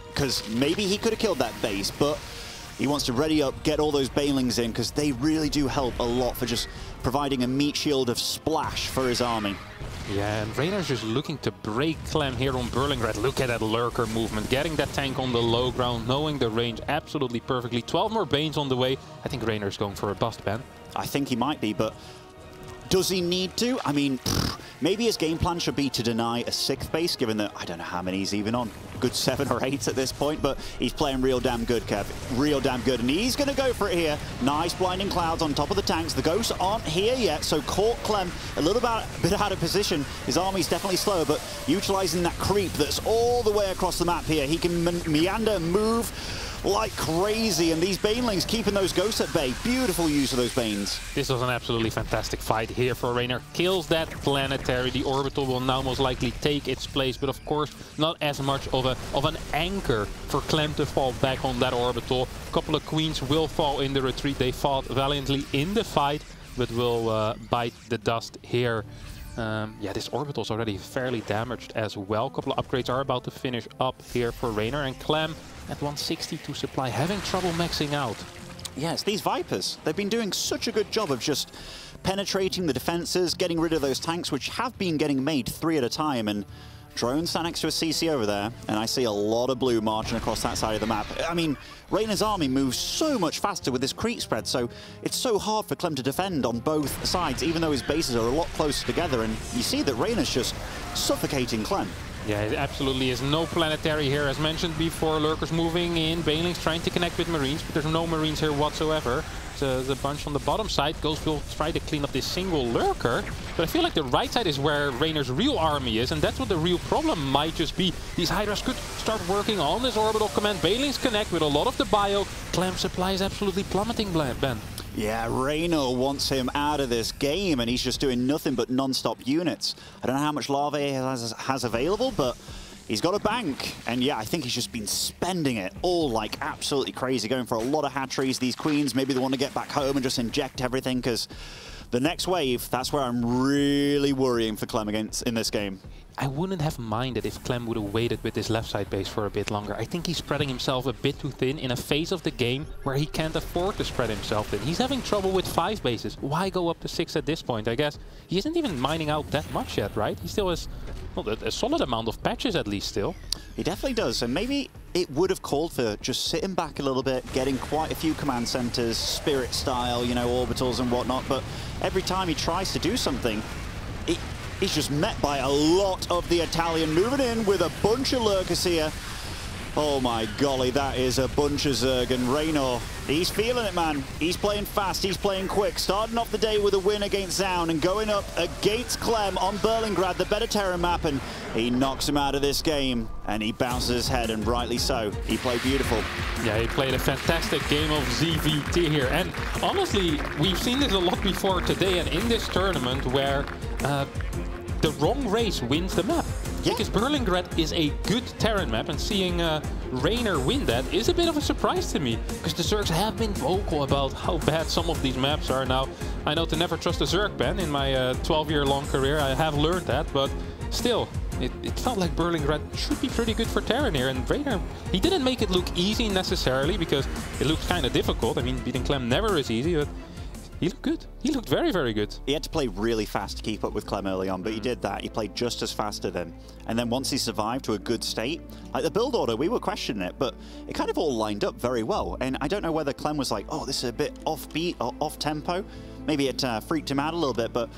Because maybe he could have killed that base, but he wants to ready up, get all those Banelings in, because they really do help a lot for just providing a meat shield of splash for his army. Yeah, and Reynor's just looking to break Clem here on Berlingrad. Look at that lurker movement, getting that tank on the low ground, knowing the range absolutely perfectly. 12 more Banes on the way. I think Reynor's going for a bust, Ben. I think he might be, but does he need to? I mean, maybe his game plan should be to deny a 6th base, given that I don't know how many he's even on. A good 7 or 8 at this point, but he's playing real damn good, Kev. Real damn good, and he's going to go for it here. Nice blinding clouds on top of the tanks. The Ghosts aren't here yet, so caught Clem a little bit out of position. His army's definitely slow, but utilizing that creep that's all the way across the map here. He can meander, move like crazy, and these Banelings keeping those Ghosts at bay. Beautiful use of those Banes. This was an absolutely fantastic fight here for Reynor. Kills that planetary. The orbital will now most likely take its place, but of course not as much of an anchor for Clem to fall back on that orbital. A couple of Queens will fall in the retreat. They fought valiantly in the fight, but will bite the dust here. Yeah, this orbital's already fairly damaged as well. A couple of upgrades are about to finish up here for Reynor, and Clem at 162 supply, having trouble maxing out. Yes, these Vipers, they've been doing such a good job of just penetrating the defenses, getting rid of those tanks, which have been getting made 3 at a time, and drones stand next to a CC over there, and I see a lot of blue marching across that side of the map. I mean, Reynor's army moves so much faster with this creep spread, so it's so hard for Clem to defend on both sides, even though his bases are a lot closer together, and you see that Reynor's just suffocating Clem. Yeah, it absolutely is. No planetary here, as mentioned before. Lurkers moving in, Banelings trying to connect with Marines, but there's no Marines here whatsoever. There's a bunch on the bottom side. Ghost will try to clean up this single lurker, but I feel like the right side is where Reynor's real army is, and that's what the real problem might just be. These Hydras could start working on this orbital command. Banelings connect with a lot of the bio. Clem supply is absolutely plummeting, Ben. Yeah, Reynor wants him out of this game, and he's just doing nothing but non-stop units. I don't know how much lava he has available, but he's got a bank. And yeah, I think he's just been spending it all like absolutely crazy, going for a lot of hatcheries. These Queens, maybe they want to get back home and just inject everything, because the next wave, that's where I'm really worrying for Clem in this game. I wouldn't have minded if Clem would have waited with this left side base for a bit longer. I think he's spreading himself a bit too thin in a phase of the game where he can't afford to spread himself thin. He's having trouble with 5 bases. Why go up to 6 at this point? I guess he isn't even mining out that much yet, right? He still has, well, a solid amount of patches at least still. He definitely does, and maybe it would have called for just sitting back a little bit, getting quite a few command centers, Spirit style, you know, orbitals and whatnot, but every time he tries to do something, he's just met by a lot of the Italian moving in with a bunch of lurkers here. Oh my golly, that is a bunch of Zerg, and Reynor, he's feeling it, man. He's playing fast, he's playing quick, starting off the day with a win against Zaun and going up against Clem on Berlingrad, the better Terran map, and he knocks him out of this game, and he bounces his head, and rightly so. He played beautiful. Yeah, he played a fantastic game of ZVT here, and honestly, we've seen this a lot before today and in this tournament where the wrong race wins the map. Yeah. Because Berlingrad is a good Terran map, and seeing Reynor win that is a bit of a surprise to me, because the Zergs have been vocal about how bad some of these maps are now. I know to never trust a Zerg, Ben. In my 12-year-long career, I have learned that, but still, it felt like Berlingrad should be pretty good for Terran here, and Reynor, he didn't make it look easy necessarily, because it looks kind of difficult. I mean, beating Clem never is easy, but he looked good. He looked very, very good. He had to play really fast to keep up with Clem early on, but he did that. He played just as fast as him. And then once he survived to a good state, like the build order, we were questioning it, but it kind of all lined up very well. And I don't know whether Clem was like, oh, this is a bit offbeat or off-tempo. Maybe it freaked him out a little bit, but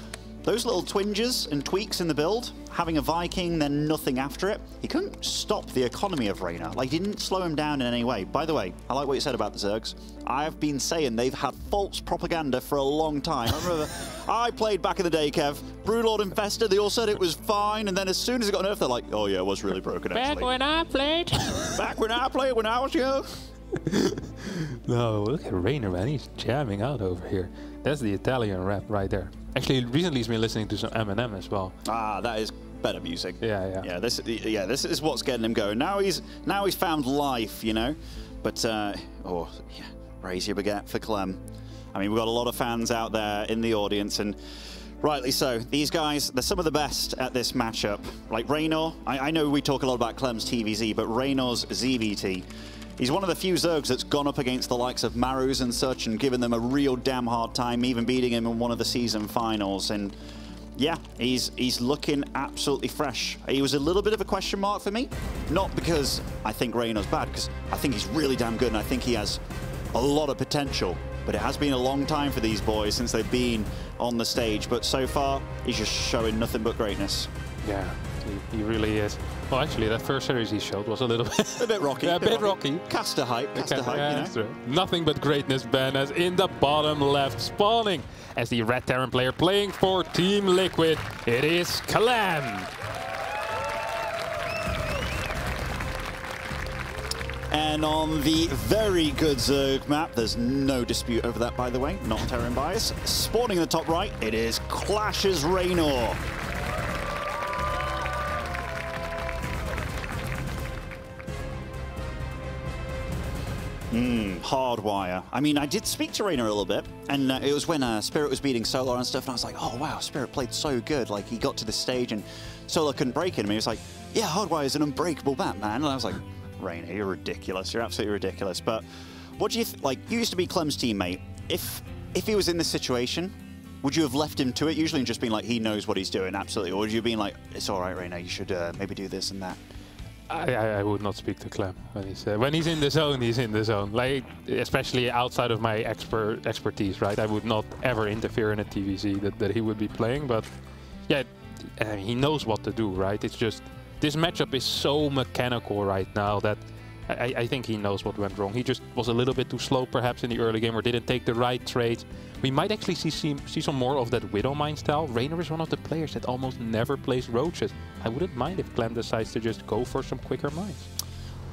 those little twinges and tweaks in the build, having a Viking, then nothing after it, he couldn't stop the economy of Reynor. Like, he didn't slow him down in any way. By the way, I like what you said about the Zergs. I've been saying they've had false propaganda for a long time. I remember I played back in the day, Kev. Broodlord Infested, they all said it was fine, and then as soon as it got nerfed, they're like, oh yeah, it was really broken, actually. Back when I played. Back when I played, when I was young. No, look at Reynor, man. He's jamming out over here. That's the Italian rap right there. Actually, recently he's been listening to some Eminem as well. Ah, that is better music. Yeah. This is what's getting him going. Now he's found life, you know. But raise your baguette for Clem. I mean, we've got a lot of fans out there in the audience, and rightly so. These guys, they're some of the best at this matchup. Like Reynor, I know we talk a lot about Clem's TVZ, but Reynor's ZVT, he's one of the few Zergs that's gone up against the likes of Marus and such and given them a real damn hard time, even beating him in one of the season finals. And yeah, he's looking absolutely fresh. He was a little bit of a question mark for me, not because I think Reynor's bad, because I think he's really damn good and I think he has a lot of potential. But it has been a long time for these boys since they've been on the stage. But so far, he's just showing nothing but greatness. Yeah, he really is. Well, actually, that first series he showed was a little bit... a bit rocky. Yeah, a bit rocky. Caster hype, you know? Nothing but greatness, Ben, as in the bottom left, spawning as the Red Terran player playing for Team Liquid. It is Clem. And on the very good Zerg map, there's no dispute over that, by the way, not Terran bias. Spawning in the top right, it is Clash's Reynor. Hardwire. I mean, I did speak to Reynor a little bit, and it was when Spirit was beating Solar and stuff, and I was like, oh wow, Spirit played so good. Like, he got to the stage and Solar couldn't break him. And he was like, yeah, Hardwire is an unbreakable map, man. And I was like, Reynor, you're ridiculous. You're absolutely ridiculous. But what do you like? You used to be Clem's teammate. If he was in this situation, would you have left him to it usually and just been like, he knows what he's doing, absolutely? Or would you have been like, it's all right, Reynor, you should maybe do this and that? I would not speak to Clem when he's in the zone. He's in the zone, like especially outside of my expertise, right? I would not ever interfere in a TVZ that he would be playing. But yeah, he knows what to do, right? It's just this matchup is so mechanical right now that I think he knows what went wrong. He just was a little bit too slow, perhaps, in the early game, or didn't take the right trades. We might actually see some more of that Widowmine style. Reynor is one of the players that almost never plays roaches. I wouldn't mind if Clem decides to just go for some quicker mines.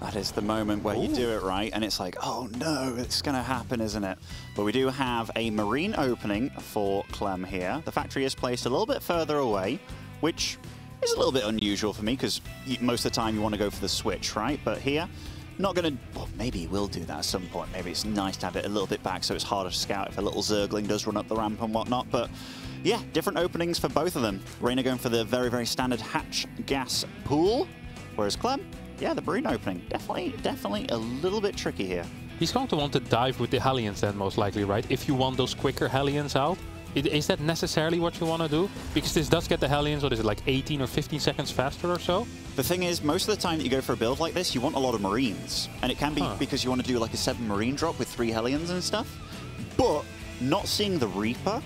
That is the moment where you do it right, and it's like, oh no, it's going to happen, isn't it? But we do have a Marine opening for Clem here. The factory is placed a little bit further away, which is a little bit unusual for me, because most of the time you want to go for the switch, right? But here, not going to... Well, maybe he will do that at some point. Maybe it's nice to have it a little bit back so it's harder to scout if a little Zergling does run up the ramp and whatnot. But yeah, different openings for both of them. Reynor going for the very, very standard hatch gas pool, whereas Clem, yeah, the Marine opening. Definitely a little bit tricky here. He's going to want to dive with the Hellions then, most likely, right? If you want those quicker Hellions out. Is that necessarily what you want to do? Because this does get the Hellions, what is it, like 18 or 15 seconds faster or so? The thing is, most of the time that you go for a build like this, you want a lot of Marines. And it can be because you want to do like a 7 Marine drop with 3 Hellions and stuff. But not seeing the Reaper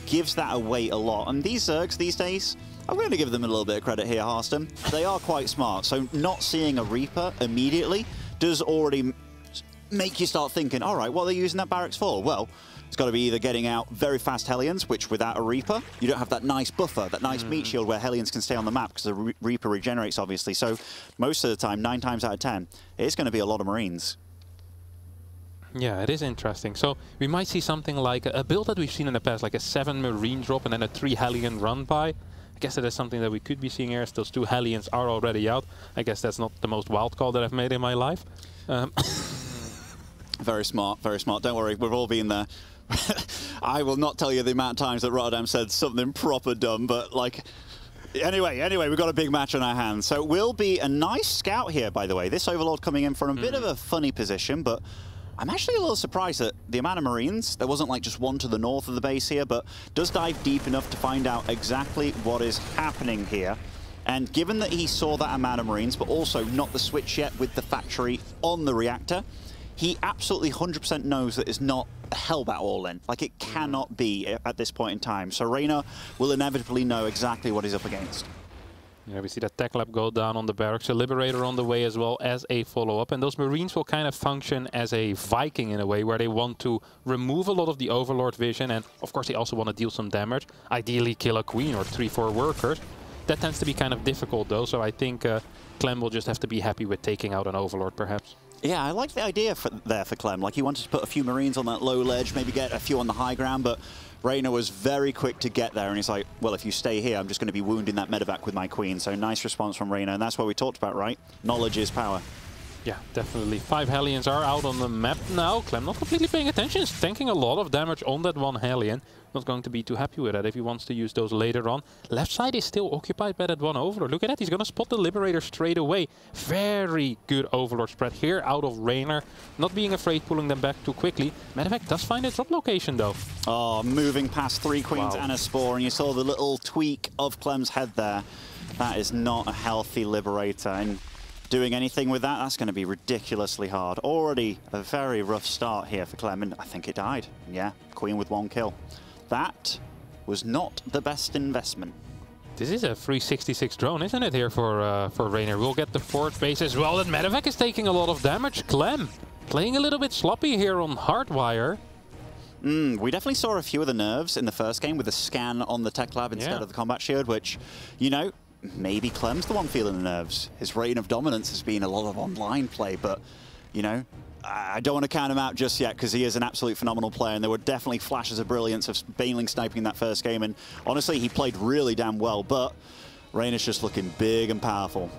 gives that away a lot. And these Zergs these days, I'm going to give them a little bit of credit here, Harston. They are quite smart. So not seeing a Reaper immediately does already make you start thinking, all right, what are they using that barracks for? Well, it's got to be either getting out very fast Hellions, which without a Reaper, you don't have that nice buffer, that nice meat shield where Hellions can stay on the map because the Reaper regenerates, obviously. So most of the time, 9 times out of 10, it's going to be a lot of Marines. Yeah, it is interesting. So we might see something like a build that we've seen in the past, like a 7 Marine drop and then a 3 Hellion run by. I guess that is something that we could be seeing here. Those 2 Hellions are already out. I guess that's not the most wild call that I've made in my life. Very smart, very smart. Don't worry, we've all been there. I will not tell you the amount of times that Rotterdam said something proper dumb, but like... Anyway, we've got a big match on our hands. So it will be a nice scout here, by the way. This Overlord coming in from a bit of a funny position, but I'm actually a little surprised at the amount of Marines. There wasn't like just one to the north of the base here, but does dive deep enough to find out exactly what is happening here. And given that he saw that amount of Marines, but also not the switch yet with the factory on the reactor, he absolutely 100% knows that it's not a Hellbat all-in. Like, it cannot be at this point in time. So Reynor will inevitably know exactly what he's up against. Yeah, we see that Tech Lab go down on the barracks, a Liberator on the way as well as a follow-up. And those Marines will kind of function as a Viking in a way, where they want to remove a lot of the Overlord vision. And of course, they also want to deal some damage. Ideally, kill a Queen or 3-4 workers. That tends to be kind of difficult, though. So I think Clem will just have to be happy with taking out an Overlord, perhaps. Yeah, I like the idea there for Clem. Like, he wanted to put a few Marines on that low ledge, maybe get a few on the high ground, but Reynor was very quick to get there, and he's like, well, if you stay here, I'm just going to be wounding that medevac with my queen. So nice response from Reynor, and that's what we talked about, right? Knowledge is power. Yeah, definitely. 5 Hellions are out on the map now. Clem not completely paying attention. He's tanking a lot of damage on that one Hellion. Not going to be too happy with that if he wants to use those later on. Left side is still occupied by that one Overlord. Look at that, he's going to spot the Liberator straight away. Very good Overlord spread here out of Reynor. Not being afraid pulling them back too quickly. Medevac does find a drop location though. Oh, moving past 3 queens and a spore, and you saw the little tweak of Clem's head there. That is not a healthy Liberator, and doing anything with that, that's going to be ridiculously hard. Already a very rough start here for Clem, and I think it died. Yeah, queen with 1 kill. That was not the best investment. This is a 366 drone, isn't it, here for Reynor? We'll get the 4th base as well, and Medevac is taking a lot of damage. Clem playing a little bit sloppy here on Hardwire. We definitely saw a few of the nerves in the first game with the scan on the tech lab instead of the combat shield, which, you know, maybe Clem's the one feeling the nerves. His reign of dominance has been a lot of online play, but, you know, I don't want to count him out just yet because he is an absolute phenomenal player, and there were definitely flashes of brilliance of Baneling sniping in that first game, and honestly, he played really damn well, but Reynor's just looking big and powerful.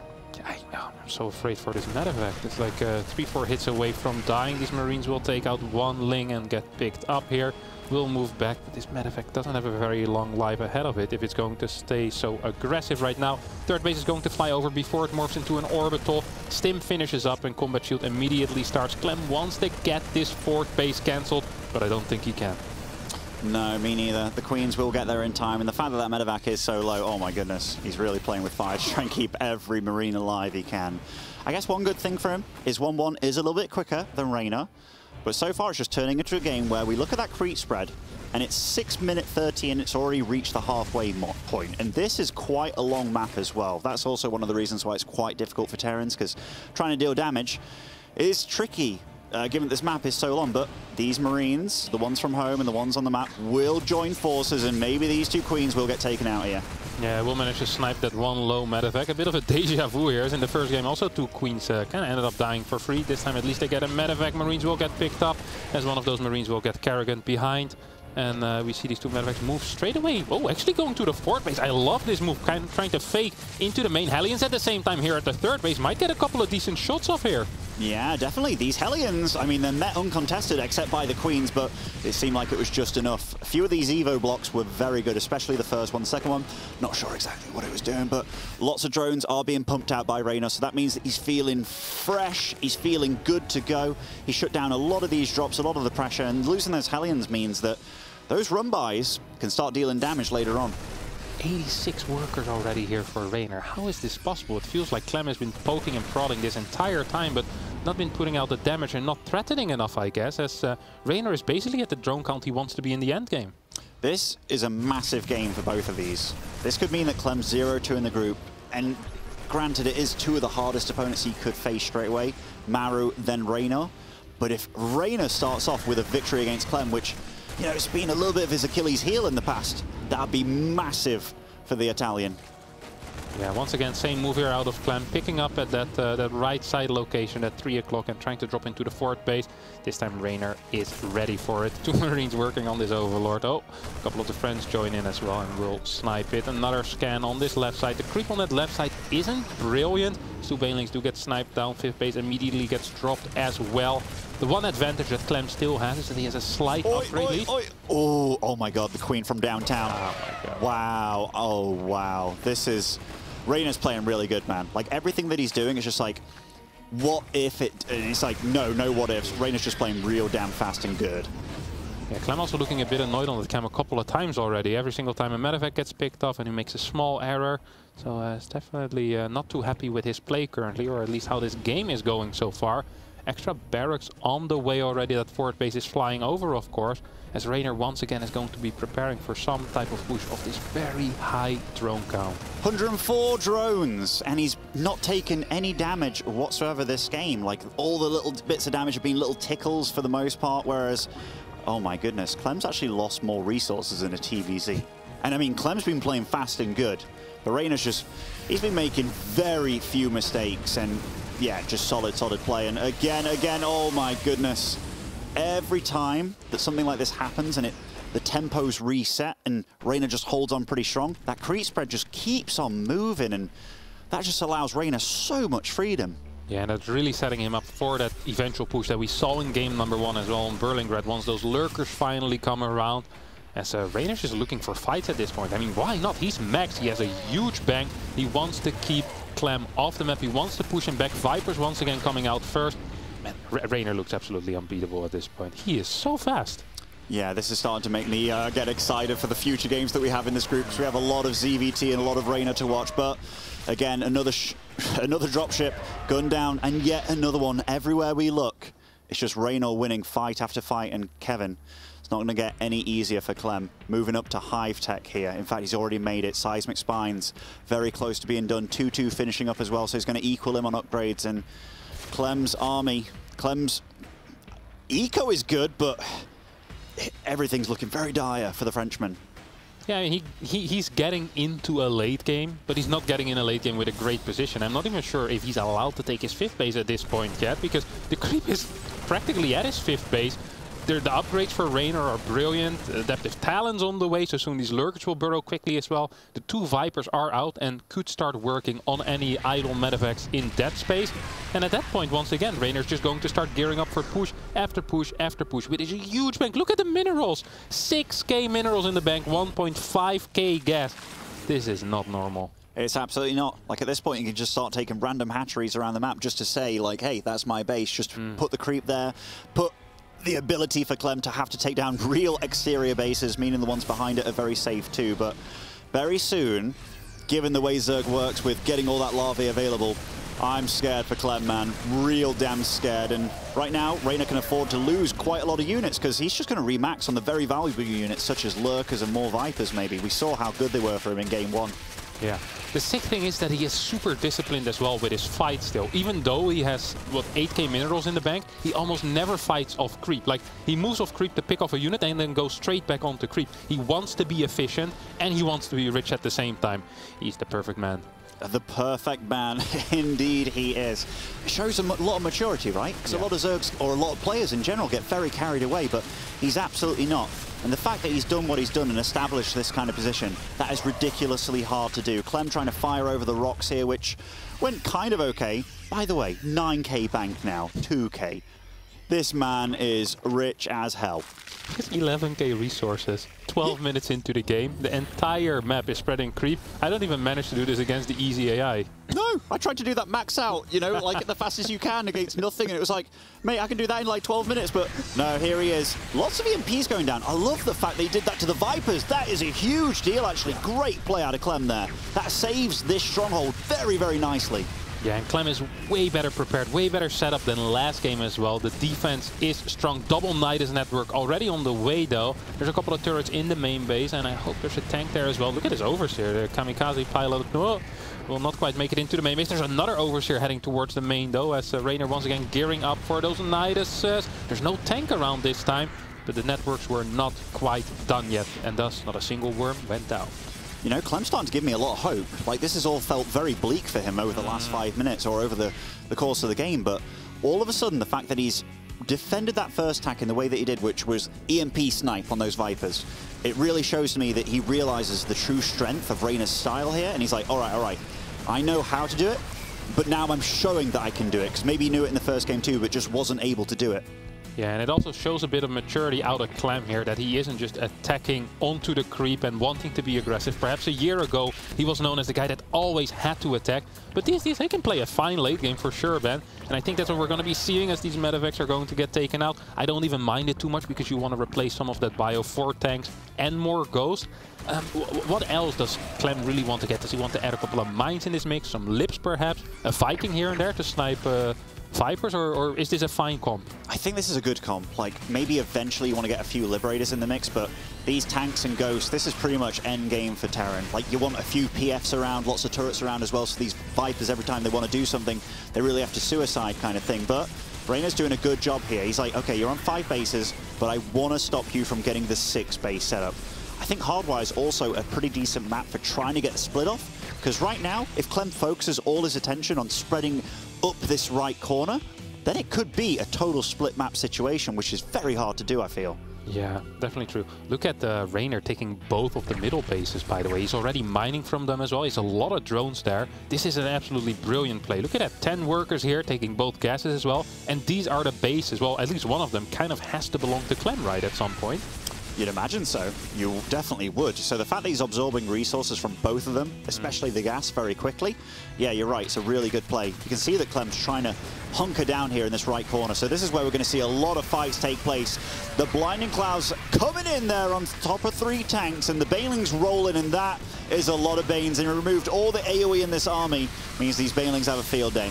I'm so afraid for this Medevac. It's like 3-4 hits away from dying. These Marines will take out 1 Ling and get picked up here. Will move back, but this Medevac doesn't have a very long life ahead of it if it's going to stay so aggressive right now. 3rd base is going to fly over before it morphs into an orbital. Stim finishes up and combat shield immediately starts. Clem wants to get this 4th base cancelled, but I don't think he can. No, me neither. The queens will get there in time, and the fact that that Medevac is so low, oh my goodness, he's really playing with fire to try and keep every Marine alive he can. I guess one good thing for him is 1-1 is a little bit quicker than Reynor. But so far, it's just turning into a game where we look at that creep spread, and it's 6 minutes 30, and it's already reached the halfway point. And this is quite a long map as well. That's also one of the reasons why it's quite difficult for Terrans, because trying to deal damage is tricky, given that this map is so long. But these Marines, the ones from home and the ones on the map, will join forces, and maybe these 2 queens will get taken out here. Yeah, we'll manage to snipe that 1 low Medevac. A bit of a deja vu here, as in the first game also 2 queens kind of ended up dying for free. This time at least they get a Medevac. Marines will get picked up, as one of those Marines will get Kerrigan behind. And we see these 2 Medevacs move straight away. Oh, actually going to the 4th base. I love this move, kind of trying to fake into the main Hellions at the same time here at the 3rd base. Might get a couple of decent shots off here. Yeah, definitely. These Hellions, I mean, they're met uncontested except by the queens, but it seemed like it was just enough. A few of these Evo blocks were very good, especially the first one. The second one, not sure exactly what it was doing, but lots of drones are being pumped out by Reynor, so that means that he's feeling fresh, he's feeling good to go. He shut down a lot of these drops, a lot of the pressure, and losing those Hellions means that those run-bys can start dealing damage later on. 86 workers already here for Reynor. How is this possible? It feels like Clem has been poking and prodding this entire time, but not been putting out the damage and not threatening enough, I guess, as Reynor is basically at the drone count he wants to be in the end game. This is a massive game for both of these. This could mean that Clem's 0-2 in the group, and granted it is 2 of the hardest opponents he could face straight away, Maru, then Reynor. But if Reynor starts off with a victory against Clem, which, you know, it's been a little bit of his Achilles heel in the past, that'd be massive for the Italian. Yeah, once again, same move here out of Clem, picking up at that right side location at 3 o'clock and trying to drop into the 4th base. This time Reynor is ready for it. 2 Marines working on this Overlord. Oh, a couple of the friends join in as well and will snipe it. Another scan on this left side. The creep on that left side isn't brilliant. 2 Banelings do get sniped down. 5th base immediately gets dropped as well. The one advantage that Clem still has is that he has a slight upgrade lead. Oh my god, the queen from downtown. Oh my god. Wow, oh wow. This is... Reynor's playing really good, man. Like, everything that he's doing is just like, what if it... And it's like, no what ifs. Reynor's just playing real damn fast and good. Yeah, Clem also looking a bit annoyed on the cam a couple of times already. Every single time a Medevac gets picked off and he makes a small error. So it's definitely not too happy with his play currently, or at least how this game is going so far. Extra barracks on the way already. That 4th base is flying over, of course, as Reynor once again is going to be preparing for some type of push of this very high drone count. 104 drones, and he's not taken any damage whatsoever this game. Like, all the little bits of damage have been little tickles for the most part, whereas, oh my goodness, Clem's actually lost more resources in a TVZ. And I mean, Clem's been playing fast and good, but Reynor's just, he's been making very few mistakes, and yeah, just solid play. And again, oh my goodness. Every time that something like this happens and the tempo's reset and Reynor just holds on pretty strong, that creep spread just keeps on moving, and that just allows Reynor so much freedom. Yeah, and that's really setting him up for that eventual push that we saw in game number 1 as well on Berlingrad, once those lurkers finally come around. As Reynor's just looking for fights at this point. I mean, why not? He's maxed, he has a huge bank, he wants to keep Clem off the map, he wants to push him back. Vipers once again coming out first. Man, Reynor looks absolutely unbeatable at this point. He is so fast. Yeah, this is starting to make me get excited for the future games that we have in this group, because we have a lot of ZVT and a lot of Reynor to watch. But again, another dropship, gun down, and yet another one. Everywhere we look, it's just Reynor winning fight after fight, and Kevin, it's not going to get any easier for Clem. Moving up to Hive Tech here. In fact, he's already made it. Seismic Spines, very close to being done. 2-2 finishing up as well, so he's going to equal him on upgrades. And Clem's army, Clem's eco is good, but everything's looking very dire for the Frenchman. Yeah, he's getting into a late game, but he's not getting in a late game with a great position. I'm not even sure if he's allowed to take his 5th base at this point yet, because the creep is practically at his 5th base. The upgrades for Reynor are brilliant. Adaptive Talons on the way, so soon these lurkers will burrow quickly as well. The 2 Vipers are out and could start working on any idle medevacs in that space. And at that point, once again, Reynor's just going to start gearing up for push after push after push with his huge bank. Look at the minerals! 6k minerals in the bank, 1.5k gas. This is not normal. It's absolutely not. Like, at this point, you can just start taking random hatcheries around the map just to say, like, hey, that's my base. Just put the creep there, put the ability for Clem to have to take down real exterior bases, meaning the ones behind it are very safe too. But very soon, given the way Zerg works with getting all that larvae available, I'm scared for Clem, man. Real damn scared. And right now, Reynor can afford to lose quite a lot of units, because he's just going to remax on the very valuable units, such as Lurkers and more Vipers, maybe. We saw how good they were for him in game 1. Yeah. The sick thing is that he is super disciplined as well with his fight still. Even though he has, what, 8k minerals in the bank, he almost never fights off creep. Like, he moves off creep to pick off a unit and then goes straight back onto creep. He wants to be efficient and he wants to be rich at the same time. He's the perfect man. The perfect man, indeed he is. It shows a lot of maturity, right? Because a lot of Zergs, or a lot of players in general, get very carried away, but he's absolutely not. And the fact that he's done what he's done and established this kind of position, that is ridiculously hard to do. Clem trying to fire over the rocks here, which went kind of okay. By the way, 9k bank now, 2k. This man is rich as hell. It's 11k resources, 12 minutes into the game. The entire map is spreading creep. I don't even manage to do this against the easy AI. No, I tried to do that max out, you know, like at the fastest you can against nothing. And it was like, mate, I can do that in like 12 minutes. But no, here he is. Lots of EMPs going down. I love the fact that he did that to the Vipers. That is a huge deal, actually. Great play out of Clem there. That saves this stronghold very, very nicely. Yeah, and Clem is way better prepared, way better set up than last game as well. The defense is strong. Double Nidus network already on the way, though. There's a couple of turrets in the main base, and I hope there's a tank there as well. Look at his Overseer, the Kamikaze pilot. Oh, will not quite make it into the main base. There's another Overseer heading towards the main, though, as Reynor once again gearing up for those Niduses. There's no tank around this time, but the networks were not quite done yet, and thus not a single worm went down. You know, Clem's starting to give me a lot of hope. Like, this has all felt very bleak for him over the last 5 minutes or over the course of the game, but all of a sudden, the fact that he's defended that first attack in the way that he did, which was EMP snipe on those Vipers, it really shows to me that he realizes the true strength of Reynor's style here, and he's like, all right, I know how to do it, but now I'm showing that I can do it, because maybe he knew it in the first game too, but just wasn't able to do it. Yeah, and it also shows a bit of maturity out of Clem here, that he isn't just attacking onto the creep and wanting to be aggressive. Perhaps a year ago, he was known as the guy that always had to attack. But these days, he can play a fine late game for sure, Ben. And I think that's what we're going to be seeing as these medevacs are going to get taken out. I don't even mind it too much, because you want to replace some of that bio for tanks and more Ghost. What else does Clem really want to get? Does he want to add a couple of mines in this mix? Some lips, perhaps? A Viking here and there to snipe Vipers, or is this a fine comp? I think this is a good comp. Like, maybe eventually you want to get a few Liberators in the mix, but these tanks and Ghosts, this is pretty much end game for Terran. Like, you want a few PFs around, lots of turrets around as well, so these Vipers, every time they want to do something, they really have to suicide kind of thing. But Reynor's doing a good job here. He's like, okay, you're on 5 bases, but I want to stop you from getting the 6 base setup. I think Hardwire is also a pretty decent map for trying to get the split off, because right now, if Clem focuses all his attention on spreading up this right corner, then it could be a total split map situation, which is very hard to do, I feel. Yeah, definitely true. Look at Reynor taking both of the middle bases, by the way. He's already mining from them as well. He's a lot of drones there. This is an absolutely brilliant play. Look at that, 10 workers here taking both gases as well. And these are the bases. Well, at least one of them kind of has to belong to Clem, right, at some point. You'd imagine so. You definitely would. So the fact that he's absorbing resources from both of them, especially the gas, very quickly, yeah, you're right. It's a really good play. You can see that Clem's trying to hunker down here in this right corner. So this is where we're going to see a lot of fights take place. The Blinding Clouds coming in there on top of 3 tanks, and the Banelings rolling, and that is a lot of Banes. And removed all the AoE in this army, means these Banelings have a field day.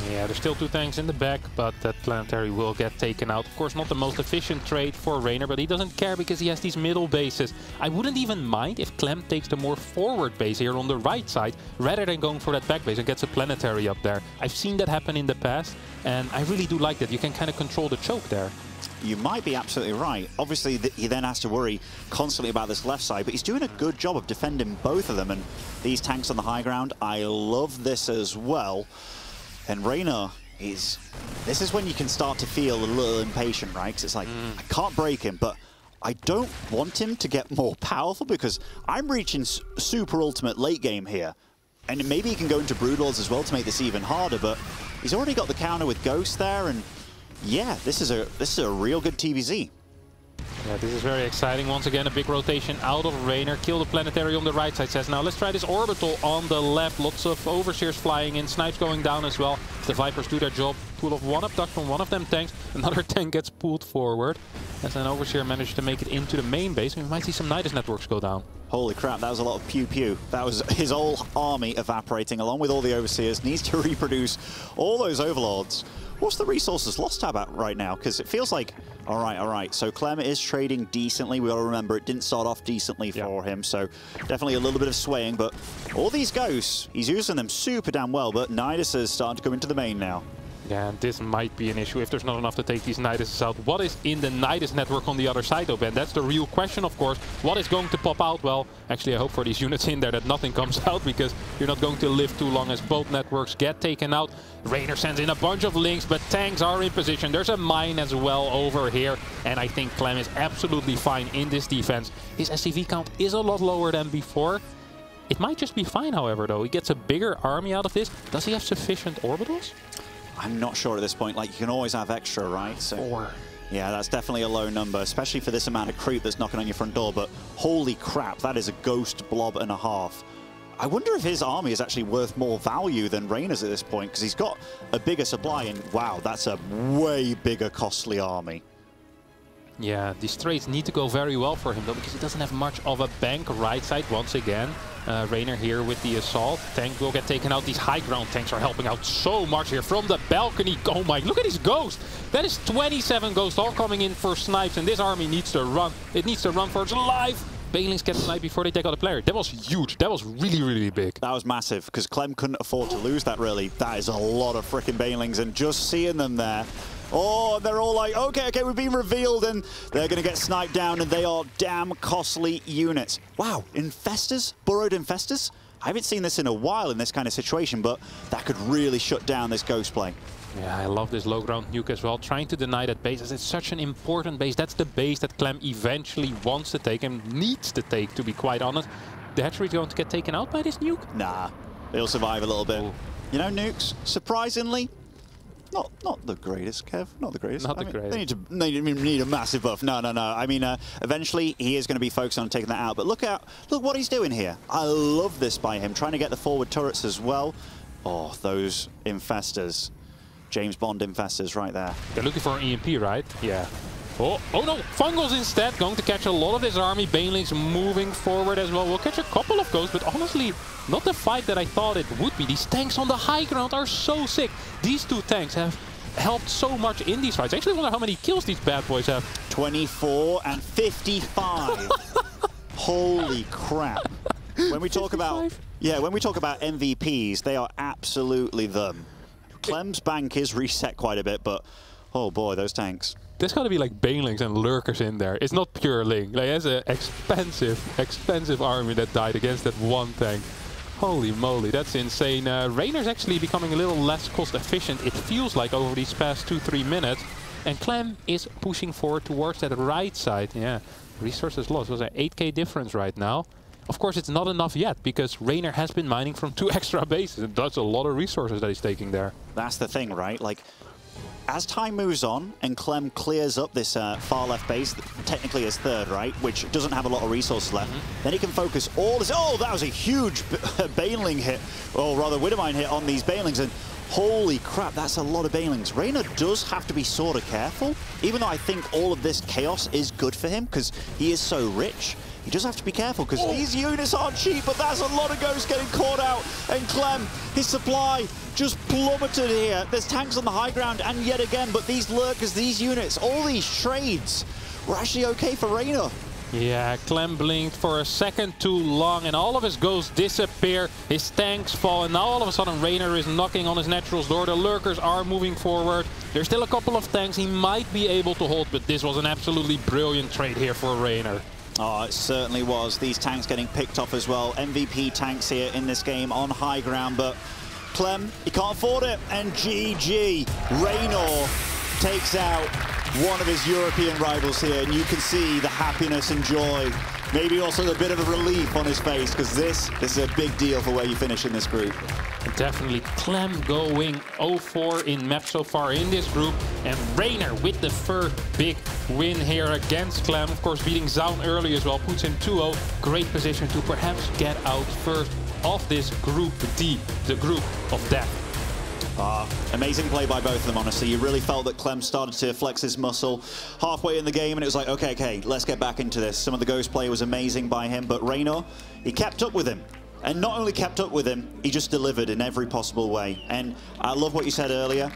Yeah, there's still 2 tanks in the back, but that planetary will get taken out. Of course, not the most efficient trade for Reynor, but he doesn't care because he has these middle bases. I wouldn't even mind if Clem takes the more forward base here on the right side, rather than going for that back base and gets a planetary up there. I've seen that happen in the past, and I really do like that. You can kind of control the choke there. You might be absolutely right. Obviously, he then has to worry constantly about this left side, but he's doing a good job of defending both of them. And these tanks on the high ground, I love this as well. And Reynor this is when you can start to feel a little impatient, right? Because it's like, I can't break him, but I don't want him to get more powerful because I'm reaching super ultimate late game here. And maybe he can go into Broodlords as well to make this even harder, but he's already got the counter with Ghost there, and yeah, this is a real good TVZ. Yeah, this is very exciting. Once again, a big rotation out of Reynor. Kill the planetary on the right side, says. Now let's try this orbital on the left. Lots of overseers flying in, snipes going down as well. The Vipers do their job. Pull off 1 abduct from one of them tanks. Another tank gets pulled forward. As an overseer managed to make it into the main base. We might see some Nidus networks go down. Holy crap, that was a lot of pew-pew. That was his whole army evaporating, along with all the overseers. Needs to reproduce all those overlords. What's the resources lost tab at right now? Because it feels like, all right. So Clem is trading decently. We got to remember it didn't start off decently for him. So definitely a little bit of swaying. But all these ghosts, he's using them super damn well. But Nidus is starting to come into the main now. Yeah, and this might be an issue if there's not enough to take these Niduses out. What is in the Nidus network on the other side, though, Ben? That's the real question, of course. What is going to pop out? Well, actually, I hope for these units in there that nothing comes out, because you're not going to live too long as both networks get taken out. Reynor sends in a bunch of links, but tanks are in position. There's a mine as well over here, and I think Clem is absolutely fine in this defense. His SCV count is a lot lower than before. It might just be fine, however, though. He gets a bigger army out of this. Does he have sufficient orbitals? I'm not sure at this point. Like, you can always have extra, right? So, 4. Yeah, that's definitely a low number, especially for this amount of creep that's knocking on your front door. But holy crap, that is a ghost blob and a half. I wonder if his army is actually worth more value than Reynor's at this point, because he's got a bigger supply, and wow, that's a way bigger, costly army. Yeah, these trades need to go very well for him, though, because he doesn't have much of a bank right side once again. Reynor here with the assault. Tank will get taken out. These high ground tanks are helping out so much here from the balcony. Oh my, look at his ghost. That is 27 ghosts all coming in for snipes, and this army needs to run. It needs to run for its life. Banelings get sniped before they take out the player. That was huge. That was really, really big. That was massive, because Clem couldn't afford to lose that, really. That is a lot of freaking Banelings, and just seeing them there. Oh, they're all like, okay, we've been revealed, and they're going to get sniped down, and they are damn costly units. Wow, infestors? Burrowed infestors? I haven't seen this in a while in this kind of situation, but that could really shut down this ghost play. Yeah, I love this low ground nuke as well, trying to deny that base, as it's such an important base. That's the base that Clem eventually wants to take and needs to take, to be quite honest. The hatchery is going to get taken out by this nuke? Nah, they'll survive a little bit. Ooh. You know, nukes, surprisingly, not the greatest, Kev. Not the greatest. Not the greatest. They need a massive buff. No. I mean, eventually he is going to be focused on taking that out. But look what he's doing here. I love this by him, trying to get the forward turrets as well. Oh, those infestors. James Bond infestors right there. They're looking for an EMP, right? Yeah. Oh no, Fungals instead, going to catch a lot of this army. Banelings moving forward as well. We'll catch a couple of ghosts, but honestly, not the fight that I thought it would be. These tanks on the high ground are so sick. These 2 tanks have helped so much in these fights. I actually wonder how many kills these bad boys have. 24 and 55. Holy crap. When we talk about MVPs, they are absolutely them. Clem's bank is reset quite a bit, but oh boy, those tanks. There's got to be like Banelings and Lurkers in there. It's not pure Ling. Like, it's an expensive army that died against that one tank. Holy moly, that's insane. Reynor's actually becoming a little less cost efficient, it feels like, over these past 2-3 minutes. And Clem is pushing forward towards that right side. Yeah, resources lost. Was an 8k difference right now. Of course, it's not enough yet, because Reynor has been mining from 2 extra bases. And that's a lot of resources that he's taking there. That's the thing, right? Like, as time moves on and Clem clears up this far left base, technically his third, right, which doesn't have a lot of resources left, then he can focus all this. Oh, that was a huge Baneling hit, or rather Widowmine hit on these Banelings, and holy crap, that's a lot of Banelings. Reynor does have to be sort of careful, even though I think all of this chaos is good for him because he is so rich. He does have to be careful because these units aren't cheap, but that's a lot of ghosts getting caught out. And Clem, his supply just plummeted here. There's tanks on the high ground, and yet again, but these lurkers, these units, all these trades were actually okay for Reynor. Yeah, Clem blinked for a second too long and all of his ghosts disappear, his tanks fall, and now all of a sudden Reynor is knocking on his natural's door. The lurkers are moving forward. There's still a couple of tanks he might be able to hold, but this was an absolutely brilliant trade here for Reynor. Oh, it certainly was. These tanks getting picked off as well. MVP tanks here in this game on high ground, but Clem, he can't afford it. And GG, Reynor takes out one of his European rivals here, and you can see the happiness and joy, maybe also a bit of a relief on his face, because this is a big deal for where you finish in this group. Definitely Clem going 0-4 in map so far in this group, and Reynor with the first big win here against Clem. Of course, beating Zaun early as well puts him 2-0. Great position to perhaps get out first of this Group D, the group of death. Amazing play by both of them, honestly. You really felt that Clem started to flex his muscle halfway in the game, and it was like, okay, let's get back into this. Some of the ghost play was amazing by him, but Reynor, he kept up with him. And not only kept up with him, he just delivered in every possible way. And I love what you said earlier.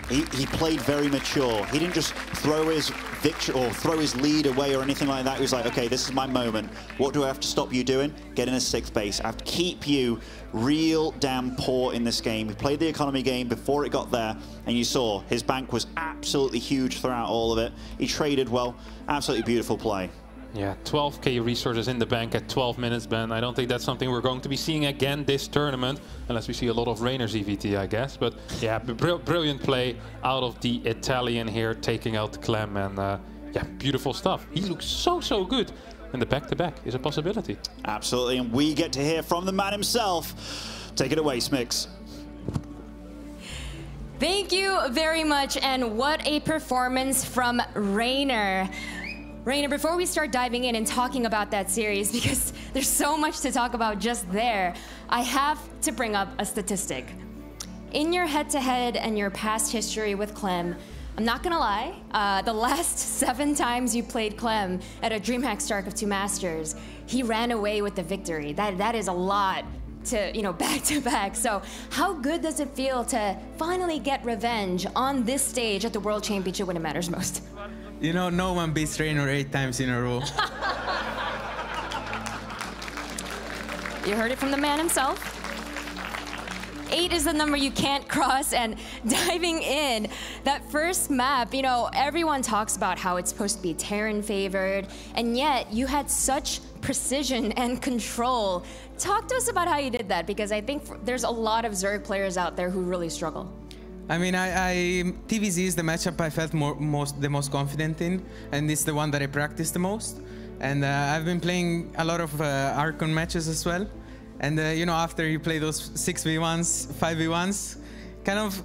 He played very mature. He didn't just throw his victory or throw his lead away or anything like that. He was like, okay, this is my moment. What do I have to stop you doing? Get in a 6th base. I have to keep you real damn poor in this game. He played the economy game before it got there, and you saw his bank was absolutely huge throughout all of it. He traded well. Absolutely beautiful play. Yeah, 12k resources in the bank at 12 minutes, Ben. I don't think that's something we're going to be seeing again this tournament, unless we see a lot of Reynor's EVT, I guess. But yeah, brilliant play out of the Italian here, taking out Clem, and yeah, beautiful stuff. He looks so good, and the back-to-back is a possibility. Absolutely, and we get to hear from the man himself. Take it away, Smix. Thank you very much, and what a performance from Reynor. Reynor, before we start diving in and talking about that series, because there's so much to talk about just there, I have to bring up a statistic. In your head-to-head and your past history with Clem, I'm not gonna lie, the last 7 times you played Clem at a DreamHack StarCraft 2 Masters, he ran away with the victory. That is a lot to, back-to-back. So how good does it feel to finally get revenge on this stage at the World Championship when it matters most? You know, no one beats Reynor 8 times in a row. You heard it from the man himself. 8 is the number you can't cross, and diving in, that first map, everyone talks about how it's supposed to be Terran favored, and yet you had such precision and control. Talk to us about how you did that, because I think there's a lot of Zerg players out there who really struggle. I mean, TVZ is the matchup I felt the most confident in, and it's the one that I practiced the most. And I've been playing a lot of Archon matches as well. And after you play those 6v1s, 5v1s, kind of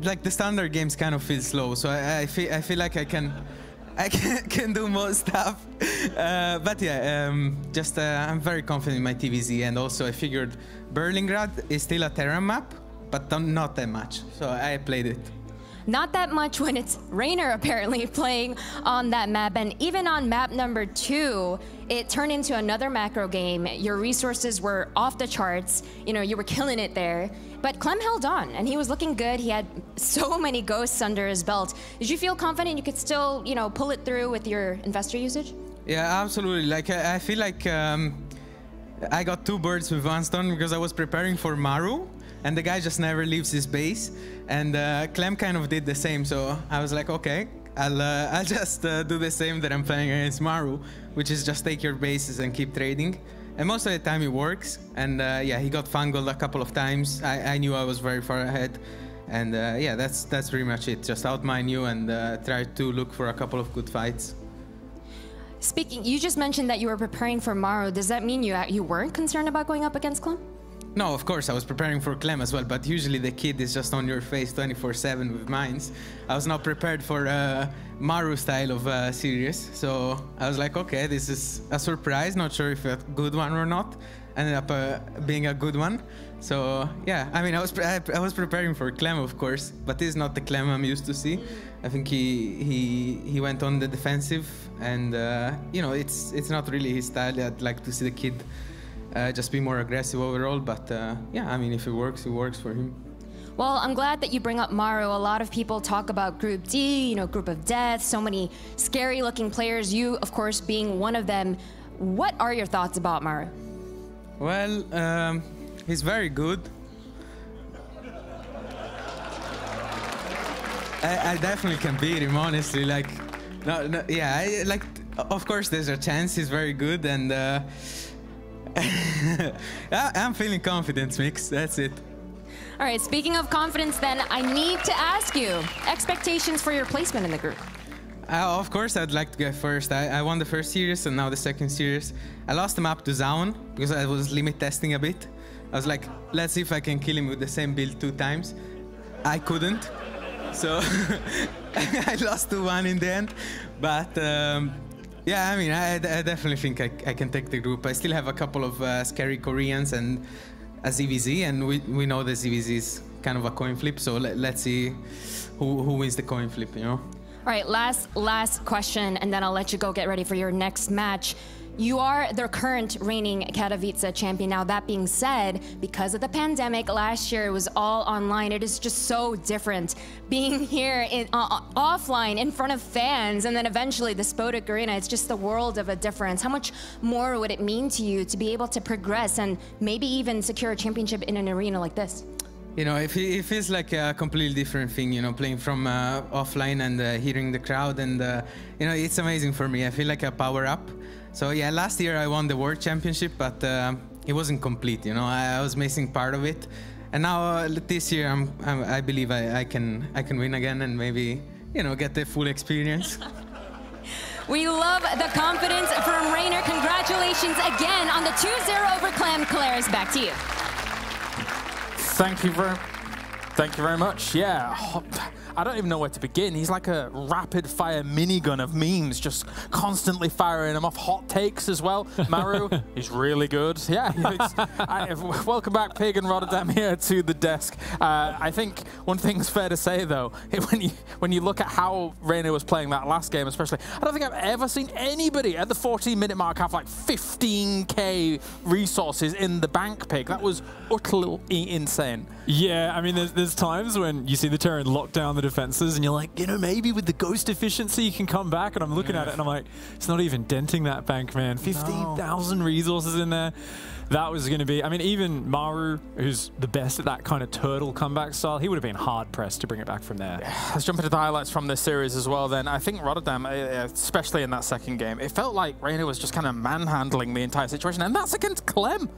like the standard games kind of feel slow. So I feel like I can do more stuff. But yeah, I'm very confident in my TVZ, and also I figured Berlingrad is still a Terran map, but not that much, so I played it. Not that much when it's Reynor apparently playing on that map, and even on map number 2, it turned into another macro game. Your resources were off the charts, you were killing it there, but Clem held on, and he was looking good. He had so many ghosts under his belt. Did you feel confident you could still, pull it through with your investor usage? Yeah, absolutely. Like, I feel like I got 2 birds with 1 stone because I was preparing for Maru, and the guy just never leaves his base, and Clem kind of did the same. So I was like, okay, I'll just do the same that I'm playing against Maru, which is just take your bases and keep trading. And most of the time it works. And yeah, he got fangled a couple of times. I knew I was very far ahead. And yeah, that's pretty much it. Just outmine you and try to look for a couple of good fights. Speaking, you just mentioned that you were preparing for Maru. Does that mean you weren't concerned about going up against Clem? No, of course, I was preparing for Clem as well, but usually the kid is just on your face 24/7 with mines. I was not prepared for Maru style of series, so I was like, okay, this is a surprise, not sure if a good one or not. Ended up being a good one. So yeah, I mean, I was preparing for Clem, of course, but this is not the Clem I'm used to see. I think he went on the defensive, and you know, it's not really his style. I'd like to see the kid just be more aggressive overall, but yeah, I mean, if it works for him. Well, I'm glad that you bring up Maru. A lot of people talk about Group D, you know, Group of Death, so many scary-looking players, you, of course, being one of them. What are your thoughts about Maru? Well, he's very good. I definitely can beat him, honestly. Like, no, yeah, like, of course, there's a chance he's very good, and I'm feeling confidence, Mix. That's it. All right, speaking of confidence, then, I need to ask you, expectations for your placement in the group. Of course, I'd like to get first. I won the first series and now the second series. I lost the map to Zaun because I was limit testing a bit. I was like, let's see if I can kill him with the same build 2 times. I couldn't, so I lost to 1 in the end. But yeah, I mean, I definitely think I can take the group. I still have a couple of scary Koreans and a ZVZ, and we know the ZVZ is kind of a coin flip. So let's see who wins the coin flip, you know. All right, last question, and then I'll let you go get ready for your next match. You are the current reigning Katowice champion. Now, that being said, because of the pandemic, last year it was all online. It is just so different being here offline in front of fans, and then eventually the Spodek Arena. It's just the world of a difference. How much more would it mean to you to be able to progress and maybe even secure a championship in an arena like this? You know, it feels like a completely different thing, you know, playing from offline and hearing the crowd, and you know, it's amazing for me. I feel like a power up. So yeah, last year I won the World Championship, but it wasn't complete, you know. I was missing part of it, and now this year I believe I can win again and maybe, you know, get the full experience. We love the confidence from Reynor. Congratulations again on the 2-0 over Clem. Claire's back to you. Thank you very much. Yeah, I don't even know where to begin. He's like a rapid-fire minigun of memes, just constantly firing them off. Hot takes as well. Maru is really good. Yeah, welcome back, Pig and Rotterdam here to the desk. I think one thing's fair to say, though, when you look at how Reynor was playing that last game, especially, I don't think I've ever seen anybody at the 14-minute mark have like 15k resources in the bank, Pig. That was utterly insane. Yeah, I mean, there's times when you see the Terran lock down the defenses and you're like, you know, maybe with the ghost efficiency you can come back, and I'm looking at it and I'm like, it's not even denting that bank, man. 15,000 resources in there. That was going to be, I mean, even Maru, who's the best at that kind of turtle comeback style, he would have been hard-pressed to bring it back from there. Let's jump into the highlights from this series as well then. I think Rotterdam, especially in that second game, it felt like Reynor was just kind of manhandling the entire situation, and that's against Clem.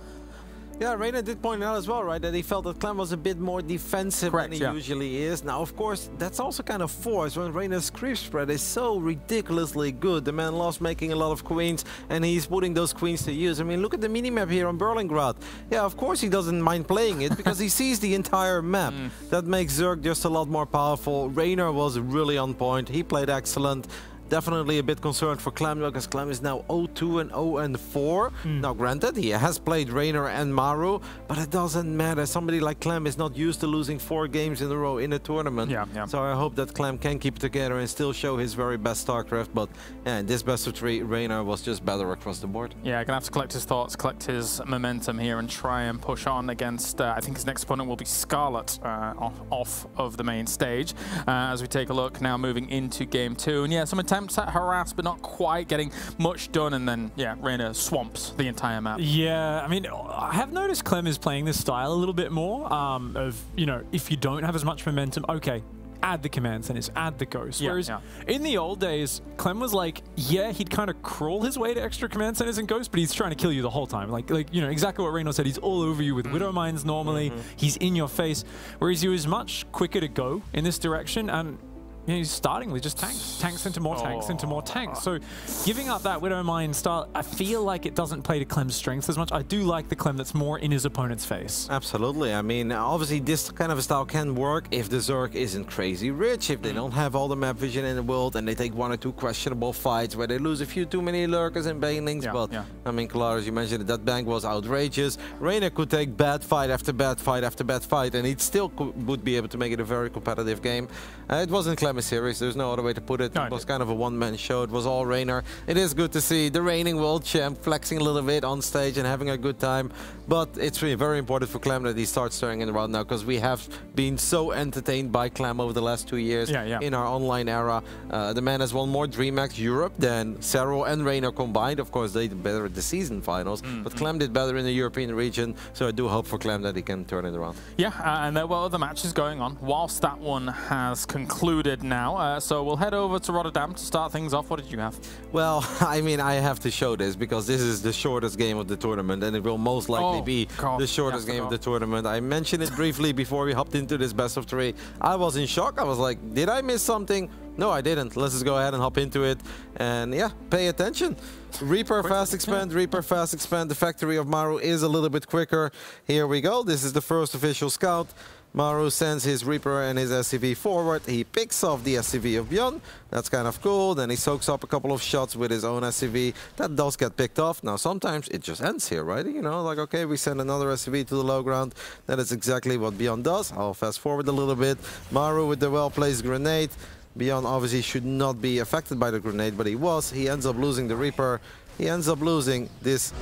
Yeah, Reynor did point out as well, right, that he felt that Clem was a bit more defensive than he usually is. Now, of course, that's also kind of forced when Reynor's creep spread is so ridiculously good. The man loves making a lot of queens, and he's putting those queens to use. I mean, look at the minimap here on Berlingrad. Yeah, of course he doesn't mind playing it because he sees the entire map. That makes Zerg just a lot more powerful. Reynor was really on point. He played excellent. Definitely a bit concerned for Clem, because Clem is now 0-2 and 0-4. Now, granted, he has played Reynor and Maru, but it doesn't matter. Somebody like Clem is not used to losing 4 games in a row in a tournament. So I hope that Clem can keep it together and still show his very best StarCraft. But yeah, in this best of 3, Reynor was just better across the board. Yeah, gonna have to collect his thoughts, collect his momentum here, and try and push on against, I think his next opponent will be Scarlett off of the main stage. As we take a look now, moving into game 2. And yeah, some attempts at harass, but not quite getting much done, and then yeah, Reynor swamps the entire map. Yeah, I mean, I have noticed Clem is playing this style a little bit more of, you know, if you don't have as much momentum, okay, add the command centers, add the ghosts. Whereas in the old days, Clem was like, yeah, he'd kind of crawl his way to extra command centers and ghosts, but he's trying to kill you the whole time. Like you know, exactly what Reynor said. He's all over you with Widow Mines normally. He's in your face. Whereas he was much quicker to go in this direction, and you know, he's starting with just tanks into more tanks into more tanks. So giving up that Widow Mine style, I feel like it doesn't play to Clem's strengths as much. I do like the Clem that's more in his opponent's face. Absolutely. I mean, obviously this kind of a style can work if the Zerg isn't crazy rich, if they don't have all the map vision in the world, and they take 1 or 2 questionable fights where they lose a few too many lurkers and banelings. But I mean, Kalaris, you mentioned that bank was outrageous. Reynor could take bad fight after bad fight after bad fight, and he'd still would be able to make it a very competitive game. It wasn't Clem's series. There's no other way to put it. It was kind of a one-man show. It was all Reynor. It is good to see the reigning world champ flexing a little bit on stage and having a good time. But it's really very important for Clem that he starts turning it around now, because we have been so entertained by Clem over the last 2 years in our online era. The man has won more DreamHack Europe than Serral and Reynor combined. Of course, they did better at the season finals, but Clem did better in the European region. So I do hope for Clem that he can turn it around. Yeah, and there were other matches going on whilst that one has concluded now. So we'll head over to Rotterdam to start things off. What did you have? Well, I mean, I have to show this because this is the shortest game of the tournament, and it will most likely be the shortest game of the tournament. I mentioned it briefly before we hopped into this best of 3. I was in shock. I was like, did I miss something? No, I didn't. Let's just go ahead and hop into it. And yeah, pay attention. Reaper fast expand, Reaper fast expand. The factory of Maru is a little bit quicker. Here we go. This is the first official scout. Maru sends his Reaper and his SCV forward. He picks off the SCV of Byun. That's kind of cool. Then he soaks up a couple of shots with his own SCV. That does get picked off. Now, sometimes it just ends here, right? You know, like, okay, we send another SCV to the low ground. That is exactly what Byun does. I'll fast forward a little bit. Maru with the well-placed grenade. Byun obviously should not be affected by the grenade, but he was. He ends up losing the Reaper. He ends up losing this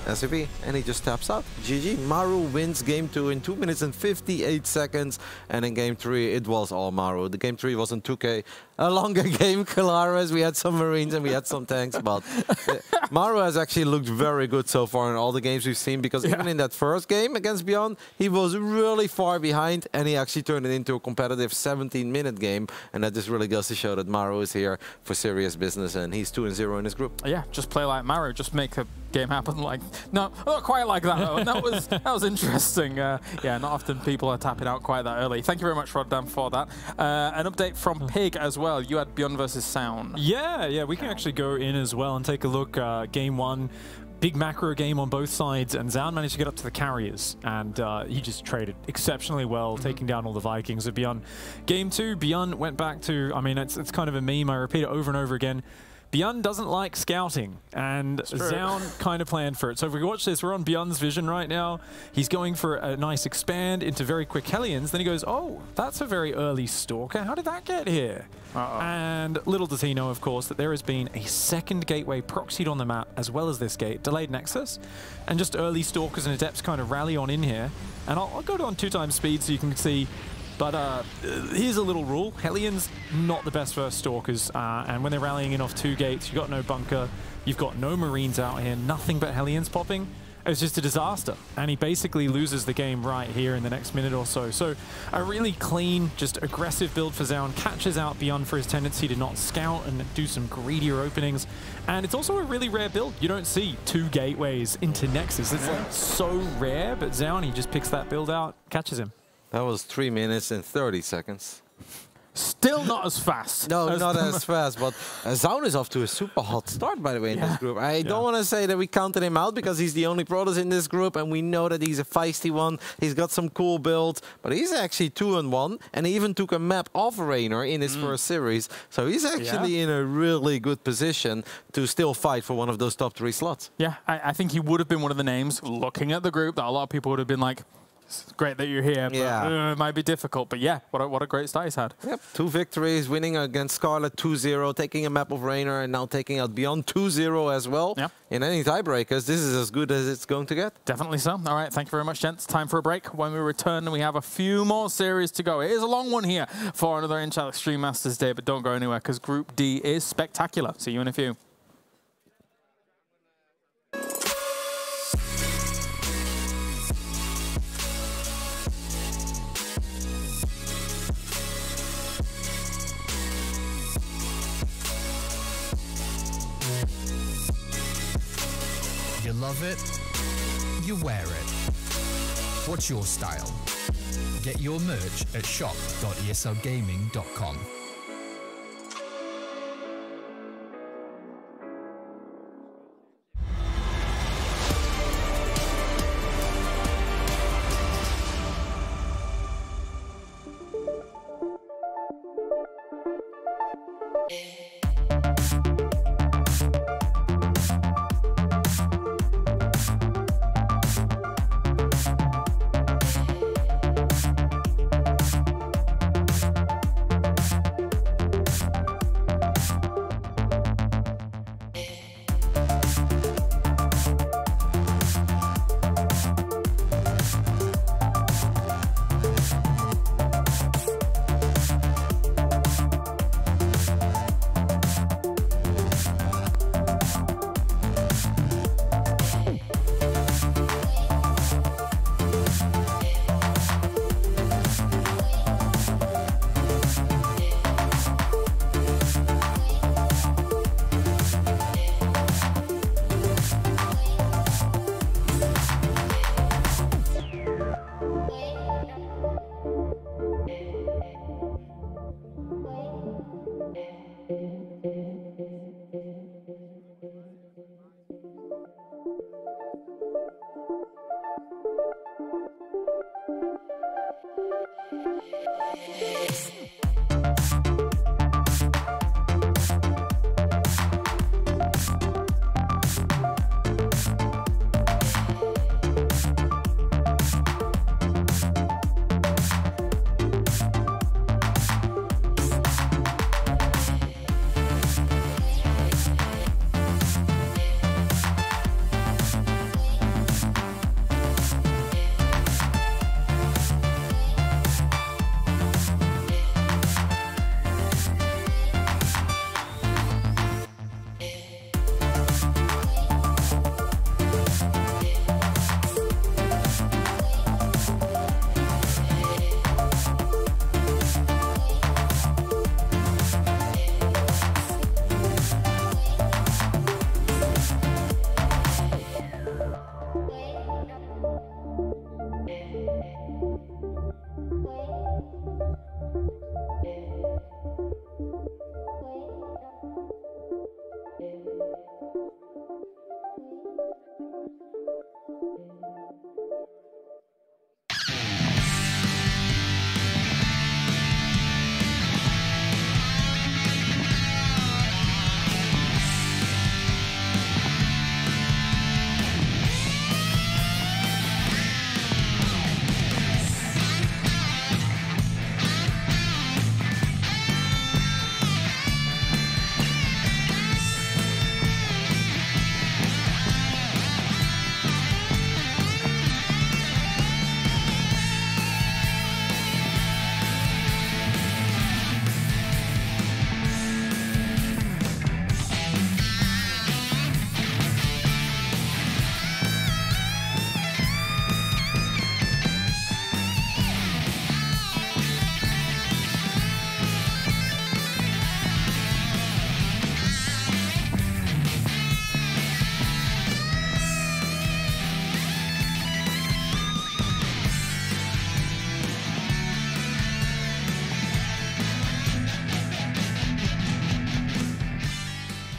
SCV, and he just taps out. GG. Maru wins game 2 in 2 minutes and 58 seconds, and in game 3 it was all Maru. The game 3 wasn't 2K. A longer game, Kalaris. We had some Marines and we had some tanks, but Maru has actually looked very good so far in all the games we've seen, because even in that first game against Byun, he was really far behind, and he actually turned it into a competitive 17-minute game, and that just really goes to show that Maru is here for serious business, and he's 2-0 in his group. Yeah, just play like Maru, just make a game happen. Like, no, not quite like that though. That was interesting. Yeah, not often people are tapping out quite that early. Thank you very much, Rotterdam, for that. An update from Pig as well. You had Byun versus Sound. Yeah, we can actually go in as well and take a look. Game 1, big macro game on both sides, and Zaun managed to get up to the carriers, and he just traded exceptionally well, taking down all the Vikings of Byun. Game 2, Byun went back to, I mean, it's kind of a meme, I repeat it over and over again. Byun doesn't like scouting, and Zaun kind of planned for it. So if we watch this, we're on Byun's vision right now. He's going for a nice expand into very quick Hellions. Then he goes, oh, that's a very early Stalker. How did that get here? And little does he know, of course, that there has been a second gateway proxied on the map, as well as this gate, delayed Nexus. And just early Stalkers and Adepts kind of rally on in here. And I'll go on 2x speed so you can see. But here's a little rule. Hellions, not the best first Stalkers. And when they're rallying in off 2 gates, you've got no bunker, you've got no Marines out here, nothing but Hellions popping. It's just a disaster. And he basically loses the game right here in the next minute or so. So a really clean, just aggressive build for Zaun, catches out Byun for his tendency to not scout and do some greedier openings. And it's also a really rare build. You don't see 2 gateways into Nexus. It's like so rare, but Zaun, he just picks that build out, catches him. That was 3 minutes and 30 seconds. Still not as fast. No, not as fast, but Zaun is off to a super hot start, by the way, in this group. I don't want to say that we counted him out, because he's the only Protoss in this group, and we know that he's a feisty one. He's got some cool builds, but he's actually 2-1, and he even took a map off Reynor in his first series. So he's actually in a really good position to still fight for one of those top 3 slots. Yeah, I think he would have been one of the names, looking at the group, that a lot of people would have been like, it's great that you're here, but it might be difficult. But yeah, what a great start he's had. Yep, 2 victories, winning against Scarlett 2-0, taking a map of Reynor, and now taking out Byun 2-0 as well. Yep. In any tiebreakers, this is as good as it's going to get. Definitely so. All right, thank you very much, gents. Time for a break. When we return, we have a few more series to go. It is a long one here for another InChal Extreme Masters Day, but don't go anywhere, because Group D is spectacular. See you in a few. love it, you wear it. What's your style? Get your merch at shop.eslgaming.com.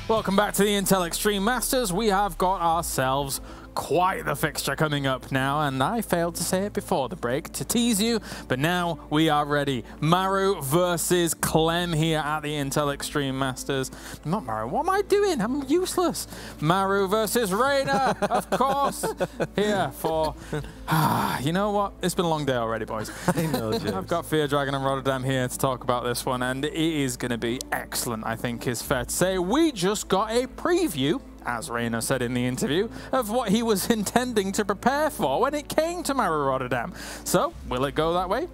Welcome back to the Intel Extreme Masters. We have got ourselves quite the fixture coming up now, and I failed to say it before the break to tease you, but now we are ready. Maru versus Clem here at the Intel Extreme Masters. Not Maru, what am I doing? I'm useless. Maru versus Reynor, of course, here for... you know what? It's been a long day already, boys. I know, James. I've got Fear Dragon and Rotterdam here to talk about this one, and it is going to be excellent, I think is fair to say. We just got a preview, as Reynor said in the interview, of what he was intending to prepare for when it came to Maru Rotterdam. So, will it go that way?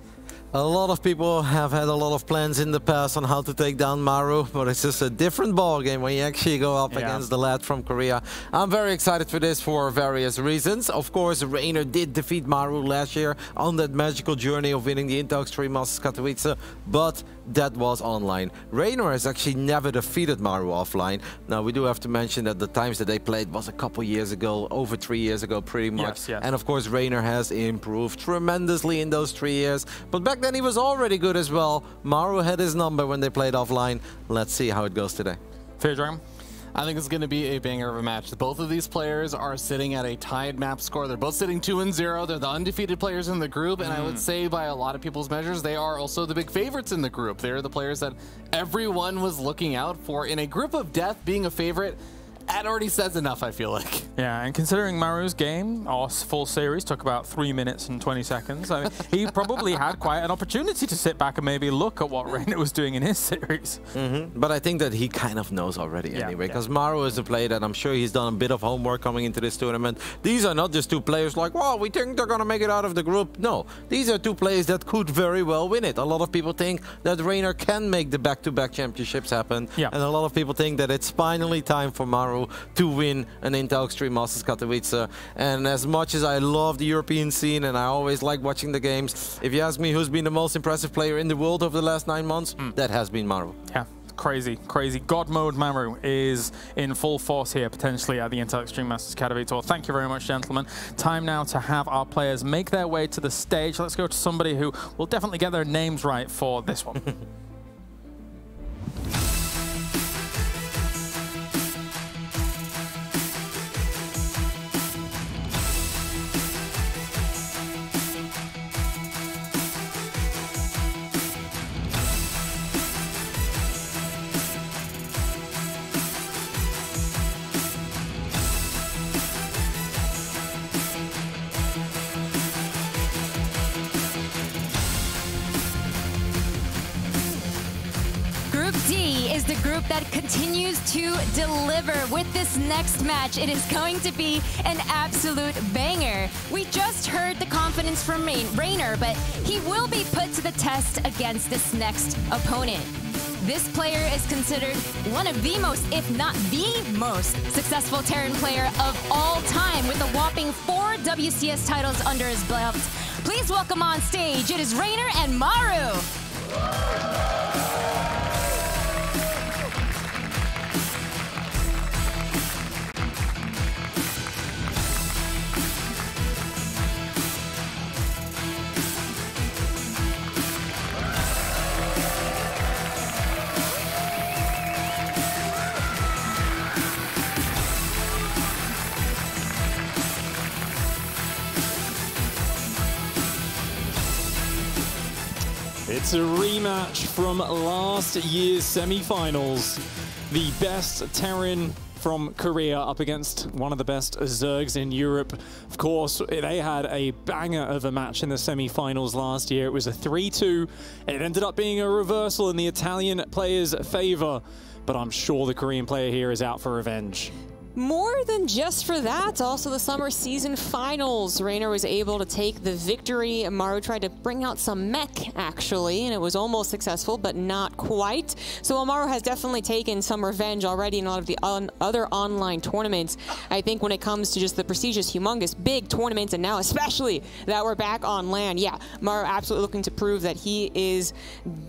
A lot of people have had a lot of plans in the past on how to take down Maru, but it's just a different ballgame when you actually go up against the lad from Korea. I'm very excited for this for various reasons. Of course, Reynor did defeat Maru last year on that magical journey of winning the Intel Extreme Masters Katowice, but that was online. Reynor has actually never defeated Maru offline. Now, we do have to mention that the times that they played was a couple years ago, over 3 years ago, pretty much. Yes, yes. And of course, Reynor has improved tremendously in those 3 years. But back then, he was already good as well. Maru had his number when they played offline. Let's see how it goes today. Fear Dragon? I think it's going to be a banger of a match. Both of these players are sitting at a tied map score. They're both sitting 2-0. They're the undefeated players in the group, and I would say by a lot of people's measures, they are also the big favorites in the group. They're the players that everyone was looking out for. In a group of death, being a favorite, that already says enough, I feel like. Yeah, and considering Maru's game, our full series, took about 3 minutes and 20 seconds, I mean, he probably had quite an opportunity to sit back and maybe look at what Reynor was doing in his series. But I think that he kind of knows already anyway, because Maru is a player that I'm sure he's done a bit of homework coming into this tournament. These are not just two players like, well, we think they're going to make it out of the group. No, these are two players that could very well win it. A lot of people think that Reynor can make the back-to-back championships happen. And a lot of people think that it's finally time for Maru to win an Intel Extreme Masters Katowice. And as much as I love the European scene and I always like watching the games, if you ask me who's been the most impressive player in the world over the last 9 months, that has been Maru. Yeah. Crazy, crazy. God mode Maru is in full force here, potentially at the Intel Extreme Masters Katowice Tour. Thank you very much, gentlemen. Time now to have our players make their way to the stage. Let's go to somebody who will definitely get their names right for this one. The group that continues to deliver with this next match. It is going to be an absolute banger. We just heard the confidence from Reynor, but he will be put to the test against this next opponent. This player is considered one of the most, if not the most, successful Terran player of all time with a whopping 4 WCS titles under his belt. Please welcome on stage, it is Reynor and Maru. It's a rematch from last year's semi-finals. The best Terran from Korea up against one of the best Zergs in Europe. Of course, they had a banger of a match in the semi-finals last year. It was a 3-2. It ended up being a reversal in the Italian player's favor, but I'm sure the Korean player here is out for revenge. More than just for that, also the summer season finals. Reynor was able to take the victory. Maru tried to bring out some mech, actually, and it was almost successful, but not quite. So Maru has definitely taken some revenge already in a lot of the other online tournaments. I think when it comes to just the prestigious, humongous, big tournaments, and now especially that we're back on LAN, yeah, Maru absolutely looking to prove that he is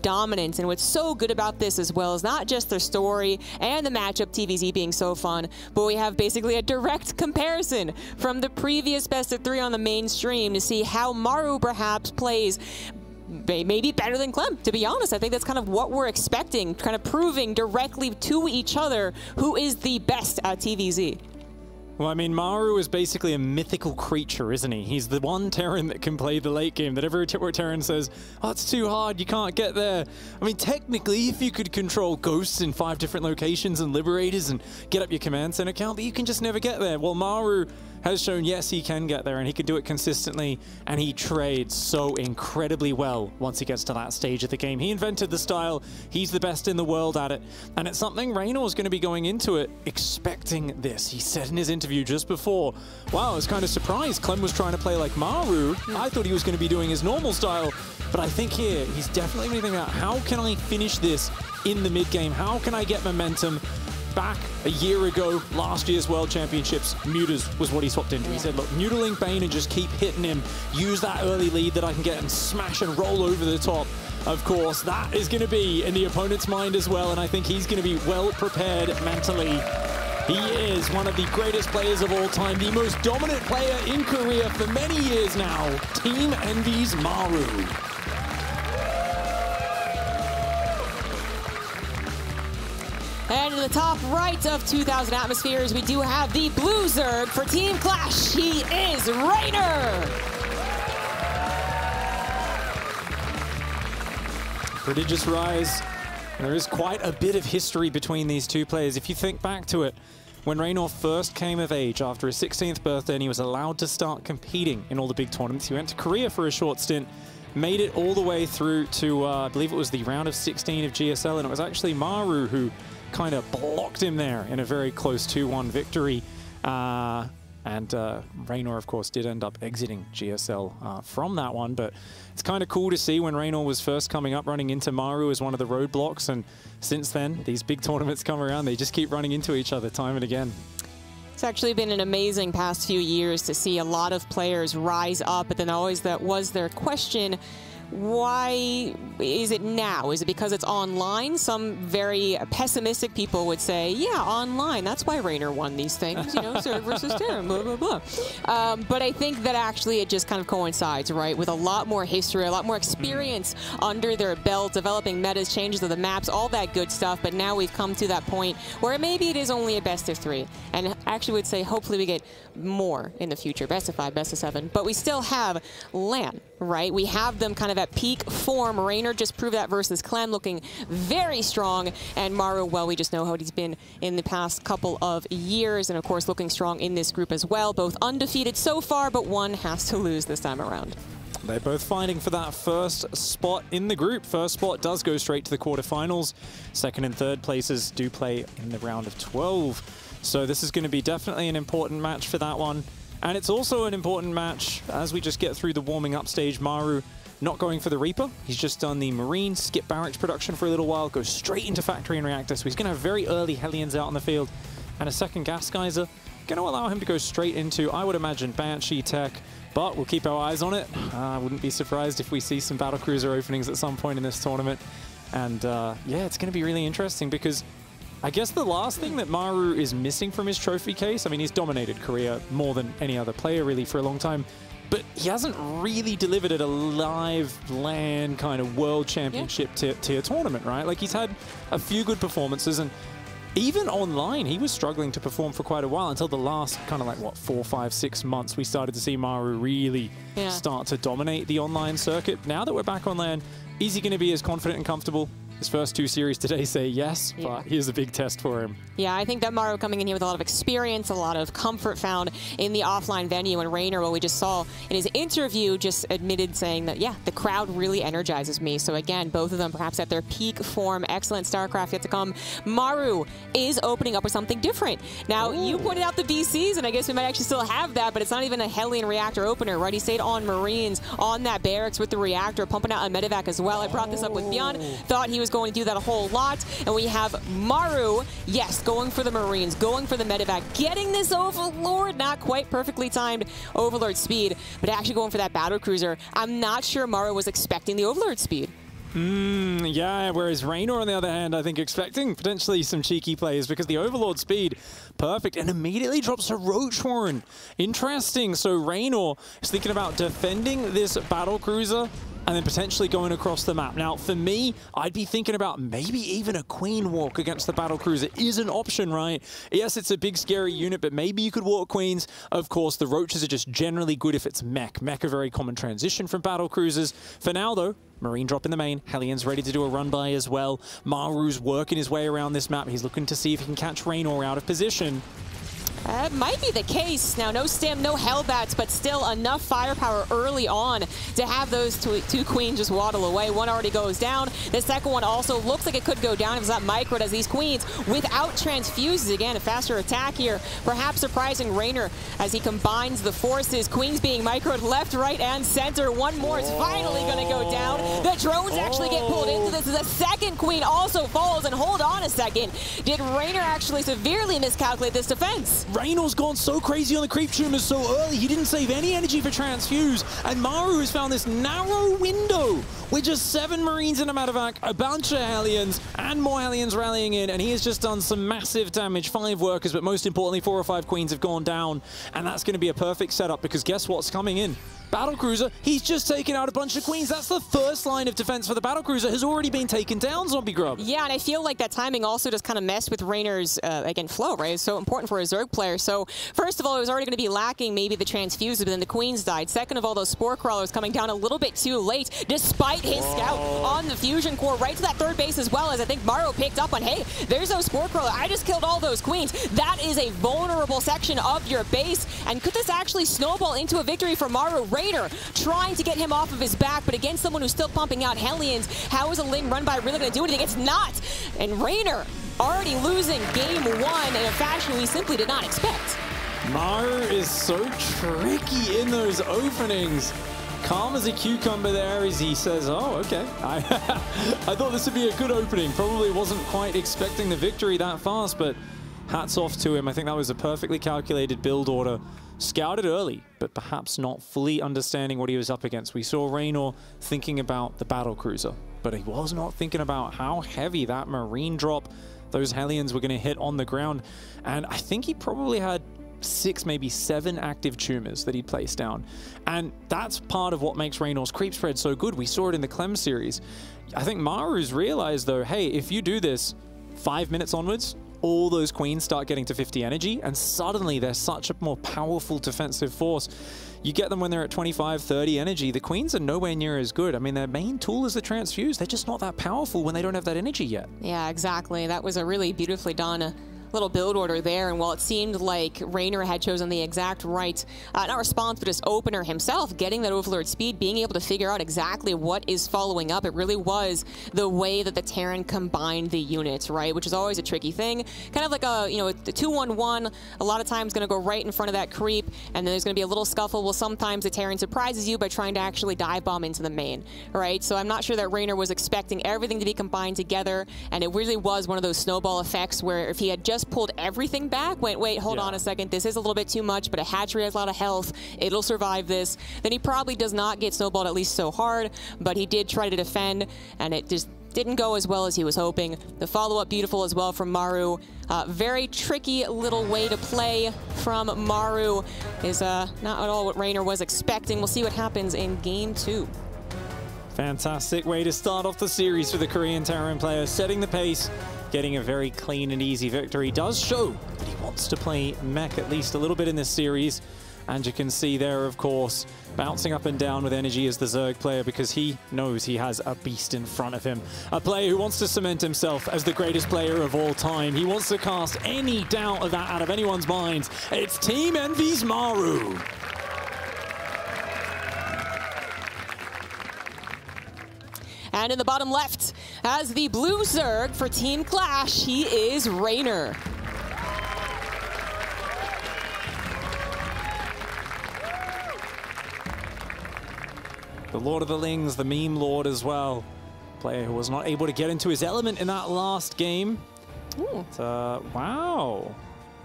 dominant. And what's so good about this as well is not just their story and the matchup TVZ being so fun, but we have basically a direct comparison from the previous best of 3 on the mainstream to see how Maru perhaps plays maybe better than Clem, to be honest. I think that's kind of what we're expecting, kind of proving directly to each other who is the best at TVZ. Well, I mean, Maru is basically a mythical creature, isn't he? He's the one Terran that can play the late game that every Terran says, oh, it's too hard, you can't get there. I mean, technically, if you could control ghosts in 5 different locations and liberators and get up your command center count, but you can just never get there. Well, Maru has shown, yes, he can get there, and he can do it consistently, and he trades so incredibly well once he gets to that stage of the game. He invented the style. He's the best in the world at it, and it's something Reynor is going to be going into it expecting this. He said in his interview just before, wow, I was kind of surprised Clem was trying to play like Maru. I thought he was going to be doing his normal style, but I think here he's definitely going to think about, how can I finish this in the mid game? How can I get momentum? Back a year ago, last year's World Championships, Mutas was what he swapped into. He said, look, Noodling Bane and just keep hitting him. Use that early lead that I can get and smash and roll over the top. of course, that is going to be in the opponent's mind as well, and I think he's going to be well prepared mentally. He is one of the greatest players of all time, the most dominant player in Korea for many years now. Team Envy's Maru. And in the top right of 2,000 atmospheres, we do have the blue Zerg for Team Clash. He is Reynor. Prodigious rise. There is quite a bit of history between these two players. If you think back to it, when Reynor first came of age after his 16th birthday and he was allowed to start competing in all the big tournaments, he went to Korea for a short stint, made it all the way through to, I believe it was the round of 16 of GSL, and it was actually Maru who kind of blocked him there in a very close 2-1 victory. And Reynor, of course, did end up exiting GSL from that one, but it's kind of cool to see when Reynor was first coming up, running into Maru as one of the roadblocks, and since then, these big tournaments come around, they just keep running into each other time and again. It's actually been an amazing past few years to see a lot of players rise up, but then always that was their question, why is it now? Is it because it's online? Some very pessimistic people would say, yeah, online. That's why Reynor won these things, you know, Zerg versus Terran, blah, blah, blah. But I think that actually it just kind of coincides, right, with a lot more history, a lot more experience under their belt, developing metas, changes of the maps, all that good stuff. But now we've come to that point where maybe it is only a best of 3. And I actually would say hopefully we get more in the future, best of 5, best of 7. But we still have LAN, right? We have them kind of at peak form. Reynor just proved that versus Clem, looking very strong. And Maru, well, we just know how he's been in the past couple of years. And of course, looking strong in this group as well. Both undefeated so far, but one has to lose this time around. They're both fighting for that first spot in the group. First spot does go straight to the quarterfinals. Second and third places do play in the round of 12. So this is going to be definitely an important match for that one. And it's also an important match as we just get through the warming up stage. Maru not going for the Reaper. He's just done the Marine, skip barracks production for a little while, goes straight into Factory and Reactor. So he's going to have very early Hellions out on the field. And a second Gas Geyser, going to allow him to go straight into, I would imagine, Banshee tech. But we'll keep our eyes on it. I wouldn't be surprised if we see some Battlecruiser openings at some point in this tournament. And yeah, it's going to be really interesting because I guess the last thing that Maru is missing from his trophy case, I mean, he's dominated Korea more than any other player really for a long time, but he hasn't really delivered at a live LAN kind of world championship tier tournament, right? Like, he's had a few good performances, and even online, he was struggling to perform for quite a while until the last kind of like, what, 4, 5, 6 months, we started to see Maru really start to dominate the online circuit. Now that we're back on LAN, is he going to be as confident and comfortable? His first 2 series today say yes, but here's a big test for him. Yeah, I think that Maru coming in here with a lot of experience, a lot of comfort found in the offline venue. And Reynor, what we just saw in his interview, just admitted saying that, yeah, the crowd really energizes me. So again, both of them perhaps at their peak form. Excellent StarCraft yet to come. Maru is opening up with something different. Now, you pointed out the BCs, and I guess we might actually still have that, but it's not even a Hellion Reactor opener, right? He stayed on Marines, on that barracks with the Reactor, pumping out a medevac as well. I brought this up with Byun, thought he was going to do that a whole lot. And we have Maru, yes, going for the Marines, going for the medevac, getting this Overlord, not quite perfectly timed Overlord speed, but actually going for that Battlecruiser. I'm not sure Maru was expecting the Overlord speed. Yeah, whereas Reynor, on the other hand, I think expecting potentially some cheeky plays because the Overlord speed, perfect, and immediately drops a Roach Warren. Interesting. So Reynor is thinking about defending this Battlecruiser and then potentially going across the map. Now, for me, I'd be thinking about maybe even a Queen walk against the Battlecruiser is an option, right? Yes, it's a big, scary unit, but maybe you could walk Queens. Of course, the Roaches are just generally good if it's mech. Mech a very common transition from Battlecruisers. For now, though, Marine drop in the main. Hellion's ready to do a run-by as well. Maru's working his way around this map. He's looking to see if he can catch Reynor out of position. That might be the case. Now, no stim, no Hellbats, but still enough firepower early on to have those two Queens just waddle away. One already goes down. The second one also looks like it could go down if it's not microed, as these Queens, without transfuses, again, a faster attack here. Perhaps surprising Reynor as he combines the forces. Queens being microed left, right, and center. One more is finally going to go down. The drones actually get pulled into this. The second Queen also falls, and hold on a second. Did Reynor actually severely miscalculate this defense? Reynor's gone so crazy on the creep tumors so early, he didn't save any energy for transfuse, and Maru has found this narrow window with just 7 Marines in a medevac, a bunch of Hellions, and more Hellions rallying in, and he has just done some massive damage. 5 workers, but most importantly, 4 or 5 Queens have gone down, and that's going to be a perfect setup, because guess what's coming in? Battlecruiser, he's just taken out a bunch of Queens. That's the first line of defense for the Battlecruiser, has already been taken down, Zombie Grub. Yeah, and I feel like that timing also just kind of messed with Reynor's, again, flow, right? It's so important for a Zerg player. So, first of all, it was already going to be lacking maybe the transfuser, but then the Queens died. Second of all, those Spore Crawlers coming down a little bit too late, despite his scout on the Fusion Core, right to that 3rd base as well, as I think Maru picked up on, hey, there's those Spore Crawler. I just killed all those Queens. That is a vulnerable section of your base, and could this actually snowball into a victory for Maru? Reynor trying to get him off of his back, but against someone who's still pumping out Hellions, how is a Ling run by really going to do anything? It's not! And Reynor already losing game 1 in a fashion we simply did not expect. Maru is so tricky in those openings. Calm as a cucumber there as he says, oh, okay. I thought this would be a good opening. Probably wasn't quite expecting the victory that fast, but hats off to him. I think that was a perfectly calculated build order. Scouted early, but perhaps not fully understanding what he was up against. We saw Reynor thinking about the Battlecruiser, but he was not thinking about how heavy that Marine drop those Hellions were going to hit on the ground. And I think he probably had 6, maybe 7 active tumors that he'd placed down. And that's part of what makes Reynor's creep spread so good. We saw it in the Clem series. I think Maru's realized, though, hey, if you do this 5 minutes onwards, all those Queens start getting to 50 energy, and suddenly they're such a more powerful defensive force. You get them when they're at 25, 30 energy. The Queens are nowhere near as good. I mean, their main tool is the transfuse. They're just not that powerful when they don't have that energy yet. Yeah, exactly. That was a really beautifully done little build order there, and while it seemed like Reynor had chosen the exact right, not response, but just opener himself, getting that overlord speed, being able to figure out exactly what is following up, it really was the way that the Terran combined the units, right? Which is always a tricky thing. Kind of like a, you know, the 2-1-1, a lot of times going to go right in front of that creep, and then there's going to be a little scuffle. Well, sometimes the Terran surprises you by trying to actually dive bomb into the main, right? So I'm not sure that Reynor was expecting everything to be combined together, and it really was one of those snowball effects where if he had just pulled everything back, wait, hold on a second, this is a little bit too much, but a hatchery has a lot of health, it'll survive this, then he probably does not get snowballed at least so hard, but he did try to defend, and it just didn't go as well as he was hoping. The follow-up beautiful as well from Maru. Very tricky little way to play from Maru. Is not at all what Reynor was expecting. We'll see what happens in game 2. Fantastic way to start off the series for the Korean Terran player, setting the pace, getting a very clean and easy victory. Does show that he wants to play mech at least a little bit in this series. And you can see there, of course, bouncing up and down with energy as the Zerg player, because he knows he has a beast in front of him. A player who wants to cement himself as the greatest player of all time. He wants to cast any doubt of that out of anyone's minds. It's Team Envy's Maru. And in the bottom left, as the blue Zerg for Team Clash, he is Reynor. The Lord of the Lings, the meme lord as well. Player who was not able to get into his element in that last game. But, wow.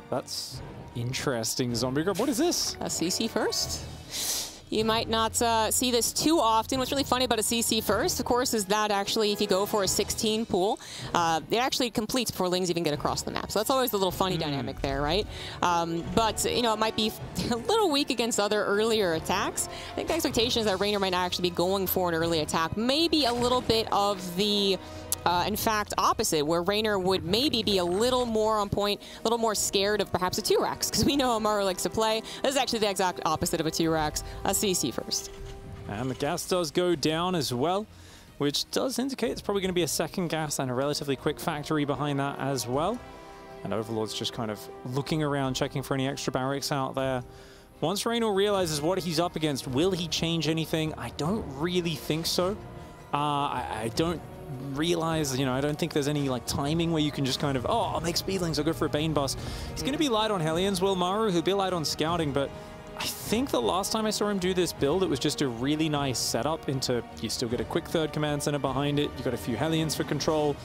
That's interesting, Zombie Grub. What is this? A CC first. You might not see this too often. What's really funny about a CC first, of course, is that actually if you go for a 16 pool, it actually completes before Lings even get across the map. So that's always the little funny dynamic there, right? But, you know, it might be a little weak against other earlier attacks. I think the expectation is that Reynor might not actually be going for an early attack. Maybe a little bit of the... in fact, opposite, where Reynor would maybe be a little more on point, a little more scared of perhaps a 2-Rax, because we know how Maru likes to play. This is actually the exact opposite of a 2-Rax, a CC first. And the gas does go down as well, which does indicate it's probably going to be a second gas and a relatively quick factory behind that as well. And Overlord's just kind of looking around, checking for any extra barracks out there. Once Reynor realizes what he's up against, will he change anything? I don't really think so. I don't realize, you know, I don't think there's any like timing where you can just kind of, oh, I'll make speedlings, I'll go for a Bane bus. He's going to be light on Hellions, Will Maru, who'll be light on scouting, but I think the last time I saw him do this build, it was just a really nice setup into, you still get a quick third command center behind it, you got a few Hellions for control,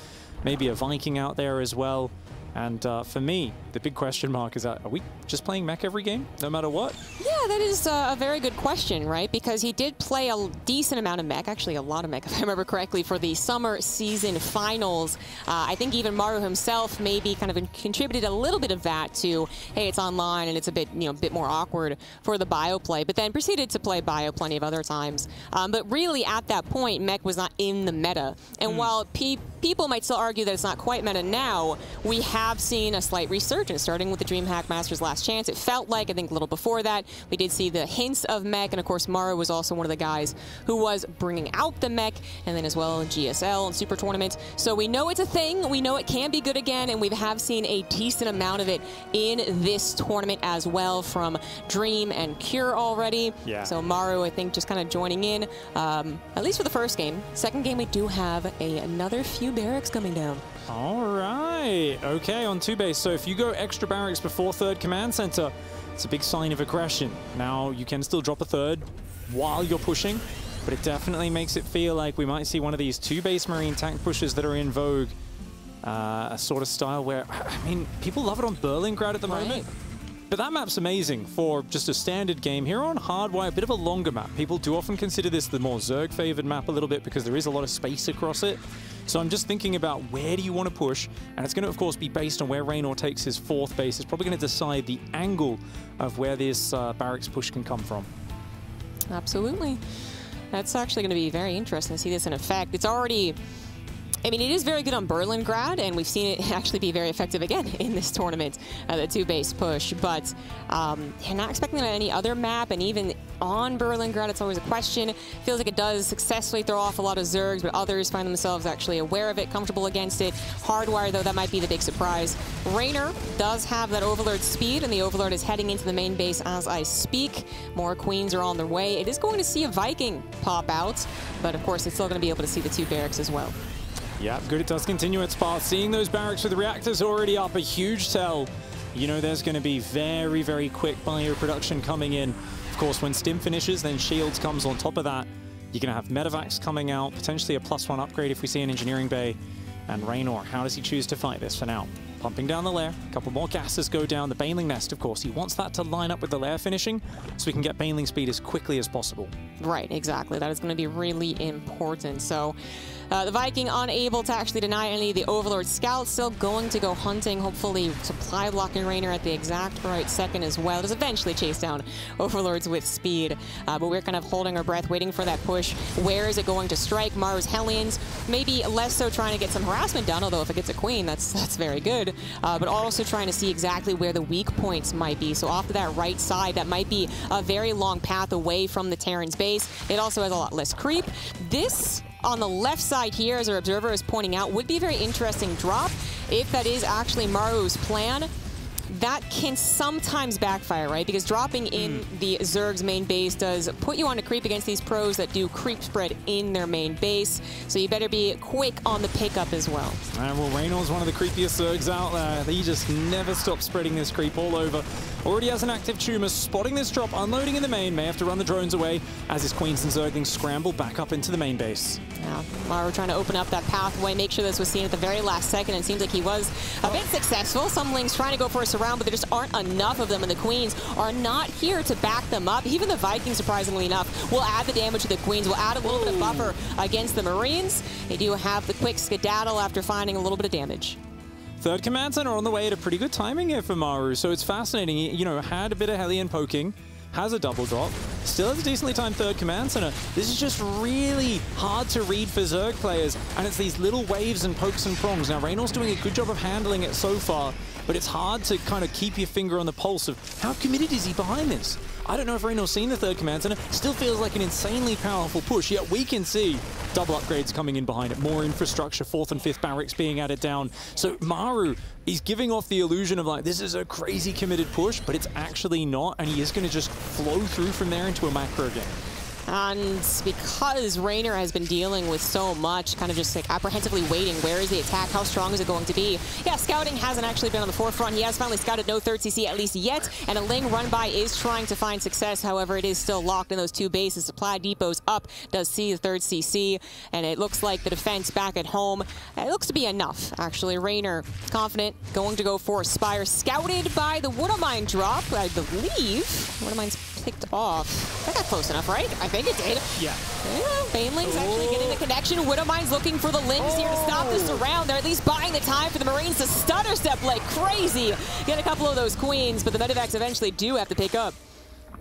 maybe a Viking out there as well. And for me, the big question mark is, are we just playing mech every game, no matter what? Yeah, that is a very good question, right? Because he did play a decent amount of mech, actually a lot of mech, if I remember correctly, for the summer season finals. I think even Maru himself maybe kind of contributed a little bit of that to, hey, it's online and it's a bit, bit more awkward for the bio play, but then proceeded to play bio plenty of other times. But really, at that point, mech was not in the meta. And while people might still argue that it's not quite meta now, we have seen a slight resurgence, starting with the DreamHack Masters Last Chance. It felt like, I think a little before that, we did see the hints of mech, and of course Maru was also one of the guys who was bringing out the mech, and then as well in GSL and Super Tournament. So we know it's a thing, we know it can be good again, and we have seen a decent amount of it in this tournament as well from Dream and Cure already. Yeah. So Maru, I think, just kind of joining in, at least for the first game. Second game, we do have another few barracks coming down. All right. Okay, on 2 base. So if you go extra barracks before 3rd command center, it's a big sign of aggression. Now, you can still drop a 3rd while you're pushing, but it definitely makes it feel like we might see one of these 2 base Marine tank pushes that are in vogue. A sort of style where, I mean, people love it on Berlingrad at the moment. But that map's amazing for just a standard game. Here on Hardwire, a bit of a longer map. People do often consider this the more Zerg-favored map a little bit because there is a lot of space across it. So I'm just thinking about where do you want to push? And it's going to, of course, be based on where Reynor takes his 4th base. It's probably going to decide the angle of where this barracks push can come from. Absolutely. That's actually going to be very interesting to see this in effect. It's already... I mean, it is very good on Berlingrad, and we've seen it actually be very effective again in this tournament, the 2-base push. But you're not expecting it on any other map, and even on Berlingrad, it's always a question. Feels like it does successfully throw off a lot of Zergs, but others find themselves actually aware of it, comfortable against it. Hardwire, though, that might be the big surprise. Reynor does have that Overlord speed, and the Overlord is heading into the main base as I speak. More Queens are on their way. It is going to see a Viking pop out, but of course, it's still going to be able to see the 2 barracks as well. Yeah, good. It does continue its path. Seeing those barracks with the reactors already up, a huge tell. You know there's going to be very, very quick bio production coming in. Of course, when Stim finishes, then Shields comes on top of that. You're going to have Medivacs coming out, potentially a +1 upgrade if we see an Engineering Bay. And Reynor, how does he choose to fight this for now? Pumping down the lair, a couple more gases go down. The Baneling Nest, of course, he wants that to line up with the lair finishing so we can get Baneling speed as quickly as possible. Right, exactly. That is going to be really important. So the Viking unable to actually deny any of the Overlord Scouts, still going to go hunting, hopefully supply blocking Reynor at the exact right second as well. Does eventually chase down Overlords with speed, but we're kind of holding our breath, waiting for that push. Where is it going to strike? Maru's Hellions, maybe less so trying to get some harassment done, although if it gets a Queen, that's very good. But also trying to see exactly where the weak points might be. So off to that right side, that might be a very long path away from the Terran's base. It also has a lot less creep. This on the left side here, as our observer is pointing out, would be a very interesting drop if that is actually Maru's plan. That can sometimes backfire, right? Because dropping in the Zerg's main base does put you on a creep against these pros that do creep spread in their main base. So you better be quick on the pickup as well. Well, Reynor's one of the creepiest Zergs out there. He just never stops spreading this creep all over. Already has an active tumor, spotting this drop, unloading in the main. May have to run the drones away as his Queens and Zerglings scramble back up into the main base. Yeah, Maru trying to open up that pathway, make sure this was seen at the very last second, and it seems like he was a bit successful. Some Lings trying to go for a surround, but there just aren't enough of them, and the Queens are not here to back them up. Even the Vikings, surprisingly enough, will add the damage to the Queens, will add a little bit of buffer against the Marines. They do have the quick skedaddle after finding a little bit of damage. 3rd Command Center on the way at a pretty good timing here for Maru, so it's fascinating. He, had a bit of Hellion poking, has a double drop, still has a decently timed 3rd Command Center. This is just really hard to read for Zerg players, and it's these little waves and pokes and prongs. Now, Reynor's doing a good job of handling it so far, but it's hard to kind of keep your finger on the pulse of how committed is he behind this. I don't know if Reynor's seen the 3rd Command Center. Still feels like an insanely powerful push, yet we can see double upgrades coming in behind it. More infrastructure, 4th and 5th barracks being added down. So Maru, he's giving off the illusion of like, this is a crazy committed push, but it's actually not, and he is going to just flow through from there into a macro game. And because Reynor has been dealing with so much, kind of just like apprehensively waiting, where is the attack, how strong is it going to be? Yeah, scouting hasn't actually been on the forefront. He has finally scouted no third CC at least yet, and a Ling run by is trying to find success. However, it is still locked in those two bases. Supply depots up, does see the third CC, and it looks like the defense back at home. It looks to be enough, actually. Reynor confident, going to go for Spire, scouted by the Heromarine drop, I believe. Heromine's picked off. That got close enough, right? I think it did. Yeah. Baneling's actually getting the connection. Widowmine's looking for the Lings here to stop this around. They're at least buying the time for the Marines to stutter step like crazy. Get a couple of those queens, but the medevacs eventually do have to pick up.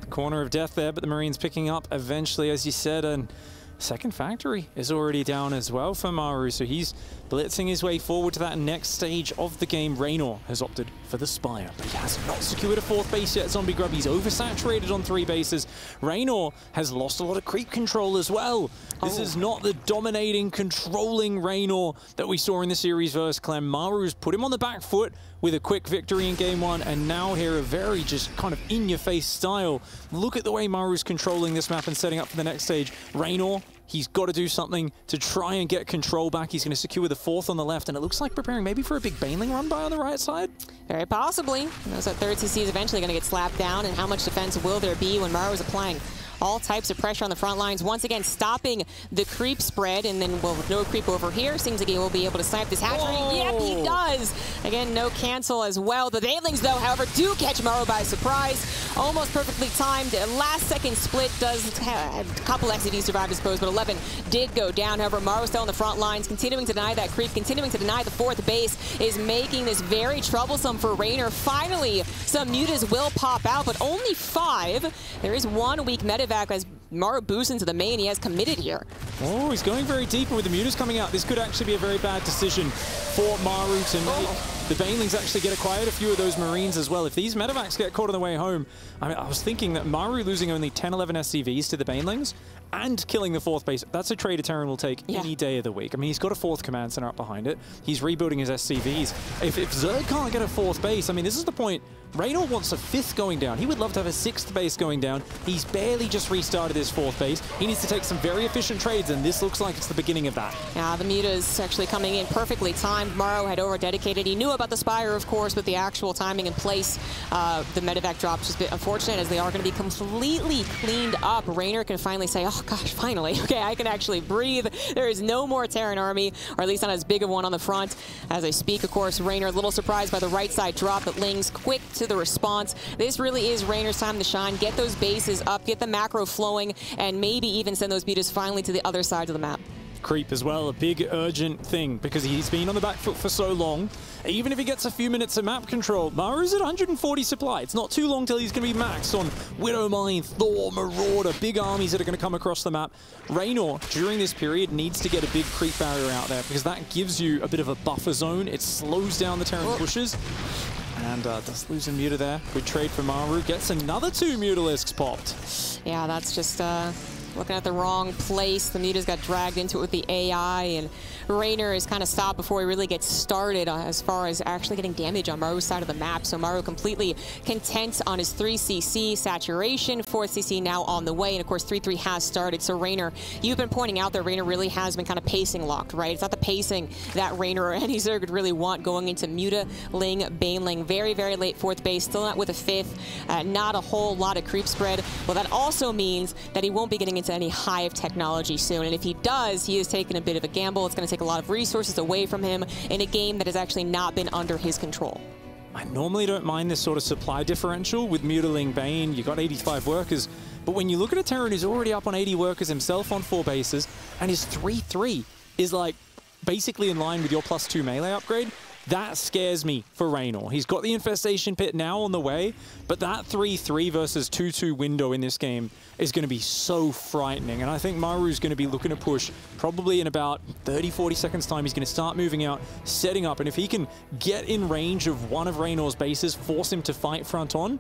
Corner of death there, but the Marines picking up eventually, as you said, and second factory is already down as well for Maru, so he's blitzing his way forward to that next stage of the game. Reynor has opted for the Spire, but he has not secured a fourth base yet. Zombie Grub, he's oversaturated on 3 bases. Reynor has lost a lot of creep control as well. This is not the dominating, controlling Reynor that we saw in the series versus Clem. Maru's put him on the back foot with a quick victory in game 1, and now here a very just kind of in-your-face style. Look at the way Maru's controlling this map and setting up for the next stage. Reynor, he's got to do something to try and get control back. He's going to secure the fourth on the left, and it looks like preparing maybe for a big Baneling run by on the right side. Very possibly. Knows that third CC is eventually going to get slapped down, and how much defense will there be when Maru is applying all types of pressure on the front lines, once again stopping the creep spread, and then, well, with no creep over here, seems like he will be able to snipe this hatchery. Yep, he does. Again, no cancel as well. The Banelings, though, however, do catch Maru by surprise. Almost perfectly timed. Last-second split does have a couple XCD survive, I suppose, but 11 did go down. However, Maru still on the front lines, continuing to deny that creep, continuing to deny the fourth base, is making this very troublesome for Reynor. Finally, some mutas will pop out, but only 5. There is one weak medevac as Maru boosts into the main. He has committed here. Oh, he's going very deep, and with the mutas coming out, this could actually be a very bad decision for Maru to make. The Banelings actually get acquired a few of those Marines as well. If these medevacs get caught on the way home, I mean, I was thinking that Maru losing only 10-11 SCVs to the Banelings and killing the fourth base, that's a trade a Terran will take any day of the week. I mean, he's got a fourth command center up behind it. He's rebuilding his SCVs. If Zerg can't get a fourth base, I mean, this is the point. Reynor wants a 5th going down. He would love to have a 6th base going down. He's barely just restarted his 4th base. He needs to take some very efficient trades, and this looks like it's the beginning of that. Yeah, the mutas actually coming in perfectly timed. Maru had over-dedicated. He knew about the Spire, of course, but the actual timing in place, the medevac drops just a bit unfortunate, as they are going to be completely cleaned up. Reynor can finally say, oh gosh, finally, okay, I can actually breathe. There is no more Terran army, or at least not as big of one on the front. As I speak, of course, Reynor a little surprised by the right side drop, but Ling's quick to the response. This really is Reynor's time to shine. Get those bases up, get the macro flowing, and maybe even send those mutas finally to the other side of the map. Creep as well, a big urgent thing, because he's been on the back foot for so long. Even if he gets a few minutes of map control, Maru's at 140 supply. It's not too long till he's going to be maxed on Widowmine, Thor, Marauder, big armies that are going to come across the map. Reynor, during this period, needs to get a big creep barrier out there, because that gives you a bit of a buffer zone. It slows down the Terran pushes. And does lose a muta there. Good trade for Maru. Gets another 2 Mutalisks popped. Yeah, that's just looking at the wrong place. The mutas got dragged into it with the AI, and Reynor is kind of stopped before he really gets started as far as actually getting damage on Maru's side of the map. So Maru completely content on his 3cc saturation, 4cc now on the way, and of course 3-3 has started. So Reynor, you've been pointing out that Reynor really has been kind of pacing locked, right? It's not the pacing that Reynor or any Zerg would really want going into Muta, Ling, Baneling. Very, very late 4th base, still not with a 5th, not a whole lot of creep spread. Well, that also means that he won't be getting into any hive technology soon, and if he does, he is taking a bit of a gamble. It's going to take a lot of resources away from him in a game that has actually not been under his control. I normally don't mind this sort of supply differential with Mutaling Bane. You got 85 workers, but when you look at a Terran who's already up on 80 workers himself on 4 bases, and his 3-3 is like basically in line with your +2 melee upgrade, that scares me for Reynor. He's got the Infestation Pit now on the way, but that 3-3 versus 2-2 window in this game is going to be so frightening. And I think Maru's going to be looking to push probably in about 30-40 seconds time. He's going to start moving out, setting up, and if he can get in range of one of Reynor's bases, force him to fight front on,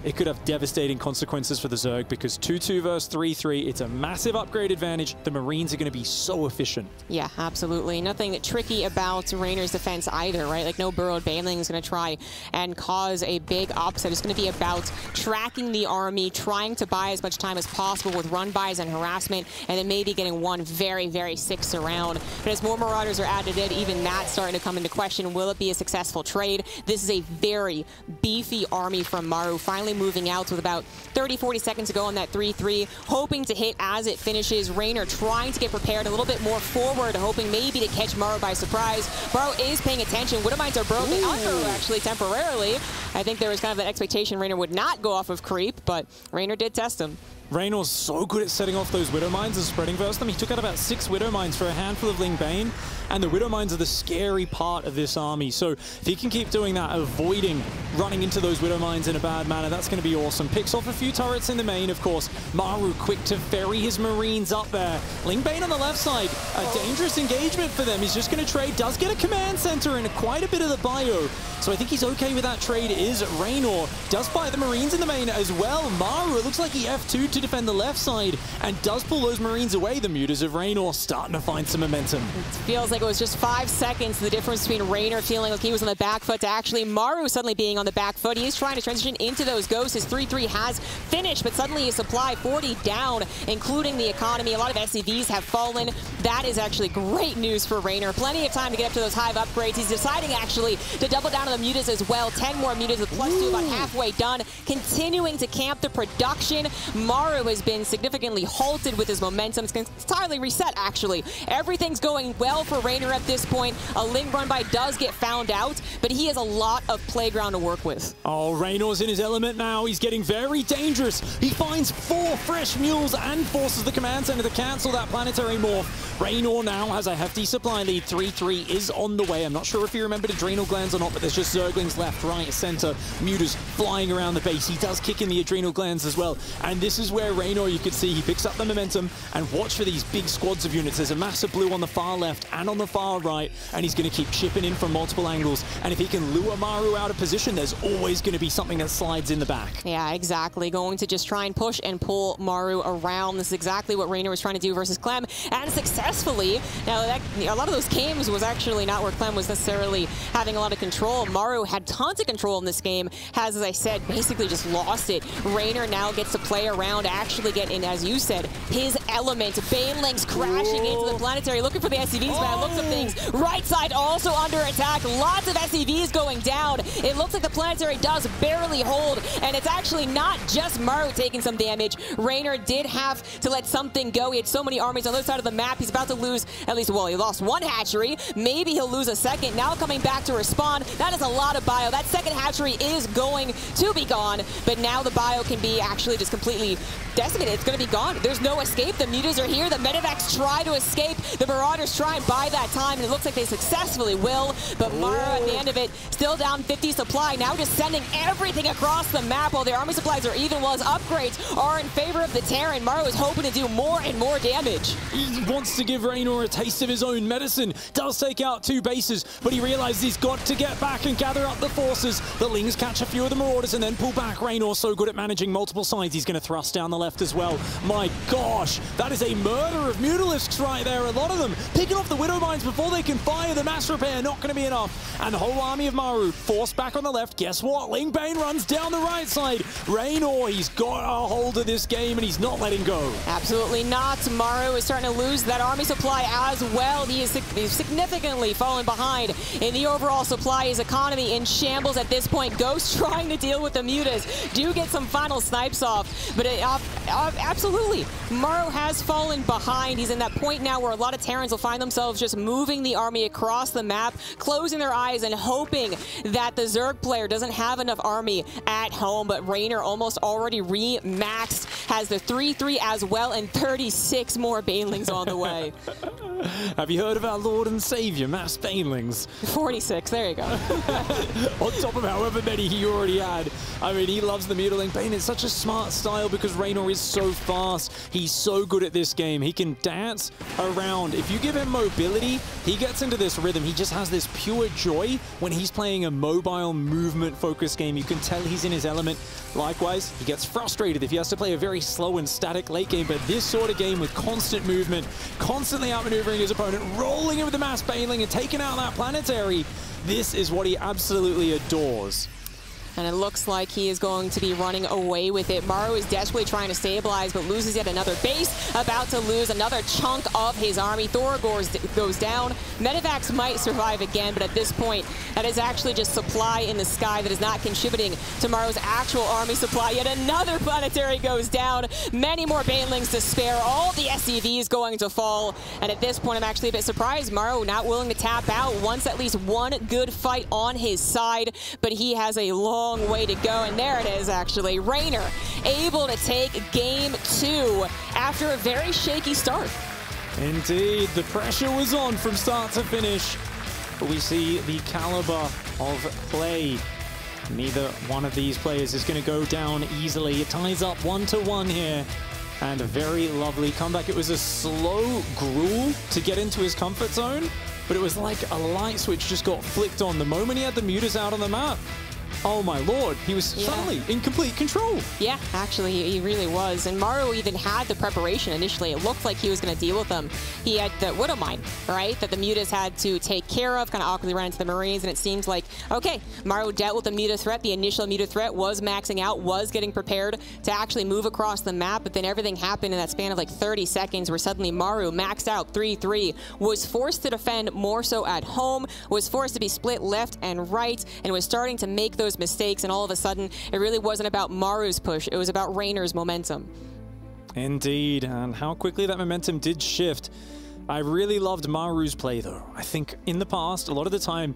it could have devastating consequences for the Zerg, because 2-2 versus 3-3, it's a massive upgrade advantage. The Marines are going to be so efficient. Yeah, absolutely. Nothing tricky about Reynor's defense either. either, right? Like no burrowed Baneling is going to try and cause a big upset. It's going to be about tracking the army, trying to buy as much time as possible with run buys and harassment, and then maybe getting one very, very sick surround. But as more Marauders are added in, even that's starting to come into question. Will it be a successful trade? This is a very beefy army from Maru, finally moving out with about 30-40 seconds to go on that 3-3, hoping to hit as it finishes. Reynor trying to get prepared a little bit more forward, hoping maybe to catch Maru by surprise. Maru is paying attention. Widowmines are burrowed. They unburrow actually temporarily. I think there was kind of that expectation Reynor would not go off of creep, but Reynor did test him. Reynor's so good at setting off those Widow Mines and spreading versus them. He took out about 6 Widow Mines for a handful of Ling Bane, and the Widow Mines are the scary part of this army. So if he can keep doing that, avoiding running into those Widow Mines in a bad manner, that's going to be awesome. Picks off a few turrets in the main, of course. Maru quick to ferry his Marines up there. Ling Bane on the left side, a dangerous engagement for them. He's just going to trade, does get a command center and quite a bit of the bio. So I think he's okay with that trade. Is Reynor, does buy the Marines in the main as well. Maru, it looks like he F2'd to defend the left side and does pull those Marines away. The Mutas of Reynor starting to find some momentum. It feels like it was just 5 seconds, the difference between Reynor feeling like he was on the back foot to actually Maru suddenly being on the back foot. He is trying to transition into those ghosts. His 3-3 has finished, but suddenly his supply 40 down, including the economy. A lot of SCVs have fallen. That is actually great news for Reynor. Plenty of time to get up to those Hive upgrades. He's deciding actually to double down on the Mutas as well. 10 more Mutas with +2, about halfway done. Continuing to camp the production. Maru has been significantly halted with his momentum. It's entirely reset, actually. Everything's going well for Reynor at this point. A Ling run by does get found out, but he has a lot of playground to work with. Oh, Reynor's in his element now. He's getting very dangerous. He finds 4 fresh mules and forces the command center to cancel that planetary morph. Reynor now has a hefty supply lead. 3-3 is on the way. I'm not sure if you remembered adrenal glands or not, but there's just Zerglings left, right, center. Mutas flying around the base. He does kick in the adrenal glands as well. And this is where Reynor, you can see, he picks up the momentum, and watch for these big squads of units. There's a massive blue on the far left and on the far right, and he's going to keep chipping in from multiple angles. And if he can lure Maru out of position, there's always going to be something that slides in the back. Yeah, exactly. Going to just try and push and pull Maru around. This is exactly what Reynor was trying to do versus Clem, and successfully. Now, a lot of those games was actually not where Clem was necessarily having a lot of control. Maru had tons of control in this game, has, as I said, basically just lost it. Reynor now gets to play around, actually get in, as you said, his element. Banelings crashing into the planetary, looking for the SCVs, but it looks of things. Right side also under attack. Lots of SCVs going down. It looks like the planetary does barely hold, and it's actually not just Maru taking some damage. Reynor did have to let something go. He had so many armies on the other side of the map. He's about to lose at least, well, he lost 1 hatchery. Maybe he'll lose a second. Now coming back to respawn. That is a lot of bio. That second hatchery is going to be gone, but now the bio can be actually just completely decimated. It's going to be gone. There's no escape. The Mutas are here. The Medivacs try to escape. The Marauders try and buy that time, and it looks like they successfully will, but Maru at the end of it still down 50 supply. Now just sending everything across the map while their army supplies are even, while his upgrades are in favor of the Terran. Maru is hoping to do more and more damage. He wants to give Reynor a taste of his own medicine. Does take out 2 bases, but he realizes he's got to get back and gather up the forces. The Lings catch a few of the Marauders and then pull back. Reynor so good at managing multiple sides. He's going to thrust down the left as well. My gosh, that is a murder of Mutalisks right there. A lot of them picking off the Widow Mines before they can fire. The mass repair not going to be enough. And the whole army of Maru forced back on the left. Guess what? Ling Bane runs down the right side. Reynor, he's got a hold of this game and he's not letting go. Absolutely not. Maru is starting to lose that army supply as well. He is significantly fallen behind in the overall supply. His economy in shambles at this point. Ghost trying to deal with the Mutas. Do get some final snipes off, but absolutely, Maru has fallen behind. He's in that point now where a lot of Terrans will find themselves just moving the army across the map, closing their eyes and hoping that the Zerg player doesn't have enough army at home, but Reynor almost already re-maxed, has the 3-3 as well, and 36 more Banelings on the way. Have you heard of our Lord and Savior, Mass Banelings? 46, there you go. On top of however many he already had. I mean, he loves the Mutiling Bane. It's such a smart style because Reynor is so fast. He's so good at this game. He can dance around. If you give him mobility, he gets into this rhythm. He just has this pure joy when he's playing a mobile movement-focused game. You can tell he's in his element. Likewise, he gets frustrated if he has to play a very slow and static late game, but this sort of game with constant movement, constantly outmaneuvering his opponent, rolling him with the mass bailing and taking out that planetary, this is what he absolutely adores. And it looks like he is going to be running away with it. Maru is desperately trying to stabilize, but loses yet another base. About to lose another chunk of his army. Thorogor goes down. Medivacs might survive again, but at this point, that is actually just supply in the sky that is not contributing to Maru's actual army supply. Yet another planetary goes down. Many more banelings to spare. All the SCVs going to fall. And at this point, I'm actually a bit surprised. Maru not willing to tap out. Wants at least one good fight on his side, but he has a long way to go, and there it is actually. Reynor able to take game 2 after a very shaky start. Indeed, the pressure was on from start to finish, but we see the caliber of play. Neither one of these players is going to go down easily. It ties up 1-1 here, and a very lovely comeback. It was a slow gruel to get into his comfort zone, but it was like a light switch just got flicked on the moment he had the mutas out on the map. Oh my lord, he was suddenly in complete control. Yeah, actually, he really was. And Maru even had the preparation initially. It looked like he was going to deal with them. He had the Widow Mine, right, that the mutas had to take care of, kind of awkwardly ran into the Marines, and it seems like, okay, Maru dealt with the muta threat. The initial muta threat was maxing out, was getting prepared to actually move across the map, but then everything happened in that span of like 30 seconds where suddenly Maru maxed out 3-3, was forced to defend more so at home, was forced to be split left and right, and was starting to make those mistakes, and all of a sudden it really wasn't about Maru's push, it was about Reynor's momentum. Indeed, and how quickly that momentum did shift. I really loved Maru's play though. I think in the past, a lot of the time,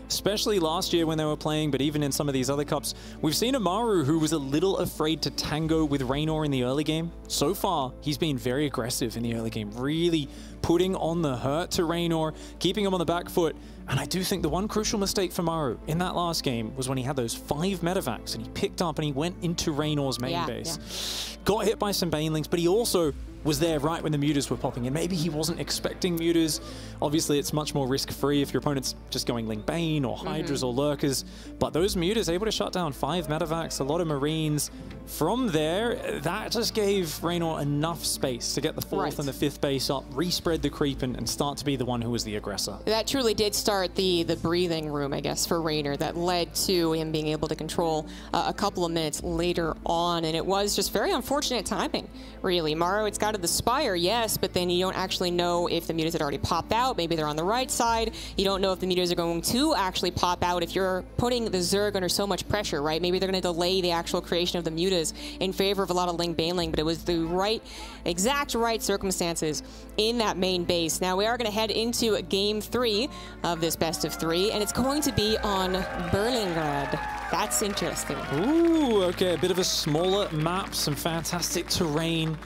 especially last year when they were playing, but even in some of these other cups, we've seen a Maru who was a little afraid to tango with Reynor in the early game. So far, he's been very aggressive in the early game, really putting on the hurt to Reynor, keeping him on the back foot. And I do think the one crucial mistake for Maru in that last game was when he had those 5 medevacs and he picked up and he went into Reynor's main base. Got hit by some banelings, but he also was there right when the mutas were popping in. Maybe he wasn't expecting mutas. Obviously, it's much more risk-free if your opponent's just going Ling Bane or Hydras or Lurkers. But those mutas able to shut down 5 medevacs, a lot of Marines. From there, that just gave Reynor enough space to get the 4th and the 5th base up, respread the creep, and start to be the one who was the aggressor. That truly did start the breathing room, I guess, for Reynor. That led to him being able to control a couple of minutes later on. And it was just very unfortunate timing, really. Maru, it's got to the Spire, yes, but then you don't actually know if the mutas had already popped out. Maybe they're on the right side. You don't know if the mutas are going to actually pop out if you're putting the Zerg under so much pressure, right? Maybe they're going to delay the actual creation of the mutas in favor of a lot of Ling Baneling, but it was the exact right circumstances in that main base. Now we are going to head into game 3 of this best of 3, and it's going to be on Berlingrad. That's interesting. Ooh, okay, a bit of a smaller map, some fantastic terrain.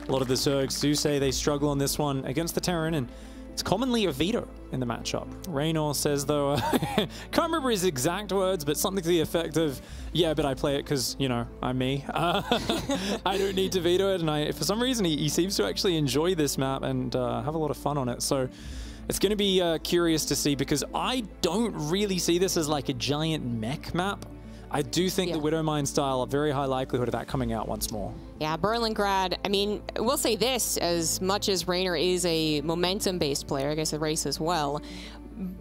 A lot of the Zergs do say they struggle on this one against the Terran, and it's commonly a veto in the matchup. Reynor says, though, can't remember his exact words, but something to the effect of, yeah, but I play it because, you know, I'm me. I don't need to veto it, and for some reason, he seems to actually enjoy this map and have a lot of fun on it. So it's going to be curious to see, because I don't really see this as like a giant mech map. I do think the Widow Mine style, a very high likelihood of that coming out once more. Yeah, Berlingrad, I mean, we'll say this, as much as Reynor is a momentum-based player, I guess the race as well,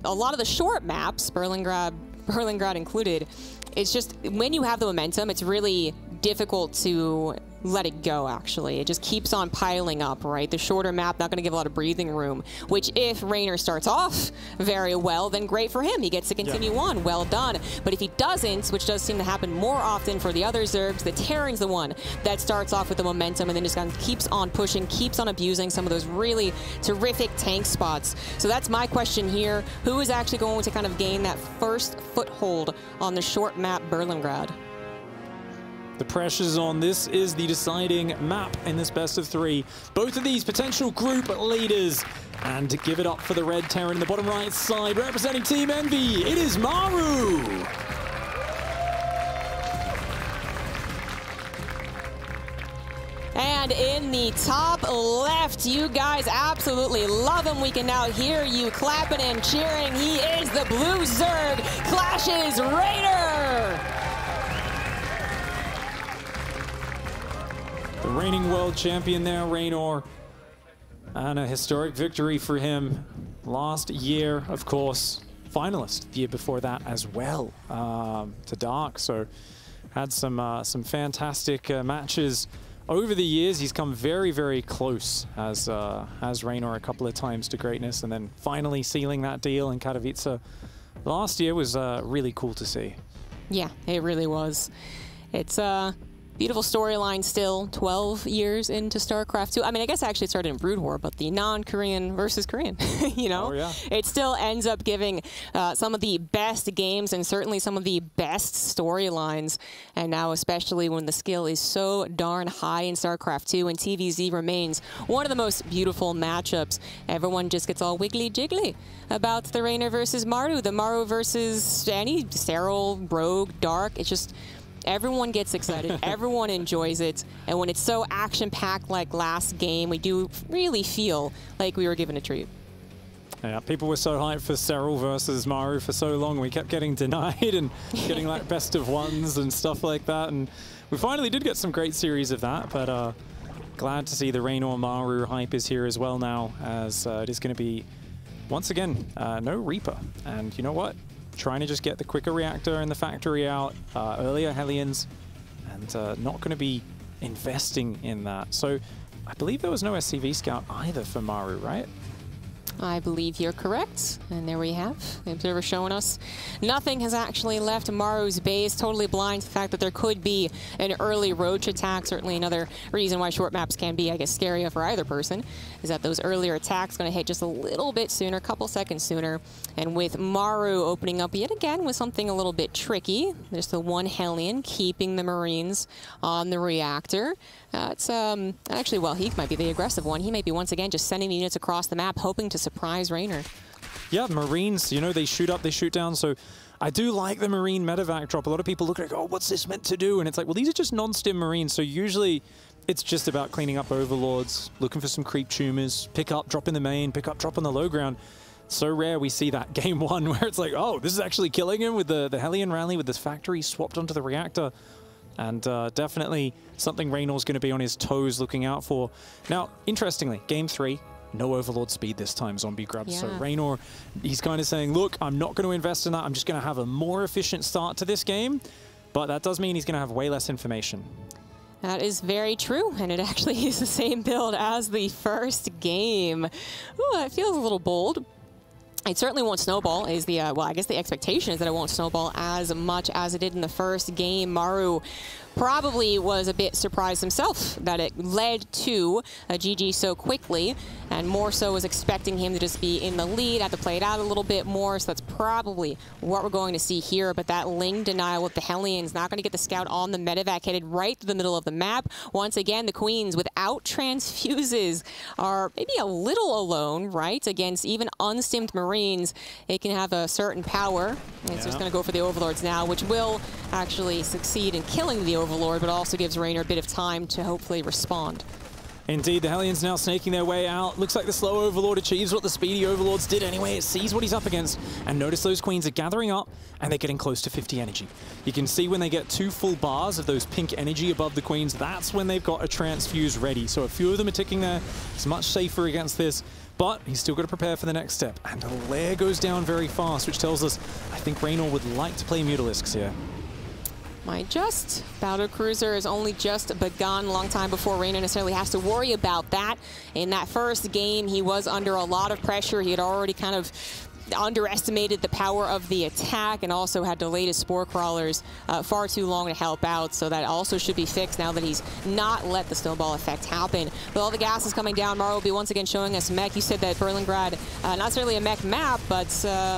a lot of the short maps, Berlingrad included, it's just, when you have the momentum, it's really difficult to let it go, actually. It just keeps on piling up, right? The shorter map, not going to give a lot of breathing room, which if Reynor starts off very well, then great for him. He gets to continue on. Well done. But if he doesn't, which does seem to happen more often for the other Zergs, the Terran's the one that starts off with the momentum and then just kind of keeps on pushing, keeps on abusing some of those really terrific tank spots. So that's my question here. Who is actually going to kind of gain that first foothold on the short map Berlingrad? The pressure's on. This is the deciding map in this best of 3. Both of these potential group leaders. And to give it up for the red Terran in the bottom right side, representing Team Envy, it is Maru. And in the top left, you guys absolutely love him. We can now hear you clapping and cheering. He is the blue Zerg, Clash's Reynor. The reigning world champion there, Reynor. And a historic victory for him last year, of course. Finalist the year before that as well, to Dark. So had some fantastic matches over the years. He's come very, very close as Reynor a couple of times to greatness, and then finally sealing that deal in Katowice last year was really cool to see. Yeah, it really was. It's beautiful storyline still, 12 years into StarCraft 2. I mean, I guess actually it started in Brood War, but the non-Korean versus Korean, you know? Oh, yeah. It still ends up giving some of the best games and certainly some of the best storylines. And now, especially when the skill is so darn high in StarCraft 2 and TVZ remains one of the most beautiful matchups. Everyone just gets all wiggly-jiggly about the Reynor versus Maru, the Maru versus any Sterile, Rogue, Dark. It's just... everyone gets excited, everyone enjoys it, and when it's so action-packed like last game, we do really feel like we were given a treat. Yeah, people were so hyped for Sterile versus Maru for so long. We kept getting denied and getting like best of ones and stuff like that, and we finally did get some great series of that, but glad to see the Reynor Maru hype is here as well now, as it is going to be, once again, no Reaper. And you know what? Trying to just get the quicker reactor and the factory out, earlier Hellions, and not going to be investing in that. So I believe there was no SCV scout either for Maru, right? I believe you're correct. And there we have the observer showing us nothing has actually left Maru's base. Totally blind to the fact that there could be an early roach attack. Certainly another reason why short maps can be, I guess, scarier for either person is that those earlier attacks going to hit just a little bit sooner, a couple seconds sooner. And with Maru opening up yet again with something a little bit tricky, there's the one Hellion keeping the Marines on the reactor. It's actually, well, he might be the aggressive one. He might be once again just sending the units across the map, hoping to surprise Reynor. Yeah, Marines, you know, they shoot up, they shoot down, so I do like the Marine medevac drop. A lot of people look like, oh, what's this meant to do? And it's like, well, these are just non-stim Marines, so usually it's just about cleaning up overlords, looking for some creep tumors, pick up, drop in the main, pick up, drop on the low ground. So rare we see that game one where it's like, oh, this is actually killing him with the Hellion rally with this factory swapped onto the reactor. And definitely something Reynor's going to be on his toes looking out for. Now, interestingly, game 3, no overlord speed this time, zombie grabs. Yeah. So Reynor, he's kind of saying, look, I'm not going to invest in that. I'm just going to have a more efficient start to this game. But that does mean he's going to have way less information. That is very true, and it actually is the same build as the first game. Ooh, that feels a little bold. It certainly won't snowball, is the, well, I guess the expectation is that it won't snowball as much as it did in the first game. Maru probably was a bit surprised himself that it led to a GG so quickly, and more so was expecting him to just be in the lead, had to play it out a little bit more, so that's probably what we're going to see here. But that Ling denial with the Hellions, not going to get the scout on the medevac, headed right to the middle of the map. Once again, the Queens without transfuses are maybe a little alone, right, against even unstimmed Marines. It can have a certain power. It's just going to go for the Overlords now, which will actually succeed in killing the Overlord, but also gives Reynor a bit of time to hopefully respond. Indeed, the Hellions now snaking their way out. Looks like the slow Overlord achieves what the speedy Overlords did anyway. It sees what he's up against. And notice those Queens are gathering up, and they're getting close to 50 energy. You can see when they get 2 full bars of those pink energy above the Queens, that's when they've got a transfuse ready. So a few of them are ticking there. It's much safer against this, but he's still got to prepare for the next step. And the lair goes down very fast, which tells us I think Reynor would like to play Mutalisks here. Might just. Battle Cruiser has only just begun, a long time before Reynor necessarily has to worry about that. In that first game, he was under a lot of pressure. He had already kind of underestimated the power of the attack and also had delayed his Spore Crawlers far too long to help out, so that also should be fixed now that he's not let the snowball effect happen. With all the gas is coming down, Maru will be once again showing us mech. You said that Berlingrad, not necessarily a mech map, but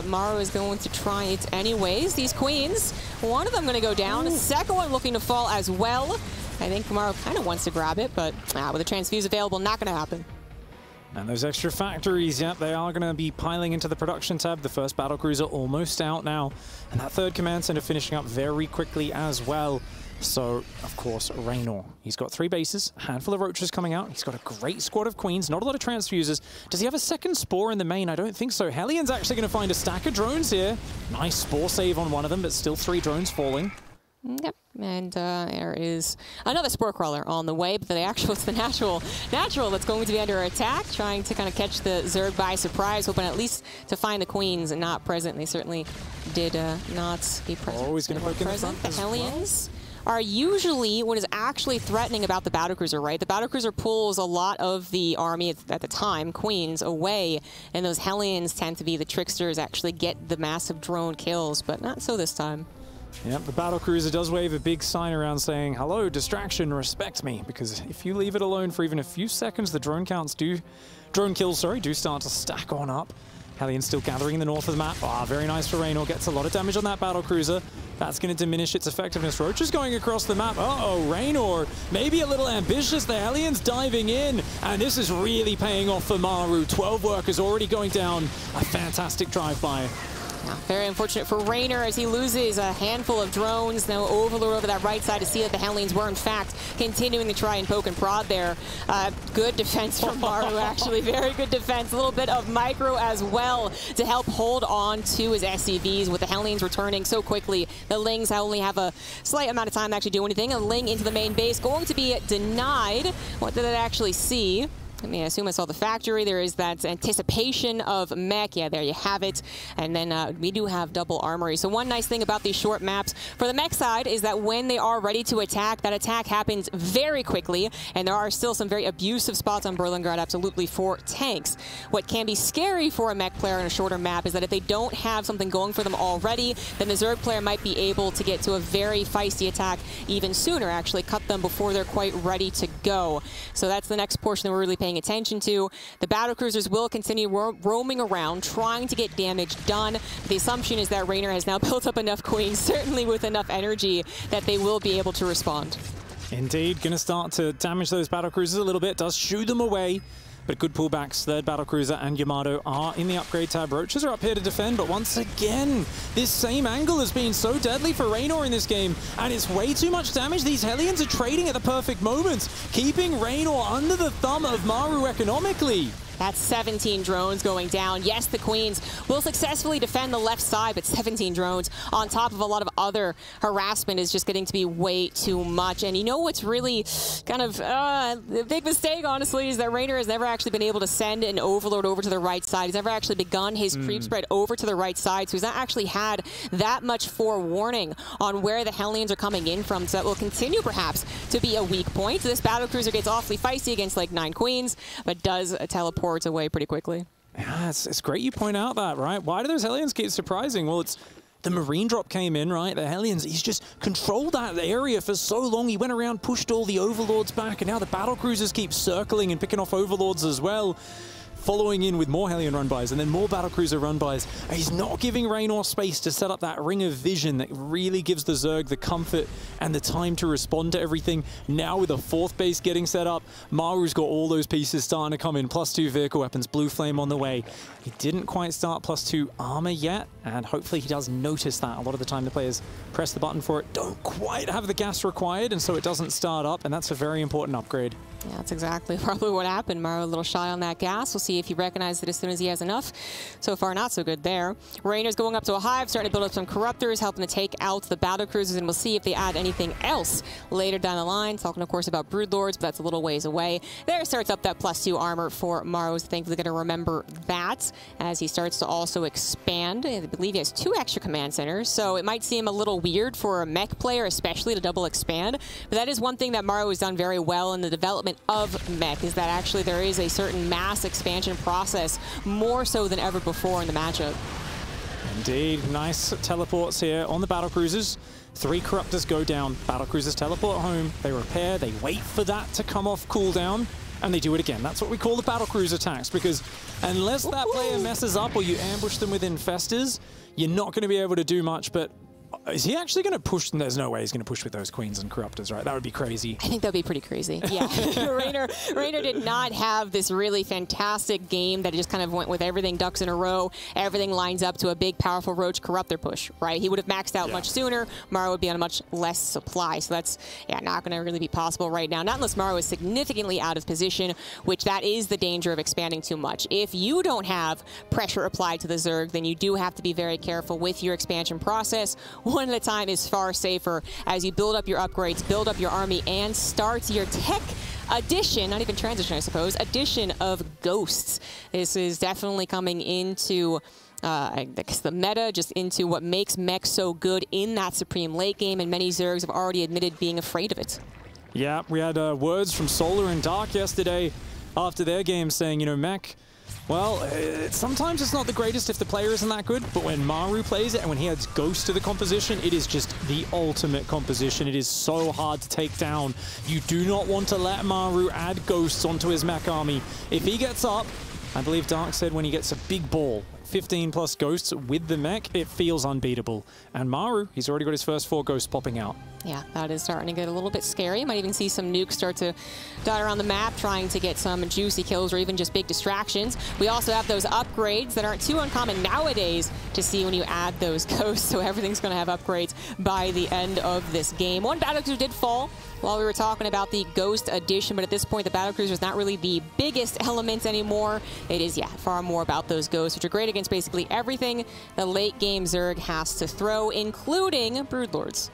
Maru is going to try it anyways. These Queens, one of them going to go down, the second one looking to fall as well. I think Maru kind of wants to grab it, but with a transfuse available, not going to happen. And those extra factories, yep, they are going to be piling into the production tab. The first battlecruiser almost out now. And that third command center finishing up very quickly as well. So, of course, Reynor. He's got 3 bases, a handful of roaches coming out. He's got a great squad of queens, not a lot of transfusers. Does he have a second spore in the main? I don't think so. Hellions actually going to find a stack of drones here. Nice spore save on one of them, but still 3 drones falling. Yep, and there is another spore crawler on the way, but it's the natural that's going to be under attack, trying to kind of catch the Zerg by surprise, hoping at least to find the queens and not present. They certainly did not be present. Oh, he's going to poke in the front. The Hellions are usually what is actually threatening about the battlecruiser, right? The battlecruiser pulls a lot of the army at the time, queens, away, and those Hellions tend to be the tricksters, actually get the massive drone kills, but not so this time. Yep, the battlecruiser does wave a big sign around saying, hello, distraction, respect me, because if you leave it alone for even a few seconds, the drone kills do start to stack on up. Hellions still gathering in the north of the map. Ah, very nice for Reynor. Gets a lot of damage on that battlecruiser. That's going to diminish its effectiveness. Roach is going across the map. Uh-oh, Reynor maybe a little ambitious. The Hellions diving in, and this is really paying off for Maru. 12 workers already going down. A fantastic drive-by. Yeah, very unfortunate for Reynor as he loses a handful of drones. Now Overlord over that right side to see that the Hellions were in fact continuing to try and poke and prod there. Good defense from Maru, actually. Very good defense. A little bit of micro as well to help hold on to his SCVs with the Hellions returning so quickly. The Lings only have a slight amount of time to actually do anything. A Ling into the main base going to be denied. What did it actually see? I mean, I assume I saw the factory. There is that anticipation of mech. Yeah, there you have it. And then we do have double armory. So one nice thing about these short maps for the mech side is that when they are ready to attack, that attack happens very quickly. And there are still some very abusive spots on Berlingrad, absolutely, for tanks. What can be scary for a mech player in a shorter map is that if they don't have something going for them already, then the Zerg player might be able to get to a very feisty attack even sooner, actually cut them before they're quite ready to go. So that's the next portion that we're really paying attention to. The battlecruisers will continue roaming around, trying to get damage done. The assumption is that Reynor has now built up enough queens, certainly with enough energy, that they will be able to respond. Indeed, going to start to damage those battlecruisers a little bit. Does shoo them away, but good pullbacks. Third battlecruiser and Yamato are in the upgrade tab. Roaches are up here to defend, but once again, this same angle has been so deadly for Reynor in this game, and it's way too much damage. These Hellions are trading at the perfect moments, keeping Reynor under the thumb of Maru economically. That's 17 drones going down. Yes, the Queens will successfully defend the left side, but 17 drones on top of a lot of other harassment is just getting to be way too much. And you know what's really kind of the big mistake, honestly, is that Reynor has never actually been able to send an Overlord over to the right side. He's never actually begun his creep spread over to the right side, so he's not actually had that much forewarning on where the Hellions are coming in from, so that will continue perhaps to be a weak point. So this battlecruiser gets awfully feisty against like 9 queens, but does teleport away pretty quickly. Yeah, it's great you point out that, right? Why do those Hellions keep surprising? Well, it's the Marine drop came in, right? The Hellions, he's just controlled that area for so long. He went around, pushed all the Overlords back, and now the battlecruisers keep circling and picking off Overlords as well. Following in with more Hellion run-bys and then more battlecruiser run-bys. He's not giving Reynor space to set up that ring of vision that really gives the Zerg the comfort and the time to respond to everything. Now with a 4th base getting set up, Maru's got all those pieces starting to come in. +2 vehicle weapons, Blue Flame on the way. He didn't quite start +2 armor yet, and hopefully he does notice that. A lot of the time the players press the button for it, don't quite have the gas required, and so it doesn't start up, and that's a very important upgrade. Yeah, that's exactly probably what happened. Maru a little shy on that gas. We'll see if he recognizes it as soon as he has enough. So far, not so good there. Reynor's going up to a hive, starting to build up some corruptors, helping to take out the battlecruisers, and we'll see if they add anything else later down the line. Talking, of course, about broodlords, but that's a little ways away. There starts up that +2 armor for Maru. Thankfully going to remember that as he starts to also expand. I believe he has 2 extra command centers, so it might seem a little weird for a mech player, especially to double expand. But that is one thing that Maru has done very well in the development of mech, is that actually there is a certain mass expansion process, more so than ever before in the matchup. Indeed, nice teleports here on the battlecruisers. 3 corruptors go down, battlecruisers teleport home, they repair, they wait for that to come off cooldown, and they do it again. That's what we call the battlecruiser attacks, because unless that player messes up or you ambush them with infestors, you're not going to be able to do much. But Is he actually going to push? There's no way he's going to push with those queens and corruptors, right? That would be crazy. I think that would be pretty crazy. Yeah. Reynor did not have this really fantastic game that just kind of went with everything ducks in a row. Everything lines up to a big, powerful Roach corruptor push, right? He would have maxed out much sooner. Maru would be on a much less supply. So that's, not going to really be possible right now. Not unless Maru is significantly out of position, which that is the danger of expanding too much. If you don't have pressure applied to the Zerg, then you do have to be very careful with your expansion process. One at a time is far safer as you build up your upgrades, build up your army, and start your tech addition, not even transition, I suppose, addition of ghosts. This is definitely coming into I guess the meta, just into what makes mech so good in that Supreme late game, and many Zergs have already admitted being afraid of it. Yeah, we had words from Solar and Dark yesterday after their game saying, you know, mech, well, sometimes it's not the greatest if the player isn't that good, but when Maru plays it and when he adds Ghost to the composition, it is just the ultimate composition. It is so hard to take down. You do not want to let Maru add Ghosts onto his mech army. If he gets up, I believe Dark said when he gets a big ball, 15+ ghosts with the mech, it feels unbeatable. And Maru, he's already got his first 4 ghosts popping out. Yeah, that is starting to get a little bit scary. You might even see some nukes start to dot around the map, trying to get some juicy kills or even just big distractions. We also have those upgrades that aren't too uncommon nowadays to see when you add those ghosts, so everything's going to have upgrades by the end of this game. One battlecruiser did fall while we were talking about the Ghost addition, but at this point the battlecruiser is not really the biggest element anymore. It is, far more about those ghosts, which are great against basically everything the late game Zerg has to throw, including Broodlords.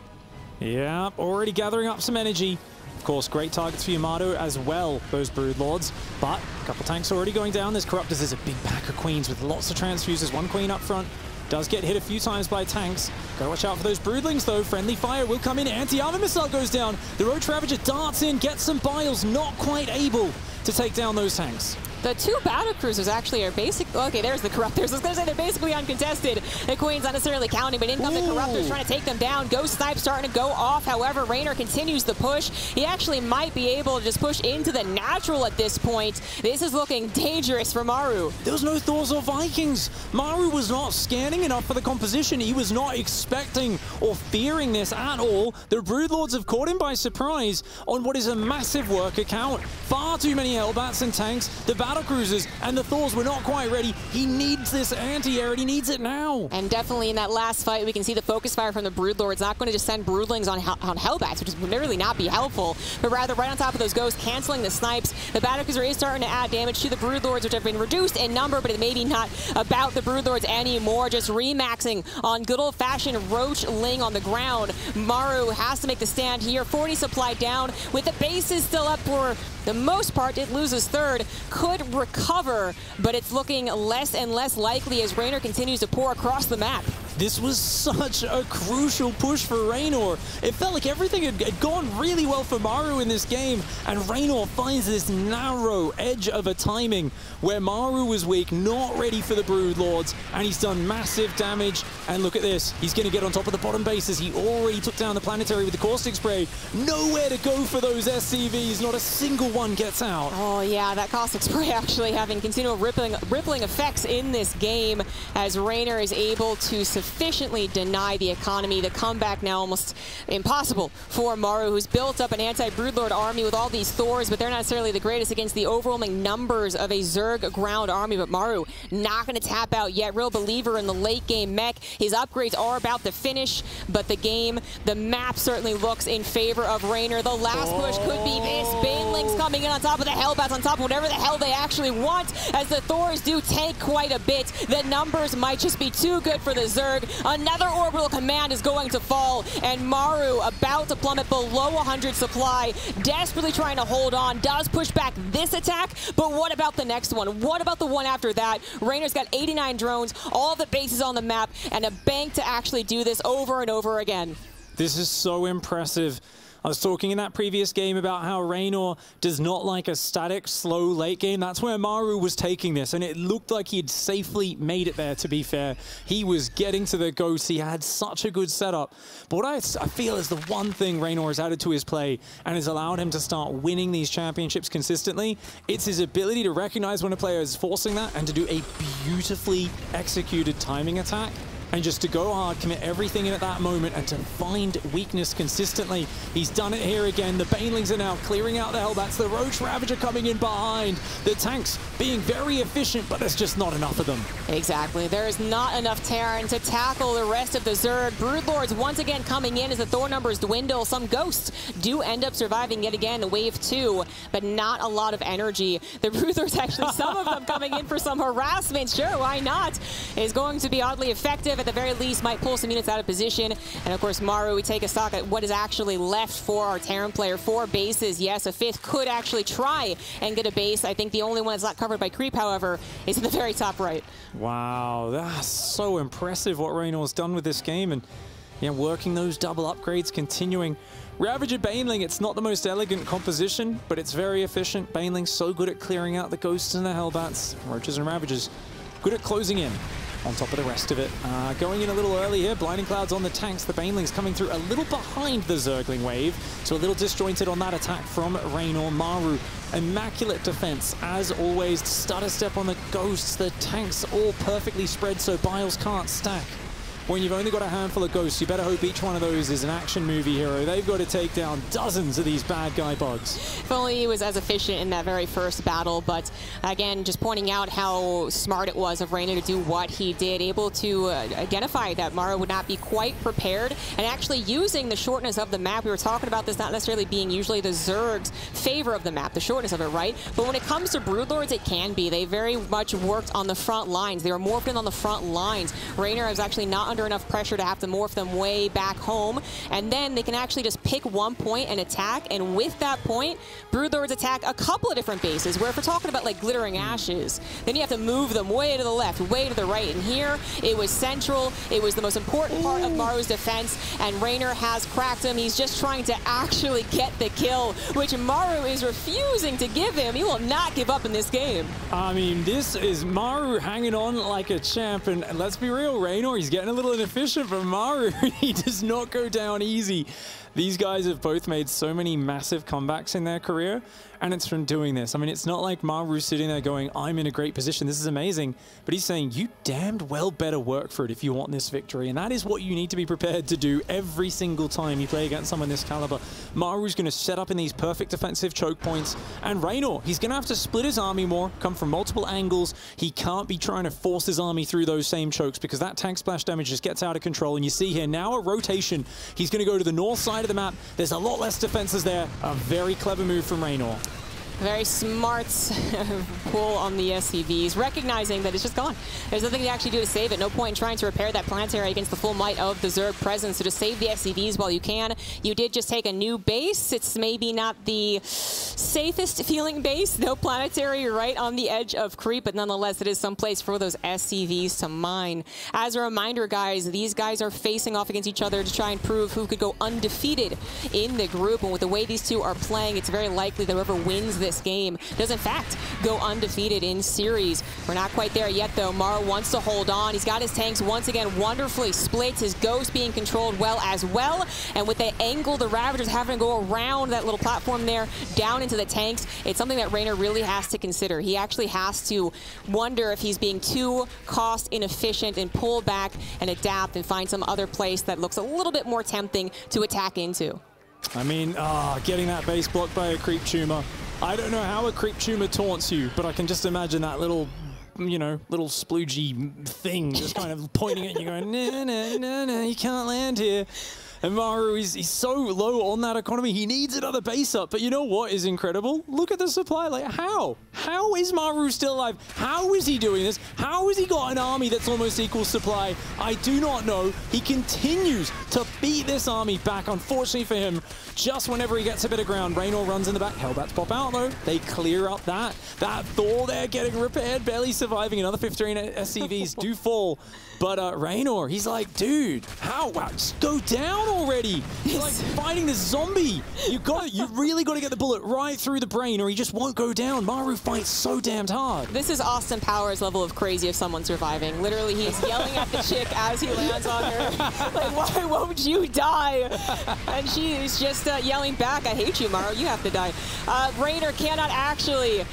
Yeah, already gathering up some energy. Of course, great targets for Yamato as well, those Broodlords. But a couple tanks already going down. There's Corruptors. There's a big pack of queens with lots of transfuses. One queen up front. Does get hit a few times by tanks. Gotta watch out for those broodlings though. Friendly fire will come in. Anti-armor missile goes down. The Roach Ravager darts in, gets some biles. Not quite able to take down those tanks. The 2 battlecruisers actually are okay, there's the Corruptors. I was going to say they're basically uncontested. The Queen's not necessarily counting, but in come the Corruptors trying to take them down. Ghost Snipe starting to go off. However, Reynor continues the push. He actually might be able to just push into the natural at this point. This is looking dangerous for Maru. There was no Thors or Vikings. Maru was not scanning enough for the composition. He was not expecting or fearing this at all. The Broodlords have caught him by surprise on what is a massive worker count. Far too many Hellbats and tanks. The battlecruisers and the Thors were not quite ready. He needs this anti-air, and he needs it now. And definitely in that last fight, we can see the focus fire from the Broodlords. Not going to just send Broodlings on Hellbats, which would really not be helpful, but rather right on top of those ghosts, canceling the snipes. The battlecruiser is starting to add damage to the Broodlords, which have been reduced in number, but it may be not about the Broodlords anymore. Just remaxing on good old-fashioned Roach Ling on the ground. Maru has to make the stand here. 40 supply down, with the bases still up for the most part. It loses third. Could recover, but it's looking less and less likely as Reynor continues to pour across the map. This was such a crucial push for Reynor. It felt like everything had gone really well for Maru in this game, and Reynor finds this narrow edge of a timing where Maru was weak, not ready for the Broodlords, and he's done massive damage. And look at this. He's going to get on top of the bottom bases. He already took down the Planetary with the Caustic Spray. Nowhere to go for those SCVs. Not a single one gets out. Oh, yeah, that Caustic Spray actually having continual rippling effects in this game as Reynor is able to sufficiently deny the economy. The comeback now almost impossible for Maru, who's built up an anti-Broodlord army with all these Thors, but they're not necessarily the greatest against the overwhelming numbers of a Zerg ground army. But Maru not going to tap out yet. Real believer in the late game mech. His upgrades are about to finish, but the map certainly looks in favor of Reynor. The last push could be this. Banelings coming in on top of the Hellbats, on top of whatever the hell they actually want, as the Thors do take quite a bit. The numbers might just be too good for the Zerg. Another orbital command is going to fall, and Maru about to plummet below 100 supply, desperately trying to hold on. Does push back this attack, but what about the next one? What about the one after that? Reynor's got 89 drones, all the bases on the map, and a bank to actually do this over and over again. This is so impressive. I was talking in that previous game about how Reynor does not like a static, slow late game. That's where Maru was taking this, and it looked like he'd safely made it there, to be fair. He was getting to the ghosts. He had such a good setup. But what I feel is the one thing Reynor has added to his play and has allowed him to start winning these championships consistently, it's his ability to recognize when a player is forcing that and to do a beautifully executed timing attack and just to go hard, commit everything in at that moment, and to find weakness consistently. He's done it here again. The Banelings are now clearing out the Hellbats. The Roach Ravager coming in behind. The tanks being very efficient, but there's just not enough of them. Exactly. There is not enough Terran to tackle the rest of the Zerg. Broodlords once again coming in as the Thor numbers dwindle. Some Ghosts do end up surviving yet again, wave 2, but not a lot of energy. The Broodlords, actually, some of them coming in for some harassment. Sure, why not? Is going to be oddly effective. At the very least, might pull some units out of position. And of course, Maru, we take a stock at what is actually left for our Terran player. 4 bases. Yes, a 5th could actually try and get a base. I think the only one that's not covered by creep, however, is in the very top right. Wow, that's so impressive what Reynor's done with this game. And yeah, working those double upgrades, continuing. Ravager Baneling, it's not the most elegant composition, but it's very efficient. Baneling's so good at clearing out the Ghosts and the Hellbats. Roaches and Ravagers good at closing in on top of the rest of it. Going in a little early here, Blinding Clouds on the tanks. The Banelings coming through a little behind the Zergling wave, so a little disjointed on that attack from Reynor. Maru, immaculate defense as always. Stutter step on the Ghosts. The tanks all perfectly spread so Biles can't stack. When you've only got a handful of Ghosts, you better hope each one of those is an action movie hero. They've got to take down dozens of these bad guy bugs. If only he was as efficient in that very first battle, but again, just pointing out how smart it was of Reynor to do what he did, able to identify that Mara would not be quite prepared, and actually using the shortness of the map. We were talking about this not necessarily being usually the Zerg's favor of the map, the shortness of it, right? But when it comes to Broodlords, it can be. They very much worked on the front lines. They were morphed in on the front lines. Reynor was actually not under enough pressure to have to morph them way back home, and then they can actually just pick one point and attack, and with that point, Broodlords attack a couple of different bases, where if we're talking about like Glittering Ashes, then you have to move them way to the left, way to the right, and here it was central. It was the most important part of Maru's defense, and Reynor has cracked him. He's just trying to actually get the kill, which Maru is refusing to give him. He will not give up in this game. I mean, this is Maru hanging on like a champ, and let's be real, Reynor, he's getting a little inefficient, but Maru, he does not go down easy. These guys have both made so many massive comebacks in their career, and it's from doing this. I mean, it's not like Maru's sitting there going, I'm in a great position, this is amazing, but he's saying, you damned well better work for it if you want this victory, and that is what you need to be prepared to do every single time you play against someone this caliber. Maru's going to set up in these perfect defensive choke points, and Reynor, he's going to have to split his army more, come from multiple angles. He can't be trying to force his army through those same chokes, because that tank splash damage just gets out of control, and you see here now a rotation. He's going to go to the north side of the map. There's a lot less defenses there. A very clever move from Reynor. Very smart pull on the SCVs, recognizing that it's just gone. There's nothing to actually do to save it. No point in trying to repair that planetary against the full might of the Zerg presence. So just save the SCVs while you can. You did just take a new base. It's maybe not the safest feeling base. No planetary right on the edge of creep, but nonetheless, it is someplace for those SCVs to mine. As a reminder, guys, these guys are facing off against each other to try and prove who could go undefeated in the group. And with the way these two are playing, it's very likely that whoever wins this game does in fact go undefeated in series. We're not quite there yet though. Mara wants to hold on. He's got his tanks once again wonderfully split. His Ghost being controlled well as well. And with the angle, the Ravagers having to go around that little platform there down into the tanks, it's something that Reynor really has to consider. He actually has to wonder if he's being too cost inefficient and pull back and adapt and find some other place that looks a little bit more tempting to attack into. I mean, getting that base blocked by a creep tumor. I don't know how a creep tumor taunts you, but I can just imagine that little, you know, little sploogey thing just kind of pointing at you going, no, no, no, no, you can't land here. And Maru, he's so low on that economy, he needs another base up. But you know what is incredible? Look at the supply. Like, how? How is Maru still alive? How is he doing this? How has he got an army that's almost equal supply? I do not know. He continues to beat this army back, unfortunately for him. Just whenever he gets a bit of ground, Reynor runs in the back. Hellbats pop out, though. They clear up that. That Thor there getting repaired, barely surviving. Another 15 SCVs do fall. But Reynor, he's like, dude, how? Wow, just go down already. He's like fighting this zombie. You really got to get the bullet right through the brain or he just won't go down. Maru fights so damned hard. This is Austin Powers level of crazy of someone surviving. Literally, he's yelling at the chick as he lands on her. Like, why won't you die? And she is just yelling back, I hate you, Maru. You have to die. Reynor cannot actually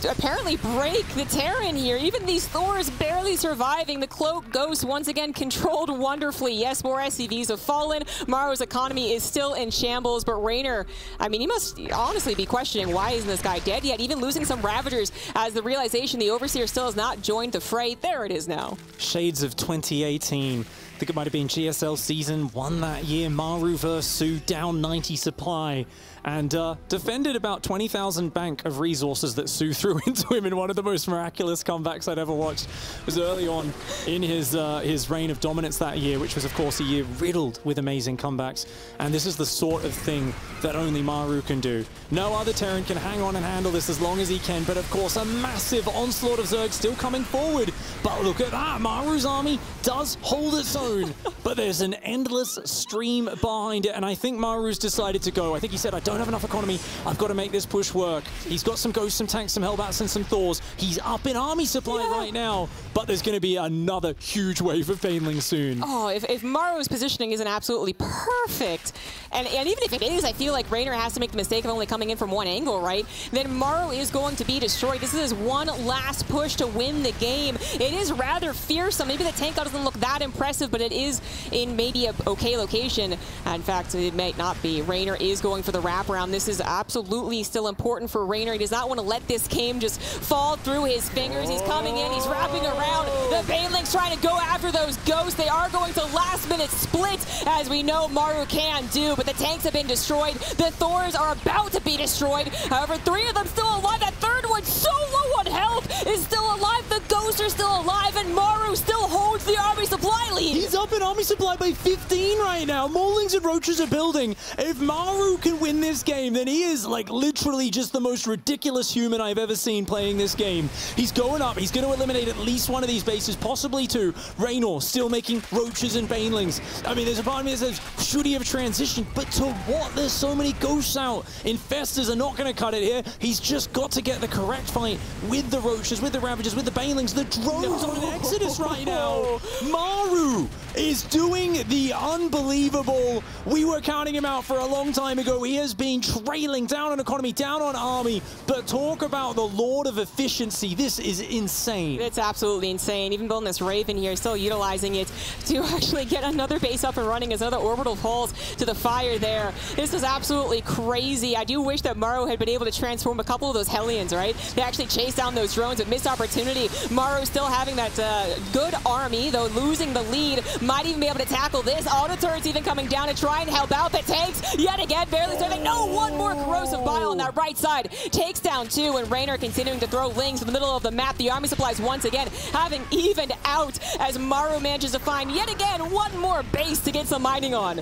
apparently break the Terran here. Even these Thors barely surviving. The Cloak Ghost once again controlled wonderfully. Yes, more SCVs have fallen. Maru's economy is still in shambles, but Reynor, I mean, he must honestly be questioning why isn't this guy dead yet? Even losing some Ravagers as the realization the Overseer still has not joined the fray. There it is now. Shades of 2018. I think it might have been GSL Season 1 that year. Maru vs. Su, down 90 supply. And defended about 20,000 bank of resources that Su threw into him in one of the most miraculous comebacks I'd ever watched. It was early on in his reign of dominance that year, which was, of course, a year riddled with amazing comebacks. And this is the sort of thing that only Maru can do. No other Terran can hang on and handle this as long as he can, but of course, a massive onslaught of Zerg still coming forward. But look at that, Maru's army does hold its own, but there's an endless stream behind it, and I think Maru's decided to go. I think he said, I don't have enough economy. I've got to make this push work. He's got some Ghosts, some Tanks, some Hellbats, and some Thors. He's up in army supply right now, but there's going to be another huge wave of Banelings soon. Oh, if Maru's positioning isn't absolutely perfect, and even if it is, I feel like Reynor has to make the mistake of only coming in from one angle, right? Then Maru is going to be destroyed. This is his one last push to win the game. It is rather fearsome. Maybe the tank doesn't look that impressive, but it is in maybe a okay location. In fact, it might not be. Reynor is going for the wraparound. This is absolutely still important for Reynor. He does not want to let this game just fall through his fingers. He's coming in, he's wrapping around. The Banelings trying to go after those Ghosts. They are going to last-minute split, as we know Maru can do, but the tanks have been destroyed. The Thors are about to be destroyed. However, 3 of them still alive. That third one, so low on health, is still alive. The Ghosts are still alive, and Maru still holds the army supply lead. He's up in army supply by 15 right now. Maulings and Roaches are building. If Maru can win this game, then he is like literally just the most ridiculous human I've ever seen playing this game. He's going up. He's going to eliminate at least one of these bases, possibly 2. Reynor still making Roaches and Banelings. I mean, there's a part of me that says, should he have transitioned? But to what? There's so many Ghosts out. Infestors are not going to cut it here. He's just got to get the correct fight with the Roaches, with the Ravagers, with the Banelings. The drones on an Exodus right now. Maru is doing the unbelievable. We were counting him out for a long time ago. He has been trailing down on economy, down on army, but talk about the Lord of Efficiency. This is insane. It's absolutely insane. Even building this Raven here, still utilizing it to actually get another base up and running as other orbital falls to the fire there. This is absolutely crazy. I do wish that Maru had been able to transform a couple of those Hellions, right? They actually chased down those drones, but missed opportunity. Maru still having that good army, though losing the lead. Might even be able to tackle this. Auto turrets even coming down to try and help out the tanks. Yet again, barely serving. No, one more corrosive bile on that right side. Takes down 2, and Reynor continuing to throw lings in the middle of the map. The army supplies once again having evened out as Maru manages to find yet again one more base to get some mining on.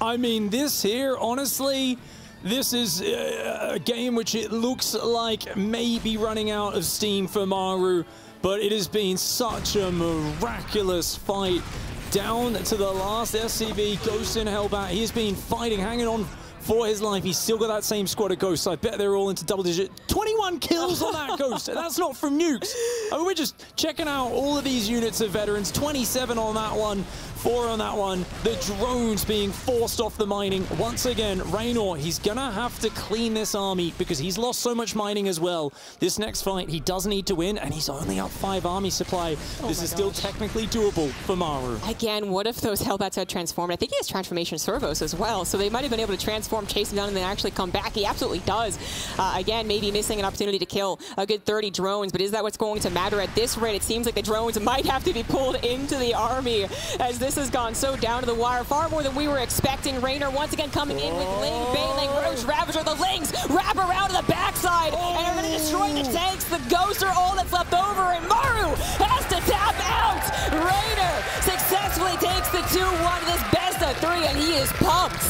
I mean, this here, honestly, this is a game which it looks like may be running out of steam for Maru, but it has been such a miraculous fight down to the last SCV. Ghost in Hellbat. He has been fighting, hanging on for his life. He's still got that same squad of Ghosts. I bet they're all into double-digit. 21 kills on that Ghost. That's not from nukes. I mean, we're just checking out all of these units of veterans. 27 on that one. 4 on that one. The drones being forced off the mining. Once again, Reynor, he's gonna have to clean this army because he's lost so much mining as well. This next fight, he does need to win, and he's only up 5 army supply. This is still technically doable for Maru. Again, what if those Hellbats had transformed? I think he has transformation servos as well, so they might have been able to transform, chase him down, and then actually come back. He absolutely does. Again, maybe missing an opportunity to kill a good 30 drones, but is that what's going to matter at this rate? It seems like the drones might have to be pulled into the army as this has gone so down to the wire, far more than we were expecting. Reynor once again coming in with Ling, Bailing, Roach, Ravager. The Lings wrap around to the backside and are going to destroy the tanks. The Ghosts are all that's left over, and Maru has to tap out. Reynor successfully takes the 2-1 this best of 3, and he is pumped.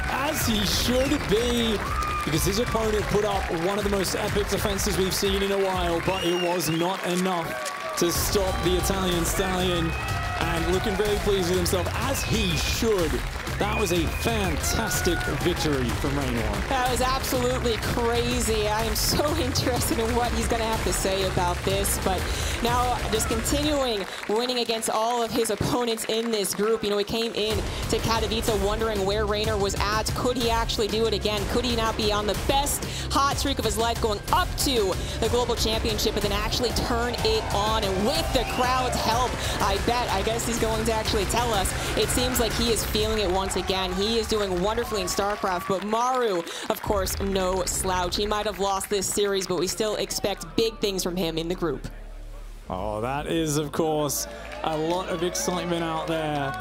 As he should be, because his opponent put up one of the most epic defenses we've seen in a while, but it was not enough to stop the Italian Stallion. And looking very pleased with himself, as he should. That was a fantastic victory from Reynor. That was absolutely crazy. I am so interested in what he's going to have to say about this. But now just continuing winning against all of his opponents in this group. You know, he came in to Katowice wondering where Reynor was at. Could he actually do it again? Could he not be on the best hot streak of his life going up to the Global Championship and then actually turn it on? And with the crowd's help, I guess he's going to actually tell us. It seems like he is feeling it once again. He is doing wonderfully in StarCraft, but Maru, of course, no slouch. He might have lost this series, but we still expect big things from him in the group. Oh, that is, of course, a lot of excitement out there.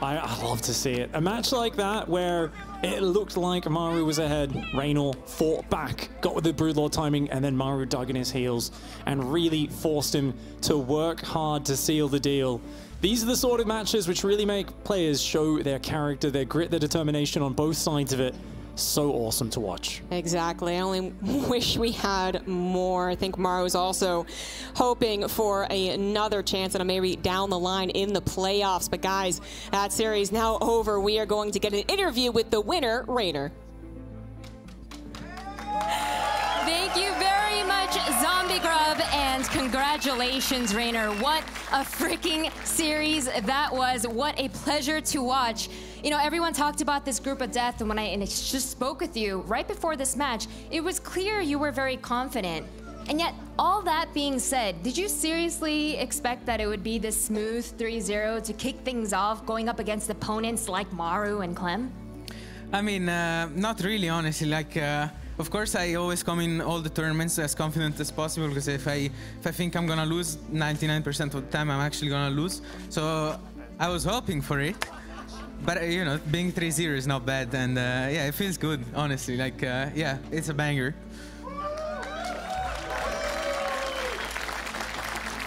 I love to see it. A match like that where it looked like Maru was ahead. Reynor fought back, got with the Broodlord timing, and then Maru dug in his heels and really forced him to work hard to seal the deal. These are the sort of matches which really make players show their character, their grit, their determination on both sides of it. So awesome to watch. Exactly. I only wish we had more. I think Maru is also hoping for another chance and maybe down the line in the playoffs. But guys, that series now over. We are going to get an interview with the winner, Reynor. Thank you very much, Zombie Grub, and congratulations, Reynor. What a freaking series that was. What a pleasure to watch. You know, everyone talked about this group of death, and when I just spoke with you right before this match, it was clear you were very confident. And yet, all that being said, did you seriously expect that it would be this smooth 3-0 to kick things off, going up against opponents like Maru and Clem? I mean, not really, honestly. Like, of course, I always come in all the tournaments as confident as possible, because if I think I'm gonna lose, 99% of the time I'm actually gonna lose. So I was hoping for it. But, you know, being 3-0 is not bad, and yeah, it feels good, honestly. Like, yeah, it's a banger.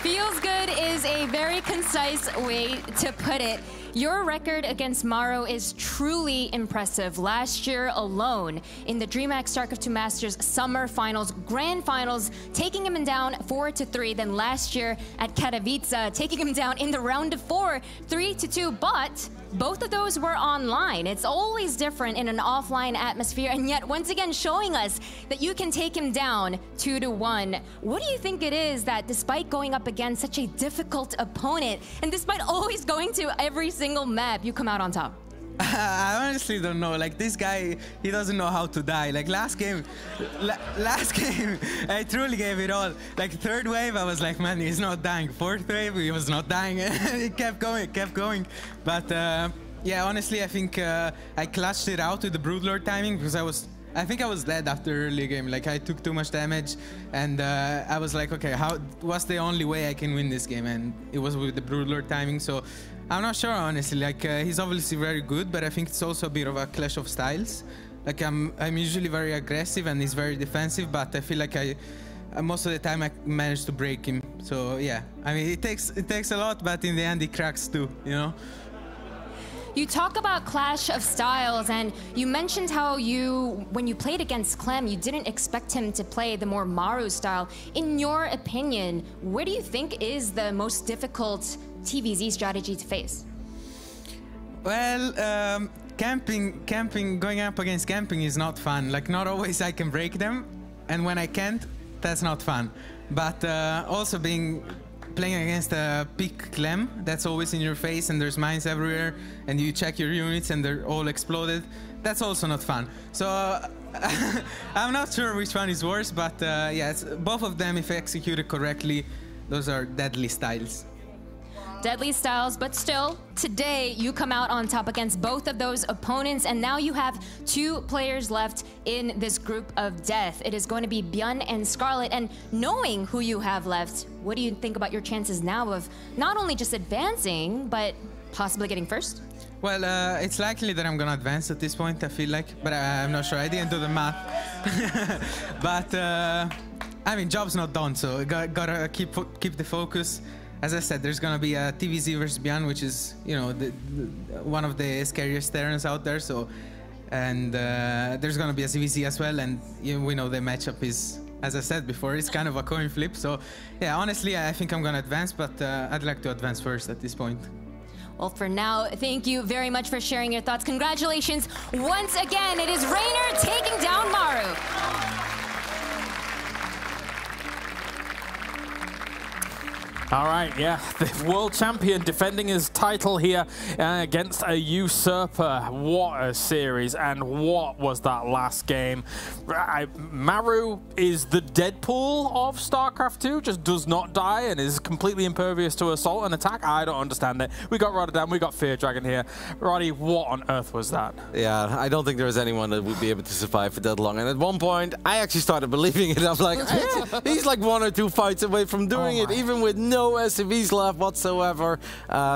Feels good is a very concise way to put it. Your record against Maru is truly impressive. Last year alone, in the DreamHack StarCraft 2 Masters Summer Finals, Grand Finals, taking him down 4-3. Then last year at Katowice, taking him down in the round of 4, 3-2. But both of those were online. It's always different in an offline atmosphere, and yet once again showing us that you can take him down 2-1. What do you think it is that despite going up against such a difficult opponent, and despite always going to every single map, you come out on top? I honestly don't know. Like, this guy, he doesn't know how to die. Like, last game, I truly gave it all. Like, third wave, I was like, man, he's not dying. Fourth wave, he was not dying. He kept going. But yeah, honestly, I think I clutched it out with the Broodlord timing, because I think I was dead after early game. Like, I took too much damage, and I was like, okay, what's the only way I can win this game? And it was with the Broodlord timing. So I'm not sure, honestly. Like, he's obviously very good, but I think it's also a bit of a clash of styles. Like, I'm usually very aggressive, and he's very defensive, but I feel like most of the time I manage to break him. So yeah, I mean, it takes a lot, but in the end, he cracks too, you know? You talk about clash of styles, and you mentioned how when you played against Clem, you didn't expect him to play the more Maru style. In your opinion, where do you think is the most difficult TVZ strategy to face? Well, camping, going up against camping is not fun. Like, not always I can break them, and when I can't, that's not fun. But also playing against a peak Clem, that's always in your face, and there's mines everywhere, and you check your units and they're all exploded. That's also not fun. So I'm not sure which one is worse, but yeah, both of them, if executed correctly, those are deadly styles. Deadly styles, but still, today you come out on top against both of those opponents, and now you have 2 players left in this group of death. It is going to be Byun and Scarlett, and knowing who you have left, what do you think about your chances now of not only just advancing, but possibly getting first? Well, it's likely that I'm gonna advance at this point, I feel like, but I'm not sure. I didn't do the math. But, I mean, job's not done, so gotta keep the focus. As I said, there's gonna be a TVZ versus Byun, which is, you know, one of the scariest Terrans out there. So, and there's gonna be a CVZ as well, and we know the matchup is, as I said before, it's kind of a coin flip. So, yeah, honestly, I think I'm gonna advance, but I'd like to advance first at this point. Well, for now, thank you very much for sharing your thoughts. Congratulations once again. It is Reynor taking down Maru. All right, yeah, the world champion defending his title here against a usurper. What a series, and what was that last game? Maru is the Deadpool of StarCraft 2, just does not die and is completely impervious to assault and attack. I don't understand it. We got Rotterdam, we got Fear Dragon here. Roddy, what on earth was that? Yeah, I don't think there's anyone that would be able to survive for that long. And at one point, I actually started believing it. I'm like, he's like 1 or 2 fights away from doing it, even with no SCVs left whatsoever.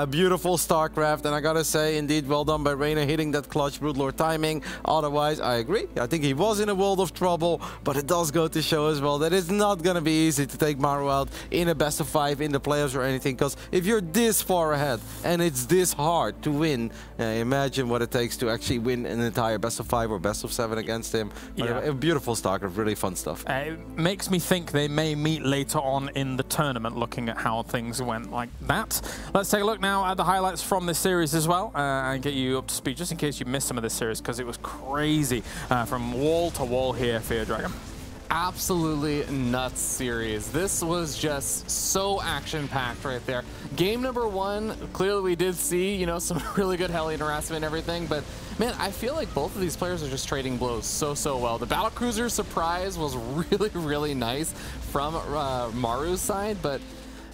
Beautiful StarCraft, and I gotta say, indeed, well done by Reynor hitting that clutch Broodlord timing. Otherwise, I agree. I think he was in a world of trouble, but it does go to show as well that it's not gonna be easy to take Maru out in a best of 5 in the playoffs or anything, because if you're this far ahead and it's this hard to win, imagine what it takes to actually win an entire best of 5 or best of 7 against him. Yeah. Beautiful StarCraft, really fun stuff. It makes me think they may meet later on in the tournament, looking at how things went like that. Let's take a look now at the highlights from this series as well, and get you up to speed just in case you missed some of this series, because it was crazy from wall to wall here, Fear Dragon. Absolutely nuts series. This was just so action-packed right there. Game number 1, clearly we did see, you know, some really good Hellion harassment and everything, but man, I feel like both of these players are just trading blows so well. The Battlecruiser surprise was really nice from Maru's side, but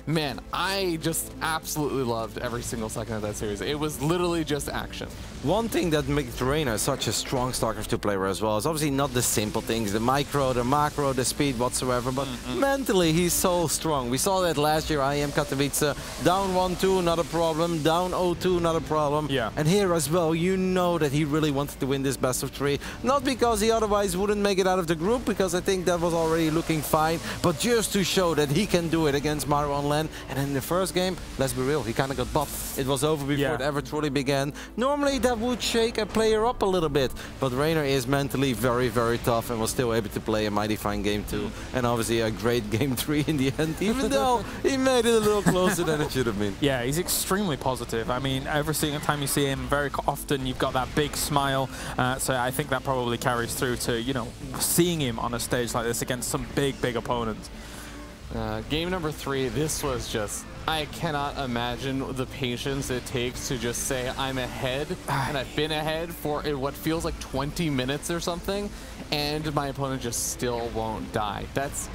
man, I just absolutely loved every single second of that series. It was literally just action. One thing that makes Reynor such a strong StarCraft 2 player as well is obviously not the simple things, the micro, the macro, the speed whatsoever, but mentally he's so strong. We saw that last year, IEM Katowice, down 1-2, not a problem, down 0-2, not a problem. Yeah. And here as well, you know that he really wanted to win this best of 3, not because he otherwise wouldn't make it out of the group, because I think that was already looking fine, but just to show that he can do it against Maru on LAN. And in the first game, let's be real, he kind of got buffed. It was over before it ever truly began. Normally that would shake a player up a little bit, but Reynor is mentally very tough and was still able to play a mighty fine game 2, and obviously a great game 3 in the end, even though he made it a little closer than it should have been. Yeah, he's extremely positive. I mean, every single time you see him, very often you've got that big smile, so I think that probably carries through to, you know, seeing him on a stage like this against some big opponents. Game number 3, this was just, I cannot imagine the patience it takes to just say I'm ahead, and I've been ahead for what feels like 20 minutes or something, and my opponent just still won't die.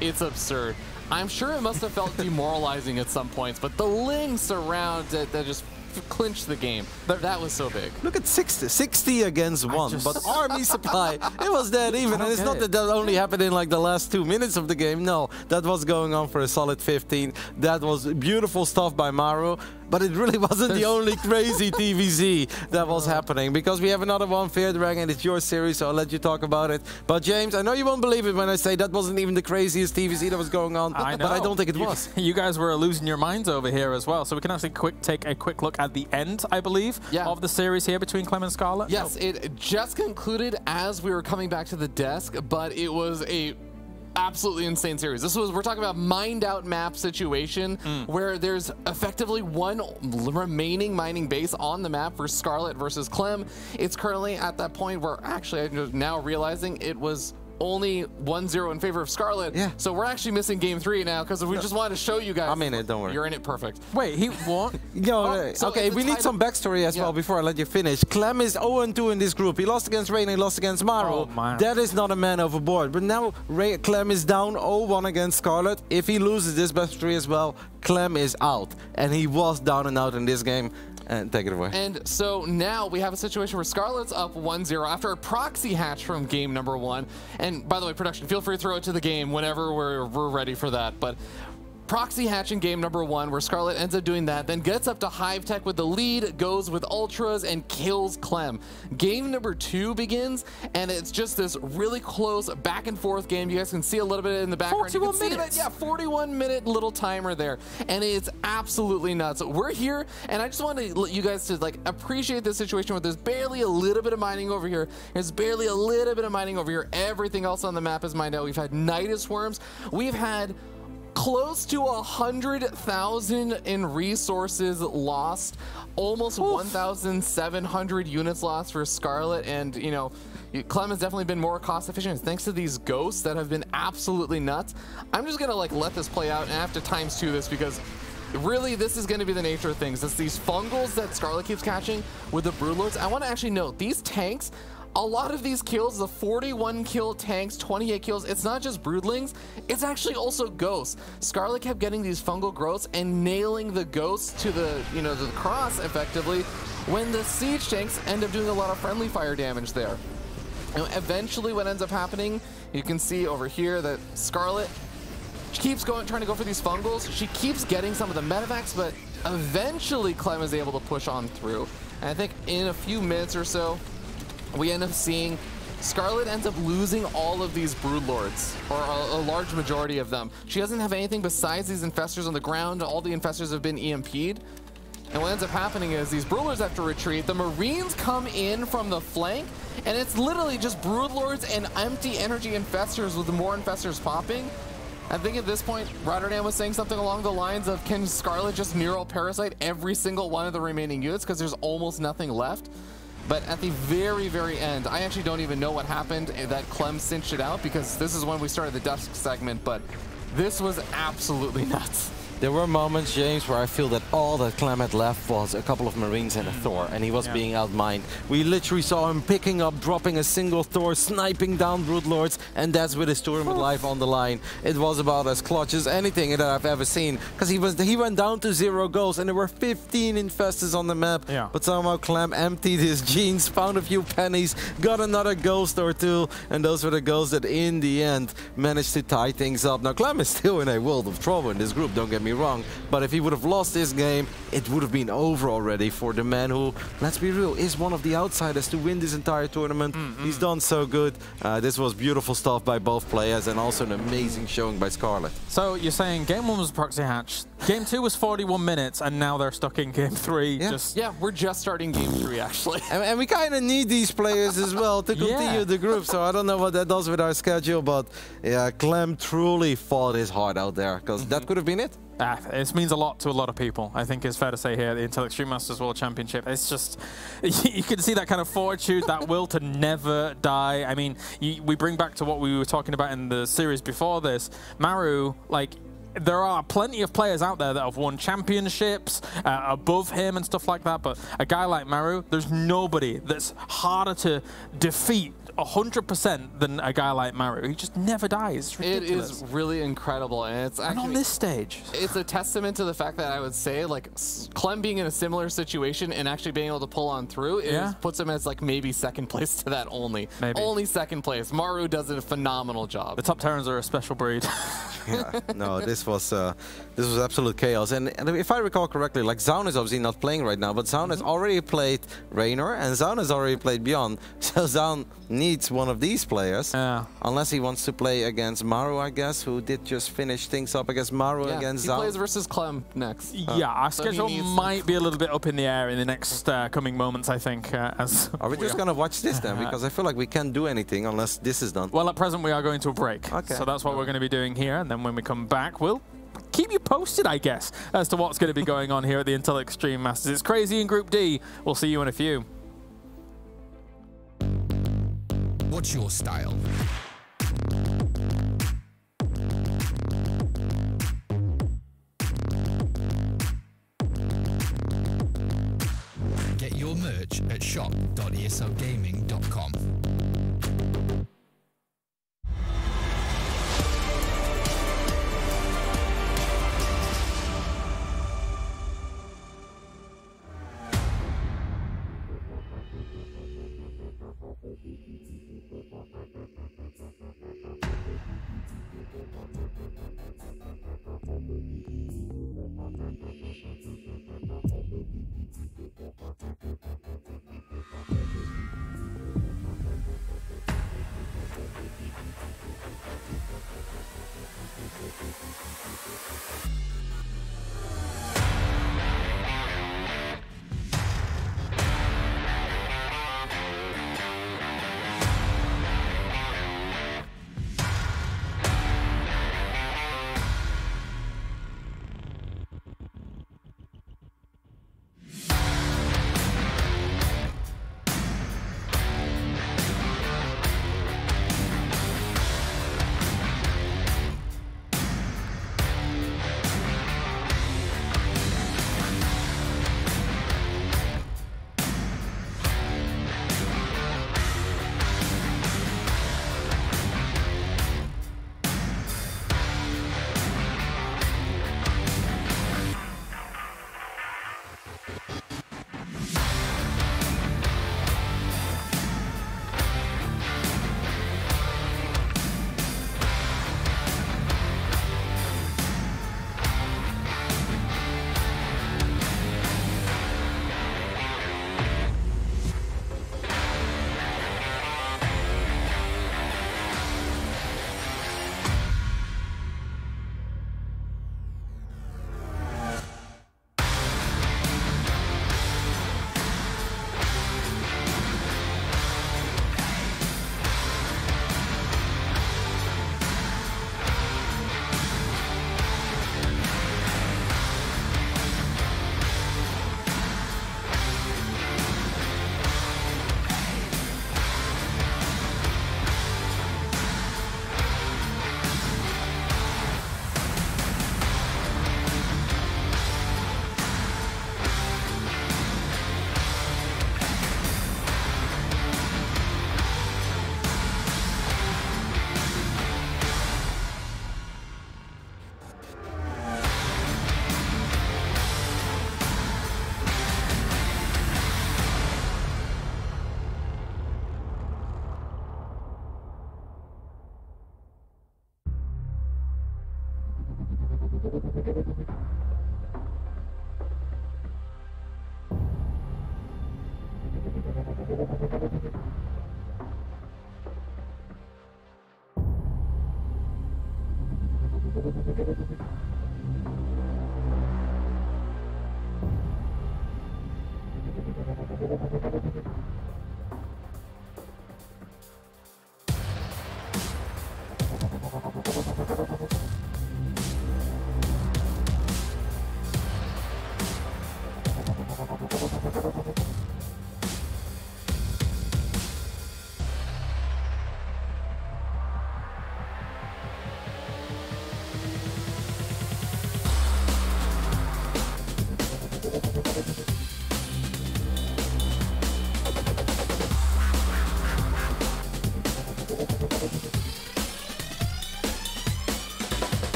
It's absurd. I'm sure it must have felt demoralizing at some points, but the links around it that just clinched the game. That was so big. Look at 60 against 1, but army supply, it was that even, and it's not that only happened in like the last 2 minutes of the game. No, that was going on for a solid 15. That was beautiful stuff by Maru, but it really wasn't the only crazy TVZ that was happening, because we have another one, Fear Dragon. It's your series, so I'll let you talk about it. But James, I know you won't believe it when I say that wasn't even the craziest TVZ that was going on, but I don't think it was. You guys were losing your minds over here as well, so we can actually take a quick look at the end, I believe, of the series here between Clem and Scarlett. Yes, it just concluded as we were coming back to the desk, but it was a absolutely insane series. We're talking about mined out map situation where there's effectively one remaining mining base on the map for Scarlett versus Clem. It's currently at that point where actually I'm now realizing it was only 1-0 in favor of Scarlett. Yeah. So we're actually missing game 3 now because we just wanted to show you guys. I'm in it, don't worry. You're in it, perfect. Wait, he won? Okay, we need some backstory as well before I let you finish. Clem is 0-2 in this group. He lost against Reynor, he lost against Maru. Oh, man. That is not a man overboard. But now Clem is down 0-1 against Scarlett. If he loses this best of 3 as well, Clem is out. And he was down and out in this game. And take it away. And so now we have a situation where Scarlett's up 1-0 after a proxy hatch from game number 1. And by the way, production, feel free to throw it to the game whenever we're ready for that. But proxy hatch in game number 1 where Scarlett ends up doing that, then gets up to Hive Tech with the lead, goes with Ultras, and kills Clem. Game number 2 begins, and it's just this really close back and forth game. You guys can see a little bit in the background. 41 minutes. Yeah, 41-minute little timer there, and it's absolutely nuts. We're here, and I just want to let you guys to like appreciate this situation where there's barely a little bit of mining over here. There's barely a little bit of mining over here. Everything else on the map is mined out. We've had Nidus Worms. We've had close to 100,000 in resources lost, almost 1,700 units lost for Scarlett, and you know, Clem has definitely been more cost efficient thanks to these ghosts that have been absolutely nuts. I'm just gonna like let this play out, and I have to ×2 this because really this is going to be the nature of things. It's these fungals that Scarlett keeps catching with the Broodlords. I want to actually note these tanks. A lot of these kills, the 41 kill tanks, 28 kills, it's not just broodlings, it's actually also ghosts. Scarlett kept getting these fungal growths and nailing the ghosts to the, you know, the cross effectively, when the siege tanks end up doing a lot of friendly fire damage there. You know, eventually what ends up happening, you can see over here that Scarlett, she keeps trying to go for these fungals. She keeps getting some of the medevacs, but eventually Clem is able to push on through. And I think in a few minutes or so, we end up seeing Scarlett ends up losing all of these Broodlords, or a large majority of them. She doesn't have anything besides these infestors on the ground. All the infestors have been EMP'd. And what ends up happening is these Broodlords have to retreat. The Marines come in from the flank, and it's literally just Broodlords and empty energy infestors with more infestors popping. I think at this point, Rotterdam was saying something along the lines of, can Scarlett just neural parasite every single one of the remaining units because there's almost nothing left? But at the very, very end, I actually don't even know what happened that Clem cinched it out, because this is when we started the Dusk segment, but this was absolutely nuts. There were moments, James, where I feel that all that Clem had left was a couple of Marines and a Thor, and he was being outmined. We literally saw him picking up, dropping a single Thor, sniping down Broodlords, and that's with his tournament life on the line. It was about as clutch as anything that I've ever seen, because he went down to 0 goals, and there were 15 infestors on the map. But somehow Clem emptied his jeans, found a few pennies, got another ghost or two, and those were the ghosts that in the end managed to tie things up. Now Clem is still in a world of trouble in this group, don't get me wrong, but if he would have lost this game, it would have been over already for the man who, let's be real, is one of the outsiders to win this entire tournament. He's done so good. This was beautiful stuff by both players, and also an amazing showing by Scarlett. So you're saying game 1 was a proxy hatch, game 2 was 41 minutes, and now they're stuck in game 3. Yeah, we're just starting game 3 actually. And we kind of need these players as well to continue the group, so I don't know what that does with our schedule, but yeah, Clem truly fought his heart out there, because that could have been it. It means a lot to a lot of people, I think it's fair to say here at the Intel Extreme Masters World Championship. It's just, you can see that kind of fortitude, that will to never die. I mean, we bring back to what we were talking about in the series before this. Maru, like, there are plenty of players out there that have won championships above him and stuff like that, but a guy like Maru, there's nobody that's harder to defeat 100% than a guy like Maru. He just never dies. It's ridiculous. It is really incredible, and it's actually, on this stage, it's a testament to the fact that I would say, like, Clem being in a similar situation and actually being able to pull on through puts him as like maybe second place to that only. Only second place. Maru does a phenomenal job. The top Terrans are a special breed. No, this was absolute chaos. And if I recall correctly, like, Zaun is obviously not playing right now, but Zaun has already played Reynor, and Zaun has already played Byun. So Zaun needs one of these players, unless he wants to play against Maru, I guess, who did just finish things up against Maru against Zaun. He plays versus Clem next. Yeah, our schedule might be a little bit up in the air in the next coming moments, I think. Are we just going to watch this then? Because I feel like we can't do anything unless this is done. Well, at present we are going to a break. Okay. So that's what we're going to be doing here, and then when we come back, we'll keep you posted, I guess, as to what's going to be going on here at the Intel Extreme Masters. It's crazy in Group D. We'll see you in a few. What's your style? Get your merch at shop.eslgaming.com.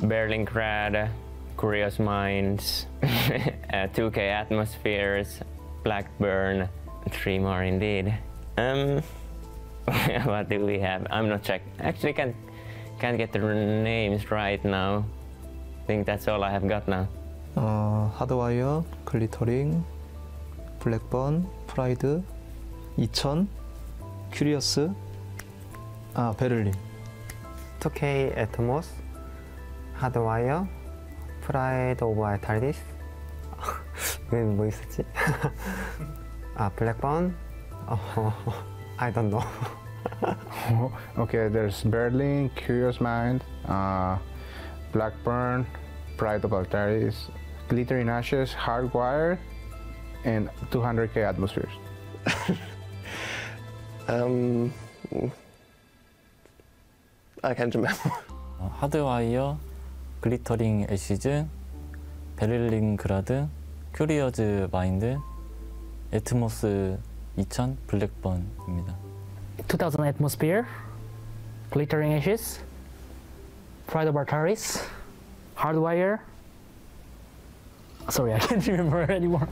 Berlingrad, Curious Minds, 2K Atmospheres, Blackburn, 3 more indeed. What do we have? I'm not checking. Actually, can't get the names right now. I think that's all I have got now. 하드와이어, 글리터링, 블랙번, 프라이드, 2000, 큐리어스, 베를린. 2K Atmos, 하드와이어, 프라이드 오브 알타리스. 이건 뭐 있었지? 블랙번. I don't know. Okay, there's Berlin, Curious Mind, Blackburn, Pride of Altaris, Glittering Ashes, Hardwire, and 200K Atmospheres. I can't remember. 하드와이어, 글리터링 애시즈, 베를린그라드, 큐리어즈 마인드, 애트모스 2000, 블랙번입니다. 2000 Atmosphere, Glittering Ashes, Pride of Artaris, Hardwire. Sorry, I can't remember anymore.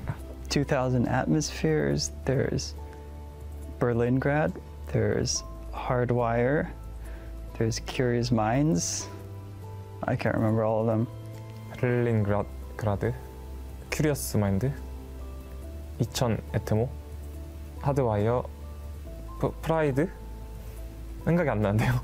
2000 Atmospheres, there's Berlingrad, there's Hardwire. There's Curious Minds. I can't remember all of them. 베를린그라드, 큐리어스 마인드, 2000 에트모, 하드와이어, 프라이드? 생각이 안 나는데요.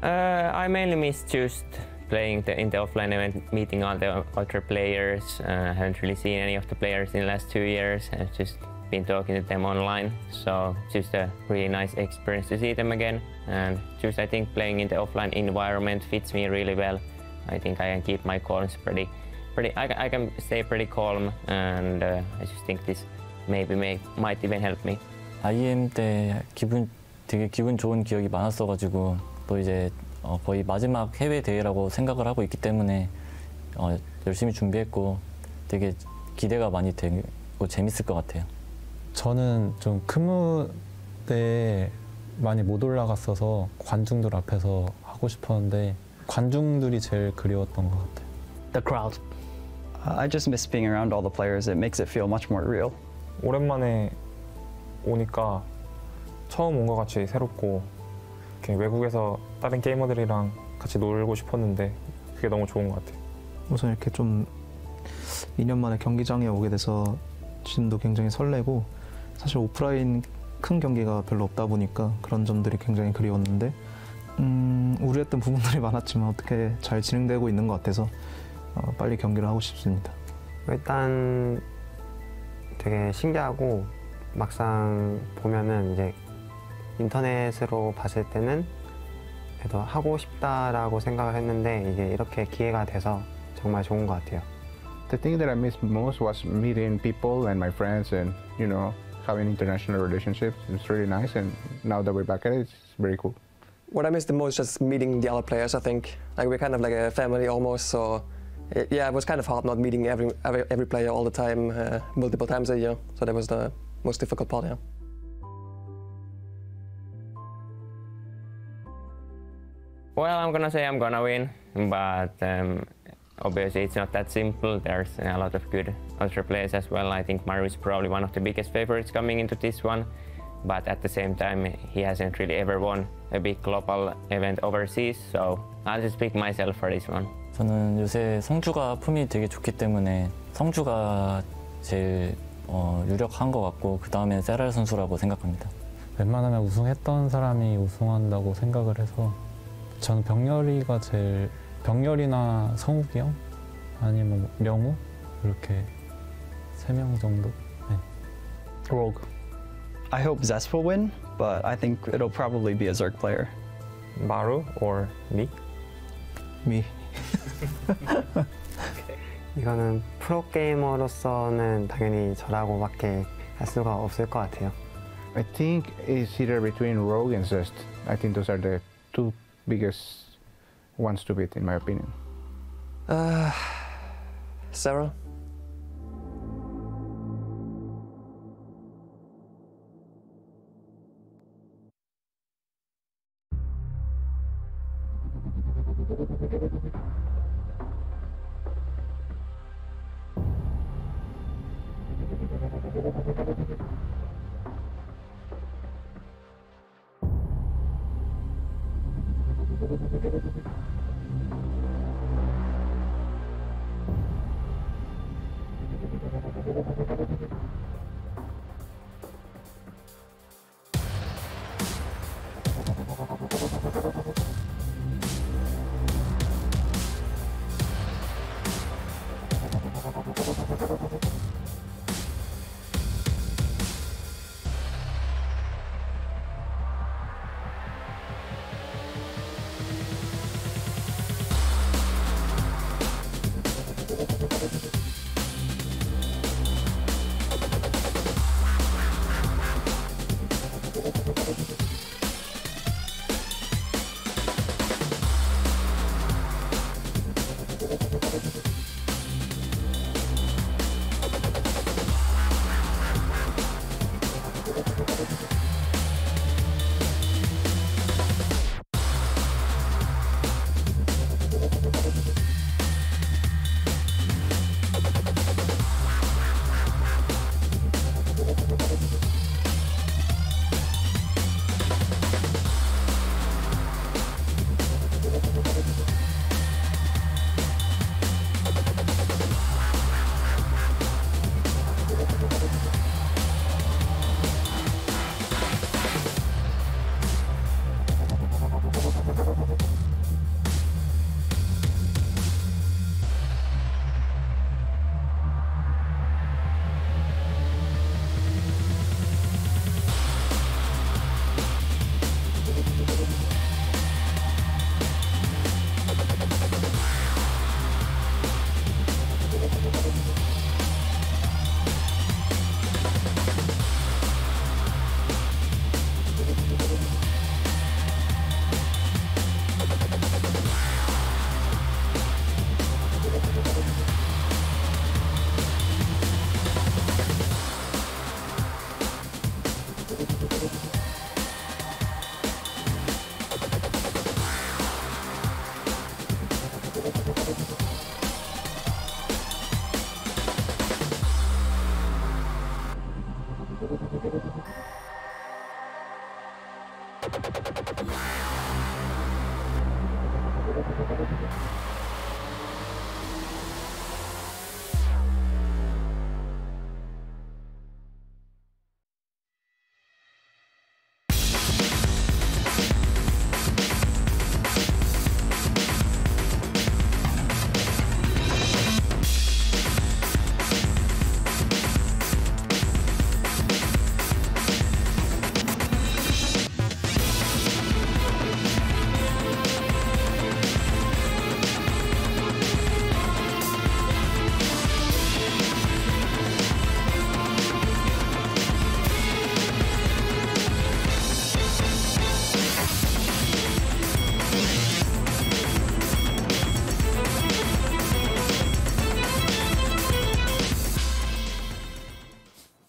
I mainly miss just playing in the offline event, meeting all the other players. I haven't really seen any of the players in the last 2 years. I've just been talking to them online, so just a really nice experience to see them again. And just I think playing in the offline environment fits me really well. I think I can keep my calms pretty. I can stay pretty calm, and I just think this might even help me. IEM 때 되게 기분 좋은 기억이 많았어가지고 또 이제 거의 마지막 해외 대회라고 생각을 하고 있기 때문에 열심히 준비했고 되게 기대가 많이 되고 재밌을 것 같아요. 저는 좀 큰 무대에 많이 못 올라갔어서 관중들 앞에서 하고 싶었는데 관중들이 제일 그리웠던 것 같아요. The crowd. I just miss being around all the players. It makes it feel much more real. 오랜만에 오니까 처음 온 것 같이 새롭고 이렇게 외국에서 다른 게이머들이랑 같이 놀고 싶었는데 그게 너무 좋은 것 같아요. 우선 이렇게 좀 2년 만에 경기장에 오게 돼서 지금도 굉장히 설레고 사실 오프라인 큰 경기가 별로 없다 보니까 그런 점들이 굉장히 그리웠는데 우려했던 부분들이 많았지만 어떻게 잘 진행되고 있는 것 같아서 빨리 경기를 하고 싶습니다. 일단 되게 신기하고 막상 보면은 이제 인터넷으로 봤을 때는 그래도 하고 싶다라고 생각을 했는데 이게 이렇게 기회가 돼서 정말 좋은 것 같아요. The thing that I missed most was meeting people and my friends and, you know, having international relationships. It's really nice, and now that we're back at it, it's very cool. What I miss the most is meeting the other players, I think. Like, we're kind of like a family almost, so yeah, it was kind of hard not meeting every player all the time, multiple times a year. So that was the most difficult part, yeah. Well, I'm gonna say I'm gonna win, but obviously it's not that simple. There's a lot of good other players as well. I think Maru is probably one of the biggest favorites coming into this one, but at the same time he hasn't really ever won a big global event overseas, so I'll just pick myself for this one. 저는 요새 성주가 폼이 되게 좋기 때문에 성주가 제일 유력한 것 같고 그 다음에 세랄 선수라고 생각합니다. 웬만하면 우승했던 사람이 우승한다고 생각을 해서 저는 병렬이나 성욱이 형 아니면 명우 이렇게 3명 정도. 네. Rogue. I hope Zest will win, but I think it'll probably be a Zerg player. Maru or me? Me. 이거는 프로게이머로서는 당연히 저라고밖에 할 수가 없을 것 같아요. I think it's either between Rogue and Zest. I think those are the two biggest ones to beat, in my opinion. Sarah?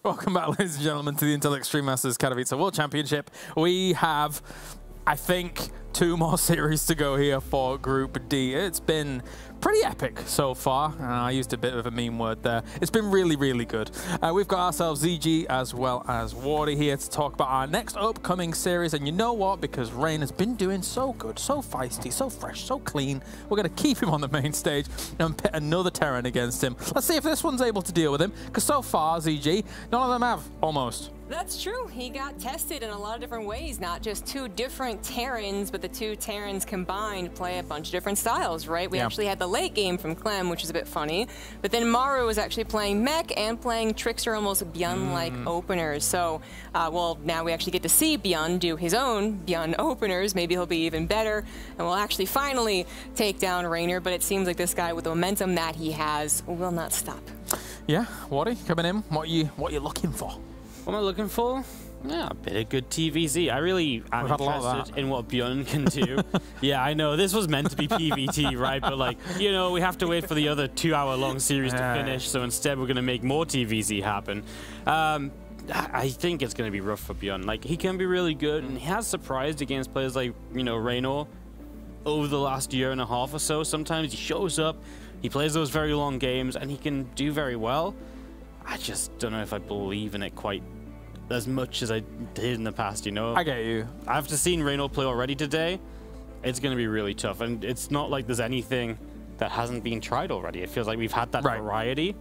Welcome back, ladies and gentlemen, to the Intel Extreme Masters Katowice World Championship. We have, I think, 2 more series to go here for Group D. It's been pretty epic so far. I used a bit of a mean word there. It's been really, really good. We've got ourselves ZG as well as Wardy here to talk about our next upcoming series. And you know what? Because Reynor has been doing so good, so feisty, so fresh, so clean, we're going to keep him on the main stage and pit another Terran against him. Let's see if this one's able to deal with him. Because so far, ZG, none of them have, almost. That's true. He got tested in a lot of different ways, not just 2 different Terrans, but the 2 Terrans combined play a bunch of different styles, right? We actually had the late game from Clem, which is a bit funny, but then Maru was actually playing mech and playing Trickster, almost Byun-like openers. So, well, now we actually get to see Byun do his own Byun openers. Maybe he'll be even better, and we'll actually finally take down Reynor, but it seems like this guy, with the momentum that he has, will not stop. Yeah, Wardy, coming in, what you looking for? What am I looking for? Yeah, a bit of good TVZ. I really am interested in what Byun can do. Yeah, I know, this was meant to be PVT, right? But, like, you know, we have to wait for the other 2-hour-long series to finish, so instead we're going to make more TVZ happen. I think it's going to be rough for Byun. Like, he can be really good, and he has surprised against players like, you know, Reynor over the last 1.5 years or so. Sometimes he shows up, he plays those very long games, and he can do very well. I just don't know if I believe in it quite as much as I did in the past, you know? I get you. After seeing Reynor play already today, it's going to be really tough. And it's not like there's anything that hasn't been tried already. It feels like we've had that variety.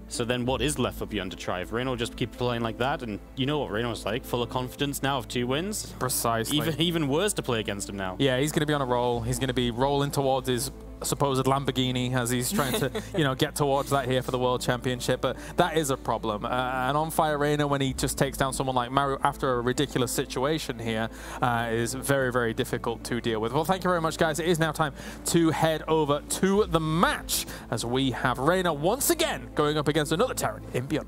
So then what is left for Byun to try? If Reynor just keeps playing like that, and you know what Reynor's like, full of confidence now of 2 wins. Precisely. Even worse to play against him now. Yeah, he's going to be on a roll. He's going to be rolling towards his supposed Lamborghini as he's trying to, you know, get towards that here for the World Championship. But that is a problem. And on fire Reynor, when he just takes down someone like Maru after a ridiculous situation here, is very, very difficult to deal with. Well, thank you very much, guys. It is now time to head over to the match as we have Reynor once again going up against another Terran in Byun.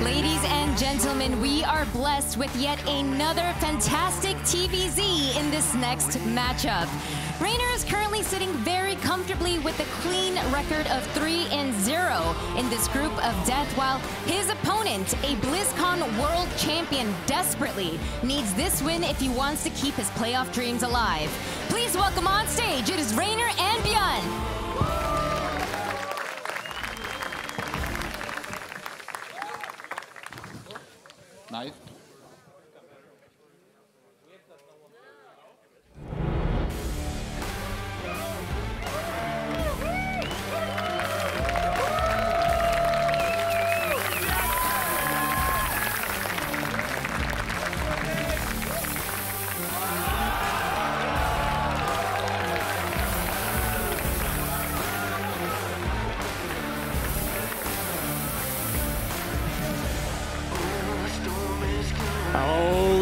Ladies and gentlemen, we are blessed with yet another fantastic TVZ in this next matchup. Reynor is currently sitting very comfortably with a clean record of 3-0 in this group of death, while his opponent, a BlizzCon World Champion, desperately needs this win if he wants to keep his playoff dreams alive. Please welcome on stage, it is Reynor and Byun. Nice.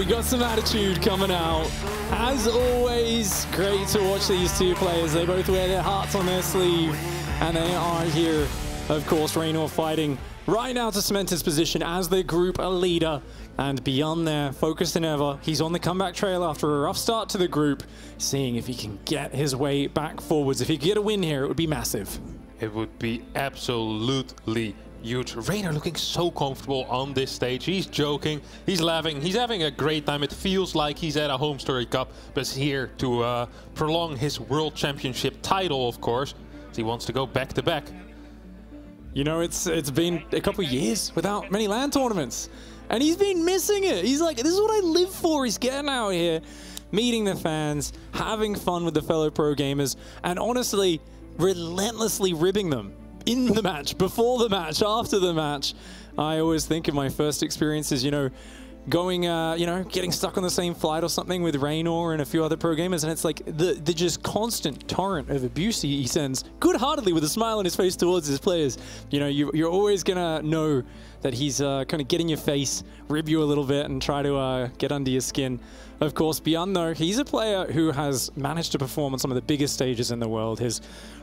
Got some attitude coming out. As always, great to watch these 2 players. They both wear their hearts on their sleeve, and they are here. Of course, Reynor fighting right now to cement his position as the group leader, and Byun there, focused than ever. He's on the comeback trail after a rough start to the group, seeing if he can get his way back forwards. If he could get a win here, it would be massive. It would be absolutely huge. Reynor looking so comfortable on this stage. He's joking, he's laughing, he's having a great time. It feels like he's at a home story cup, but he's here to prolong his World Championship title, of course. He wants to go back to back. You know, it's been a couple of years without many LAN tournaments, and he's been missing it. He's like, this is what I live for. He's getting out here, meeting the fans, having fun with the fellow pro gamers, and honestly, relentlessly ribbing them. In the match, before the match, after the match. I always think of my first experiences, you know, going, you know, getting stuck on the same flight or something with Reynor and a few other pro gamers, and it's like the just constant torrent of abuse he sends good-heartedly with a smile on his face towards his players. You know, you're always gonna know that he's kind of get in your face, rib you a little bit, and try to get under your skin. Of course, Byun, though, he's a player who has managed to perform on some of the biggest stages in the world. His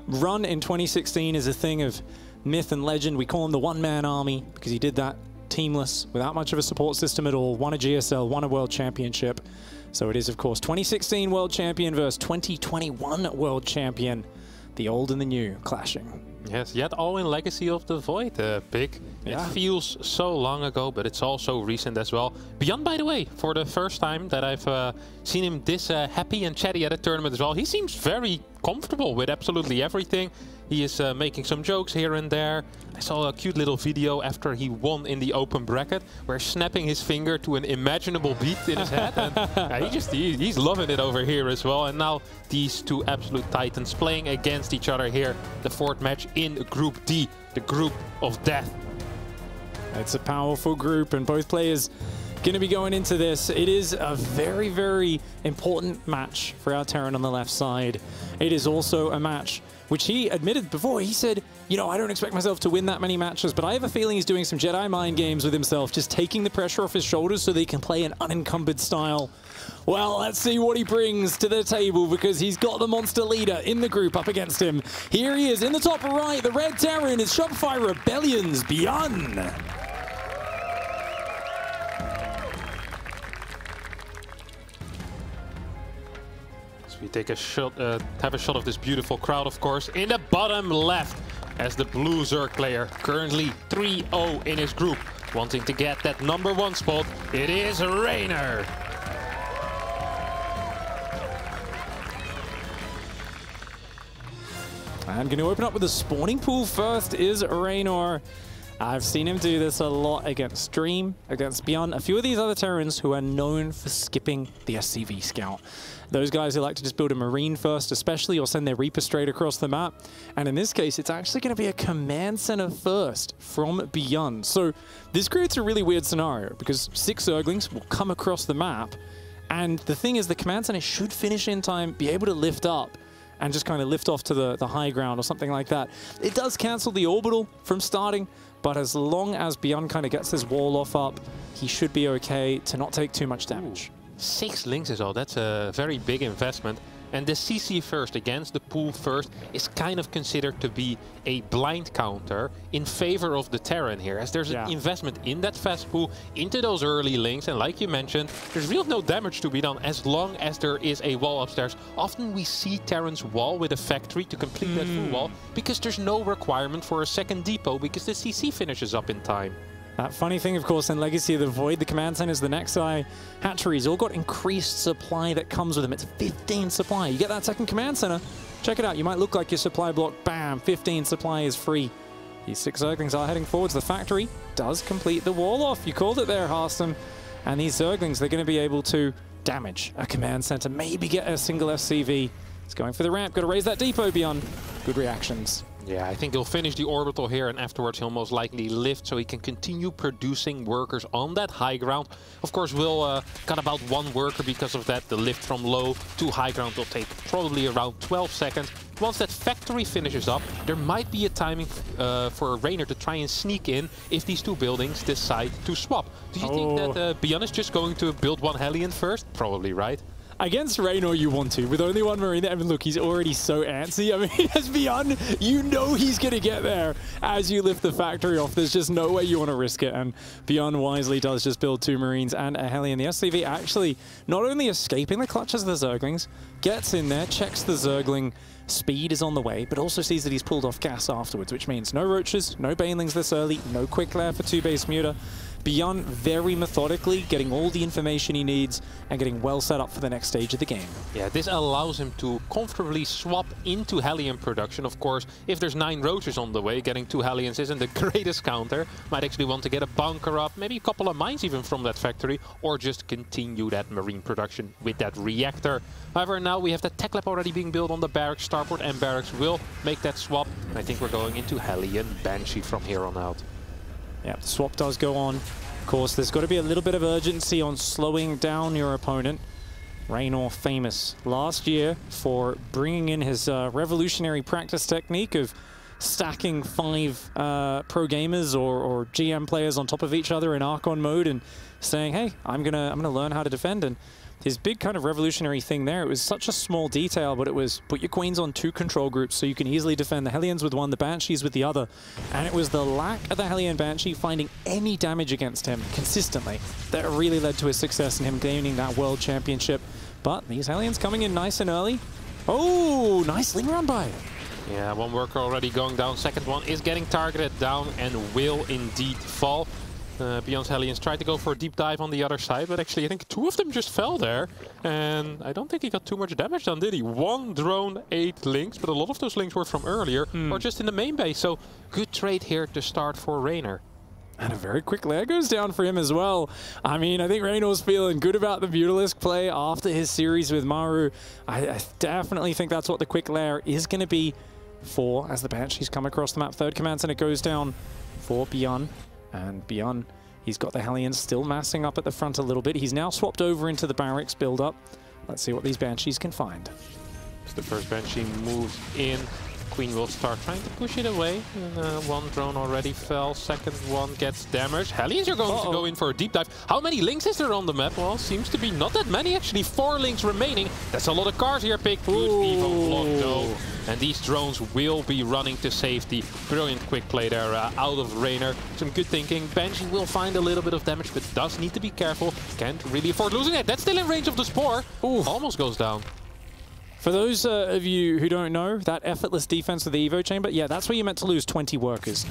run in 2016 is a thing of myth and legend. We call him the one-man army because he did that teamless, without much of a support system at all, won a GSL, won a World Championship. So it is, of course, 2016 World Champion versus 2021 World Champion. The old and the new clashing. Yes, yet all in Legacy of the Void, Big. Yeah. It feels so long ago, but it's also recent as well. Byun, by the way, for the first time that I've seen him this happy and chatty at a tournament as well. He seems very comfortable with absolutely everything. He is making some jokes here and there. I saw a cute little video after he won in the open bracket, where snapping his finger to an imaginable beat in his head. And he's loving it over here as well. And now these two absolute titans playing against each other here. The fourth match in Group D, the group of death. It's a powerful group, and both players going to be going into this. It is a very, very important match for our Terran on the left side. It is also a match which he admitted before. He said, you know, I don't expect myself to win that many matches, but I have a feeling he's doing some Jedi mind games with himself, just taking the pressure off his shoulders so they can play an unencumbered style. Well, let's see what he brings to the table, because he's got the monster leader in the group up against him. Here he is in the top right, the red Terran is Shopify Rebellion's Byun. We take a shot, have a shot of this beautiful crowd, of course, in the bottom left, as the blue Zerg player, currently 3-0 in his group, wanting to get that #1 spot. It is Reynor. I'm going to open up with the spawning pool first is Reynor. I've seen him do this a lot against Dream, against Byun, a few of these other Terrans who are known for skipping the SCV scout. Those guys who like to just build a Marine first, especially, or send their Reaper straight across the map. And in this case, it's actually going to be a command center first from Byun. So this creates a really weird scenario, because 6 Zerglings will come across the map. And the thing is, the command center should finish in time, be able to lift up, and just kind of lift off to the high ground or something like that. It does cancel the orbital from starting, but as long as Byun kind of gets his wall off up, he should be okay to not take too much damage. 6 links is all. That's a very big investment. And the CC first against the pool first is kind of considered to be a blind counter in favor of the Terran here, as there's an investment in that fast pool into those early links. And like you mentioned, there's really no damage to be done as long as there is a wall upstairs. Often we see Terran's wall with a factory to complete that full wall, because there's no requirement for a second depot, because the CC finishes up in time. That funny thing, of course, in Legacy of the Void, the command centers, the Nexi hatcheries, all got increased supply that comes with them. It's 15 supply. You get that second command center, check it out. You might look like your supply block, bam, 15 supply is free. These 6 Zerglings are heading forwards. The factory does complete the wall off. You called it there, Harston. And these Zerglings, they're going to be able to damage a command center, maybe get a single SCV. It's going for the ramp. Got to raise that depot, Byun. Good reactions. Yeah, I think he'll finish the orbital here, and afterwards he'll most likely lift so he can continue producing workers on that high ground. Of course, we'll cut about 1 worker because of that. The lift from low to high ground will take probably around 12 seconds. Once that factory finishes up, there might be a timing for Reynor to try and sneak in if these 2 buildings decide to swap. Do you think that Byun is just going to build 1 Hellion first? Probably, right? Against Reynor, you want to. With only 1 Marine there, I mean, look, he's already so antsy. I mean, as Byun, you know he's going to get there as you lift the factory off. There's just no way you want to risk it. And Byun wisely does just build 2 Marines and a Hellion. The SCV actually not only escaping the clutches of the Zerglings, gets in there, checks the Zergling speed is on the way, but also sees that he's pulled off gas afterwards, which means no Roaches, no Banelings this early, no Quick Lair for 2 base Muta. Byun very methodically getting all the information he needs and getting well set up for the next stage of the game. Yeah, this allows him to comfortably swap into Hellion production. Of course, if there's 9 Roaches on the way, getting 2 Hellions isn't the greatest counter. Might actually want to get a bunker up, maybe a couple of mines even from that factory, or just continue that Marine production with that reactor. However, now we have the tech lab already being built on the barracks. Starport and barracks will make that swap, and I think we're going into Hellion Banshee from here on out. Yeah, the swap does go on. Of course, there's got to be a little bit of urgency on slowing down your opponent. Reynor, famous last year for bringing in his revolutionary practice technique of stacking 5 pro gamers or GM players on top of each other in Archon mode and saying, hey, I'm gonna learn how to defend. And his big kind of revolutionary thing there, it was such a small detail, but it was put your queens on 2 control groups so you can easily defend the Hellions with one, the Banshees with the other. And it was the lack of the Hellion Banshee finding any damage against him consistently that really led to his success in him gaining that world championship. But these Hellions coming in nice and early. Oh, nicely run by. Yeah, one worker already going down. Second one is getting targeted down and will indeed fall. Byun's Hellions tried to go for a deep dive on the other side, but actually I think 2 of them just fell there. And I don't think he got too much damage done, did he? 1 drone, 8 links, but a lot of those links were from earlier or just in the main base. So good trade here to start for Reynor. And a very quick lair goes down for him as well. I mean, I think Reynor's feeling good about the Mutalisk play after his series with Maru. I definitely think that's what the quick lair is going to be for as the Banshees come across the map. Third command center goes down for Byun. And Byun, he's got the Hellions still massing up at the front a little bit. He's now swapped over into the barracks build-up. Let's see what these Banshees can find. As the first Banshee moves in, Queen will start trying to push it away. And, 1 drone already fell, second one gets damaged. Hellions are going to go in for a deep dive. How many links is there on the map? Well, seems to be not that many, actually 4 links remaining. That's a lot of cars here, Pick. Good Evo block though. And these drones will be running to safety. Brilliant quick play there out of Reynor. Some good thinking. Banshee will find a little bit of damage, but does need to be careful. Can't really afford losing it. That's still in range of the Spore. Ooh. Almost goes down. For those of you who don't know, that effortless defense with the Evo Chamber, yeah, that's where you're meant to lose 20 workers.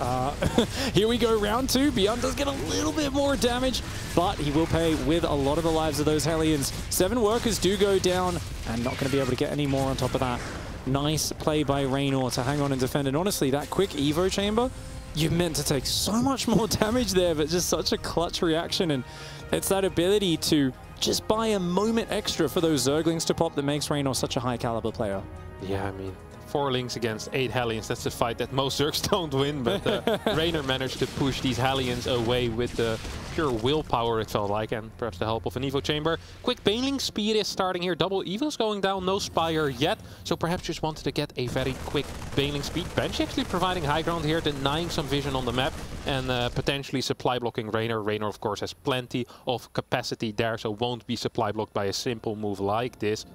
Here we go, round 2. Byun does get a little bit more damage, but he will pay with a lot of the lives of those Hellions. 7 workers do go down, and not going to be able to get any more on top of that. Nice play by Reynor to hang on and defend. And honestly, that quick Evo Chamber, you're meant to take so much more damage there, but just such a clutch reaction. And it's that ability to just buy a moment extra for those Zerglings to pop that makes Reynor such a high caliber player. Yeah, I mean, 4 links against 8 Hellions. That's a fight that most Zergs don't win, but Reynor managed to push these Hellions away with the pure willpower, it felt like, and perhaps the help of an Evo Chamber. Quick Baneling speed is starting here. Double Evo's going down, no Spire yet, so perhaps just wanted to get a very quick Baneling speed. Banshee actually providing high ground here, denying some vision on the map, and potentially supply blocking Reynor. Reynor, of course, has plenty of capacity there, so won't be supply blocked by a simple move like this.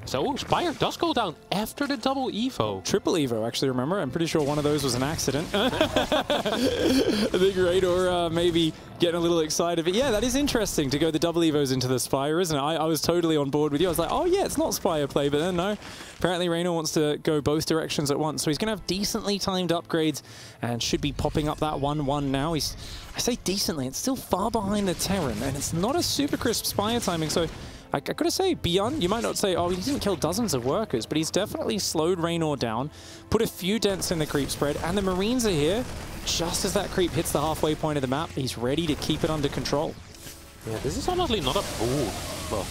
So Spire does go down after the double Evo. Triple Evo, actually, remember? I'm pretty sure one of those was an accident. I think Reynor maybe getting a little excited. But yeah, that is interesting to go the double Evos into the Spire, isn't it? I was totally on board with you. I was like, oh yeah, it's not Spire play, but then no. Apparently Reynor wants to go both directions at once. So he's going to have decently timed upgrades and should be popping up that 1-1 now. I say decently, it's still far behind the Terran, and it's not a super crisp Spire timing, so I gotta say, Byun, you might not say, oh, he didn't kill dozens of workers, but he's definitely slowed Reynor down, put a few dents in the creep spread, and the Marines are here. Just as that creep hits the halfway point of the map, he's ready to keep it under control. Yeah, this is honestly not a... Ooh, well,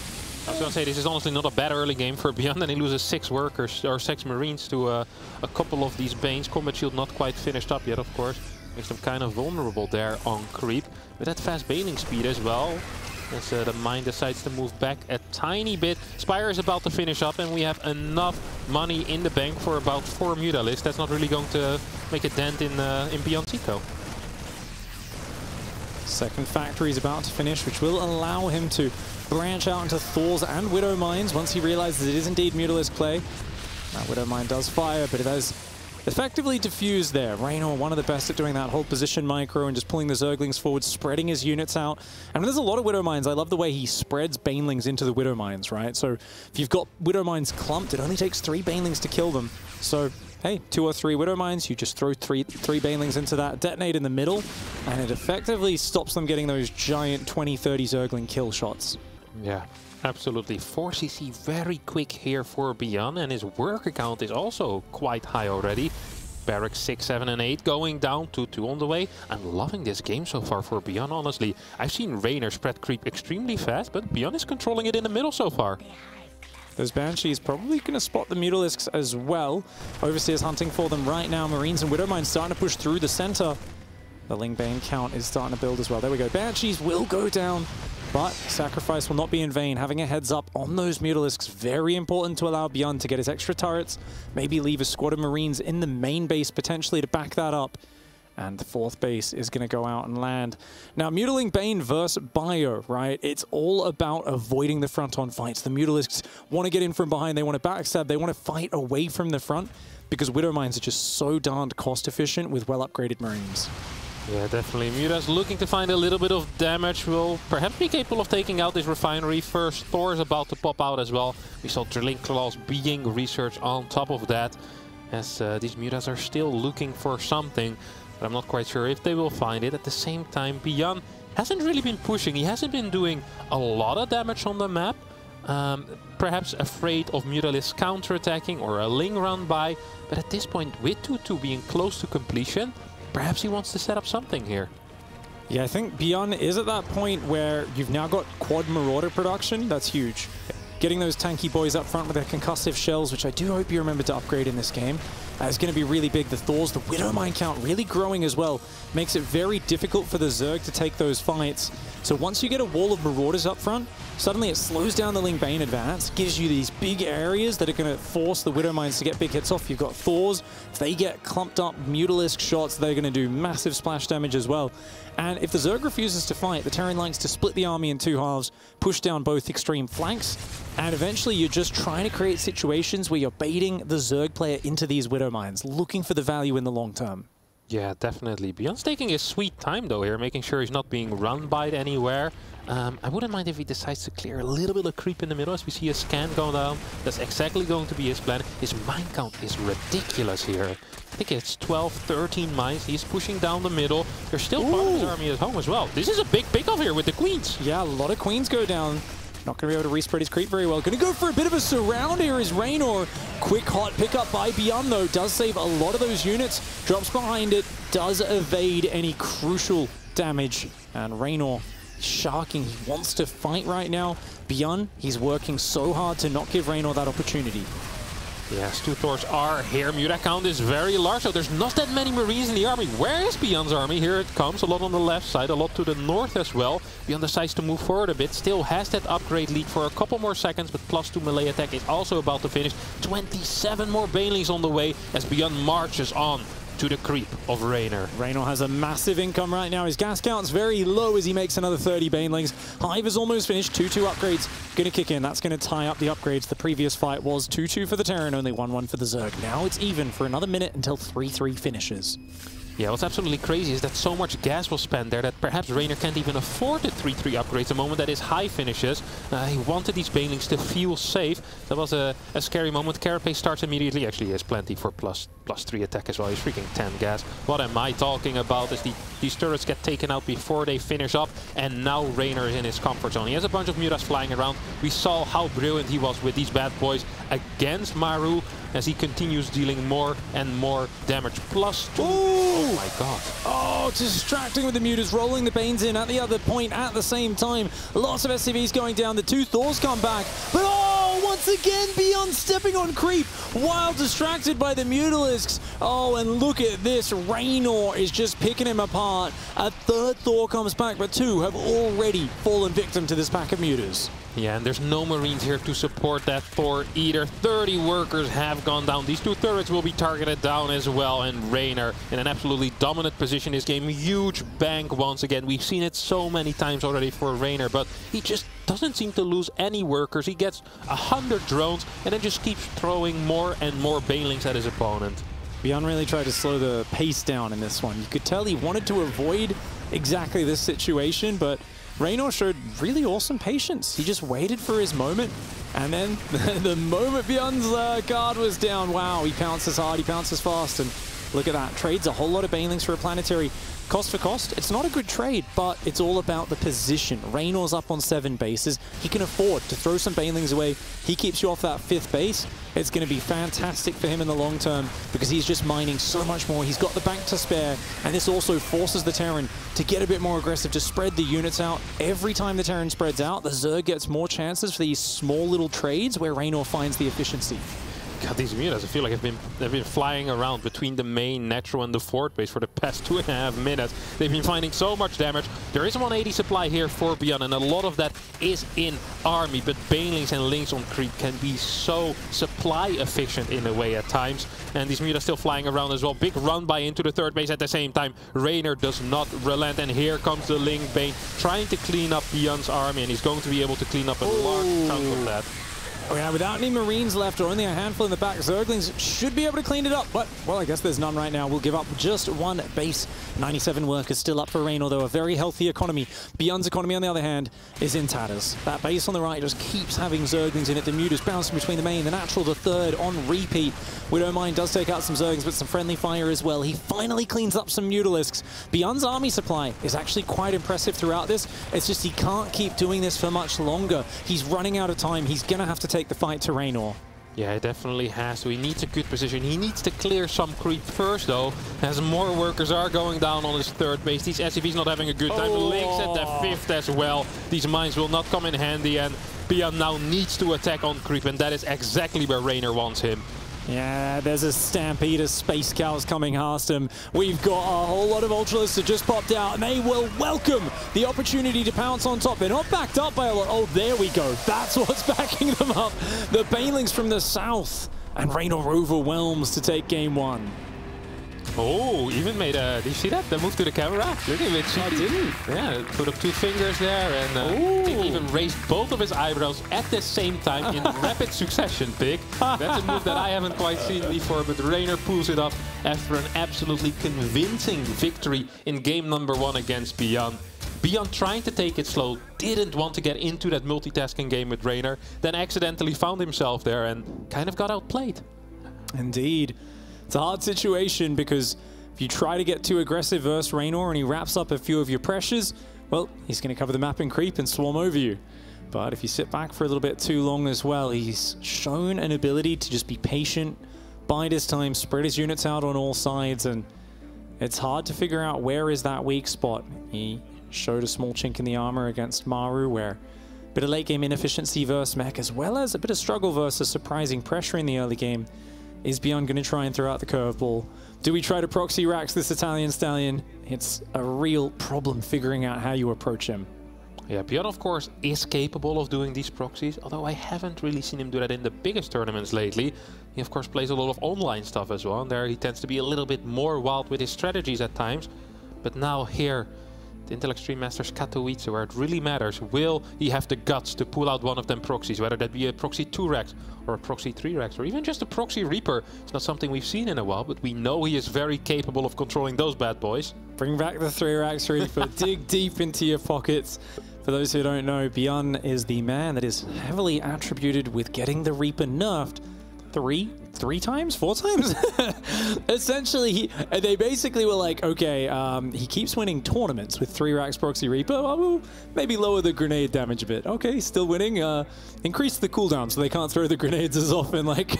I was gonna say, this is honestly not a bad early game for Byun, and he loses 6 workers, or 6 Marines to a couple of these Banes. Combat Shield not quite finished up yet, of course. Makes them kind of vulnerable there on creep. With that fast Baneling speed as well. As the mine decides to move back a tiny bit. Spire is about to finish up, and we have enough money in the bank for about 4 Mutalisks. That's not really going to make a dent in Byun's eco. Second factory is about to finish, which will allow him to branch out into Thors and Widow Mines once he realizes it is indeed Mutalisk play. That Widow Mine does fire, but it has effectively diffused there. Reynor, one of the best at doing that whole position micro and just pulling the Zerglings forward, spreading his units out. And there's a lot of Widow Mines. I love the way he spreads Banelings into the Widow Mines, right? So if you've got Widow Mines clumped, it only takes 3 Banelings to kill them. So, hey, 2 or 3 Widow Mines, you just throw three Banelings into that, detonate in the middle, and it effectively stops them getting those giant 20-30 Zergling kill shots. Yeah. Absolutely. 4cc very quick here for Byun, and his worker count is also quite high already. Barracks 6, 7, and 8 going down, 2-2 on the way. I'm loving this game so far for Byun, honestly. I've seen Reynor spread creep extremely fast, but Byun is controlling it in the middle so far. Those Banshees probably going to spot the Mutalisks as well. Overseer's hunting for them right now. Marines and Widow Mines starting to push through the center. The Ling Bane count is starting to build as well. There we go. Banshees will go down, but sacrifice will not be in vain. Having a heads up on those Mutalisks, very important to allow Byun to get his extra turrets, maybe leave a squad of Marines in the main base potentially to back that up. And the fourth base is going to go out and land. Now, Mutaling Bane versus Bio, right? It's all about avoiding the front-on fights. The Mutalisks want to get in from behind. They want to backstab. They want to fight away from the front because Widow Mines are just so darned cost-efficient with well-upgraded Marines. Yeah, definitely. Muta's looking to find a little bit of damage. Will perhaps be capable of taking out this refinery first. Thor is about to pop out as well. We saw Drilling Claws being researched on top of that. As these Mutas are still looking for something. But I'm not quite sure if they will find it. At the same time, Byun hasn't really been pushing. He hasn't been doing a lot of damage on the map. Perhaps afraid of Mutalisks counterattacking or a Ling run by. But at this point, with 2-2 being close to completion, perhaps he wants to set up something here. Yeah, I think Byun is at that point where you've now got quad Marauder production. That's huge. Getting those tanky boys up front with their concussive shells, which I do hope you remember to upgrade in this game, is going to be really big. The Thors, the Widow Mine count really growing as well. Makes it very difficult for the Zerg to take those fights. So once you get a wall of Marauders up front, suddenly it slows down the Ling Bane advance, gives you these big areas that are going to force the Widow Mines to get big hits off. You've got Thors. If they get clumped up Mutalisk shots, they're going to do massive splash damage as well. And if the Zerg refuses to fight, the Terran likes to split the army in two halves, push down both extreme flanks, and eventually you're just trying to create situations where you're baiting the Zerg player into these Widow Mines, looking for the value in the long term. Yeah, definitely. Byun's taking his sweet time though here, making sure he's not being run by it anywhere. I wouldn't mind if he decides to clear a little bit of creep in the middle as we see a scan going down. That's exactly going to be his plan. His mine count is ridiculous here. I think it's 12, 13 mines. He's pushing down the middle. There's still part of his army at home as well. This is a big pickoff here with the Queens. Yeah, a lot of Queens go down. Not going to be able to respread his creep very well. Going to go for a bit of a surround here is Reynor. Quick hot pickup by Byun though. Does save a lot of those units. Drops behind it. Does evade any crucial damage. And Reynor sharking. He wants to fight right now. Byun, he's working so hard to not give Reynor that opportunity. Yes, 2 Thors are here. Muta count is very large, so there's not that many Marines in the army. Where is Byun's army? Here it comes. A lot on the left side, a lot to the north as well. Byun decides to move forward a bit. Still has that upgrade lead for a couple more seconds, but +2 melee attack is also about to finish. 27 more Banelings on the way as Byun marches on to the creep of Reynor. Reynor has a massive income right now. His gas count's very low as he makes another 30 Banelings. Hive is almost finished. 2-2 upgrades going to kick in. That's going to tie up the upgrades. The previous fight was 2-2 for the Terran, only 1-1 for the Zerg. Now it's even for another minute until 3-3 finishes. Yeah, what's absolutely crazy is that so much gas was spent there that perhaps Reynor can't even afford the 3-3 upgrades the moment that his high finishes. He wanted these Banelings to feel safe. That was a scary moment. Carapace starts immediately. Actually, he has plenty for +3 attack as well. He's freaking 10 gas. What am I talking about? Is these turrets get taken out before they finish up, and now Reynor is in his comfort zone. He has a bunch of Mutas flying around. We saw how brilliant he was with these bad boys against Maru as he continues dealing more and more damage. +2. Oh my god. Oh, distracting with the Mutas, rolling the Banes in at the other point at the same time. Lots of SCVs going down. The 2 Thors come back. But oh, once again, Byun stepping on creep while distracted by the Mutalisks. Oh, and look at this. Reynor is just picking him apart. A 3rd Thor comes back, but 2 have already fallen victim to this pack of Mutas. Yeah, and there's no Marines here to support that Thor either. 30 workers have gone down. These 2 turrets will be targeted down as well. And Reynor in an absolutely dominant position this game. Huge bank once again. We've seen it so many times already for Reynor, but he just doesn't seem to lose any workers. He gets 100 drones and then just keeps throwing more and more Banelings at his opponent. Byun really tried to slow the pace down in this one. You could tell he wanted to avoid exactly this situation, but Reynor showed really awesome patience. He just waited for his moment, and then the moment Byun's guard was down, wow, he pounces hard, he pounces fast, and look at that. Trades a whole lot of Banelings for a planetary. Cost for cost, it's not a good trade, but it's all about the position. Reynor's up on 7 bases. He can afford to throw some Banelings away. He keeps you off that 5th base. It's going to be fantastic for him in the long term because he's just mining so much more. He's got the bank to spare, and this also forces the Terran to get a bit more aggressive, to spread the units out. Every time the Terran spreads out, the Zerg gets more chances for these small little trades where Reynor finds the efficiency. God, these mutas, I feel like they've been flying around between the main, natural, and the fort base for the past 2.5 minutes. They've been finding so much damage. There is 180 supply here for Byun, and a lot of that is in army, but Banelings and Lings on creep can be so supply efficient in a way at times. And these mutas still flying around as well. Big run by into the third base at the same time. Reynor does not relent, and here comes the Ling Bane trying to clean up Byun's army, and he's going to be able to clean up a large chunk of that. Oh yeah, without any Marines left or only a handful in the back, Zerglings should be able to clean it up. But, well, I guess there's none right now. We'll give up just one base. 97 workers still up for Reynor, though. A very healthy economy. Byun's economy, on the other hand, is in tatters. That base on the right just keeps having Zerglings in it. The mutas bouncing between the main, the natural, the third on repeat. Widowmine does take out some Zerglings, but some friendly fire as well. He finally cleans up some Mutalisks. Byun's army supply is actually quite impressive throughout this. It's just he can't keep doing this for much longer. He's running out of time. He's going to have to take the fight to Reynor. Yeah, it definitely has to. He needs a good position. He needs to clear some creep first, though, as more workers are going down on his third base. These SCVs not having a good time. Links at the fifth as well. These mines will not come in handy, and Byun now needs to attack on creep, and that is exactly where Reynor wants him. Yeah, there's a stampede of Space Cows coming past him. We've got a whole lot of Ultralisks that just popped out, and they will welcome the opportunity to pounce on top. They're not backed up by a lot. Oh, there we go. That's what's backing them up. The Banelings from the south, and Reynor overwhelms to take game one. Oh, even made a... Did you see that? The move to the camera? Look at it. I didn't. Yeah, put up 2 fingers there, and I think even raised both of his eyebrows at the same time in rapid succession, Pig. That's a move that I haven't quite seen before, but Reynor pulls it off after an absolutely convincing victory in game number 1 against Byun. Byun trying to take it slow, didn't want to get into that multitasking game with Reynor, then accidentally found himself there and kind of got outplayed. Indeed. It's a hard situation because if you try to get too aggressive versus Reynor and he wraps up a few of your pressures, well, he's going to cover the map and creep and swarm over you. But if you sit back for a little bit too long as well, he's shown an ability to just be patient, bide his time, spread his units out on all sides, and it's hard to figure out where is that weak spot. He showed a small chink in the armor against Maru, where a bit of late game inefficiency versus mech, as well as a bit of struggle versus surprising pressure in the early game. Is Byun going to try and throw out the curveball? Do we try to proxy Rax this Italian stallion? It's a real problem figuring out how you approach him. Yeah, Byun, of course, is capable of doing these proxies, although I haven't really seen him do that in the biggest tournaments lately. He, of course, plays a lot of online stuff as well, and there he tends to be a little bit more wild with his strategies at times. But now here, the Intel Extreme Masters Katowice, where it really matters, will he have the guts to pull out one of them proxies, whether that be a proxy 2 Rax or a proxy 3 Rax or even just a proxy Reaper. It's not something we've seen in a while, but we know he is very capable of controlling those bad boys. Bring back the 3 Rax Reaper, dig deep into your pockets. For those who don't know, Byun is the man that is heavily attributed with getting the Reaper nerfed 4 times? Essentially, they basically were like, okay, he keeps winning tournaments with 3 Rax Proxy Reaper. Well, we'll maybe lower the grenade damage a bit. Okay, still winning. Increase the cooldown so they can't throw the grenades as often. Like,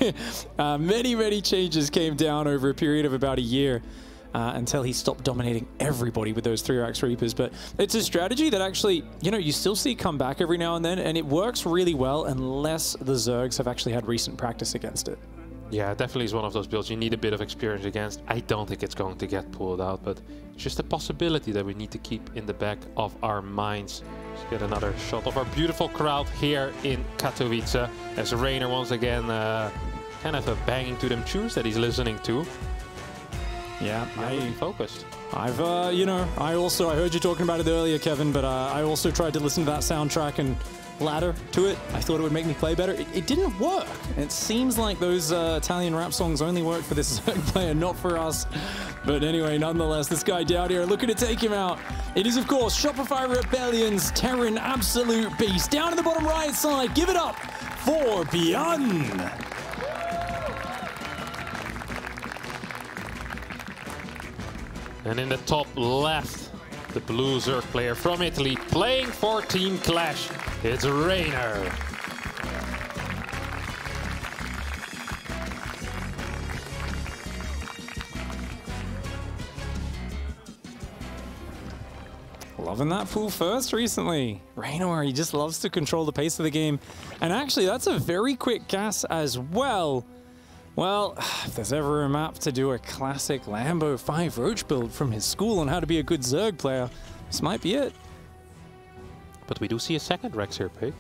many changes came down over a period of about a year. Until he stopped dominating everybody with those 3 Rax Reapers. But it's a strategy that actually, you know, you still see come back every now and then, and it works really well unless the Zergs have actually had recent practice against it. Yeah, it definitely is one of those builds you need a bit of experience against. I don't think it's going to get pulled out, but it's just a possibility that we need to keep in the back of our minds. Let's get another shot of our beautiful crowd here in Katowice, as Reynor once again kind of banging to them tunes that he's listening to. Yeah, I'm focused. I've, you know, I heard you talking about it earlier, Kevin, but I also tried to listen to that soundtrack and ladder to it. I thought it would make me play better. It didn't work. It seems like those Italian rap songs only work for this Zerg player, not for us. But anyway, nonetheless, this guy down here, looking to take him out. It is, of course, Shopify Rebellion's Terran Absolute Beast. Down in the bottom right side, give it up for Byun. And in the top left, the blue Zerg player from Italy playing for Team Clash. It's Reynor. Loving that pool first recently. Reynor, he just loves to control the pace of the game. And actually, that's a very quick gas as well. Well, if there's ever a map to do a classic Lambo 5 Roach build from his school on how to be a good Zerg player, this might be it. But we do see a second Rex here, Pig.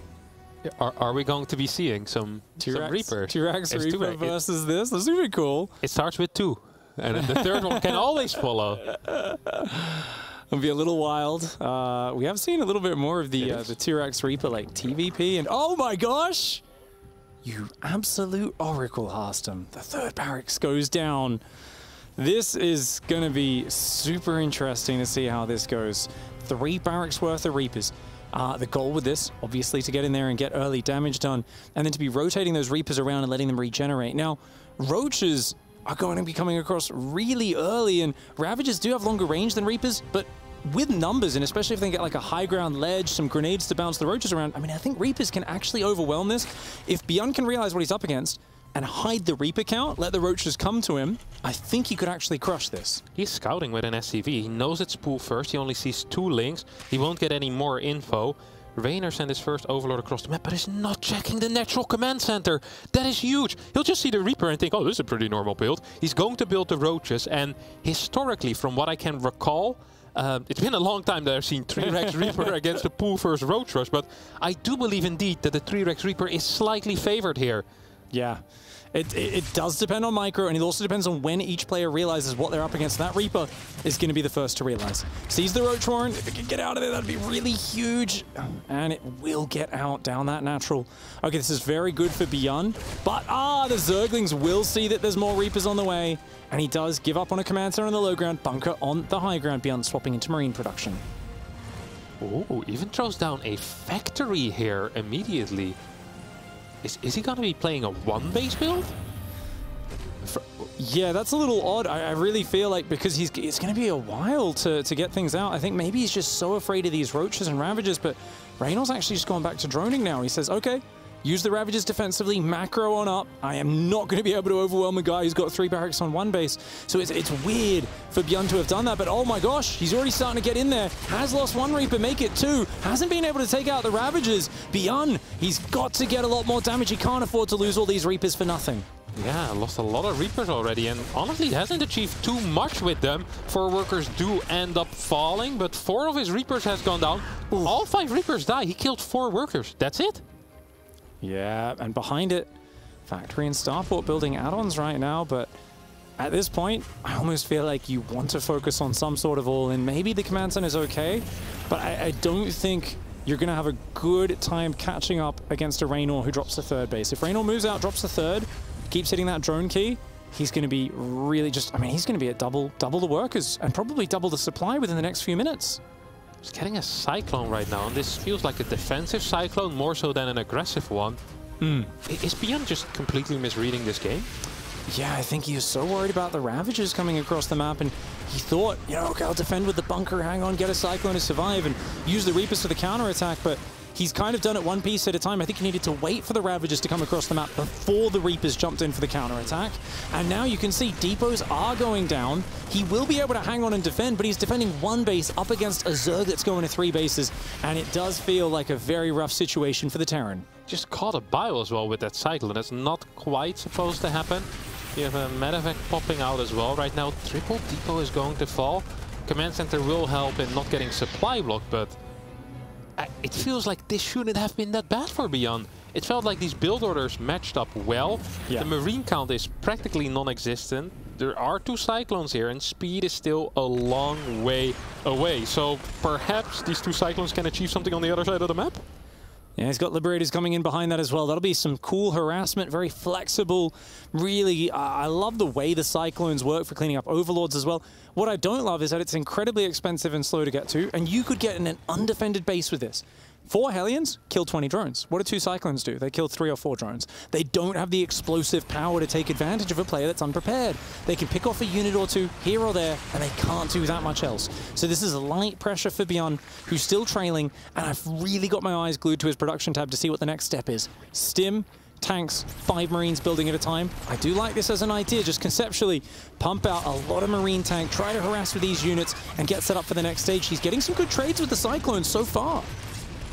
Are we going to be seeing some Reapers? T-Rex Reaper versus this? That's super cool. It starts with 2, and then the third one can always follow. It'll be a little wild. We have seen a little bit more of the T-Rex Reaper like TVP, and oh my gosh! You absolute oracle, Harstem. The third barracks goes down. This is going to be super interesting to see how this goes. 3 barracks worth of Reapers. The goal with this, obviously, to get in there and get early damage done, and then to be rotating those Reapers around and letting them regenerate. Now, Roaches are going to be coming across really early, and Ravagers do have longer range than Reapers, but with numbers, and especially if they get like a high ground ledge, some grenades to bounce the Roaches around, I mean, I think Reapers can actually overwhelm this. If Byun can realize what he's up against and hide the Reaper count, let the Roaches come to him, I think he could actually crush this. He's scouting with an SCV. He knows it's pool first. He only sees 2 links. He won't get any more info. Reynor sent his first Overlord across the map, but is not checking the natural command center. That is huge. He'll just see the Reaper and think, oh, this is a pretty normal build. He's going to build the Roaches, and historically, from what I can recall, it's been a long time that I've seen 3-Rex Reaper against the pool first Roach Rush, but I do believe indeed that the 3-Rex Reaper is slightly favored here. Yeah. It does depend on micro, and it also depends on when each player realizes what they're up against. That Reaper is going to be the first to realize. Sees the Roach Warren. If it can get out of there, that'd be really huge. And it will get out down that natural. Okay, this is very good for Byun. But, the Zerglings will see that there's more Reapers on the way. And he does give up on a command center on the low ground, bunker on the high ground. Byun swapping into Marine production. Oh, even throws down a factory here immediately. Is he going to be playing a 1-base build? Yeah, that's a little odd. I really feel like because it's going to be a while to get things out. I think maybe he's just so afraid of these Roaches and Ravagers, but Reynor's actually just gone back to droning now. He says, okay, use the Ravagers defensively, macro on up. I am not going to be able to overwhelm a guy who's got 3 barracks on 1 base. So it's weird for Byun to have done that, but oh my gosh, he's already starting to get in there. Has lost 1 Reaper, make it 2. Hasn't been able to take out the Ravagers. Byun, he's got to get a lot more damage. He can't afford to lose all these Reapers for nothing. Yeah, lost a lot of Reapers already, and honestly hasn't achieved too much with them. 4 workers do end up falling, but 4 of his Reapers has gone down. Ooh. All 5 Reapers die. He killed 4 workers. That's it. Yeah, and behind it, Factory and Starport building add-ons right now, but at this point, I almost feel like you want to focus on some sort of all-in. Maybe the command center is okay, but I don't think you're going to have a good time catching up against a Reynor who drops the 3rd base. If Reynor moves out, drops the 3rd, keeps hitting that drone key, he's going to be really just, I mean, he's going to be at double the workers and probably double the supply within the next few minutes. He's getting a Cyclone right now, and this feels like a defensive Cyclone more so than an aggressive one. Is Byun just completely misreading this game? Yeah, I think he was so worried about the Ravagers coming across the map, and he thought, you know, okay, I'll defend with the bunker, hang on, get a Cyclone to survive, and use the Reapers for the counterattack, but he's kind of done it 1 piece at a time. I think he needed to wait for the Ravagers to come across the map before the Reapers jumped in for the counterattack. And now you can see depots are going down. He will be able to hang on and defend, but he's defending 1 base up against a Zerg that's going to 3 bases. And it does feel like a very rough situation for the Terran. Just caught a bio as well with that Cyclone. That's not quite supposed to happen. You have a medevac popping out as well. Right now, triple depot is going to fall. Command center will help in not getting supply blocked, but it feels like this shouldn't have been that bad for Byun. It felt like these build orders matched up well. Yeah. The Marine count is practically non-existent. There are 2 Cyclones here, and speed is still a long way away. So perhaps these 2 Cyclones can achieve something on the other side of the map? Yeah, he's got Liberators coming in behind that as well. That'll be some cool harassment, very flexible. Really, I love the way the Cyclones work for cleaning up Overlords as well. What I don't love is that it's incredibly expensive and slow to get to, and you could get in an undefended base with this. 4 Hellions kill 20 drones. What do 2 Cyclones do? They kill 3 or 4 drones. They don't have the explosive power to take advantage of a player that's unprepared. They can pick off a unit or 2 here or there, and they can't do that much else. So this is a light pressure for Byun, who's still trailing, and I've really got my eyes glued to his production tab to see what the next step is. Stim, tanks, 5 Marines building at a time. I do like this as an idea, just conceptually. Pump out a lot of Marine tank, try to harass with these units, and get set up for the next stage. He's getting some good trades with the Cyclones so far.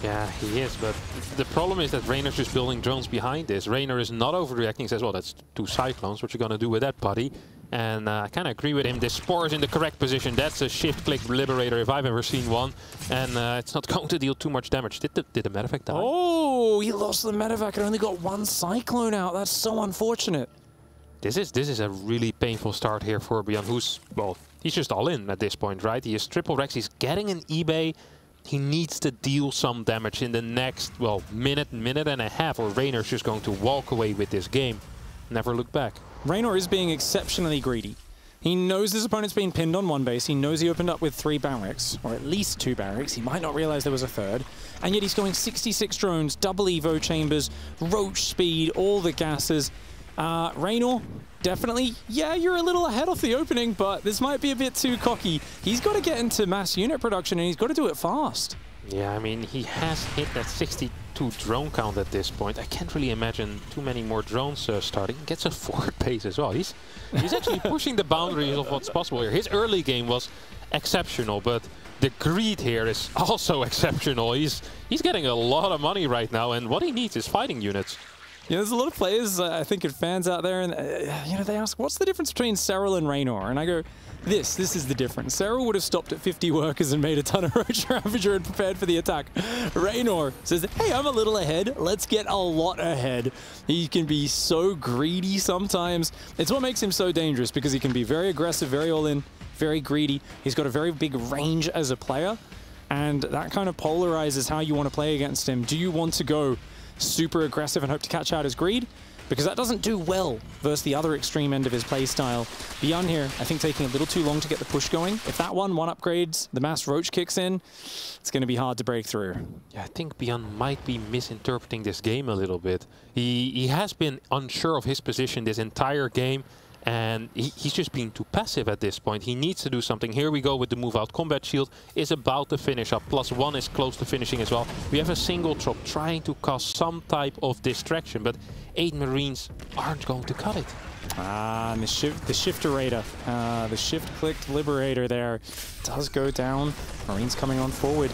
Yeah, he is, but the problem is that Reynor's just building drones behind this. Reynor is not overreacting, he says, well, that's 2 Cyclones, what you gonna do with that, buddy? And I kind of agree with him. This Spore is in the correct position. That's a shift-click Liberator if I've ever seen one. And it's not going to deal too much damage. Did the Medevac die? Oh, he lost the Medevac and only got 1 Cyclone out. That's so unfortunate. This is a really painful start here for Byun, who's, well, he's just all in at this point, right? He is triple Rex, he's getting an eBay. He needs to deal some damage in the next, well, minute and a half, or Reynor's just going to walk away with this game. Never look back. Reynor is being exceptionally greedy. He knows his opponent's been pinned on 1 base. He knows he opened up with 3 barracks, or at least 2 barracks. He might not realize there was a 3rd. And yet he's going 66 drones, double Evo chambers, roach speed, all the gases. Reynor, definitely, yeah, you're a little ahead off the opening, but this might be a bit too cocky. He's got to get into mass unit production, and he's got to do it fast. Yeah, I mean, he has hit that 62 drone count at this point. I can't really imagine too many more drones starting. Gets a 4th base as well. He's actually pushing the boundaries of what's possible here. His early game was exceptional, but the greed here is also exceptional. He's getting a lot of money right now, and what he needs is fighting units. Yeah, there's a lot of players, I think, and fans out there, and you know, they ask, what's the difference between Serral and Reynor? And I go, this is the difference. Serral would have stopped at 50 workers and made a ton of Roach Ravager and prepared for the attack. Reynor says, hey, I'm a little ahead. Let's get a lot ahead. He can be so greedy sometimes. It's what makes him so dangerous, because he can be very aggressive, very all-in, very greedy. He's got a very big range as a player, and that kind of polarizes how you want to play against him. Do you want to go super aggressive and hope to catch out his greed? Because that doesn't do well versus the other extreme end of his playstyle. Byun here, I think, taking a little too long to get the push going. If that one upgrades, the mass roach kicks in, it's going to be hard to break through. Yeah, I think Byun might be misinterpreting this game a little bit. He has been unsure of his position this entire game, and he's just being too passive at this point. He needs to do something. Here we go with the move out. Combat shield is about to finish up. +1 is close to finishing as well. We have a single drop trying to cause some type of distraction, but 8 Marines aren't going to cut it. And the Shifterator, the shift-clicked Liberator there does go down. Marines coming on forward.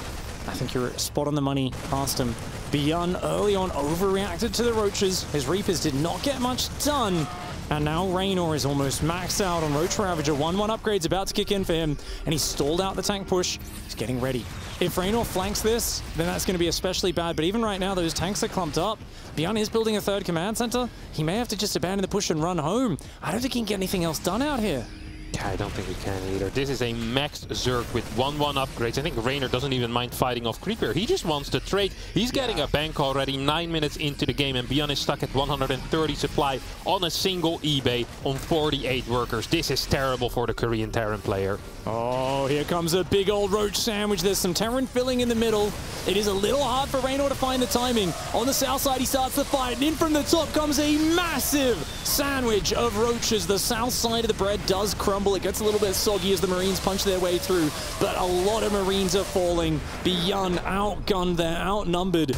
I think you're spot on the money past him. Byun early on overreacted to the Roaches. His Reapers did not get much done. And now Reynor is almost maxed out on Roach Ravager. 1-1 upgrade's about to kick in for him, and he stalled out the tank push. He's getting ready. If Reynor flanks this, then that's going to be especially bad. But even right now, those tanks are clumped up. Byun is building a 3rd command center. He may have to just abandon the push and run home. I don't think he can get anything else done out here. Yeah, I don't think he can either. This is a maxed Zerg with 1-1 upgrades. I think Reynor doesn't even mind fighting off Creeper. He just wants to trade. He's getting a bank already 9 minutes into the game, and Byun is stuck at 130 supply on a single eBay on 48 workers. This is terrible for the Korean Terran player. Oh, here comes a big old roach sandwich. There's some Terran filling in the middle. It is a little hard for Reynor to find the timing. On the south side, he starts the fight, and in from the top comes a massive sandwich of roaches. The south side of the bread does crumble. It gets a little bit soggy as the Marines punch their way through, but a lot of Marines are falling. Byun outgunned, they're outnumbered,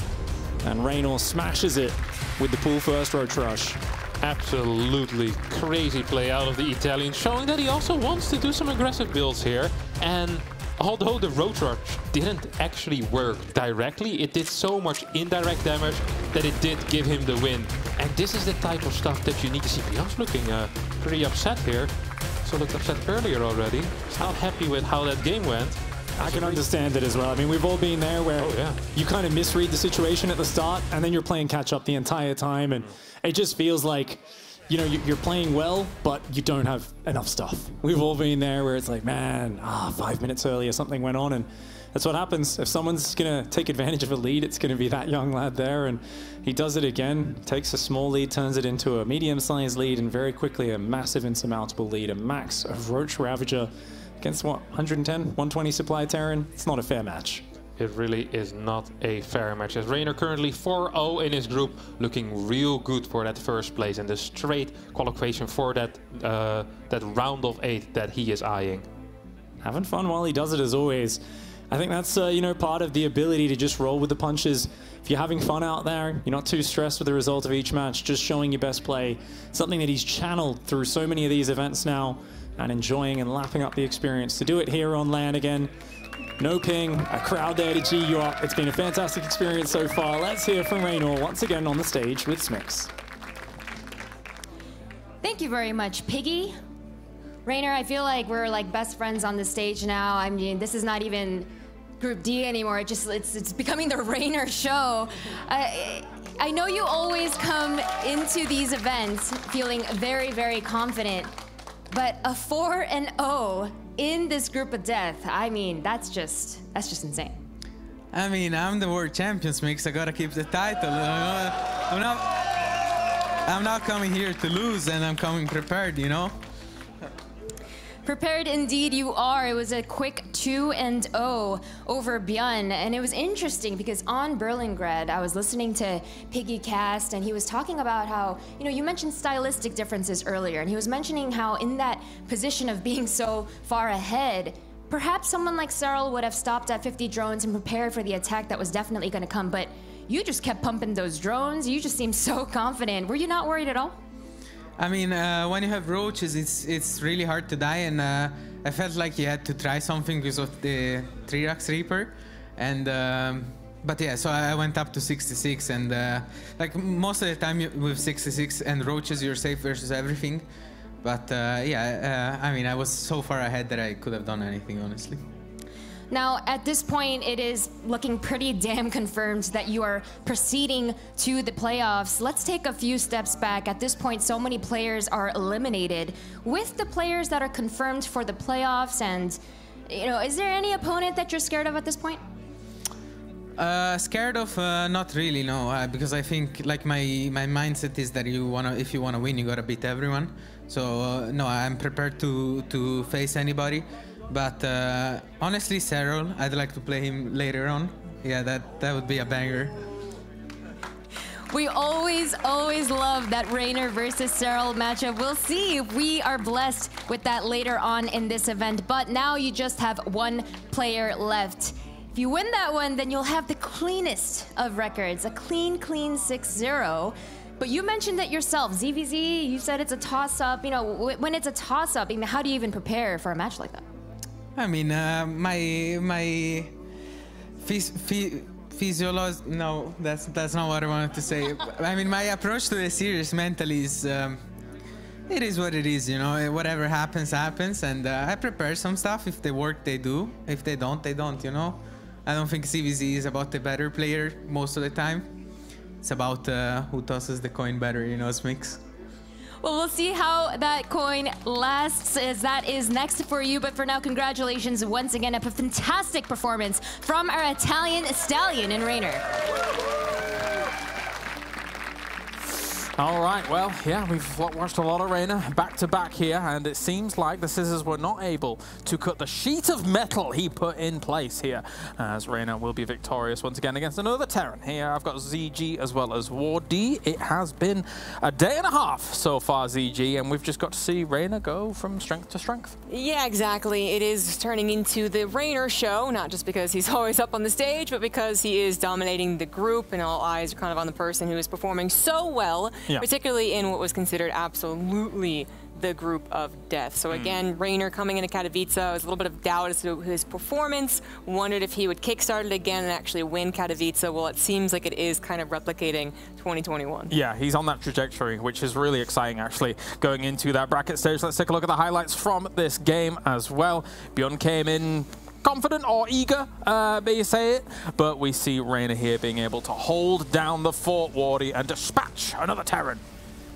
and Reynor smashes it with the pool first roach rush. Absolutely crazy play out of the Italian, showing that he also wants to do some aggressive builds here. And although the roach rush didn't actually work directly, it did so much indirect damage that it did give him the win. And this is the type of stuff that you need to see. Byun's looking pretty upset here. So looked upset earlier already. He's not happy with how that game went. I can understand it as well. I mean, we've all been there where you kind of misread the situation at the start, and then you're playing catch up the entire time, and it just feels like, you know, you're playing well, but you don't have enough stuff. We've all been there where it's like, man, 5 minutes earlier something went on, and that's what happens. If someone's going to take advantage of a lead, it's going to be that young lad there, and he does it again, takes a small lead, turns it into a medium-sized lead, and very quickly a massive insurmountable lead. A max of Roach Ravager against, what, 110, 120 supply Terran? It's not a fair match. It really is not a fair match, as Reynor currently 4-0 in his group, looking real good for that first place and the straight qualification for that round of 8 that he is eyeing. Having fun while he does it, as always. I think that's, you know, part of the ability to just roll with the punches. If you're having fun out there, you're not too stressed with the result of each match, just showing your best play. Something that he's channeled through so many of these events now, and enjoying and lapping up the experience. To do it here on LAN again, No ping, a crowd there to G you up. It's been a fantastic experience so far. Let's hear from Reynor once again on the stage with Smix. Thank you very much, Piggy. Reynor, I feel like we're like best friends on the stage now. I mean, this is not even Group D anymore. It's becoming the Reynor show. I know you always come into these events feeling very, very confident, but a 4-0 in this group of death, I mean, that's just insane. I mean, I'm the world champion, Smix. I gotta keep the title. I'm not coming here to lose, and I'm coming prepared, you know? Prepared indeed you are. It was a quick 2-0 over Byun, and it was interesting because on Berlingrad, I was listening to Piggy Cast, and he was talking about how, you know, you mentioned stylistic differences earlier, and he was mentioning how in that position of being so far ahead, perhaps someone like Cyril would have stopped at 50 drones and prepared for the attack that was definitely going to come, but you just kept pumping those drones. You just seemed so confident. Were you not worried at all? I mean, when you have roaches, it's really hard to die, and I felt like you had to try something because of the 3-Rax Reaper, and but yeah, so I went up to 66, and like most of the time with 66 and roaches, you're safe versus everything, but yeah, I mean, I was so far ahead that I could have done anything, honestly. Now, at this point, it is looking pretty damn confirmed that you are proceeding to the playoffs. Let's take a few steps back. At this point, so many players are eliminated. With the players that are confirmed for the playoffs, and, you know, is there any opponent that you're scared of at this point? Scared of? Not really, no. Because I think, like, my mindset is that if you wanna win, you gotta beat everyone. So no, I'm prepared to face anybody. But honestly, Cyril, I'd like to play him later on. Yeah, that would be a banger. We always love that Reynor versus Cyril matchup. We'll see if we are blessed with that later on in this event. But now you just have one player left. If you win that one, then you'll have the cleanest of records, a clean 6-0. But you mentioned it yourself, ZVZ, you said it's a toss-up. You know, when it's a toss-up, I mean, how do you even prepare for a match like that? I mean, my physiology. No, that's not what I wanted to say. I mean, my approach to the series mentally is, it is what it is. You know, whatever happens, happens, and I prepare some stuff. If they work, they do. If they don't, they don't. You know, I don't think CVZ is about the better player most of the time. It's about who tosses the coin better. You know, Smix. Well, we'll see how that coin lasts, as that is next for you. But for now, congratulations once again. A fantastic performance from our Italian stallion in Reynor. All right, well, yeah, we've watched a lot of Reynor back-to-back here, and it seems like the scissors were not able to cut the sheet of metal he put in place here, as Reynor will be victorious once again against another Terran. Here I've got ZG as well as Wardy. It has been a day and a half so far, ZG, and we've just got to see Reynor go from strength to strength. Yeah, exactly. It is turning into the Reynor show, not just because he's always up on the stage, but because he is dominating the group, and all eyes are kind of on the person who is performing so well. Yeah. Particularly in what was considered absolutely the group of death. So again, Reynor coming into Katowice, was a little bit of doubt as to his performance, wondered if he would kickstart it again and actually win Katowice. Well, it seems like it is kind of replicating 2021. Yeah, he's on that trajectory, which is really exciting, actually, going into that bracket stage. Let's take a look at the highlights from this game as well. Byun came in confident or eager, may you say it, but we see Reynor here being able to hold down the fort, Wardy, and dispatch another Terran.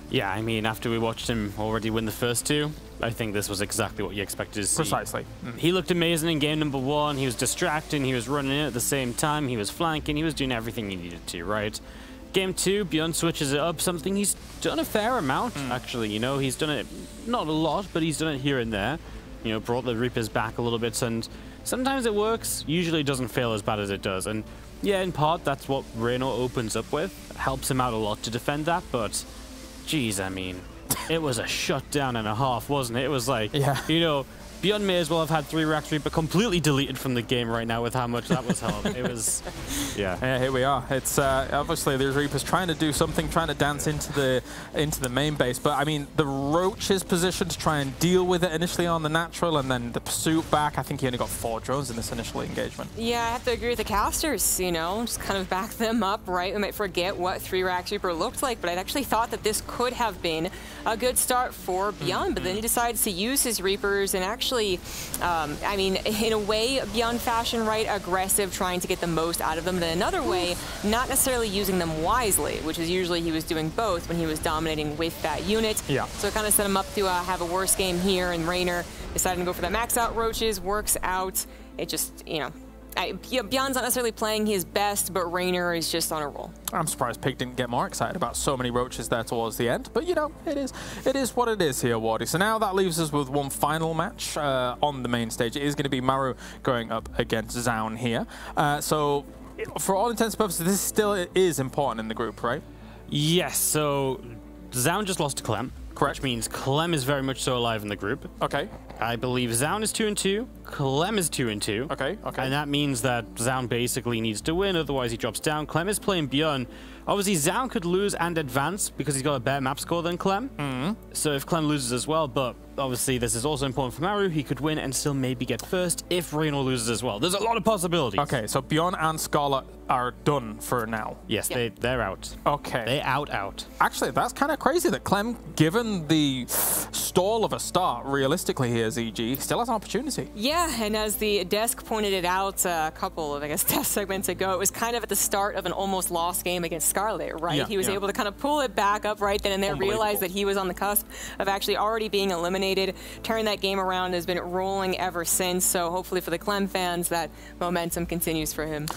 Yeah, I mean, after we watched him already win the first two, I think this was exactly what you expected to see. Precisely. He looked amazing in game number 1. He was distracting, he was running in at the same time, he was flanking, he was doing everything he needed to, right? Game 2, Byun switches it up, something he's done a fair amount, actually. You know, he's done it, not a lot, but he's done it here and there. You know, brought the Reapers back a little bit, and sometimes it works, usually it doesn't fail as bad as it does. And yeah, in part, that's what Reynor opens up with. It helps him out a lot to defend that, but geez, I mean, it was a shutdown and a half, wasn't it? It was like, you know, Byun may as well have had 3 Reactor Reaper completely deleted from the game right now with how much that was held. It was, yeah. Yeah, here we are. It's obviously the Reaper's trying to do something, trying to dance into the main base. But I mean, the Roach's position to try and deal with it initially on the natural, and then the pursuit back. I think he only got 4 drones in this initial engagement. Yeah, I have to agree with the casters. You know, just kind of back them up, right? We might forget what 3 Reactor Reaper looked like, but I actually thought that this could have been a good start for Byun. But then he decides to use his Reapers and actually, I mean, in a way, Byun fashion, right? Aggressive, trying to get the most out of them. Then another way, not necessarily using them wisely, which is usually he was doing both when he was dominating with that unit. Yeah. So it kind of set him up to have a worse game here, and Reynor deciding to go for the max out Roaches, works out. It just, you know, Byun's not necessarily playing his best, but Reynor is just on a roll. I'm surprised Pig didn't get more excited about so many Roaches there towards the end, but you know, it is what it is here, Wardy. So now that leaves us with one final match on the main stage. It is going to be Maru going up against Zaun here. So for all intents and purposes, this still is important in the group, right? Yes, so Zaun just lost to Clem. Correct. Which means Clem is very much so alive in the group. Okay. I believe Zaun is 2-2, Clem is 2-2. Okay, okay. And that means that Zaun basically needs to win, otherwise he drops down. Clem is playing Byun. Obviously, Zaun could lose and advance because he's got a better map score than Clem. So if Clem loses as well, but obviously this is also important for Maru. He could win and still maybe get first if Reynor loses as well. There's a lot of possibilities. Okay, so Byun and Scarlett are done for now. Yes, they're out. Okay. They're out. Actually, that's kind of crazy that Clem, given the stall of a start, realistically here, ZG, still has an opportunity. Yeah, and as the desk pointed it out a couple of, I guess, test segments ago, it was kind of at the start of an almost lost game against Scarlett, right? Yeah, he was able to kind of pull it back up right then and there, realize that he was on the cusp of actually already being eliminated, turn that game around, has been rolling ever since. So hopefully for the Clem fans, that momentum continues for him.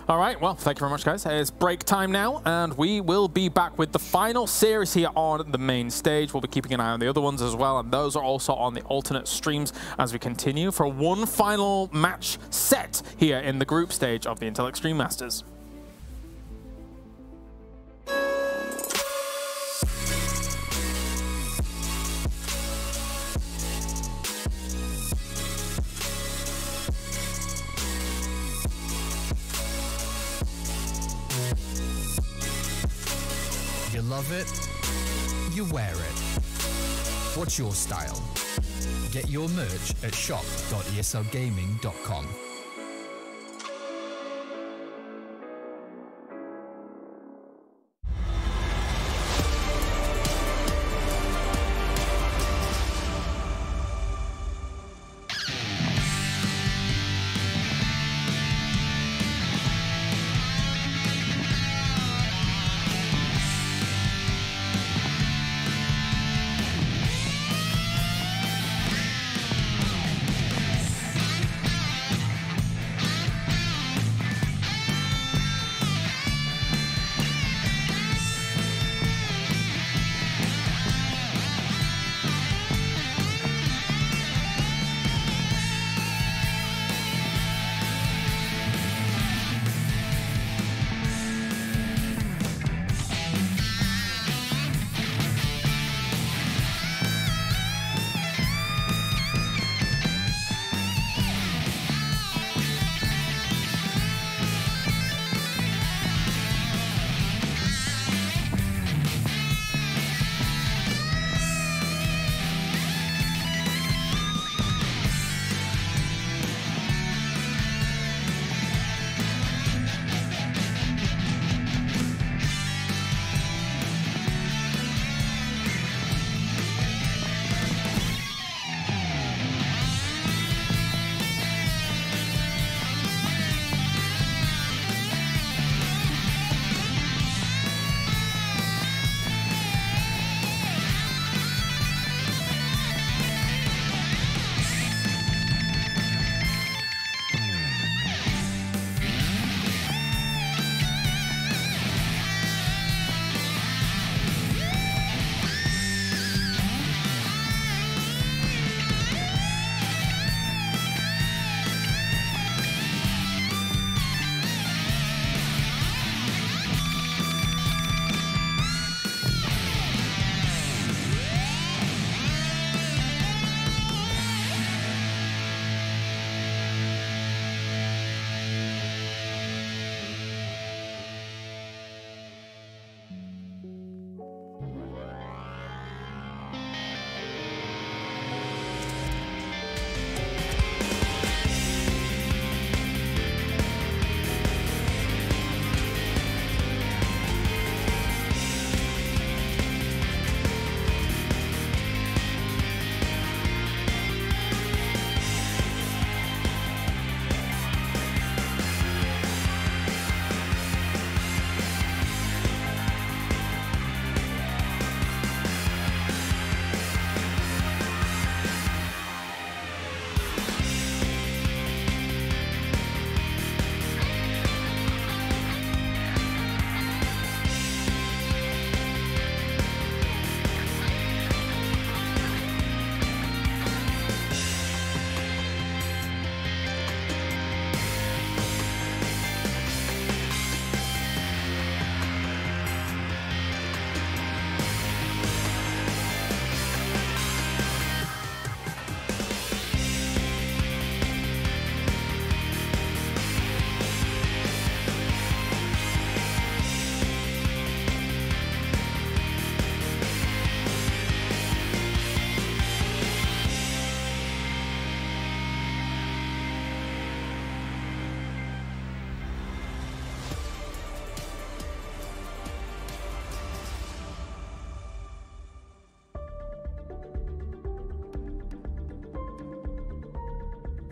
All right, well, thank you very much, guys. It's break time now, and we will be back with the final series here on the main stage. We'll be keeping an eye on the other ones as well, and those are also on the alternate streams as we continue for one final match set here in the group stage of the Intel Extreme Masters. You love it, you wear it. What's your style? Get your merch at shop.eslgaming.com.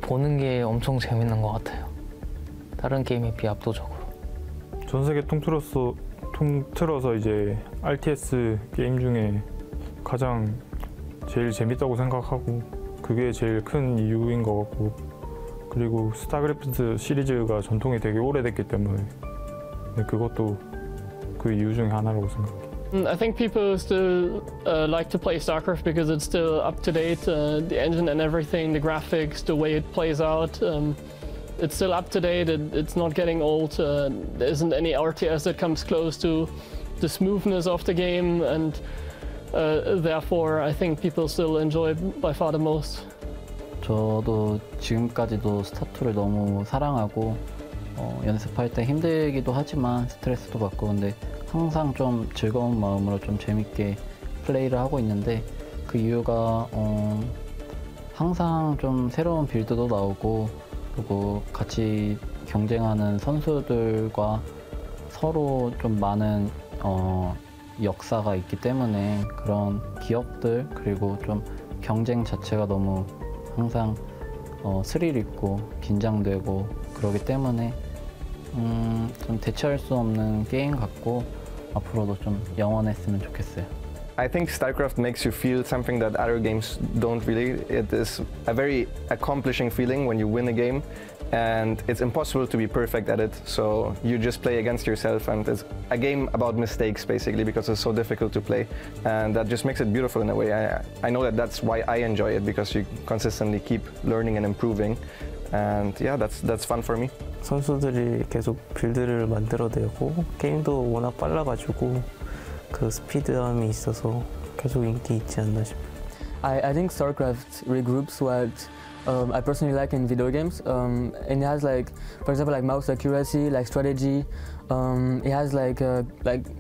보는 게 엄청 재밌는 것 같아요. 다른 게임에 비해 압도적으로. 전 세계 통틀어서 이제 RTS 게임 중에 가장 제일 재밌다고 생각하고 그게 제일 큰 이유인 것 같고 그리고 스타크래프트 시리즈가 전통이 되게 오래됐기 때문에 그것도 그 이유 중에 하나라고 생각해요. I think people still like to play StarCraft because it's still up to date, the engine and everything, the graphics, the way it plays out. It's still up to date, it's not getting old, there isn't any RTS that comes close to the smoothness of the game, and therefore I think people still enjoy it by far the most. 저도 지금까지도 스타2를 너무 사랑하고 연습할 때 힘들기도 하지만 스트레스도 받고 근데 항상 좀 즐거운 마음으로 좀 재밌게 플레이를 하고 있는데 그 이유가 항상 좀 새로운 빌드도 나오고 그리고 같이 경쟁하는 선수들과 서로 좀 많은 역사가 있기 때문에 그런 기억들 그리고 좀 경쟁 자체가 너무 항상 스릴 있고 긴장되고 그러기 때문에 좀 대체할 수 없는 게임 같고 앞으로도 좀 영원했으면 좋겠어요. I think StarCraft makes you feel something that other games don't really. It is a very accomplishing feeling when you win a game, and it's impossible to be perfect at it, so you just play against yourself, and it's a game about mistakes basically because it's so difficult to play, and that just makes it beautiful in a way. I know that that's why I enjoy it, because you consistently keep learning and improving, and yeah, that's fun for me. 선수들이 계속 빌드를 만들어내고 게임도 워낙 빨라가지고 그 스피드함이 있어서 계속 인기 있지 않나 싶어요. I think StarCraft regroups what I personally like in video games, and it has like, for example, like mouse accuracy, like strategy. It has like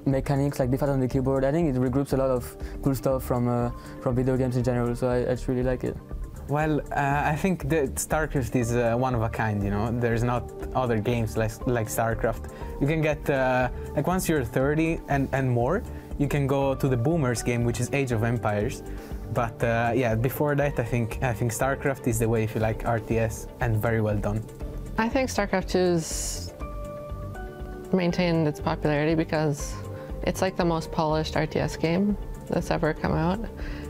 mechanics, like different on the keyboard. I think it regroups a lot of cool stuff from video games in general. So I just really like it. Well, I think that StarCraft is one of a kind, you know. There's not other games like StarCraft. You can get, like once you're 30 and more, you can go to the Boomers game, which is Age of Empires. But yeah, before that, I think StarCraft is the way if you like RTS, and very well done. I think StarCraft 2's maintained its popularity because it's like the most polished RTS game that's ever come out.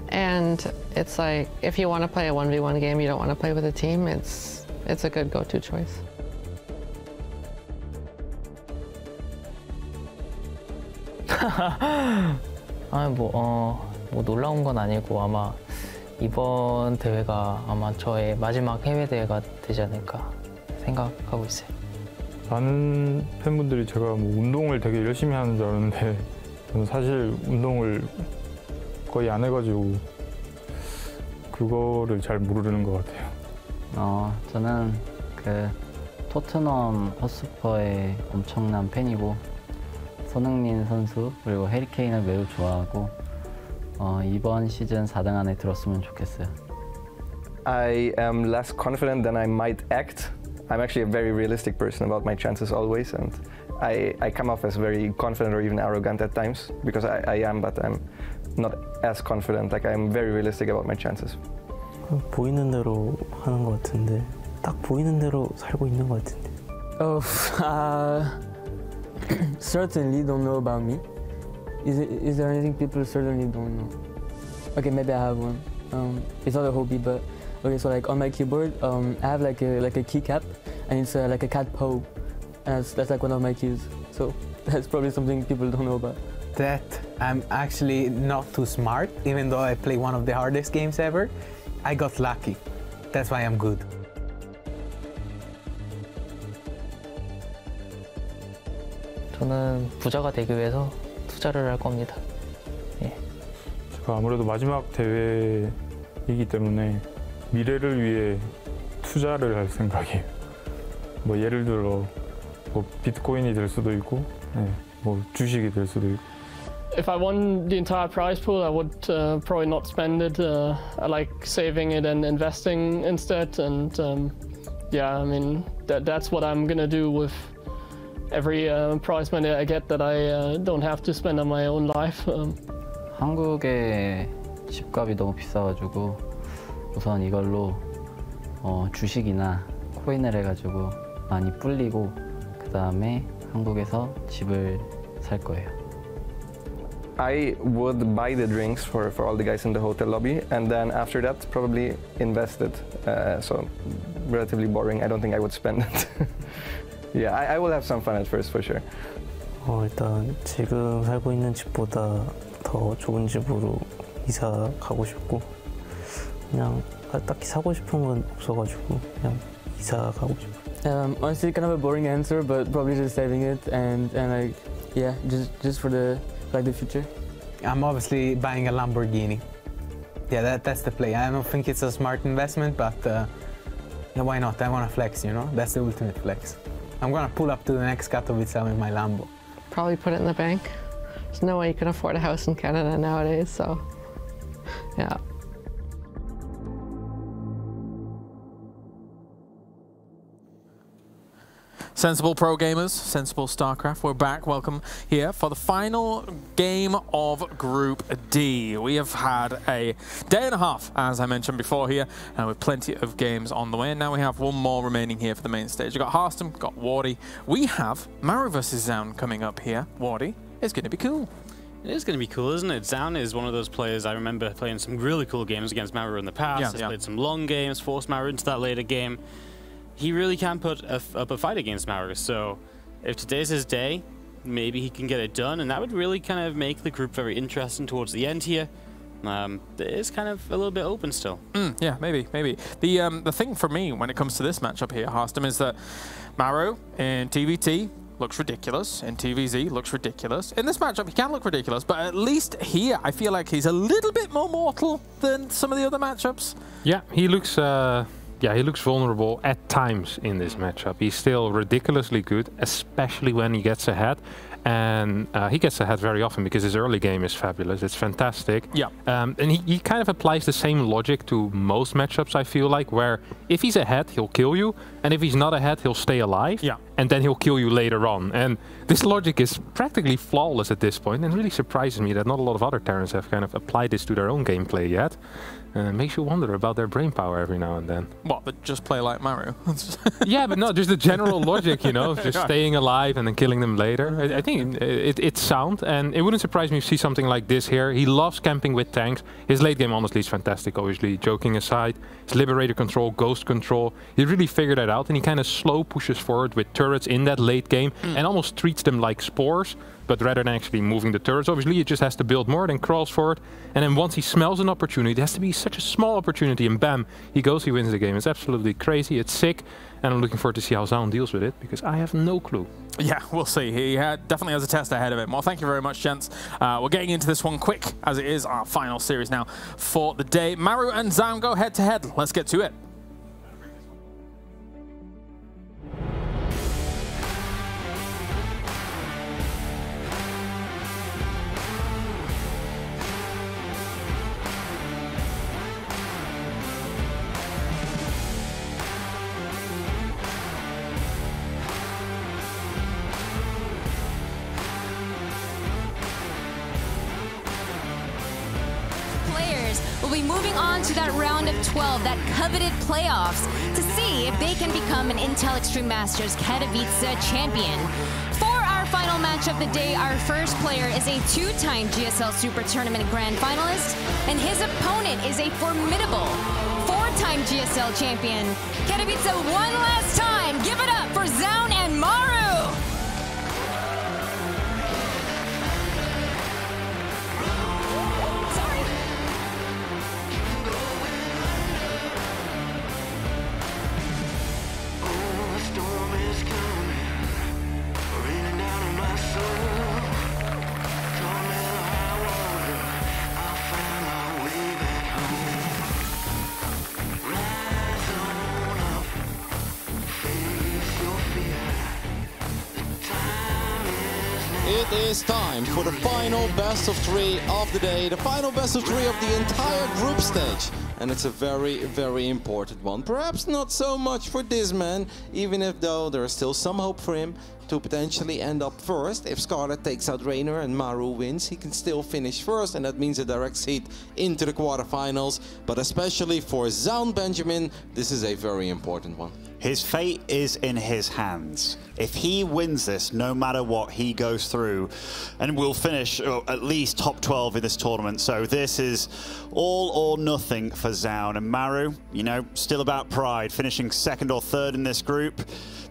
And it's like, if you want to play a 1v1 game, you don't want to play with a team, it's a good go-to choice. 뭐 놀라운 건 아니고 아마 이번 대회가 아마 저의 마지막 해외 대회가 되지 않을까 생각하고 있어요. 많은 팬분들이 제가 뭐 운동을 되게 열심히 하는 줄 알았는데 저는 사실 운동을 거의 안 해가지고 그거를 잘 모르는 것 같아요. 저는 그 토트넘 허스퍼의 엄청난 팬이고 손흥민 선수 그리고 해리케인을 매우 좋아하고 이번 시즌 4등 안에 들었으면 좋겠어요. I am less confident than I might act. I'm actually a very realistic person about my chances always, and I come off as very confident or even arrogant at times because I am, but I'm not as confident. Like I'm very realistic about my chances. 보이는 대로 하는 것 같은데 딱 보이는 대로 살고 있는 것 같은데. Certainly don't know about me. Is there anything people certainly don't know? Okay, maybe I have one. It's not a hobby, but okay. So like on my keyboard, I have like a keycap, and it's like a cat paw, and that's like one of my keys. So that's probably something people don't know about. That I'm actually not too smart, even though I play one of the hardest games ever. I got lucky. That's why I'm good. 저는 부자가 되기 위해서 투자를 할 겁니다. 예. 제가 아무래도 마지막 대회이기 때문에 미래를 위해 투자를 할 생각이에요. 뭐 예를 들어 뭐 비트코인이 될 수도 있고, 뭐 주식이 될 수도 있고. If I won the entire prize pool, I would probably not spend it. I like saving it and investing instead. And yeah, I mean that's what I'm gonna do with every prize money I get that I don't have to spend on my own life. 한국의 집값이 너무 비싸가지고 우선 이걸로 주식이나 코인을 해가지고 많이 불리고 그 다음에 한국에서 집을 살 거예요. I would buy the drinks for all the guys in the hotel lobby, and then after that probably invest it. So relatively boring. I don't think I would spend it. Yeah, I will have some fun at first for sure. 일단 지금 살고 있는 집보다 더 좋은 집으로 이사 가고 싶고 그냥 딱히 사고 싶은 건 없어가지고 그냥 이사 가고 싶어요. Honestly, kind of a boring answer, but probably just saving it and like yeah, just for the future. I'm obviously buying a Lamborghini. Yeah, that's the play. I don't think it's a smart investment, but why not? I want to flex, you know? That's the ultimate flex. I'm gonna pull up to the next Katowice with my Lambo. Probably put it in the bank. There's no way you can afford a house in Canada nowadays, so yeah. Sensible pro gamers, sensible StarCraft, we're back. Welcome here for the final game of Group D. We have had a day and a half, as I mentioned before here, with plenty of games on the way. And now we have one more remaining here for the main stage. We've got Harston, got Wardy. We have Maru versus Zaun coming up here. Wardy, it's going to be cool. It is going to be cool, isn't it? Zaun is one of those players. I remember playing some really cool games against Maru in the past. He's played some long games, forced Maru into that later game. He really can put up a fight against Maru, so if today's his day, maybe he can get it done, and that would really kind of make the group very interesting towards the end here. It is kind of a little bit open still. Yeah, maybe. The thing for me when it comes to this matchup here, Harston, is that Maru in TVT looks ridiculous, in TVZ looks ridiculous. In this matchup, he can look ridiculous, but at least here, I feel like he's a little bit more mortal than some of the other matchups. Yeah, he looks... Yeah, he looks vulnerable at times in this matchup. He's still ridiculously good, especially when he gets ahead. And he gets ahead very often because his early game is fabulous. It's fantastic. Yeah. And he kind of applies the same logic to most matchups, I feel like, where if he's ahead, he'll kill you. And if he's not ahead, he'll stay alive. Yeah. And then he'll kill you later on. And this logic is practically flawless at this point, and really surprises me that not a lot of other Terrans have kind of applied this to their own gameplay yet. Makes you wonder about their brain power every now and then. What, but just play like Maru? Yeah, but no, just the general logic, you know, just staying alive and then killing them later. I think it's sound, and it wouldn't surprise me to see something like this here. He loves camping with tanks. His late game honestly is fantastic, obviously, joking aside. His Liberator control, Ghost control, he really figured that out, and he kind of slow pushes forward with turrets in that late game and almost treats them like spores. But rather than actually moving the turrets, obviously he just has to build more, then crawls forward. And then once he smells an opportunity, it has to be such a small opportunity, and bam, he goes, he wins the game. It's absolutely crazy, it's sick, and I'm looking forward to see how Zaun deals with it, because I have no clue. Yeah, we'll see. He definitely has a test ahead of him. Well, thank you very much, gents. We're getting into this one quick, as it is our final series now for the day. Maru and Zaun go head-to-head. Let's get to it. We'll be moving on to that round of 12, that coveted playoffs, to see if they can become an Intel Extreme Masters Katowice champion. For our final match of the day, our first player is a two-time GSL Super Tournament Grand Finalist, and his opponent is a formidable four-time GSL champion. Katowice one last time. Give it up for Zaun and Maru. It is time for the final best of three of the day, the final best of three of the entire group stage. and it's a very, very important one. Perhaps not so much for this man, even if though there is still some hope for him to potentially end up first. If Scarlett takes out Reynor and Maru wins, he can still finish first, and that means a direct seat into the quarterfinals. But especially for Zaun Benjamin, this is a very important one. His fate is in his hands. If he wins this, no matter what, he goes through and will finish at least top 12 in this tournament. So this is all or nothing for Zaun. And Maru, you know, still about pride, finishing second or third in this group.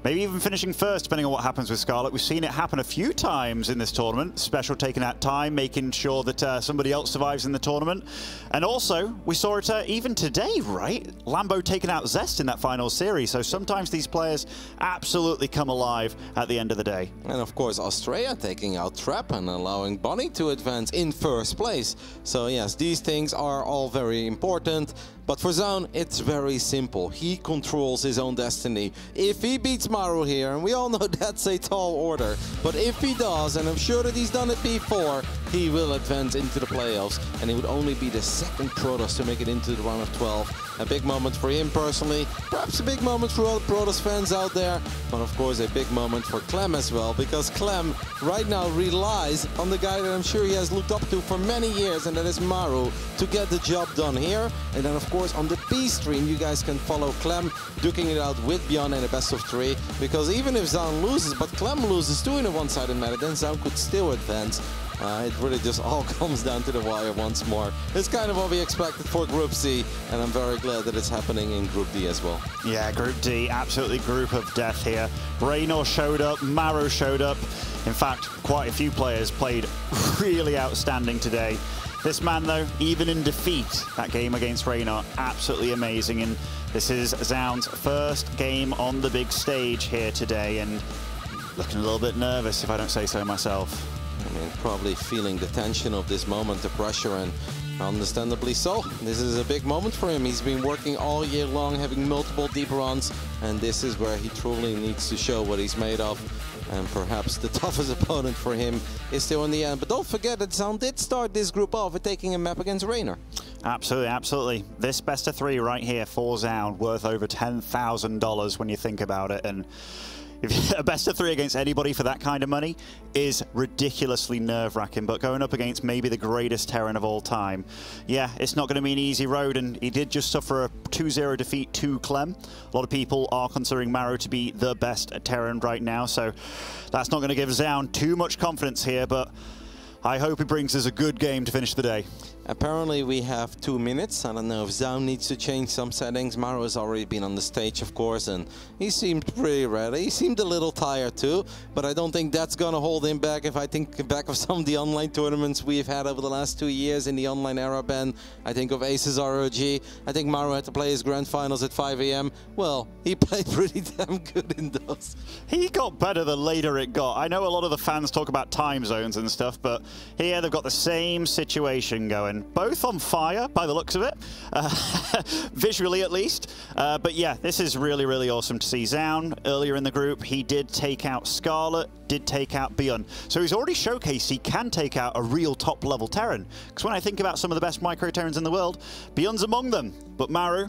Maybe even finishing first, depending on what happens with Scarlett. We've seen it happen a few times in this tournament. Special taking out time, making sure that somebody else survives in the tournament. And also, we saw it even today, right? Lambo taking out Zest in that final series. So sometimes these players absolutely come alive at the end of the day. And of course, Astrea taking out Trap and allowing Bonnie to advance in first place. So yes, these things are all very important. But for Zaun, it's very simple. He controls his own destiny. If he beats Maru here, and we all know that's a tall order, but if he does, and I'm sure that he's done it before, he will advance into the playoffs, and he would only be the second Protoss to make it into the round of 12. A big moment for him personally, perhaps a big moment for all the Protoss fans out there, but of course a big moment for Clem as well, because Clem right now relies on the guy that I'm sure he has looked up to for many years, and that is Maru, to get the job done here. And then of course on the B stream you guys can follow Clem duking it out with Byun in a best of 3, because even if Zaun loses, but Clem loses too in a one-sided meta, then Zaun could still advance. It really just all comes down to the wire once more. It's kind of what we expected for Group C, and I'm very glad that it's happening in Group D as well. Yeah, Group D, absolutely group of death here. Reynor showed up, Maru showed up. In fact, quite a few players played really outstanding today. This man, though, even in defeat, that game against Reynor, absolutely amazing. And this is Zaun's first game on the big stage here today, and looking a little bit nervous, if I don't say so myself. I mean, probably feeling the tension of this moment, the pressure, and understandably so. This is a big moment for him. He's been working all year long, having multiple deep runs, and this is where he truly needs to show what he's made of. And perhaps the toughest opponent for him is still in the end. But don't forget that Zaun did start this group off with taking a map against Reynor. Absolutely, absolutely. This best of 3 right here for Zaun, worth over $10,000 when you think about it. And a best of 3 against anybody for that kind of money is ridiculously nerve-wracking, but going up against maybe the greatest Terran of all time, yeah, it's not going to be an easy road, and he did just suffer a 2-0 defeat to Clem. A lot of people are considering Maru to be the best Terran right now, so that's not going to give Zaun too much confidence here, but I hope he brings us a good game to finish the day. Apparently we have 2 minutes. I don't know if Zaun needs to change some settings. Maru has already been on the stage, of course, and he seemed pretty ready. He seemed a little tired too, but I don't think that's going to hold him back. If I think back of some of the online tournaments we've had over the last 2 years in the online era, Ben, I think of Aces ROG. I think Maru had to play his grand finals at 5 AM. Well, he played pretty damn good in those. He got better the later it got. I know a lot of the fans talk about time zones and stuff, but here they've got the same situation going. Both on fire, by the looks of it, visually at least. But yeah, this is really, really awesome to see. Zaun, earlier in the group, he did take out Scarlett, did take out Byun. So he's already showcased he can take out a real top-level Terran. Because when I think about some of the best micro-Terrans in the world, Byun's among them. But Maru,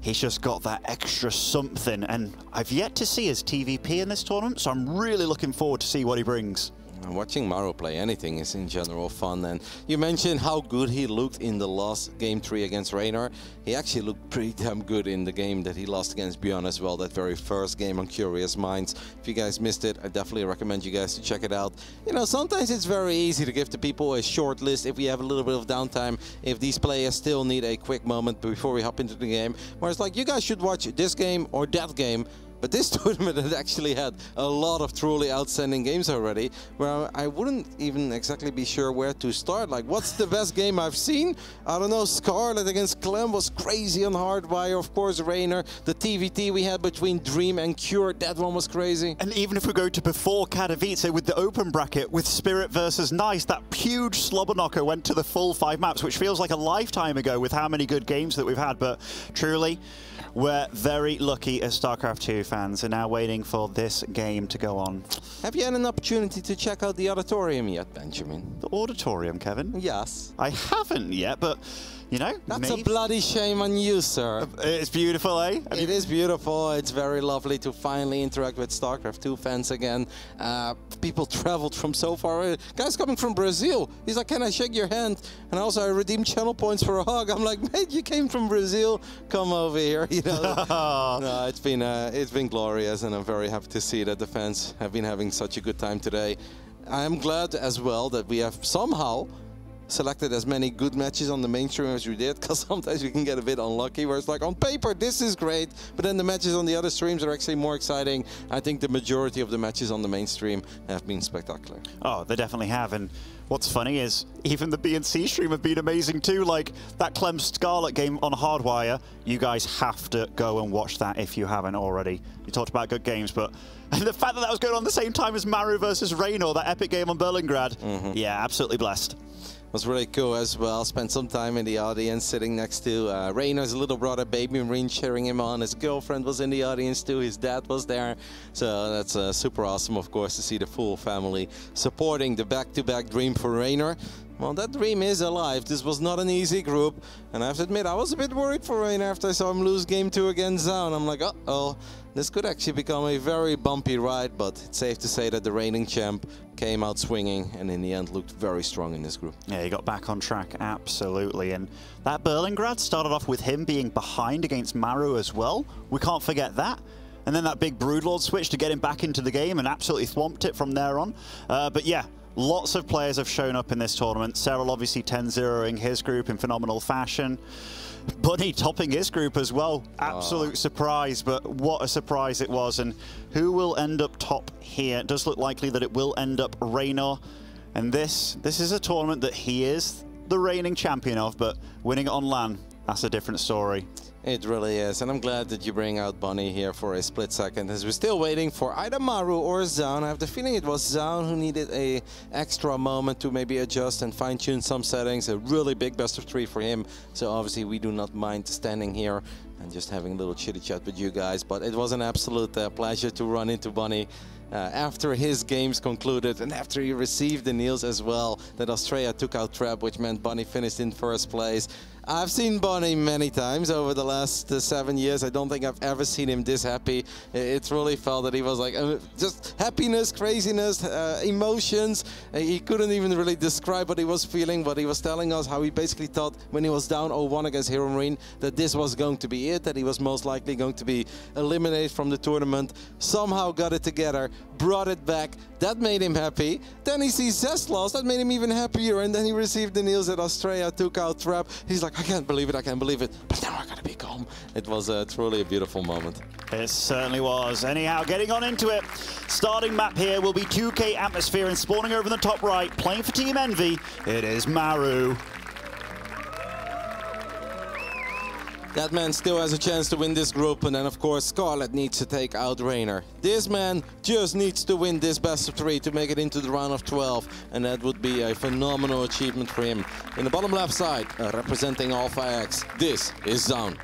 he's just got that extra something. And I've yet to see his TVP in this tournament, so I'm really looking forward to see what he brings. Watching Maru play anything is in general fun, and you mentioned how good he looked in the last game 3 against Reynor. He actually looked pretty damn good in the game that he lost against Byun as well, that very first game on Curious Minds. If you guys missed it, I definitely recommend you guys to check it out. You know, sometimes it's very easy to give the people a short list if we have a little bit of downtime, if these players still need a quick moment before we hop into the game, where it's like, you guys should watch this game or that game. But this tournament has actually had a lot of truly outstanding games already, where I wouldn't even exactly be sure where to start. Like, what's the best game I've seen? I don't know. Scarlett against Clem was crazy on Hardwire. Of course, Reynor. The TVT we had between Dream and Cure, that one was crazy. And even if we go to before Katowice with the open bracket, with Spirit versus Nice, that huge slobber knocker went to the full 5 maps, which feels like a lifetime ago with how many good games that we've had. But truly, we're very lucky as StarCraft 2 fans are now waiting for this game to go on. Have you had an opportunity to check out the auditorium yet, Benjamin? The auditorium, Kevin? Yes. I haven't yet, but you know, that's a bloody shame on you, sir. It's beautiful, eh? It is beautiful. It's very lovely to finally interact with StarCraft 2 fans again. People traveled from so far. Guys coming from Brazil. He's like, can I shake your hand? And also I redeemed channel points for a hug. I'm like, mate, you came from Brazil. Come over here. You know. No, it's been glorious, and I'm very happy to see that the fans have been having such a good time today. I'm glad as well that we have somehow selected as many good matches on the mainstream as we did, because sometimes we can get a bit unlucky where it's like, on paper this is great, but then the matches on the other streams are actually more exciting. I think the majority of the matches on the mainstream have been spectacular. Oh, they definitely have. And what's funny is even the B&C stream have been amazing too. Like that Clem Scarlett game on Hardwire, you guys have to go and watch that if you haven't already. You talked about good games, but the fact that that was going on at the same time as Maru versus Reynor, that epic game on Berlingrad, yeah, absolutely blessed. Was really cool as well. Spent some time in the audience sitting next to Reynor's little brother, Byun, cheering him on. His girlfriend was in the audience too. His dad was there. So that's super awesome, of course, to see the full family supporting the back-to-back dream for Reynor. Well, that dream is alive. This was not an easy group. And I have to admit, I was a bit worried for Reynor after I saw him lose game 2 against Zone. I'm like, uh-oh, this could actually become a very bumpy ride, but it's safe to say that the reigning champ came out swinging and in the end looked very strong in this group. Yeah, he got back on track, absolutely. And that Berlingrad started off with him being behind against Maru as well. We can't forget that. And then that big Broodlord switch to get him back into the game and absolutely thwomped it from there on. But yeah, lots of players have shown up in this tournament. Cyril obviously 10-0ing his group in phenomenal fashion. Bunny topping his group as well. Absolute surprise, but what a surprise it was. And who will end up top here? It does look likely that it will end up Reynor. And this is a tournament that he is the reigning champion of, but winning it on LAN, that's a different story. It really is, and I'm glad that you bring out Bunny here for a split second, as we're still waiting for either Maru or Zone. I have the feeling it was Zone who needed a extra moment to maybe adjust and fine-tune some settings. A really big best of 3 for him, so obviously we do not mind standing here and just having a little chitty-chat with you guys. But it was an absolute pleasure to run into Bunny after his games concluded and after he received the news as well that Astrea took out Trap, which meant Bunny finished in first place. I've seen Bunny many times over the last 7 years. I don't think I've ever seen him this happy. It really felt that he was like just happiness, craziness, emotions. He couldn't even really describe what he was feeling, but he was telling us how he basically thought when he was down 0-1 against Heromarine that this was going to be it, that he was most likely going to be eliminated from the tournament. Somehow got it together, brought it back. That made him happy. Then he sees Zest lost. That made him even happier. And then he received the news that Astrea took out Trap. He's like, I can't believe it, I can't believe it. But now I gotta be calm. It was truly a beautiful moment. It certainly was. Anyhow, getting on into it. Starting map here will be 2K Atmosphere, and spawning over in the top right, playing for Team Envy, it is Maru. That man still has a chance to win this group, and then of course Scarlett needs to take out Reynor. This man just needs to win this best of 3 to make it into the round of 12, and that would be a phenomenal achievement for him. In the bottom left side, representing Alpha X, this is Zone.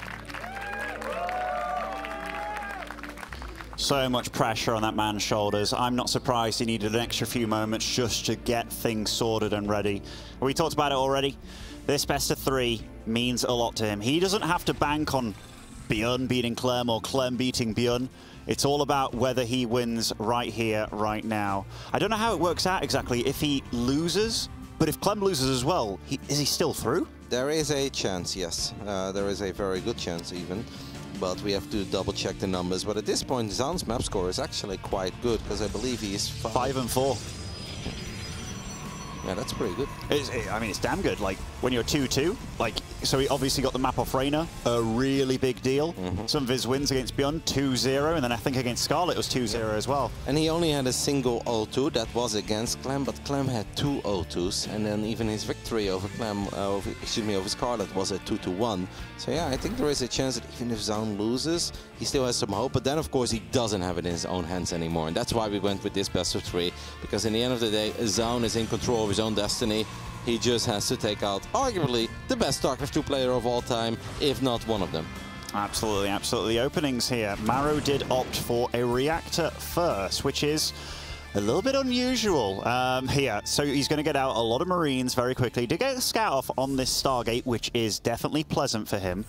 So much pressure on that man's shoulders. I'm not surprised he needed an extra few moments just to get things sorted and ready. We talked about it already. This best of 3 means a lot to him. He doesn't have to bank on Byun beating Clem or Clem beating Byun. It's all about whether he wins right here, right now. I don't know how it works out exactly if he loses, but if Clem loses as well, is he still through? There is a chance, yes. There is a very good chance even. But we have to double check the numbers. But at this point, Zone's map score is actually quite good, because I believe he is 5-4. Yeah, that's pretty good. I mean, it's damn good. Like, when you're 2-2, like, so he obviously got the map off Reynor, a really big deal. Some of his wins against Byun, 2-0, and then I think against Scarlett it was 2-0 as well. And he only had a single 0-2, that was against Clem, but Clem had 2 0-2s, and then even his victory over over Scarlett was a 2-1. So yeah, I think there is a chance that even if Zone loses, he still has some hope, but then of course he doesn't have it in his own hands anymore, and that's why we went with this best of 3, because in the end of the day, Zone is in control of his own destiny. He just has to take out arguably the best StarCraft 2 player of all time, if not one of them. Absolutely, absolutely. Openings here. Maru did opt for a reactor first, which is A little bit unusual here. So he's going to get out a lot of Marines very quickly. Did get a scout off on this Stargate, which is definitely pleasant for him.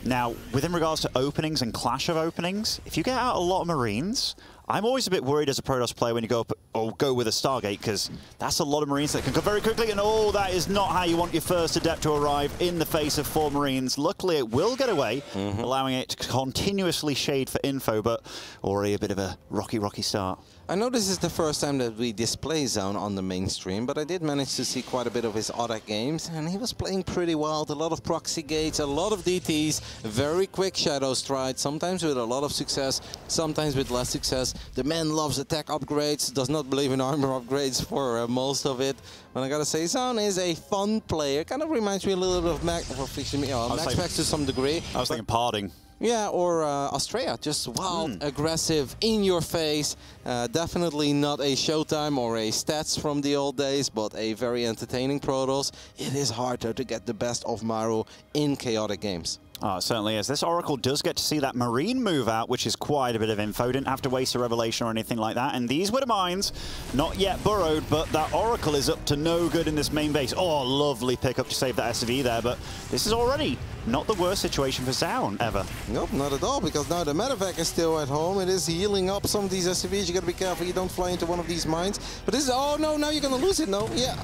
Now, within regards to openings and clash of openings, if you get out a lot of Marines, I'm always a bit worried as a Protoss player when you go up or go with a Stargate, because that's a lot of Marines that can come very quickly, and oh, that is not how you want your first Adept to arrive in the face of 4 Marines. Luckily, it will get away, allowing it to continuously shade for info, but already a bit of a rocky start. I know this is the first time that we display Zone on the mainstream, but I did manage to see quite a bit of his other games, and he was playing pretty wild. A lot of proxy gates, a lot of DTs, very quick Shadow Stride, sometimes with a lot of success, sometimes with less success. The man loves attack upgrades, does not believe in armor upgrades for most of it. But I gotta say, Zone is a fun player. Kind of reminds me a little bit of Max Pax to some degree. I was thinking Parding. Yeah, or Astrea, just wild, aggressive, in your face. Definitely not a Showtime or a Stats from the old days, but a very entertaining Protoss. It is hard though to get the best of Maru in chaotic games. Oh, it certainly is. This Oracle does get to see that Marine move out, which is quite a bit of info. Didn't have to waste a Revelation or anything like that. And these Widow Mines, not yet burrowed, but that Oracle is up to no good in this main base. Oh, lovely pickup to save that SV there, but this is already not the worst situation for Zaun ever. Nope, not at all, because now the Medevac is still at home. It is healing up some of these SCVs. You gotta be careful you don't fly into one of these mines. But this is, oh no, now you're gonna lose it, no? Yeah.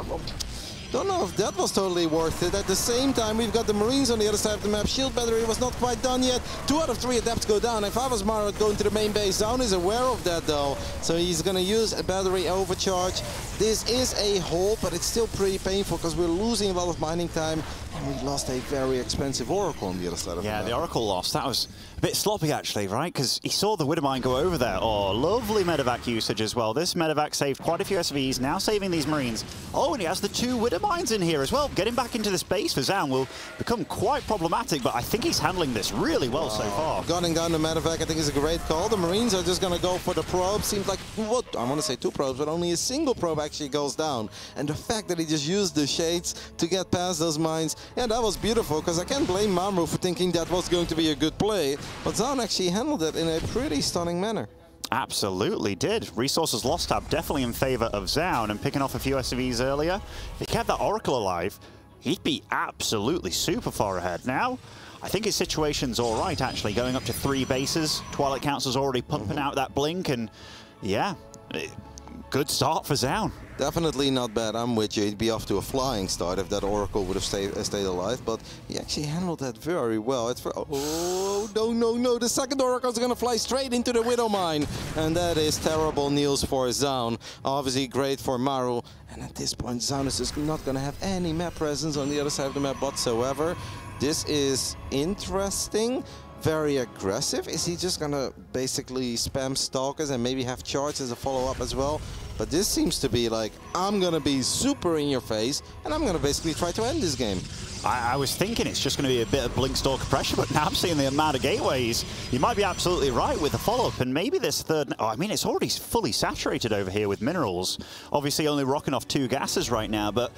Don't know if that was totally worth it. At the same time, we've got the Marines on the other side of the map. Shield battery was not quite done yet. 2 out of 3 Adepts go down. If I was Maru, I'd go into the main base. Zaun is aware of that though, so he's gonna use a battery overcharge. This is a hold, but it's still pretty painful because we're losing a lot of mining time, and we lost a very expensive Oracle on the other side of the map. Yeah, the Oracle lost. That was a bit sloppy actually, right? Because he saw the Widowmine go over there. Oh, lovely Medevac usage as well. This Medevac saved quite a few SVs, now saving these Marines. Oh, and he has the 2 Widowmines in here as well. Getting back into the space for Zaun will become quite problematic, but I think he's handling this really well so far. Gunning down the Medevac, I think, is a great call. The Marines are just going to go for the probe. Seems like, what? I want to say 2 probes, but only a single probe actually goes down. And the fact that he just used the shades to get past those mines, yeah, that was beautiful, because I can't blame Maru for thinking that was going to be a good play. But Zaun actually handled it in a pretty stunning manner. Absolutely did. Resources lost tab definitely in favor of Zaun, and picking off a few SCVs earlier. If he kept that Oracle alive, he'd be absolutely super far ahead. Now, I think his situation's all right, actually, going up to 3 bases. Twilight Council's already pumping out that blink, and yeah, good start for Zaun. Definitely not bad. I'm with you. He'd be off to a flying start if that Oracle would have stayed alive, but he actually handled that very well. It's for, oh, no. The second Oracle is going to fly straight into the Widow Mine, and that is terrible news for Zaun. Obviously great for Maru, and at this point Zaun is just not going to have any map presence on the other side of the map whatsoever. This is interesting. Very aggressive. Is he just gonna basically spam Stalkers and maybe have charge as a follow-up as well? But this seems to be like, I'm gonna be super in your face and I'm gonna basically try to end this game. I was thinking it's just going to be a bit of Blink Stalker pressure, but now I'm seeing the amount of gateways. You might be absolutely right with the follow-up, and maybe this third... Oh, I mean, it's already fully saturated over here with minerals. Obviously only rocking off 2 gases right now, but...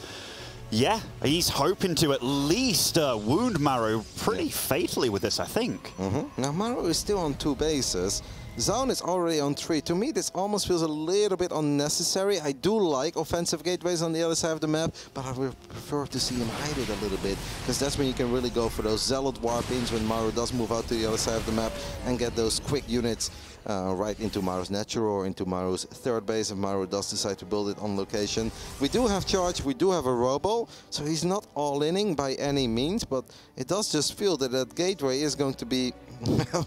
yeah, he's hoping to at least wound Maru pretty fatally with this, I think. Now, Maru is still on 2 bases. Zaun is already on 3. To me, this almost feels a little bit unnecessary. I do like offensive gateways on the other side of the map, but I would prefer to see him hide it a little bit, because that's when you can really go for those Zealot warp-ins when Maru does move out to the other side of the map and get those quick units right into Maru's natural or into Maru's 3rd base if Maru does decide to build it on location. We do have charge, we do have a robo, so he's not all-inning by any means, but it does just feel that that gateway is going to be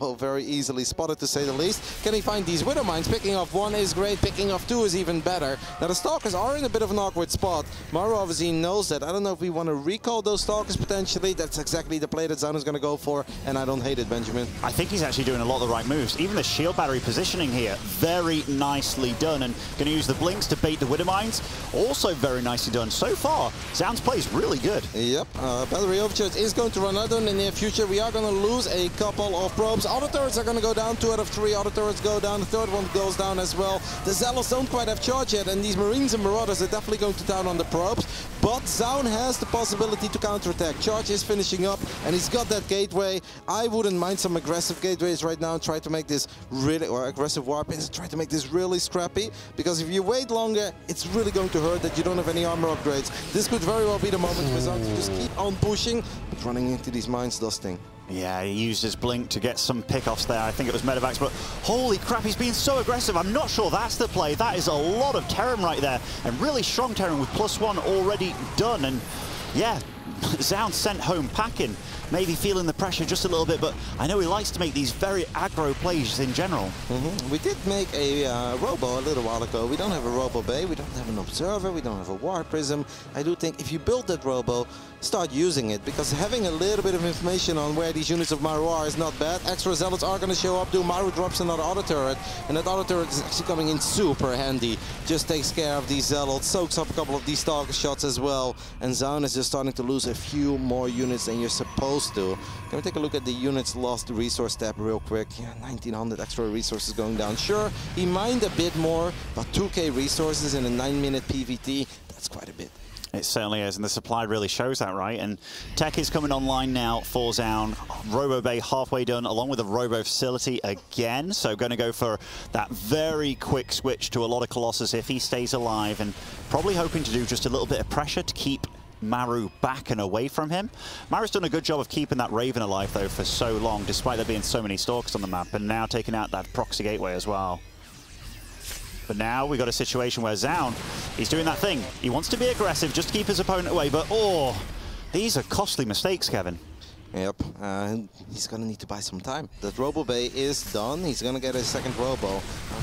well, very easily spotted, to say the least. Can he find these Widow Mines? Picking off 1 is great, picking off 2 is even better. Now the Stalkers are in a bit of an awkward spot. Maru obviously knows that. I don't know if we want to recall those Stalkers potentially. That's exactly the play that Zaun is going to go for, and I don't hate it, Benjamin. I think he's actually doing a lot of the right moves. Even the shield battery positioning here, very nicely done, and going to use the blinks to bait the Widow Mines. Also very nicely done. So far, Zaun's play is really good. Yep, battery overcharge is going to run out in the near future. We are going to lose a couple of probes. Auto turrets are going to go down. 2 out of 3 auto turrets go down. The third one goes down as well. The Zealots don't quite have charge yet, and these Marines and Marauders are definitely going to down on the probes. But Zaun has the possibility to counterattack. Charge is finishing up, and he's got that gateway. I wouldn't mind some aggressive gateways right now. Try to make this really, or aggressive warp ins. Try to make this really scrappy, because if you wait longer, it's really going to hurt that you don't have any armor upgrades. This could very well be the moment for Zaun to just keep on pushing, but running into these mines does sting. Yeah, he used his blink to get some pickoffs there. I think it was Medevacs, but holy crap, he's being so aggressive. I'm not sure that's the play. That is a lot of Terran right there, and really strong Terran with +1 already done. And yeah, Zaun sent home packing, maybe feeling the pressure just a little bit, but I know he likes to make these very aggro plays in general. We did make a robo a little while ago. We don't have a robo bay, we don't have an observer, we don't have a war prism. I do think if you build that robo, start using it, because having a little bit of information on where these units of Maru are is not bad. Extra Zealots are going to show up. Maru drops another auto turret, and that auto turret is actually coming in super handy. Just takes care of these Zealots, soaks up a couple of these Stalker shots as well, and Zaun is just starting to lose a few more units than you're supposed to. Can we take a look at the units lost resource tab real quick? Yeah, 1900 extra resources going down. Sure, he mined a bit more, but 2k resources in a 9-minute PvT, that's quite a bit. It certainly is, and the supply really shows that, right? And tech is coming online now for Zaun. Robo Bay halfway done, along with the Robo facility again. So going to go for that very quick switch to a lot of Colossus if he stays alive, and probably hoping to do just a little bit of pressure to keep Maru back and away from him. Maru's done a good job of keeping that Raven alive, though, for so long, despite there being so many Stalkers on the map, and now taking out that proxy gateway as well. But now we've got a situation where Zaun, he's doing that thing. He wants to be aggressive just to keep his opponent away, but oh, these are costly mistakes, Kevin. Yep, he's going to need to buy some time. That Robo Bay is done. He's going to get a second Robo.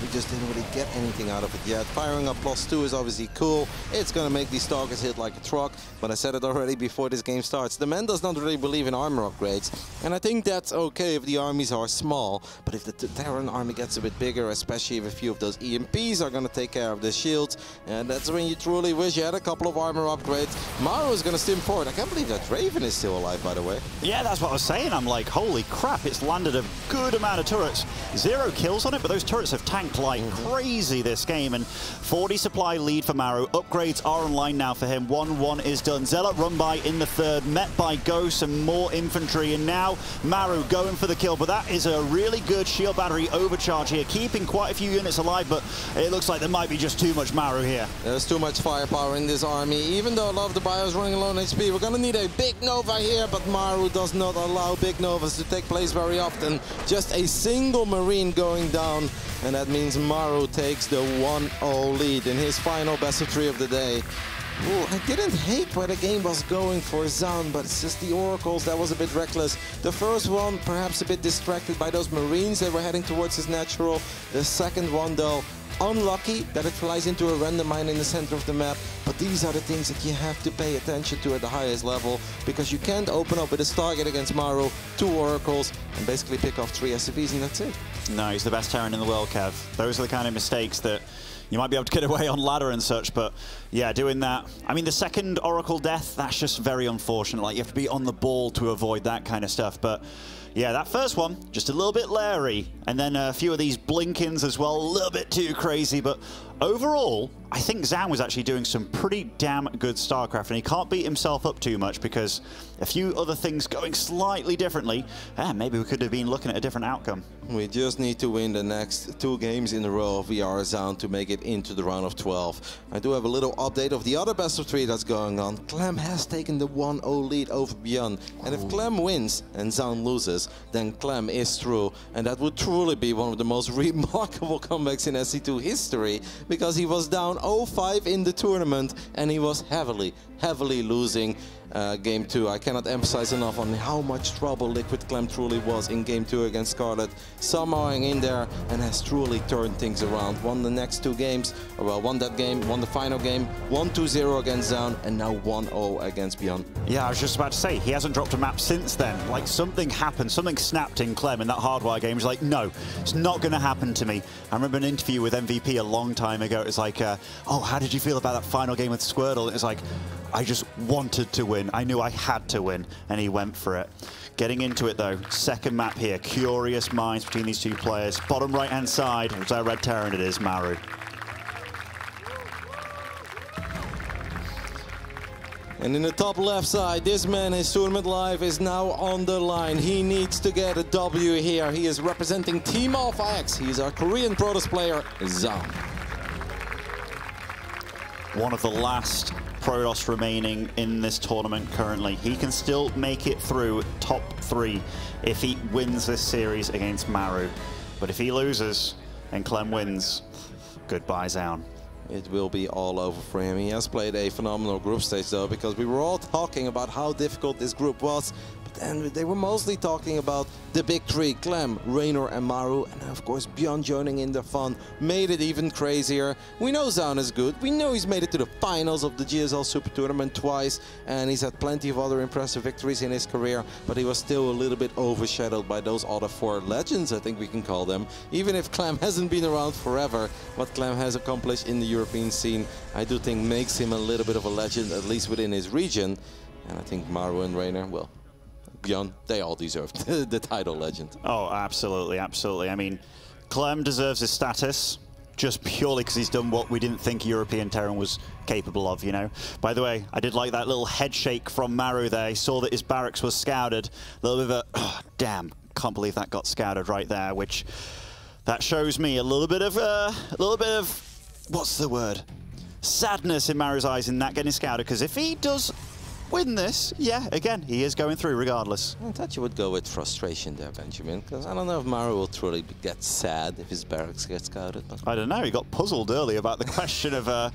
We just didn't really get anything out of it yet. Firing up +2 is obviously cool. It's going to make these Stalkers hit like a truck, but I said it already before this game starts. The man does not really believe in armor upgrades, and I think that's okay if the armies are small, but if the Terran army gets a bit bigger, especially if a few of those EMPs are going to take care of the shields, and that's when you truly wish you had a couple of armor upgrades. Maru is going to stim forward. I can't believe that Raven is still alive, by the way. Yeah, that's what I was saying. I'm like, holy crap, it's landed a good amount of turrets. 0 kills on it, but those turrets have tanked like crazy this game. And 40 supply lead for Maru. Upgrades are online now for him. 1-1 is done. Zealot run by in the third, met by Ghost and more infantry. And now Maru going for the kill, but that is a really good shield battery overcharge here, keeping quite a few units alive, but it looks like there might be just too much Maru here. There's too much firepower in this army. Even though a lot of the bio is running low on HP, we're going to need a big Nova here, but Maru does not allow big Novas to take place very often. Just a single Marine going down, and that means Maru takes the 1-0 lead in his final best of 3 of the day. Ooh, I didn't hate where the game was going for Zaun, but it's just the Oracles that was a bit reckless. The first one, perhaps a bit distracted by those Marines that were heading towards his natural. The second one, though, unlucky that it flies into a random mine in the center of the map, but these are the things that you have to pay attention to at the highest level, because you can't open up with a Stargate against Maru, 2 Oracles, and basically pick off 3 SCVs, and that's it. No, he's the best Terran in the world, Kev. Those are the kind of mistakes that you might be able to get away on ladder and such, but yeah, doing that. I mean, the second Oracle death, that's just very unfortunate. Like, you have to be on the ball to avoid that kind of stuff, but yeah, that first one, just a little bit leery, and then a few of these blinkins as well, a little bit too crazy, but overall, I think Zaun was actually doing some pretty damn good StarCraft, and he can't beat himself up too much because a few other things going slightly differently, maybe we could have been looking at a different outcome. We just need to win the next 2 games in a row of VR Zaun to make it into the round of 12. I do have a little update of the other best of 3 that's going on. Clem has taken the 1-0 lead over Byun, and if Clem wins and Zaun loses, then Clem is through, and that would truly be one of the most remarkable comebacks in SC2 history, because he was down 0-5 in the tournament and he was heavily losing Game 2. I cannot emphasize enough on how much trouble Liquid Clem truly was in Game 2 against Scarlett, somehow hanging in there and has truly turned things around. Won the next 2 games, or well, won that game, won the final game, 1-2-0 against Zaun, and now 1-0 against Byun. Yeah, I was just about to say, he hasn't dropped a map since then. Like, something happened, something snapped in Clem in that Hardwire game. He's like, no, it's not going to happen to me. I remember an interview with MVP a long time ago. It was like, oh, how did you feel about that final game with Squirtle? It's like, I just wanted to win. I knew I had to win, and he went for it. Getting into it though, second map here, curious minds between these two players. Bottom right-hand side, it's our red Terran, it is Maru. And in the top left side, this man, his tournament life is now on the line. He needs to get a W here. He is representing Team Alpha X. He's our Korean Protoss player, Zam. One of the last Protoss remaining in this tournament currently. He can still make it through top 3 if he wins this series against Maru. But if he loses and Clem wins, goodbye Zaun. It will be all over for him. He has played a phenomenal group stage though, because we were all talking about how difficult this group was. And they were mostly talking about the big 3, Clem, Reynor and Maru, and of course Byun joining in the fun made it even crazier. We know Zaun is good, we know he's made it to the finals of the GSL Super Tournament twice, and he's had plenty of other impressive victories in his career, but he was still a little bit overshadowed by those other 4 legends, I think we can call them. Even if Clem hasn't been around forever, what Clem has accomplished in the European scene, I do think makes him a little bit of a legend, at least within his region. And I think Maru and Reynor, well, Byun, they all deserve the title legend. Oh, absolutely, absolutely. I mean, Clem deserves his status just purely because he's done what we didn't think European Terran was capable of, you know. By the way, I did like that little head shake from Maru there. He saw that his barracks was scouted. A little bit of a, oh, damn, can't believe that got scouted right there, which that shows me a little bit of, what's the word? Sadness in Maru's eyes in that getting scouted, because if he does win this, yeah, again, he is going through regardless. I thought you would go with frustration there, Benjamin, because I don't know if Maru will truly get sad if his barracks get scouted. I don't know, he got puzzled early about the question of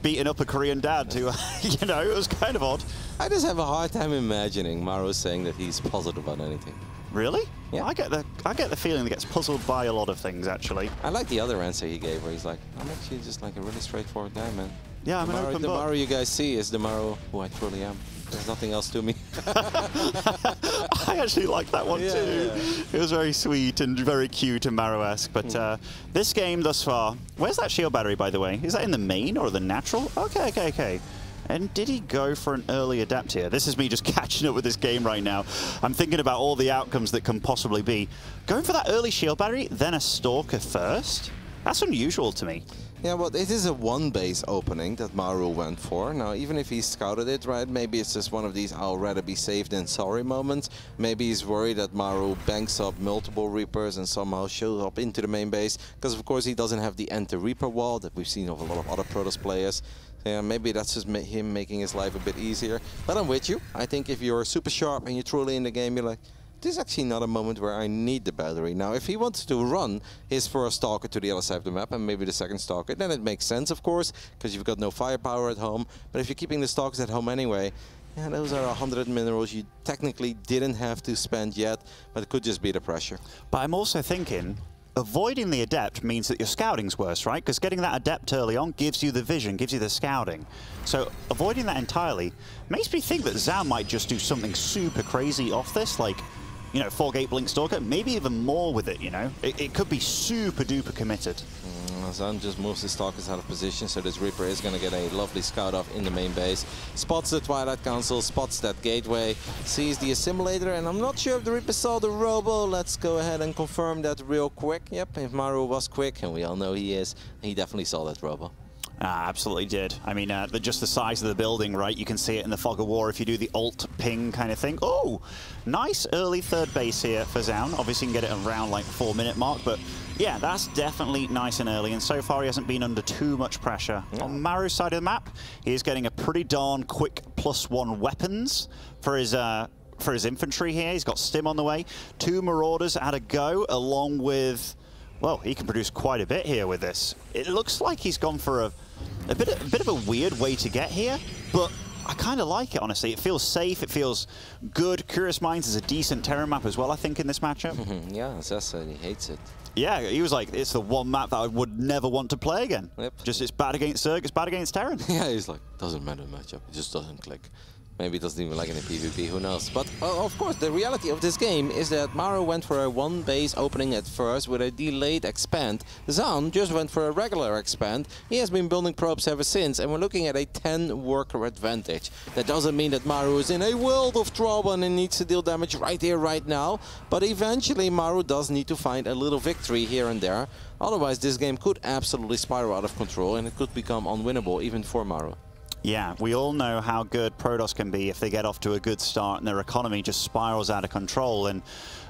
beating up a Korean dad to, you know, it was kind of odd. I just have a hard time imagining Maru saying that he's puzzled about anything. Really? Yeah. I get the feeling that gets puzzled by a lot of things, actually. I like the other answer he gave, where he's like, I'm actually just like a really straightforward guy, man. Yeah, I'm an open book. The Maru you guys see is the Maru who I truly am. There's nothing else to me. I actually like that one too. Yeah. It was very sweet and very cute and Maru-esque. But this game thus far, where's that shield battery, by the way? Is that in the main or the natural? Okay. And did he go for an early adapt here? This is me just catching up with this game right now. I'm thinking about all the outcomes that can possibly be. Going for that early shield battery, then a Stalker first? That's unusual to me. Yeah, well, it is a 1-base opening that Maru went for. Now, even if he scouted it, right, maybe it's just one of these I'll rather be safe than sorry moments. Maybe he's worried that Maru banks up multiple Reapers and somehow shows up into the main base, because of course he doesn't have the enter-Reaper wall that we've seen of a lot of other Protoss players. Yeah, maybe that's just him making his life a bit easier. But I'm with you. I think if you're super sharp and you're truly in the game, you're like, this is actually not a moment where I need the battery. Now, if he wants to run his first Stalker to the other side of the map and maybe the second Stalker, then it makes sense, of course, because you've got no firepower at home. But if you're keeping the Stalkers at home anyway, yeah, those are 100 minerals you technically didn't have to spend yet, but it could just be the pressure. But I'm also thinking, avoiding the Adept means that your scouting's worse, right? Because getting that Adept early on gives you the vision, gives you the scouting. So avoiding that entirely makes me think that Zaun might just do something super crazy off this, like, you know, 4-gate Blink Stalker, maybe even more with it, you know? It could be super duper committed. Zaun just moves his Stalkers out of position, so this Reaper is going to get a lovely scout off in the main base. Spots the Twilight Council, spots that gateway, sees the Assimilator, and I'm not sure if the Reaper saw the Robo. Let's go ahead and confirm that real quick. Yep, if Maru was quick, and we all know he is, he definitely saw that Robo. Absolutely did. I mean, just the size of the building, right? You can see it in the fog of war if you do the alt ping kind of thing. Oh, nice early third base here for Zaun. Obviously, you can get it around like 4-minute mark, but yeah, that's definitely nice and early. And so far, he hasn't been under too much pressure. Yeah. On Maru's side of the map, he's getting a pretty darn quick +1 weapons for his infantry here. He's got Stim on the way. 2 Marauders at a go, along with, well, he can produce quite a bit here with this. It looks like he's gone for a bit of a weird way to get here, but I kind of like it, honestly. It feels safe, it feels good. Curious Minds is a decent Terran map as well, I think, in this matchup. Yeah, Zest said he hates it. Yeah, he was like, it's the one map that I would never want to play again. Yep. Just, it's bad against Zerg, it's bad against Terran. Yeah, he's like, doesn't matter the matchup, it just doesn't click. Maybe he doesn't even like it in PvP, who knows. But of course, the reality of this game is that Maru went for a 1 base opening at first with a delayed expand. Zaun just went for a regular expand. He has been building probes ever since, and we're looking at a 10 worker advantage. That doesn't mean that Maru is in a world of trouble and he needs to deal damage right here, right now. But eventually, Maru does need to find a little victory here and there. Otherwise, this game could absolutely spiral out of control and it could become unwinnable, even for Maru. Yeah, we all know how good Protoss can be if they get off to a good start and their economy just spirals out of control. And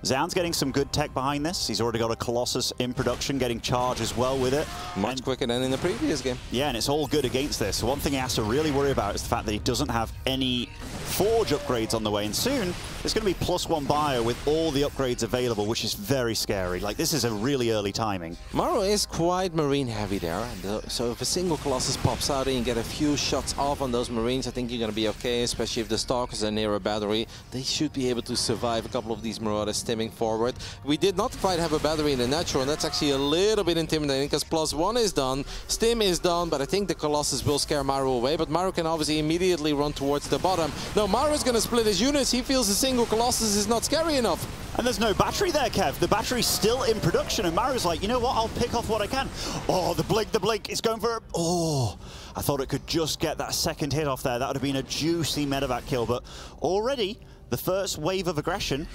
Zaun's getting some good tech behind this. He's already got a Colossus in production, getting charged as well with it. Much quicker than in the previous game. Yeah, and it's all good against this. So one thing he has to really worry about is the fact that he doesn't have any Forge upgrades on the way. And soon, there's going to be +1 bio with all the upgrades available, which is very scary. Like, this is a really early timing. Maru is quite Marine heavy there. So if a single Colossus pops out and you get a few shots off on those Marines, I think you're going to be okay, especially if the Stalkers are near a battery. They should be able to survive a couple of these Marauders stimming forward. We did not quite have a battery in the natural, and that's actually a little bit intimidating because +1 is done, stim is done, but I think the Colossus will scare Maru away. But Maru can obviously immediately run towards the bottom. No, Maru is going to split his units. He feels a single Colossus is not scary enough. And there's no battery there, Kev. The battery's still in production, and Maru's like, you know what, I'll pick off what I can. Oh, the blink is going for a... Oh, I thought it could just get that second hit off there. That would have been a juicy medevac kill, but already the first wave of aggression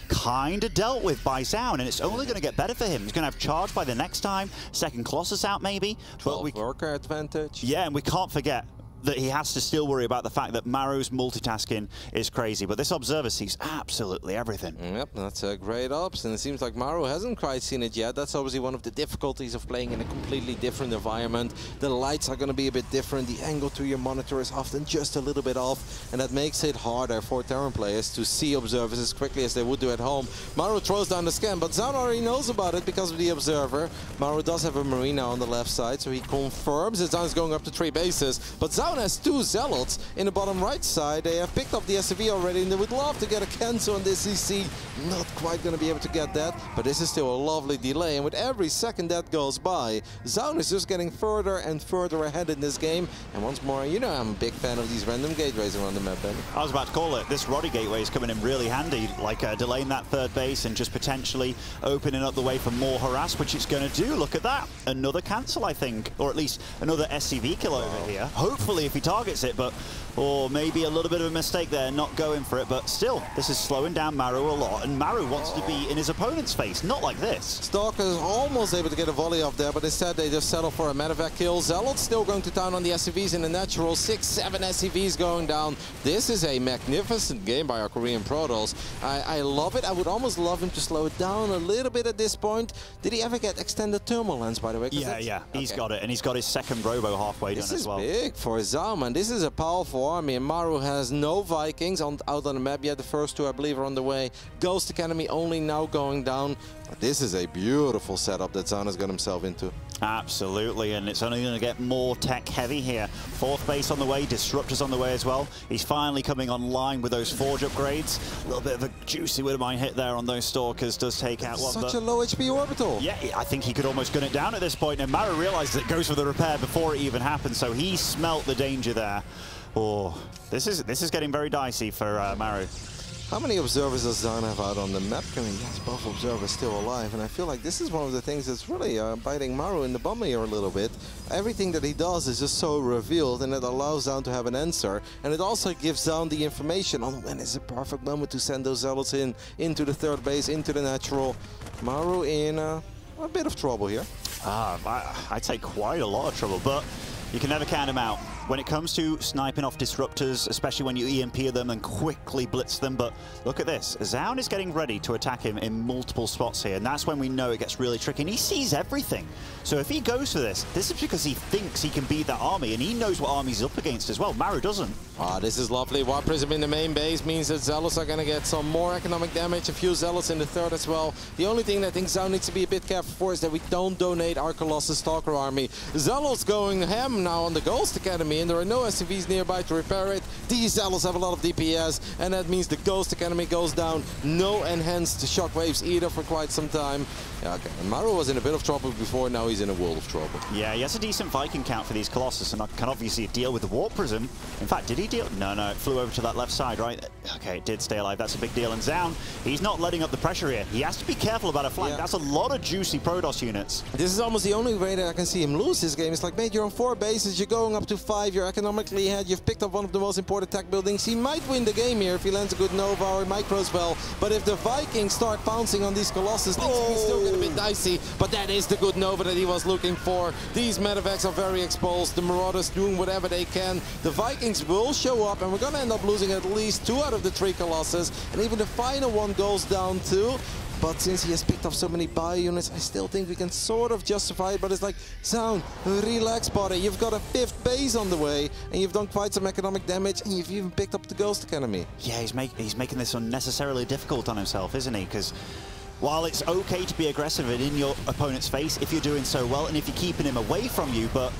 kind of dealt with by Zaun, and it's only going to get better for him. He's going to have charge by the next time, second Colossus out maybe. 12 worker advantage. Yeah, and we can't forget that he has to still worry about the fact that Maru's multitasking is crazy, but this Observer sees absolutely everything. Yep, that's a great ops, and it seems like Maru hasn't quite seen it yet. That's obviously one of the difficulties of playing in a completely different environment. The lights are going to be a bit different. The angle to your monitor is often just a little bit off, and that makes it harder for Terran players to see Observers as quickly as they would do at home. Maru throws down the scan, but Zaun already knows about it because of the Observer. Maru does have a Marine now on the left side, so he confirms that Zaun is going up to 3 bases, but Zaun has 2 Zealots in the bottom right side. They have picked up the SCV already, and they would love to get a cancel on this CC. Not quite going to be able to get that, but this is still a lovely delay, and with every second that goes by, Zaun is just getting further and further ahead in this game. And once more, you know I'm a big fan of these random gateways around the map, Ben. I was about to call it. This Roddy gateway is coming in really handy, like delaying that 3rd base and just potentially opening up the way for more harass, which it's going to do. Look at that. Another cancel, I think, or at least another SCV kill over here. Hopefully, if he targets it, but or maybe a little bit of a mistake there, not going for it, but still, this is slowing down Maru a lot, and Maru wants to be in his opponent's face, not like this. Stalker is almost able to get a volley off there, but instead they just settle for a medevac kill. Zealot's still going to town on the SCVs in the natural, 6-7 SCVs going down. This is a magnificent game by our Korean Protoss. I love it. I would almost love him to slow it down a little bit at this point. Did he ever get extended thermal lens, by the way? Yeah, he's got it, and he's got his second Robo halfway done as well. This is big for Zaun, man. This is a powerful army, and Maru has no Vikings out on the map yet. The first 2, I believe, are on the way. Ghost Academy only now going down. But this is a beautiful setup that Zaun has got himself into. Absolutely, and it's only going to get more tech heavy here. 4th base on the way, Disruptors on the way as well. He's finally coming online with those Forge upgrades. A little bit of a juicy Widowmine hit there on those Stalkers does take out one. Such a low HP orbital. Yeah, I think he could almost gun it down at this point, and Maru realizes it goes for the repair before it even happens, so he smelt the danger there. Oh, this is getting very dicey for Maru. How many Observers does Zaun have out on the map? I mean, yes, both Observers still alive, and I feel like this is one of the things that's really biting Maru in the bum here a little bit. Everything that he does is just so revealed, and it allows Zaun to have an answer, and it also gives Zaun the information on when is the perfect moment to send those Zealots into the 3rd base, into the natural. Maru in a bit of trouble here. I'd say quite a lot of trouble, but you can never count him out. When it comes to sniping off Disruptors, especially when you EMP them and quickly blitz them, but look at this. Zaun is getting ready to attack him in multiple spots here, and that's when we know it gets really tricky, and he sees everything. So if he goes for this is because he thinks he can beat that army, and he knows what army he's up against as well. Maru doesn't. This is lovely. Warp Prism in the main base means that Zealots are going to get some more economic damage, a few Zealots in the 3rd as well. The only thing that I think Zaun needs to be a bit careful for is that we don't donate our Colossus Stalker army. Zealots going ham now on the Ghost Academy, in. There are no SCVs nearby to repair it. These saddles have a lot of DPS, and that means the Ghost Academy goes down. No enhanced shockwaves either for quite some time. Yeah, okay. And Maru was in a bit of trouble before, now he's in a world of trouble. Yeah, he has a decent Viking count for these Colossus, and can obviously deal with the Warp Prism. In fact, did he deal? No, it flew over to that left side, right? Okay, it did stay alive. That's a big deal. And Zaun, he's not letting up the pressure here. He has to be careful about a flank. Yeah. That's a lot of juicy Protoss units. This is almost the only way that I can see him lose this game. It's like, mate, you're on 4 bases, you're going up to 5, you're economically ahead, you've picked up one of the most important tech buildings. He might win the game here if he lands a good Nova or Micro spell, but if the Vikings start pouncing on these Colossus, things can still get a bit dicey, but that is the good Nova that he was looking for. These medevacs are very exposed, the Marauders doing whatever they can. The Vikings will show up, and we're going to end up losing at least 2 out of the 3 Colossus, and even the final one goes down too. But since he has picked up so many bio units, I still think we can sort of justify it. But it's like, Zaun, relax, buddy. You've got a 5th base on the way, and you've done quite some economic damage, and you've even picked up the Ghost Academy. Yeah, he's making this unnecessarily difficult on himself, isn't he? Because while it's okay to be aggressive and in your opponent's face if you're doing so well, and if you're keeping him away from you, but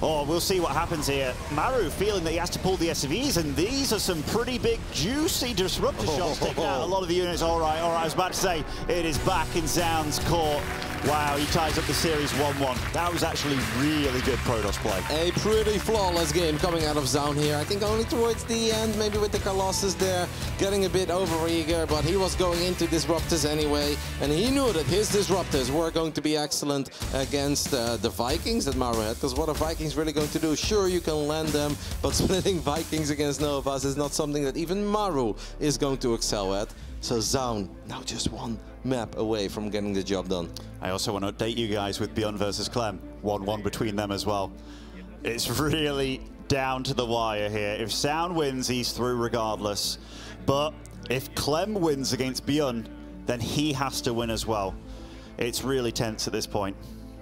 oh, we'll see what happens here. Maru feeling that he has to pull the SCVs, and these are some pretty big, juicy disruptor shots taking out a lot of the units. All right, I was about to say, it is back in Zaun's court. Wow, he ties up the series 1-1. That was actually really good Protoss play. A pretty flawless game coming out of Zaun here. I think only towards the end, maybe with the Colossus there, getting a bit overeager, but he was going into Disruptors anyway, and he knew that his Disruptors were going to be excellent against the Vikings that Maru had, because what are Vikings really going to do? Sure, you can land them, but splitting Vikings against Novas is not something that even Maru is going to excel at. So Zaun now just 1 map away from getting the job done. I also want to update you guys with Byun versus Clem. 1-1 between them as well. It's really down to the wire here. If Zaun wins, he's through regardless. But if Clem wins against Byun, then he has to win as well. It's really tense at this point.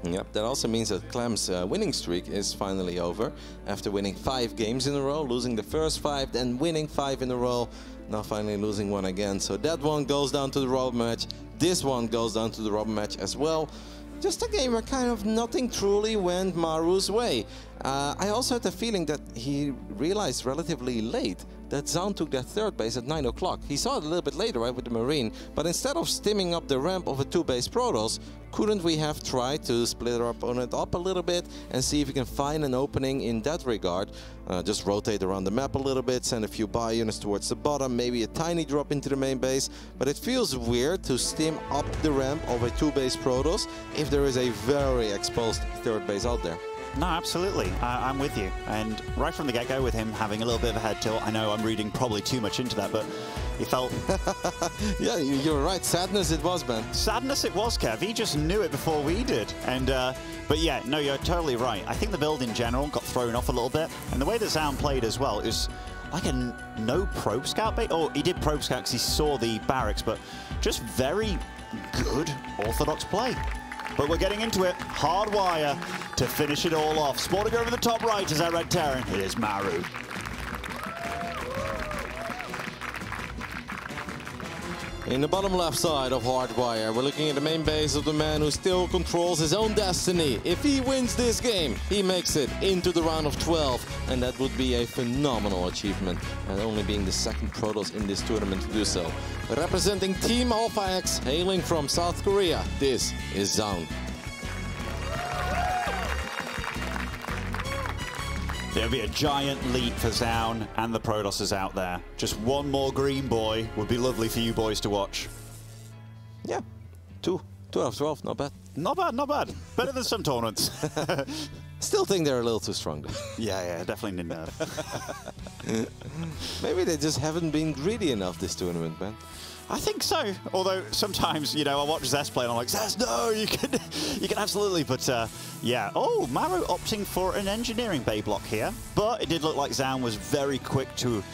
Yep, that also means that Clem's winning streak is finally over. After winning 5 games in a row, losing the first 5, then winning 5 in a row, now finally losing 1 again. So that one goes down to the rubber match. This one goes down to the rubber match as well. Just a game where kind of nothing truly went Maru's way. I also had the feeling that he realized relatively late that Zaun took that 3rd base at 9 o'clock. He saw it a little bit later, right, with the Marine, but instead of stimming up the ramp of a 2-base Protoss, couldn't we have tried to split our opponent up a little bit and see if we can find an opening in that regard? Just rotate around the map a little bit, send a few bio units towards the bottom, maybe a tiny drop into the main base, but it feels weird to stim up the ramp of a 2-base Protoss if there is a very exposed 3rd base out there. No, absolutely. I'm with you. And right from the get-go with him having a little bit of a head tilt, I know I'm reading probably too much into that, but he felt... Yeah, you're right. Sadness it was, Ben. Sadness it was, Kev. He just knew it before we did. And, but yeah, no, you're totally right. I think the build in general got thrown off a little bit. And the way that Zaun played as well, it was like a no probe scout bait. Oh, he did probe scout because he saw the barracks, but just very good orthodox play. But we're getting into it. Hard wire to finish it all off. Sporting over the top right is our Red Terran. It is Maru. In the bottom left side of Hardwire, we're looking at the main base of the man who still controls his own destiny. If he wins this game, he makes it into the round of 12, and that would be a phenomenal achievement, and only being the 2nd Protoss in this tournament to do so. Representing Team Alpha X, hailing from South Korea, this is Zaun. There'll be a giant leap for Zaun and the Protosses out there. Just 1 more green boy would be lovely for you boys to watch. Yeah, 2 out of 12, not bad. Not bad, not bad. Better than some tournaments. Still think they're a little too strong, though. Yeah, definitely didn't. Maybe they just haven't been greedy enough this tournament, man. I think so. Although sometimes, you know, I watch Zest play and I'm like, Zest, no, you can absolutely. But yeah. Oh, Maru opting for an engineering bay block here. But it did look like Zaun was very quick to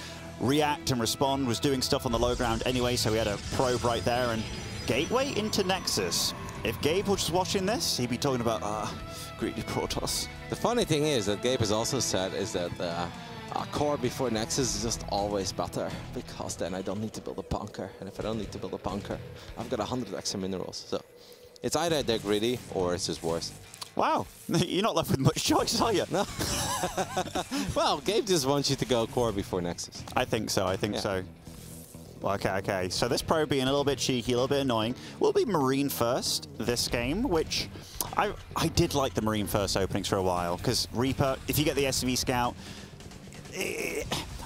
react and respond, was doing stuff on the low ground anyway, so he had a probe right there. And gateway into Nexus. If Gabe was just watching this, he'd be talking about, greedy Protoss. The funny thing is that Gabe has also said is that a core before Nexus is just always better, because then I don't need to build a bunker, and if I don't need to build a bunker, I've got 100 extra minerals. So it's either they're greedy or it's just worse. Wow, you're not left with much choice, are you? No. Well, Gabe just wants you to go core before Nexus. I think so, so. Okay. So this pro being a little bit cheeky, a little bit annoying. Will be Marine first this game, which I did like the Marine first openings for a while, because Reaper, if you get the SV Scout,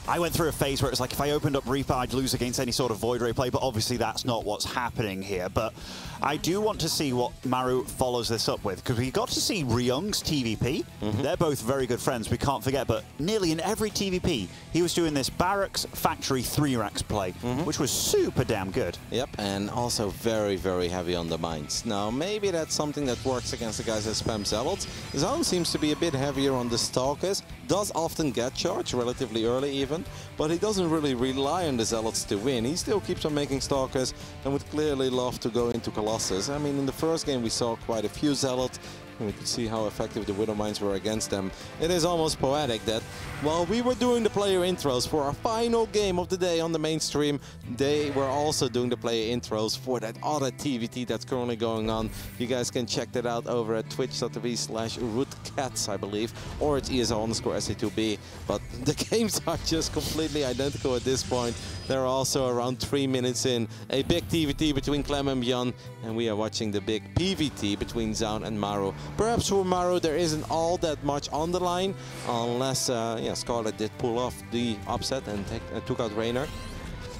I went through a phase where it was like if I opened up Reaper, I'd lose against any sort of Void Ray play, but obviously that's not what's happening here. But I do want to see what Maru follows this up with, because we got to see Ryung's TVP. They're both very good friends, we can't forget, but nearly in every TVP, he was doing this Barracks Factory 3-racks play, which was super damn good. Yep, and also very, very heavy on the mines. Now, maybe that's something that works against the guys that spam Zealots. Zone seems to be a bit heavier on the Stalkers, does often get charged relatively early even, but he doesn't really rely on the Zealots to win. He still keeps on making Stalkers and would clearly love to go into Colossus. I mean, in the first game we saw quite a few Zealots, and we could see how effective the Widow Mines were against them. It is almost poetic that while we were doing the player intros for our final game of the day on the mainstream, they were also doing the player intros for that other TVT that's currently going on. You guys can check that out over at twitch.tv/rootcats, I believe, or it's ESL_SC2B. But the games are just completely identical at this point. They're also around 3 minutes in. A big TVT between Clem and Byun, and we are watching the big PVT between Zaun and Maru. Perhaps for Maru there isn't all that much on the line, unless Scarlett did pull off the upset and took out Reynor.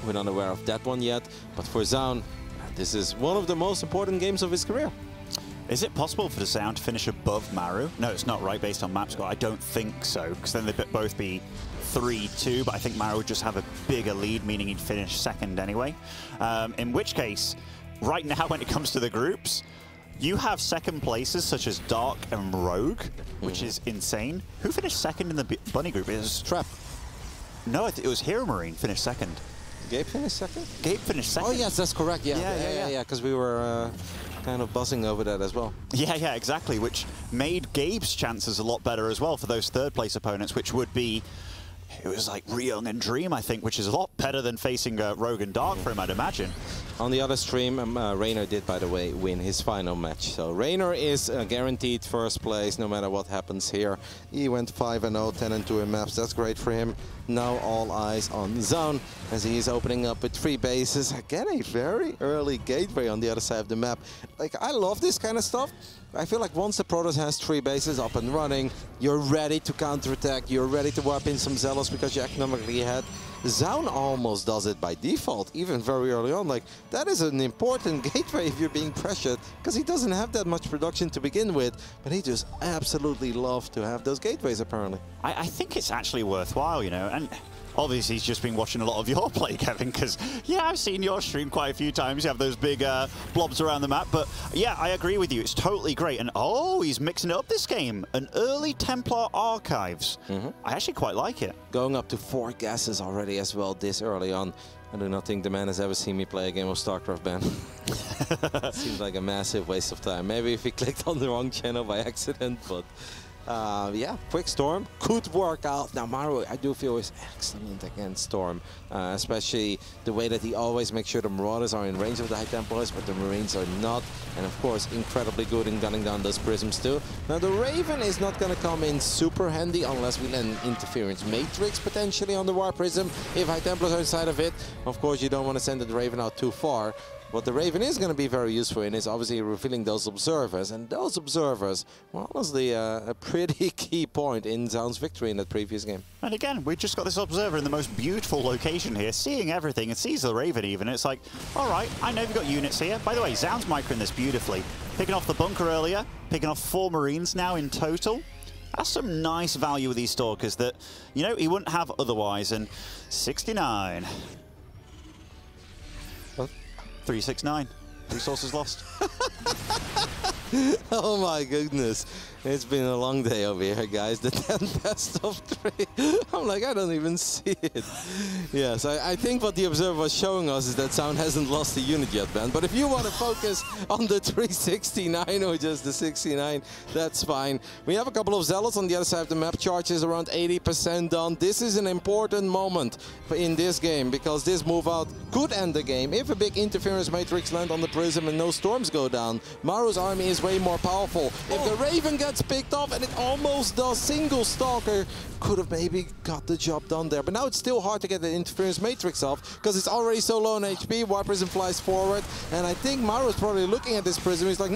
We're not aware of that one yet, but for Zaun, this is one of the most important games of his career. Is it possible for the Zaun to finish above Maru? No, it's not, right, based on map score? I don't think so, because then they'd both be 3-2, but I think Maru would just have a bigger lead, meaning he'd finish second anyway. In which case, right now when it comes to the groups, you have second places such as Dark and Rogue, which is insane. Who finished second in the Bunny group? It was Trap. No, it was Heromarine finished second. Gabe finished second? Gabe finished second. Oh yes, that's correct. Yeah, because we were kind of buzzing over that as well. Yeah, exactly, which made Gabe's chances a lot better as well for those third place opponents, which would be, it was like Ryung and Dream, I think, which is a lot better than facing Rogue and Dark for him, I'd imagine. On the other stream, Reynor did, by the way, win his final match. So Reynor is guaranteed first place no matter what happens here. He went 5-0, 10-2 in maps. That's great for him. Now all eyes on Zaun as he is opening up with 3 bases. Again, a very early gateway on the other side of the map. Like, I love this kind of stuff. I feel like once the Protoss has 3 bases up and running, you're ready to counterattack, you're ready to wipe in some Zealots because you're economically ahead. Zaun almost does it by default, even very early on. Like, that is an important gateway if you're being pressured, because he doesn't have that much production to begin with, but he just absolutely loves to have those gateways, apparently. I think it's actually worthwhile, you know, and obviously he's just been watching a lot of your play, Kevin, because, yeah, I've seen your stream quite a few times. You have those big blobs around the map, but, yeah, I agree with you. It's totally great. And, oh, he's mixing it up this game. An early Templar Archives. I actually quite like it. Going up to 4 gases already as well this early on. I do not think the man has ever seen me play a game of StarCraft, Ben. Seems like a massive waste of time. Maybe if he clicked on the wrong channel by accident, but... yeah, quick Storm could work out. Now Maru, I do feel, is excellent against Storm, especially the way that he always makes sure the Marauders are in range of the High Templars, but the Marines are not, and of course incredibly good in gunning down those prisms too. Now the Raven is not going to come in super handy unless we land an interference matrix potentially on the War Prism. If High Templars are inside of it, of course you don't want to send the Raven out too far. What the Raven is going to be very useful in is obviously revealing those observers, and those observers were honestly a pretty key point in Zaun's victory in that previous game. And again, we just got this observer in the most beautiful location here, seeing everything, and sees the Raven even. It's like, all right, I know you've got units here. By the way, Zaun's microing this beautifully. Picking off the bunker earlier, picking off 4 Marines now in total. That's some nice value with these Stalkers that, you know, he wouldn't have otherwise. And 69. 369. Resources lost. Oh my goodness. It's been a long day over here, guys. The 10 best of 3. I'm like, I don't even see it. Yes, I think what the observer was showing us is that Zaun hasn't lost a unit yet, Ben. But if you want to focus on the 369 or just the 69, that's fine. We have a couple of Zealots on the other side of the map. Charge is around 80% done. This is an important moment in this game because this move out could end the game if a big interference matrix lands on the Prism and no storms go down. Maru's army is way more powerful. If the Raven gets picked off, and it almost does, single Stalker could have maybe got the job done there. But now it's still hard to get the interference matrix off because it's already so low on HP. Warp Prism flies forward, and I think Maru is probably looking at this Prism. He's like,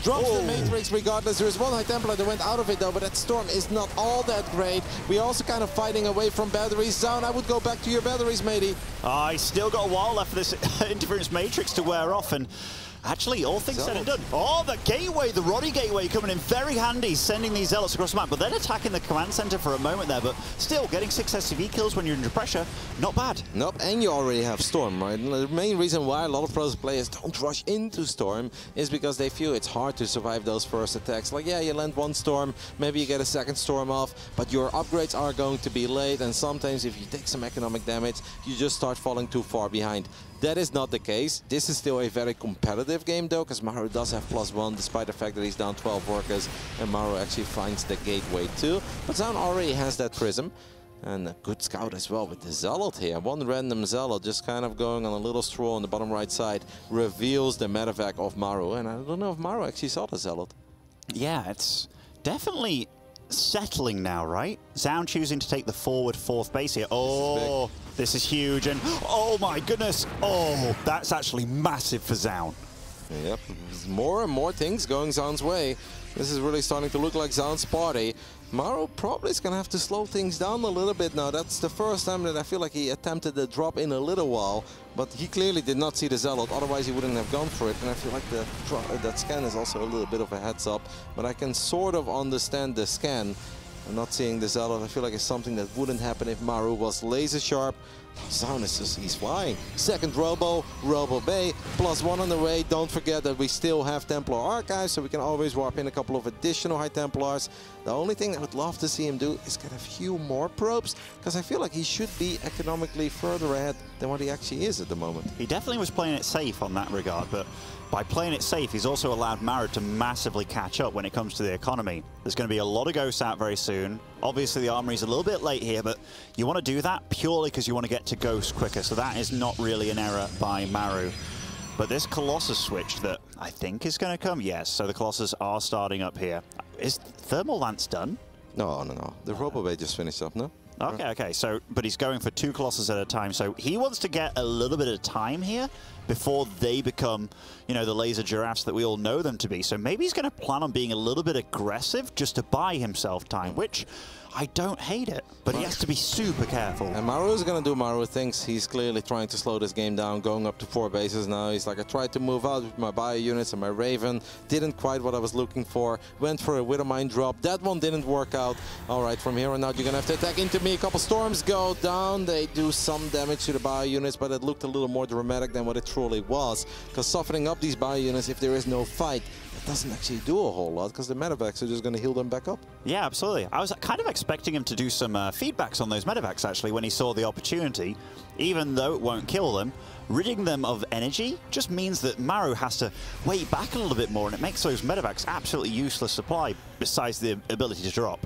drops the matrix regardless. There is one High Templar that went out of it though, but that Storm is not all that great. We also kind of fighting away from batteries. Zaun, I would go back to your batteries, matey. I still got a while left for this interference matrix to wear off, and actually, all things said and done. Oh, the gateway, the Roddy gateway coming in very handy, sending these zealots across the map, but then attacking the command center for a moment there, but still getting successive kills when you're under pressure, not bad. Nope, and you already have Storm, right? And the main reason why a lot of pros players don't rush into Storm is because they feel it's hard to survive those first attacks. Like, yeah, you land one Storm, maybe you get a second Storm off, but your upgrades are going to be late, and sometimes if you take some economic damage, you just start falling too far behind. That is not the case. This is still a very competitive game though, because Maru does have +1 despite the fact that he's down 12 workers, and Maru actually finds the gateway too. But Zaun already has that Prism, and a good scout as well with the Zealot here. One random Zealot just kind of going on a little stroll on the bottom right side reveals the medevac of Maru, and I don't know if Maru actually saw the Zealot. Yeah, it's definitely settling now, right? Zaun choosing to take the forward 4th base here. Oh, this is huge, and oh my goodness. Oh, that's actually massive for Zaun. Yep, more and more things going Zaun's way. This is really starting to look like Zaun's party. Maru probably is going to have to slow things down a little bit now. That's the first time that I feel like he attempted the drop in a little while, but he clearly did not see the Zealot, otherwise he wouldn't have gone for it. And I feel like that scan is also a little bit of a heads up, but I can sort of understand the scan. And not seeing the Zealot, I feel like it's something that wouldn't happen if Maru was laser sharp. Zaun is just, he's flying. Second Robo Bay, +1 on the way. Don't forget that we still have Templar Archives, so we can always warp in a couple of additional High Templars. The only thing I would love to see him do is get a few more probes, because I feel like he should be economically further ahead than what he actually is at the moment. He definitely was playing it safe on that regard, but by playing it safe, he's also allowed Maru to massively catch up when it comes to the economy. There's going to be a lot of ghosts out very soon. Obviously, the armory's a little bit late here, but you want to do that purely because you want to get to ghosts quicker, so that is not really an error by Maru. But this Colossus switch that I think is going to come, yes, so the Colossus are starting up here. Is Thermal Lance done? No. The Robobay just finished up, no? Okay, so, but he's going for 2 Colossus at a time, so he wants to get a little bit of time here before they become, you know, the laser giraffes that we all know them to be. So maybe he's going to plan on being a little bit aggressive just to buy himself time, which I don't hate it, but he has to be super careful. And Maru is going to do Maru things. He's clearly trying to slow this game down, going up to 4 bases now. He's like, I tried to move out with my bio units and my Raven. Didn't quite what I was looking for. Went for a Widowmine drop. That one didn't work out. All right, from here on out, you're going to have to attack into me. A couple Storms go down. They do some damage to the bio units, but it looked a little more dramatic than what it truly was. Because softening up these bio units, if there is no fight, it doesn't actually do a whole lot, because the medevacs are just going to heal them back up. Yeah, absolutely. I was kind of expecting him to do some feedbacks on those medevacs, actually, when he saw the opportunity. Even though it won't kill them, ridding them of energy just means that Maru has to wait back a little bit more, and it makes those medevacs absolutely useless supply, besides the ability to drop.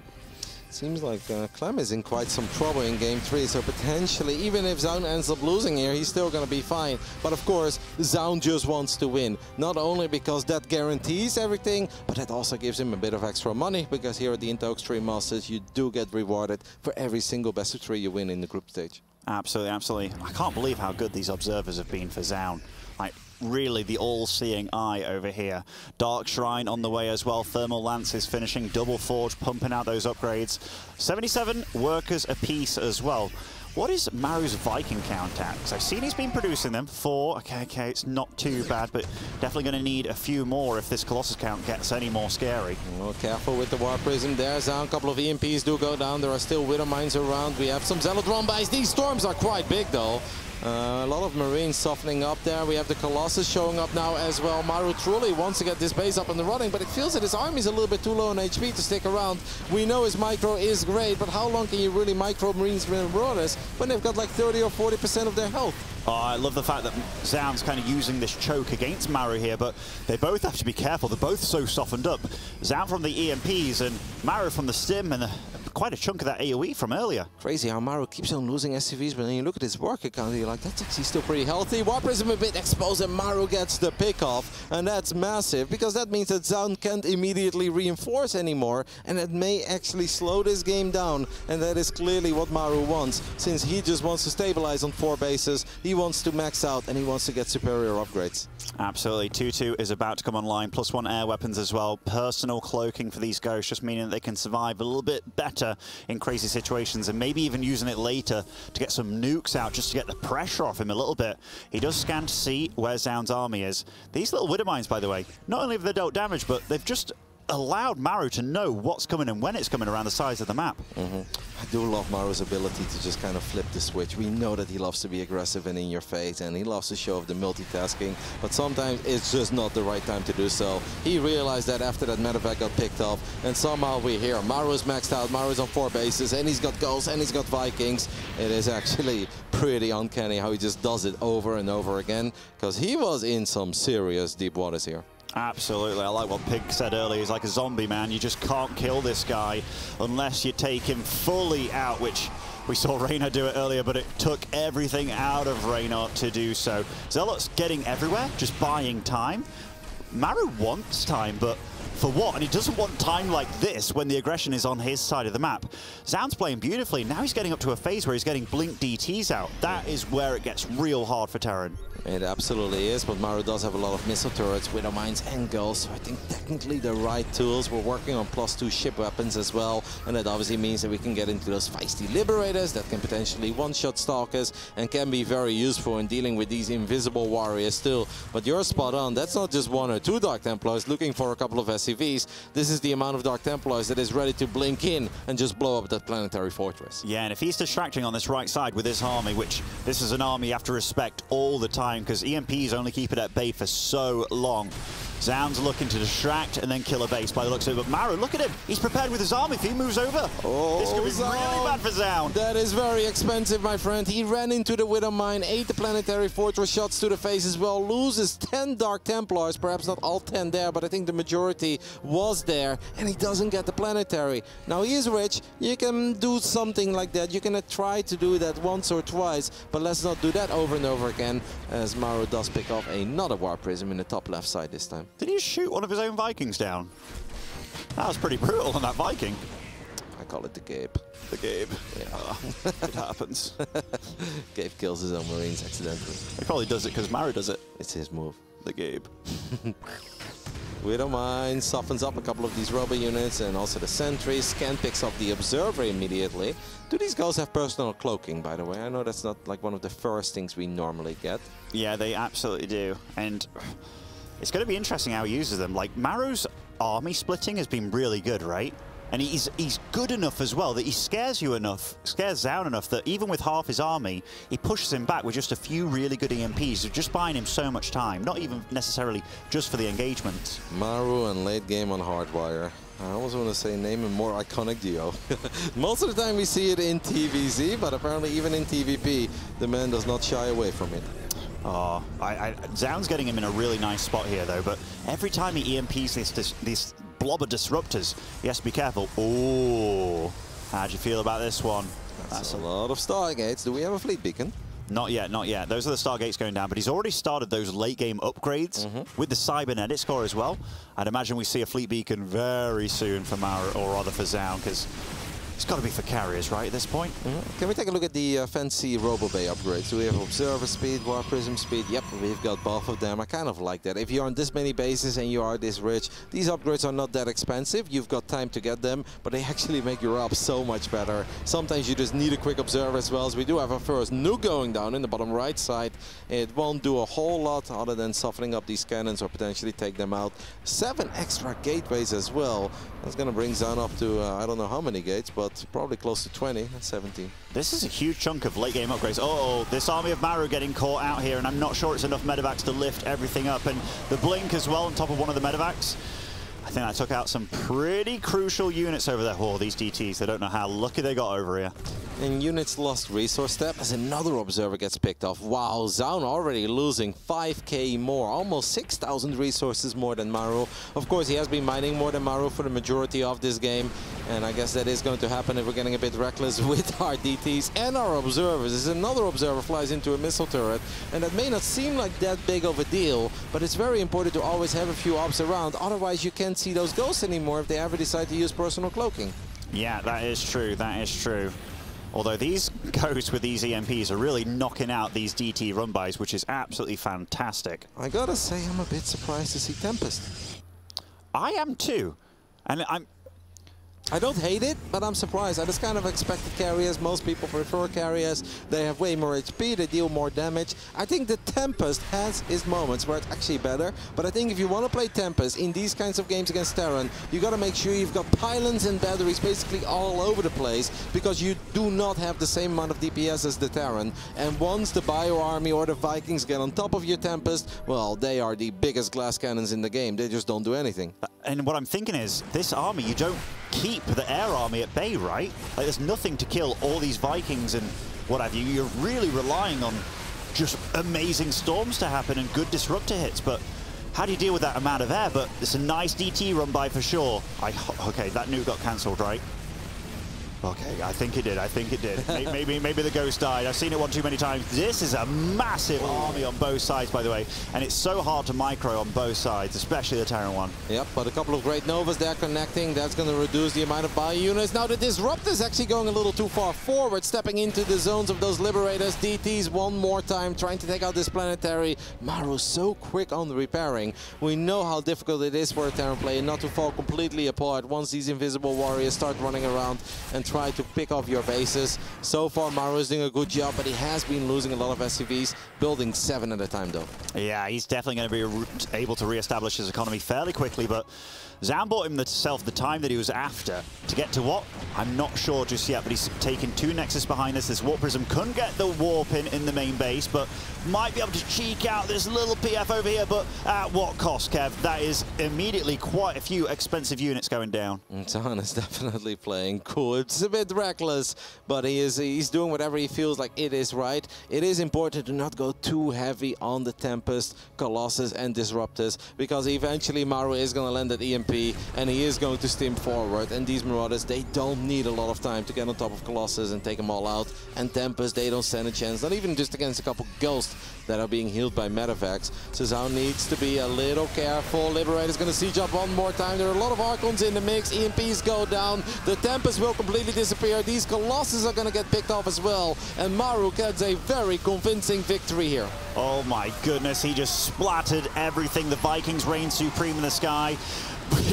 Seems like Clem is in quite some trouble in Game 3, so potentially, even if Zaun ends up losing here, he's still going to be fine. But of course, Zaun just wants to win. Not only because that guarantees everything, but that also gives him a bit of extra money, because here at the Intel Extreme Masters, you do get rewarded for every single best of 3 you win in the group stage. Absolutely, absolutely. I can't believe how good these observers have been for Zaun. Like, really the all-seeing eye over here. Dark Shrine on the way as well. Thermal Lance is finishing. Double Forge pumping out those upgrades. 77 workers apiece as well. What is Maru's Viking count at? Because I've seen he's been producing them. 4. Okay, it's not too bad, but definitely going to need a few more if this Colossus count gets any more scary. Well, careful with the Warp Prism there, Zaun. A couple of EMPs do go down. There are still Widowmines around. We have some Zealot bys. These storms are quite big, though. A lot of Marines softening up there. We have the Colossus showing up now as well. Maru truly wants to get this base up and running, but it feels that his army is a little bit too low on HP to stick around. We know his micro is great, but how long can you really micro Marines and Marauders when they've got like 30 or 40% of their health? Oh, I love the fact that Zaun's kind of using this choke against Maru here, but they both have to be careful. They're both so softened up. Zaun from the EMPs and Maru from the Stim and the quite a chunk of that AoE from earlier. Crazy how Maru keeps on losing SCVs, but then you look at his work account, you're like, that's actually still pretty healthy. Warp Prism a bit exposed, and Maru gets the pick off, and that's massive, because that means that Zaun can't immediately reinforce anymore, and it may actually slow this game down, and that is clearly what Maru wants, since he just wants to stabilize on 4 bases, he wants to max out, and he wants to get superior upgrades. Absolutely. 2-2 is about to come online, +1 air weapons as well. Personal cloaking for these ghosts, just meaning that they can survive a little bit better in crazy situations, and maybe even using it later to get some nukes out, just to get the pressure off him a little bit. He does scan to see where Zaun's army is. These little Widow Mines, by the way, not only have they dealt damage, but they've just allowed Maru to know what's coming and when it's coming around the sides of the map. I do love Maru's ability to just kind of flip the switch. We know that he loves to be aggressive and in your face, and he loves to show off the multitasking, but sometimes it's just not the right time to do so. He realized that after that medevac got picked off, and somehow we hear Maru's maxed out, Maru's on 4 bases, and he's got ghosts, and he's got Vikings. It is actually pretty uncanny how he just does it over and over again, because he was in some serious deep waters here. Absolutely. I like what Pig said earlier. He's like a zombie, man. You just can't kill this guy unless you take him fully out, which we saw Reynor do it earlier, but it took everything out of Reynor to do so. Zealot's getting everywhere, just buying time. Maru wants time, but for what? And he doesn't want time like this when the aggression is on his side of the map. Zaun's playing beautifully. Now he's getting up to a phase where he's getting blink DTs out. That is where it gets real hard for Terran. It absolutely is, but Maru does have a lot of missile turrets, Widow Mines and Ghosts, so I think technically the right tools. We're working on +2 ship weapons as well, and that obviously means that we can get into those feisty Liberators that can potentially one-shot Stalkers and can be very useful in dealing with these invisible warriors still. But you're spot on, that's not just 1 or 2 Dark Templars looking for a couple of SCVs. This is the amount of Dark Templars that is ready to blink in and just blow up that planetary fortress. Yeah, and if he's distracting on this right side with his army, which this is an army you have to respect all the time, because EMPs only keep it at bay for so long. Zaun's looking to distract and then kill a base by the looks of it. But Maru, look at him. He's prepared with his army if he moves over. Oh, this could be Zaun. really bad for Zaun. That is very expensive, my friend. He ran into the Widow Mine, ate the planetary fortress, shots to the face as well, loses 10 Dark Templars, perhaps not all 10 there, but I think the majority was there, and he doesn't get the planetary. Now, he is rich. You can do something like that. You can try to do that once or twice, but let's not do that over and over again, as Maru does pick off another Warp Prism in the top left side this time. Did he shoot one of his own Vikings down? That was pretty brutal on that Viking. I call it the Gabe. The Gabe. Yeah. It happens. Gabe kills his own Marines accidentally. He probably does it because Maru does it. It's his move. The Gabe. Widow Mine softens up a couple of these Robo units, and also the Sentry. Scan picks up the Observer immediately. Do these guys have personal cloaking, by the way? I know that's not like one of the first things we normally get. Yeah, they absolutely do. And it's going to be interesting how he uses them. Like, Maru's army splitting has been really good, right? And he's good enough as well that he scares you enough, scares Zaun enough that even with half his army, he pushes him back with just a few really good EMPs, just buying him so much time, not even necessarily just for the engagement. Maru and late game on Hardwire. I almost want to say name a more iconic duo. Most of the time we see it in TVZ, but apparently even in TVP, the man does not shy away from it. Oh, Zaun's getting him in a really nice spot here, though, but every time he EMPs this blob of disruptors, he has to be careful. Oh, how do you feel about this one? That's a lot of Stargates. Do we have a fleet beacon? Not yet, not yet. Those are the Stargates going down, but he's already started those late game upgrades with the Cybernetic score as well. I'd imagine we see a fleet beacon very soon for Maru, or rather for Zaun, because it's got to be for carriers, right, at this point? Can we take a look at the fancy Robo Bay upgrades? Do we have Observer speed, Warp Prism speed? Yep, we've got both of them. I kind of like that. If you're on this many bases and you are this rich, these upgrades are not that expensive. You've got time to get them, but they actually make your op so much better. Sometimes you just need a quick Observer as well, as we do have a first nuke going down in the bottom right side. It won't do a whole lot other than softening up these cannons or potentially take them out. 7 extra gateways as well. That's going to bring Zaun up to, I don't know how many gates, but probably close to 20, that's 17. This is a huge chunk of late game upgrades. Oh, this army of Maru getting caught out here, and I'm not sure it's enough medevacs to lift everything up. And the blink as well on top of one of the medevacs. I think that took out some pretty crucial units over there. Oh, these DTs, they don't know how lucky they got over here. And units lost resource step as another Observer gets picked off. Wow, Zaun already losing 5k more, almost 6,000 resources more than Maru. Of course, he has been mining more than Maru for the majority of this game. And I guess that is going to happen if we're getting a bit reckless with our DTs and our observers. As another observer flies into a missile turret, and that may not seem like that big of a deal, but it's very important to always have a few ops around. Otherwise, you can't see those ghosts anymore if they ever decide to use personal cloaking. Yeah, that is true. That is true. Although these ghosts with these EMPs are really knocking out these DT run-bys, which is absolutely fantastic. I gotta say, I'm a bit surprised to see Tempest. I am too. And I don't hate it, but I'm surprised. I just kind of expected carriers. Most people prefer carriers. They have way more HP, they deal more damage. I think the Tempest has its moments where it's actually better, but I think if you want to play Tempest in these kinds of games against Terran, you got to make sure you've got pylons and batteries basically all over the place, because you do not have the same amount of DPS as the Terran. And once the Bio Army or the Vikings get on top of your Tempest, well, they are the biggest glass cannons in the game. They just don't do anything. And what I'm thinking is, this army, you don't keep the air army at bay, right? Like, there's nothing to kill all these Vikings and what have you. You're really relying on just amazing storms to happen and good disruptor hits, but how do you deal with that amount of air? But it's a nice DT run by for sure. Okay, that nuke got cancelled, right? Okay, I think it did. I think it did. Maybe the ghost died. I've seen it one too many times. This is a massive army on both sides, by the way, and it's so hard to micro on both sides, especially the Terran one. Yep, but a couple of great Novas there connecting. That's going to reduce the amount of bio units. Now the Disruptor is actually going a little too far forward, stepping into the zones of those Liberators. DTs one more time, trying to take out this Planetary. Maru's so quick on the repairing. We know how difficult it is for a Terran player not to fall completely apart once these invisible warriors start running around and try to pick off your bases. So far, Maru is doing a good job, but he has been losing a lot of SCVs, building 7 at a time, though. Yeah, he's definitely going to be able to re-establish his economy fairly quickly, but Zan bought himself the time that he was after to get to what? I'm not sure just yet, but he's taken 2 Nexus behind us. This Warp Prism couldn't get the warp in the main base, but might be able to cheek out this little PF over here, but at what cost, Kev? That is immediately quite a few expensive units going down. Zan is definitely playing cool. It's a bit reckless, but he's doing whatever he feels like it is right. It is important to not go too heavy on the Tempest, Colossus, and Disruptors, because eventually Maru is going to land at EMP, and he is going to stim forward, and these Marauders, they don't need a lot of time to get on top of Colossus and take them all out, and Tempest, they don't stand a chance, not even just against a couple Ghosts that are being healed by Medivacs. So Zan needs to be a little careful. Liberator's going to siege up one more time. There are a lot of Archons in the mix. EMPs go down. The Tempest will completely disappear. These Colossus are going to get picked off as well, and Maru gets a very convincing victory here. Oh my goodness, he just splattered everything. The Vikings reign supreme in the sky.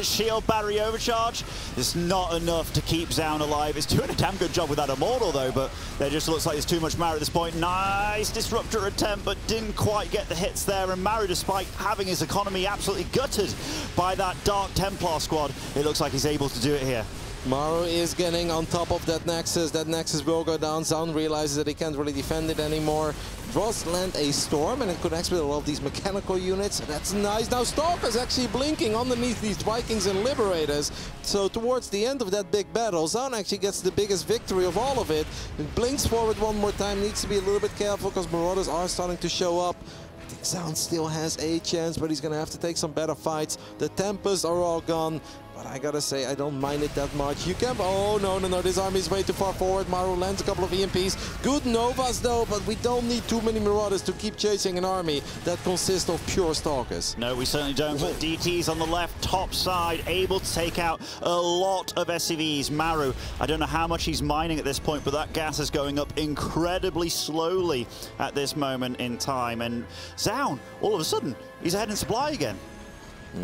Shield battery overcharge is not enough to keep Zaun alive. It's doing a damn good job with that Immortal though, but there just looks like there's too much Maru at this point. Nice disruptor attempt, but didn't quite get the hits there. And Maru, despite having his economy absolutely gutted by that Dark Templar squad, it looks like he's able to do it here. Maru is getting on top of that Nexus. That Nexus will go down. Zaun realizes that he can't really defend it anymore. Dross land a Storm, and it connects with a lot of these mechanical units. That's nice. Now Stalker's actually blinking underneath these Vikings and Liberators. So towards the end of that big battle, Zaun actually gets the biggest victory of all of it. It blinks forward one more time. Needs to be a little bit careful because Marauders are starting to show up. I think Zaun still has a chance, but he's going to have to take some better fights. The Tempests are all gone. But I gotta say, I don't mind it that much. You can... Oh, no. This army is way too far forward. Maru lands a couple of EMPs. Good Novas, though, but we don't need too many Marauders to keep chasing an army that consists of pure Stalkers. No, we certainly don't. But DT's on the left, top side, able to take out a lot of SCVs. Maru, I don't know how much he's mining at this point, but that gas is going up incredibly slowly at this moment in time. And Zaun, all of a sudden, he's ahead in supply again.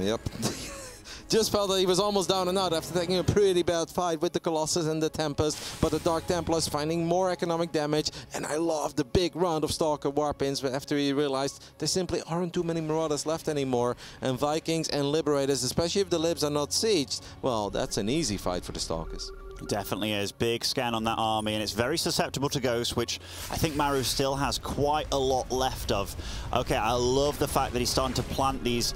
Yep. Just felt that he was almost down and out after taking a pretty bad fight with the Colossus and the Tempest, but the Dark Templars finding more economic damage, and I love the big round of Stalker Warpins after he realized there simply aren't too many Marauders left anymore, and Vikings and Liberators, especially if the Libs are not sieged, well, that's an easy fight for the Stalkers. Definitely is. Big scan on that army, and it's very susceptible to Ghost, which I think Maru still has quite a lot left of. Okay, I love the fact that he's starting to plant these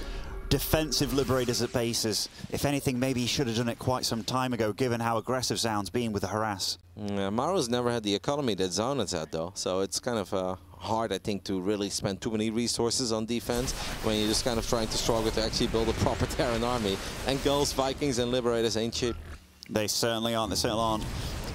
defensive Liberators at bases. If anything, maybe he should have done it quite some time ago, given how aggressive Zaun's been with the harass. Yeah, Maru's never had the economy that Zaun has had, though, so it's kind of hard, I think, to really spend too many resources on defense when you're just kind of trying to struggle to actually build a proper Terran army. And Ghosts, Vikings, and Liberators ain't cheap. They certainly aren't. They certainly aren't.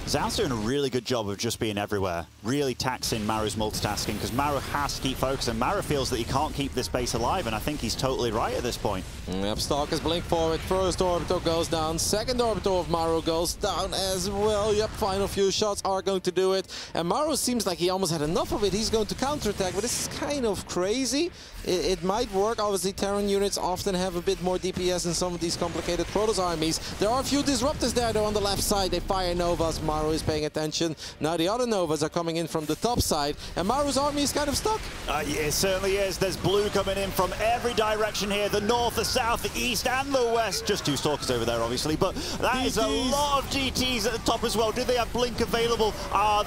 Zhao's doing a really good job of just being everywhere, really taxing Maru's multitasking, because Maru has to keep focused, and Maru feels that he can't keep this base alive, and I think he's totally right at this point. Yep, Stalkers blink forward, first orbital goes down, second orbital of Maru goes down as well. Yep, final few shots are going to do it, and Maru seems like he almost had enough of it. He's going to counterattack, but this is kind of crazy. It might work. Obviously, Terran units often have a bit more DPS in some of these complicated Protoss armies. There are a few disruptors there, though, on the left side. They fire Novas. Maru is paying attention. Now the other Novas are coming in from the top side, and Maru's army is kind of stuck. Yeah, it certainly is. There's blue coming in from every direction here. The north, the south, the east, and the west. Just two Stalkers over there, obviously, but that is a lot of GTs at the top as well. Do they have Blink available?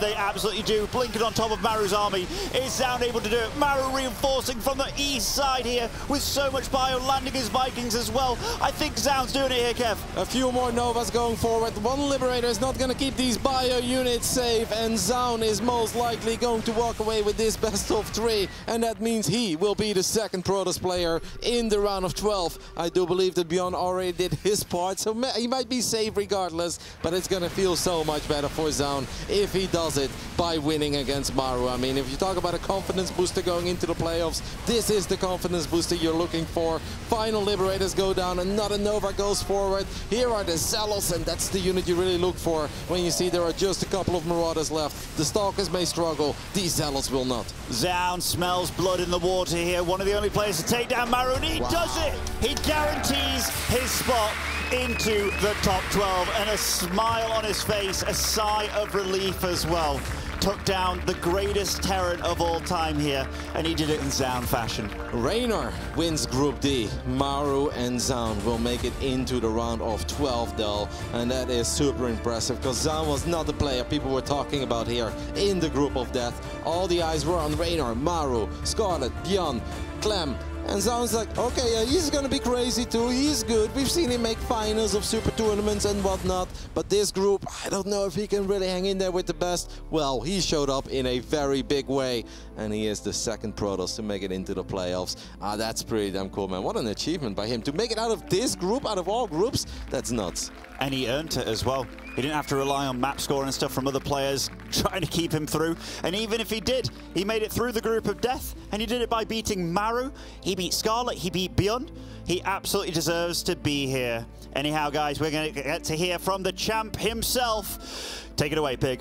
They absolutely do. Blinking on top of Maru's army. Is Zaun able to do it? Maru reinforcing from the east side here with so much bio, landing his Vikings as well. I think Zaun's doing it here, Kev. A few more Novas going forward. One Liberator is not going to keep these bio units safe, and Zaun is most likely going to walk away with this best of 3, and that means he will be the second Protoss player in the round of 12. I do believe that Byun already did his part, so he might be safe regardless, but it's going to feel so much better for Zaun if he does it by winning against Maru. I mean, if you talk about a confidence booster going into the playoffs, this is the confidence booster you're looking for. Final Liberators go down, another Nova goes forward. Here are the Zealots, and that's the unit you really look for when you see there are just a couple of Marauders left. The Stalkers may struggle, these Zealots will not. Zaun smells blood in the water here. One of the only players to take down Maru, and he does it! He guarantees his spot into the top 12, and a smile on his face, a sigh of relief as well. Took down the greatest Terran of all time here, and he did it in Zaun fashion. Reynor wins Group D. Maru and Zaun will make it into the round of 12, though, and that is super impressive, because Zaun was not the player people were talking about here in the Group of Death. All the eyes were on Reynor, Maru, Scarlett, Byun, Clem. And Zaun's like, okay, yeah, he's gonna be crazy too, he's good. We've seen him make finals of super tournaments and whatnot, but this group, I don't know if he can really hang in there with the best. Well, he showed up in a very big way, and he is the second Protoss to make it into the playoffs. That's pretty damn cool, man. What an achievement by him. To make it out of this group, out of all groups, that's nuts. And he earned it as well. He didn't have to rely on map score and stuff from other players trying to keep him through. And even if he did, he made it through the Group of Death, and he did it by beating Maru. He beat Scarlett, he beat Byun. He absolutely deserves to be here. Anyhow, guys, we're going to get to hear from the champ himself. Take it away, Pig.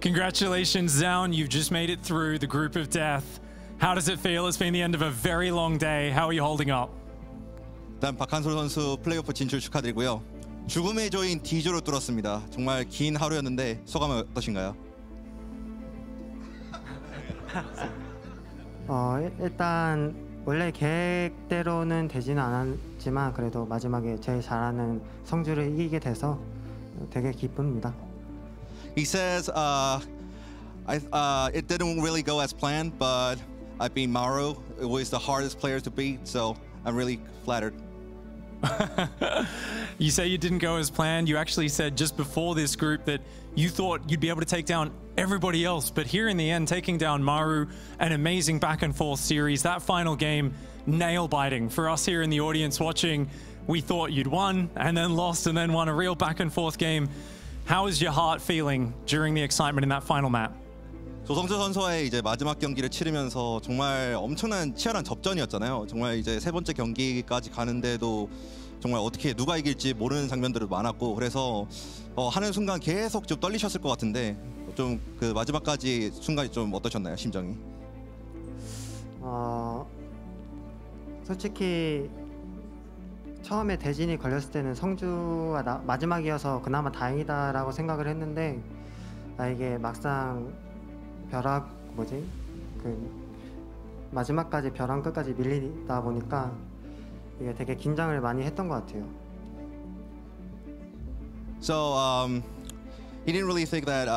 Congratulations, Zaun. You've just made it through the Group of Death. How does it feel? It's been the end of a very long day. How are you holding up? 일단 박한솔 선수 플레이오프 진출 축하드리고요. 죽음의 조인 D조로 뚫었습니다. 정말 긴 하루였는데 소감은 어떠신가요? 일단 원래 계획대로는 되지는 않았지만 그래도 마지막에 제일 잘하는 성주를 이기게 돼서 되게 기쁩니다. He says, it didn't really go as planned, but I beat Maru. It was the hardest player to beat, so I'm really flattered. You say you didn't go as planned. You actually said just before this group that you thought you'd be able to take down everybody else, but here in the end, taking down Maru, an amazing back and forth series. That final game, nail biting. For us here in the audience watching, we thought you'd won and then lost and then won a real back and forth game. How is your heart feeling during the excitement in that final map? 조성주 선수와의 이제 마지막 경기를 치르면서 정말 엄청난 치열한 접전이었잖아요. 정말 이제 세 번째 경기까지 가는데도 정말 어떻게 누가 이길지 모르는 장면들도 많았고, 그래서 하는 순간 계속 좀 떨리셨을 것 같은데 좀 그 마지막까지 순간이 좀 어떠셨나요, 심정이? 솔직히 처음에 대진이 걸렸을 때는 성주가 마지막이어서 그나마 다행이다라고 생각을 했는데 이게 막상 마지막까지 벼랑 끝까지 밀리다 보니까 이게 되게 긴장을 많이 했던 것 같아요. So he didn't really think that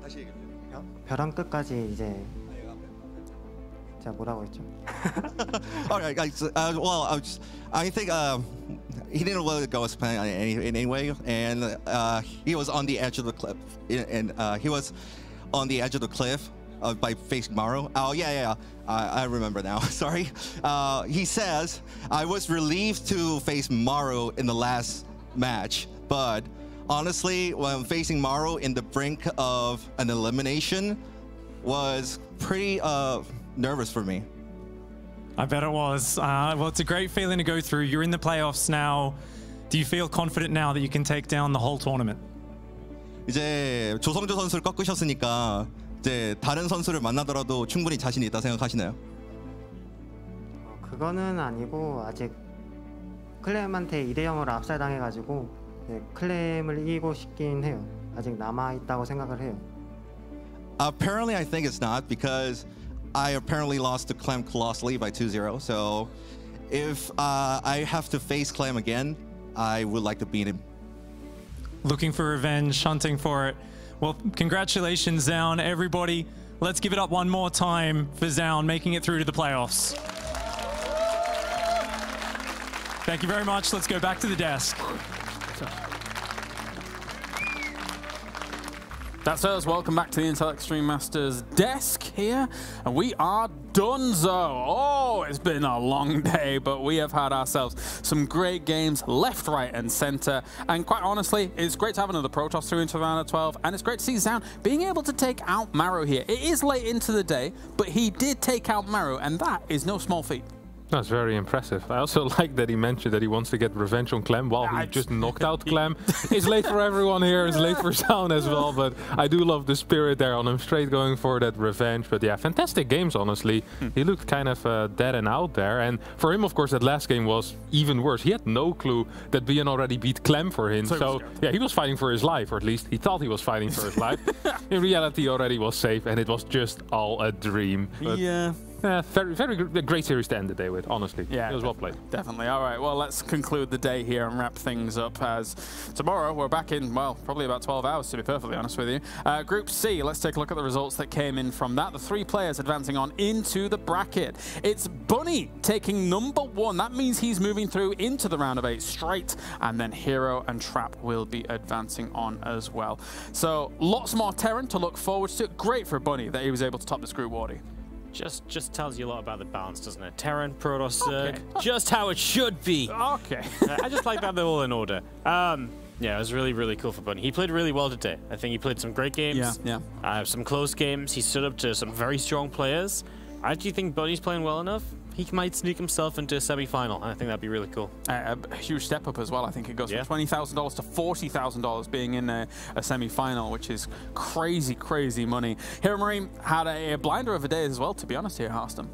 다시 얘기해 주세요. 벼랑 끝까지 이제 제가 뭐라고 했죠? Alright, guys. Well, I think he didn't let it go as planned in any way, and he was on the edge of the cliff, and he was on the edge of the cliff by facing Maru. Oh, yeah. I remember now. Sorry. He says, I was relieved to face Maru in the last match, but honestly, when facing Maru in the brink of an elimination was pretty nervous for me. I bet it was. Well, it's a great feeling to go through. You're in the playoffs now. Do you feel confident now that you can take down the whole tournament? 이제 조성조 선수를 꺾으셨으니까 이제 다른 선수를 만나더라도 충분히 자신이 있다 생각하시나요? 그거는 아니고 아직 클렘한테 2대0으로 압살당해가지고 클렘을 이기고 싶긴 해요. 아직 남아있다고 생각을 해요. Apparently, I think it's not because I apparently lost to Clem colossally by 2-0. So if I have to face Clem again, I would like to beat him. Looking for revenge, hunting for it. Well, congratulations, Zaun. Everybody, let's give it up one more time for Zaun making it through to the playoffs. Thank you very much. Let's go back to the desk. That's us. Welcome back to the Intel Extreme Masters desk here. And we are donezo. Oh, it's been a long day, but we have had ourselves some great games left, right, and center. And quite honestly, it's great to have another Protoss through into the round of 12. And it's great to see Zaun being able to take out Maru here. It is late into the day, but he did take out Maru, and that is no small feat. That's very impressive. I also like that he mentioned that he wants to get revenge on Clem while he just knocked out Clem. It's late for everyone here. It's late for Zaun as well, but I do love the spirit there on him, straight going for that revenge. But yeah, fantastic games, honestly. He looked kind of dead and out there. And for him, of course, that last game was even worse. He had no clue that Byun already beat Clem for him. So yeah, he was fighting for his life, or at least he thought he was fighting for his life. In reality, he already was safe, and it was just all a dream. But yeah. Very great series to end the day with, honestly. Yeah, it was well played. Definitely. All right, well, let's conclude the day here and wrap things up, as tomorrow we're back in, well, probably about 12 hours, to be perfectly honest with you. Group C, let's take a look at the results that came in from that. The 3 players advancing on into the bracket. It's Bunny taking number 1. That means he's moving through into the round of 8 straight, and then Hero and Trap will be advancing on as well. So lots more Terran to look forward to. Great for Bunny that he was able to top this group, Wardy. Just tells you a lot about the balance, doesn't it? Terran, Protoss, Zerg, just how it should be. Okay. I just like that they're all in order. Yeah, it was really, really cool for Bunny. He played really well today. I think he played some great games. Yeah. Some close games. He stood up to some very strong players. I actually think Bunny's playing well enough. He might sneak himself into a semi-final, and I think that'd be really cool. A huge step up as well. I think it goes from $20,000 to $40,000 being in a semi-final, which is crazy, crazy money. Heromarine had a blinder of a day as well, to be honest, here at Hearthstone.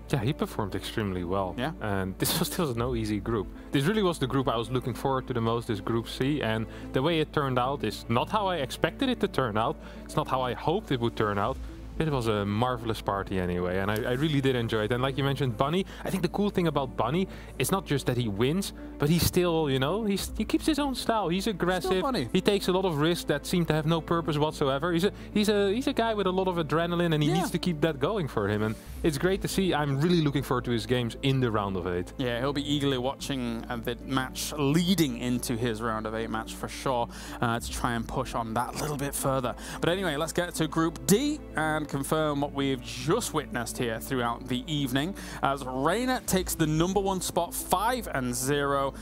Yeah, he performed extremely well. Yeah. And this was still no easy group. This really was the group I was looking forward to the most, this Group C. And the way it turned out is not how I expected it to turn out. It's not how I hoped it would turn out. It was a marvelous party anyway, and I really did enjoy it. And like you mentioned, Bunny, I think the cool thing about Bunny is not just that he wins, but he's still, you know, he keeps his own style. He's aggressive. He takes a lot of risks that seem to have no purpose whatsoever. He's a guy with a lot of adrenaline, and he needs to keep that going for him. And it's great to see. I'm really looking forward to his games in the round of 8. Yeah, he'll be eagerly watching the match leading into his round of 8 match for sure, to try and push on that a little bit further. But anyway, let's get to Group D and confirm what we've just witnessed here throughout the evening, as Reynor takes the #1 spot, 5-0.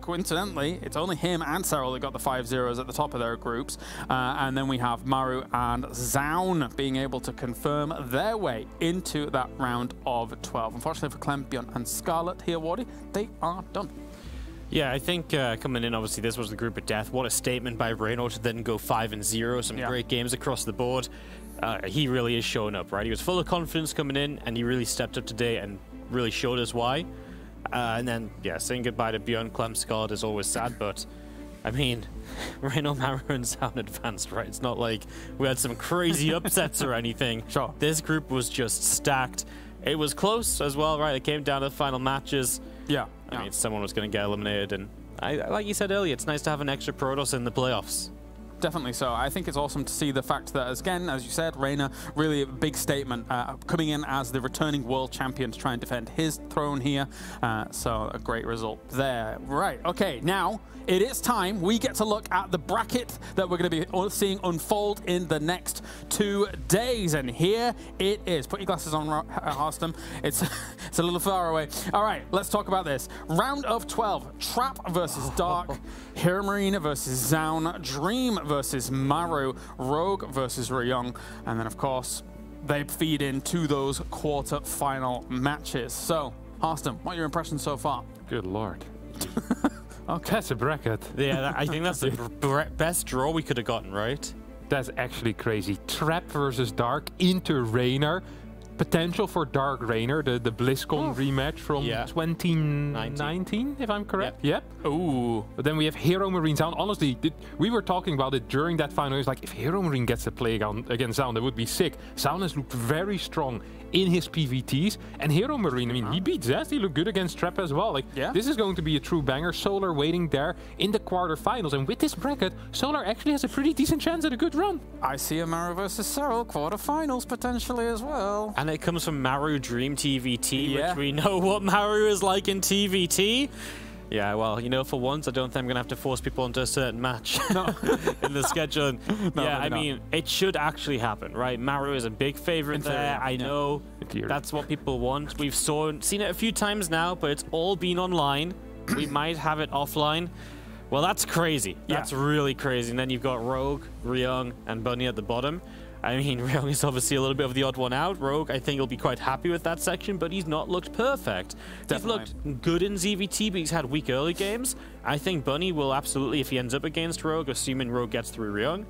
Coincidentally, it's only him and Cyril that got the 5-0s at the top of their groups, and then we have Maru and Zaun being able to confirm their way into that round of 12. Unfortunately for Clem, Byun, and Scarlett here, Wardy, they are done. Yeah, I think coming in, obviously, this was the group of death. What a statement by Reynor to then go 5-0. Some great games across the board. He really is showing up, right? He was full of confidence coming in, and he really stepped up today and really showed us why. And then, yeah, saying goodbye to Byun, Clem, Scarlett is always sad, but I mean, Reynor, Maru, and Zaun advanced, right? It's not like we had some crazy upsets or anything. Sure. This group was just stacked. It was close as well, right? It came down to the final matches. Yeah. I mean, someone was going to get eliminated, and like you said earlier, it's nice to have an extra Protoss in the playoffs. definitely so. I think it's awesome to see the fact that, again, as you said, Reynor, really a big statement, coming in as the returning world champion to try and defend his throne here. So a great result there. Right, okay, now it is time we get to look at the bracket that we're going to be seeing unfold in the next 2 days. And here it is. Put your glasses on, Harston. It's a little far away. All right, let's talk about this. Round of 12, Trap versus Dark, Heromarine versus Zaun, Dream versus Maru, Rogue versus Ryong, and then, of course, they feed into those quarter-final matches. So, Harston, what are your impressions so far? Good lord. Okay. That's a bracket. Yeah, I think that's the best draw we could have gotten, right? That's actually crazy. Trap versus Dark into Reynor. Potential for Dark Reynor, the BlizzCon rematch from 2019, if I'm correct. Yep. Ooh. But then we have Heromarine Zaun. Honestly, we were talking about it during that final. It's like, if Heromarine gets to play against Zaun, that would be sick. Zaun has looked very strong in his PvTs. And Heromarine, I mean, he beat Zest. He looked good against Trap as well. Like, this is going to be a true banger. Solar waiting there in the quarterfinals. And with this bracket, Solar actually has a pretty decent chance at a good run. I see a Maru versus Serral quarterfinals potentially as well. And it comes from Maru Dream TVT, which we know what Maru is like in TVT. Yeah, well, you know, for once, I don't think I'm going to have to force people into a certain match in the schedule. I mean, it should actually happen, right? Maru is a big favorite there. I know that's what people want. We've seen it a few times now, but it's all been online. We might have it offline. Well, that's crazy. That's really crazy. And then you've got Rogue, Ryong, and Bunny at the bottom. I mean, Ryong is obviously a little bit of the odd one out. Rogue, I think he'll be quite happy with that section, but he's not looked perfect. He's looked good in ZVT, but he's had weak early games. I think Bunny will absolutely, if he ends up against Rogue, assuming Rogue gets through Ryong,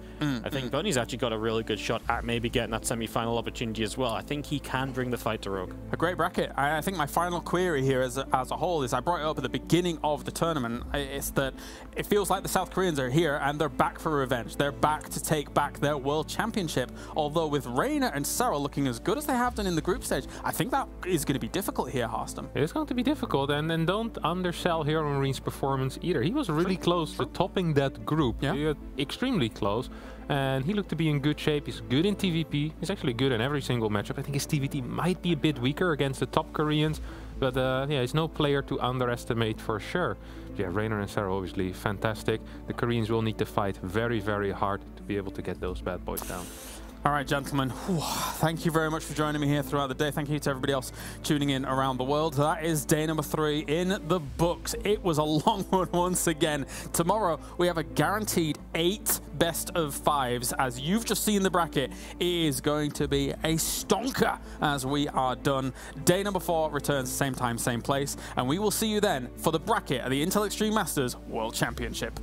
I think Bunny's actually got a really good shot at maybe getting that semi-final opportunity as well. I think he can bring the fight to Rogue. A great bracket. I think my final query here as a whole is, I brought it up at the beginning of the tournament, it's that it feels like the South Koreans are here and they're back for revenge. They're back to take back their world championship. Although with Reynor and Serral looking as good as they have done in the group stage, I think that is going to be difficult here, Harston. It's going to be difficult, and then don't undersell Heromarines' performance either. He was really close to topping that group. Extremely close. And he looked to be in good shape. He's good in TVP. He's actually good in every single matchup. I think his TVT might be a bit weaker against the top Koreans. But yeah, he's no player to underestimate for sure. Yeah, Reynor and Serral obviously fantastic. The Koreans will need to fight very, very hard to be able to get those bad boys down. All right, gentlemen, thank you very much for joining me here throughout the day. Thank you to everybody else tuning in around the world. That is day number 3 in the books. It was a long one once again. Tomorrow, we have a guaranteed 8 best of 5s. As you've just seen the bracket, it is going to be a stonker as we are done. Day number 4 returns same time, same place. And we will see you then for the bracket at the Intel Extreme Masters World Championship.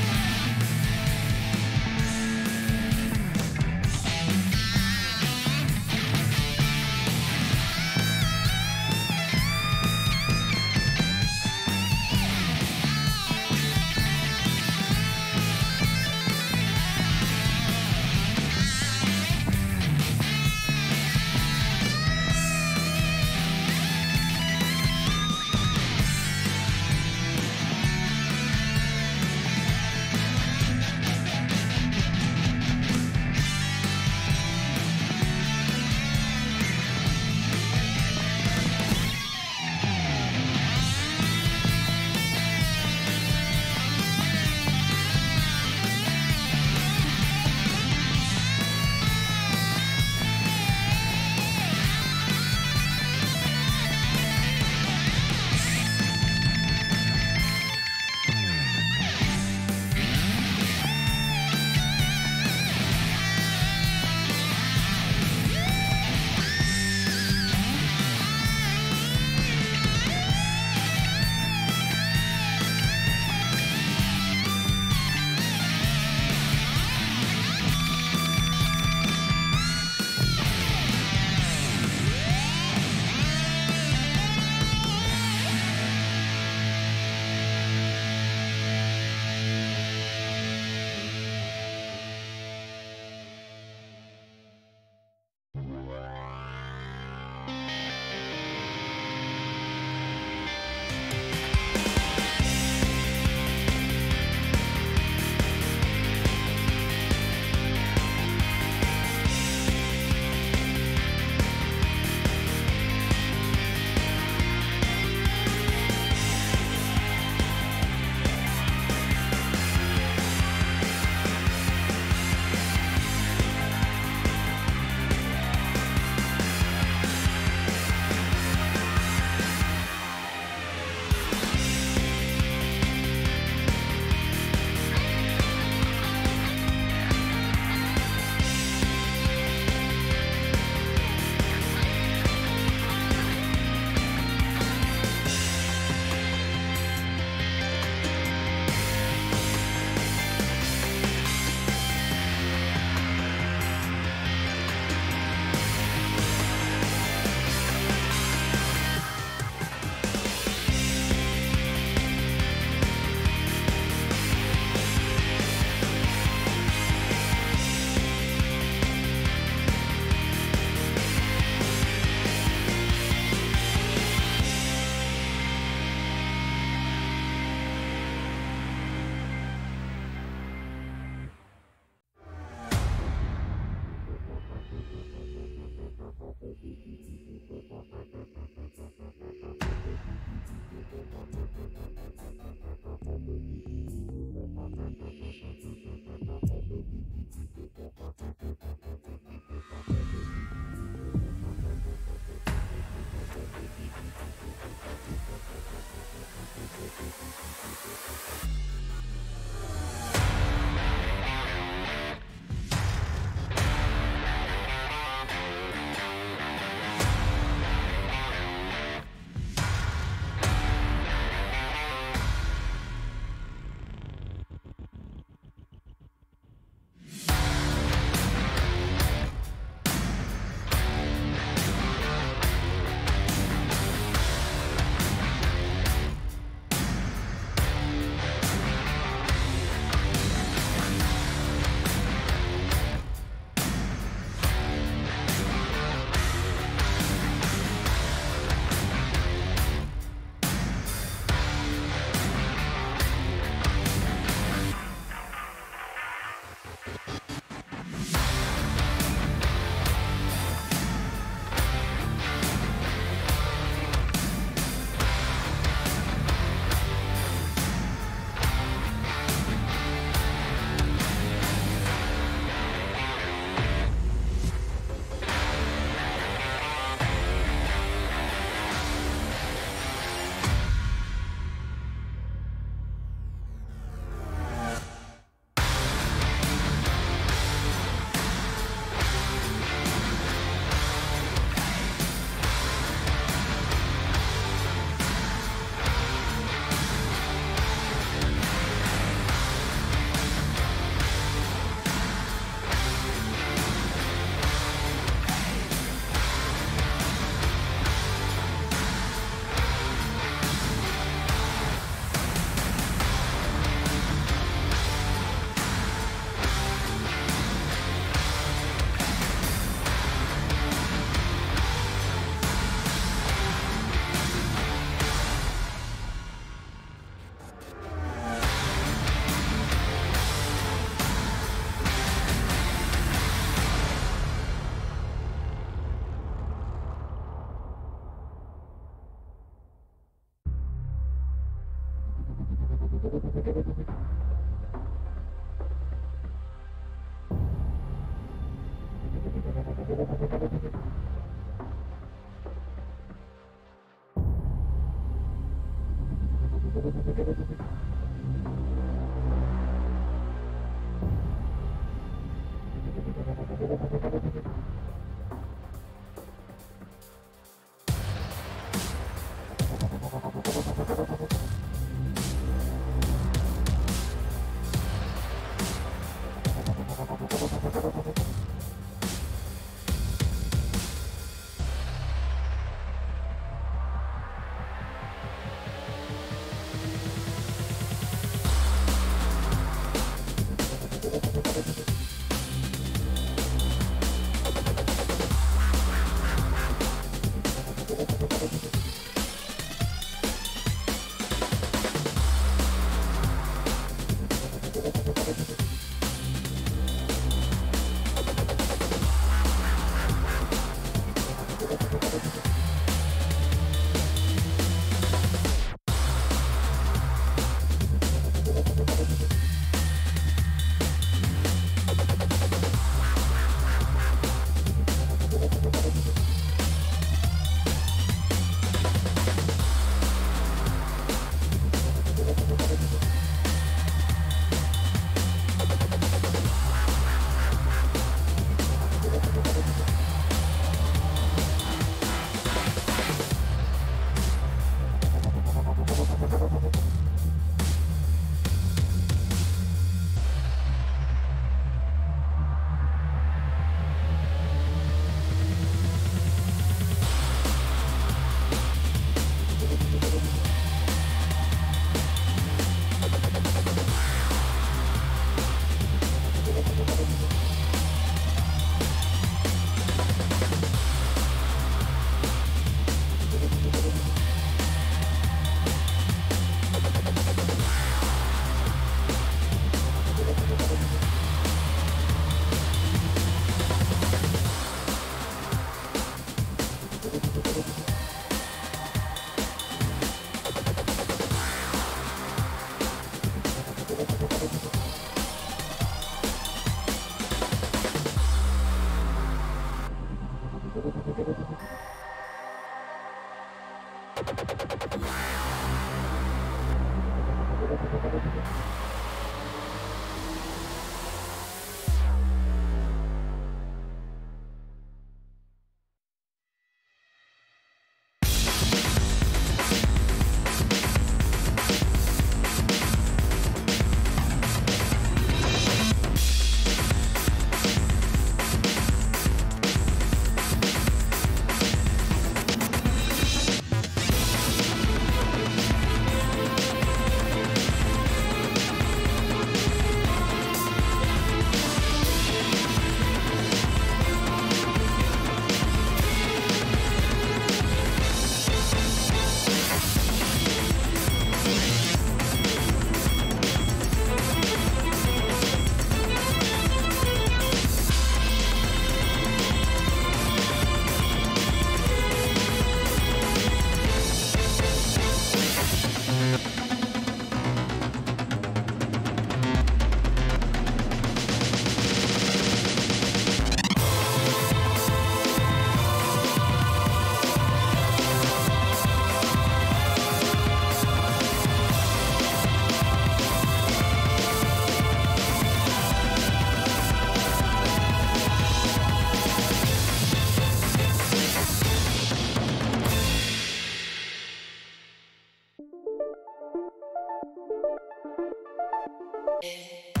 Yeah.